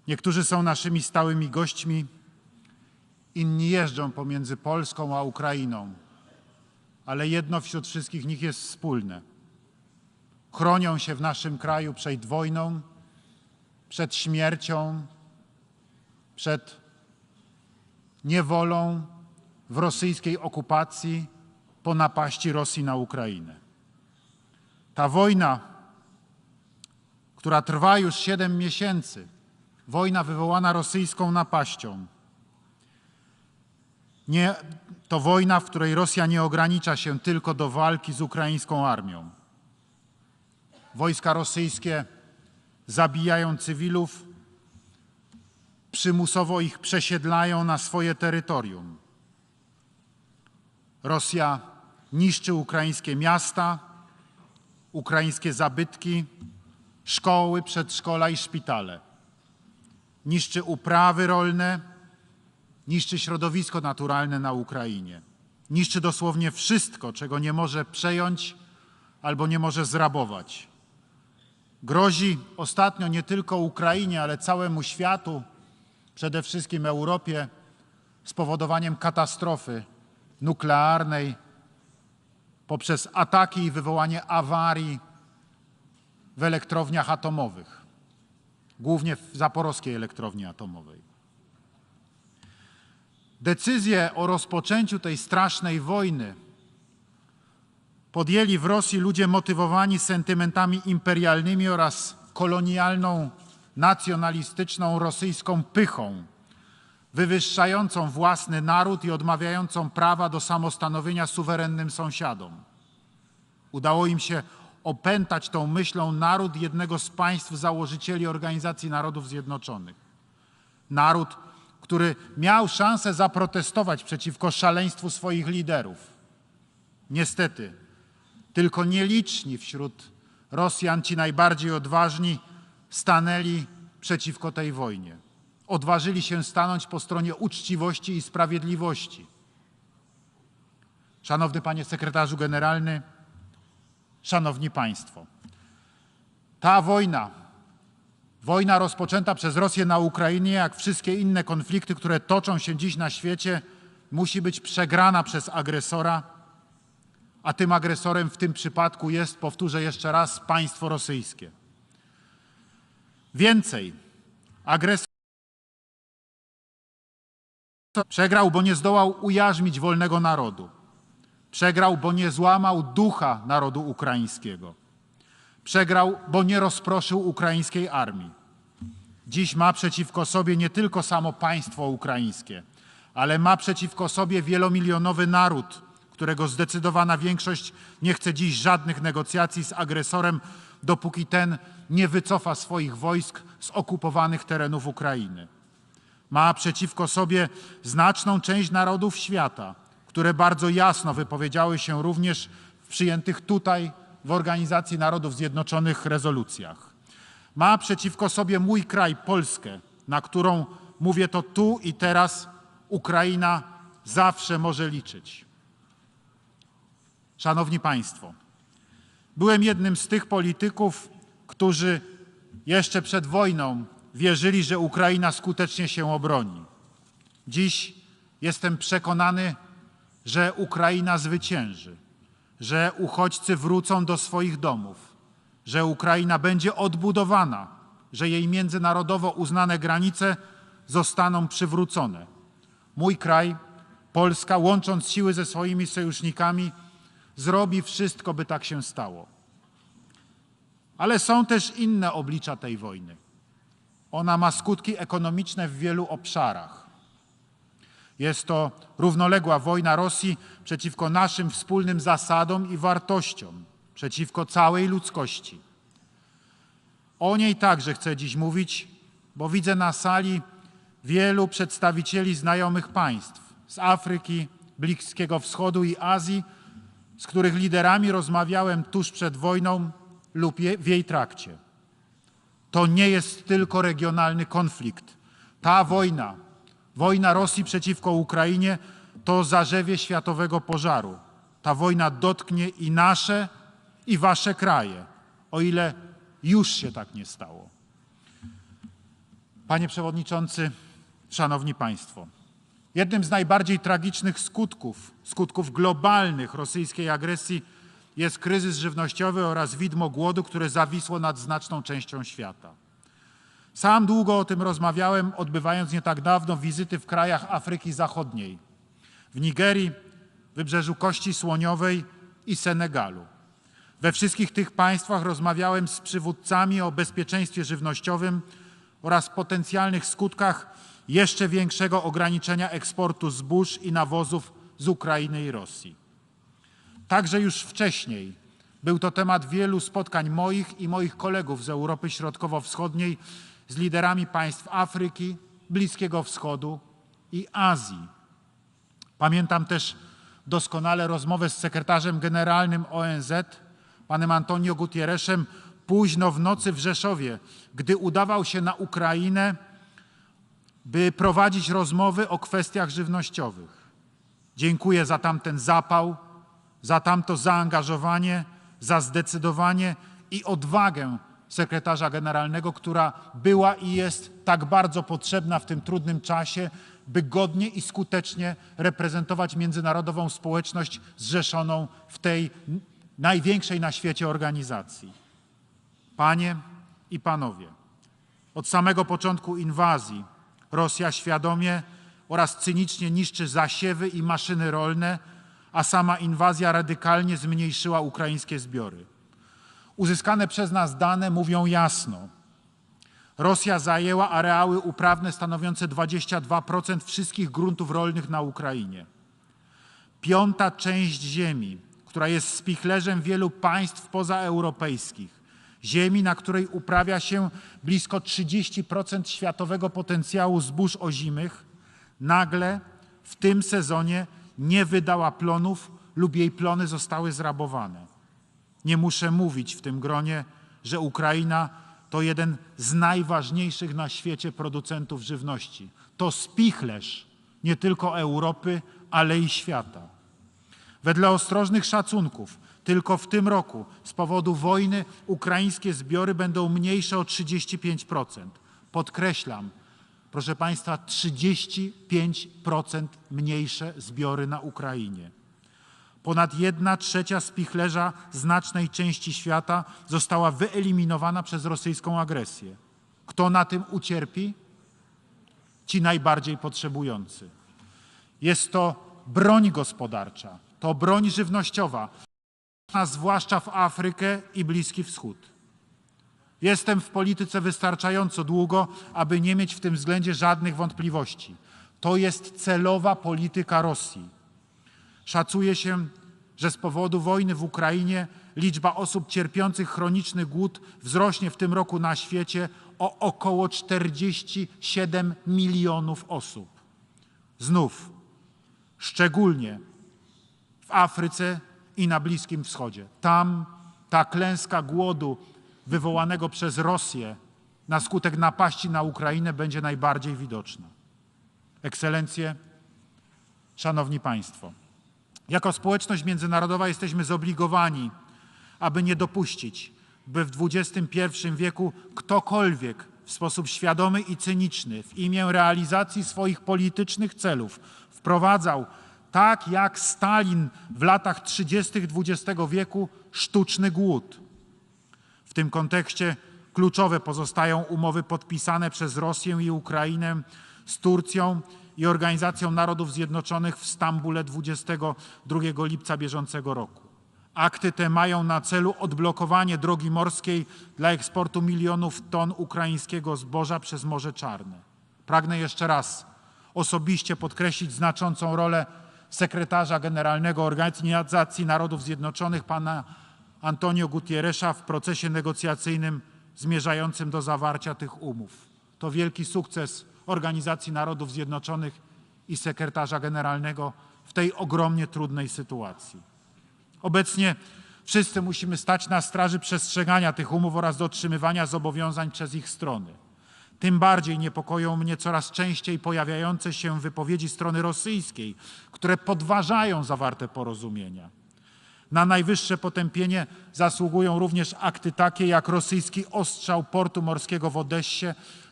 Niektórzy są naszymi stałymi gośćmi, inni jeżdżą pomiędzy Polską a Ukrainą, ale jedno wśród wszystkich nich jest wspólne. Chronią się w naszym kraju przed wojną, przed śmiercią, przed niewolą w rosyjskiej okupacji po napaści Rosji na Ukrainę. Ta wojna, która trwa już 7 miesięcy, wojna wywołana rosyjską napaścią, to wojna, w której Rosja nie ogranicza się tylko do walki z ukraińską armią. Wojska rosyjskie zabijają cywilów, przymusowo ich przesiedlają na swoje terytorium. Rosja niszczy ukraińskie miasta, ukraińskie zabytki, szkoły, przedszkola i szpitale. Niszczy uprawy rolne, niszczy środowisko naturalne na Ukrainie. Niszczy dosłownie wszystko, czego nie może przejąć albo nie może zrabować. Grozi ostatnio nie tylko Ukrainie, ale całemu światu, przede wszystkim Europie, spowodowaniem katastrofy nuklearnej poprzez ataki i wywołanie awarii w elektrowniach atomowych, głównie w zaporowskiej elektrowni atomowej. Decyzję o rozpoczęciu tej strasznej wojny podjęli w Rosji ludzie motywowani sentymentami imperialnymi oraz kolonialną, nacjonalistyczną rosyjską pychą, wywyższającą własny naród i odmawiającą prawa do samostanowienia suwerennym sąsiadom. Udało im się opętać tą myślą naród jednego z państw założycieli Organizacji Narodów Zjednoczonych. Naród, który miał szansę zaprotestować przeciwko szaleństwu swoich liderów. Niestety, tylko nieliczni wśród Rosjan, ci najbardziej odważni, stanęli przeciwko tej wojnie. Odważyli się stanąć po stronie uczciwości i sprawiedliwości. Szanowny Panie Sekretarzu Generalny, Szanowni Państwo, ta wojna rozpoczęta przez Rosję na Ukrainie, jak wszystkie inne konflikty, które toczą się dziś na świecie, musi być przegrana przez agresora, a tym agresorem w tym przypadku jest, powtórzę jeszcze raz, państwo rosyjskie. Więcej, agresor przegrał, bo nie zdołał ujarzmić wolnego narodu. Przegrał, bo nie złamał ducha narodu ukraińskiego. Przegrał, bo nie rozproszył ukraińskiej armii. Dziś ma przeciwko sobie nie tylko samo państwo ukraińskie, ale ma przeciwko sobie wielomilionowy naród, którego zdecydowana większość nie chce dziś żadnych negocjacji z agresorem, dopóki ten nie wycofa swoich wojsk z okupowanych terenów Ukrainy. Ma przeciwko sobie znaczną część narodów świata, które bardzo jasno wypowiedziały się również w przyjętych tutaj w Organizacji Narodów Zjednoczonych rezolucjach. Ma przeciwko sobie mój kraj, Polskę, na którą, mówię to tu i teraz, Ukraina zawsze może liczyć. Szanowni Państwo, byłem jednym z tych polityków, którzy jeszcze przed wojną wierzyli, że Ukraina skutecznie się obroni. Dziś jestem przekonany, że Ukraina zwycięży, że uchodźcy wrócą do swoich domów, że Ukraina będzie odbudowana, że jej międzynarodowo uznane granice zostaną przywrócone. Mój kraj, Polska, łącząc siły ze swoimi sojusznikami, zrobi wszystko, by tak się stało. Ale są też inne oblicza tej wojny. Ona ma skutki ekonomiczne w wielu obszarach. Jest to równoległa wojna Rosji przeciwko naszym wspólnym zasadom i wartościom, przeciwko całej ludzkości. O niej także chcę dziś mówić, bo widzę na sali wielu przedstawicieli znajomych państw z Afryki, Bliskiego Wschodu i Azji, z których liderami rozmawiałem tuż przed wojną lub w jej trakcie. To nie jest tylko regionalny konflikt. Ta wojna Rosji przeciwko Ukrainie, to zarzewie światowego pożaru. Ta wojna dotknie i nasze, i wasze kraje, o ile już się tak nie stało. Panie Przewodniczący, Szanowni Państwo, jednym z najbardziej tragicznych skutków globalnych rosyjskiej agresji jest kryzys żywnościowy oraz widmo głodu, które zawisło nad znaczną częścią świata. Sam długo o tym rozmawiałem, odbywając nie tak dawno wizyty w krajach Afryki Zachodniej, w Nigerii, Wybrzeżu Kości Słoniowej i Senegalu. We wszystkich tych państwach rozmawiałem z przywódcami o bezpieczeństwie żywnościowym oraz potencjalnych skutkach jeszcze większego ograniczenia eksportu zbóż i nawozów z Ukrainy i Rosji. Także już wcześniej był to temat wielu spotkań moich i moich kolegów z Europy Środkowo-Wschodniej z liderami państw Afryki, Bliskiego Wschodu i Azji. Pamiętam też doskonale rozmowę z sekretarzem generalnym ONZ, panem Antonio Guterresem, późno w nocy w Rzeszowie, gdy udawał się na Ukrainę, by prowadzić rozmowy o kwestiach żywnościowych. Dziękuję za tamten zapał, za tamto zaangażowanie, za zdecydowanie i odwagę sekretarza generalnego, która była i jest tak bardzo potrzebna w tym trudnym czasie, by godnie i skutecznie reprezentować międzynarodową społeczność zrzeszoną w tej największej na świecie organizacji. Panie i panowie, od samego początku inwazji Rosja świadomie oraz cynicznie niszczy zasiewy i maszyny rolne, a sama inwazja radykalnie zmniejszyła ukraińskie zbiory. Uzyskane przez nas dane mówią jasno. Rosja zajęła areały uprawne stanowiące 22% wszystkich gruntów rolnych na Ukrainie. 1/5 część ziemi, która jest spichlerzem wielu państw pozaeuropejskich, ziemi, na której uprawia się blisko 30% światowego potencjału zbóż ozimych, nagle w tym sezonie nie wydała plonów lub jej plony zostały zrabowane. Nie muszę mówić w tym gronie, że Ukraina to jeden z najważniejszych na świecie producentów żywności. To spichlerz nie tylko Europy, ale i świata. Wedle ostrożnych szacunków tylko w tym roku z powodu wojny ukraińskie zbiory będą mniejsze o 35%. Podkreślam, proszę Państwa, 35% mniejsze zbiory na Ukrainie. Ponad 1/3 spichlerza znacznej części świata została wyeliminowana przez rosyjską agresję. Kto na tym ucierpi? Ci najbardziej potrzebujący. Jest to broń gospodarcza, to broń żywnościowa, zwłaszcza w Afrykę i Bliski Wschód. Jestem w polityce wystarczająco długo, aby nie mieć w tym względzie żadnych wątpliwości. To jest celowa polityka Rosji. Szacuje się, że z powodu wojny w Ukrainie liczba osób cierpiących chroniczny głód wzrośnie w tym roku na świecie o około 47 milionów osób. Znów, szczególnie w Afryce i na Bliskim Wschodzie. Tam ta klęska głodu wywołanego przez Rosję na skutek napaści na Ukrainę będzie najbardziej widoczna. Ekscelencje, szanowni państwo, jako społeczność międzynarodowa jesteśmy zobligowani, aby nie dopuścić, by w XXI wieku ktokolwiek w sposób świadomy i cyniczny w imię realizacji swoich politycznych celów wprowadzał, tak jak Stalin w latach 30. XX wieku, sztuczny głód. W tym kontekście kluczowe pozostają umowy podpisane przez Rosję i Ukrainę z Turcją i Organizacją Narodów Zjednoczonych w Stambule 22 lipca bieżącego roku. Akty te mają na celu odblokowanie drogi morskiej dla eksportu milionów ton ukraińskiego zboża przez Morze Czarne. Pragnę jeszcze raz osobiście podkreślić znaczącą rolę sekretarza generalnego Organizacji Narodów Zjednoczonych pana Antonio Guterresa w procesie negocjacyjnym zmierzającym do zawarcia tych umów. To wielki sukces Organizacji Narodów Zjednoczonych i sekretarza generalnego w tej ogromnie trudnej sytuacji. Obecnie wszyscy musimy stać na straży przestrzegania tych umów oraz dotrzymywania zobowiązań przez ich strony. Tym bardziej niepokoją mnie coraz częściej pojawiające się wypowiedzi strony rosyjskiej, które podważają zawarte porozumienia. Na najwyższe potępienie zasługują również akty takie jak rosyjski ostrzał portu morskiego w Odessie,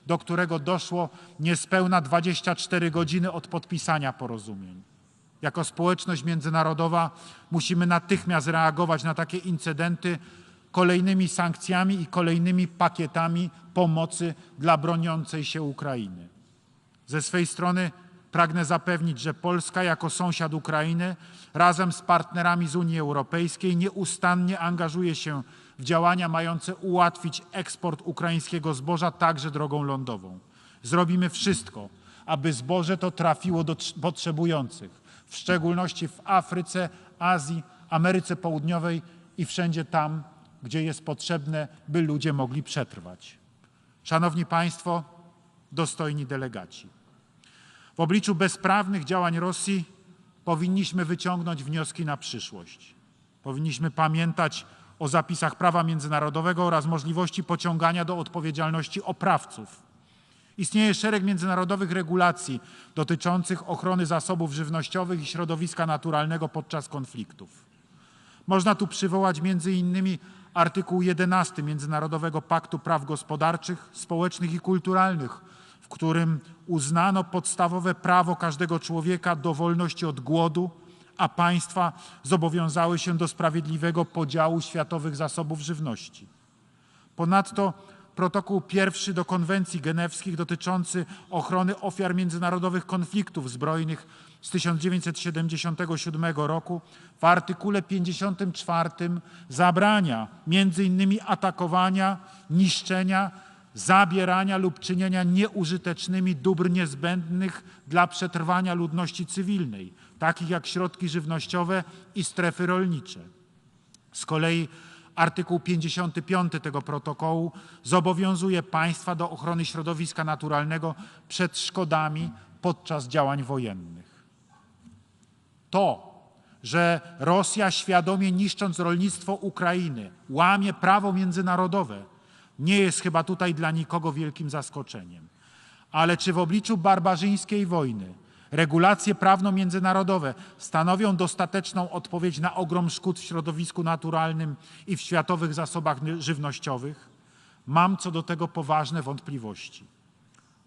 do którego doszło niespełna 24 godziny od podpisania porozumień. Jako społeczność międzynarodowa musimy natychmiast reagować na takie incydenty kolejnymi sankcjami i kolejnymi pakietami pomocy dla broniącej się Ukrainy. Ze swej strony pragnę zapewnić, że Polska jako sąsiad Ukrainy razem z partnerami z Unii Europejskiej nieustannie angażuje się w działania mające ułatwić eksport ukraińskiego zboża także drogą lądową. Zrobimy wszystko, aby zboże to trafiło do potrzebujących, w szczególności w Afryce, Azji, Ameryce Południowej i wszędzie tam, gdzie jest potrzebne, by ludzie mogli przetrwać. Szanowni Państwo, dostojni delegaci, w obliczu bezprawnych działań Rosji powinniśmy wyciągnąć wnioski na przyszłość. Powinniśmy pamiętać o zapisach prawa międzynarodowego oraz możliwości pociągania do odpowiedzialności oprawców. Istnieje szereg międzynarodowych regulacji dotyczących ochrony zasobów żywnościowych i środowiska naturalnego podczas konfliktów. Można tu przywołać m.in. artykuł 11 Międzynarodowego Paktu Praw Gospodarczych, Społecznych i Kulturalnych, w którym uznano podstawowe prawo każdego człowieka do wolności od głodu, a państwa zobowiązały się do sprawiedliwego podziału światowych zasobów żywności. Ponadto protokół 1 do konwencji genewskich dotyczący ochrony ofiar międzynarodowych konfliktów zbrojnych z 1977 roku w artykule 54 zabrania m.in. atakowania, niszczenia, zabierania lub czynienia nieużytecznymi dóbr niezbędnych dla przetrwania ludności cywilnej, takich jak środki żywnościowe i strefy rolnicze. Z kolei artykuł 55 tego protokołu zobowiązuje państwa do ochrony środowiska naturalnego przed szkodami podczas działań wojennych. To, że Rosja świadomie niszcząc rolnictwo Ukrainy łamie prawo międzynarodowe, nie jest chyba tutaj dla nikogo wielkim zaskoczeniem. Ale czy w obliczu barbarzyńskiej wojny regulacje prawno-międzynarodowe stanowią dostateczną odpowiedź na ogrom szkód w środowisku naturalnym i w światowych zasobach żywnościowych? Mam co do tego poważne wątpliwości.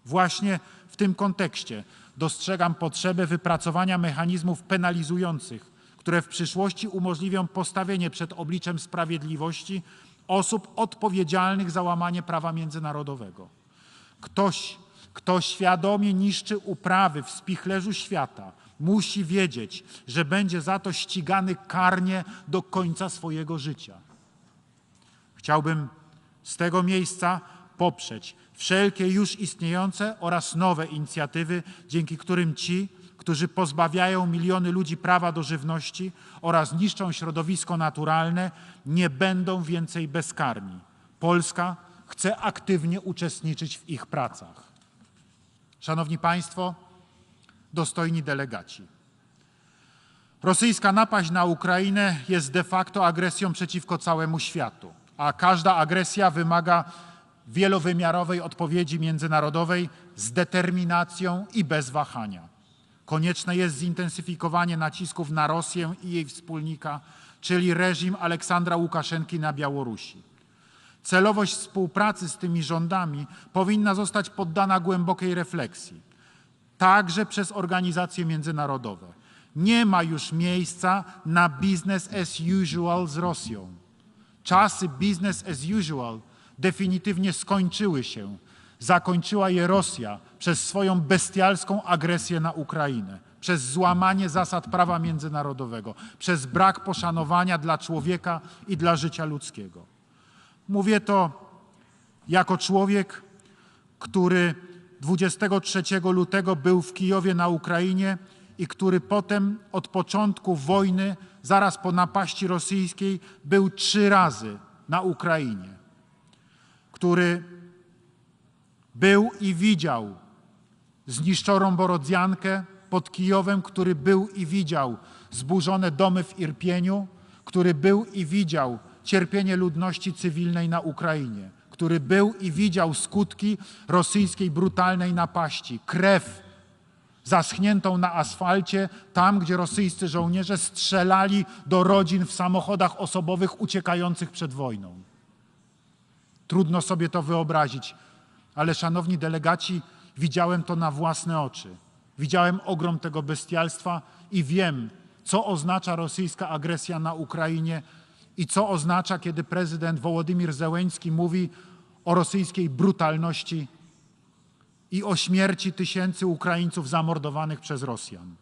Właśnie w tym kontekście dostrzegam potrzebę wypracowania mechanizmów penalizujących, które w przyszłości umożliwią postawienie przed obliczem sprawiedliwości osób odpowiedzialnych za łamanie prawa międzynarodowego. Ktoś, kto świadomie niszczy uprawy w spichlerzu świata, musi wiedzieć, że będzie za to ścigany karnie do końca swojego życia. Chciałbym z tego miejsca poprzeć wszelkie już istniejące oraz nowe inicjatywy, dzięki którym ci, którzy pozbawiają miliony ludzi prawa do żywności oraz niszczą środowisko naturalne, nie będą więcej bezkarni. Polska chce aktywnie uczestniczyć w ich pracach. Szanowni Państwo, dostojni delegaci. Rosyjska napaść na Ukrainę jest de facto agresją przeciwko całemu światu, a każda agresja wymaga wielowymiarowej odpowiedzi międzynarodowej z determinacją i bez wahania. Konieczne jest zintensyfikowanie nacisków na Rosję i jej wspólnika, czyli reżim Aleksandra Łukaszenki na Białorusi. Celowość współpracy z tymi rządami powinna zostać poddana głębokiej refleksji, także przez organizacje międzynarodowe. Nie ma już miejsca na business as usual z Rosją. Czasy business as usual definitywnie skończyły się. Zakończyła je Rosja przez swoją bestialską agresję na Ukrainę, przez złamanie zasad prawa międzynarodowego, przez brak poszanowania dla człowieka i dla życia ludzkiego. Mówię to jako człowiek, który 23 lutego był w Kijowie na Ukrainie i który potem od początku wojny, zaraz po napaści rosyjskiej, był 3 razy na Ukrainie, który był i widział zniszczoną Borodziankę pod Kijowem, który był i widział zburzone domy w Irpieniu, który był i widział cierpienie ludności cywilnej na Ukrainie, który był i widział skutki rosyjskiej brutalnej napaści, krew zaschniętą na asfalcie, tam gdzie rosyjscy żołnierze strzelali do rodzin w samochodach osobowych uciekających przed wojną. Trudno sobie to wyobrazić, ale szanowni delegaci, widziałem to na własne oczy. Widziałem ogrom tego bestialstwa i wiem, co oznacza rosyjska agresja na Ukrainie i co oznacza, kiedy prezydent Wołodymyr Zełenski mówi o rosyjskiej brutalności i o śmierci tysięcy Ukraińców zamordowanych przez Rosjan.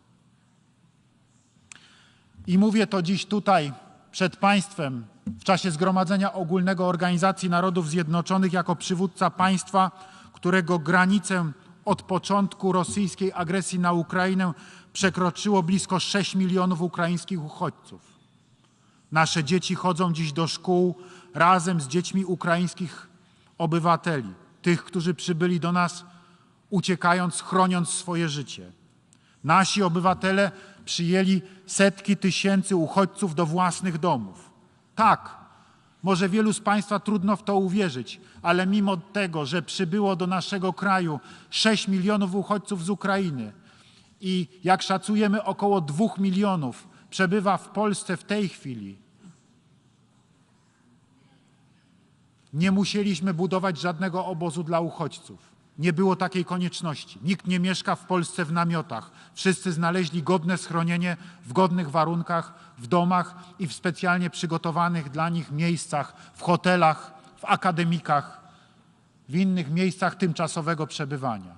I mówię to dziś tutaj przed Państwem w czasie Zgromadzenia Ogólnego Organizacji Narodów Zjednoczonych jako przywódca państwa, którego granicę od początku rosyjskiej agresji na Ukrainę przekroczyło blisko 6 milionów ukraińskich uchodźców. Nasze dzieci chodzą dziś do szkół razem z dziećmi ukraińskich obywateli, tych, którzy przybyli do nas uciekając, chroniąc swoje życie. Nasi obywatele przyjęli setki tysięcy uchodźców do własnych domów. Tak, może wielu z Państwa trudno w to uwierzyć, ale mimo tego, że przybyło do naszego kraju 6 milionów uchodźców z Ukrainy i jak szacujemy około 2 milionów przebywa w Polsce w tej chwili, nie musieliśmy budować żadnego obozu dla uchodźców. Nie było takiej konieczności. Nikt nie mieszka w Polsce w namiotach. Wszyscy znaleźli godne schronienie w godnych warunkach, w domach i w specjalnie przygotowanych dla nich miejscach, w hotelach, w akademikach, w innych miejscach tymczasowego przebywania.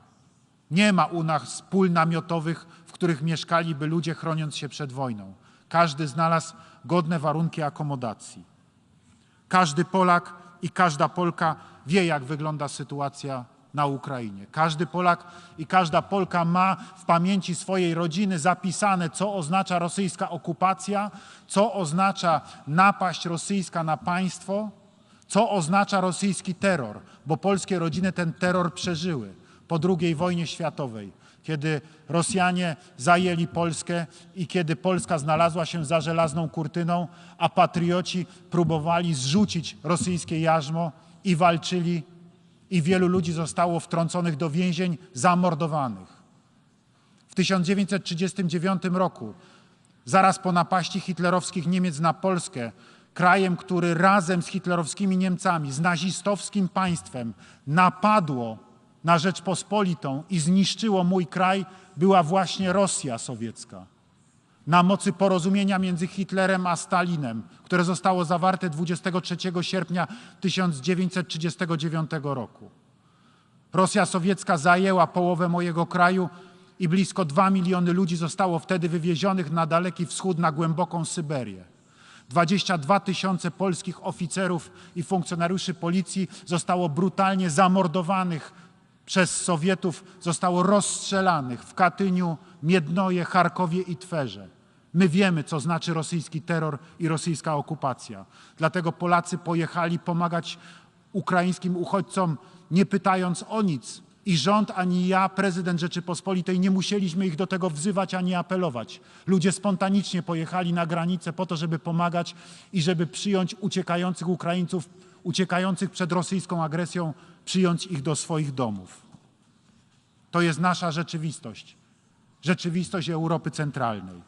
Nie ma u nas pól namiotowych, w których mieszkaliby ludzie, chroniąc się przed wojną. Każdy znalazł godne warunki akomodacji. Każdy Polak i każda Polka wie, jak wygląda sytuacja na Ukrainie. Każdy Polak i każda Polka ma w pamięci swojej rodziny zapisane, co oznacza rosyjska okupacja, co oznacza napaść rosyjska na państwo, co oznacza rosyjski terror, bo polskie rodziny ten terror przeżyły po II wojnie światowej, kiedy Rosjanie zajęli Polskę i kiedy Polska znalazła się za żelazną kurtyną, a patrioci próbowali zrzucić rosyjskie jarzmo i walczyli, i wielu ludzi zostało wtrąconych do więzień, zamordowanych. W 1939 roku, zaraz po napaści hitlerowskich Niemiec na Polskę, krajem, który razem z hitlerowskimi Niemcami, z nazistowskim państwem napadło na Rzeczpospolitą i zniszczyło mój kraj, była właśnie Rosja sowiecka. Na mocy porozumienia między Hitlerem a Stalinem, które zostało zawarte 23 sierpnia 1939 roku. Rosja sowiecka zajęła połowę mojego kraju i blisko 2 miliony ludzi zostało wtedy wywiezionych na Daleki Wschód, na głęboką Syberię. 22 000 polskich oficerów i funkcjonariuszy policji zostało brutalnie zamordowanych przez Sowietów, zostało rozstrzelanych w Katyniu, Miednoje, Charkowie i Twerze. My wiemy, co znaczy rosyjski terror i rosyjska okupacja. Dlatego Polacy pojechali pomagać ukraińskim uchodźcom, nie pytając o nic. I rząd, ani ja, prezydent Rzeczypospolitej, nie musieliśmy ich do tego wzywać ani apelować. Ludzie spontanicznie pojechali na granicę po to, żeby pomagać i żeby przyjąć uciekających Ukraińców, uciekających przed rosyjską agresją, przyjąć ich do swoich domów. To jest nasza rzeczywistość. Rzeczywistość Europy Centralnej.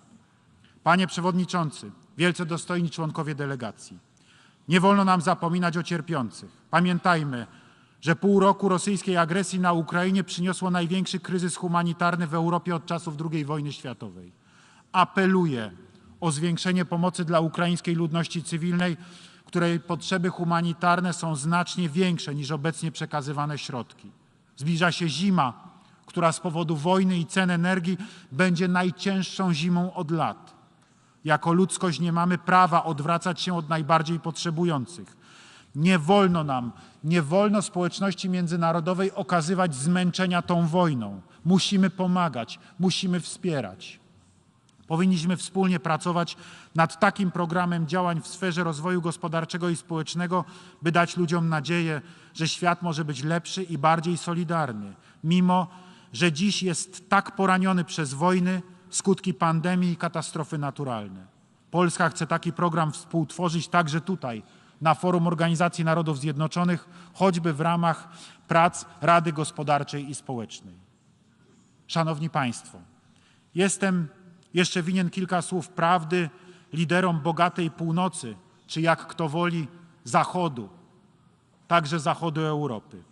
Panie Przewodniczący, wielce dostojni członkowie delegacji, nie wolno nam zapominać o cierpiących. Pamiętajmy, że pół roku rosyjskiej agresji na Ukrainie przyniosło największy kryzys humanitarny w Europie od czasów II wojny światowej. Apeluję o zwiększenie pomocy dla ukraińskiej ludności cywilnej, której potrzeby humanitarne są znacznie większe niż obecnie przekazywane środki. Zbliża się zima, która z powodu wojny i cen energii będzie najcięższą zimą od lat. Jako ludzkość nie mamy prawa odwracać się od najbardziej potrzebujących. Nie wolno nam, nie wolno społeczności międzynarodowej okazywać zmęczenia tą wojną. Musimy pomagać, musimy wspierać. Powinniśmy wspólnie pracować nad takim programem działań w sferze rozwoju gospodarczego i społecznego, by dać ludziom nadzieję, że świat może być lepszy i bardziej solidarny, mimo że dziś jest tak poraniony przez wojny, skutki pandemii i katastrofy naturalne. Polska chce taki program współtworzyć także tutaj, na forum Organizacji Narodów Zjednoczonych, choćby w ramach prac Rady Gospodarczej i Społecznej. Szanowni Państwo, jestem jeszcze winien kilka słów prawdy liderom bogatej północy, czy jak kto woli Zachodu, także Zachodu Europy.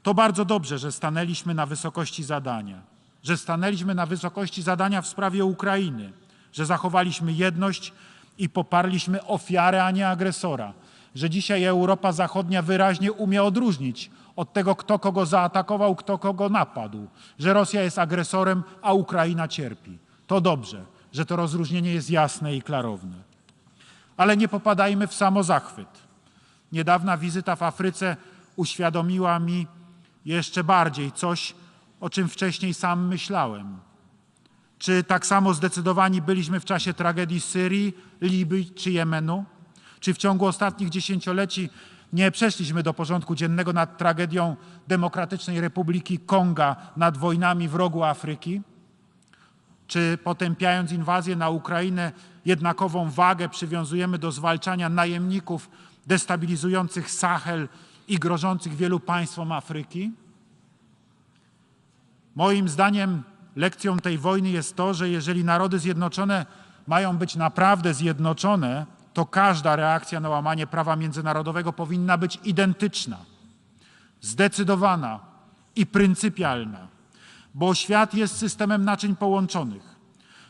To bardzo dobrze, że stanęliśmy na wysokości zadania, że stanęliśmy na wysokości zadania w sprawie Ukrainy, że zachowaliśmy jedność i poparliśmy ofiarę, a nie agresora, że dzisiaj Europa Zachodnia wyraźnie umie odróżnić od tego, kto kogo zaatakował, kto kogo napadł, że Rosja jest agresorem, a Ukraina cierpi. To dobrze, że to rozróżnienie jest jasne i klarowne. Ale nie popadajmy w samozachwyt. Niedawna wizyta w Afryce uświadomiła mi jeszcze bardziej coś, o czym wcześniej sam myślałem. Czy tak samo zdecydowani byliśmy w czasie tragedii Syrii, Libii czy Jemenu? Czy w ciągu ostatnich dziesięcioleci nie przeszliśmy do porządku dziennego nad tragedią Demokratycznej Republiki Konga, nad wojnami w rogu Afryki? Czy potępiając inwazję na Ukrainę jednakową wagę przywiązujemy do zwalczania najemników destabilizujących Sahel i grożących wielu państwom Afryki? Moim zdaniem lekcją tej wojny jest to, że jeżeli narody zjednoczone mają być naprawdę zjednoczone, to każda reakcja na łamanie prawa międzynarodowego powinna być identyczna, zdecydowana i pryncypialna, bo świat jest systemem naczyń połączonych.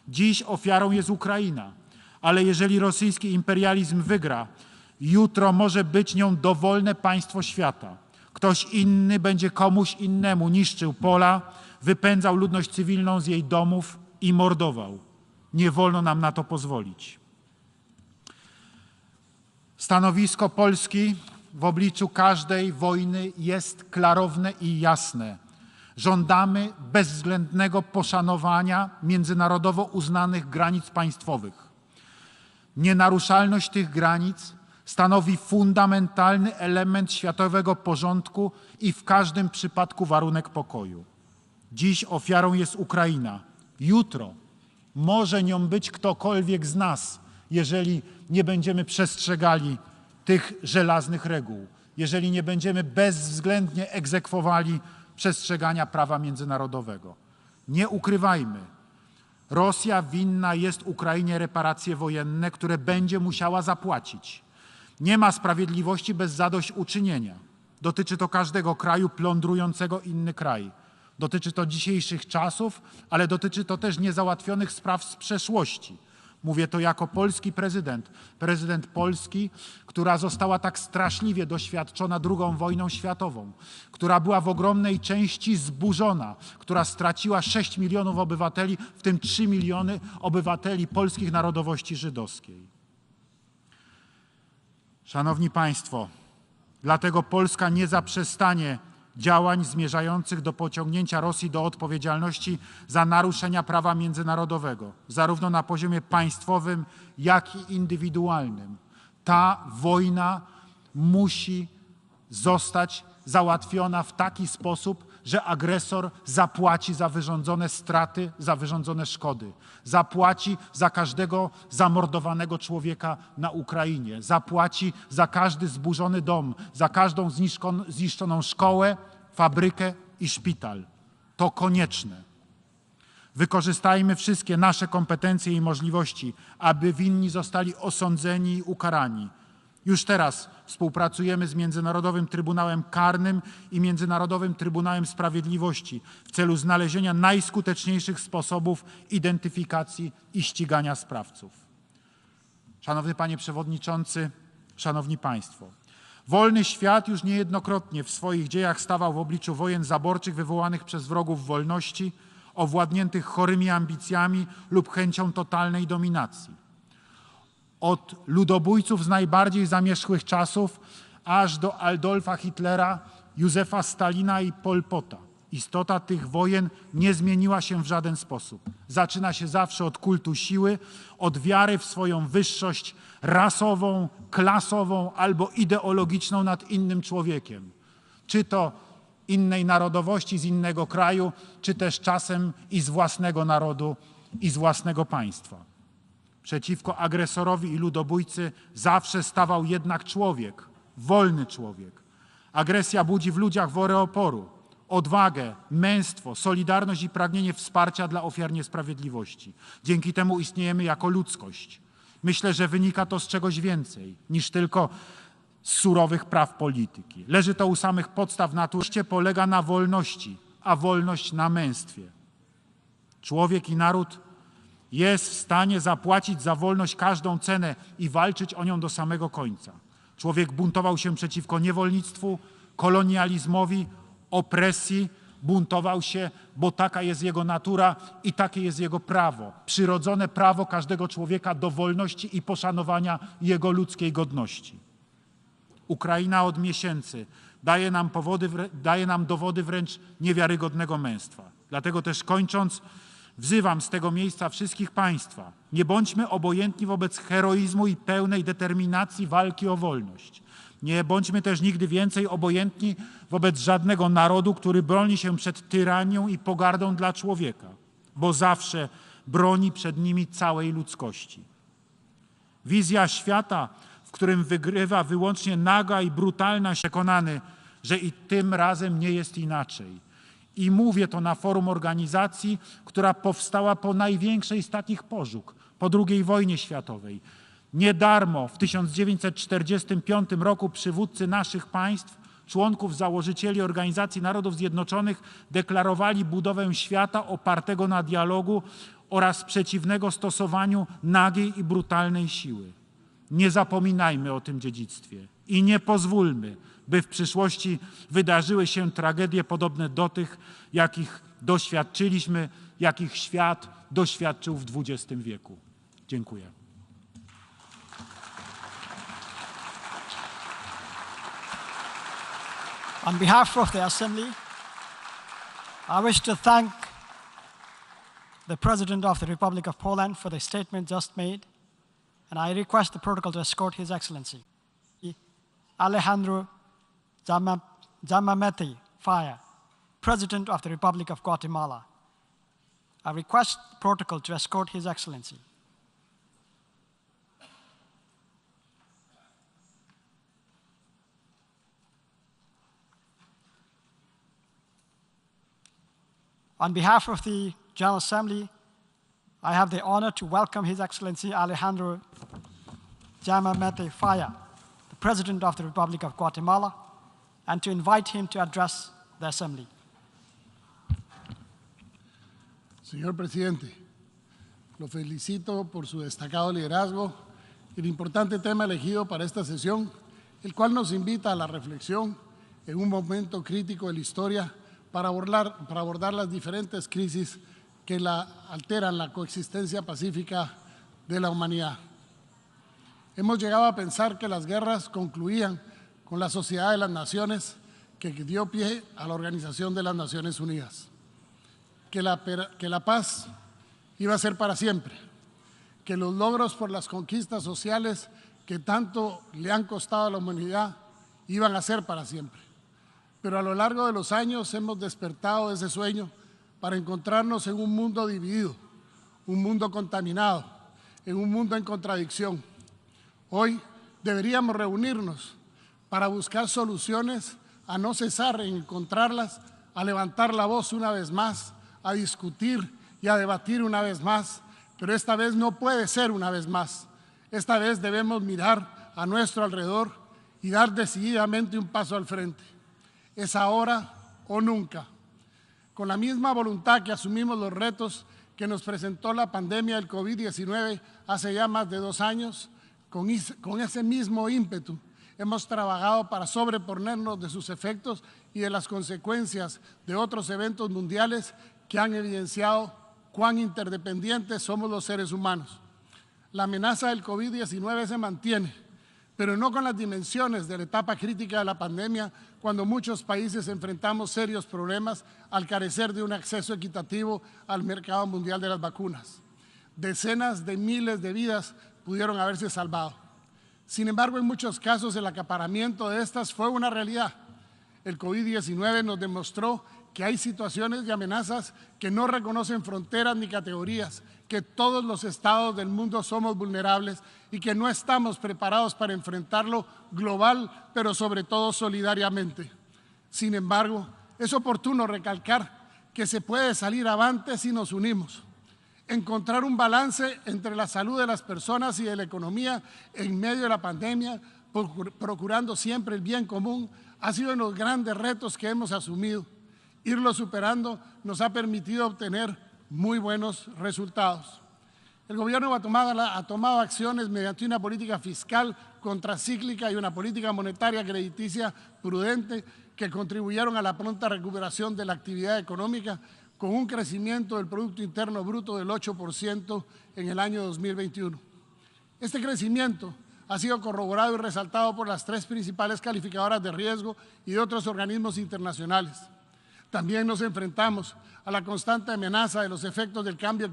Dziś ofiarą jest Ukraina, ale jeżeli rosyjski imperializm wygra, jutro może być nią dowolne państwo świata. Ktoś inny będzie komuś innemu niszczył pola, wypędzał ludność cywilną z jej domów i mordował. Nie wolno nam na to pozwolić. Stanowisko Polski w obliczu każdej wojny jest klarowne i jasne. Żądamy bezwzględnego poszanowania międzynarodowo uznanych granic państwowych. Nienaruszalność tych granic stanowi fundamentalny element światowego porządku i w każdym przypadku warunek pokoju. Dziś ofiarą jest Ukraina. Jutro może nią być ktokolwiek z nas, jeżeli nie będziemy przestrzegali tych żelaznych reguł, jeżeli nie będziemy bezwzględnie egzekwowali przestrzegania prawa międzynarodowego. Nie ukrywajmy, Rosja winna jest Ukrainie reparacje wojenne, które będzie musiała zapłacić. Nie ma sprawiedliwości bez zadośćuczynienia. Dotyczy to każdego kraju plądrującego inny kraj. Dotyczy to dzisiejszych czasów, ale dotyczy to też niezałatwionych spraw z przeszłości. Mówię to jako polski prezydent Polski, która została tak straszliwie doświadczona II wojną światową, która była w ogromnej części zburzona, która straciła 6 milionów obywateli, w tym 3 miliony obywateli polskich narodowości żydowskiej. Szanowni Państwo, dlatego Polska nie zaprzestanie działań zmierzających do pociągnięcia Rosji do odpowiedzialności za naruszenia prawa międzynarodowego, zarówno na poziomie państwowym, jak i indywidualnym. Ta wojna musi zostać załatwiona w taki sposób, że agresor zapłaci za wyrządzone straty, za wyrządzone szkody. Zapłaci za każdego zamordowanego człowieka na Ukrainie. Zapłaci za każdy zburzony dom, za każdą zniszczoną szkołę, fabrykę i szpital. To konieczne. Wykorzystajmy wszystkie nasze kompetencje i możliwości, aby winni zostali osądzeni i ukarani. Już teraz współpracujemy z Międzynarodowym Trybunałem Karnym i Międzynarodowym Trybunałem Sprawiedliwości w celu znalezienia najskuteczniejszych sposobów identyfikacji i ścigania sprawców. Szanowny Panie Przewodniczący, Szanowni Państwo, wolny świat już niejednokrotnie w swoich dziejach stawał w obliczu wojen zaborczych wywołanych przez wrogów wolności, owładniętych chorymi ambicjami lub chęcią totalnej dominacji. Od ludobójców z najbardziej zamierzchłych czasów, aż do Adolfa Hitlera, Józefa Stalina i Pol Pota. Istota tych wojen nie zmieniła się w żaden sposób. Zaczyna się zawsze od kultu siły, od wiary w swoją wyższość rasową, klasową albo ideologiczną nad innym człowiekiem. Czy to innej narodowości, z innego kraju, czy też czasem i z własnego narodu i z własnego państwa. Przeciwko agresorowi i ludobójcy zawsze stawał jednak człowiek, wolny człowiek. Agresja budzi w ludziach worę oporu, odwagę, męstwo, solidarność i pragnienie wsparcia dla ofiar niesprawiedliwości. Dzięki temu istniejemy jako ludzkość. Myślę, że wynika to z czegoś więcej niż tylko z surowych praw polityki. Leży to u samych podstaw natury. Polega na wolności, a wolność na męstwie. Człowiek i naród jest w stanie zapłacić za wolność każdą cenę i walczyć o nią do samego końca. Człowiek buntował się przeciwko niewolnictwu, kolonializmowi, opresji, buntował się, bo taka jest jego natura i takie jest jego prawo. Przyrodzone prawo każdego człowieka do wolności i poszanowania jego ludzkiej godności. Ukraina od miesięcy daje nam dowody wręcz niewiarygodnego męstwa. Dlatego też kończąc, wzywam z tego miejsca wszystkich Państwa. Nie bądźmy obojętni wobec heroizmu i pełnej determinacji walki o wolność. Nie bądźmy też nigdy więcej obojętni wobec żadnego narodu, który broni się przed tyranią i pogardą dla człowieka, bo zawsze broni przed nimi całej ludzkości. Wizja świata, w którym wygrywa wyłącznie naga i brutalna, przekonany, że i tym razem nie jest inaczej. I mówię to na forum organizacji, która powstała po największej z takich pożóg, po II wojnie światowej. Nie darmo w 1945 roku przywódcy naszych państw członków założycieli Organizacji Narodów Zjednoczonych deklarowali budowę świata opartego na dialogu oraz przeciwnego stosowaniu nagiej i brutalnej siły. Nie zapominajmy o tym dziedzictwie i nie pozwólmy, by w przyszłości wydarzyły się tragedie podobne do tych, jakich doświadczyliśmy, jakich świat doświadczył w XX wieku. Dziękuję. On behalf of the Assembly, I wish to thank the President of the Republic of Poland for the statement just made, and I request the protocol to escort His Excellency, Alejandro Giammattei Faya, President of the Republic of Guatemala. I request the protocol to escort His Excellency. On behalf of the General Assembly, I have the honor to welcome His Excellency Alejandro Giammattei Faya, the President of the Republic of Guatemala, and to invite him to address the Assembly. Señor Presidente, lo felicito por su destacado liderazgo y el importante tema elegido para esta sesión, el cual nos invita a la reflexión en un momento crítico de la historia para abordar las diferentes crisis que alteran la coexistencia pacífica de la humanidad. Hemos llegado a pensar que las guerras concluían con la Sociedad de las Naciones, que dio pie a la Organización de las Naciones Unidas, que la paz iba a ser para siempre, que los logros por las conquistas sociales que tanto le han costado a la humanidad iban a ser para siempre. Pero a lo largo de los años hemos despertado de ese sueño para encontrarnos en un mundo dividido, un mundo contaminado, en un mundo en contradicción. Hoy deberíamos reunirnos para buscar soluciones, a no cesar en encontrarlas, a levantar la voz una vez más, a discutir y a debatir una vez más, pero esta vez no puede ser una vez más. Esta vez debemos mirar a nuestro alrededor y dar decididamente un paso al frente. Es ahora o nunca. Con la misma voluntad que asumimos los retos que nos presentó la pandemia del COVID-19 hace ya más de 2 años, con ese mismo ímpetu hemos trabajado para sobreponernos de sus efectos y de las consecuencias de otros eventos mundiales que han evidenciado cuán interdependientes somos los seres humanos. La amenaza del COVID-19 se mantiene, pero no con las dimensiones de la etapa crítica de la pandemia, cuando muchos países enfrentamos serios problemas al carecer de un acceso equitativo al mercado mundial de las vacunas. Decenas de miles de vidas pudieron haberse salvado. Sin embargo, en muchos casos el acaparamiento de estas fue una realidad. El COVID-19 nos demostró que hay situaciones y amenazas que no reconocen fronteras ni categorías, que todos los estados del mundo somos vulnerables y que no estamos preparados para enfrentarlo global, pero sobre todo solidariamente. Sin embargo, es oportuno recalcar que se puede salir avante si nos unimos. Encontrar un balance entre la salud de las personas y de la economía en medio de la pandemia, procurando siempre el bien común, ha sido uno de los grandes retos que hemos asumido. Irlo superando nos ha permitido obtener muy buenos resultados. El gobierno ha tomado acciones mediante una política fiscal contracíclica y una política monetaria crediticia prudente que contribuyeron a la pronta recuperación de la actividad económica, con un crecimiento del Producto Interno Bruto del 8% en el año 2021. Este crecimiento ha sido corroborado y resaltado por las 3 principales calificadoras de riesgo y de otros organismos internacionales. También nos enfrentamos a la constante amenaza de los efectos del cambio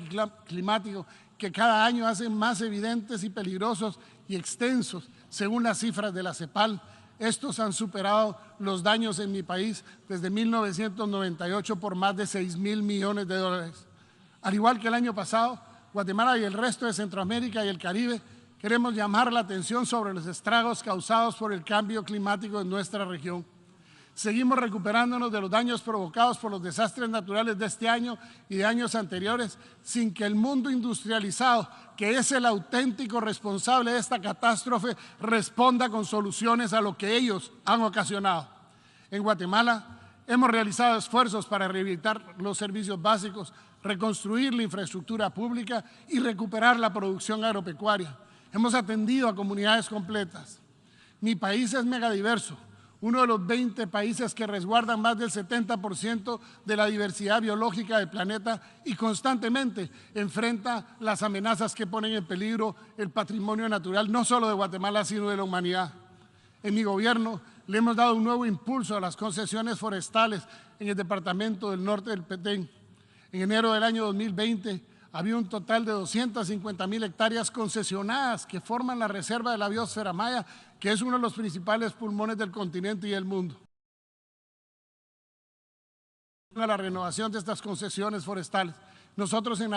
climático, que cada año hacen más evidentes y peligrosos y extensos, según las cifras de la CEPAL. Estos han superado los daños en mi país desde 1998 por más de 6.000 millones de dólares. Al igual que el año pasado, Guatemala y el resto de Centroamérica y el Caribe queremos llamar la atención sobre los estragos causados por el cambio climático en nuestra región. Seguimos recuperándonos de los daños provocados por los desastres naturales de este año y de años anteriores, sin que el mundo industrializado, que es el auténtico responsable de esta catástrofe, responda con soluciones a lo que ellos han ocasionado. En Guatemala hemos realizado esfuerzos para rehabilitar los servicios básicos, reconstruir la infraestructura pública y recuperar la producción agropecuaria. Hemos atendido a comunidades completas. Mi país es megadiverso, uno de los 20 países que resguardan más del 70% de la diversidad biológica del planeta y constantemente enfrenta las amenazas que ponen en peligro el patrimonio natural, no solo de Guatemala, sino de la humanidad. En mi gobierno le hemos dado un nuevo impulso a las concesiones forestales en el departamento del norte del Petén. En enero del año 2020 había un total de 250.000 hectáreas concesionadas que forman la reserva de la biosfera maya, que es uno de los principales pulmones del continente y del mundo. La renovación de estas concesiones forestales. Nosotros en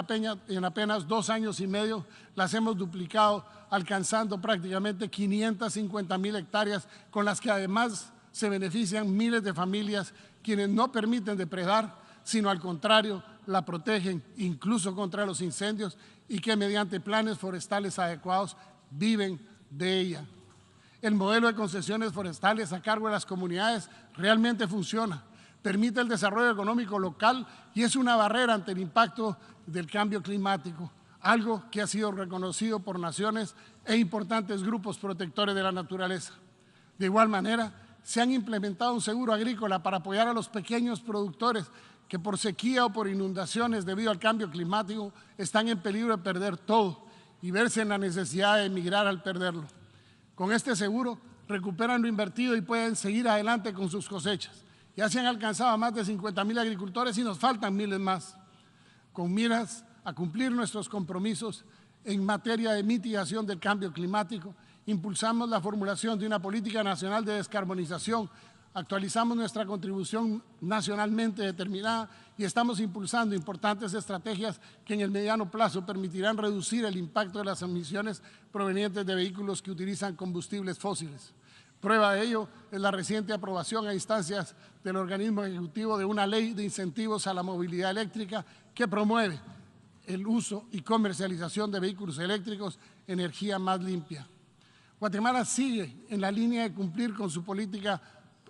apenas 2 años y medio las hemos duplicado, alcanzando prácticamente 550.000 hectáreas, con las que además se benefician miles de familias, quienes no permiten depredar, sino al contrario, la protegen incluso contra los incendios y que mediante planes forestales adecuados viven de ella. El modelo de concesiones forestales a cargo de las comunidades realmente funciona, permite el desarrollo económico local y es una barrera ante el impacto del cambio climático, algo que ha sido reconocido por naciones e importantes grupos protectores de la naturaleza. De igual manera, se han implementado un seguro agrícola para apoyar a los pequeños productores que por sequía o por inundaciones debido al cambio climático están en peligro de perder todo y verse en la necesidad de emigrar al perderlo. Con este seguro recuperan lo invertido y pueden seguir adelante con sus cosechas. Ya se han alcanzado a más de 50.000 agricultores y nos faltan miles más. Con miras a cumplir nuestros compromisos en materia de mitigación del cambio climático, impulsamos la formulación de una política nacional de descarbonización, actualizamos nuestra contribución nacionalmente determinada y estamos impulsando importantes estrategias que en el mediano plazo permitirán reducir el impacto de las emisiones provenientes de vehículos que utilizan combustibles fósiles. Prueba de ello es la reciente aprobación a instancias del organismo ejecutivo de una ley de incentivos a la movilidad eléctrica que promueve el uso y comercialización de vehículos eléctricos, energía más limpia. Guatemala sigue en la línea de cumplir con su política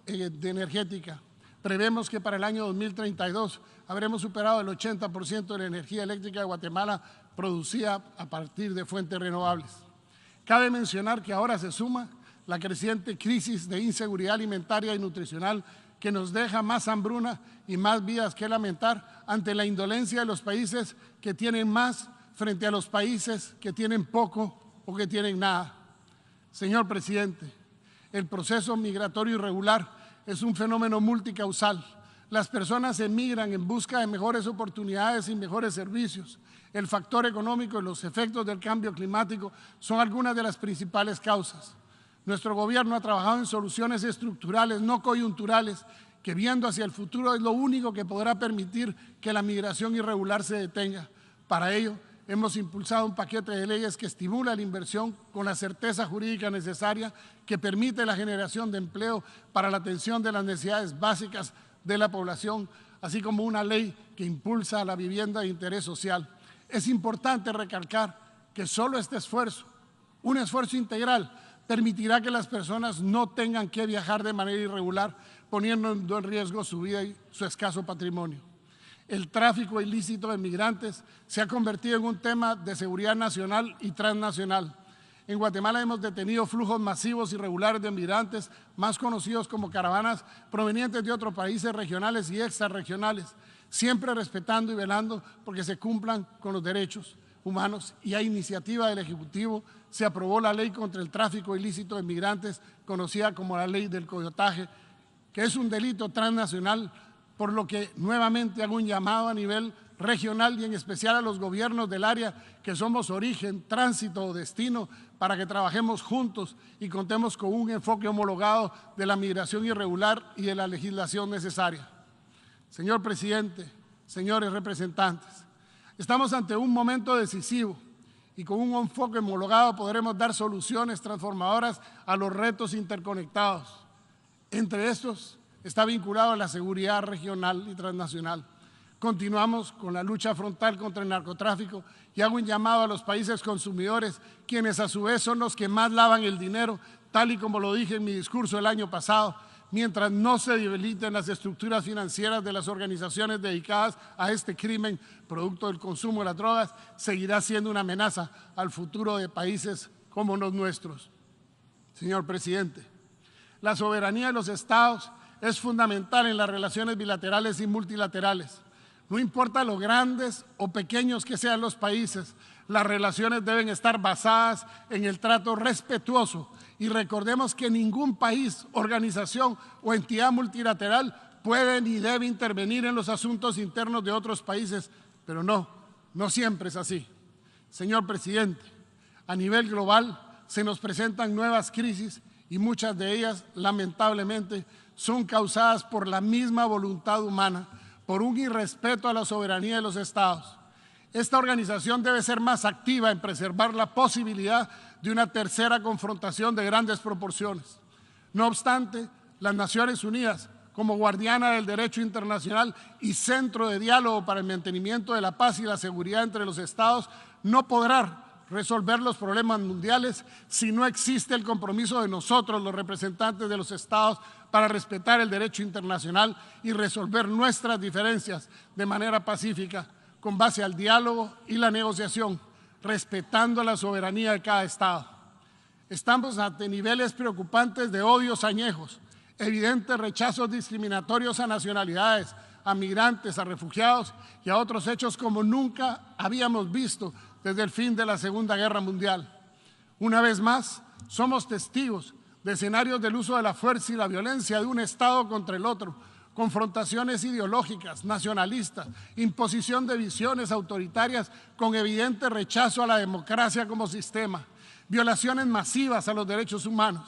de energética. Prevemos que para el año 2032 habremos superado el 80% de la energía eléctrica de Guatemala producida a partir de fuentes renovables. Cabe mencionar que ahora se suma la creciente crisis de inseguridad alimentaria y nutricional que nos deja más hambruna y más vidas que lamentar ante la indolencia de los países que tienen más frente a los países que tienen poco o que tienen nada. Señor presidente, el proceso migratorio irregular es un fenómeno multicausal. Las personas emigran en busca de mejores oportunidades y mejores servicios. El factor económico y los efectos del cambio climático son algunas de las principales causas. Nuestro gobierno ha trabajado en soluciones estructurales, no coyunturales, que viendo hacia el futuro es lo único que podrá permitir que la migración irregular se detenga. Para ello, hemos impulsado un paquete de leyes que estimula la inversión con la certeza jurídica necesaria, que permite la generación de empleo para la atención de las necesidades básicas de la población, así como una ley que impulsa la vivienda de interés social. Es importante recalcar que solo este esfuerzo, un esfuerzo integral, permitirá que las personas no tengan que viajar de manera irregular, poniendo en riesgo su vida y su escaso patrimonio. El tráfico ilícito de migrantes se ha convertido en un tema de seguridad nacional y transnacional. En Guatemala hemos detenido flujos masivos irregulares de migrantes, más conocidos como caravanas, provenientes de otros países regionales y extrarregionales, siempre respetando y velando porque se cumplan con los derechos humanos. Y a iniciativa del Ejecutivo se aprobó la ley contra el tráfico ilícito de migrantes, conocida como la ley del coyotaje, que es un delito transnacional, por lo que nuevamente hago un llamado a nivel regional y en especial a los gobiernos del área que somos origen, tránsito o destino, para que trabajemos juntos y contemos con un enfoque homologado de la migración irregular y de la legislación necesaria. Señor presidente, señores representantes, estamos ante un momento decisivo y con un enfoque homologado podremos dar soluciones transformadoras a los retos interconectados. Entre estos está vinculado a la seguridad regional y transnacional. Continuamos con la lucha frontal contra el narcotráfico y hago un llamado a los países consumidores, quienes a su vez son los que más lavan el dinero, tal y como lo dije en mi discurso el año pasado, mientras no se debiliten las estructuras financieras de las organizaciones dedicadas a este crimen, producto del consumo de las drogas, seguirá siendo una amenaza al futuro de países como los nuestros. Señor presidente, la soberanía de los estados es fundamental en las relaciones bilaterales y multilaterales. No importa lo grandes o pequeños que sean los países, las relaciones deben estar basadas en el trato respetuoso y recordemos que ningún país, organización o entidad multilateral puede ni debe intervenir en los asuntos internos de otros países, pero no siempre es así. Señor presidente, a nivel global se nos presentan nuevas crisis y muchas de ellas, lamentablemente, son causadas por la misma voluntad humana, por un irrespeto a la soberanía de los estados. Esta organización debe ser más activa en preservar la posibilidad de una tercera confrontación de grandes proporciones. No obstante, las Naciones Unidas, como guardiana del derecho internacional y centro de diálogo para el mantenimiento de la paz y la seguridad entre los estados, no podrá resolver los problemas mundiales si no existe el compromiso de nosotros, los representantes de los estados, para respetar el derecho internacional y resolver nuestras diferencias de manera pacífica, con base al diálogo y la negociación, respetando la soberanía de cada estado. Estamos ante niveles preocupantes de odios añejos, evidentes rechazos discriminatorios a nacionalidades, a migrantes, a refugiados y a otros hechos como nunca habíamos visto desde el fin de la Segunda Guerra Mundial. Una vez más, somos testigos de escenarios del uso de la fuerza y la violencia de un Estado contra el otro, confrontaciones ideológicas, nacionalistas, imposición de visiones autoritarias con evidente rechazo a la democracia como sistema, violaciones masivas a los derechos humanos.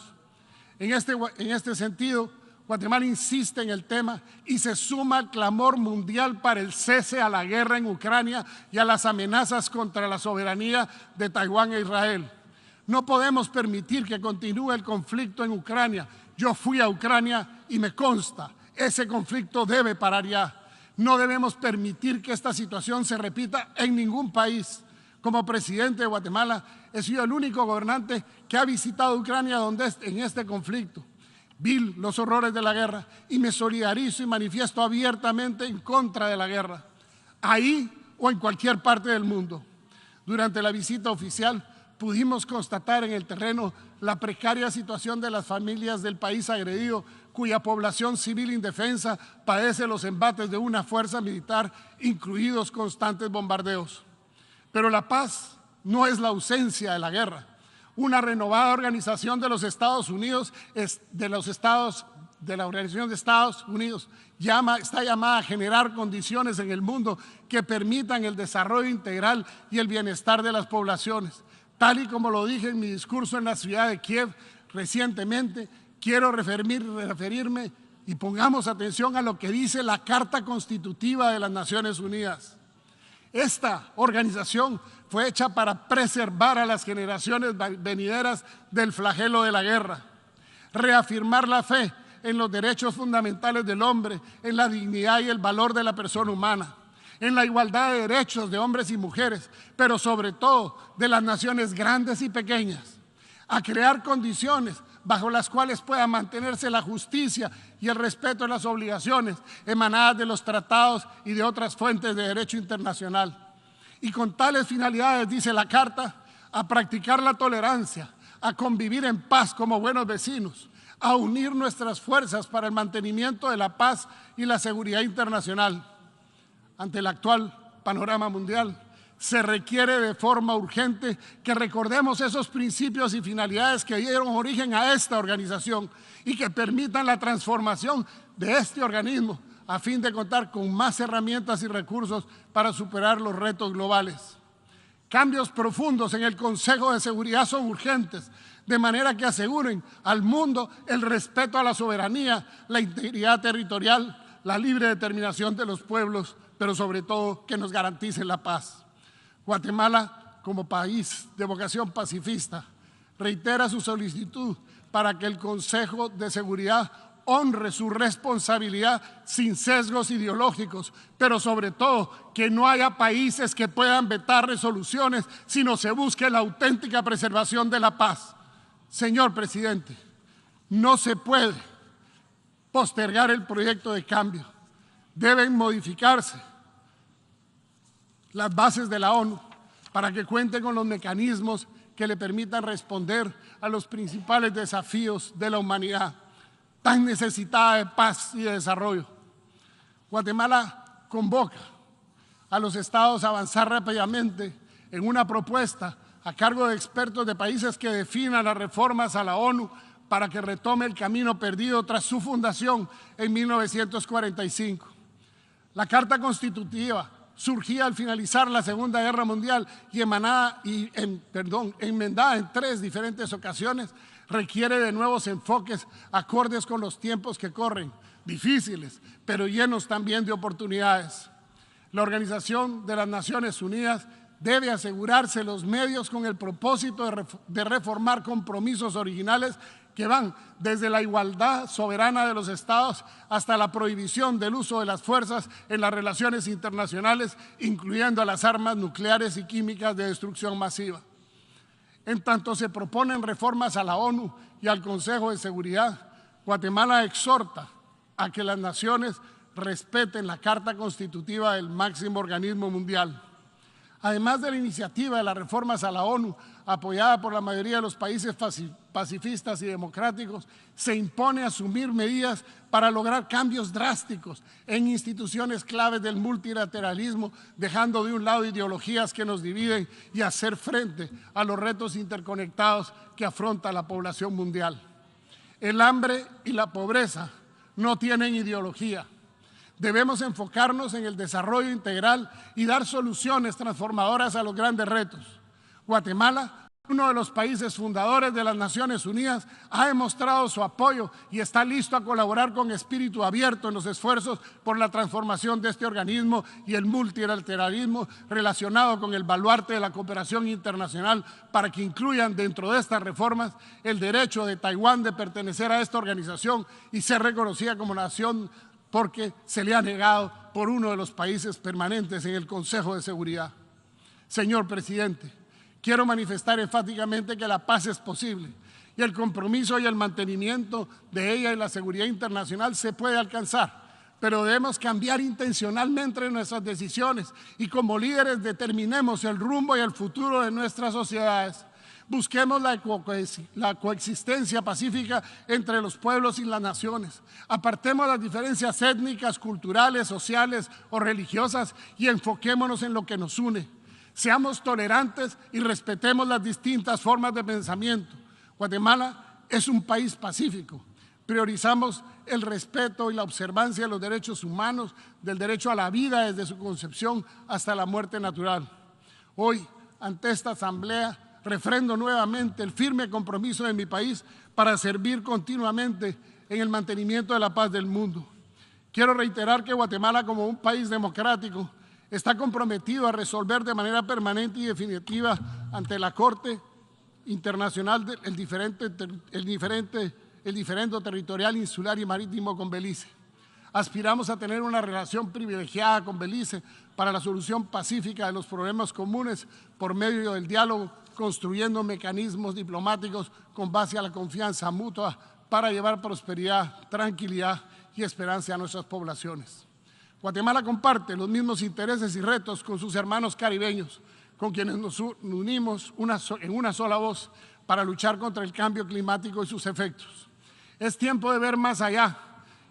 En este sentido, Guatemala insiste en el tema y se suma al clamor mundial para el cese a la guerra en Ucrania y a las amenazas contra la soberanía de Taiwán e Israel. No podemos permitir que continúe el conflicto en Ucrania. Yo fui a Ucrania y me consta, ese conflicto debe parar ya. No debemos permitir que esta situación se repita en ningún país. Como presidente de Guatemala, he sido el único gobernante que ha visitado Ucrania en este conflicto. Vi los horrores de la guerra y me solidarizo y manifiesto abiertamente en contra de la guerra, ahí o en cualquier parte del mundo. Durante la visita oficial pudimos constatar en el terreno la precaria situación de las familias del país agredido, cuya población civil indefensa padece los embates de una fuerza militar, incluidos constantes bombardeos. Pero la paz no es la ausencia de la guerra. Una renovada organización de los Estados Unidos, de la Organización de Estados Unidos, está llamada a generar condiciones en el mundo que permitan el desarrollo integral y el bienestar de las poblaciones. Tal y como lo dije en mi discurso en la ciudad de Kiev recientemente, quiero referirme y pongamos atención a lo que dice la Carta Constitutiva de las Naciones Unidas. Esta organización fue hecha para preservar a las generaciones venideras del flagelo de la guerra, reafirmar la fe en los derechos fundamentales del hombre, en la dignidad y el valor de la persona humana, en la igualdad de derechos de hombres y mujeres, pero sobre todo de las naciones grandes y pequeñas, a crear condiciones bajo las cuales pueda mantenerse la justicia y el respeto de las obligaciones emanadas de los tratados y de otras fuentes de derecho internacional. Y con tales finalidades, dice la Carta, a practicar la tolerancia, a convivir en paz como buenos vecinos, a unir nuestras fuerzas para el mantenimiento de la paz y la seguridad internacional. Ante el actual panorama mundial, se requiere de forma urgente que recordemos esos principios y finalidades que dieron origen a esta organización y que permitan la transformación de este organismo a fin de contar con más herramientas y recursos para superar los retos globales. Cambios profundos en el Consejo de Seguridad son urgentes, de manera que aseguren al mundo el respeto a la soberanía, la integridad territorial, la libre determinación de los pueblos, pero sobre todo que nos garanticen la paz. Guatemala, como país de vocación pacifista, reitera su solicitud para que el Consejo de Seguridad honre su responsabilidad sin sesgos ideológicos, pero sobre todo que no haya países que puedan vetar resoluciones, sino se busque la auténtica preservación de la paz. Señor presidente, no se puede postergar el proyecto de cambio. Deben modificarse las bases de la ONU para que cuente con los mecanismos que le permitan responder a los principales desafíos de la humanidad, tan necesitada de paz y de desarrollo. Guatemala convoca a los estados a avanzar rápidamente en una propuesta a cargo de expertos de países que definan las reformas a la ONU para que retome el camino perdido tras su fundación en 1945. La Carta Constitutiva, surgida al finalizar la Segunda Guerra Mundial y enmendada en 3 diferentes ocasiones, requiere de nuevos enfoques acordes con los tiempos que corren, difíciles, pero llenos también de oportunidades. La Organización de las Naciones Unidas debe asegurarse los medios con el propósito de reformar compromisos originales que van desde la igualdad soberana de los estados hasta la prohibición del uso de las fuerzas en las relaciones internacionales, incluyendo a las armas nucleares y químicas de destrucción masiva. En tanto se proponen reformas a la ONU y al Consejo de Seguridad, Guatemala exhorta a que las naciones respeten la Carta Constitutiva del máximo organismo mundial. Además de la iniciativa de las reformas a la ONU, apoyada por la mayoría de los países pacifistas y democráticos, se impone asumir medidas para lograr cambios drásticos en instituciones claves del multilateralismo, dejando de un lado ideologías que nos dividen y hacer frente a los retos interconectados que afronta la población mundial. El hambre y la pobreza no tienen ideología. Debemos enfocarnos en el desarrollo integral y dar soluciones transformadoras a los grandes retos. Guatemala, uno de los países fundadores de las Naciones Unidas, ha demostrado su apoyo y está listo a colaborar con espíritu abierto en los esfuerzos por la transformación de este organismo y el multilateralismo relacionado con el baluarte de la cooperación internacional para que incluyan dentro de estas reformas el derecho de Taiwán de pertenecer a esta organización y ser reconocida como nación porque se le ha negado por uno de los países permanentes en el Consejo de Seguridad. Señor presidente, quiero manifestar enfáticamente que la paz es posible y el compromiso y el mantenimiento de ella y la seguridad internacional se puede alcanzar, pero debemos cambiar intencionalmente nuestras decisiones y como líderes determinemos el rumbo y el futuro de nuestras sociedades. Busquemos la coexistencia pacífica entre los pueblos y las naciones. Apartemos las diferencias étnicas, culturales, sociales o religiosas y enfoquémonos en lo que nos une. Seamos tolerantes y respetemos las distintas formas de pensamiento. Guatemala es un país pacífico. Priorizamos el respeto y la observancia de los derechos humanos, del derecho a la vida desde su concepción hasta la muerte natural. Hoy, ante esta asamblea, refrendo nuevamente el firme compromiso de mi país para servir continuamente en el mantenimiento de la paz del mundo. Quiero reiterar que Guatemala, como un país democrático, está comprometido a resolver de manera permanente y definitiva ante la Corte Internacional el diferendo territorial, insular y marítimo con Belice. Aspiramos a tener una relación privilegiada con Belice para la solución pacífica de los problemas comunes por medio del diálogo, construyendo mecanismos diplomáticos con base a la confianza mutua para llevar prosperidad, tranquilidad y esperanza a nuestras poblaciones. Guatemala comparte los mismos intereses y retos con sus hermanos caribeños, con quienes nos unimos en una sola voz para luchar contra el cambio climático y sus efectos. Es tiempo de ver más allá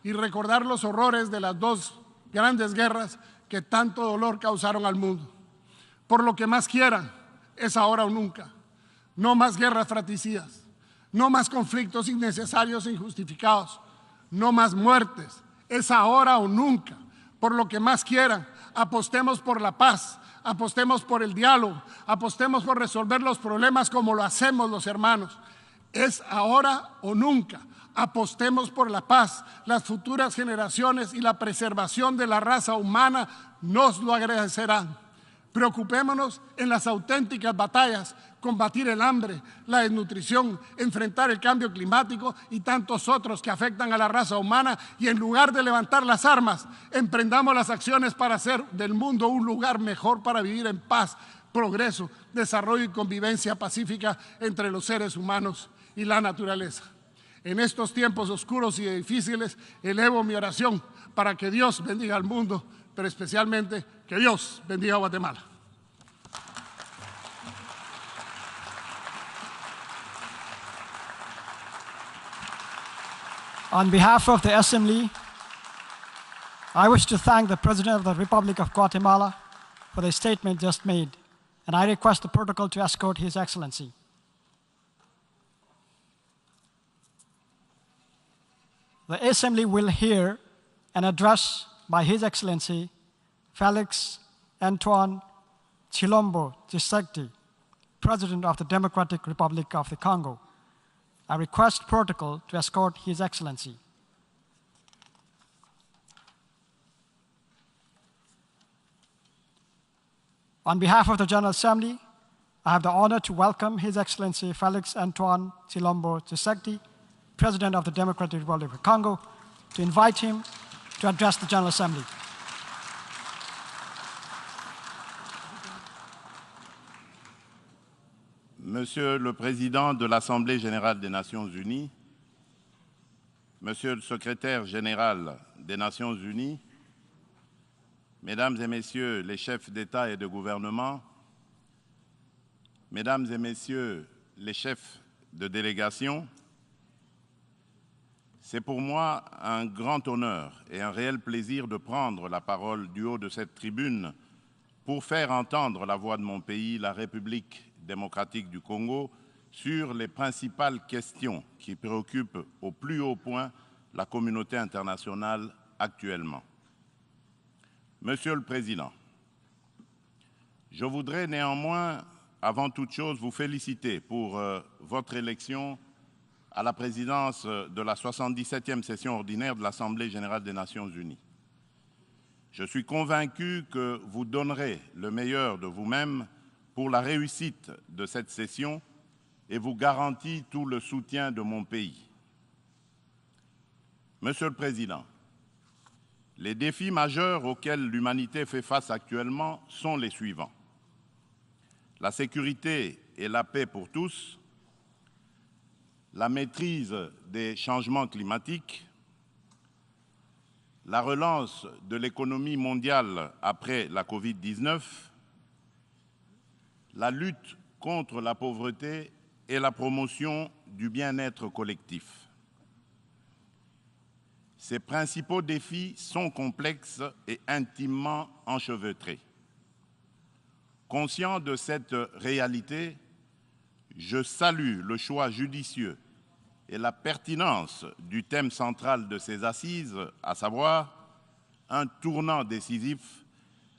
y recordar los horrores de las 2 grandes guerras que tanto dolor causaron al mundo. Por lo que más quieran, es ahora o nunca. No más guerras fratricidas, no más conflictos innecesarios e injustificados, no más muertes, es ahora o nunca. Por lo que más quieran, apostemos por la paz, apostemos por el diálogo, apostemos por resolver los problemas como lo hacemos los hermanos. Es ahora o nunca. Apostemos por la paz, las futuras generaciones y la preservación de la raza humana nos lo agradecerán. Preocupémonos en las auténticas batallas, combatir el hambre, la desnutrición, enfrentar el cambio climático y tantos otros que afectan a la raza humana y en lugar de levantar las armas, emprendamos las acciones para hacer del mundo un lugar mejor para vivir en paz, progreso, desarrollo y convivencia pacífica entre los seres humanos y la naturaleza. En estos tiempos oscuros y difíciles, elevo mi oración para que Dios bendiga al mundo, pero especialmente que Dios bendiga a Guatemala. On behalf of the Assembly, I wish to thank the President of the Republic of Guatemala for the statement just made, and I request the protocol to escort His Excellency. The Assembly will hear an address by His Excellency Felix Antoine Chilombo Tshisekedi, President of the Democratic Republic of the Congo. I request protocol to escort His Excellency. On behalf of the General Assembly, I have the honor to welcome His Excellency Felix Antoine Chilombo Tshisekedi, President of the Democratic Republic of Congo, to invite him to address the General Assembly. Monsieur le Président de l'Assemblée générale des Nations unies, Monsieur le Secrétaire général des Nations unies, Mesdames et Messieurs les chefs d'État et de gouvernement, Mesdames et Messieurs les chefs de délégation, c'est pour moi un grand honneur et un réel plaisir de prendre la parole du haut de cette tribune pour faire entendre la voix de mon pays, la République démocratique du Congo, sur les principales questions qui préoccupent au plus haut point la communauté internationale actuellement. Monsieur le Président, je voudrais néanmoins, avant toute chose, vous féliciter pour votre élection à la présidence de la 77e session ordinaire de l'Assemblée générale des Nations unies. Je suis convaincu que vous donnerez le meilleur de vous-même pour la réussite de cette session et vous garantis tout le soutien de mon pays. Monsieur le Président, les défis majeurs auxquels l'humanité fait face actuellement sont les suivants. La sécurité et la paix pour tous, la maîtrise des changements climatiques, la relance de l'économie mondiale après la Covid-19, la lutte contre la pauvreté et la promotion du bien-être collectif. Ces principaux défis sont complexes et intimement enchevêtrés. Conscient de cette réalité, je salue le choix judicieux et la pertinence du thème central de ces assises, à savoir un tournant décisif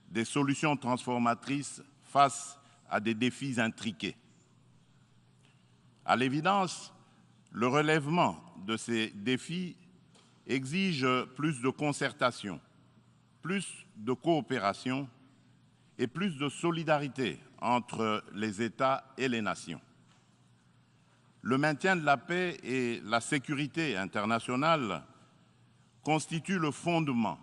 des solutions transformatrices face à des défis intriqués. À l'évidence, le relèvement de ces défis exige plus de concertation, plus de coopération et plus de solidarité entre les États et les nations. Le maintien de la paix et la sécurité internationale constituent le fondement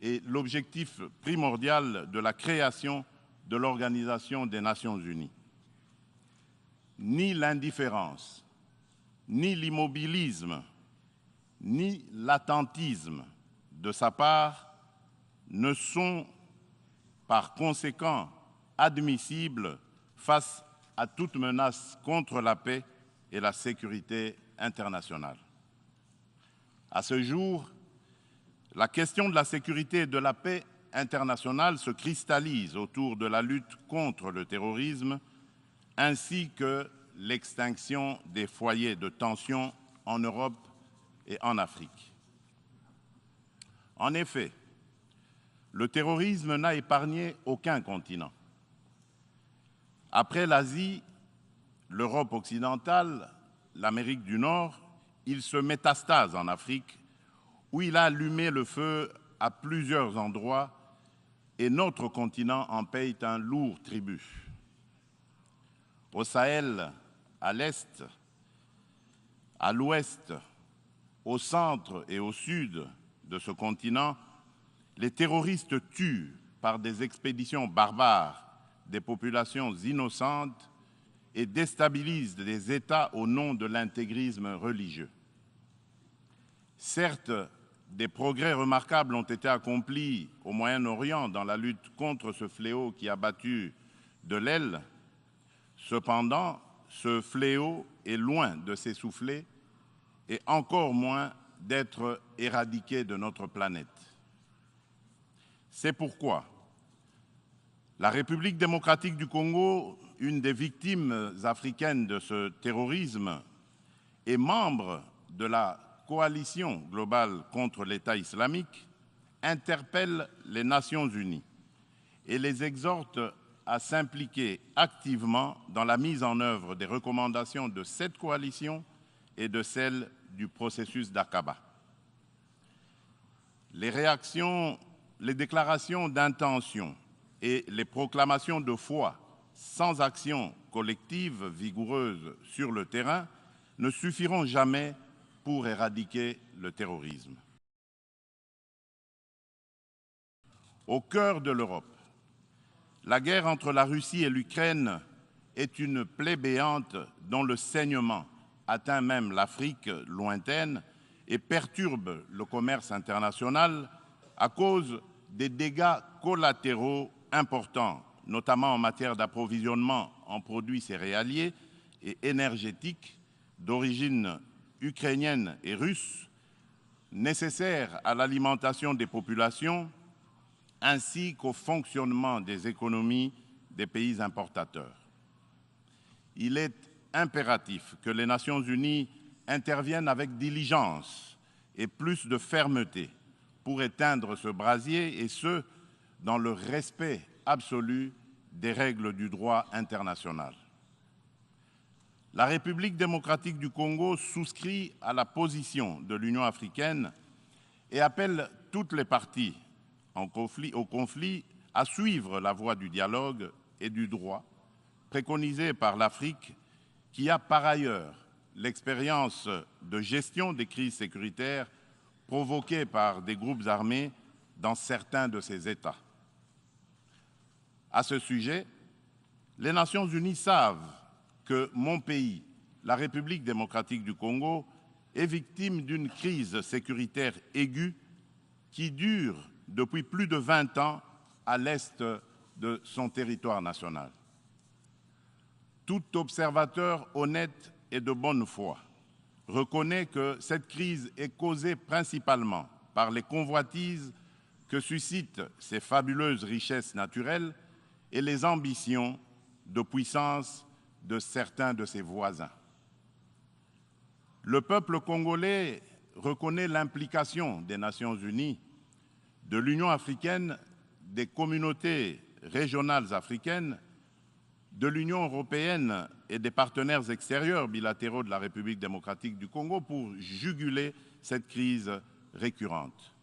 et l'objectif primordial de la création de l'Organisation des Nations unies. Ni l'indifférence, ni l'immobilisme, ni l'attentisme de sa part ne sont par conséquent admissibles face à toute menace contre la paix et la sécurité internationale. À ce jour, la question de la sécurité et de la paix internationale se cristallise autour de la lutte contre le terrorisme ainsi que l'extinction des foyers de tension en Europe et en Afrique. En effet, le terrorisme n'a épargné aucun continent. Après l'Asie, l'Europe occidentale, l'Amérique du Nord, il se métastase en Afrique, où il a allumé le feu à plusieurs endroits et notre continent en paye un lourd tribut. Au Sahel, à l'Est, à l'Ouest, au centre et au sud de ce continent, les terroristes tuent par des expéditions barbares des populations innocentes et déstabilisent des États au nom de l'intégrisme religieux. Certes, des progrès remarquables ont été accomplis au Moyen-Orient dans la lutte contre ce fléau qui a battu de l'aile. Cependant, ce fléau est loin de s'essouffler et encore moins d'être éradiqué de notre planète. C'est pourquoi la République démocratique du Congo, une des victimes africaines de ce terrorisme, est membre de la coalition globale contre l'État islamique, interpelle les Nations unies et les exhorte à s'impliquer activement dans la mise en œuvre des recommandations de cette coalition et de celles du processus d'Aqaba. Les réactions, les déclarations d'intention et les proclamations de foi sans action collective vigoureuse sur le terrain ne suffiront jamais pour éradiquer le terrorisme. Au cœur de l'Europe, la guerre entre la Russie et l'Ukraine est une plaie béante dont le saignement atteint même l'Afrique lointaine et perturbe le commerce international à cause des dégâts collatéraux importants, notamment en matière d'approvisionnement en produits céréaliers et énergétiques d'origine ukrainienne et russe, nécessaires à l'alimentation des populations ainsi qu'au fonctionnement des économies des pays importateurs. Il est impératif que les Nations unies interviennent avec diligence et plus de fermeté pour éteindre ce brasier, et ce, dans le respect absolu des règles du droit international. La République démocratique du Congo souscrit à la position de l'Union africaine et appelle toutes les parties au conflit à suivre la voie du dialogue et du droit préconisée par l'Afrique, qui a par ailleurs l'expérience de gestion des crises sécuritaires provoquées par des groupes armés dans certains de ces États. À ce sujet, les Nations unies savent que mon pays, la République démocratique du Congo, est victime d'une crise sécuritaire aiguë qui dure depuis plus de 20 ans à l'est de son territoire national. Tout observateur honnête et de bonne foi reconnaît que cette crise est causée principalement par les convoitises que suscitent ces fabuleuses richesses naturelles et les ambitions de puissance de certains de ses voisins. Le peuple congolais reconnaît l'implication des Nations unies, de l'Union africaine, des communautés régionales africaines, de l'Union européenne et des partenaires extérieurs bilatéraux de la République démocratique du Congo pour juguler cette crise récurrente.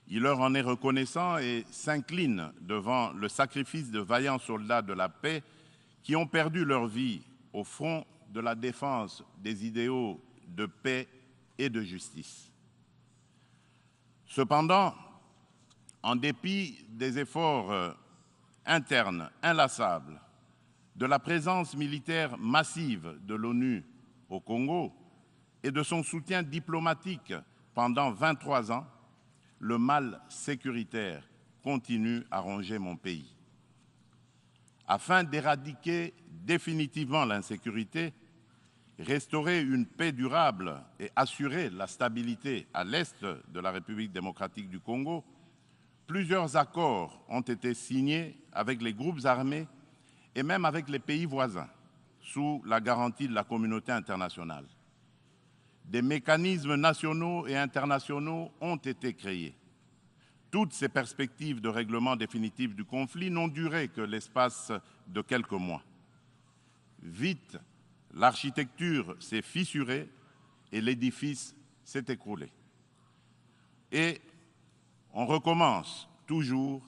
Il leur en est reconnaissant et s'incline devant le sacrifice de vaillants soldats de la paix qui ont perdu leur vie au front de la défense des idéaux de paix et de justice. Cependant, en dépit des efforts internes inlassables, de la présence militaire massive de l'ONU au Congo et de son soutien diplomatique pendant 23 ans, le mal sécuritaire continue à ronger mon pays. Afin d'éradiquer définitivement l'insécurité, restaurer une paix durable et assurer la stabilité à l'est de la République démocratique du Congo, plusieurs accords ont été signés avec les groupes armés et même avec les pays voisins, sous la garantie de la communauté internationale. Des mécanismes nationaux et internationaux ont été créés. Toutes ces perspectives de règlement définitif du conflit n'ont duré que l'espace de quelques mois. Vite, l'architecture s'est fissurée et l'édifice s'est écroulé. Et on recommence toujours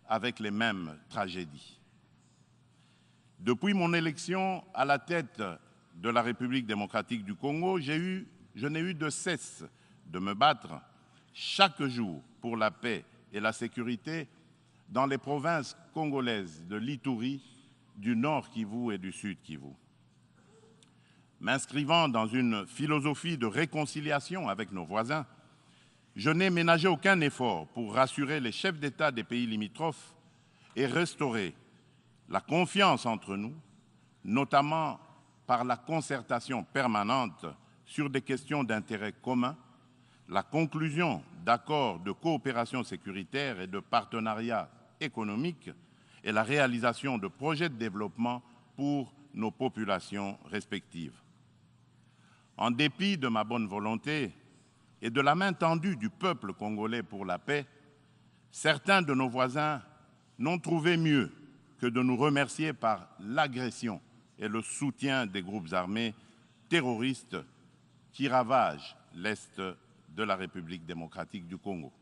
avec les mêmes tragédies. Depuis mon élection à la tête de la République démocratique du Congo, je n'ai eu de cesse de me battre chaque jour pour la paix et la sécurité dans les provinces congolaises de l'Ituri, du Nord Kivu et du Sud Kivu. M'inscrivant dans une philosophie de réconciliation avec nos voisins, je n'ai ménagé aucun effort pour rassurer les chefs d'État des pays limitrophes et restaurer la confiance entre nous, notamment par la concertation permanente sur des questions d'intérêt commun, la conclusion d'accords de coopération sécuritaire et de partenariat économique et la réalisation de projets de développement pour nos populations respectives. En dépit de ma bonne volonté et de la main tendue du peuple congolais pour la paix, certains de nos voisins n'ont trouvé mieux que de nous remercier par l'agression et le soutien des groupes armés terroristes qui ravagent l'Est de la République démocratique du Congo.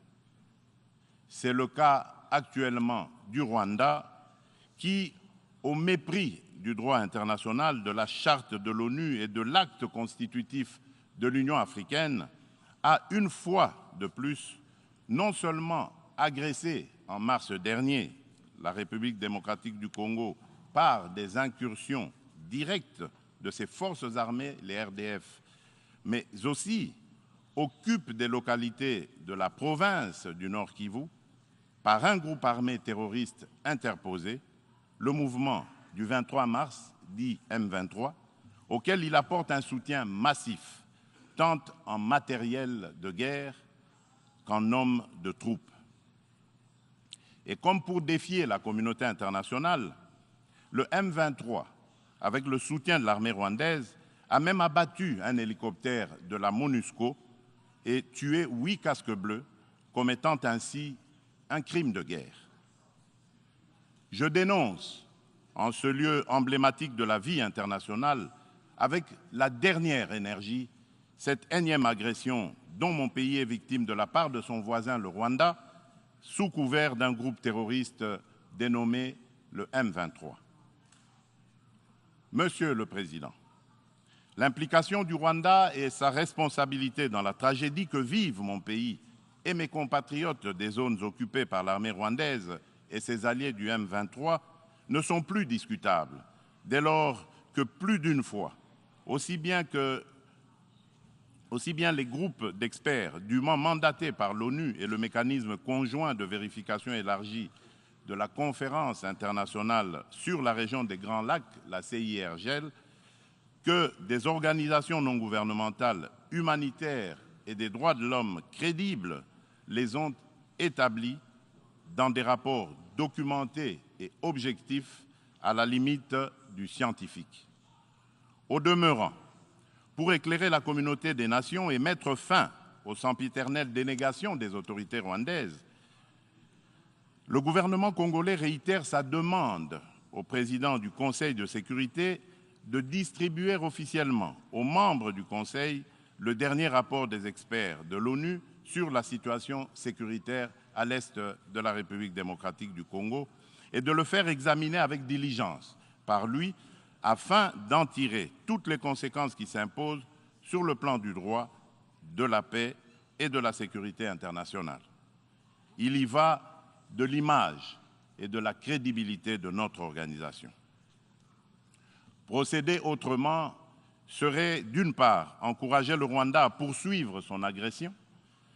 C'est le cas actuellement du Rwanda qui, au mépris du droit international, de la charte de l'ONU et de l'acte constitutif de l'Union africaine, a une fois de plus non seulement agressé en mars dernier la République démocratique du Congo par des incursions directes de ses forces armées, les RDF, mais aussi occupe des localités de la province du Nord Kivu par un groupe armé terroriste interposé, le mouvement du 23 mars, dit M23, auquel il apporte un soutien massif, tant en matériel de guerre qu'en hommes de troupes. Et comme pour défier la communauté internationale, le M23, avec le soutien de l'armée rwandaise, a même abattu un hélicoptère de la MONUSCO et tué 8 casques bleus, commettant ainsi un crime de guerre. Je dénonce, en ce lieu emblématique de la vie internationale, avec la dernière énergie, cette énième agression dont mon pays est victime de la part de son voisin le Rwanda, sous couvert d'un groupe terroriste dénommé le M23. Monsieur le Président, l'implication du Rwanda et sa responsabilité dans la tragédie que vivent mon pays et mes compatriotes des zones occupées par l'armée rwandaise et ses alliés du M23 ne sont plus discutables, dès lors que plus d'une fois, aussi bien les groupes d'experts dûment mandatés par l'ONU et le mécanisme conjoint de vérification élargie de la conférence internationale sur la région des Grands Lacs, la CIRGL, que des organisations non gouvernementales humanitaires et des droits de l'homme crédibles les ont établis dans des rapports documentés et objectifs à la limite du scientifique. Au demeurant, pour éclairer la communauté des nations et mettre fin aux sempiternelles dénégations des autorités rwandaises, le gouvernement congolais réitère sa demande au président du Conseil de sécurité de distribuer officiellement aux membres du Conseil le dernier rapport des experts de l'ONU sur la situation sécuritaire à l'est de la République démocratique du Congo et de le faire examiner avec diligence par lui afin d'en tirer toutes les conséquences qui s'imposent sur le plan du droit, de la paix et de la sécurité internationale. Il y va de l'image et de la crédibilité de notre organisation. Procéder autrement serait, d'une part, encourager le Rwanda à poursuivre son agression,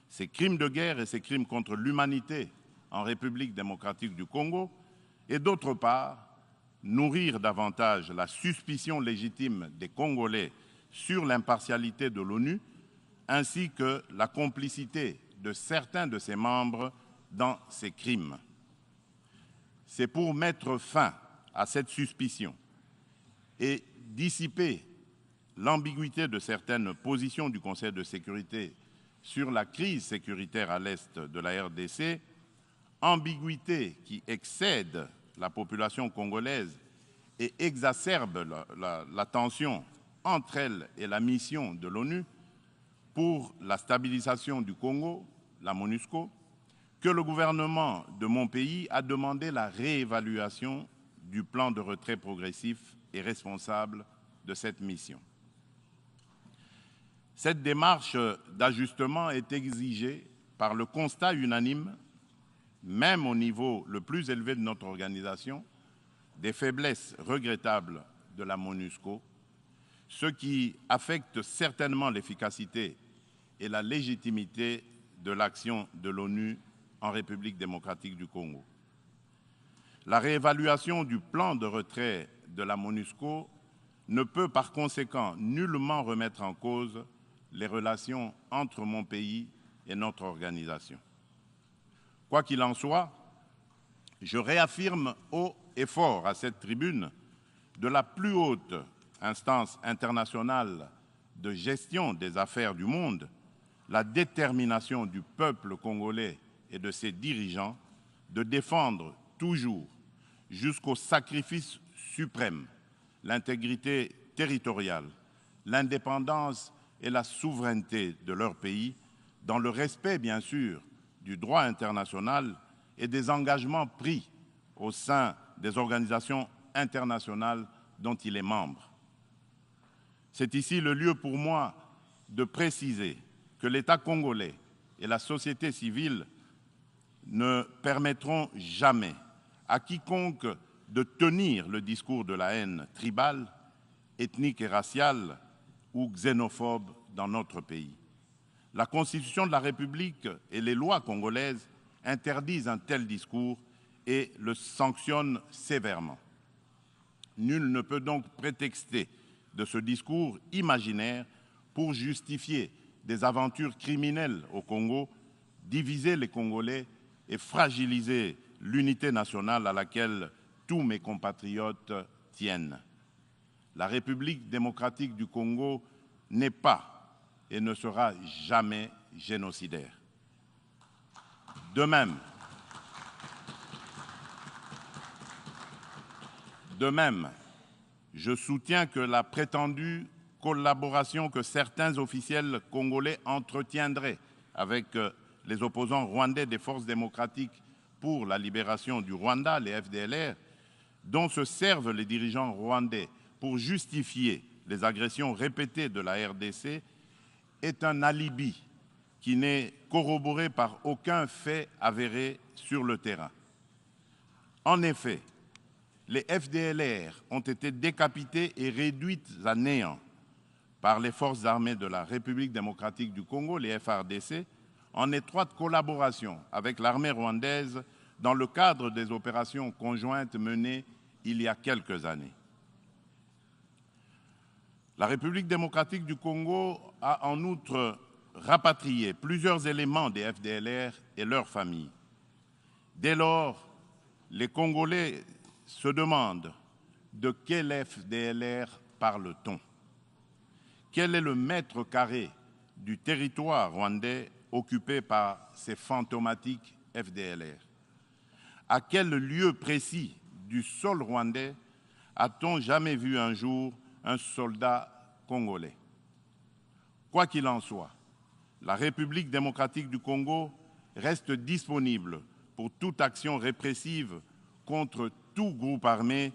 ses crimes de guerre et ses crimes contre l'humanité en République démocratique du Congo, et d'autre part, nourrir davantage la suspicion légitime des Congolais sur l'impartialité de l'ONU, ainsi que la complicité de certains de ses membres dans ces crimes. C'est pour mettre fin à cette suspicion et dissiper l'ambiguïté de certaines positions du Conseil de sécurité sur la crise sécuritaire à l'est de la RDC, ambiguïté qui excède la population congolaise et exacerbe la tension entre elle et la mission de l'ONU pour la stabilisation du Congo, la MONUSCO, que le gouvernement de mon pays a demandé la réévaluation du plan de retrait progressif et responsable de cette mission. Cette démarche d'ajustement est exigée par le constat unanime, même au niveau le plus élevé de notre organisation, des faiblesses regrettables de la MONUSCO, ce qui affecte certainement l'efficacité et la légitimité de l'action de l'ONU en République démocratique du Congo. La réévaluation du plan de retrait de la MONUSCO ne peut par conséquent nullement remettre en cause les relations entre mon pays et notre organisation. Quoi qu'il en soit, je réaffirme haut et fort à cette tribune de la plus haute instance internationale de gestion des affaires du monde la détermination du peuple congolais et de ses dirigeants de défendre toujours, jusqu'au sacrifice suprême, l'intégrité territoriale, l'indépendance et la souveraineté de leur pays, dans le respect, bien sûr, du droit international et des engagements pris au sein des organisations internationales dont il est membre. C'est ici le lieu pour moi de préciser que l'État congolais et la société civile ne permettront jamais à quiconque de tenir le discours de la haine tribale, ethnique et raciale ou xénophobe dans notre pays. La Constitution de la République et les lois congolaises interdisent un tel discours et le sanctionnent sévèrement. Nul ne peut donc prétexter de ce discours imaginaire pour justifier des aventures criminelles au Congo, diviser les Congolais et fragiliser l'unité nationale à laquelle tous mes compatriotes tiennent. La République démocratique du Congo n'est pas et ne sera jamais génocidaire. De même, je soutiens que la prétendue collaboration que certains officiels congolais entretiendraient avec les opposants rwandais des forces démocratiques pour la libération du Rwanda, les FDLR, dont se servent les dirigeants rwandais pour justifier les agressions répétées de la RDC, est un alibi qui n'est corroboré par aucun fait avéré sur le terrain. En effet, les FDLR ont été décapités et réduites à néant par les forces armées de la République démocratique du Congo, les FARDC, en étroite collaboration avec l'armée rwandaise dans le cadre des opérations conjointes menées il y a quelques années. La République démocratique du Congo a en outre rapatrié plusieurs éléments des FDLR et leurs familles. Dès lors, les Congolais se demandent de quel FDLR parle-t-on ? Quel est le mètre carré du territoire rwandais occupé par ces fantomatiques FDLR? À quel lieu précis du sol rwandais a-t-on jamais vu un jour un soldat congolais? Quoi qu'il en soit, la République démocratique du Congo reste disponible pour toute action répressive contre tout groupe armé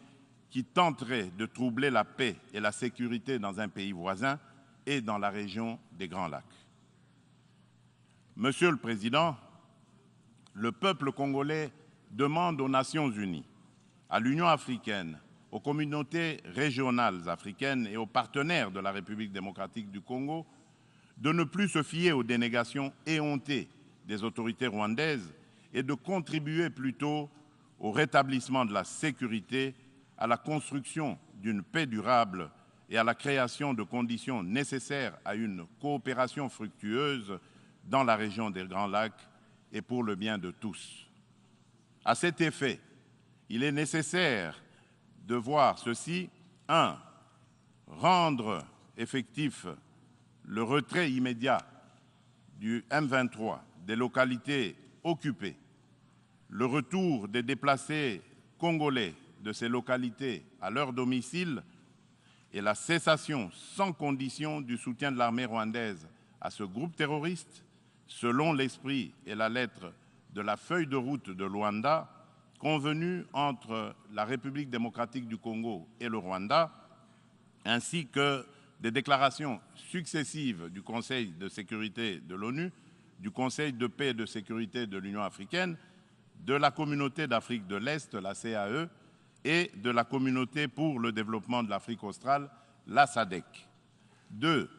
qui tenterait de troubler la paix et la sécurité dans un pays voisin et dans la région des Grands Lacs. Monsieur le Président, le peuple congolais demande aux Nations Unies, à l'Union africaine, aux communautés régionales africaines et aux partenaires de la République démocratique du Congo de ne plus se fier aux dénégations éhontées des autorités rwandaises et de contribuer plutôt au rétablissement de la sécurité, à la construction d'une paix durable et à la création de conditions nécessaires à une coopération fructueuse dans la région des Grands Lacs et pour le bien de tous. À cet effet, il est nécessaire de voir ceci. 1. Rendre effectif le retrait immédiat du M23 des localités occupées, le retour des déplacés congolais de ces localités à leur domicile et la cessation sans condition du soutien de l'armée rwandaise à ce groupe terroriste, selon l'esprit et la lettre de la feuille de route de Luanda convenue entre la République démocratique du Congo et le Rwanda, ainsi que des déclarations successives du Conseil de sécurité de l'ONU, du Conseil de paix et de sécurité de l'Union africaine, de la Communauté d'Afrique de l'Est, la CAE, et de la Communauté pour le développement de l'Afrique australe, la SADC. 2.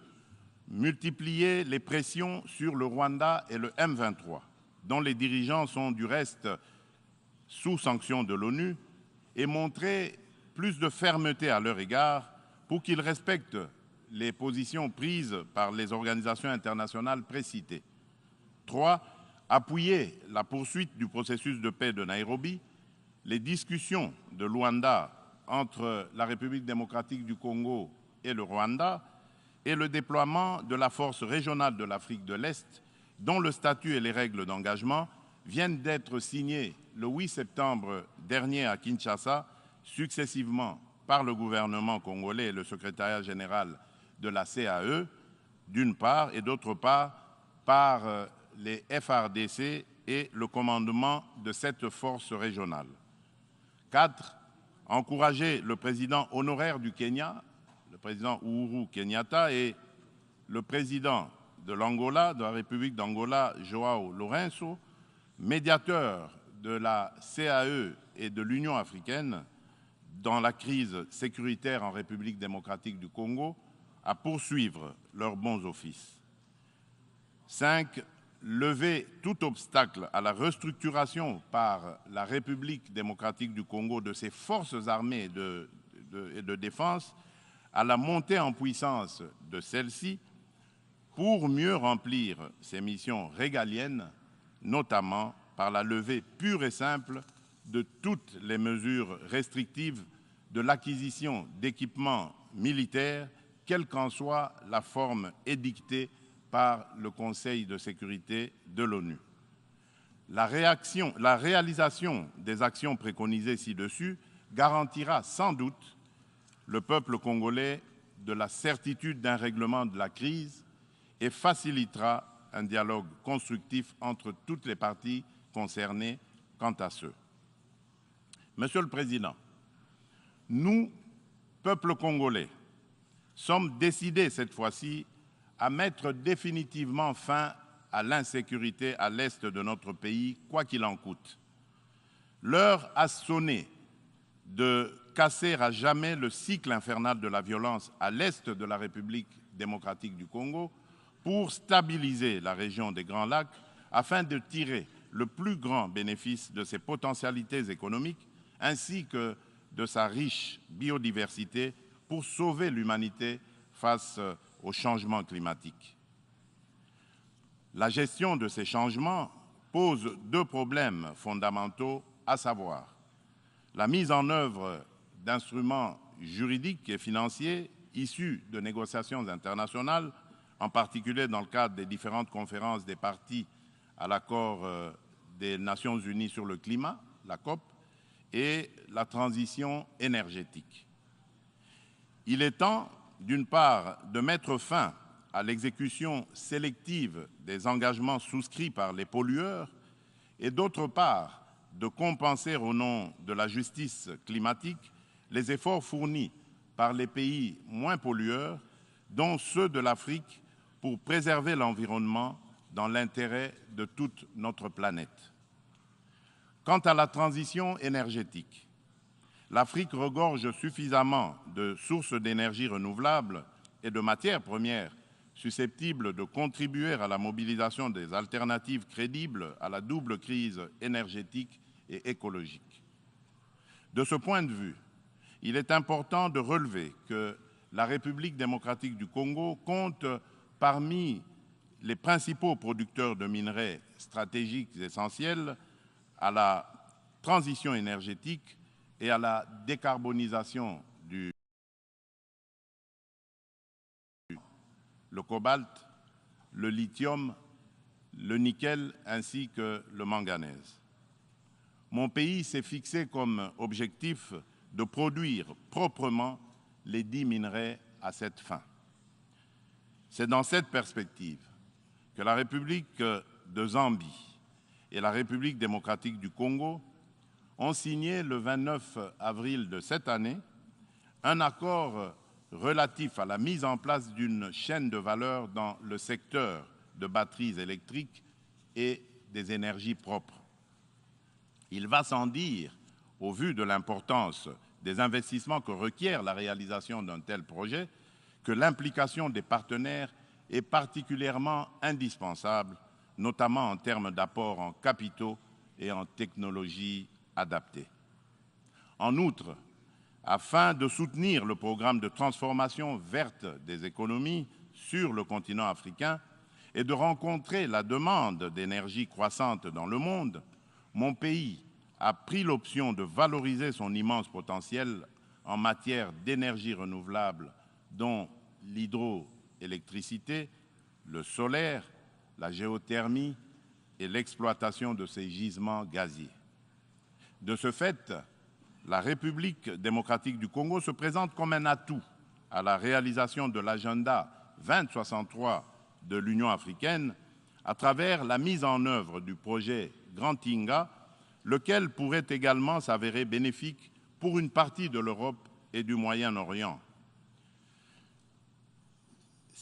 Multiplier les pressions sur le Rwanda et le M23, dont les dirigeants sont du reste sous sanction de l'ONU, et montrer plus de fermeté à leur égard pour qu'ils respectent les positions prises par les organisations internationales précitées. 3. Appuyer la poursuite du processus de paix de Nairobi, les discussions de Luanda entre la République démocratique du Congo et le Rwanda, et le déploiement de la force régionale de l'Afrique de l'Est, dont le statut et les règles d'engagement viennent d'être signés le 8 septembre dernier à Kinshasa, successivement par le gouvernement congolais et le secrétariat général de la CAE, d'une part, et d'autre part, par les FRDC et le commandement de cette force régionale. 4. Encourager le président honoraire du Kenya, le président Uhuru Kenyatta, et le président de l'Angola, de la République d'Angola, João Lourenço, médiateur de la CAE et de l'Union africaine dans la crise sécuritaire en République démocratique du Congo, à poursuivre leurs bons offices. 5. Lever tout obstacle à la restructuration par la République démocratique du Congo de ses forces armées et de défense, à la montée en puissance de celle-ci pour mieux remplir ses missions régaliennes, notamment par la levée pure et simple de toutes les mesures restrictives de l'acquisition d'équipements militaires, quelle qu'en soit la forme édictée par le Conseil de sécurité de l'ONU. La réalisation des actions préconisées ci-dessus garantira sans doute le peuple congolais de la certitude d'un règlement de la crise et facilitera un dialogue constructif entre toutes les parties concernées quant à ce. Monsieur le Président, nous, peuple congolais, sommes décidés cette fois-ci à mettre définitivement fin à l'insécurité à l'est de notre pays, quoi qu'il en coûte. L'heure a sonné de casser à jamais le cycle infernal de la violence à l'est de la République démocratique du Congo pour stabiliser la région des Grands Lacs afin de tirer le plus grand bénéfice de ses potentialités économiques ainsi que de sa riche biodiversité pour sauver l'humanité face au changement climatique. La gestion de ces changements pose deux problèmes fondamentaux, à savoir la mise en œuvre d'instruments juridiques et financiers issus de négociations internationales, en particulier dans le cadre des différentes conférences des parties à l'accord des Nations Unies sur le climat, la COP, et la transition énergétique. Il est temps, d'une part, de mettre fin à l'exécution sélective des engagements souscrits par les pollueurs et d'autre part, de compenser au nom de la justice climatique les efforts fournis par les pays moins pollueurs, dont ceux de l'Afrique, pour préserver l'environnement dans l'intérêt de toute notre planète. Quant à la transition énergétique, l'Afrique regorge suffisamment de sources d'énergie renouvelables et de matières premières susceptibles de contribuer à la mobilisation des alternatives crédibles à la double crise énergétique et écologique. De ce point de vue, il est important de relever que la République démocratique du Congo compte parmi les principaux producteurs de minerais stratégiques essentiels à la transition énergétique et à la décarbonisation le cobalt, le lithium, le nickel ainsi que le manganèse. Mon pays s'est fixé comme objectif de produire proprement les 10 minerais à cette fin. C'est dans cette perspective que la République de Zambie et la République démocratique du Congo ont signé le 29 avril de cette année un accord relatif à la mise en place d'une chaîne de valeur dans le secteur de batteries électriques et des énergies propres. Il va sans dire, au vu de l'importance des investissements que requiert la réalisation d'un tel projet que l'implication des partenaires est particulièrement indispensable, notamment en termes d'apport en capitaux et en technologies adaptées. En outre, afin de soutenir le programme de transformation verte des économies sur le continent africain et de rencontrer la demande d'énergie croissante dans le monde, mon pays a pris l'option de valoriser son immense potentiel en matière d'énergie renouvelable, dont l'hydroélectricité, le solaire, la géothermie et l'exploitation de ces gisements gaziers. De ce fait, la République démocratique du Congo se présente comme un atout à la réalisation de l'agenda 2063 de l'Union africaine à travers la mise en œuvre du projet Grand Inga, lequel pourrait également s'avérer bénéfique pour une partie de l'Europe et du Moyen-Orient.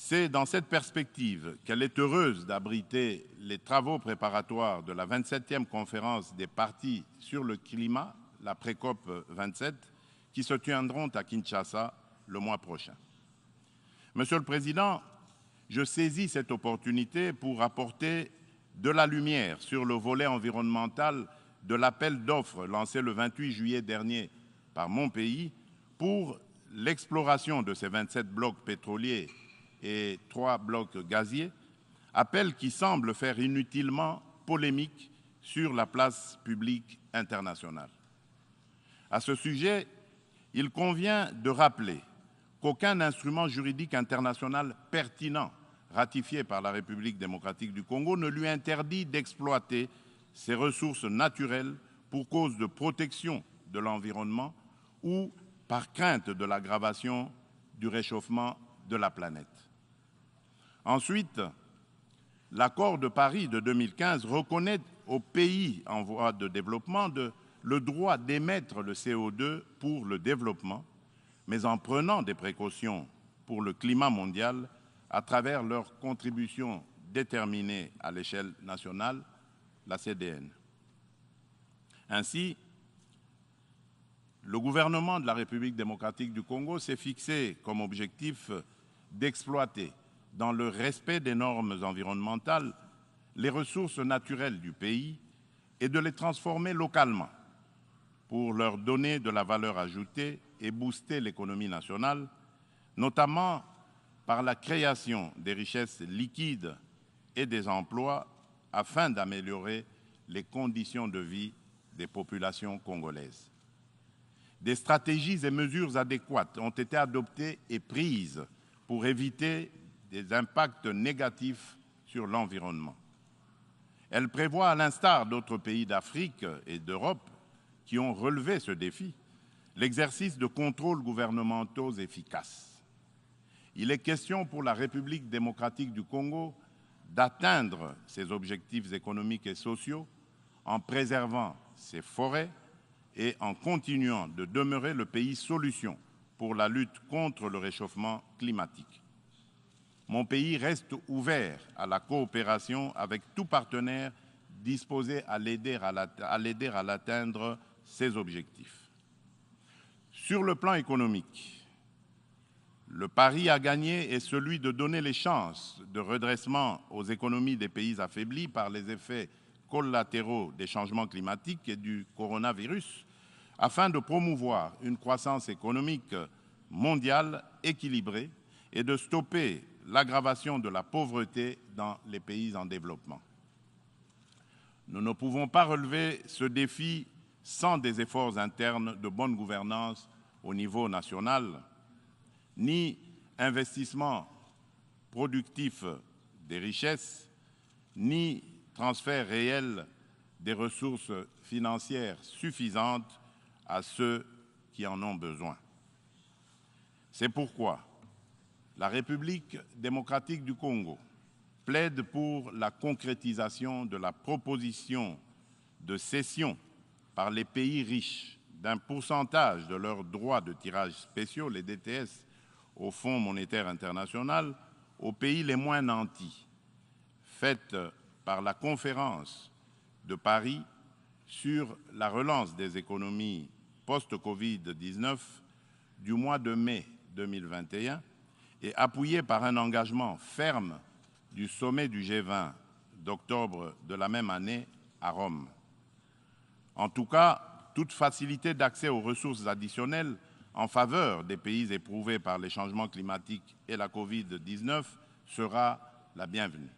C'est dans cette perspective qu'elle est heureuse d'abriter les travaux préparatoires de la 27e conférence des parties sur le climat, la pré-COP 27, qui se tiendront à Kinshasa le mois prochain. Monsieur le Président, je saisis cette opportunité pour apporter de la lumière sur le volet environnemental de l'appel d'offres lancé le 28 juillet dernier par mon pays pour l'exploration de ces 27 blocs pétroliers et 3 blocs gaziers, appel qui semble faire inutilement polémique sur la place publique internationale. À ce sujet, il convient de rappeler qu'aucun instrument juridique international pertinent ratifié par la République démocratique du Congo ne lui interdit d'exploiter ses ressources naturelles pour cause de protection de l'environnement ou par crainte de l'aggravation du réchauffement de la planète. Ensuite, l'accord de Paris de 2015 reconnaît aux pays en voie de développement le droit d'émettre le CO2 pour le développement, mais en prenant des précautions pour le climat mondial à travers leur contribution déterminée à l'échelle nationale, la CDN. Ainsi, le gouvernement de la République démocratique du Congo s'est fixé comme objectif d'exploiter, dans le respect des normes environnementales, les ressources naturelles du pays et de les transformer localement pour leur donner de la valeur ajoutée et booster l'économie nationale, notamment par la création des richesses liquides et des emplois afin d'améliorer les conditions de vie des populations congolaises. Des stratégies et mesures adéquates ont été adoptées et prises pour éviter des impacts négatifs sur l'environnement. Elle prévoit, à l'instar d'autres pays d'Afrique et d'Europe qui ont relevé ce défi, l'exercice de contrôles gouvernementaux efficaces. Il est question pour la République démocratique du Congo d'atteindre ses objectifs économiques et sociaux en préservant ses forêts et en continuant de demeurer le pays solution pour la lutte contre le réchauffement climatique. Mon pays reste ouvert à la coopération avec tout partenaire disposé à l'aider à l'atteindre ses objectifs. Sur le plan économique, le pari à gagner est celui de donner les chances de redressement aux économies des pays affaiblis par les effets collatéraux des changements climatiques et du coronavirus, afin de promouvoir une croissance économique mondiale équilibrée et de stopper l'aggravation de la pauvreté dans les pays en développement. Nous ne pouvons pas relever ce défi sans des efforts internes de bonne gouvernance au niveau national, ni investissement productif des richesses, ni transfert réel des ressources financières suffisantes à ceux qui en ont besoin. C'est pourquoi la République démocratique du Congo plaide pour la concrétisation de la proposition de cession par les pays riches d'un pourcentage de leurs droits de tirage spéciaux, les DTS, au Fonds monétaire international, aux pays les moins nantis, faite par la conférence de Paris sur la relance des économies post-Covid-19 du mois de mai 2021 et appuyé par un engagement ferme du sommet du G20 d'octobre de la même année à Rome. En tout cas, toute facilité d'accès aux ressources additionnelles en faveur des pays éprouvés par les changements climatiques et la Covid-19 sera la bienvenue.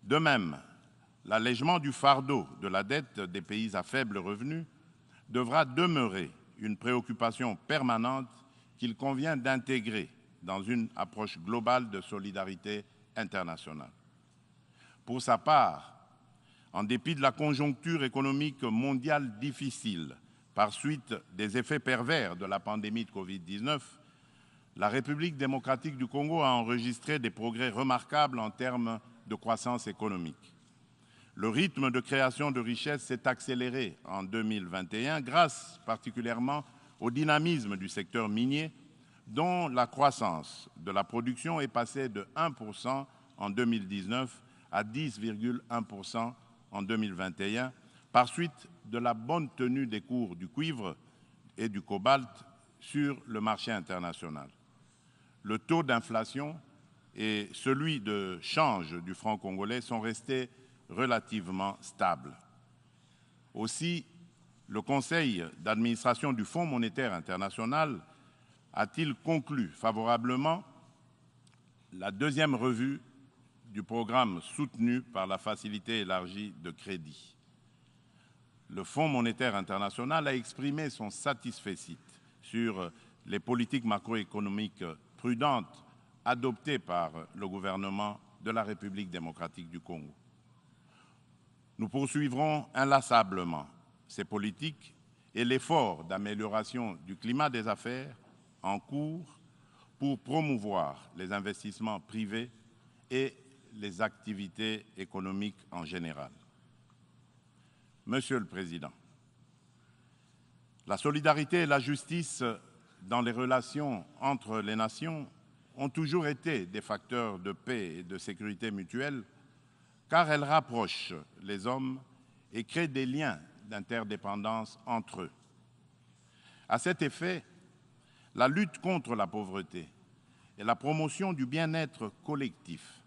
De même, l'allègement du fardeau de la dette des pays à faible revenu devra demeurer une préoccupation permanente qu'il convient d'intégrer dans une approche globale de solidarité internationale. Pour sa part, en dépit de la conjoncture économique mondiale difficile par suite des effets pervers de la pandémie de Covid-19, la République démocratique du Congo a enregistré des progrès remarquables en termes de croissance économique. Le rythme de création de richesses s'est accéléré en 2021 grâce particulièrement au dynamisme du secteur minier dont la croissance de la production est passée de 1% en 2019 à 10,1% en 2021 par suite de la bonne tenue des cours du cuivre et du cobalt sur le marché international. Le taux d'inflation et celui de change du franc congolais sont restés relativement stables. Aussi, le Conseil d'administration du Fonds monétaire international a-t-il conclu favorablement la deuxième revue du programme soutenu par la facilité élargie de crédit. Le Fonds monétaire international a exprimé son satisfecit sur les politiques macroéconomiques prudentes adoptées par le gouvernement de la République démocratique du Congo. Nous poursuivrons inlassablement ces politiques et l'effort d'amélioration du climat des affaires en cours pour promouvoir les investissements privés et les activités économiques en général. Monsieur le Président, la solidarité et la justice dans les relations entre les nations ont toujours été des facteurs de paix et de sécurité mutuelle car elles rapprochent les hommes et créent des liens d'interdépendance entre eux. À cet effet, la lutte contre la pauvreté et la promotion du bien-être collectif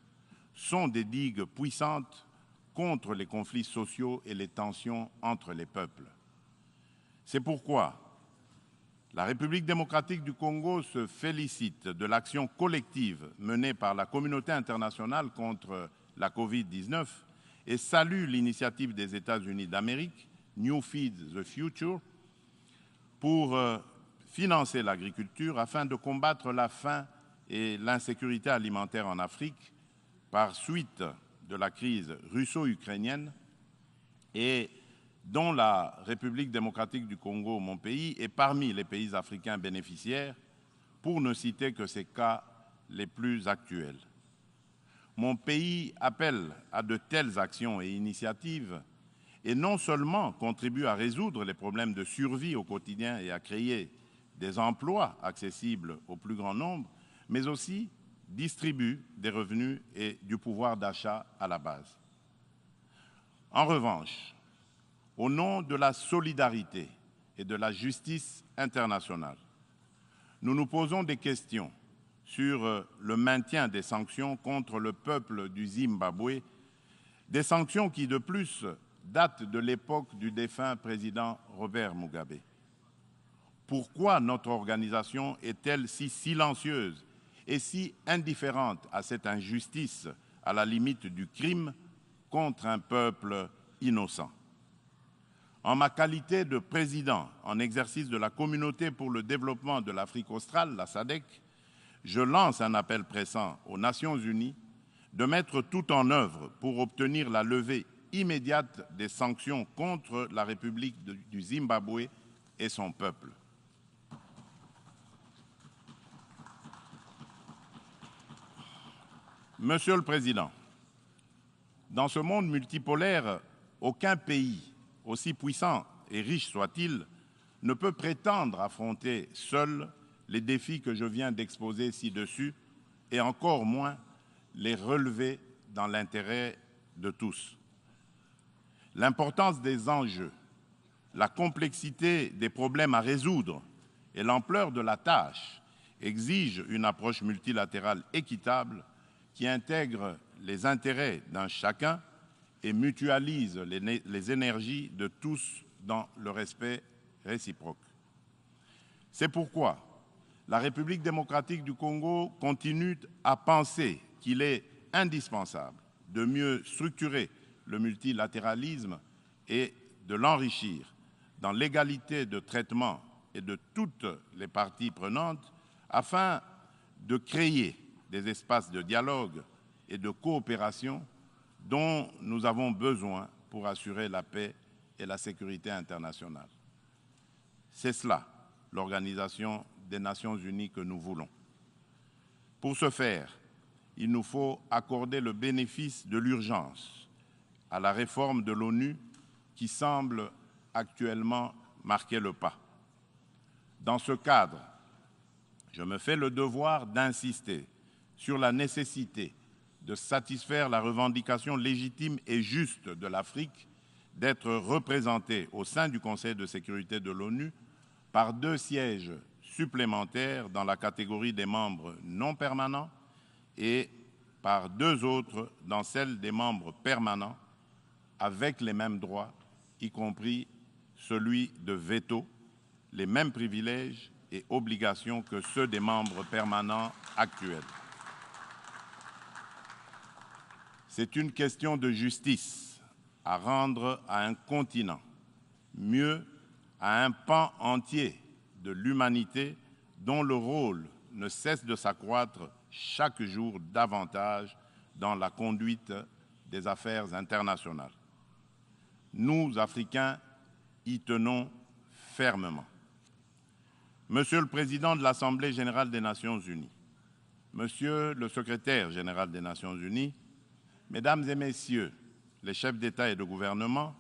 sont des digues puissantes contre les conflits sociaux et les tensions entre les peuples. C'est pourquoi la République démocratique du Congo se félicite de l'action collective menée par la communauté internationale contre la Covid-19 et salue l'initiative des États-Unis d'Amérique, New Feed the Future, pour financer l'agriculture afin de combattre la faim et l'insécurité alimentaire en Afrique par suite de la crise russo-ukrainienne et dont la République démocratique du Congo, mon pays, est parmi les pays africains bénéficiaires, pour ne citer que ces cas les plus actuels. Mon pays appelle à de telles actions et initiatives et non seulement contribue à résoudre les problèmes de survie au quotidien et à créer des emplois accessibles au plus grand nombre, mais aussi distribue des revenus et du pouvoir d'achat à la base. En revanche, au nom de la solidarité et de la justice internationale, nous nous posons des questions sur le maintien des sanctions contre le peuple du Zimbabwe, des sanctions qui, de plus, datent de l'époque du défunt président Robert Mugabe. Pourquoi notre organisation est-elle si silencieuse et si indifférente à cette injustice à la limite du crime contre un peuple innocent? En ma qualité de président en exercice de la Communauté pour le développement de l'Afrique australe, la SADC, je lance un appel pressant aux Nations unies de mettre tout en œuvre pour obtenir la levée immédiate des sanctions contre la République du Zimbabwe et son peuple. Monsieur le Président, dans ce monde multipolaire, aucun pays, aussi puissant et riche soit-il, ne peut prétendre affronter seul les défis que je viens d'exposer ci-dessus, et encore moins les relever dans l'intérêt de tous. L'importance des enjeux, la complexité des problèmes à résoudre et l'ampleur de la tâche exigent une approche multilatérale équitable qui intègre les intérêts d'un chacun et mutualise les énergies de tous dans le respect réciproque. C'est pourquoi la République démocratique du Congo continue à penser qu'il est indispensable de mieux structurer le multilatéralisme et de l'enrichir dans l'égalité de traitement et de toutes les parties prenantes afin de créer des espaces de dialogue et de coopération dont nous avons besoin pour assurer la paix et la sécurité internationale. C'est cela, l'Organisation des Nations Unies que nous voulons. Pour ce faire, il nous faut accorder le bénéfice de l'urgence à la réforme de l'ONU qui semble actuellement marquer le pas. Dans ce cadre, je me fais le devoir d'insister sur la nécessité de satisfaire la revendication légitime et juste de l'Afrique d'être représentée au sein du Conseil de sécurité de l'ONU par 2 sièges supplémentaires dans la catégorie des membres non permanents et par 2 autres dans celle des membres permanents avec les mêmes droits, y compris celui de veto, les mêmes privilèges et obligations que ceux des membres permanents actuels. C'est une question de justice à rendre à un continent, mieux à un pan entier de l'humanité dont le rôle ne cesse de s'accroître chaque jour davantage dans la conduite des affaires internationales. Nous, Africains, y tenons fermement. Monsieur le Président de l'Assemblée générale des Nations unies, Monsieur le Secrétaire général des Nations unies, Mesdames et Messieurs les chefs d'État et de gouvernement,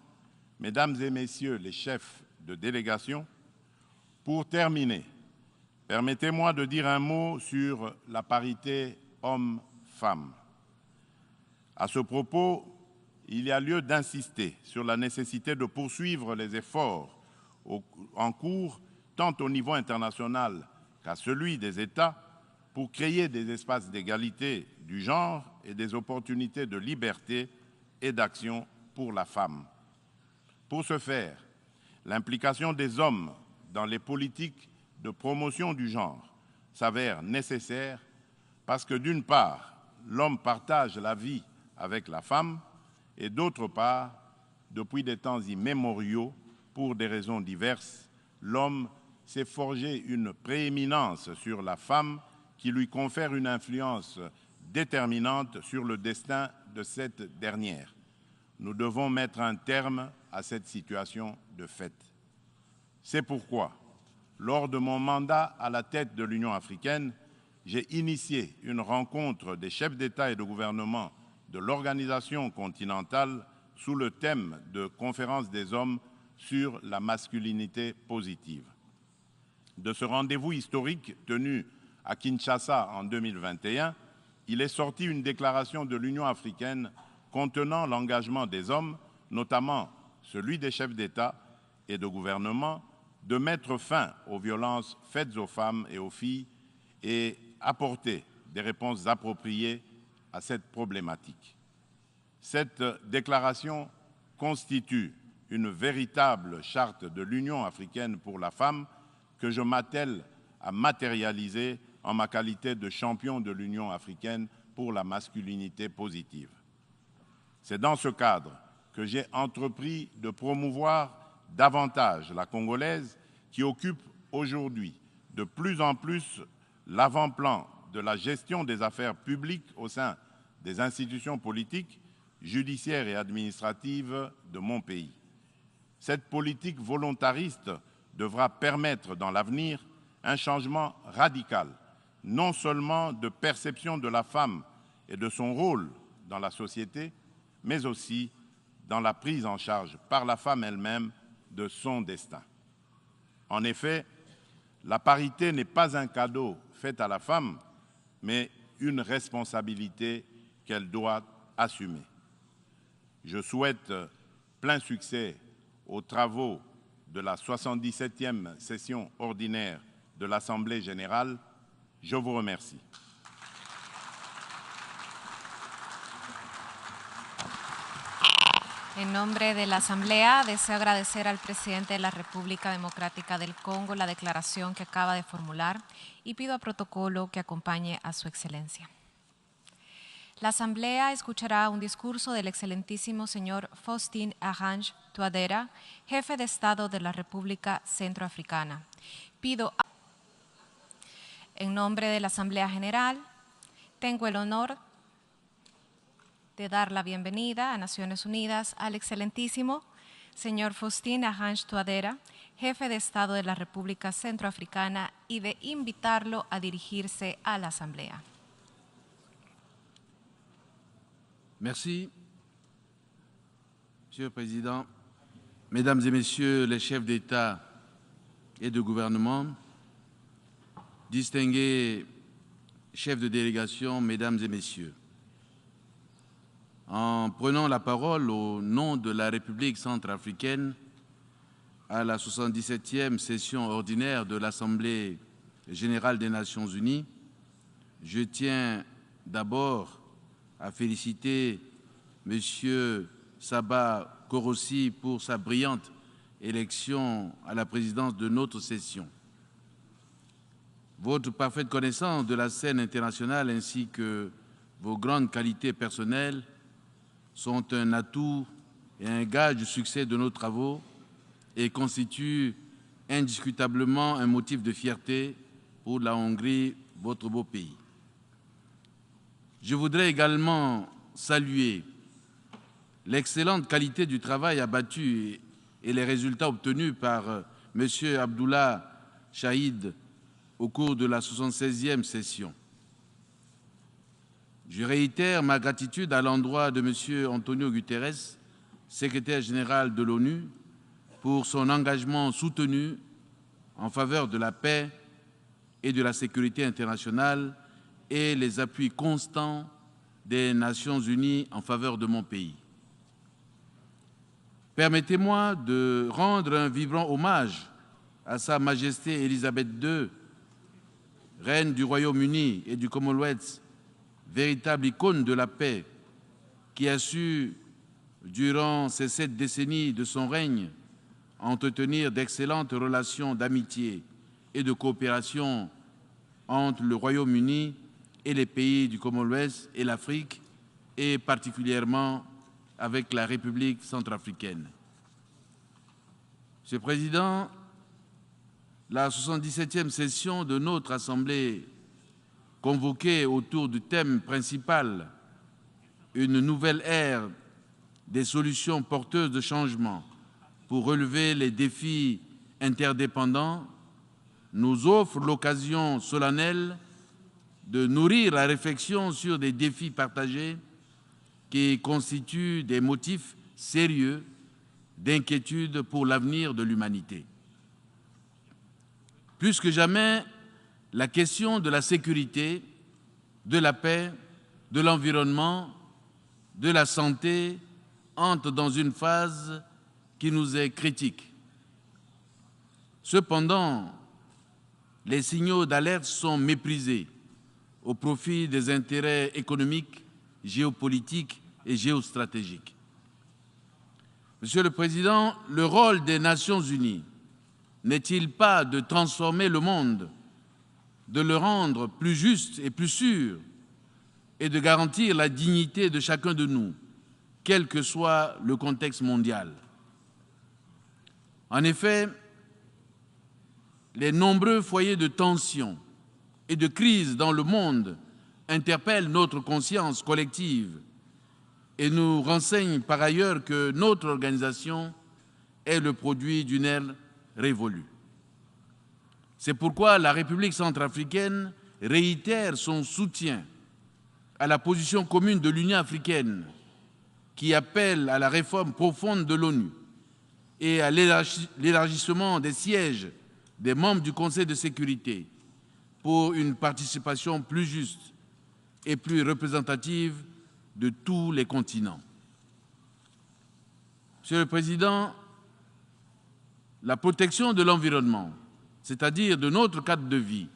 Mesdames et Messieurs les chefs de délégation, pour terminer, permettez-moi de dire un mot sur la parité hommes-femmes. À ce propos, il y a lieu d'insister sur la nécessité de poursuivre les efforts en cours, tant au niveau international qu'à celui des États, pour créer des espaces d'égalité du genre et des opportunités de liberté et d'action pour la femme. Pour ce faire, l'implication des hommes dans les politiques de promotion du genre s'avère nécessaire parce que, d'une part, l'homme partage la vie avec la femme et, d'autre part, depuis des temps immémoriaux, pour des raisons diverses, l'homme s'est forgé une prééminence sur la femme qui lui confère une influence déterminante sur le destin de cette dernière. Nous devons mettre un terme à cette situation de fait. C'est pourquoi, lors de mon mandat à la tête de l'Union africaine, j'ai initié une rencontre des chefs d'État et de gouvernement de l'organisation continentale sous le thème de Conférence des hommes sur la masculinité positive. De ce rendez-vous historique tenu à Kinshasa en 2021, il est sorti une déclaration de l'Union africaine contenant l'engagement des hommes, notamment celui des chefs d'État et de gouvernement, de mettre fin aux violences faites aux femmes et aux filles et apporter des réponses appropriées à cette problématique. Cette déclaration constitue une véritable charte de l'Union africaine pour la femme que je m'attelle à matérialiser en ma qualité de champion de l'Union africaine pour la masculinité positive. C'est dans ce cadre que j'ai entrepris de promouvoir davantage la Congolaise qui occupe aujourd'hui de plus en plus l'avant-plan de la gestion des affaires publiques au sein des institutions politiques, judiciaires et administratives de mon pays. Cette politique volontariste devra permettre dans l'avenir un changement radical, non seulement de perception de la femme et de son rôle dans la société, mais aussi dans la prise en charge par la femme elle-même de son destin. En effet, la parité n'est pas un cadeau fait à la femme, mais une responsabilité qu'elle doit assumer. Je souhaite plein succès aux travaux de la 77e session ordinaire de l'Assemblée générale, je vous remercie. En nombre de la Asamblea, deseo agradecer al presidente de la República Democrática del Congo la declaración que acaba de formular y pido a protocolo que acompañe a su excelencia. La Asamblea escuchará un discurso del excelentísimo señor Faustin Archange Touadéra, jefe de Estado de la República Centroafricana. En nombre de la Asamblea General, tengo el honor de dar la bienvenida a Naciones Unidas al excelentísimo señor Faustin Archange Touadéra, jefe de Estado de la República Centroafricana, y de invitarlo a dirigirse a la Asamblea. Merci. Monsieur le Président, Mesdames et Messieurs les chefs d'État et de gouvernement, distingués chefs de délégation, Mesdames et Messieurs, en prenant la parole au nom de la République centrafricaine à la 77e session ordinaire de l'Assemblée générale des Nations unies, je tiens d'abord à féliciter M. Saba Korossi pour sa brillante élection à la présidence de notre session. Votre parfaite connaissance de la scène internationale ainsi que vos grandes qualités personnelles sont un atout et un gage du succès de nos travaux et constituent indiscutablement un motif de fierté pour la Hongrie, votre beau pays. Je voudrais également saluer l'excellente qualité du travail abattu et les résultats obtenus par M. Abdullah Shahid au cours de la 76e session. Je réitère ma gratitude à l'endroit de M. Antonio Guterres, secrétaire général de l'ONU, pour son engagement soutenu en faveur de la paix et de la sécurité internationale et les appuis constants des Nations unies en faveur de mon pays. Permettez-moi de rendre un vibrant hommage à Sa Majesté Élisabeth II, reine du Royaume-Uni et du Commonwealth, véritable icône de la paix, qui a su, durant ces 7 décennies de son règne, entretenir d'excellentes relations d'amitié et de coopération entre le Royaume-Uni et les pays du Commonwealth et l'Afrique, et particulièrement avec la République centrafricaine. Monsieur le Président, la 77e session de notre Assemblée, convoquée autour du thème principal « Une nouvelle ère des solutions porteuses de changement pour relever les défis interdépendants », nous offre l'occasion solennelle de nourrir la réflexion sur des défis partagés qui constituent des motifs sérieux d'inquiétude pour l'avenir de l'humanité. Plus que jamais, la question de la sécurité, de la paix, de l'environnement, de la santé entre dans une phase qui nous est critique. Cependant, les signaux d'alerte sont méprisés au profit des intérêts économiques, géopolitiques et géostratégiques. Monsieur le Président, le rôle des Nations unies n'est-il pas de transformer le monde, de le rendre plus juste et plus sûr, et de garantir la dignité de chacun de nous, quel que soit le contexte mondial? En effet, les nombreux foyers de tension et de crise dans le monde interpellent notre conscience collective et nous renseignent par ailleurs que notre organisation est le produit d'une ère révolue. C'est pourquoi la République centrafricaine réitère son soutien à la position commune de l'Union africaine qui appelle à la réforme profonde de l'ONU et à l'élargissement des sièges des membres du Conseil de sécurité pour une participation plus juste et plus représentative de tous les continents. Monsieur le Président, la protection de l'environnement, c'est-à-dire de notre cadre de vie,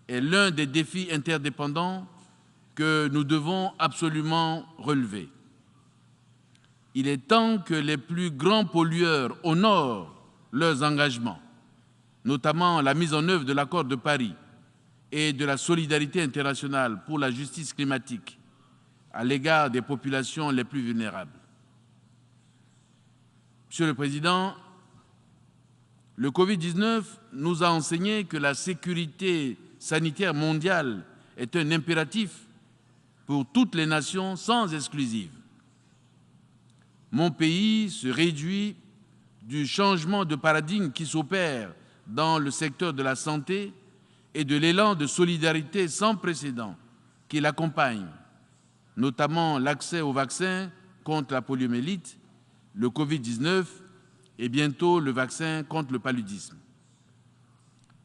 est l'un des défis interdépendants que nous devons absolument relever. Il est temps que les plus grands pollueurs honorent leurs engagements, notamment la mise en œuvre de l'accord de Paris et de la solidarité internationale pour la justice climatique à l'égard des populations les plus vulnérables. Monsieur le Président, le Covid-19 nous a enseigné que la sécurité sanitaire mondiale est un impératif pour toutes les nations sans exclusive. Mon pays se réjouit du changement de paradigme qui s'opère dans le secteur de la santé et de l'élan de solidarité sans précédent qui l'accompagne, notamment l'accès aux vaccins contre la poliomyélite, le Covid-19 et bientôt le vaccin contre le paludisme.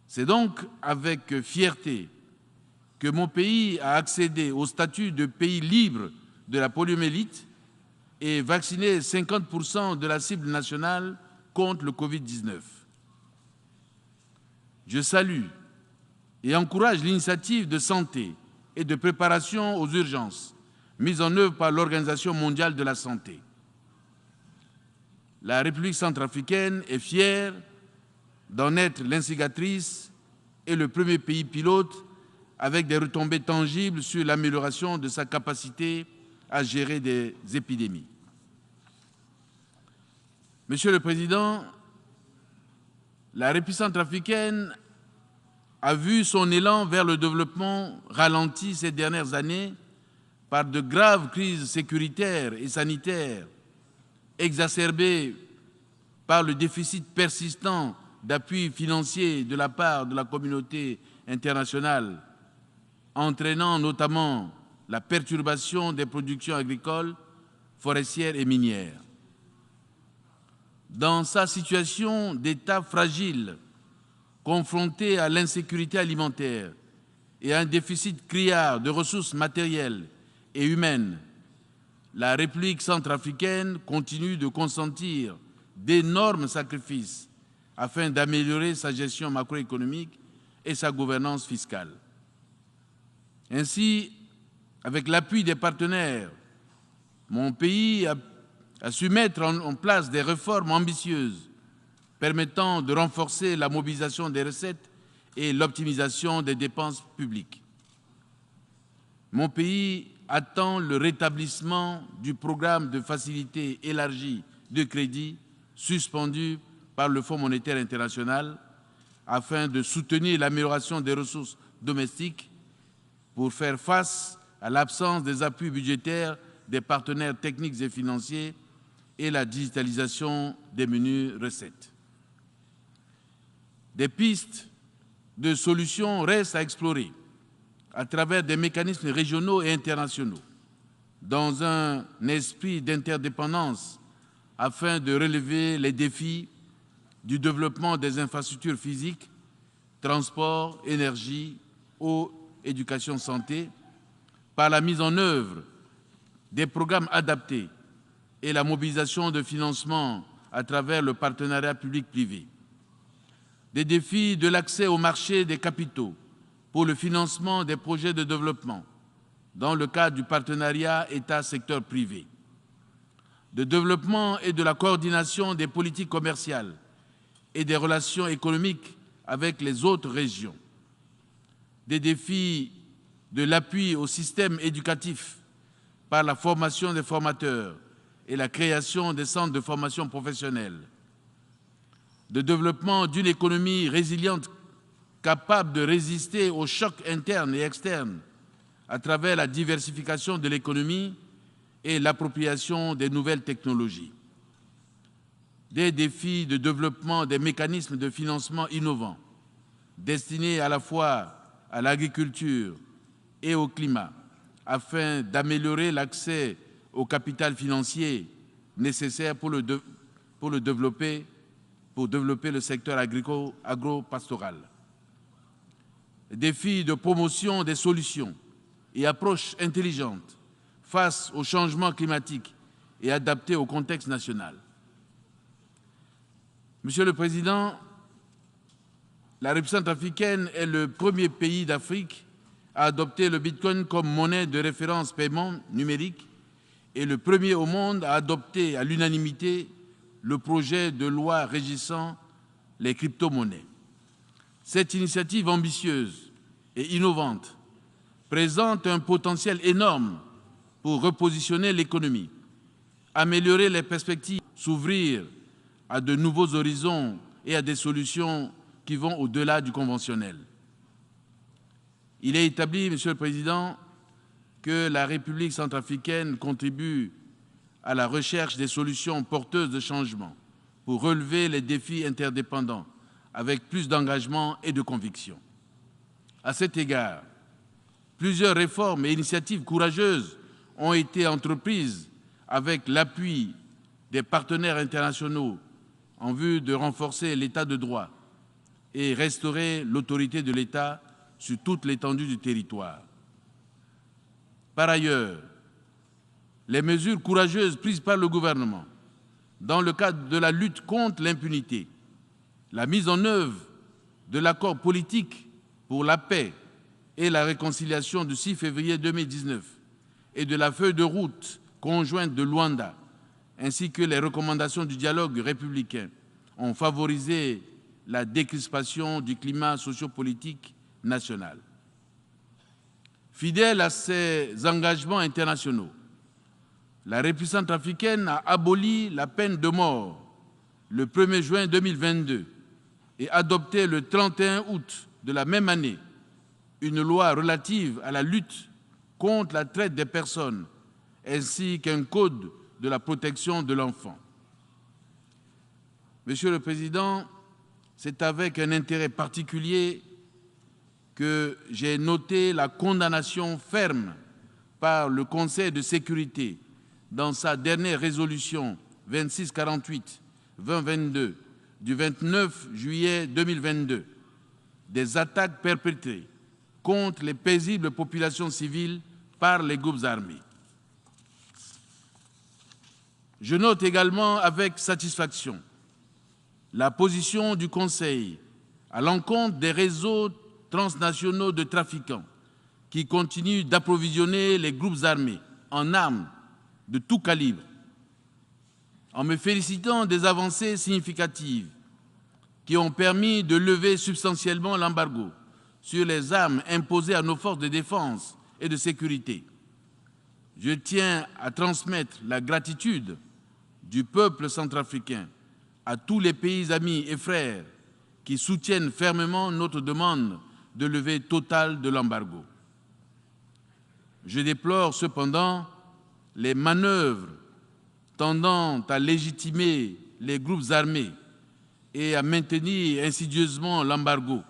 C'est donc avec fierté que mon pays a accédé au statut de pays libre de la poliomyélite et vacciné 50% de la cible nationale contre le Covid-19. Je salue et encourage l'initiative de santé et de préparation aux urgences mise en œuvre par l'Organisation mondiale de la santé. La République centrafricaine est fière d'en être l'instigatrice et le premier pays pilote avec des retombées tangibles sur l'amélioration de sa capacité à gérer des épidémies. Monsieur le Président, la République centrafricaine a vu son élan vers le développement ralenti ces dernières années par de graves crises sécuritaires et sanitaires exacerbées par le déficit persistant d'appui financier de la part de la communauté internationale, entraînant notamment la perturbation des productions agricoles, forestières et minières. Dans sa situation d'État fragile, confronté à l'insécurité alimentaire et à un déficit criard de ressources matérielles et humaines, la République centrafricaine continue de consentir d'énormes sacrifices afin d'améliorer sa gestion macroéconomique et sa gouvernance fiscale. Ainsi, avec l'appui des partenaires, mon pays a su mettre en place des réformes ambitieuses permettant de renforcer la mobilisation des recettes et l'optimisation des dépenses publiques. Mon pays attend le rétablissement du programme de facilité élargie de crédit suspendu par le Fonds monétaire international afin de soutenir l'amélioration des ressources domestiques pour faire face à l'absence des appuis budgétaires des partenaires techniques et financiers et la digitalisation des menus recettes. Des pistes de solutions restent à explorer à travers des mécanismes régionaux et internationaux, dans un esprit d'interdépendance afin de relever les défis du développement des infrastructures physiques, transport, énergie, eau, éducation, santé, par la mise en œuvre des programmes adaptés et la mobilisation de financement à travers le partenariat public-privé. Des défis de l'accès au marché des capitaux pour le financement des projets de développement dans le cadre du partenariat État-secteur privé. De développement et de la coordination des politiques commerciales et des relations économiques avec les autres régions. Des défis de l'appui au système éducatif par la formation des formateurs et la création des centres de formation professionnelle. De développement d'une économie résiliente capable de résister aux chocs internes et externes à travers la diversification de l'économie et l'appropriation des nouvelles technologies. Des défis de développement des mécanismes de financement innovants destinés à la fois à l'agriculture et au climat afin d'améliorer l'accès au capital financier nécessaire pour développer le secteur agro-pastoral. Défis de promotion des solutions et approches intelligentes face au changement climatique et adaptées au contexte national. Monsieur le Président, la République centrafricaine est le premier pays d'Afrique à adopter le Bitcoin comme monnaie de référence paiement numérique et le premier au monde à adopter à l'unanimité le projet de loi régissant les crypto-monnaies. Cette initiative ambitieuse et innovante présente un potentiel énorme pour repositionner l'économie, améliorer les perspectives, s'ouvrir à de nouveaux horizons et à des solutions qui vont au-delà du conventionnel. Il est établi, Monsieur le Président, que la République centrafricaine contribue à la recherche des solutions porteuses de changement pour relever les défis interdépendants avec plus d'engagement et de conviction. À cet égard, plusieurs réformes et initiatives courageuses ont été entreprises avec l'appui des partenaires internationaux en vue de renforcer l'état de droit et restaurer l'autorité de l'État sur toute l'étendue du territoire. Par ailleurs, les mesures courageuses prises par le gouvernement dans le cadre de la lutte contre l'impunité, la mise en œuvre de l'accord politique pour la paix et la réconciliation du 6 février 2019 et de la feuille de route conjointe de Luanda, ainsi que les recommandations du dialogue républicain, ont favorisé la décrispation du climat sociopolitique national. Fidèle à ses engagements internationaux, la République centrafricaine a aboli la peine de mort le 1er juin 2022 et adopté le 31 août de la même année une loi relative à la lutte contre la traite des personnes ainsi qu'un code de la protection de l'enfant. Monsieur le Président, c'est avec un intérêt particulier que j'ai noté la condamnation ferme par le Conseil de sécurité dans sa dernière résolution 2648-2022 du 29 juillet 2022 des attaques perpétrées contre les paisibles populations civiles par les groupes armés. Je note également avec satisfaction la position du Conseil à l'encontre des réseaux transnationaux de trafiquants qui continuent d'approvisionner les groupes armés en armes de tout calibre. En me félicitant des avancées significatives qui ont permis de lever substantiellement l'embargo sur les armes imposées à nos forces de défense et de sécurité, je tiens à transmettre la gratitude du peuple centrafricain à tous les pays amis et frères qui soutiennent fermement notre demande de levée totale de l'embargo. Je déplore cependant les manœuvres tendant à légitimer les groupes armés et à maintenir insidieusement l'embargo.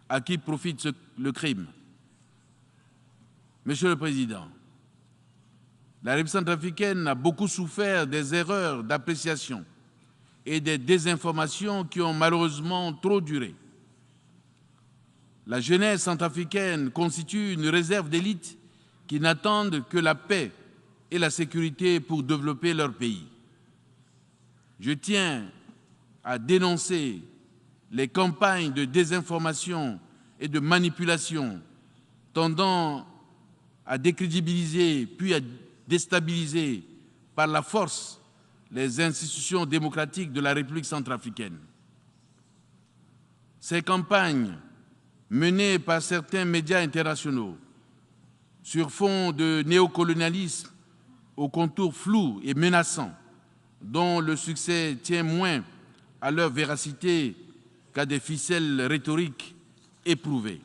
À qui profite le crime? Monsieur le Président, la République centrafricaine a beaucoup souffert des erreurs d'appréciation et des désinformations qui ont malheureusement trop duré. La jeunesse centrafricaine constitue une réserve d'élite qui n'attendent que la paix et la sécurité pour développer leur pays. Je tiens à dénoncer les campagnes de désinformation et de manipulation tendant à décrédibiliser puis à déstabiliser par la force les institutions démocratiques de la République centrafricaine. Ces campagnes, menées par certains médias internationaux, sur fond de néocolonialisme aux contours flous et menaçants, dont le succès tient moins à leur véracité qu'à des ficelles rhétoriques éprouvées,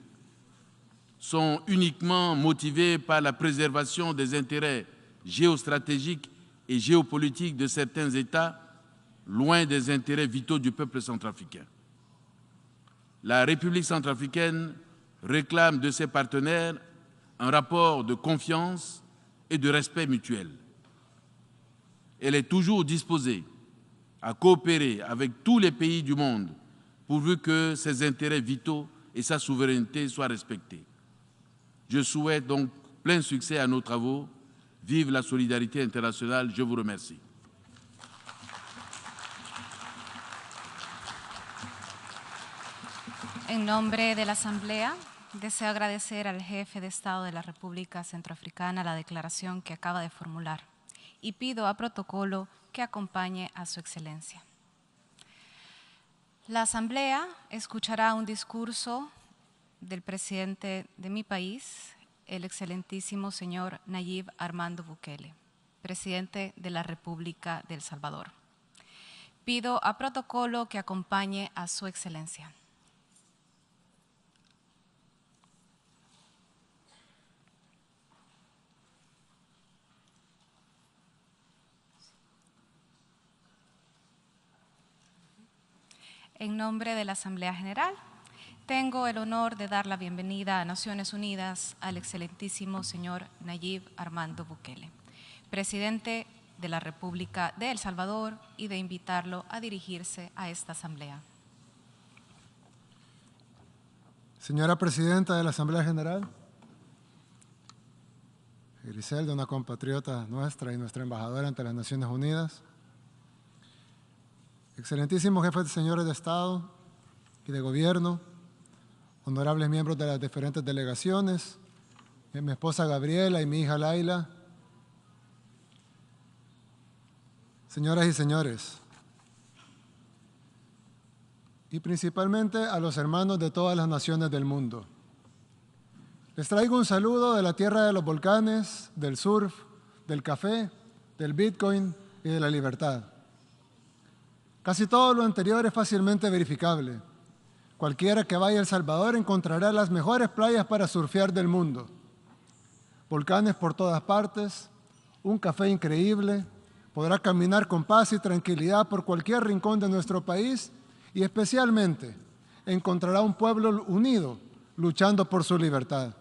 sont uniquement motivées par la préservation des intérêts géostratégiques et géopolitiques de certains États, loin des intérêts vitaux du peuple centrafricain. La République centrafricaine réclame de ses partenaires un rapport de confiance et de respect mutuel. Elle est toujours disposée à coopérer avec tous les pays du monde pourvu que ses intérêts vitaux et sa souveraineté soient respectés. Je souhaite donc plein succès à nos travaux. Vive la solidarité internationale. Je vous remercie. En nombre de la Asamblea, deseo agradecer al jefe de Estado de la República Centroafricana la declaración que acaba de formular y pido a protocolo que acompañe a su excelencia. La Asamblea escuchará un discurso del presidente de mi país, el excelentísimo señor Nayib Armando Bukele, presidente de la República de El Salvador. Pido a protocolo que acompañe a su excelencia. En nombre de la Asamblea General, tengo el honor de dar la bienvenida a Naciones Unidas al excelentísimo señor Nayib Armando Bukele, presidente de la República de El Salvador, y de invitarlo a dirigirse a esta Asamblea. Señora Presidenta de la Asamblea General, Griselda, una compatriota nuestra y nuestra embajadora ante las Naciones Unidas, excelentísimos jefes de señores de Estado y de Gobierno, honorables miembros de las diferentes delegaciones, mi esposa Gabriela y mi hija Laila, señoras y señores, y principalmente a los hermanos de todas las naciones del mundo. Les traigo un saludo de la tierra de los volcanes, del surf, del café, del Bitcoin y de la libertad. Casi todo lo anterior es fácilmente verificable. Cualquiera que vaya a El Salvador encontrará las mejores playas para surfear del mundo. Volcanes por todas partes, un café increíble, podrá caminar con paz y tranquilidad por cualquier rincón de nuestro país y especialmente encontrará un pueblo unido luchando por su libertad.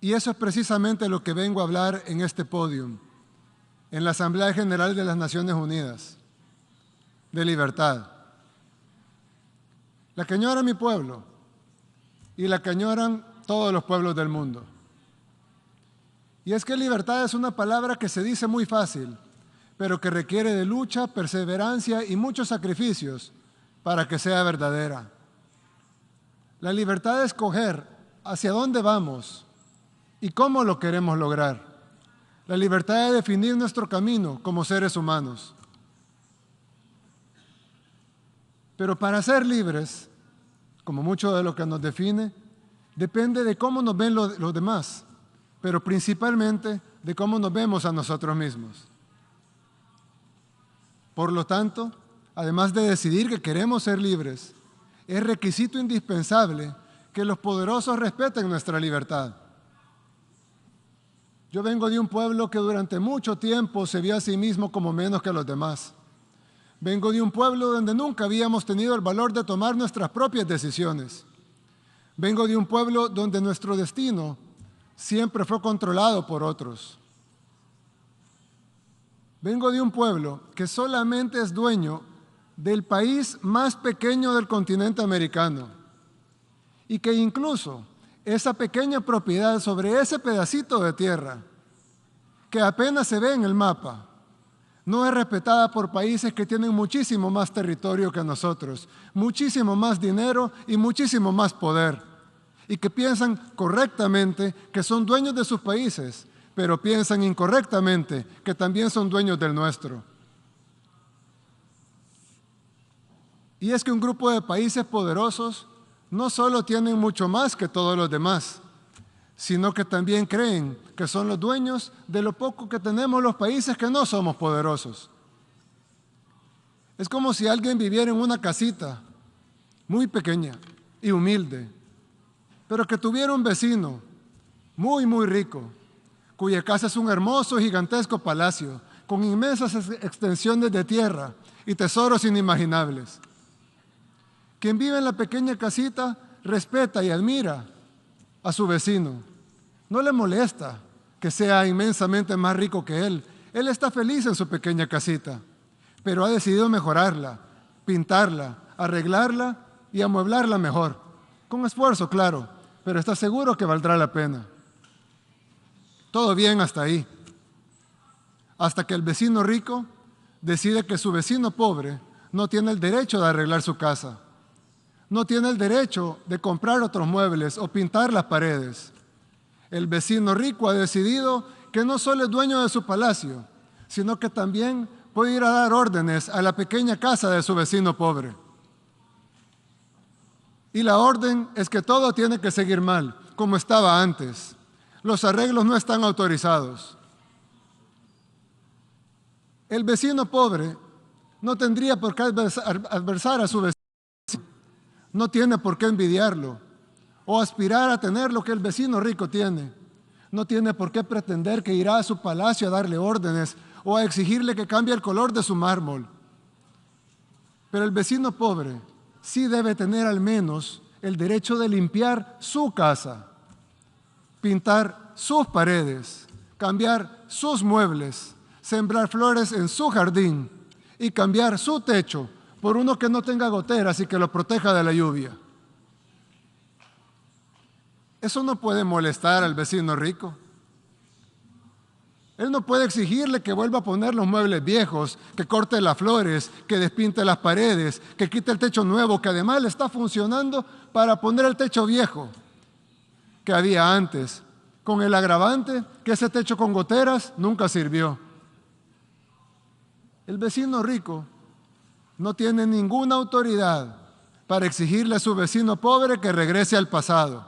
Y eso es precisamente lo que vengo a hablar en este podium, en la Asamblea General de las Naciones Unidas, de libertad. La que añora mi pueblo y la que añoran todos los pueblos del mundo. Y es que libertad es una palabra que se dice muy fácil, pero que requiere de lucha, perseverancia y muchos sacrificios para que sea verdadera. La libertad de escoger hacia dónde vamos y cómo lo queremos lograr. La libertad de definir nuestro camino como seres humanos. Pero para ser libres, como mucho de lo que nos define, depende de cómo nos ven los demás, pero principalmente de cómo nos vemos a nosotros mismos. Por lo tanto, además de decidir que queremos ser libres, es requisito indispensable que los poderosos respeten nuestra libertad. Yo vengo de un pueblo que durante mucho tiempo se vio a sí mismo como menos que los demás. Vengo de un pueblo donde nunca habíamos tenido el valor de tomar nuestras propias decisiones. Vengo de un pueblo donde nuestro destino siempre fue controlado por otros. Vengo de un pueblo que solamente es dueño del país más pequeño del continente americano y que incluso esa pequeña propiedad sobre ese pedacito de tierra, que apenas se ve en el mapa, no es respetada por países que tienen muchísimo más territorio que nosotros, muchísimo más dinero y muchísimo más poder, y que piensan correctamente que son dueños de sus países, pero piensan incorrectamente que también son dueños del nuestro. Y es que un grupo de países poderosos no solo tienen mucho más que todos los demás, sino que también creen que son los dueños de lo poco que tenemos los países que no somos poderosos. Es como si alguien viviera en una casita muy pequeña y humilde, pero que tuviera un vecino muy rico, cuya casa es un hermoso, gigantesco palacio, con inmensas extensiones de tierra y tesoros inimaginables. Quien vive en la pequeña casita respeta y admira a su vecino. No le molesta que sea inmensamente más rico que él. Él está feliz en su pequeña casita, pero ha decidido mejorarla, pintarla, arreglarla y amueblarla mejor. Con esfuerzo, claro, pero está seguro que valdrá la pena. Todo bien hasta ahí. Hasta que el vecino rico decide que su vecino pobre no tiene el derecho de arreglar su casa. No tiene el derecho de comprar otros muebles o pintar las paredes. El vecino rico ha decidido que no solo es dueño de su palacio, sino que también puede ir a dar órdenes a la pequeña casa de su vecino pobre. Y la orden es que todo tiene que seguir mal, como estaba antes. Los arreglos no están autorizados. El vecino pobre no tendría por qué adversar a su vecino. No tiene por qué envidiarlo o aspirar a tener lo que el vecino rico tiene. No tiene por qué pretender que irá a su palacio a darle órdenes o a exigirle que cambie el color de su mármol. Pero el vecino pobre sí debe tener al menos el derecho de limpiar su casa, pintar sus paredes, cambiar sus muebles, sembrar flores en su jardín y cambiar su techo por uno que no tenga goteras y que lo proteja de la lluvia. Eso no puede molestar al vecino rico. Él no puede exigirle que vuelva a poner los muebles viejos, que corte las flores, que despinte las paredes, que quite el techo nuevo, que además le está funcionando para poner el techo viejo que había antes, con el agravante que ese techo con goteras nunca sirvió. El vecino rico no tiene ninguna autoridad para exigirle a su vecino pobre que regrese al pasado,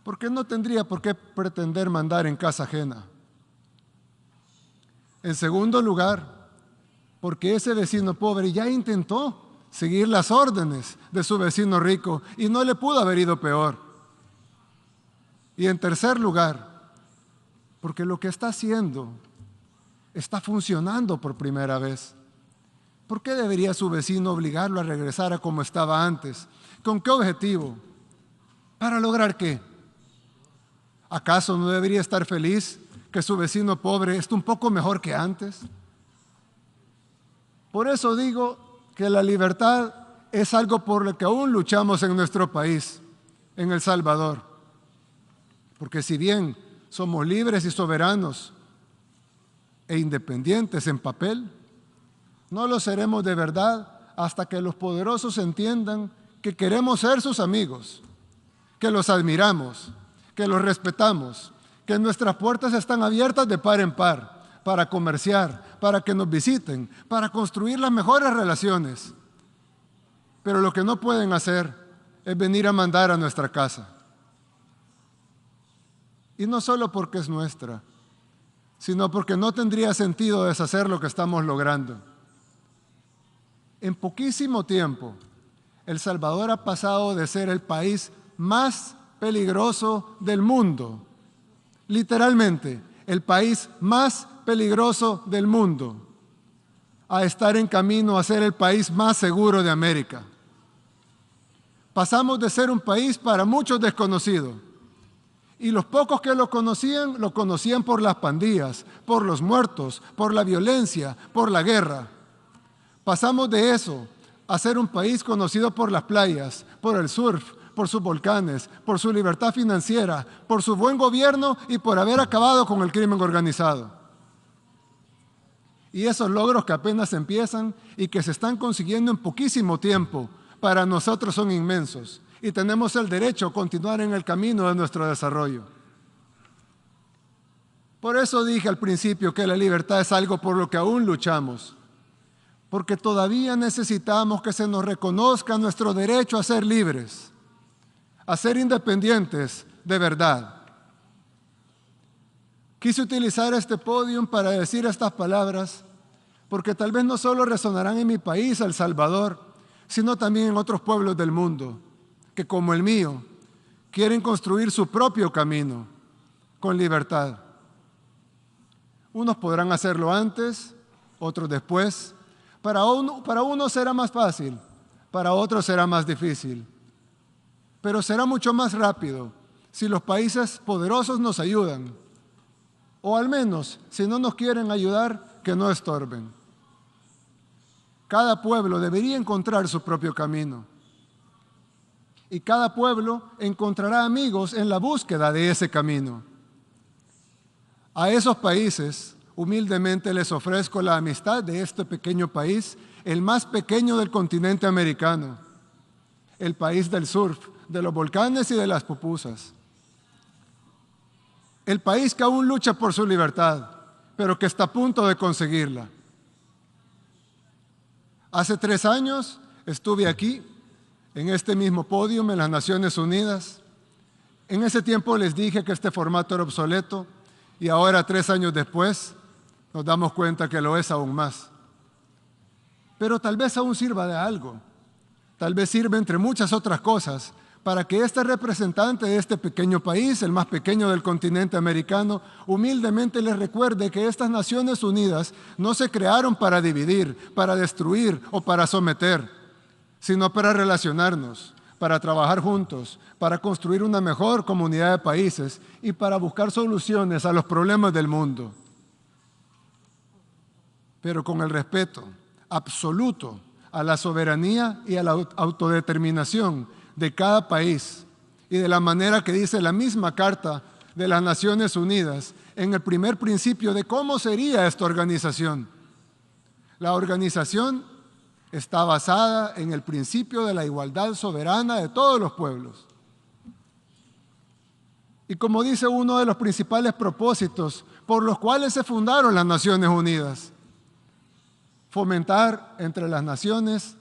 porque no tendría por qué pretender mandar en casa ajena. En segundo lugar, porque ese vecino pobre ya intentó seguir las órdenes de su vecino rico y no le pudo haber ido peor. Y en tercer lugar, porque lo que está haciendo está funcionando por primera vez. ¿Por qué debería su vecino obligarlo a regresar a como estaba antes? ¿Con qué objetivo? ¿Para lograr qué? ¿Acaso no debería estar feliz que su vecino pobre esté un poco mejor que antes? Por eso digo que la libertad es algo por lo que aún luchamos en nuestro país, en El Salvador. Porque si bien somos libres y soberanos e independientes en papel, no lo seremos de verdad hasta que los poderosos entiendan que queremos ser sus amigos, que los admiramos, que los respetamos, que nuestras puertas están abiertas de par en par para comerciar, para que nos visiten, para construir las mejores relaciones. Pero lo que no pueden hacer es venir a mandar a nuestra casa. Y no solo porque es nuestra, sino porque no tendría sentido deshacer lo que estamos logrando. En poquísimo tiempo, El Salvador ha pasado de ser el país más peligroso del mundo, literalmente, el país más peligroso del mundo, a estar en camino a ser el país más seguro de América. Pasamos de ser un país para muchos desconocido, y los pocos que lo conocían por las pandillas, por los muertos, por la violencia, por la guerra. Pasamos de eso a ser un país conocido por las playas, por el surf, por sus volcanes, por su libertad financiera, por su buen gobierno y por haber acabado con el crimen organizado. Y esos logros que apenas empiezan y que se están consiguiendo en poquísimo tiempo, para nosotros son inmensos y tenemos el derecho a continuar en el camino de nuestro desarrollo. Por eso dije al principio que la libertad es algo por lo que aún luchamos, porque todavía necesitamos que se nos reconozca nuestro derecho a ser libres, a ser independientes de verdad. Quise utilizar este podium para decir estas palabras porque tal vez no solo resonarán en mi país, El Salvador, sino también en otros pueblos del mundo que, como el mío, quieren construir su propio camino con libertad. Unos podrán hacerlo antes, otros después. Para unos será más fácil, para otros será más difícil. Pero será mucho más rápido si los países poderosos nos ayudan, o al menos, si no nos quieren ayudar, que no estorben. Cada pueblo debería encontrar su propio camino, y cada pueblo encontrará amigos en la búsqueda de ese camino. A esos países humildemente les ofrezco la amistad de este pequeño país, el más pequeño del continente americano, el país del surf, de los volcanes y de las pupusas. El país que aún lucha por su libertad, pero que está a punto de conseguirla. Hace 3 años estuve aquí, en este mismo podio, en las Naciones Unidas. En ese tiempo les dije que este formato era obsoleto y ahora, 3 años después, nos damos cuenta que lo es aún más. Pero tal vez aún sirva de algo. Tal vez sirve, entre muchas otras cosas, para que este representante de este pequeño país, el más pequeño del continente americano, humildemente les recuerde que estas Naciones Unidas no se crearon para dividir, para destruir o para someter, sino para relacionarnos, para trabajar juntos, para construir una mejor comunidad de países y para buscar soluciones a los problemas del mundo. Pero con el respeto absoluto a la soberanía y a la autodeterminación de cada país y de la manera que dice la misma Carta de las Naciones Unidas en el primer principio de cómo sería esta organización. La organización está basada en el principio de la igualdad soberana de todos los pueblos. Y como dice uno de los principales propósitos por los cuales se fundaron las Naciones Unidas, fomentar entre las naciones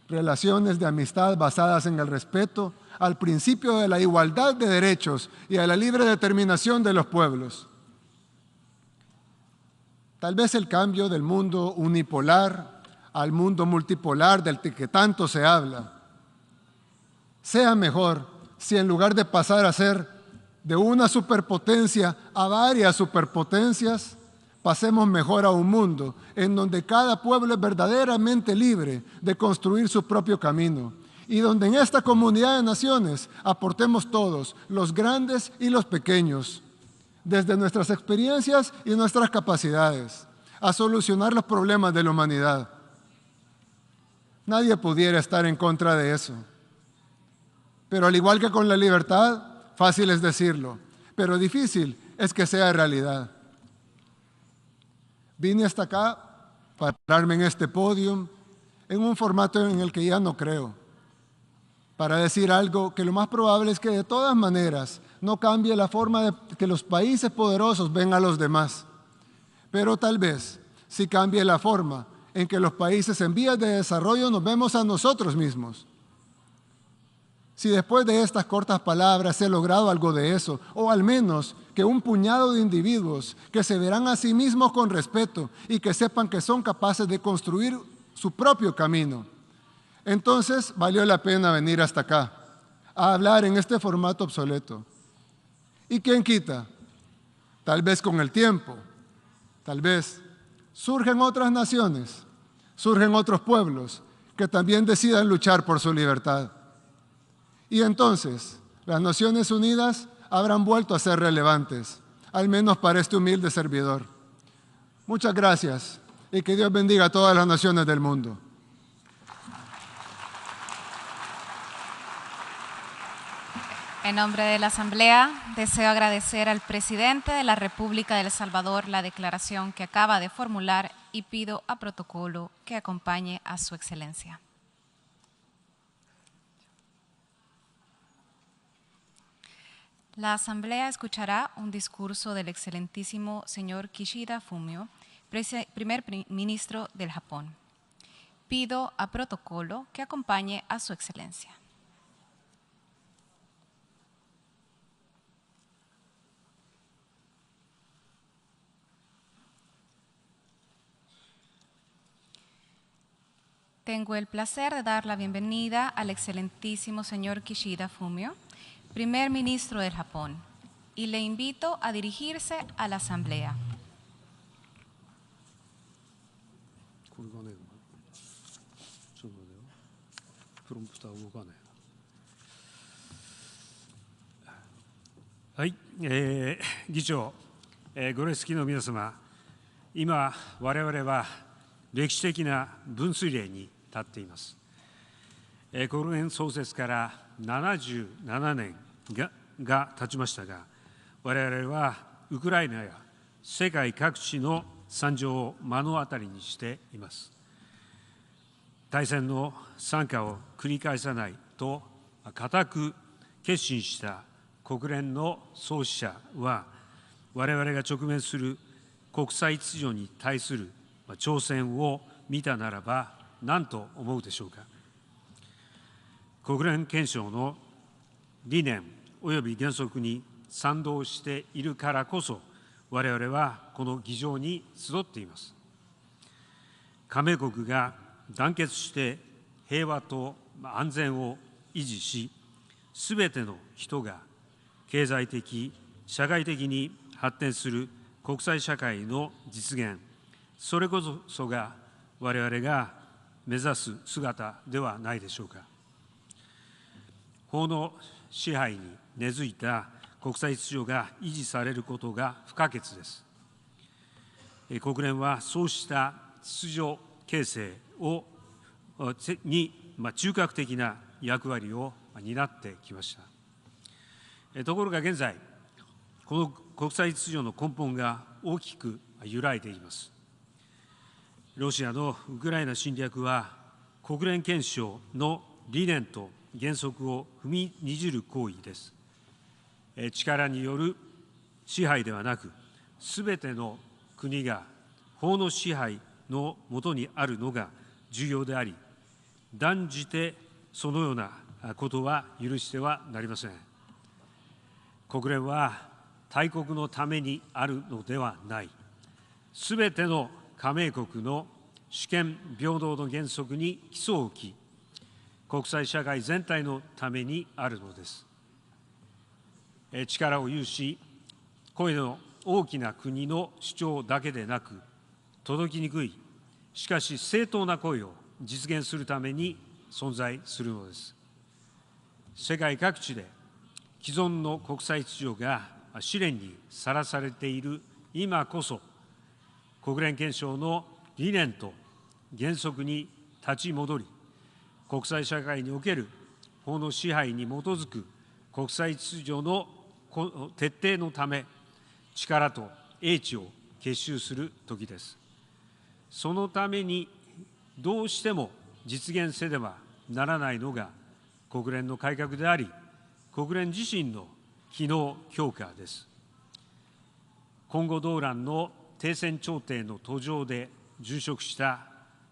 relaciones de amistad basadas en el respeto al principio de la igualdad de derechos y a la libre determinación de los pueblos. Tal vez el cambio del mundo unipolar al mundo multipolar del que tanto se habla sea mejor si en lugar de pasar a ser de una superpotencia a varias superpotencias, pasemos mejor a un mundo en donde cada pueblo es verdaderamente libre de construir su propio camino y donde en esta comunidad de naciones aportemos todos, los grandes y los pequeños, desde nuestras experiencias y nuestras capacidades, a solucionar los problemas de la humanidad. Nadie pudiera estar en contra de eso. Pero al igual que con la libertad, fácil es decirlo, pero difícil es que sea realidad. Vine hasta acá para pararme en este podio, en un formato en el que ya no creo, para decir algo que lo más probable es que de todas maneras no cambie la forma de que los países poderosos ven a los demás, pero tal vez sí cambie la forma en que los países en vías de desarrollo nos vemos a nosotros mismos. Si después de estas cortas palabras he logrado algo de eso, o al menos que un puñado de individuos que se verán a sí mismos con respeto y que sepan que son capaces de construir su propio camino, entonces valió la pena venir hasta acá, a hablar en este formato obsoleto. ¿Y quién quita? Tal vez con el tiempo, tal vez surgen otras naciones, surgen otros pueblos que también decidan luchar por su libertad. Y entonces, las Naciones Unidas habrán vuelto a ser relevantes, al menos para este humilde servidor. Muchas gracias y que Dios bendiga a todas las naciones del mundo. En nombre de la Asamblea, deseo agradecer al presidente de la República de El Salvador la declaración que acaba de formular y pido a protocolo que acompañe a su excelencia. La Asamblea escuchará un discurso del excelentísimo señor Kishida Fumio, primer ministro del Japón. Pido a protocolo que acompañe a su excelencia. Tengo el placer de dar la bienvenida al excelentísimo señor Kishida Fumio, primer ministro del Japón, y le invito a dirigirse a la Asamblea.はい、議長、ご列席の皆様、今、我々は歴史的な分水嶺に立っています。国連創設から77年が経ちましたが、我々はウクライナや世界各地の惨状を目の当たりにしています。大戦の惨禍を繰り返さないと固く決心した国連の創始者は、我々が直面する国際秩序に対する挑戦を見たならば何と思うでしょうか。国連憲章の理念及び原則に賛同しているからこそ、我々はこの議場に集っています。加盟国が団結して平和と安全を維持し、すべての人が経済的、社会的に発展する国際社会の実現、それこそが我々が目指す姿ではないでしょうか。法の支配に根付いた国際秩序が維持されることが不可欠です。国連はそうした秩序形成に中核的な役割を担ってきました。ところが現在、この国際秩序の根本が大きく揺らいでいます。ロシアのウクライナ侵略は、国連憲章の理念と原則を踏みにじる行為です。力による支配ではなく、すべての国が法の支配の下にあるのが重要であり、断じてそのようなことは許してはなりません。国連は大国のためにあるのではない。すべての加盟国の主権平等の原則に基礎を置き、国際社会全体のためにあるのです。力を有し、声の大きな国の主張だけでなく、届きにくい、しかし正当な声を実現するために存在するのです。世界各地で既存の国際秩序が試練にさらされている今こそ、国連憲章の理念と原則に立ち戻り、国際社会における法の支配に基づく国際秩序の徹底のため、力と英知を結集する時です。そのためにどうしても実現せねばならないのが国連の改革であり、国連自身の機能強化です。コンゴ動乱の停戦調停の途上で殉職した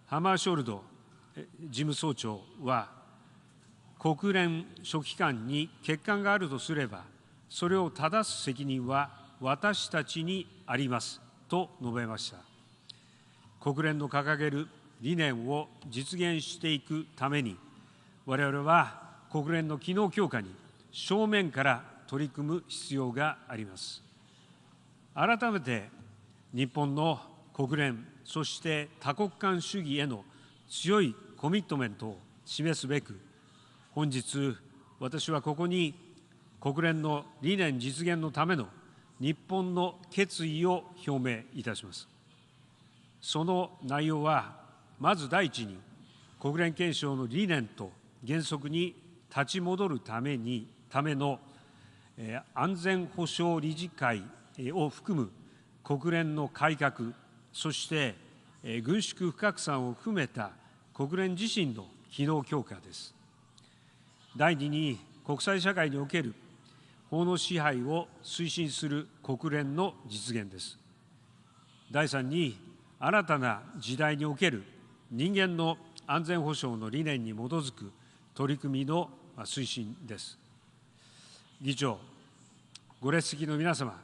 ハマーショルド事務総長は、国連書記官に欠陥があるとすれば、それを正す責任は私たちにありますと述べました。国連の掲げる理念を実現していくために、我々は国連の機能強化に正面から取り組む必要があります。改めて日本の国連、そして多国間主義への強いコミットメントを示すべく、本日、私はここに国連の理念実現のための日本の決意を表明いたします。その内容は、まず第一に、国連憲章の理念と原則に立ち戻るための安全保障理事会を含む国連の改革、そして軍縮不拡散を含めた国連自身の機能強化です。第二に、国際社会における法の支配を推進する国連の実現です。第三に、新たな時代における人間の安全保障の理念に基づく取り組みの推進です。議長、ご列席の皆様、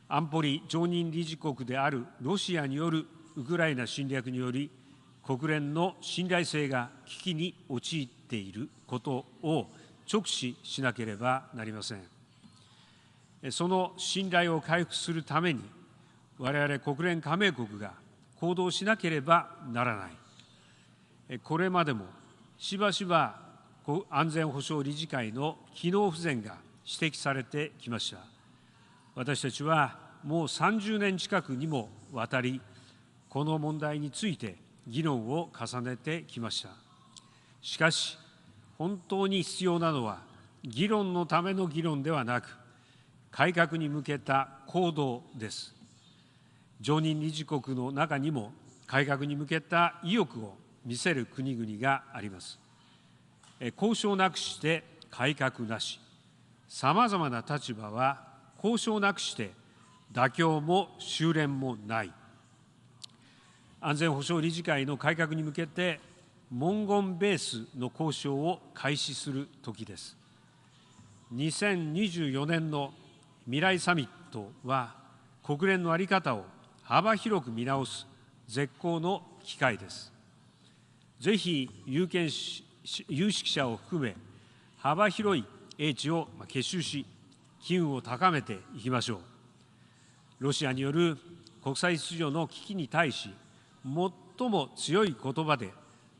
安保理常任理事国であるロシアによるウクライナ侵略により、国連の信頼性が危機に陥っていることを直視しなければなりません。その信頼を回復するために、我々国連加盟国が行動しなければならない。これまでもしばしば安全保障理事会の機能不全が指摘されてきました。私たちはもう30年近くにもわたり、この問題について議論を重ねてきました。しかし、本当に必要なのは、議論のための議論ではなく、改革に向けた行動です。常任理事国の中にも改革に向けた意欲を見せる国々があります。交渉なくして改革なし、さまざまな立場は交渉なくして妥協も修練もない。安全保障理事会の改革に向けて文言ベースの交渉を開始する時です。2024年の未来サミットは国連の在り方を幅広く見直す絶好の機会です。ぜひ有識者を含め幅広い英知を結集し、機運を高めていきましょう。ロシアによる国際秩序の危機に対し、最も強い言葉で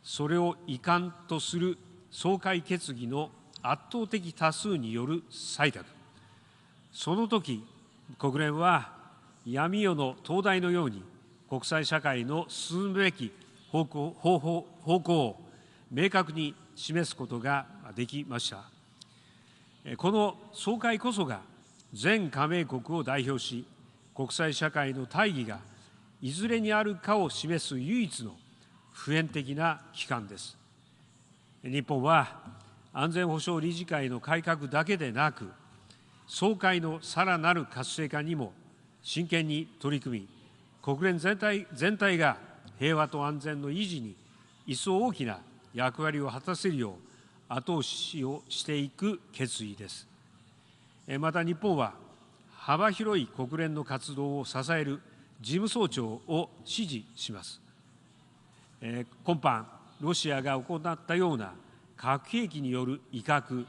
それを遺憾とする総会決議の圧倒的多数による採択。その時、国連は闇夜の灯台のように国際社会の進むべき方向を明確に示すことができました。この総会こそが全加盟国を代表し、国際社会の大義がいずれにあるかを示す唯一の普遍的な機関です。日本は安全保障理事会の改革だけでなく、総会のさらなる活性化にも真剣に取り組み、国連全体が平和と安全の維持に一層大きな役割を果たせるよう後押しをしていく決意です。また日本は幅広い国連の活動を支える事務総長を支持します。今般、ロシアが行ったような核兵器による威嚇、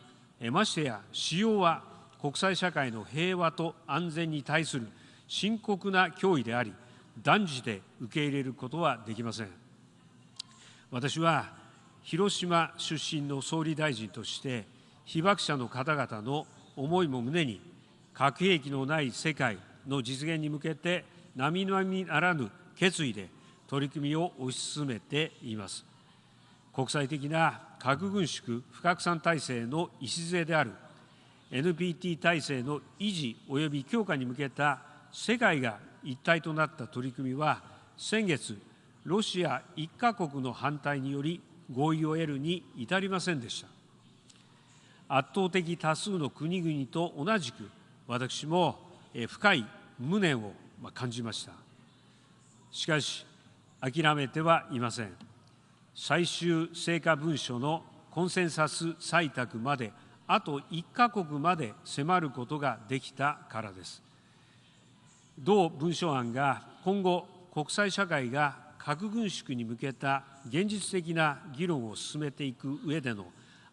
ましてや使用は国際社会の平和と安全に対する深刻な脅威であり、断じて受け入れることはできません。私は広島出身の総理大臣として、被爆者の方々の思いも胸に、核兵器のない世界の実現に向けて並々ならぬ決意で取り組みを推し進めています。国際的な核軍縮・不拡散体制の礎である NPT 体制の維持及び強化に向けた世界が一体となった取り組みは、先月、ロシア1カ国の反対により合意を得るに至りませんでした。圧倒的多数の国々と同じく、私も深い無念を感じました。しかし、諦めてはいません。最終成果文書のコンセンサス採択まであと1カ国まで迫ることができたからです。同文書案が今後、国際社会が核軍縮に向けた現実的な議論を進めていく上での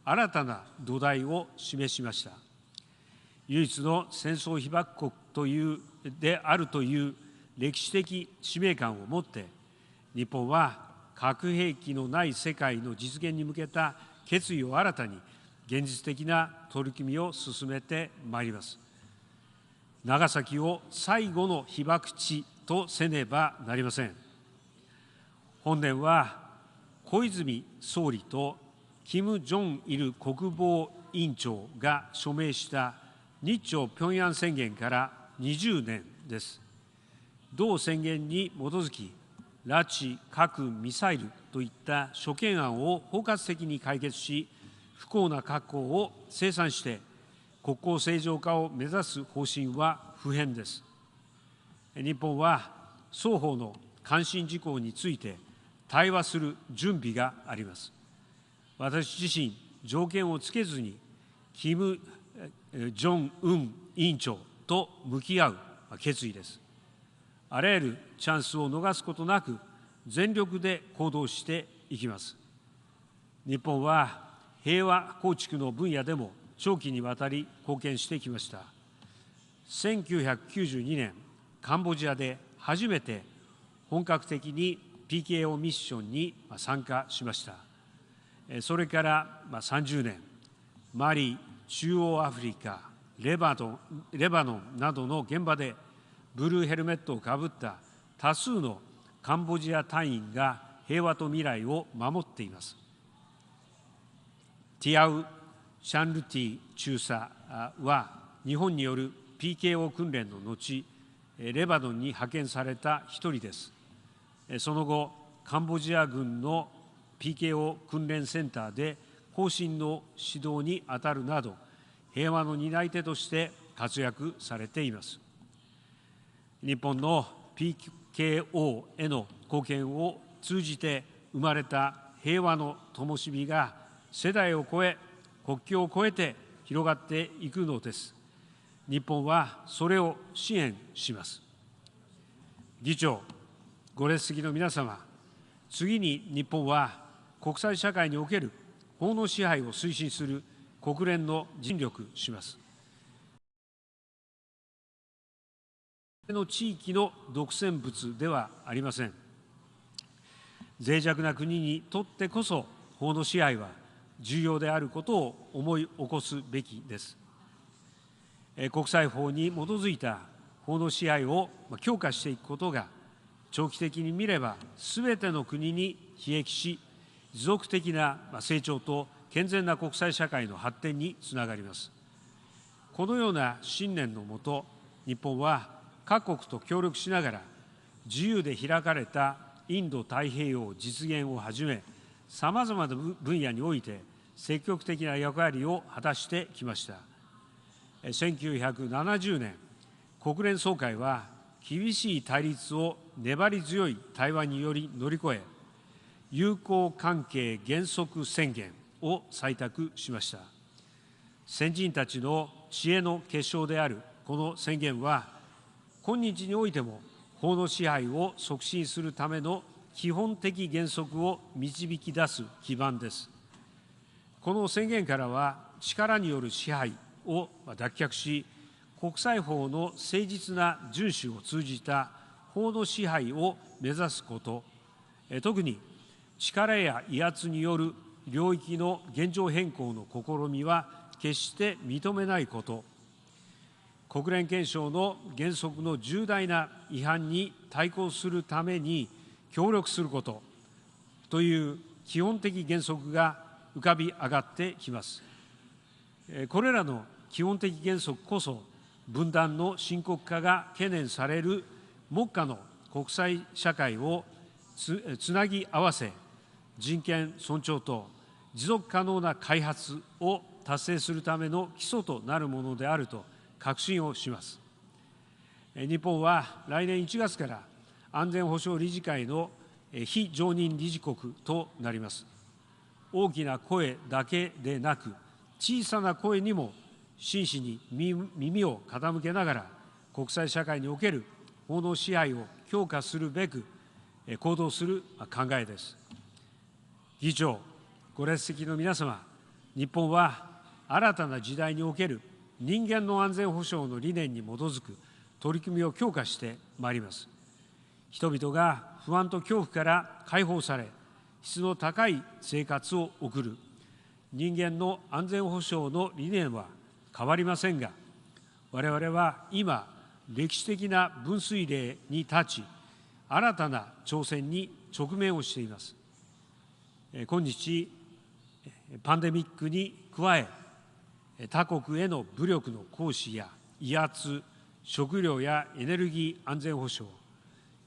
新たな土台を示しました。唯一の戦争被爆国であるという歴史的使命感を持って、日本は核兵器のない世界の実現に向けた決意を新たに現実的な取り組みを進めてまいります。長崎を最後の被爆地とせねばなりません。本年は小泉総理と金正日国防委員長が署名した日朝平壌宣言から20年です。同宣言に基づき、拉致、核、ミサイルといった諸懸案を包括的に解決し、不幸な過去を清算して国交正常化を目指す方針は不変です。日本は双方の関心事項について対話する準備があります。私自身、条件をつけずに金正恩委員長と向き合う決意です。あらゆるチャンスを逃すことなく全力で行動していきます。日本は平和構築の分野でも長期にわたり貢献してきました。1992年、カンボジアで初めて本格的に PKO ミッションに参加しました。それから30年、マリ、中央アフリカ、レバノンなどの現場でブルーヘルメットをかぶった多数のカンボジア隊員が平和と未来を守っています。ティアウ・シャンルティ中佐は日本による PKO 訓練の後、レバノンに派遣された一人です。その後、カンボジア軍の PKO 訓練センターで後進の指導に当たるなど、平和の担い手として活躍されています。日本の PKO への貢献を通じて生まれた平和の灯火が世代を超え、国境を越えて広がっていくのです。日本はそれを支援します。議長、ご列席の皆様、次に日本は国際社会における法の支配を推進する国連の尽力します。の地域の独占物ではありません。脆弱な国にとってこそ法の支配は重要であることを思い起こすべきです。国際法に基づいた法の支配を強化していくことが長期的に見ればすべての国に裨益し、持続的な成長と健全な国際社会の発展につながります。このような信念のもと、日本は各国と協力しながら自由で開かれたインド太平洋実現をはじめ、さまざまな分野において積極的な役割を果たしてきました。1970年、国連総会は厳しい対立を粘り強い対話により乗り越え、友好関係原則宣言を採択しました。先人たちの知恵の結晶であるこの宣言は、今日においても法の支配を促進するための基本的原則を導き出す基盤です。この宣言からは、力による支配を脱却し、国際法の誠実な遵守を通じた法の支配を目指すこと、特に力や威圧による領域の現状変更の試みは決して認めないこと、国連憲章の原則の重大な違反に対抗するために協力することという基本的原則が浮かび上がってきます。これらの基本的原則こそ、分断の深刻化が懸念される目下の国際社会をつなぎ合わせ、人権尊重と持続可能な開発を達成するための基礎となるものであると確信をします。日本は来年1月から安全保障理事会の非常任理事国となります。大きな声だけでなく、小さな声にも真摯に耳を傾けながら、国際社会における法の支配を強化するべく行動する考えです。議長、ご列席の皆様、日本は新たな時代における人間の安全保障の理念に基づく取り組みを強化してまいります。人々が不安と恐怖から解放され、質の高い生活を送る人間の安全保障の理念は変わりませんが、我々は今、歴史的な分水嶺に立ち、新たな挑戦に直面をしています。今日、パンデミックに加え、他国への武力の行使や威圧、食料やエネルギー安全保障、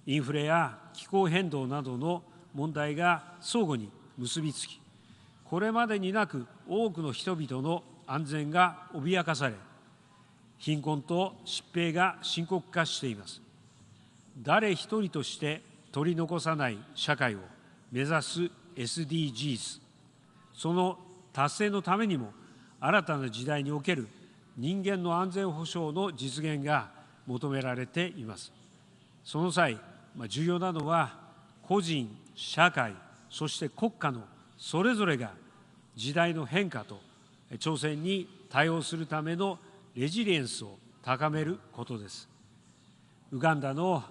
インフレや気候変動などの問題が相互に結びつき、これまでになく多くの人々の安全が脅かされ、貧困と疾病が深刻化しています。誰一人として取り残さない社会を目指す SDGs、その達成のためにも、新たな時代における人間の安全保障の実現が求められています。その際、重要なのは、個人、社会、そして国家のそれぞれが時代の変化と挑戦に対応するためのレジリエンスを高めることです。ウガンダの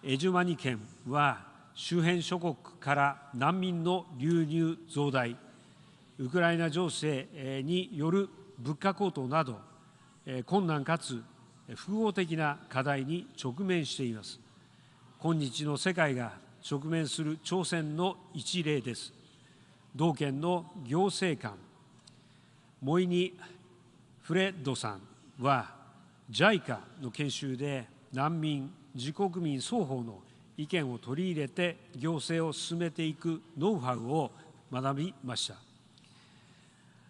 エジュマニ県は、周辺諸国から難民の流入増大、ウクライナ情勢による物価高騰など、困難かつ複合的な課題に直面しています。今日の世界が直面する挑戦の一例です。同県の行政官、モイニ・フレッドさんは、JICA の研修で難民、自国民双方の意見を取り入れて行政を進めていくノウハウを学びました。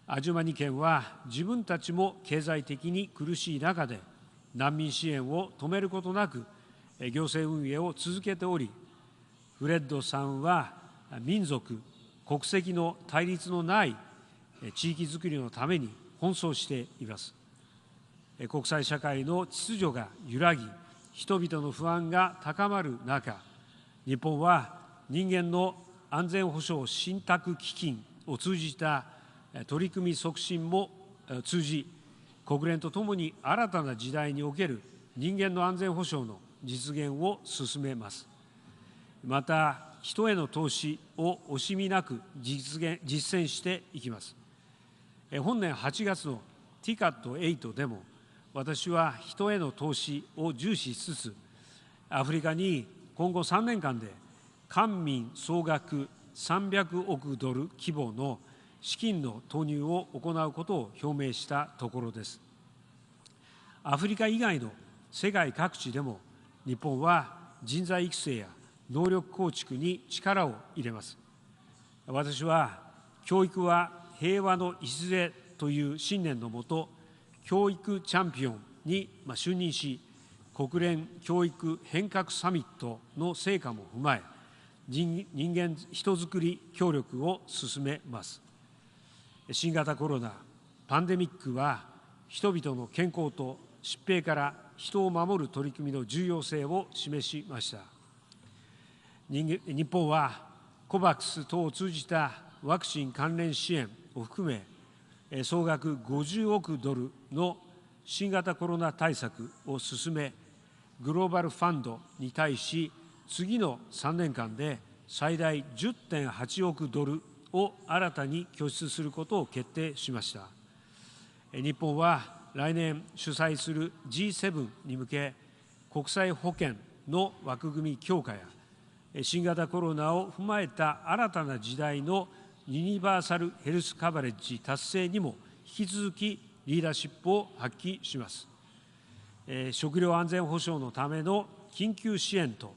アジュマニ県は自分たちも経済的に苦しい中で難民支援を止めることなく行政運営を続けており、フレッドさんは民族、国籍の対立のない地域づくりのために奔走しています。国際社会の秩序が揺らぎ、人々の不安が高まる中、日本は人間の安全保障信託基金を通じた取り組み促進も通じ、国連とともに新たな時代における人間の安全保障の実現を進めます。また、人への投資を惜しみなく実践していきます。本年8月の TICAD8 でも、私は人への投資を重視しつつ、アフリカに今後3年間で官民総額300億ドル規模の資金の投入を行うことを表明したところです。アフリカ以外の世界各地でも、日本は人材育成や能力構築に力を入れます。私は、教育は平和の礎という信念のもと、教育チャンピオンに就任し、国連教育変革サミットの成果も踏まえ、人間人づくり協力を進めます。新型コロナ、パンデミックは、人々の健康と疾病から人を守る取り組みの重要性を示しました。日本は、COVAX 等を通じたワクチン関連支援を含め、総額50億ドルの新型コロナ対策を進め、グローバルファンドに対し、次の3年間で最大 10.8 億ドルを新たに拠出することを決定しました。日本は来年主催する G7 に向け、国際保健の枠組み強化や、新型コロナを踏まえた新たな時代のユニバーサルヘルスカバレッジ達成にも引き続きリーダーシップを発揮します。食料安全保障のための緊急支援と、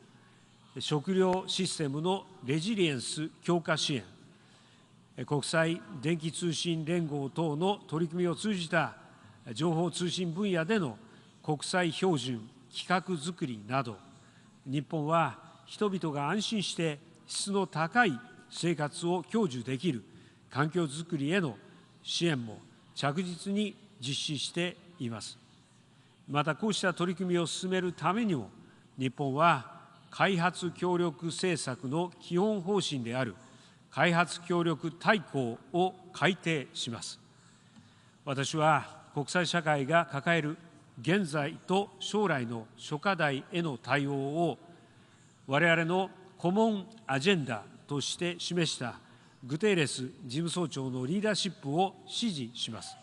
食料システムのレジリエンス強化支援、国際電気通信連合等の取り組みを通じた情報通信分野での国際標準規格づくりなど、日本は人々が安心して質の高い生活を享受できる環境づくりへの支援も着実に実施しています。また、こうした取り組みを進めるためにも、日本は開発協力政策の基本方針である開発協力大綱を改定します。私は国際社会が抱える現在と将来の諸課題への対応を我々のコモンアジェンダとして示したグテーレス事務総長のリーダーシップを支持します。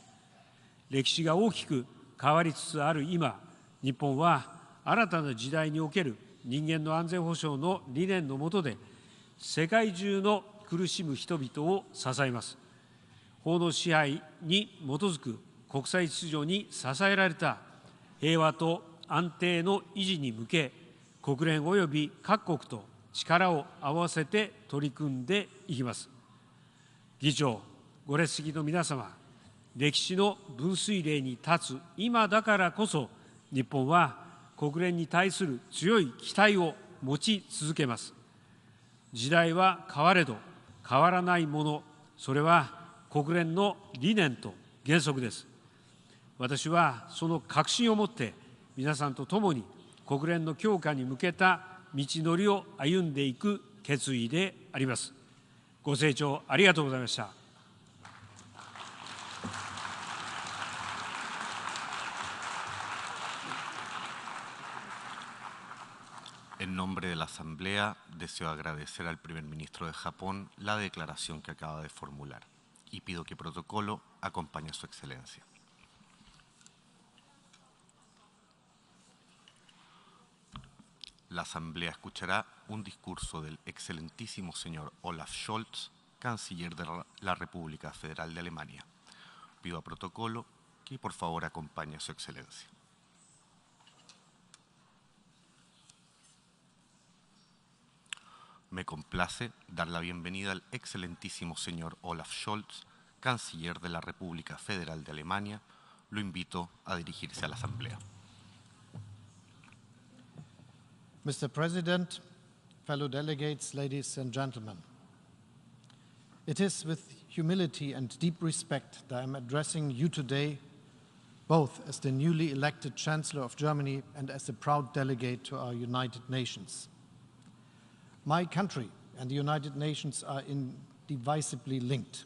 歴史が大きく変わりつつある今、日本は新たな時代における人間の安全保障の理念の下で、世界中の苦しむ人々を支えます。法の支配に基づく国際秩序に支えられた平和と安定の維持に向け、国連及び各国と力を合わせて取り組んでいきます。議長、ご列席の皆様、歴史の分水嶺に立つ今だからこそ、日本は国連に対する強い期待を持ち続けます。時代は変われど変わらないもの、それは国連の理念と原則です。私はその確信を持って皆さんと共に国連の強化に向けた道のりを歩んでいく決意であります。ご清聴ありがとうございました。En nombre de la Asamblea, deseo agradecer al primer ministro de Japón la declaración que acaba de formular y pido que protocolo acompañe a su excelencia. La Asamblea escuchará un discurso del excelentísimo señor Olaf Scholz, canciller de la República Federal de Alemania. Pido a protocolo que por favor acompañe a su excelencia. Me complace dar la bienvenida al excelentísimo señor Olaf Scholz, canciller de la República Federal de Alemania. Lo invito a dirigirse a la Asamblea. Mr. President, fellow delegates, ladies and gentlemen, it is with humility and deep respect that I am addressing you today, both as the newly elected Chancellor of Germany and as a proud delegate to our United Nations. My country and the United Nations are indivisibly linked.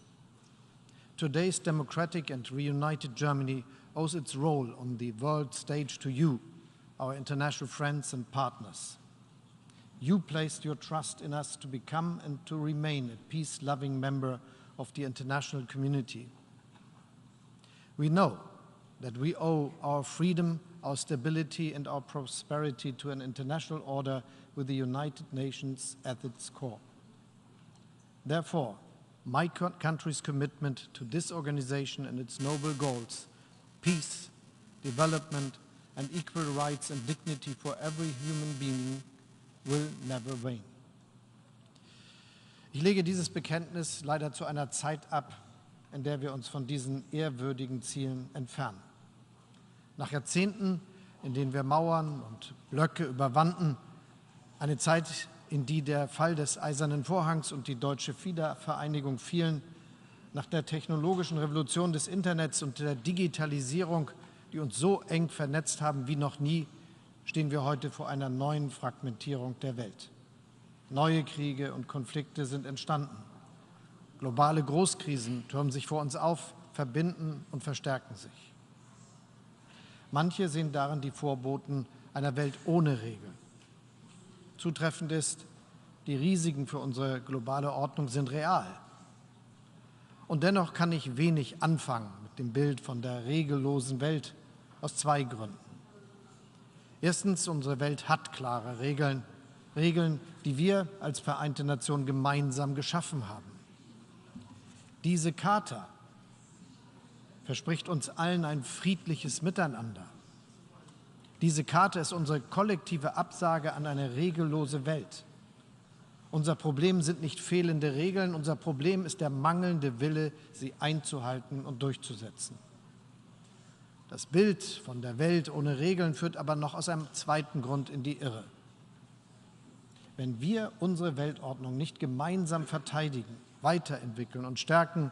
Today's democratic and reunited Germany owes its role on the world stage to you, our international friends and partners. You placed your trust in us to become and to remain a peace-loving member of the international community. We know that we owe our freedom, our stability, and our prosperity to an international order with the United Nations at its core. Therefore, my country's commitment to this organization and its noble goals, peace, development, and equal rights and dignity for every human being, will never wane. Ich lege dieses Bekenntnis leider zu einer Zeit ab, in der wir uns von diesen ehrwürdigen Zielen entfernen. Nach Jahrzehnten, in denen wir Mauern und Blöcke überwanden, eine Zeit, in die der Fall des Eisernen Vorhangs und die deutsche Wiedervereinigung fielen, nach der technologischen Revolution des Internets und der Digitalisierung, die uns so eng vernetzt haben wie noch nie, stehen wir heute vor einer neuen Fragmentierung der Welt. Neue Kriege und Konflikte sind entstanden. Globale Großkrisen türmen sich vor uns auf, verbinden und verstärken sich. Manche sehen darin die Vorboten einer Welt ohne Regeln. Zutreffend ist, die Risiken für unsere globale Ordnung sind real. Und dennoch kann ich wenig anfangen mit dem Bild von der regellosen Welt aus zwei Gründen. Erstens, unsere Welt hat klare Regeln, Regeln, die wir als Vereinte Nation gemeinsam geschaffen haben. Diese Charta verspricht uns allen ein friedliches Miteinander. Diese Charta ist unsere kollektive Absage an eine regellose Welt. Unser Problem sind nicht fehlende Regeln, unser Problem ist der mangelnde Wille, sie einzuhalten und durchzusetzen. Das Bild von der Welt ohne Regeln führt aber noch aus einem zweiten Grund in die Irre. Wenn wir unsere Weltordnung nicht gemeinsam verteidigen, weiterentwickeln und stärken,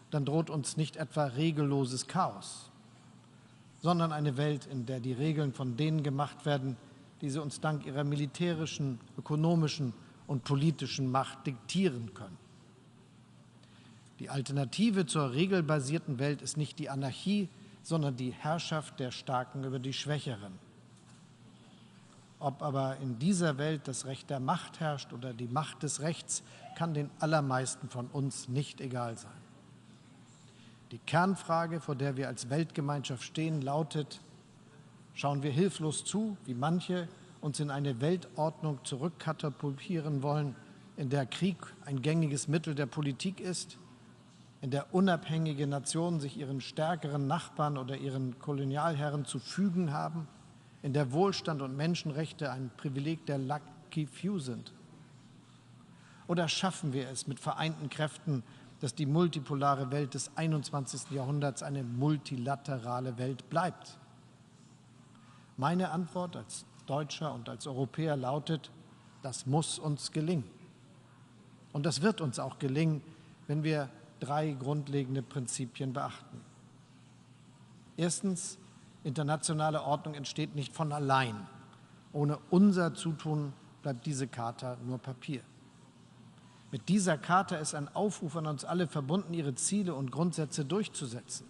dann droht uns nicht etwa regelloses Chaos, sondern eine Welt, in der die Regeln von denen gemacht werden, die sie uns dank ihrer militärischen, ökonomischen und politischen Macht diktieren können. Die Alternative zur regelbasierten Welt ist nicht die Anarchie, sondern die Herrschaft der Starken über die Schwächeren. Ob aber in dieser Welt das Recht der Macht herrscht oder die Macht des Rechts, kann den allermeisten von uns nicht egal sein. Die Kernfrage, vor der wir als Weltgemeinschaft stehen, lautet: Schauen wir hilflos zu, wie manche uns in eine Weltordnung zurückkatapultieren wollen, in der Krieg ein gängiges Mittel der Politik ist, in der unabhängige Nationen sich ihren stärkeren Nachbarn oder ihren Kolonialherren zu fügen haben, in der Wohlstand und Menschenrechte ein Privileg der Lucky Few sind? Oder schaffen wir es mit vereinten Kräften, dass die multipolare Welt des 21. Jahrhunderts eine multilaterale Welt bleibt? Meine Antwort als Deutscher und als Europäer lautet: Das muss uns gelingen. Und das wird uns auch gelingen, wenn wir drei grundlegende Prinzipien beachten. Erstens, internationale Ordnung entsteht nicht von allein. Ohne unser Zutun bleibt diese Charta nur Papier. Mit dieser Charta ist ein Aufruf an uns alle verbunden, ihre Ziele und Grundsätze durchzusetzen.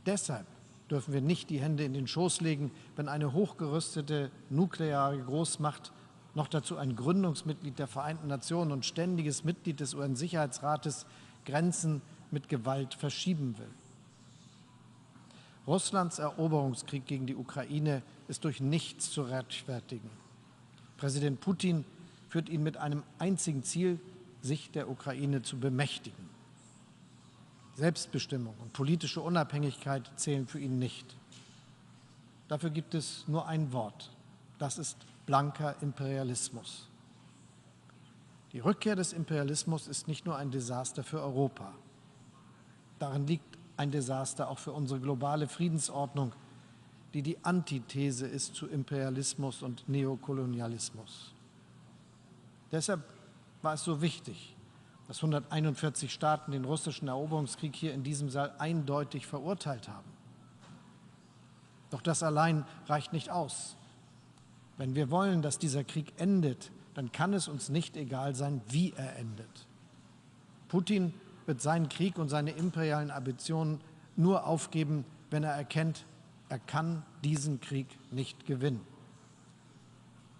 Deshalb dürfen wir nicht die Hände in den Schoß legen, wenn eine hochgerüstete nukleare Großmacht, noch dazu ein Gründungsmitglied der Vereinten Nationen und ständiges Mitglied des UN-Sicherheitsrates, Grenzen mit Gewalt verschieben will. Russlands Eroberungskrieg gegen die Ukraine ist durch nichts zu rechtfertigen. Präsident Putin führt ihn mit einem einzigen Ziel, sich der Ukraine zu bemächtigen. Selbstbestimmung und politische Unabhängigkeit zählen für ihn nicht. Dafür gibt es nur ein Wort: Das ist blanker Imperialismus. Die Rückkehr des Imperialismus ist nicht nur ein Desaster für Europa. Darin liegt ein Desaster auch für unsere globale Friedensordnung, die die Antithese ist zu Imperialismus und Neokolonialismus. Deshalb war es so wichtig, dass 141 Staaten den russischen Eroberungskrieg hier in diesem Saal eindeutig verurteilt haben. Doch das allein reicht nicht aus. Wenn wir wollen, dass dieser Krieg endet, dann kann es uns nicht egal sein, wie er endet. Putin wird seinen Krieg und seine imperialen Ambitionen nur aufgeben, wenn er erkennt, er kann diesen Krieg nicht gewinnen.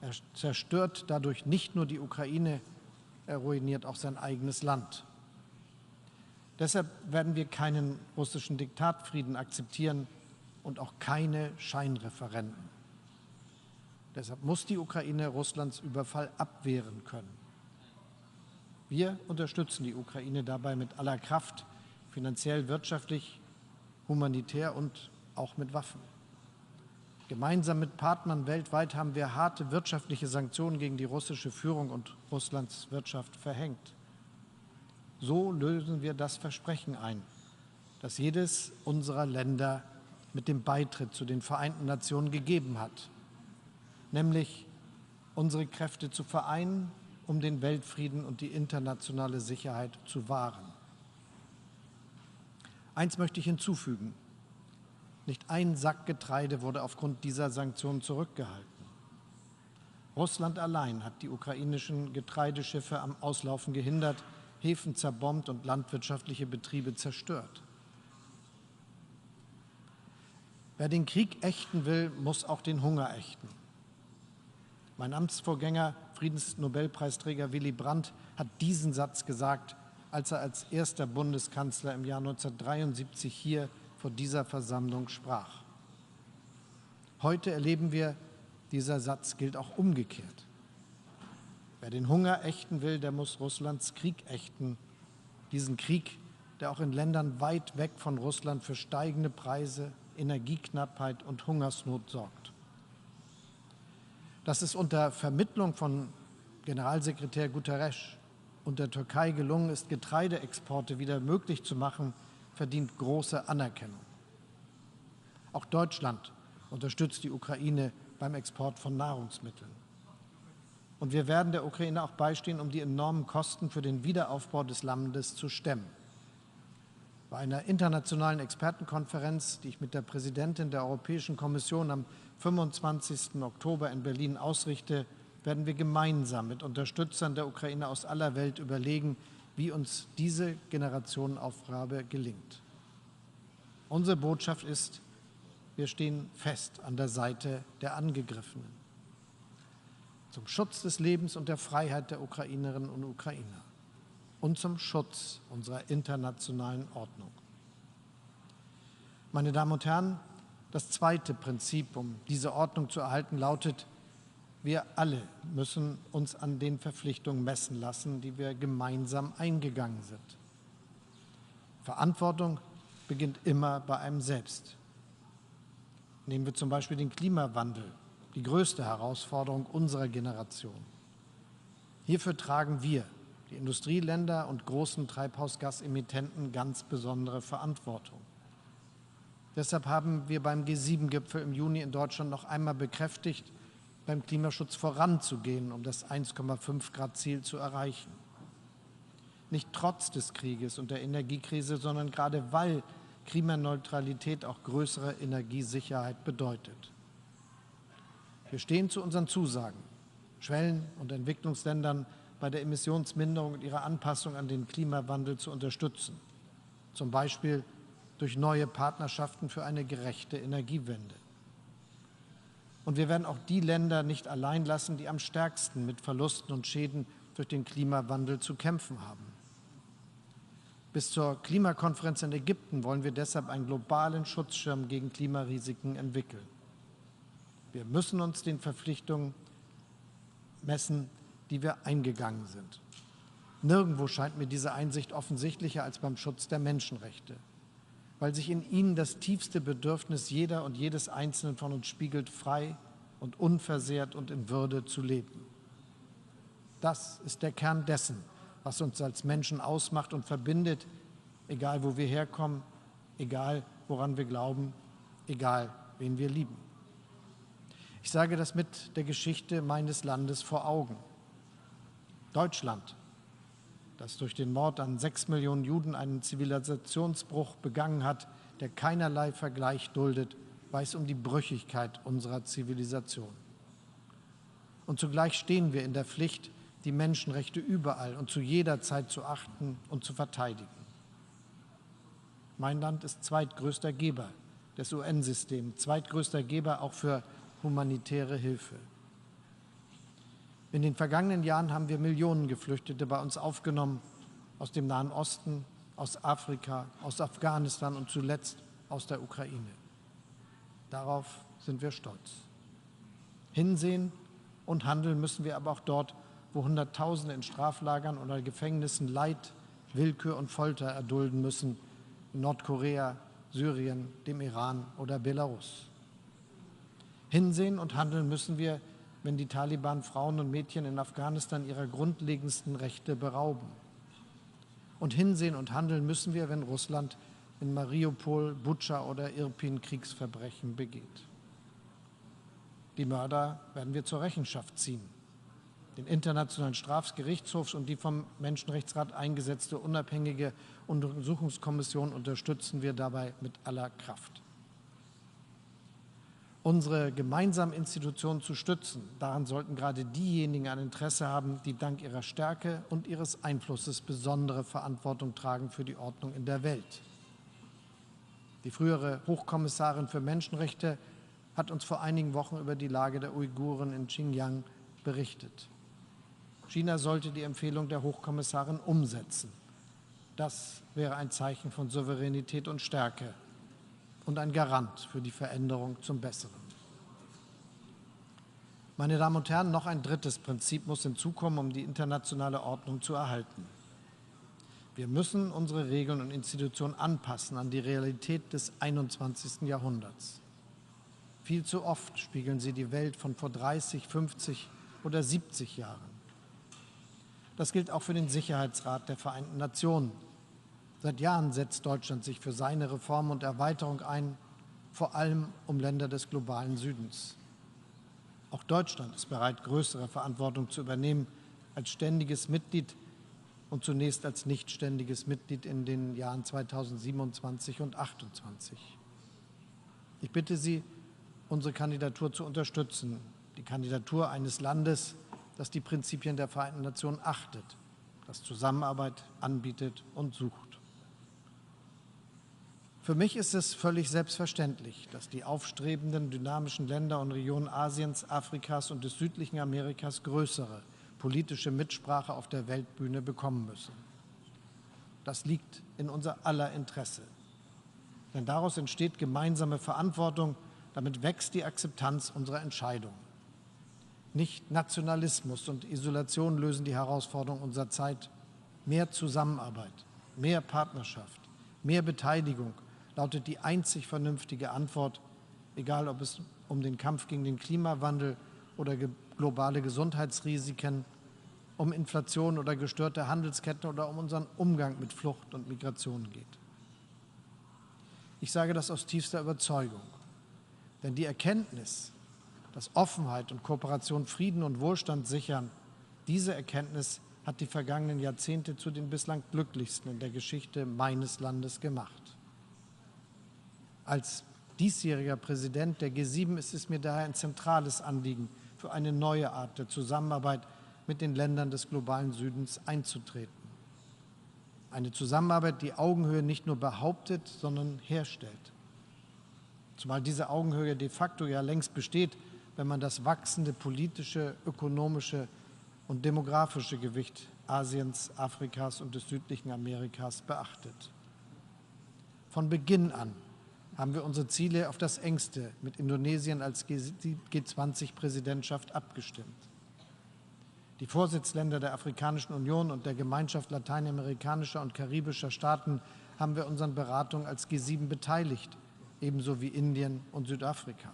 Er zerstört dadurch nicht nur die Ukraine, er ruiniert auch sein eigenes Land. Deshalb werden wir keinen russischen Diktatfrieden akzeptieren und auch keine Scheinreferenden. Deshalb muss die Ukraine Russlands Überfall abwehren können. Wir unterstützen die Ukraine dabei mit aller Kraft, finanziell, wirtschaftlich, humanitär und auch mit Waffen. Gemeinsam mit Partnern weltweit haben wir harte wirtschaftliche Sanktionen gegen die russische Führung und Russlands Wirtschaft verhängt. So lösen wir das Versprechen ein, das jedes unserer Länder mit dem Beitritt zu den Vereinten Nationen gegeben hat, nämlich unsere Kräfte zu vereinen, um den Weltfrieden und die internationale Sicherheit zu wahren. Eins möchte ich hinzufügen. Nicht ein Sack Getreide wurde aufgrund dieser Sanktionen zurückgehalten. Russland allein hat die ukrainischen Getreideschiffe am Auslaufen gehindert, Häfen zerbombt und landwirtschaftliche Betriebe zerstört. Wer den Krieg ächten will, muss auch den Hunger ächten. Mein Amtsvorgänger, Friedensnobelpreisträger Willy Brandt, hat diesen Satz gesagt, als er als erster Bundeskanzler im Jahr 1973 hier vor dieser Versammlung sprach. Heute erleben wir, dieser Satz gilt auch umgekehrt. Wer den Hunger ächten will, der muss Russlands Krieg ächten. Diesen Krieg, der auch in Ländern weit weg von Russland für steigende Preise, Energieknappheit und Hungersnot sorgt. Dass es unter Vermittlung von Generalsekretär Guterres und der Türkei gelungen ist, Getreideexporte wieder möglich zu machen, verdient große Anerkennung. Auch Deutschland unterstützt die Ukraine beim Export von Nahrungsmitteln. Und wir werden der Ukraine auch beistehen, um die enormen Kosten für den Wiederaufbau des Landes zu stemmen. Bei einer internationalen Expertenkonferenz, die ich mit der Präsidentin der Europäischen Kommission am 25. Oktober in Berlin ausrichte, werden wir gemeinsam mit Unterstützern der Ukraine aus aller Welt überlegen, wie uns diese Generationenaufgabe gelingt. Unsere Botschaft ist, wir stehen fest an der Seite der Angegriffenen. Zum Schutz des Lebens und der Freiheit der Ukrainerinnen und Ukrainer und zum Schutz unserer internationalen Ordnung. Meine Damen und Herren, das zweite Prinzip, um diese Ordnung zu erhalten, lautet, wir alle müssen uns an den Verpflichtungen messen lassen, die wir gemeinsam eingegangen sind. Verantwortung beginnt immer bei einem selbst. Nehmen wir zum Beispiel den Klimawandel, die größte Herausforderung unserer Generation. Hierfür tragen wir, die Industrieländer und großen Treibhausgasemittenten, ganz besondere Verantwortung. Deshalb haben wir beim G7-Gipfel im Juni in Deutschland noch einmal bekräftigt, beim Klimaschutz voranzugehen, um das 1,5-Grad-Ziel zu erreichen. Nicht trotz des Krieges und der Energiekrise, sondern gerade weil Klimaneutralität auch größere Energiesicherheit bedeutet. Wir stehen zu unseren Zusagen, Schwellen- und Entwicklungsländern bei der Emissionsminderung und ihrer Anpassung an den Klimawandel zu unterstützen, zum Beispiel durch neue Partnerschaften für eine gerechte Energiewende. Und wir werden auch die Länder nicht allein lassen, die am stärksten mit Verlusten und Schäden durch den Klimawandel zu kämpfen haben. Bis zur Klimakonferenz in Ägypten wollen wir deshalb einen globalen Schutzschirm gegen Klimarisiken entwickeln. Wir müssen uns den Verpflichtungen messen, die wir eingegangen sind. Nirgendwo scheint mir diese Einsicht offensichtlicher als beim Schutz der Menschenrechte, weil sich in ihnen das tiefste Bedürfnis jeder und jedes Einzelnen von uns spiegelt, frei und unversehrt und in Würde zu leben. Das ist der Kern dessen, was uns als Menschen ausmacht und verbindet, egal wo wir herkommen, egal woran wir glauben, egal wen wir lieben. Ich sage das mit der Geschichte meines Landes vor Augen. Deutschland, das durch den Mord an 6 Millionen Juden einen Zivilisationsbruch begangen hat, der keinerlei Vergleich duldet, weiß um die Brüchigkeit unserer Zivilisation. Und zugleich stehen wir in der Pflicht, die Menschenrechte überall und zu jeder Zeit zu achten und zu verteidigen. Mein Land ist zweitgrößter Geber des UN-Systems, zweitgrößter Geber auch für humanitäre Hilfe. In den vergangenen Jahren haben wir Millionen Geflüchtete bei uns aufgenommen, aus dem Nahen Osten, aus Afrika, aus Afghanistan und zuletzt aus der Ukraine. Darauf sind wir stolz. Hinsehen und handeln müssen wir aber auch dort, wo Hunderttausende in Straflagern oder Gefängnissen Leid, Willkür und Folter erdulden müssen, in Nordkorea, Syrien, dem Iran oder Belarus. Hinsehen und handeln müssen wir, wenn die Taliban Frauen und Mädchen in Afghanistan ihrer grundlegendsten Rechte berauben. Und hinsehen und handeln müssen wir, wenn Russland in Mariupol, Butscha oder Irpin Kriegsverbrechen begeht. Die Mörder werden wir zur Rechenschaft ziehen. Den Internationalen Strafgerichtshof und die vom Menschenrechtsrat eingesetzte unabhängige Untersuchungskommission unterstützen wir dabei mit aller Kraft. Unsere gemeinsamen Institutionen zu stützen, daran sollten gerade diejenigen ein Interesse haben, die dank ihrer Stärke und ihres Einflusses besondere Verantwortung tragen für die Ordnung in der Welt. Die frühere Hochkommissarin für Menschenrechte hat uns vor einigen Wochen über die Lage der Uiguren in Xinjiang berichtet. China sollte die Empfehlung der Hochkommissarin umsetzen. Das wäre ein Zeichen von Souveränität und Stärke und ein Garant für die Veränderung zum Besseren. Meine Damen und Herren, noch ein drittes Prinzip muss hinzukommen, um die internationale Ordnung zu erhalten. Wir müssen unsere Regeln und Institutionen anpassen an die Realität des 21. Jahrhunderts. Viel zu oft spiegeln sie die Welt von vor 30, 50 oder 70 Jahren. Das gilt auch für den Sicherheitsrat der Vereinten Nationen. Seit Jahren setzt Deutschland sich für seine Reform und Erweiterung ein, vor allem um Länder des globalen Südens. Auch Deutschland ist bereit, größere Verantwortung zu übernehmen als ständiges Mitglied und zunächst als nicht ständiges Mitglied in den Jahren 2027 und 2028. Ich bitte Sie, unsere Kandidatur zu unterstützen, die Kandidatur eines Landes, das die Prinzipien der Vereinten Nationen achtet, das Zusammenarbeit anbietet und sucht. Für mich ist es völlig selbstverständlich, dass die aufstrebenden, dynamischen Länder und Regionen Asiens, Afrikas und des südlichen Amerikas größere politische Mitsprache auf der Weltbühne bekommen müssen. Das liegt in unser aller Interesse. Denn daraus entsteht gemeinsame Verantwortung, damit wächst die Akzeptanz unserer Entscheidungen. Nicht Nationalismus und Isolation lösen die Herausforderungen unserer Zeit. Mehr Zusammenarbeit, mehr Partnerschaft, mehr Beteiligung lautet die einzig vernünftige Antwort, egal ob es um den Kampf gegen den Klimawandel oder globale Gesundheitsrisiken, um Inflation oder gestörte Handelsketten oder um unseren Umgang mit Flucht und Migration geht. Ich sage das aus tiefster Überzeugung, denn die Erkenntnis, dass Offenheit und Kooperation Frieden und Wohlstand sichern, diese Erkenntnis hat die vergangenen Jahrzehnte zu den bislang glücklichsten in der Geschichte meines Landes gemacht. Als diesjähriger Präsident der G7 ist es mir daher ein zentrales Anliegen, für eine neue Art der Zusammenarbeit mit den Ländern des globalen Südens einzutreten. Eine Zusammenarbeit, die Augenhöhe nicht nur behauptet, sondern herstellt. Zumal diese Augenhöhe de facto ja längst besteht, wenn man das wachsende politische, ökonomische und demografische Gewicht Asiens, Afrikas und des südlichen Amerikas beachtet. Von Beginn an haben wir unsere Ziele auf das Engste mit Indonesien als G20-Präsidentschaft abgestimmt. Die Vorsitzländer der Afrikanischen Union und der Gemeinschaft lateinamerikanischer und karibischer Staaten haben wir unseren Beratungen als G7 beteiligt, ebenso wie Indien und Südafrika.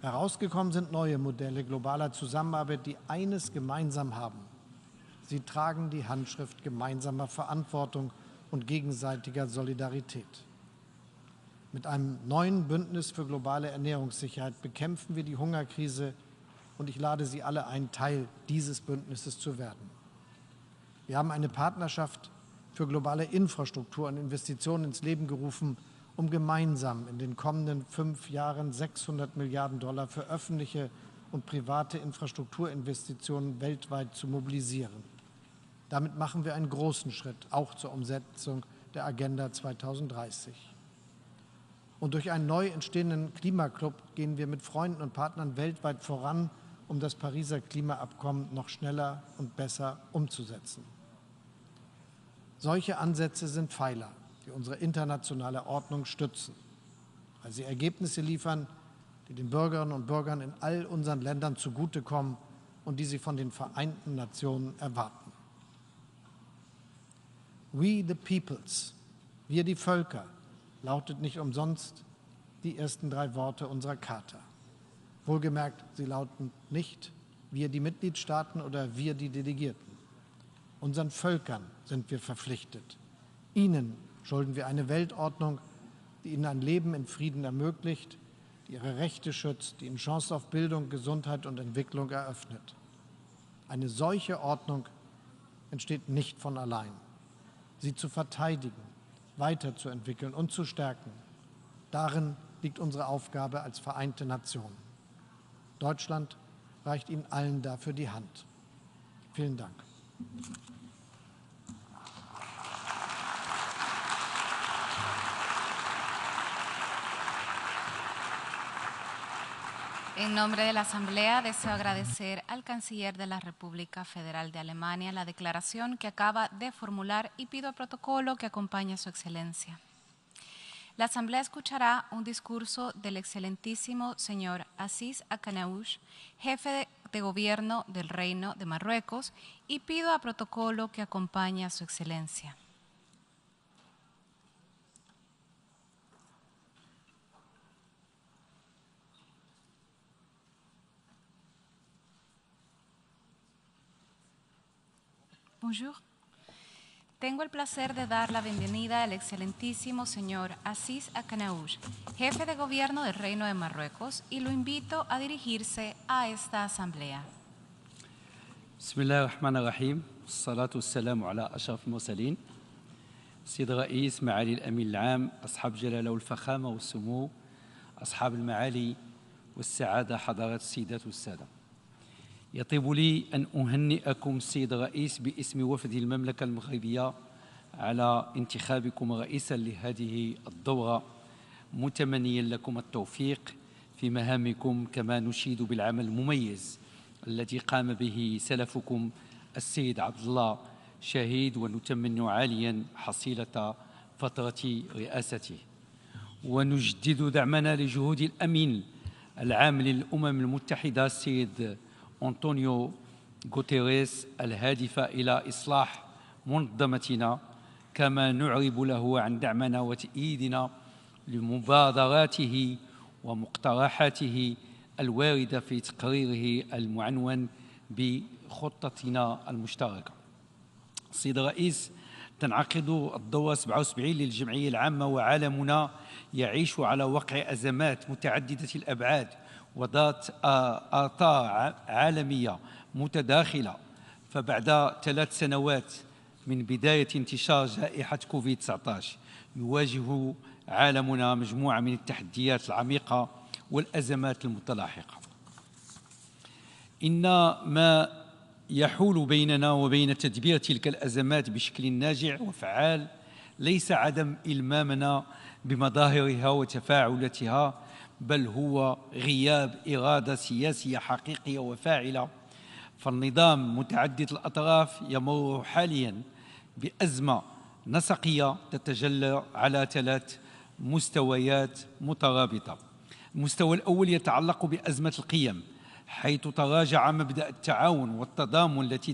Herausgekommen sind neue Modelle globaler Zusammenarbeit, die eines gemeinsam haben. Sie tragen die Handschrift gemeinsamer Verantwortung und gegenseitiger Solidarität. Mit einem neuen Bündnis für globale Ernährungssicherheit bekämpfen wir die Hungerkrise und ich lade Sie alle ein, Teil dieses Bündnisses zu werden. Wir haben eine Partnerschaft für globale Infrastruktur und Investitionen ins Leben gerufen, um gemeinsam in den kommenden 5 Jahren 600 Milliarden Dollar für öffentliche und private Infrastrukturinvestitionen weltweit zu mobilisieren. Damit machen wir einen großen Schritt, auch zur Umsetzung der Agenda 2030. Und durch einen neu entstehenden Klimaclub gehen wir mit Freunden und Partnern weltweit voran, um das Pariser Klimaabkommen noch schneller und besser umzusetzen. Solche Ansätze sind Pfeiler, die unsere internationale Ordnung stützen, weil sie Ergebnisse liefern, die den Bürgerinnen und Bürgern in all unseren Ländern zugutekommen und die sie von den Vereinten Nationen erwarten. We the Peoples, wir die Völker, lautet nicht umsonst die ersten 3 Worte unserer Charta. Wohlgemerkt, sie lauten nicht wir die Mitgliedstaaten oder wir die Delegierten. Unseren Völkern sind wir verpflichtet. Ihnen schulden wir eine Weltordnung, die ihnen ein Leben in Frieden ermöglicht, die ihre Rechte schützt, die ihnen Chancen auf Bildung, Gesundheit und Entwicklung eröffnet. Eine solche Ordnung entsteht nicht von allein. Sie zu verteidigen, weiterzuentwickeln und zu stärken, darin liegt unsere Aufgabe als Vereinte Nation. Deutschland reicht Ihnen allen dafür die Hand. Vielen Dank. En nombre de la Asamblea, deseo agradecer al Canciller de la República Federal de Alemania la declaración que acaba de formular y pido el protocolo que acompañe a Su Excelencia. La Asamblea escuchará un discurso del excelentísimo señor Aziz Akanaush, jefe de Gobierno del Reino de Marruecos, y pido a protocolo que acompañe a Su Excelencia. Bonjour. Tengo el placer de dar la bienvenida al excelentísimo señor Aziz Akanaush, jefe de gobierno del Reino de Marruecos, y lo invito a dirigirse a esta asamblea. بسم الله الرحمن الرحيم والصلاة والسلام على أشرف المرسلين سيد الرئيس معالي الأمين العام أصحاب الجلالة والفخامة والسمو أصحاب المعالي والسعادة حضرات السيدات والسادة يطيب لي أن أهنئكم السيد الرئيس باسم وفد المملكة المغربية على انتخابكم رئيسا لهذه الدورة متمنيا لكم التوفيق في مهامكم كما نشيد بالعمل المميز الذي قام به سلفكم السيد عبد الله شهيد ونتمن عاليا حصيلة فترة رئاسته ونجدد دعمنا لجهود الأمين العام للأمم المتحدة السيد أنطونيو غوتيريس الهادفة إلى إصلاح منظمتنا كما نعرب له عن دعمنا وتأييدنا لمبادراته ومقترحاته الواردة في تقريره المعنون بخطتنا المشتركة. السيد الرئيس، تنعقد الدورة 77 للجمعية العامة وعالمنا يعيش على وقع أزمات متعددة الأبعاد وذات آثار عالمية متداخلة. فبعد 3 سنوات من بداية انتشار جائحة كوفيد-19 يواجه عالمنا مجموعة من التحديات العميقة والأزمات المتلاحقة. إن ما يحول بيننا وبين تدبير تلك الأزمات بشكل ناجع وفعال ليس عدم إلمامنا بمظاهرها وتفاعلاتها، بل هو غياب إرادة سياسية حقيقية وفاعلة. فالنظام متعدد الأطراف يمر حاليا بأزمة نسقية تتجلى على 3 مستويات مترابطة. المستوى الأول يتعلق بأزمة القيم، حيث تراجع مبدأ التعاون والتضامن التي